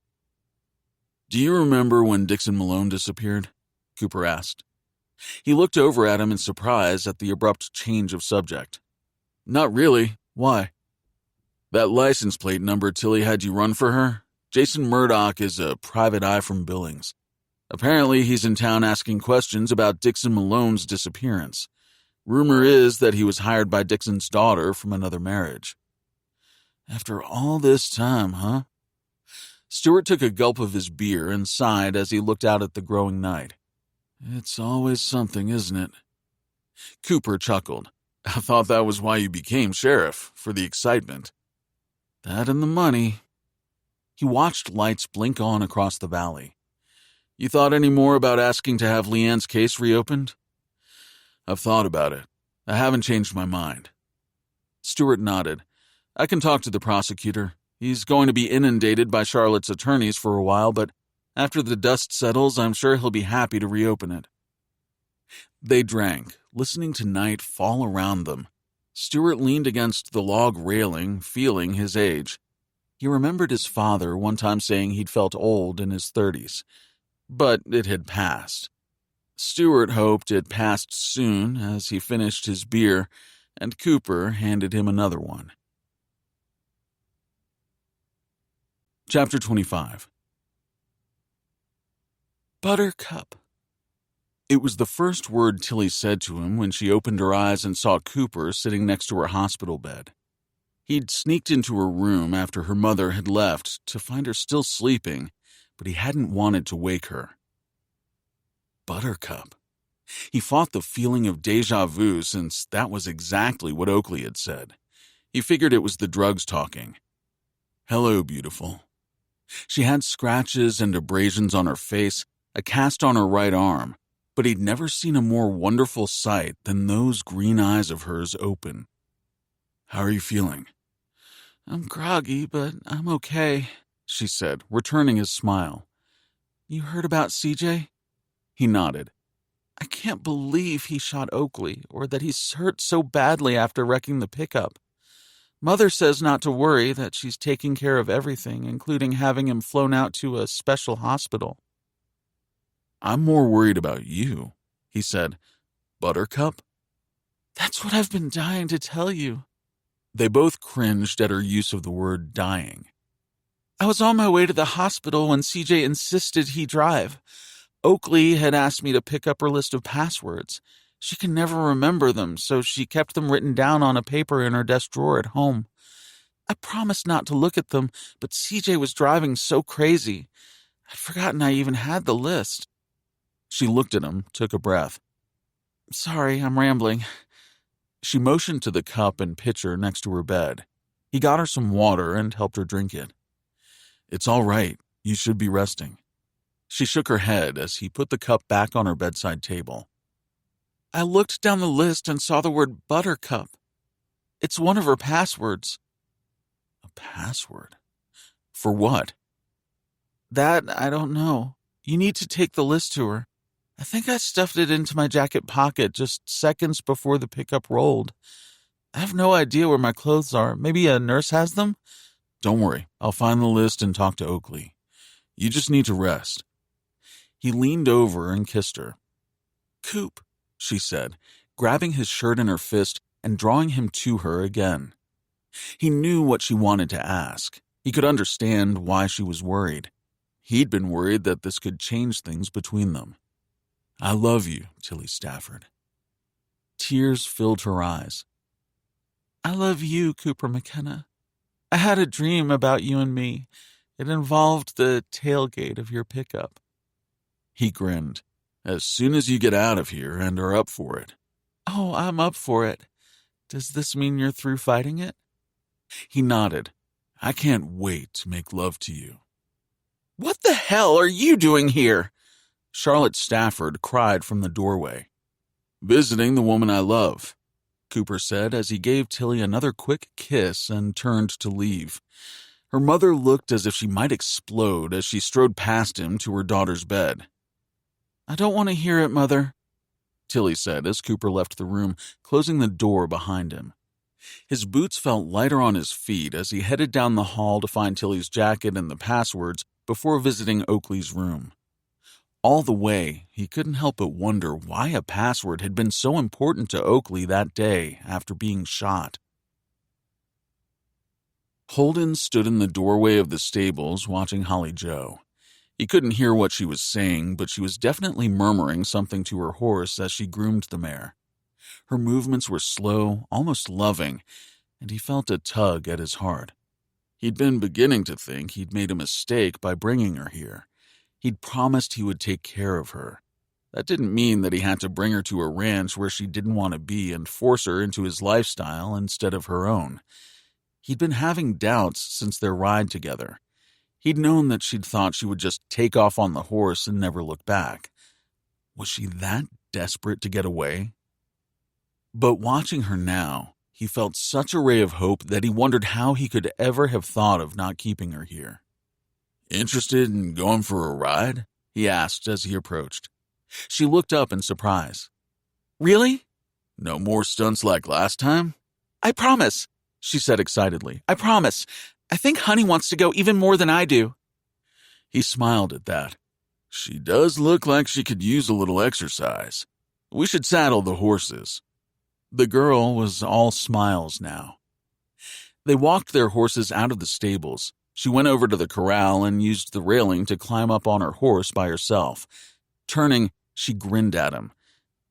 "Do you remember when Dixon Malone disappeared?" Cooper asked. He looked over at him in surprise at the abrupt change of subject. "Not really. Why?" "That license plate number Tilly had you run for her? Jason Murdoch is a private eye from Billings. Apparently he's in town asking questions about Dixon Malone's disappearance. Rumor is that he was hired by Dixon's daughter from another marriage. After all this time, huh? Stuart took a gulp of his beer and sighed as he looked out at the growing night. It's always something, isn't it? Cooper chuckled. I thought that was why you became sheriff, for the excitement. That and the money. He watched lights blink on across the valley. You thought any more about asking to have Leanne's case reopened? I've thought about it. I haven't changed my mind. Stuart nodded. I can talk to the prosecutor. He's going to be inundated by Charlotte's attorneys for a while, but after the dust settles, I'm sure he'll be happy to reopen it. They drank, listening to night fall around them. Stuart leaned against the log railing, feeling his age. He remembered his father one time saying he'd felt old in his 30s. But it had passed. Stuart hoped it passed soon as he finished his beer, and Cooper handed him another one. Chapter 25. Buttercup. It was the first word Tilly said to him when she opened her eyes and saw Cooper sitting next to her hospital bed. He'd sneaked into her room after her mother had left to find her still sleeping, but he hadn't wanted to wake her. Buttercup. He fought the feeling of déjà vu since that was exactly what Oakley had said. He figured it was the drugs talking. Hello, beautiful. She had scratches and abrasions on her face, a cast on her right arm, but he'd never seen a more wonderful sight than those green eyes of hers open. How are you feeling? I'm groggy, but I'm okay, she said, returning his smile. You heard about CJ? He nodded. I can't believe he shot Oakley, or that he's hurt so badly after wrecking the pickup. Mother says not to worry, that she's taking care of everything, including having him flown out to a special hospital. I'm more worried about you, he said. Buttercup? That's what I've been dying to tell you. They both cringed at her use of the word dying. I was on my way to the hospital when CJ insisted he drive. Oakley had asked me to pick up her list of passwords. She can never remember them, so she kept them written down on a paper in her desk drawer at home. I promised not to look at them, but CJ was driving so crazy. I'd forgotten I even had the list. She looked at him, took a breath. Sorry, I'm rambling. She motioned to the cup and pitcher next to her bed. He got her some water and helped her drink it. It's all right. You should be resting. She shook her head as he put the cup back on her bedside table. I looked down the list and saw the word Buttercup. It's one of her passwords. A password? For what? That I don't know. You need to take the list to her. I think I stuffed it into my jacket pocket just seconds before the pickup rolled. I have no idea where my clothes are. Maybe a nurse has them? Don't worry. I'll find the list and talk to Oakley. You just need to rest. He leaned over and kissed her. Coop, she said, grabbing his shirt in her fist and drawing him to her again. He knew what she wanted to ask. He could understand why she was worried. He'd been worried that this could change things between them. I love you, Tilly Stafford. Tears filled her eyes. I love you, Cooper McKenna. I had a dream about you and me. It involved the tailgate of your pickup. He grinned. As soon as you get out of here and are up for it. Oh, I'm up for it. Does this mean you're through fighting it? He nodded. I can't wait to make love to you. What the hell are you doing here? Charlotte Stafford cried from the doorway. Visiting the woman I love, Cooper said as he gave Tilly another quick kiss and turned to leave. Her mother looked as if she might explode as she strode past him to her daughter's bed. I don't want to hear it, Mother, Tilly said as Cooper left the room, closing the door behind him. His boots felt lighter on his feet as he headed down the hall to find Tilly's jacket and the passwords before visiting Oakley's room. All the way, he couldn't help but wonder why a password had been so important to Oakley that day after being shot. Holden stood in the doorway of the stables watching Holly Joe. He couldn't hear what she was saying, but she was definitely murmuring something to her horse as she groomed the mare. Her movements were slow, almost loving, and he felt a tug at his heart. He'd been beginning to think he'd made a mistake by bringing her here. He'd promised he would take care of her. That didn't mean that he had to bring her to a ranch where she didn't want to be and force her into his lifestyle instead of her own. He'd been having doubts since their ride together. He'd known that she'd thought she would just take off on the horse and never look back. Was she that desperate to get away? But watching her now, he felt such a ray of hope that he wondered how he could ever have thought of not keeping her here. "Interested in going for a ride?" he asked as he approached. She looked up in surprise. "Really? No more stunts like last time?" "I promise," she said excitedly. "I promise. I think Honey wants to go even more than I do." He smiled at that. "She does look like she could use a little exercise. We should saddle the horses." The girl was all smiles now. They walked their horses out of the stables. She went over to the corral and used the railing to climb up on her horse by herself. Turning, she grinned at him.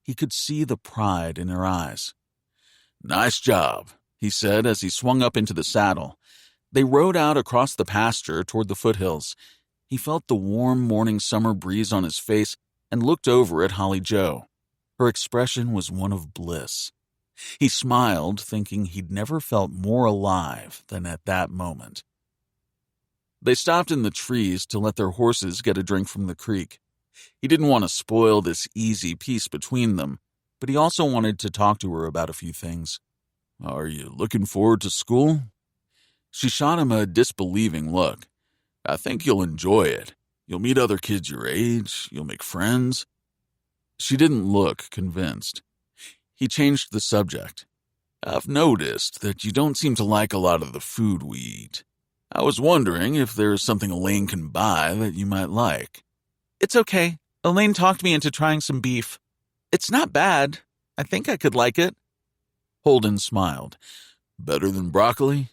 He could see the pride in her eyes. "Nice job," he said as he swung up into the saddle. They rode out across the pasture toward the foothills. He felt the warm morning summer breeze on his face and looked over at Holly Joe. Her expression was one of bliss. He smiled, thinking he'd never felt more alive than at that moment. They stopped in the trees to let their horses get a drink from the creek. He didn't want to spoil this easy peace between them, but he also wanted to talk to her about a few things. "Are you looking forward to school?" She shot him a disbelieving look. "I think you'll enjoy it. You'll meet other kids your age. You'll make friends." She didn't look convinced. He changed the subject. "I've noticed that you don't seem to like a lot of the food we eat. I was wondering if there's something Elaine can buy that you might like." "It's okay. Elaine talked me into trying some beef. It's not bad. I think I could like it." Holden smiled. "Better than broccoli?"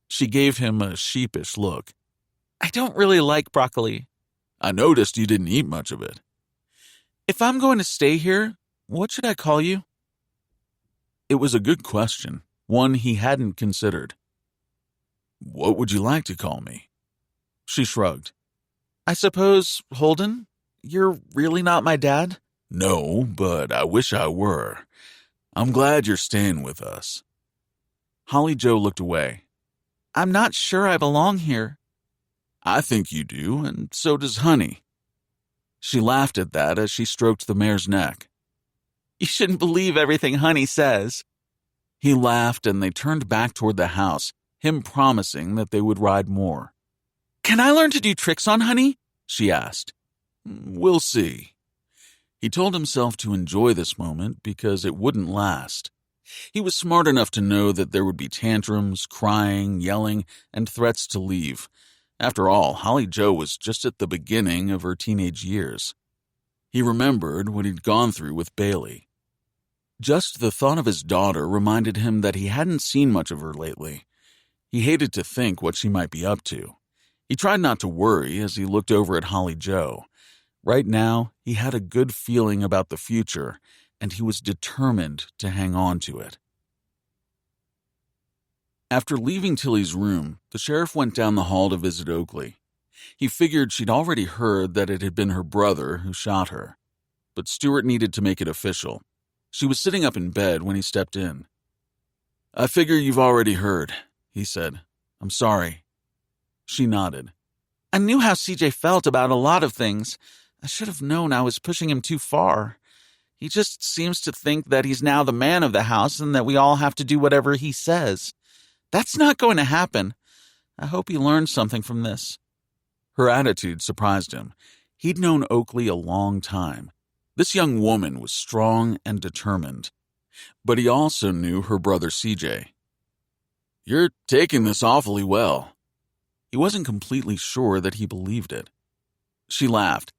She gave him a sheepish look. "I don't really like broccoli." "I noticed you didn't eat much of it." "If I'm going to stay here, what should I call you?" It was a good question, one he hadn't considered. "What would you like to call me?" She shrugged. "I suppose Holden? You're really not my dad?" "No, but I wish I were. I'm glad you're staying with us." Holly Joe looked away. "I'm not sure I belong here." "I think you do, and so does Honey." She laughed at that as she stroked the mare's neck. "You shouldn't believe everything Honey says." He laughed and they turned back toward the house, him promising that they would ride more. "Can I learn to do tricks on Honey?" she asked. "We'll see." He told himself to enjoy this moment because it wouldn't last. He was smart enough to know that there would be tantrums, crying, yelling, and threats to leave. After all, Holly Joe was just at the beginning of her teenage years. He remembered what he'd gone through with Bailey. Just the thought of his daughter reminded him that he hadn't seen much of her lately. He hated to think what she might be up to. He tried not to worry as he looked over at Holly Joe. Right now, he had a good feeling about the future, and he was determined to hang on to it. After leaving Tilly's room, the sheriff went down the hall to visit Oakley. He figured she'd already heard that it had been her brother who shot her. But Stewart needed to make it official. She was sitting up in bed when he stepped in. "I figure you've already heard," he said. "I'm sorry." She nodded. "I knew how CJ felt about a lot of things. I should have known I was pushing him too far. He just seems to think that he's now the man of the house and that we all have to do whatever he says. That's not going to happen. I hope he learns something from this." Her attitude surprised him. He'd known Oakley a long time. This young woman was strong and determined. But he also knew her brother CJ. "You're taking this awfully well." He wasn't completely sure that he believed it. She laughed.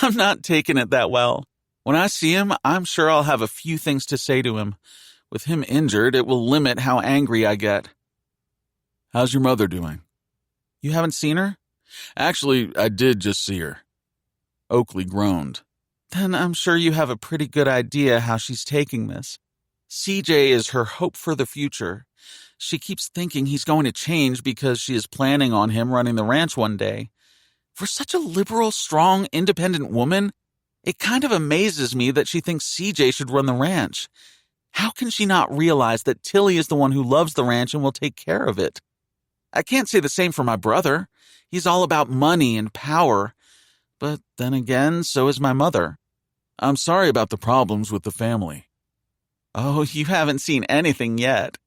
"I'm not taking it that well. When I see him, I'm sure I'll have a few things to say to him. With him injured, it will limit how angry I get." "How's your mother doing?" "You haven't seen her?" "Actually, I did just see her." Oakley groaned. "Then I'm sure you have a pretty good idea how she's taking this." CJ is her hope for the future. She keeps thinking he's going to change because she is planning on him running the ranch one day. For such a liberal, strong, independent woman, it kind of amazes me that she thinks CJ should run the ranch. How can she not realize that Tilly is the one who loves the ranch and will take care of it? I can't say the same for my brother. He's all about money and power. But then again, so is my mother. I'm sorry about the problems with the family. Oh, you haven't seen anything yet.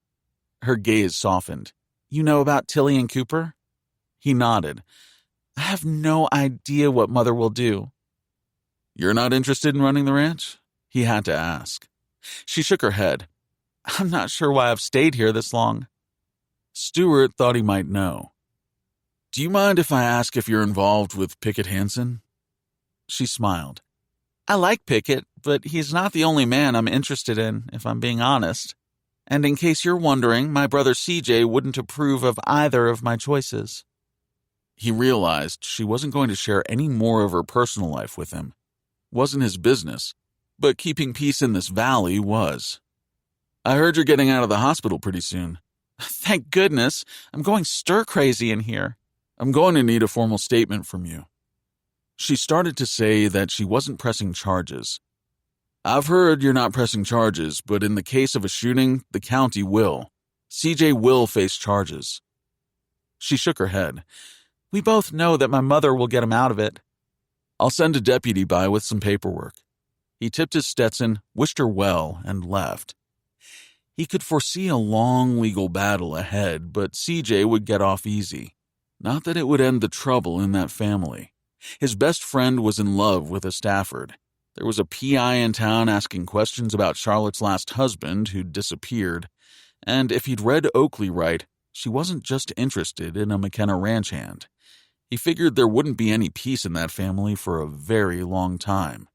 Her gaze softened. You know about Tilly and Cooper? He nodded. I have no idea what Mother will do. You're not interested in running the ranch? He had to ask. She shook her head. I'm not sure why I've stayed here this long. Stuart thought he might know. Do you mind if I ask if you're involved with Pickett Hansen? She smiled. I like Pickett, but he's not the only man I'm interested in, if I'm being honest. And in case you're wondering, my brother CJ wouldn't approve of either of my choices. He realized she wasn't going to share any more of her personal life with him. Wasn't his business, but keeping peace in this valley was. I heard you're getting out of the hospital pretty soon. Thank goodness. I'm going stir-crazy in here. I'm going to need a formal statement from you. She started to say that she wasn't pressing charges. I've heard you're not pressing charges, but in the case of a shooting, the county will. CJ will face charges. She shook her head. We both know that my mother will get him out of it. I'll send a deputy by with some paperwork. He tipped his Stetson, wished her well, and left. He could foresee a long legal battle ahead, but CJ would get off easy. Not that it would end the trouble in that family. His best friend was in love with a Stafford. There was a PI in town asking questions about Charlotte's last husband who'd disappeared, and if he'd read Oakley right, she wasn't just interested in a McKenna ranch hand. He figured there wouldn't be any peace in that family for a very long time.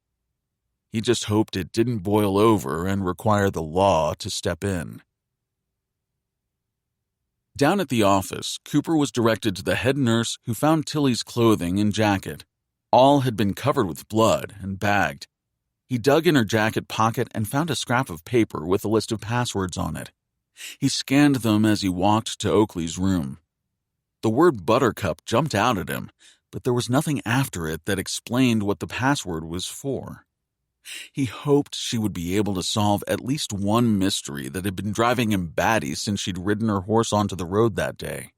He just hoped it didn't boil over and require the law to step in. Down at the office, Cooper was directed to the head nurse who found Tilly's clothing and jacket. All had been covered with blood and bagged. He dug in her jacket pocket and found a scrap of paper with a list of passwords on it. He scanned them as he walked to Oakley's room. The word Buttercup jumped out at him, but there was nothing after it that explained what the password was for. He hoped she would be able to solve at least one mystery that had been driving him batty since she'd ridden her horse onto the road that day.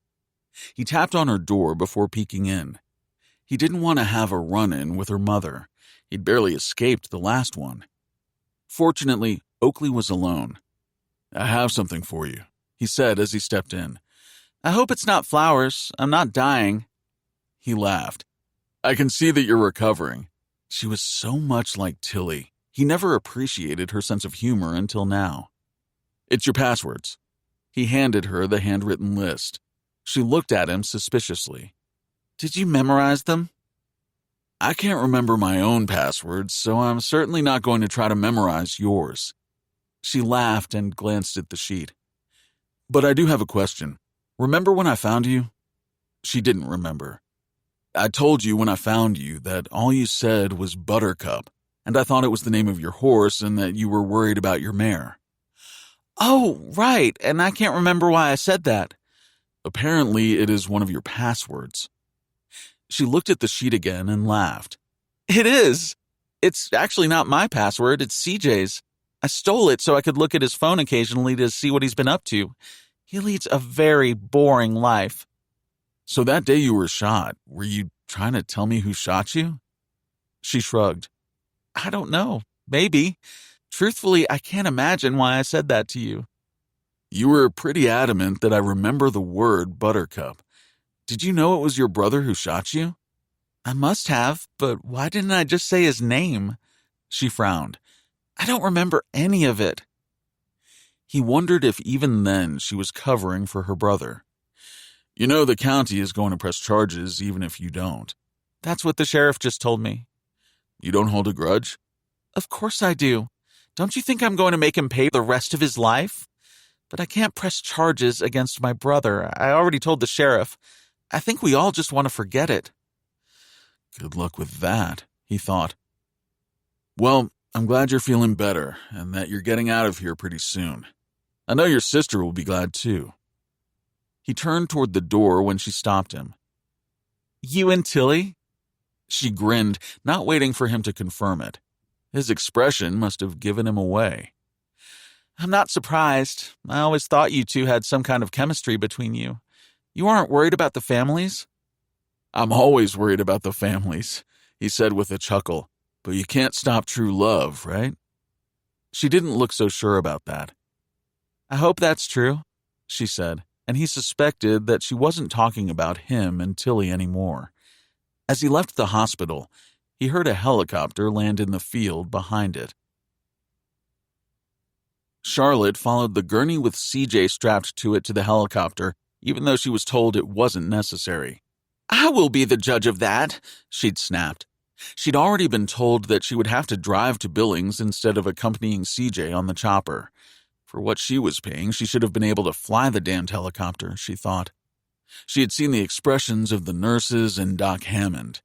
He tapped on her door before peeking in. He didn't want to have a run-in with her mother. He'd barely escaped the last one. Fortunately, Oakley was alone. I have something for you, he said as he stepped in. I hope it's not flowers. I'm not dying. He laughed. I can see that you're recovering. She was so much like Tilly. He never appreciated her sense of humor until now. It's your passwords. He handed her the handwritten list. She looked at him suspiciously. Did you memorize them? I can't remember my own passwords, so I'm certainly not going to try to memorize yours. She laughed and glanced at the sheet. But I do have a question. Remember when I found you? She didn't remember. I told you when I found you that all you said was Buttercup, and I thought it was the name of your horse and that you were worried about your mare. Oh, right, and I can't remember why I said that. Apparently, it is one of your passwords. She looked at the sheet again and laughed. It is. It's actually not my password, it's CJ's. I stole it so I could look at his phone occasionally to see what he's been up to. He leads a very boring life. So that day you were shot, were you trying to tell me who shot you? She shrugged. I don't know. Maybe. Truthfully, I can't imagine why I said that to you. You were pretty adamant that I remember the word Buttercup. Did you know it was your brother who shot you? I must have, but why didn't I just say his name? She frowned. I don't remember any of it. He wondered if even then she was covering for her brother. You know the county is going to press charges even if you don't. That's what the sheriff just told me. You don't hold a grudge? Of course I do. Don't you think I'm going to make him pay the rest of his life? But I can't press charges against my brother. I already told the sheriff. I think we all just want to forget it. Good luck with that, he thought. Well, I'm glad you're feeling better and that you're getting out of here pretty soon. I know your sister will be glad too. He turned toward the door when she stopped him. You and Tilly? She grinned, not waiting for him to confirm it. His expression must have given him away. I'm not surprised. I always thought you two had some kind of chemistry between you. You aren't worried about the families? I'm always worried about the families, he said with a chuckle. But you can't stop true love, right? She didn't look so sure about that. I hope that's true, she said, and he suspected that she wasn't talking about him and Tilly anymore. As he left the hospital, he heard a helicopter land in the field behind it. Charlotte followed the gurney with CJ strapped to it to the helicopter, even though she was told it wasn't necessary. I will be the judge of that, she'd snapped. She'd already been told that she would have to drive to Billings instead of accompanying CJ on the chopper. For what she was paying, she should have been able to fly the damned helicopter, she thought. She had seen the expressions of the nurses and Doc Hammond.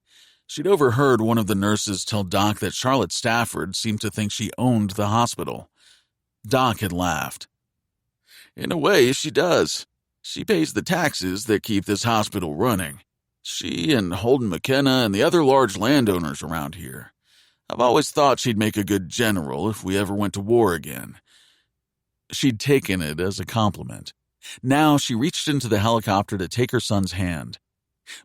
She'd overheard one of the nurses tell Doc that Charlotte Stafford seemed to think she owned the hospital. Doc had laughed. In a way, she does. She pays the taxes that keep this hospital running. She and Holden McKenna and the other large landowners around here. I've always thought she'd make a good general if we ever went to war again. She'd taken it as a compliment. Now she reached into the helicopter to take her son's hand.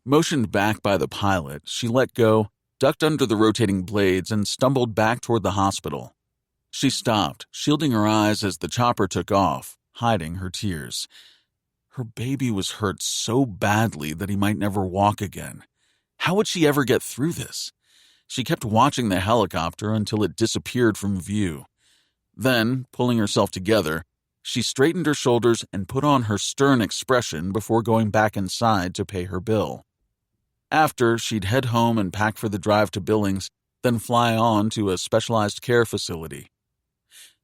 Motioned back by the pilot, she let go, ducked under the rotating blades, and stumbled back toward the hospital. She stopped, shielding her eyes as the chopper took off, hiding her tears. Her baby was hurt so badly that he might never walk again. How would she ever get through this? She kept watching the helicopter until it disappeared from view. Then, pulling herself together, she straightened her shoulders and put on her stern expression before going back inside to pay her bill. After, she'd head home and pack for the drive to Billings, then fly on to a specialized care facility.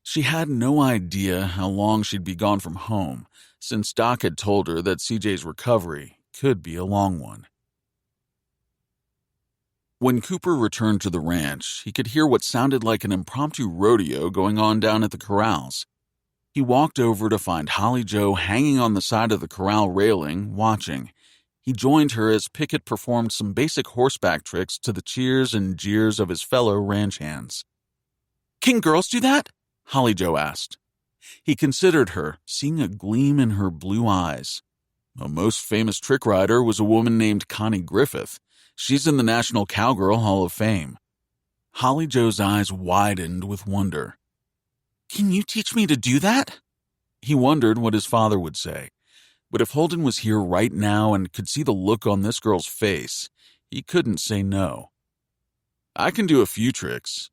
She had no idea how long she'd be gone from home, since Doc had told her that CJ's recovery could be a long one. When Cooper returned to the ranch, he could hear what sounded like an impromptu rodeo going on down at the corrals. He walked over to find Holly Jo hanging on the side of the corral railing, watching. He joined her as Pickett performed some basic horseback tricks to the cheers and jeers of his fellow ranch hands. Can girls do that? Holly Jo asked. He considered her, seeing a gleam in her blue eyes. A most famous trick rider was a woman named Connie Griffith. She's in the National Cowgirl Hall of Fame. Holly Jo's eyes widened with wonder. Can you teach me to do that? He wondered what his father would say. But if Holden was here right now and could see the look on this girl's face, he couldn't say no. I can do a few tricks.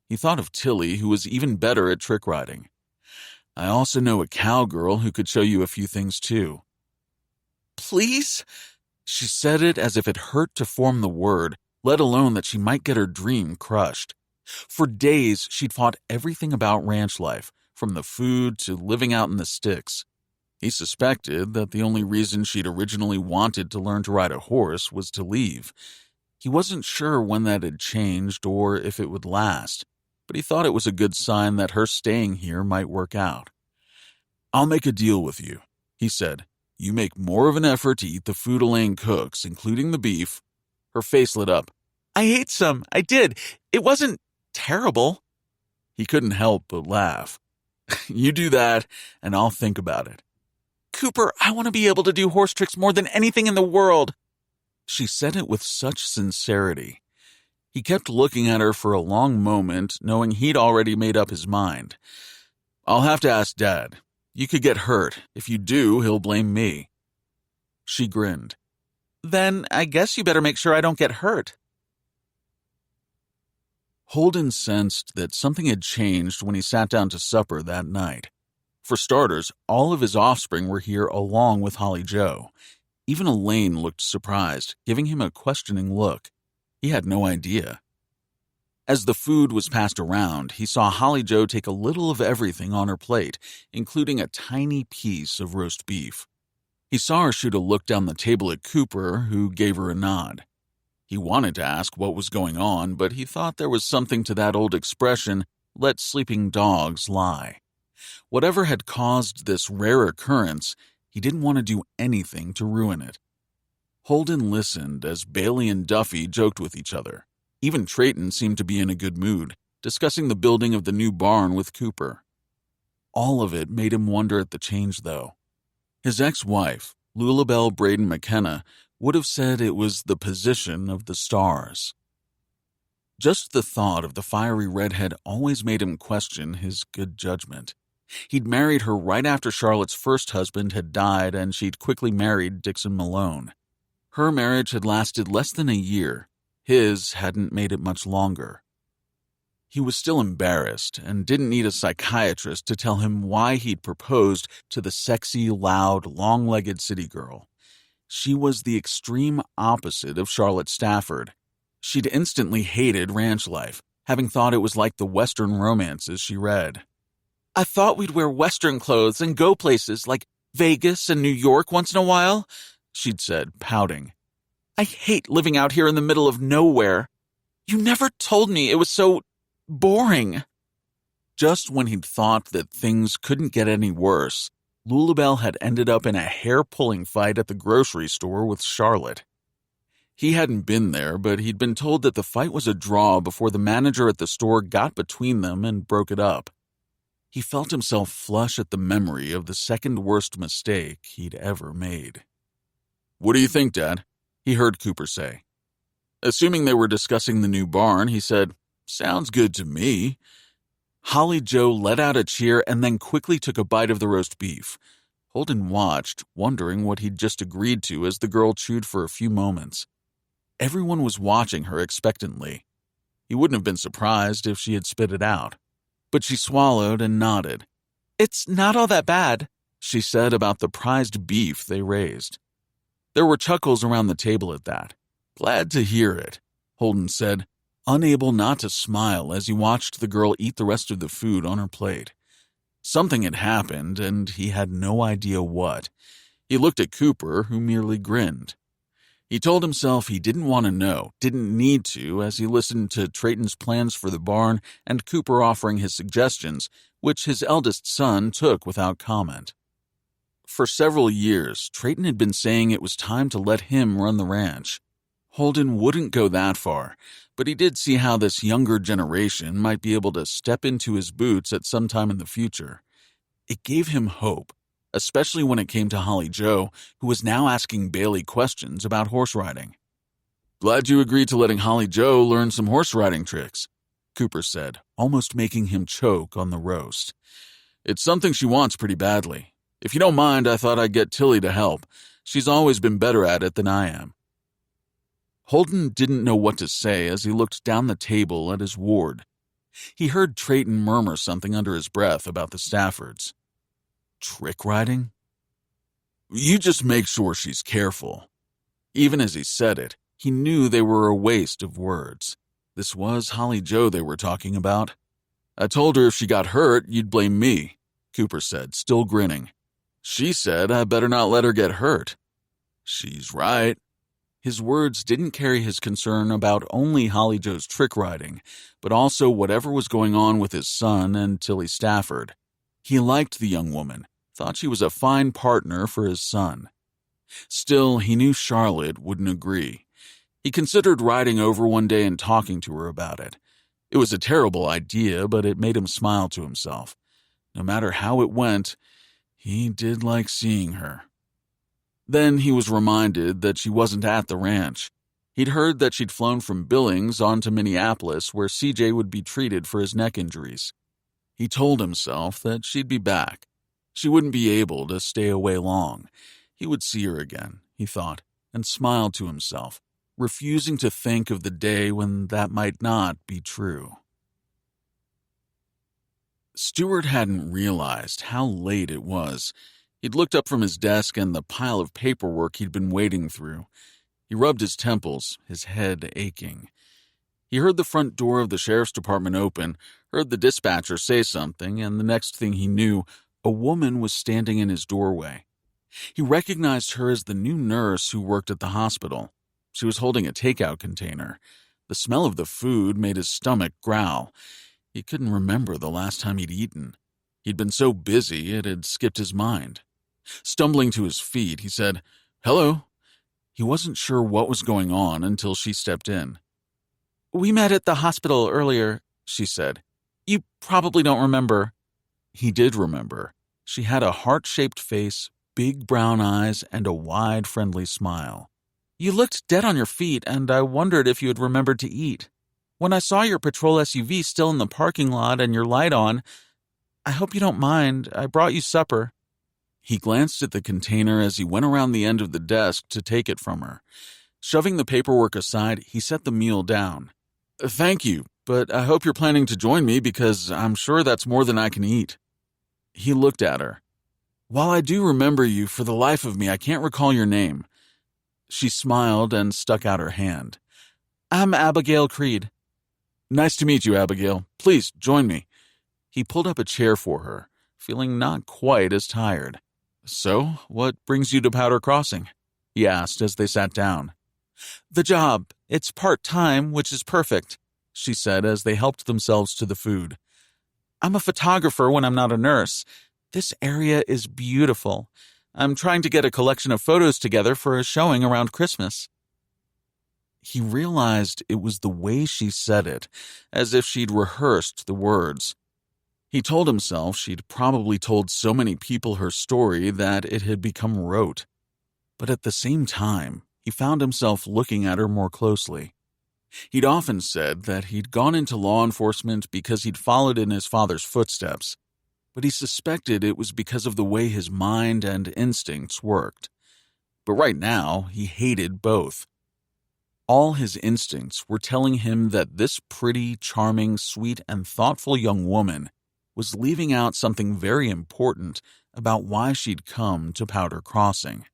He thought of Tilly, who was even better at trick riding. I also know a cowgirl who could show you a few things too. Please? She said it as if it hurt to form the word, let alone that she might get her dream crushed. For days, she'd fought everything about ranch life, from the food to living out in the sticks. He suspected that the only reason she'd originally wanted to learn to ride a horse was to leave. He wasn't sure when that had changed or if it would last, but he thought it was a good sign that her staying here might work out. I'll make a deal with you, he said. You make more of an effort to eat the food Elaine cooks, including the beef. Her face lit up. I ate some. I did. It wasn't terrible. He couldn't help but laugh. You do that, and I'll think about it. Cooper, I want to be able to do horse tricks more than anything in the world. She said it with such sincerity. He kept looking at her for a long moment, knowing he'd already made up his mind. I'll have to ask Dad. You could get hurt. If you do, he'll blame me. She grinned. Then I guess you better make sure I don't get hurt. Holden sensed that something had changed when he sat down to supper that night. For starters, all of his offspring were here along with Holly Jo. Even Elaine looked surprised, giving him a questioning look. He had no idea. As the food was passed around, he saw Holly Jo take a little of everything on her plate, including a tiny piece of roast beef. He saw her shoot a look down the table at Cooper, who gave her a nod. He wanted to ask what was going on, but he thought there was something to that old expression let sleeping dogs lie. Whatever had caused this rare occurrence, he didn't want to do anything to ruin it. Holden listened as Bailey and Duffy joked with each other. Even Trayton seemed to be in a good mood, discussing the building of the new barn with Cooper. All of it made him wonder at the change, though. His ex-wife, Lulabelle Braden McKenna, would have said it was the position of the stars. Just the thought of the fiery redhead always made him question his good judgment. He'd married her right after Charlotte's first husband had died, and she'd quickly married Dixon Malone. Her marriage had lasted less than a year. His hadn't made it much longer. He was still embarrassed and didn't need a psychiatrist to tell him why he'd proposed to the sexy, loud, long-legged city girl. She was the extreme opposite of Charlotte Stafford. She'd instantly hated ranch life, having thought it was like the Western romances she read. "I thought we'd wear Western clothes and go places like Vegas and New York once in a while," she'd said, pouting. "I hate living out here in the middle of nowhere. You never told me it was so boring." Just when he'd thought that things couldn't get any worse, Lulabelle had ended up in a hair-pulling fight at the grocery store with Charlotte. He hadn't been there, but he'd been told that the fight was a draw before the manager at the store got between them and broke it up. He felt himself flush at the memory of the second-worst mistake he'd ever made. "What do you think, Dad?" he heard Cooper say. Assuming they were discussing the new barn, he said, "Sounds good to me." Holly Joe let out a cheer and then quickly took a bite of the roast beef. Holden watched, wondering what he'd just agreed to as the girl chewed for a few moments. Everyone was watching her expectantly. He wouldn't have been surprised if she had spit it out. But she swallowed and nodded. "It's not all that bad," she said about the prized beef they raised. There were chuckles around the table at that. "Glad to hear it," Holden said, unable not to smile as he watched the girl eat the rest of the food on her plate. Something had happened, and he had no idea what. He looked at Cooper, who merely grinned. He told himself he didn't want to know, didn't need to, as he listened to Trayton's plans for the barn and Cooper offering his suggestions, which his eldest son took without comment. For several years, Trayton had been saying it was time to let him run the ranch. Holden wouldn't go that far, but he did see how this younger generation might be able to step into his boots at some time in the future. It gave him hope, especially when it came to Holly Joe, who was now asking Bailey questions about horse riding. "Glad you agreed to letting Holly Joe learn some horse riding tricks," Cooper said, almost making him choke on the roast. "It's something she wants pretty badly. If you don't mind, I thought I'd get Tilly to help. She's always been better at it than I am." Holden didn't know what to say as he looked down the table at his ward. He heard Trayton murmur something under his breath about the Staffords. Trick riding? "You just make sure she's careful." Even as he said it, he knew they were a waste of words. This was Holly Joe they were talking about. "I told her if she got hurt, you'd blame me," Cooper said, still grinning. "She said I better not let her get hurt." "She's right." His words didn't carry his concern about only Holly Joe's trick riding, but also whatever was going on with his son and Tilly Stafford. He liked the young woman, thought she was a fine partner for his son. Still, he knew Charlotte wouldn't agree. He considered riding over one day and talking to her about it. It was a terrible idea, but it made him smile to himself. No matter how it went, he did like seeing her. Then he was reminded that she wasn't at the ranch. He'd heard that she'd flown from Billings on to Minneapolis, where CJ would be treated for his neck injuries. He told himself that she'd be back. She wouldn't be able to stay away long. He would see her again, he thought, and smiled to himself, refusing to think of the day when that might not be true. Stewart hadn't realized how late it was. He'd looked up from his desk and the pile of paperwork he'd been wading through. He rubbed his temples, his head aching. He heard the front door of the sheriff's department open, heard the dispatcher say something, and the next thing he knew, a woman was standing in his doorway. He recognized her as the new nurse who worked at the hospital. She was holding a takeout container. The smell of the food made his stomach growl. He couldn't remember the last time he'd eaten. He'd been so busy it had skipped his mind. Stumbling to his feet, he said, "Hello." He wasn't sure what was going on until she stepped in. "We met at the hospital earlier," she said. "You probably don't remember." He did remember. She had a heart-shaped face, big brown eyes, and a wide, friendly smile. "You looked dead on your feet, and I wondered if you had remembered to eat. When I saw your patrol SUV still in the parking lot and your light on, I hope you don't mind. I brought you supper." He glanced at the container as he went around the end of the desk to take it from her. Shoving the paperwork aside, he set the meal down. "Thank you, but I hope you're planning to join me because I'm sure that's more than I can eat." He looked at her. "While I do remember you, for the life of me, I can't recall your name." She smiled and stuck out her hand. "I'm Abigail Creed." "Nice to meet you, Abigail. Please, join me." He pulled up a chair for her, feeling not quite as tired. "So, what brings you to Powder Crossing?" he asked as they sat down. "The job. It's part-time, which is perfect," she said as they helped themselves to the food. "I'm a photographer when I'm not a nurse. This area is beautiful. I'm trying to get a collection of photos together for a showing around Christmas." He realized it was the way she said it, as if she'd rehearsed the words. He told himself she'd probably told so many people her story that it had become rote. But at the same time, he found himself looking at her more closely. He'd often said that he'd gone into law enforcement because he'd followed in his father's footsteps, but he suspected it was because of the way his mind and instincts worked. But right now, he hated both. All his instincts were telling him that this pretty, charming, sweet, and thoughtful young woman was leaving out something very important about why she'd come to Powder Crossing.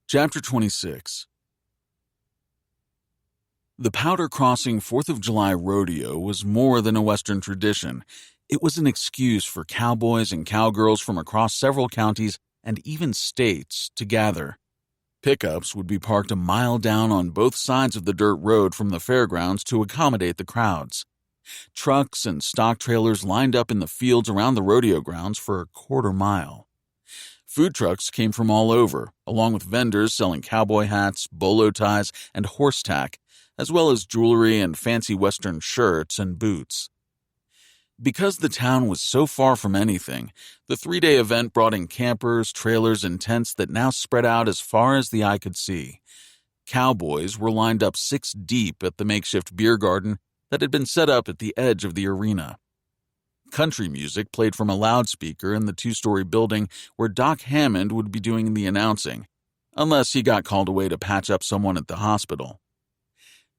Chapter 26. The Powder Crossing 4th of July rodeo was more than a Western tradition. It was an excuse for cowboys and cowgirls from across several counties and even states to gather. Pickups would be parked a mile down on both sides of the dirt road from the fairgrounds to accommodate the crowds. Trucks and stock trailers lined up in the fields around the rodeo grounds for a quarter mile. Food trucks came from all over, along with vendors selling cowboy hats, bolo ties, and horse tack, as well as jewelry and fancy Western shirts and boots. Because the town was so far from anything, the 3-day event brought in campers, trailers, and tents that now spread out as far as the eye could see. Cowboys were lined up 6 deep at the makeshift beer garden that had been set up at the edge of the arena. Country music played from a loudspeaker in the 2-story building where Doc Hammond would be doing the announcing, unless he got called away to patch up someone at the hospital.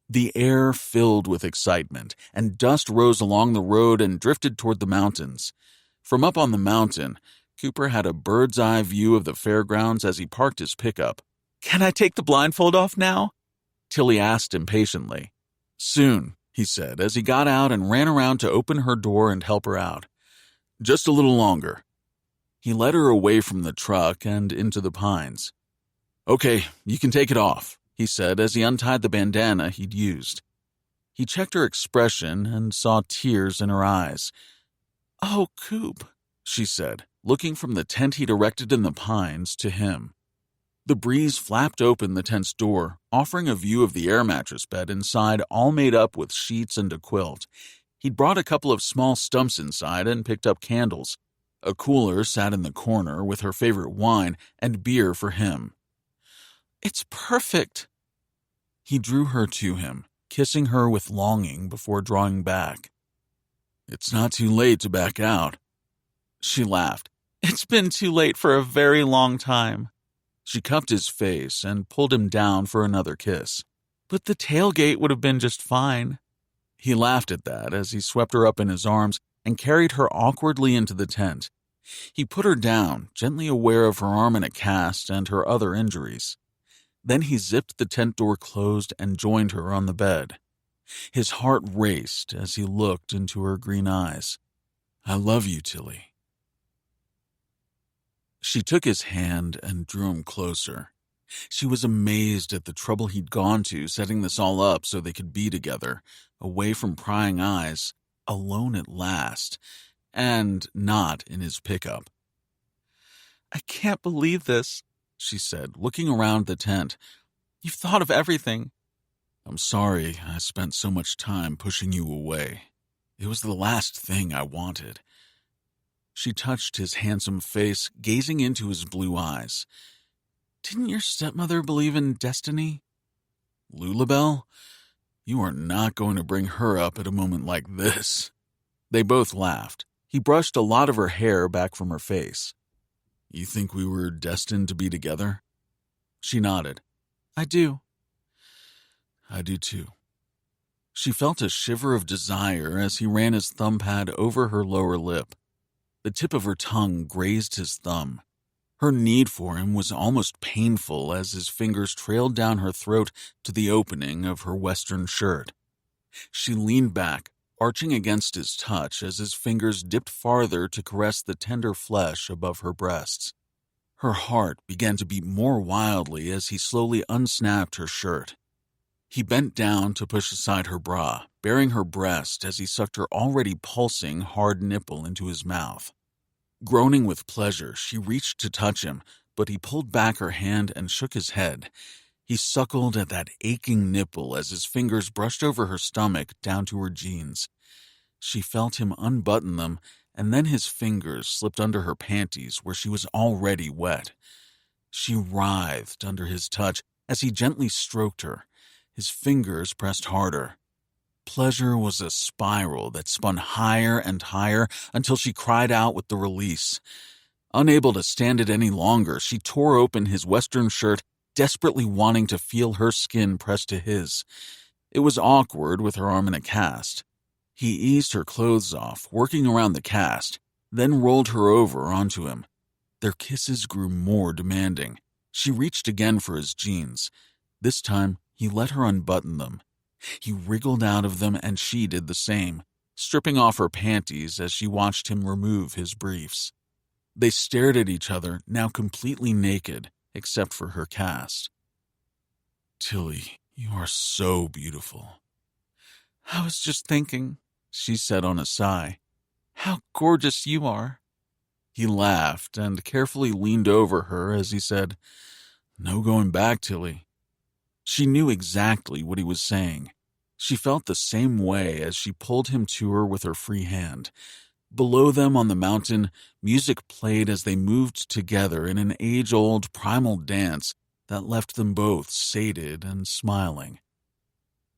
The air filled with excitement, and dust rose along the road and drifted toward the mountains. From up on the mountain, Cooper had a bird's-eye view of the fairgrounds as he parked his pickup. "Can I take the blindfold off now?" Tilly asked impatiently. "Soon," he said as he got out and ran around to open her door and help her out. "Just a little longer." He led her away from the truck and into the pines. "Okay, you can take it off," he said as he untied the bandana he'd used. He checked her expression and saw tears in her eyes. "Oh, Coop," she said, looking from the tent he'd erected in the pines to him. The breeze flapped open the tent's door, offering a view of the air mattress bed inside, all made up with sheets and a quilt. He'd brought a couple of small stumps inside and picked up candles. A cooler sat in the corner with her favorite wine and beer for him. "It's perfect." He drew her to him, kissing her with longing before drawing back. "It's not too late to back out." She laughed. "It's been too late for a very long time." She cupped his face and pulled him down for another kiss. "But the tailgate would have been just fine." He laughed at that as he swept her up in his arms and carried her awkwardly into the tent. He put her down, gently aware of her arm in a cast and her other injuries. Then he zipped the tent door closed and joined her on the bed. His heart raced as he looked into her green eyes. "I love you, Tilly." She took his hand and drew him closer. She was amazed at the trouble he'd gone to setting this all up so they could be together, away from prying eyes, alone at last, and not in his pickup. I can't believe this, she said, looking around the tent. You've thought of everything. I'm sorry I spent so much time pushing you away. It was the last thing I wanted. She touched his handsome face, gazing into his blue eyes. Didn't your stepmother believe in destiny? Lulabelle? You are not going to bring her up at a moment like this. They both laughed. He brushed a lot of her hair back from her face. You think we were destined to be together? She nodded. I do. I do too. She felt a shiver of desire as he ran his thumb pad over her lower lip. The tip of her tongue grazed his thumb. Her need for him was almost painful as his fingers trailed down her throat to the opening of her western shirt. She leaned back, arching against his touch as his fingers dipped farther to caress the tender flesh above her breasts. Her heart began to beat more wildly as he slowly unsnapped her shirt. He bent down to push aside her bra, baring her breast as he sucked her already pulsing hard nipple into his mouth. Groaning with pleasure, she reached to touch him, but he pulled back her hand and shook his head. He suckled at that aching nipple as his fingers brushed over her stomach down to her jeans. She felt him unbutton them, and then his fingers slipped under her panties where she was already wet. She writhed under his touch as he gently stroked her. His fingers pressed harder. Pleasure was a spiral that spun higher and higher until she cried out with the release. Unable to stand it any longer, she tore open his western shirt, desperately wanting to feel her skin pressed to his. It was awkward with her arm in a cast. He eased her clothes off, working around the cast, then rolled her over onto him. Their kisses grew more demanding. She reached again for his jeans. This time, he let her unbutton them. He wriggled out of them and she did the same, stripping off her panties as she watched him remove his briefs. They stared at each other, now completely naked, except for her cast. Tilly, you are so beautiful. I was just thinking, she said on a sigh, how gorgeous you are. He laughed and carefully leaned over her as he said, No going back, Tilly. She knew exactly what he was saying. She felt the same way as she pulled him to her with her free hand. Below them on the mountain, music played as they moved together in an age-old primal dance that left them both sated and smiling.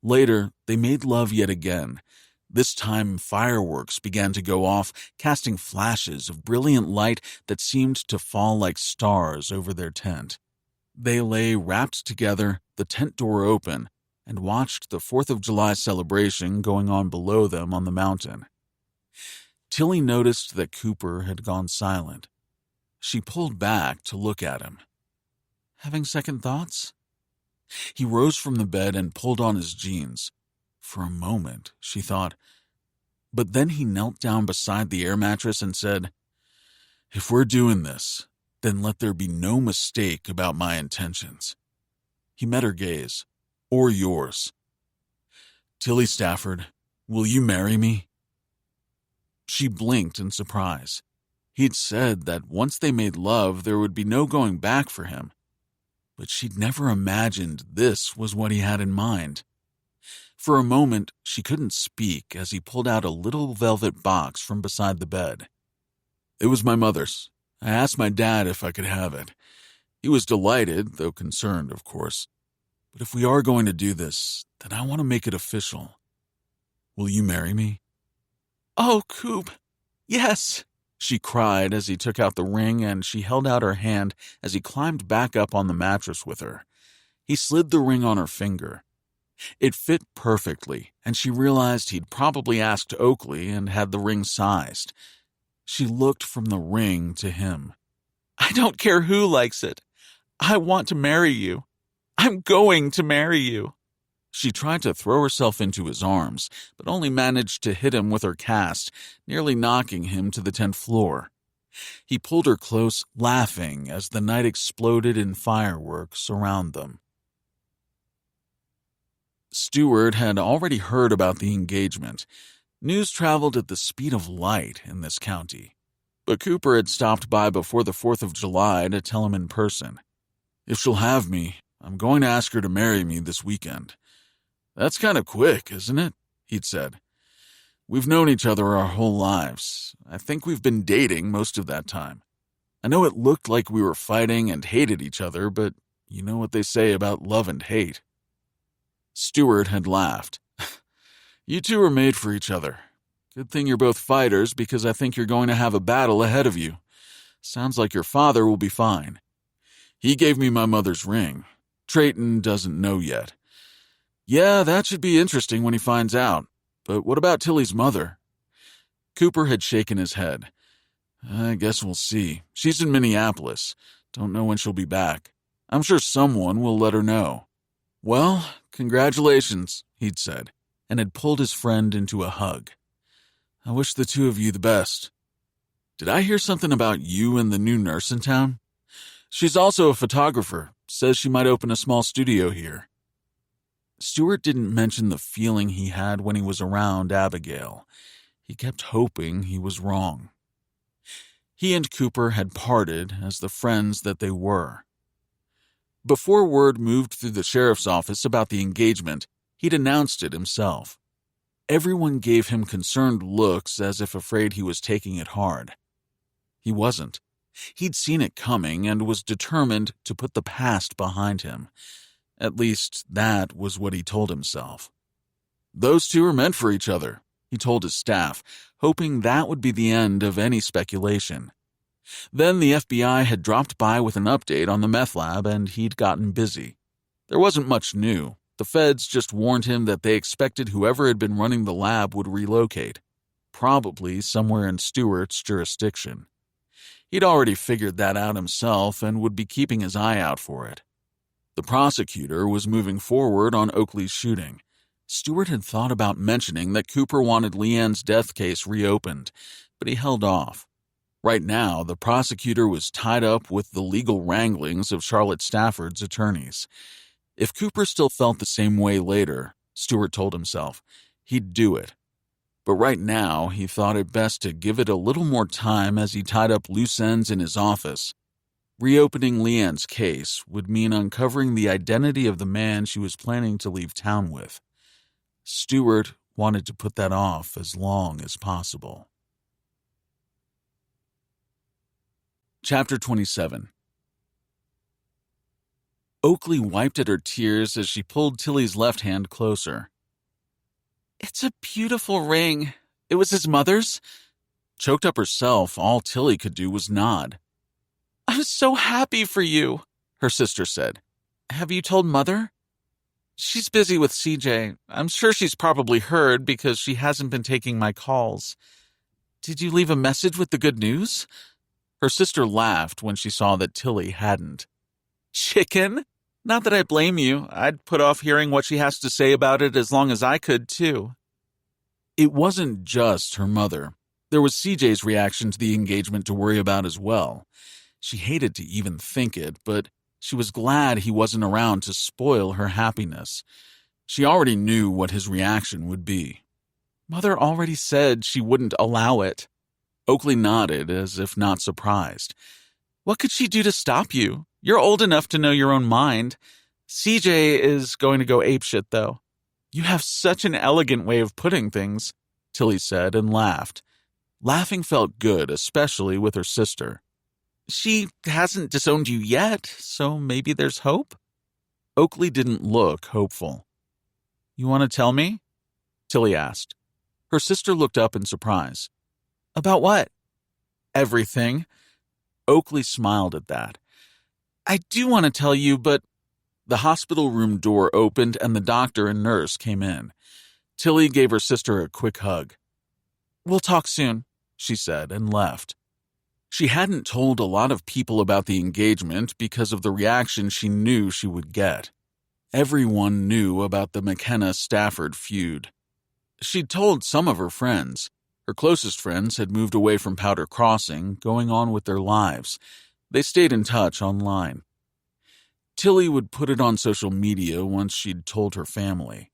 Later, they made love yet again. This time, fireworks began to go off, casting flashes of brilliant light that seemed to fall like stars over their tent. They lay wrapped together, the tent door open, and watched the 4th of July celebration going on below them on the mountain. Tilly noticed that Cooper had gone silent. She pulled back to look at him. Having second thoughts? He rose from the bed and pulled on his jeans. For a moment, she thought. But then he knelt down beside the air mattress and said, If we're doing this, then let there be no mistake about my intentions. He met her gaze. Or yours. Tilly Stafford, will you marry me? She blinked in surprise. He'd said that once they made love, there would be no going back for him. But she'd never imagined this was what he had in mind. For a moment, she couldn't speak as he pulled out a little velvet box from beside the bed. It was my mother's. I asked my dad if I could have it. He was delighted, though concerned, of course. But if we are going to do this, then I want to make it official. Will you marry me? Oh, Coop, yes, she cried as he took out the ring, and she held out her hand as he climbed back up on the mattress with her. He slid the ring on her finger. It fit perfectly, and she realized he'd probably asked Oakley and had the ring sized. She looked from the ring to him. I don't care who likes it. I want to marry you. I'm going to marry you. She tried to throw herself into his arms, but only managed to hit him with her cast, nearly knocking him to the tent floor. He pulled her close, laughing as the night exploded in fireworks around them. Stewart had already heard about the engagement. News traveled at the speed of light in this county. But Cooper had stopped by before the 4th of July to tell him in person. "If she'll have me, I'm going to ask her to marry me this weekend." "That's kind of quick, isn't it?" he'd said. "We've known each other our whole lives. I think we've been dating most of that time. I know it looked like we were fighting and hated each other, but you know what they say about love and hate." Stewart had laughed. "You two are made for each other. Good thing you're both fighters, because I think you're going to have a battle ahead of you. Sounds like your father will be fine. He gave me my mother's ring. Trayton doesn't know yet. Yeah, that should be interesting when he finds out. But what about Tilly's mother?" Cooper had shaken his head. "I guess we'll see. She's in Minneapolis. Don't know when she'll be back. I'm sure someone will let her know." "Well, congratulations," he'd said, and had pulled his friend into a hug. "I wish the two of you the best. Did I hear something about you and the new nurse in town? She's also a photographer. Says she might open a small studio here." Stewart didn't mention the feeling he had when he was around Abigail. He kept hoping he was wrong. He and Cooper had parted as the friends that they were. Before word moved through the sheriff's office about the engagement, he'd announced it himself. Everyone gave him concerned looks as if afraid he was taking it hard. He wasn't. He'd seen it coming and was determined to put the past behind him. At least, that was what he told himself. "Those two are meant for each other," he told his staff, hoping that would be the end of any speculation. Then the FBI had dropped by with an update on the meth lab, and he'd gotten busy. There wasn't much new. The feds just warned him that they expected whoever had been running the lab would relocate, probably somewhere in Stewart's jurisdiction. He'd already figured that out himself and would be keeping his eye out for it. The prosecutor was moving forward on Oakley's shooting. Stewart had thought about mentioning that Cooper wanted Leanne's death case reopened, but he held off. Right now, the prosecutor was tied up with the legal wranglings of Charlotte Stafford's attorneys. If Cooper still felt the same way later, Stewart told himself, he'd do it. But right now, he thought it best to give it a little more time as he tied up loose ends in his office. Reopening Leanne's case would mean uncovering the identity of the man she was planning to leave town with. Stewart wanted to put that off as long as possible. Chapter 27. Oakley wiped at her tears as she pulled Tilly's left hand closer. "It's a beautiful ring. It was his mother's?" Choked up herself, all Tilly could do was nod. "I'm so happy for you," her sister said. "Have you told Mother?" "She's busy with CJ. I'm sure she's probably heard because she hasn't been taking my calls. Did you leave a message with the good news?" Her sister laughed when she saw that Tilly hadn't. "Chicken? Not that I blame you. I'd put off hearing what she has to say about it as long as I could, too." It wasn't just her mother. There was CJ's reaction to the engagement to worry about as well. She hated to even think it, but she was glad he wasn't around to spoil her happiness. She already knew what his reaction would be. Mother already said she wouldn't allow it. Oakley nodded, as if not surprised. "What could she do to stop you? You're old enough to know your own mind. CJ is going to go apeshit, though. You have such an elegant way of putting things," Tilly said and laughed. Laughing felt good, especially with her sister. "She hasn't disowned you yet, so maybe there's hope?" Oakley didn't look hopeful. "You want to tell me?" Tilly asked. Her sister looked up in surprise. "About what?" "Everything." Oakley smiled at that. "I do want to tell you, but—" The hospital room door opened and the doctor and nurse came in. Tilly gave her sister a quick hug. "We'll talk soon," she said, and left. She hadn't told a lot of people about the engagement because of the reaction she knew she would get. Everyone knew about the McKenna-Stafford feud. She'd told some of her friends. Her closest friends had moved away from Powder Crossing, going on with their lives. They stayed in touch online. Tilly would put it on social media once she'd told her family.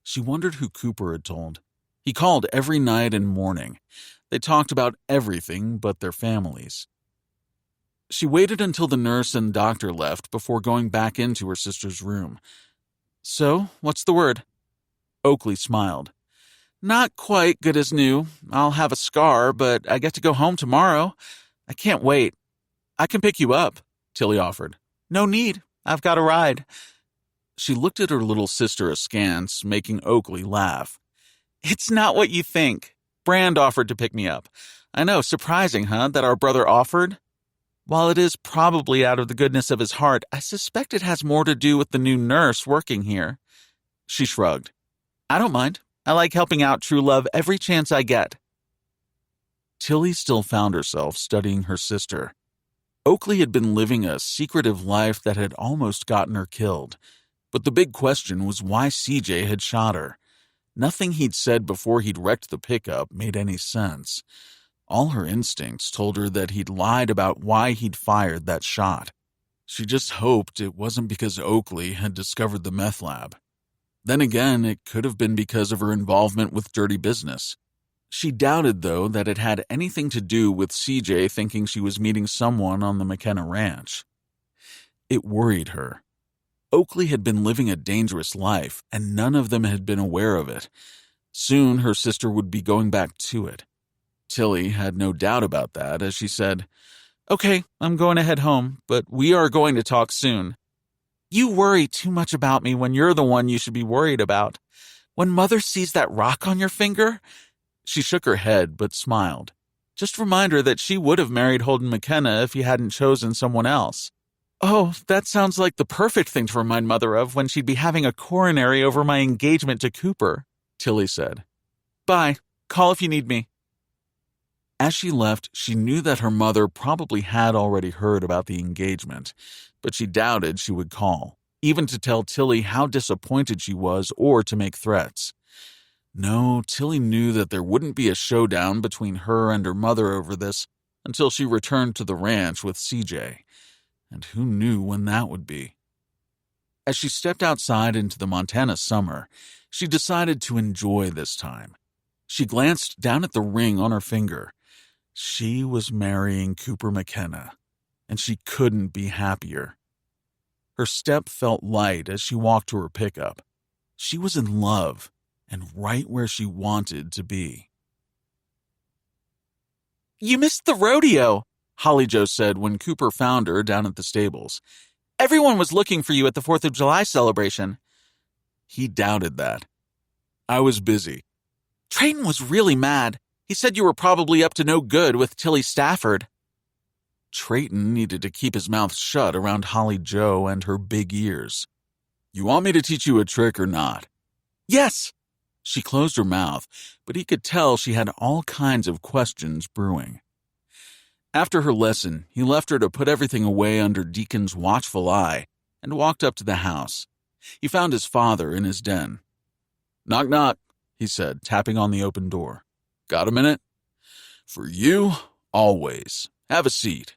She wondered who Cooper had told. He called every night and morning. They talked about everything but their families. She waited until the nurse and doctor left before going back into her sister's room. "So, what's the word?" Oakley smiled. "Not quite good as new. I'll have a scar, but I get to go home tomorrow. I can't wait. I can pick you up," Tilly offered. "No need. I've got a ride." She looked at her little sister askance, making Oakley laugh. "It's not what you think. Brand offered to pick me up. I know, surprising, huh, that our brother offered? While it is probably out of the goodness of his heart, I suspect it has more to do with the new nurse working here." She shrugged. "I don't mind. I like helping out true love every chance I get." Tilly still found herself studying her sister. Oakley had been living a secretive life that had almost gotten her killed. But the big question was why CJ had shot her. Nothing he'd said before he'd wrecked the pickup made any sense. All her instincts told her that he'd lied about why he'd fired that shot. She just hoped it wasn't because Oakley had discovered the meth lab. Then again, it could have been because of her involvement with dirty business. She doubted, though, that it had anything to do with CJ thinking she was meeting someone on the McKenna ranch. It worried her. Oakley had been living a dangerous life, and none of them had been aware of it. Soon her sister would be going back to it. Tilly had no doubt about that as she said, "Okay, I'm going to head home, but we are going to talk soon. You worry too much about me when you're the one you should be worried about. When Mother sees that rock on your finger..." She shook her head but smiled. "Just remind her that she would have married Holden McKenna if he hadn't chosen someone else." "Oh, that sounds like the perfect thing to remind Mother of when she'd be having a coronary over my engagement to Cooper," Tilly said. "Bye. Call if you need me." As she left, she knew that her mother probably had already heard about the engagement, but she doubted she would call, even to tell Tilly how disappointed she was or to make threats. No, Tilly knew that there wouldn't be a showdown between her and her mother over this until she returned to the ranch with CJ, and who knew when that would be. As she stepped outside into the Montana summer, she decided to enjoy this time. She glanced down at the ring on her finger. She was marrying Cooper McKenna, and she couldn't be happier. Her step felt light as she walked to her pickup. She was in love, and right where she wanted to be. "You missed the rodeo," Holly Jo said when Cooper found her down at the stables. "Everyone was looking for you at the 4th of July celebration." He doubted that. "I was busy." "Trayton was really mad. He said you were probably up to no good with Tilly Stafford." Trayton needed to keep his mouth shut around Holly Jo and her big ears. "You want me to teach you a trick or not?" "Yes." She closed her mouth, but he could tell she had all kinds of questions brewing. After her lesson, he left her to put everything away under Deacon's watchful eye and walked up to the house. He found his father in his den. "Knock, knock," he said, tapping on the open door. "Got a minute?" "For you, always. Have a seat.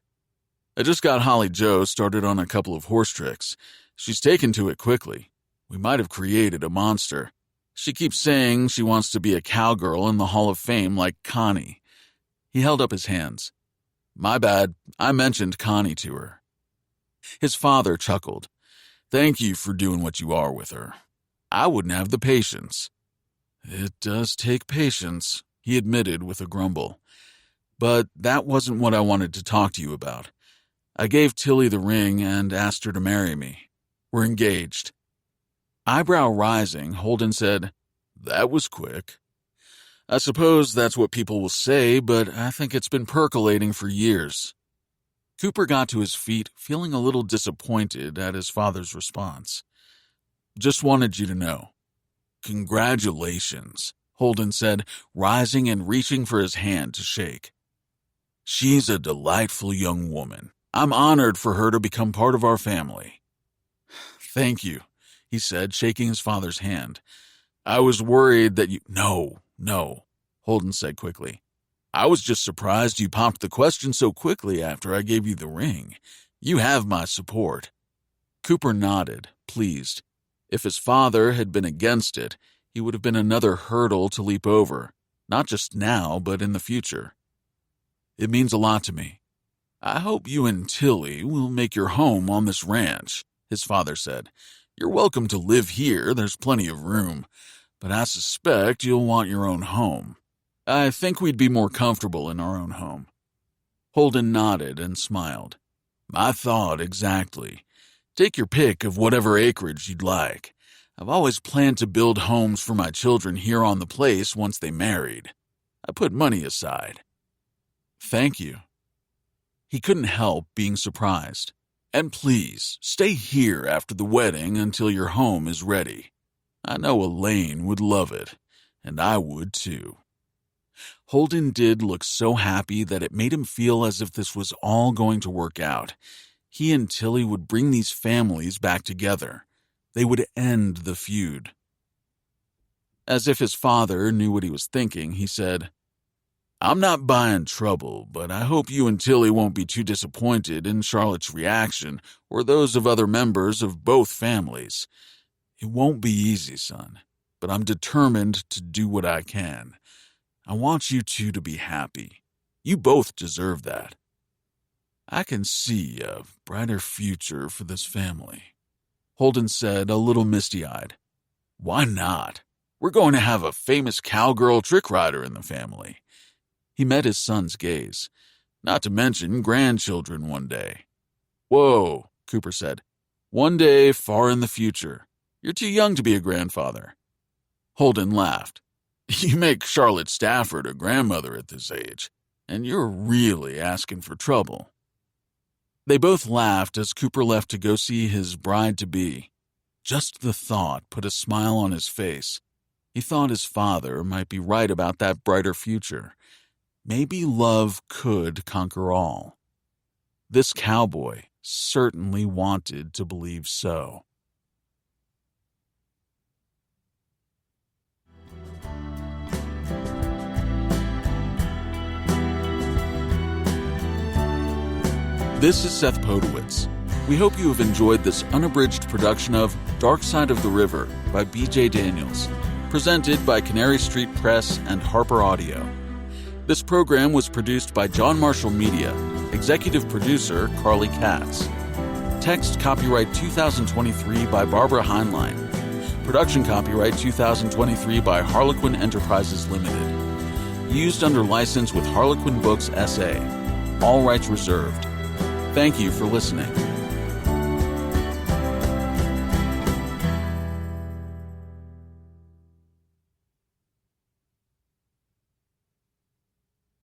I just got Holly Jo started on a couple of horse tricks. She's taken to it quickly. We might have created a monster. She keeps saying she wants to be a cowgirl in the Hall of Fame like Connie." He held up his hands. "My bad. I mentioned Connie to her." His father chuckled. "Thank you for doing what you are with her. I wouldn't have the patience." "It does take patience," he admitted with a grumble. "But that wasn't what I wanted to talk to you about. I gave Tilly the ring and asked her to marry me. We're engaged." Eyebrow rising, Holden said, "That was quick." "I suppose that's what people will say, but I think it's been percolating for years." Cooper got to his feet, feeling a little disappointed at his father's response. "Just wanted you to know." "Congratulations," Holden said, rising and reaching for his hand to shake. "She's a delightful young woman. I'm honored for her to become part of our family." "Thank you," he said, shaking his father's hand. "I was worried that you—" No. Holden said quickly. I was just surprised you popped the question so quickly after I gave you the ring. You have my support. Cooper nodded, pleased. If his father had been against it, he would have been another hurdle to leap over, not just now, but in the future. It means a lot to me. I hope you and Tilly will make your home on this ranch, his father said. You're welcome to live here, there's plenty of room, but I suspect you'll want your own home. I think we'd be more comfortable in our own home. Holden nodded and smiled. My thought exactly. Take your pick of whatever acreage you'd like. I've always planned to build homes for my children here on the place once they married. I put money aside. Thank you. He couldn't help being surprised. And please, stay here after the wedding until your home is ready. I know Elaine would love it, and I would too. Holden did look so happy that it made him feel as if this was all going to work out. He and Tilly would bring these families back together. They would end the feud. As if his father knew what he was thinking, he said, I'm not buying trouble, but I hope you and Tilly won't be too disappointed in Charlotte's reaction or those of other members of both families. It won't be easy, son, but I'm determined to do what I can. I want you two to be happy. You both deserve that. I can see a brighter future for this family, Holden said, a little misty-eyed. Why not? We're going to have a famous cowgirl trick rider in the family. He met his son's gaze. Not to mention grandchildren one day. Whoa, Cooper said. One day far in the future. You're too young to be a grandfather. Holden laughed. You make Charlotte Stafford a grandmother at this age, and you're really asking for trouble. They both laughed as Cooper left to go see his bride-to-be. Just the thought put a smile on his face. He thought his father might be right about that brighter future. Maybe love could conquer all. This cowboy certainly wanted to believe so. This is Seth Podowitz. We hope you have enjoyed this unabridged production of Dark Side of the River by B.J. Daniels, presented by Canary Street Press and Harper Audio. This program was produced by John Marshall Media, executive producer Carly Katz. Text copyright 2023 by Barbara Heinlein. Production copyright 2023 by Harlequin Enterprises Limited. Used under license with Harlequin Books S.A. All rights reserved. Thank you for listening.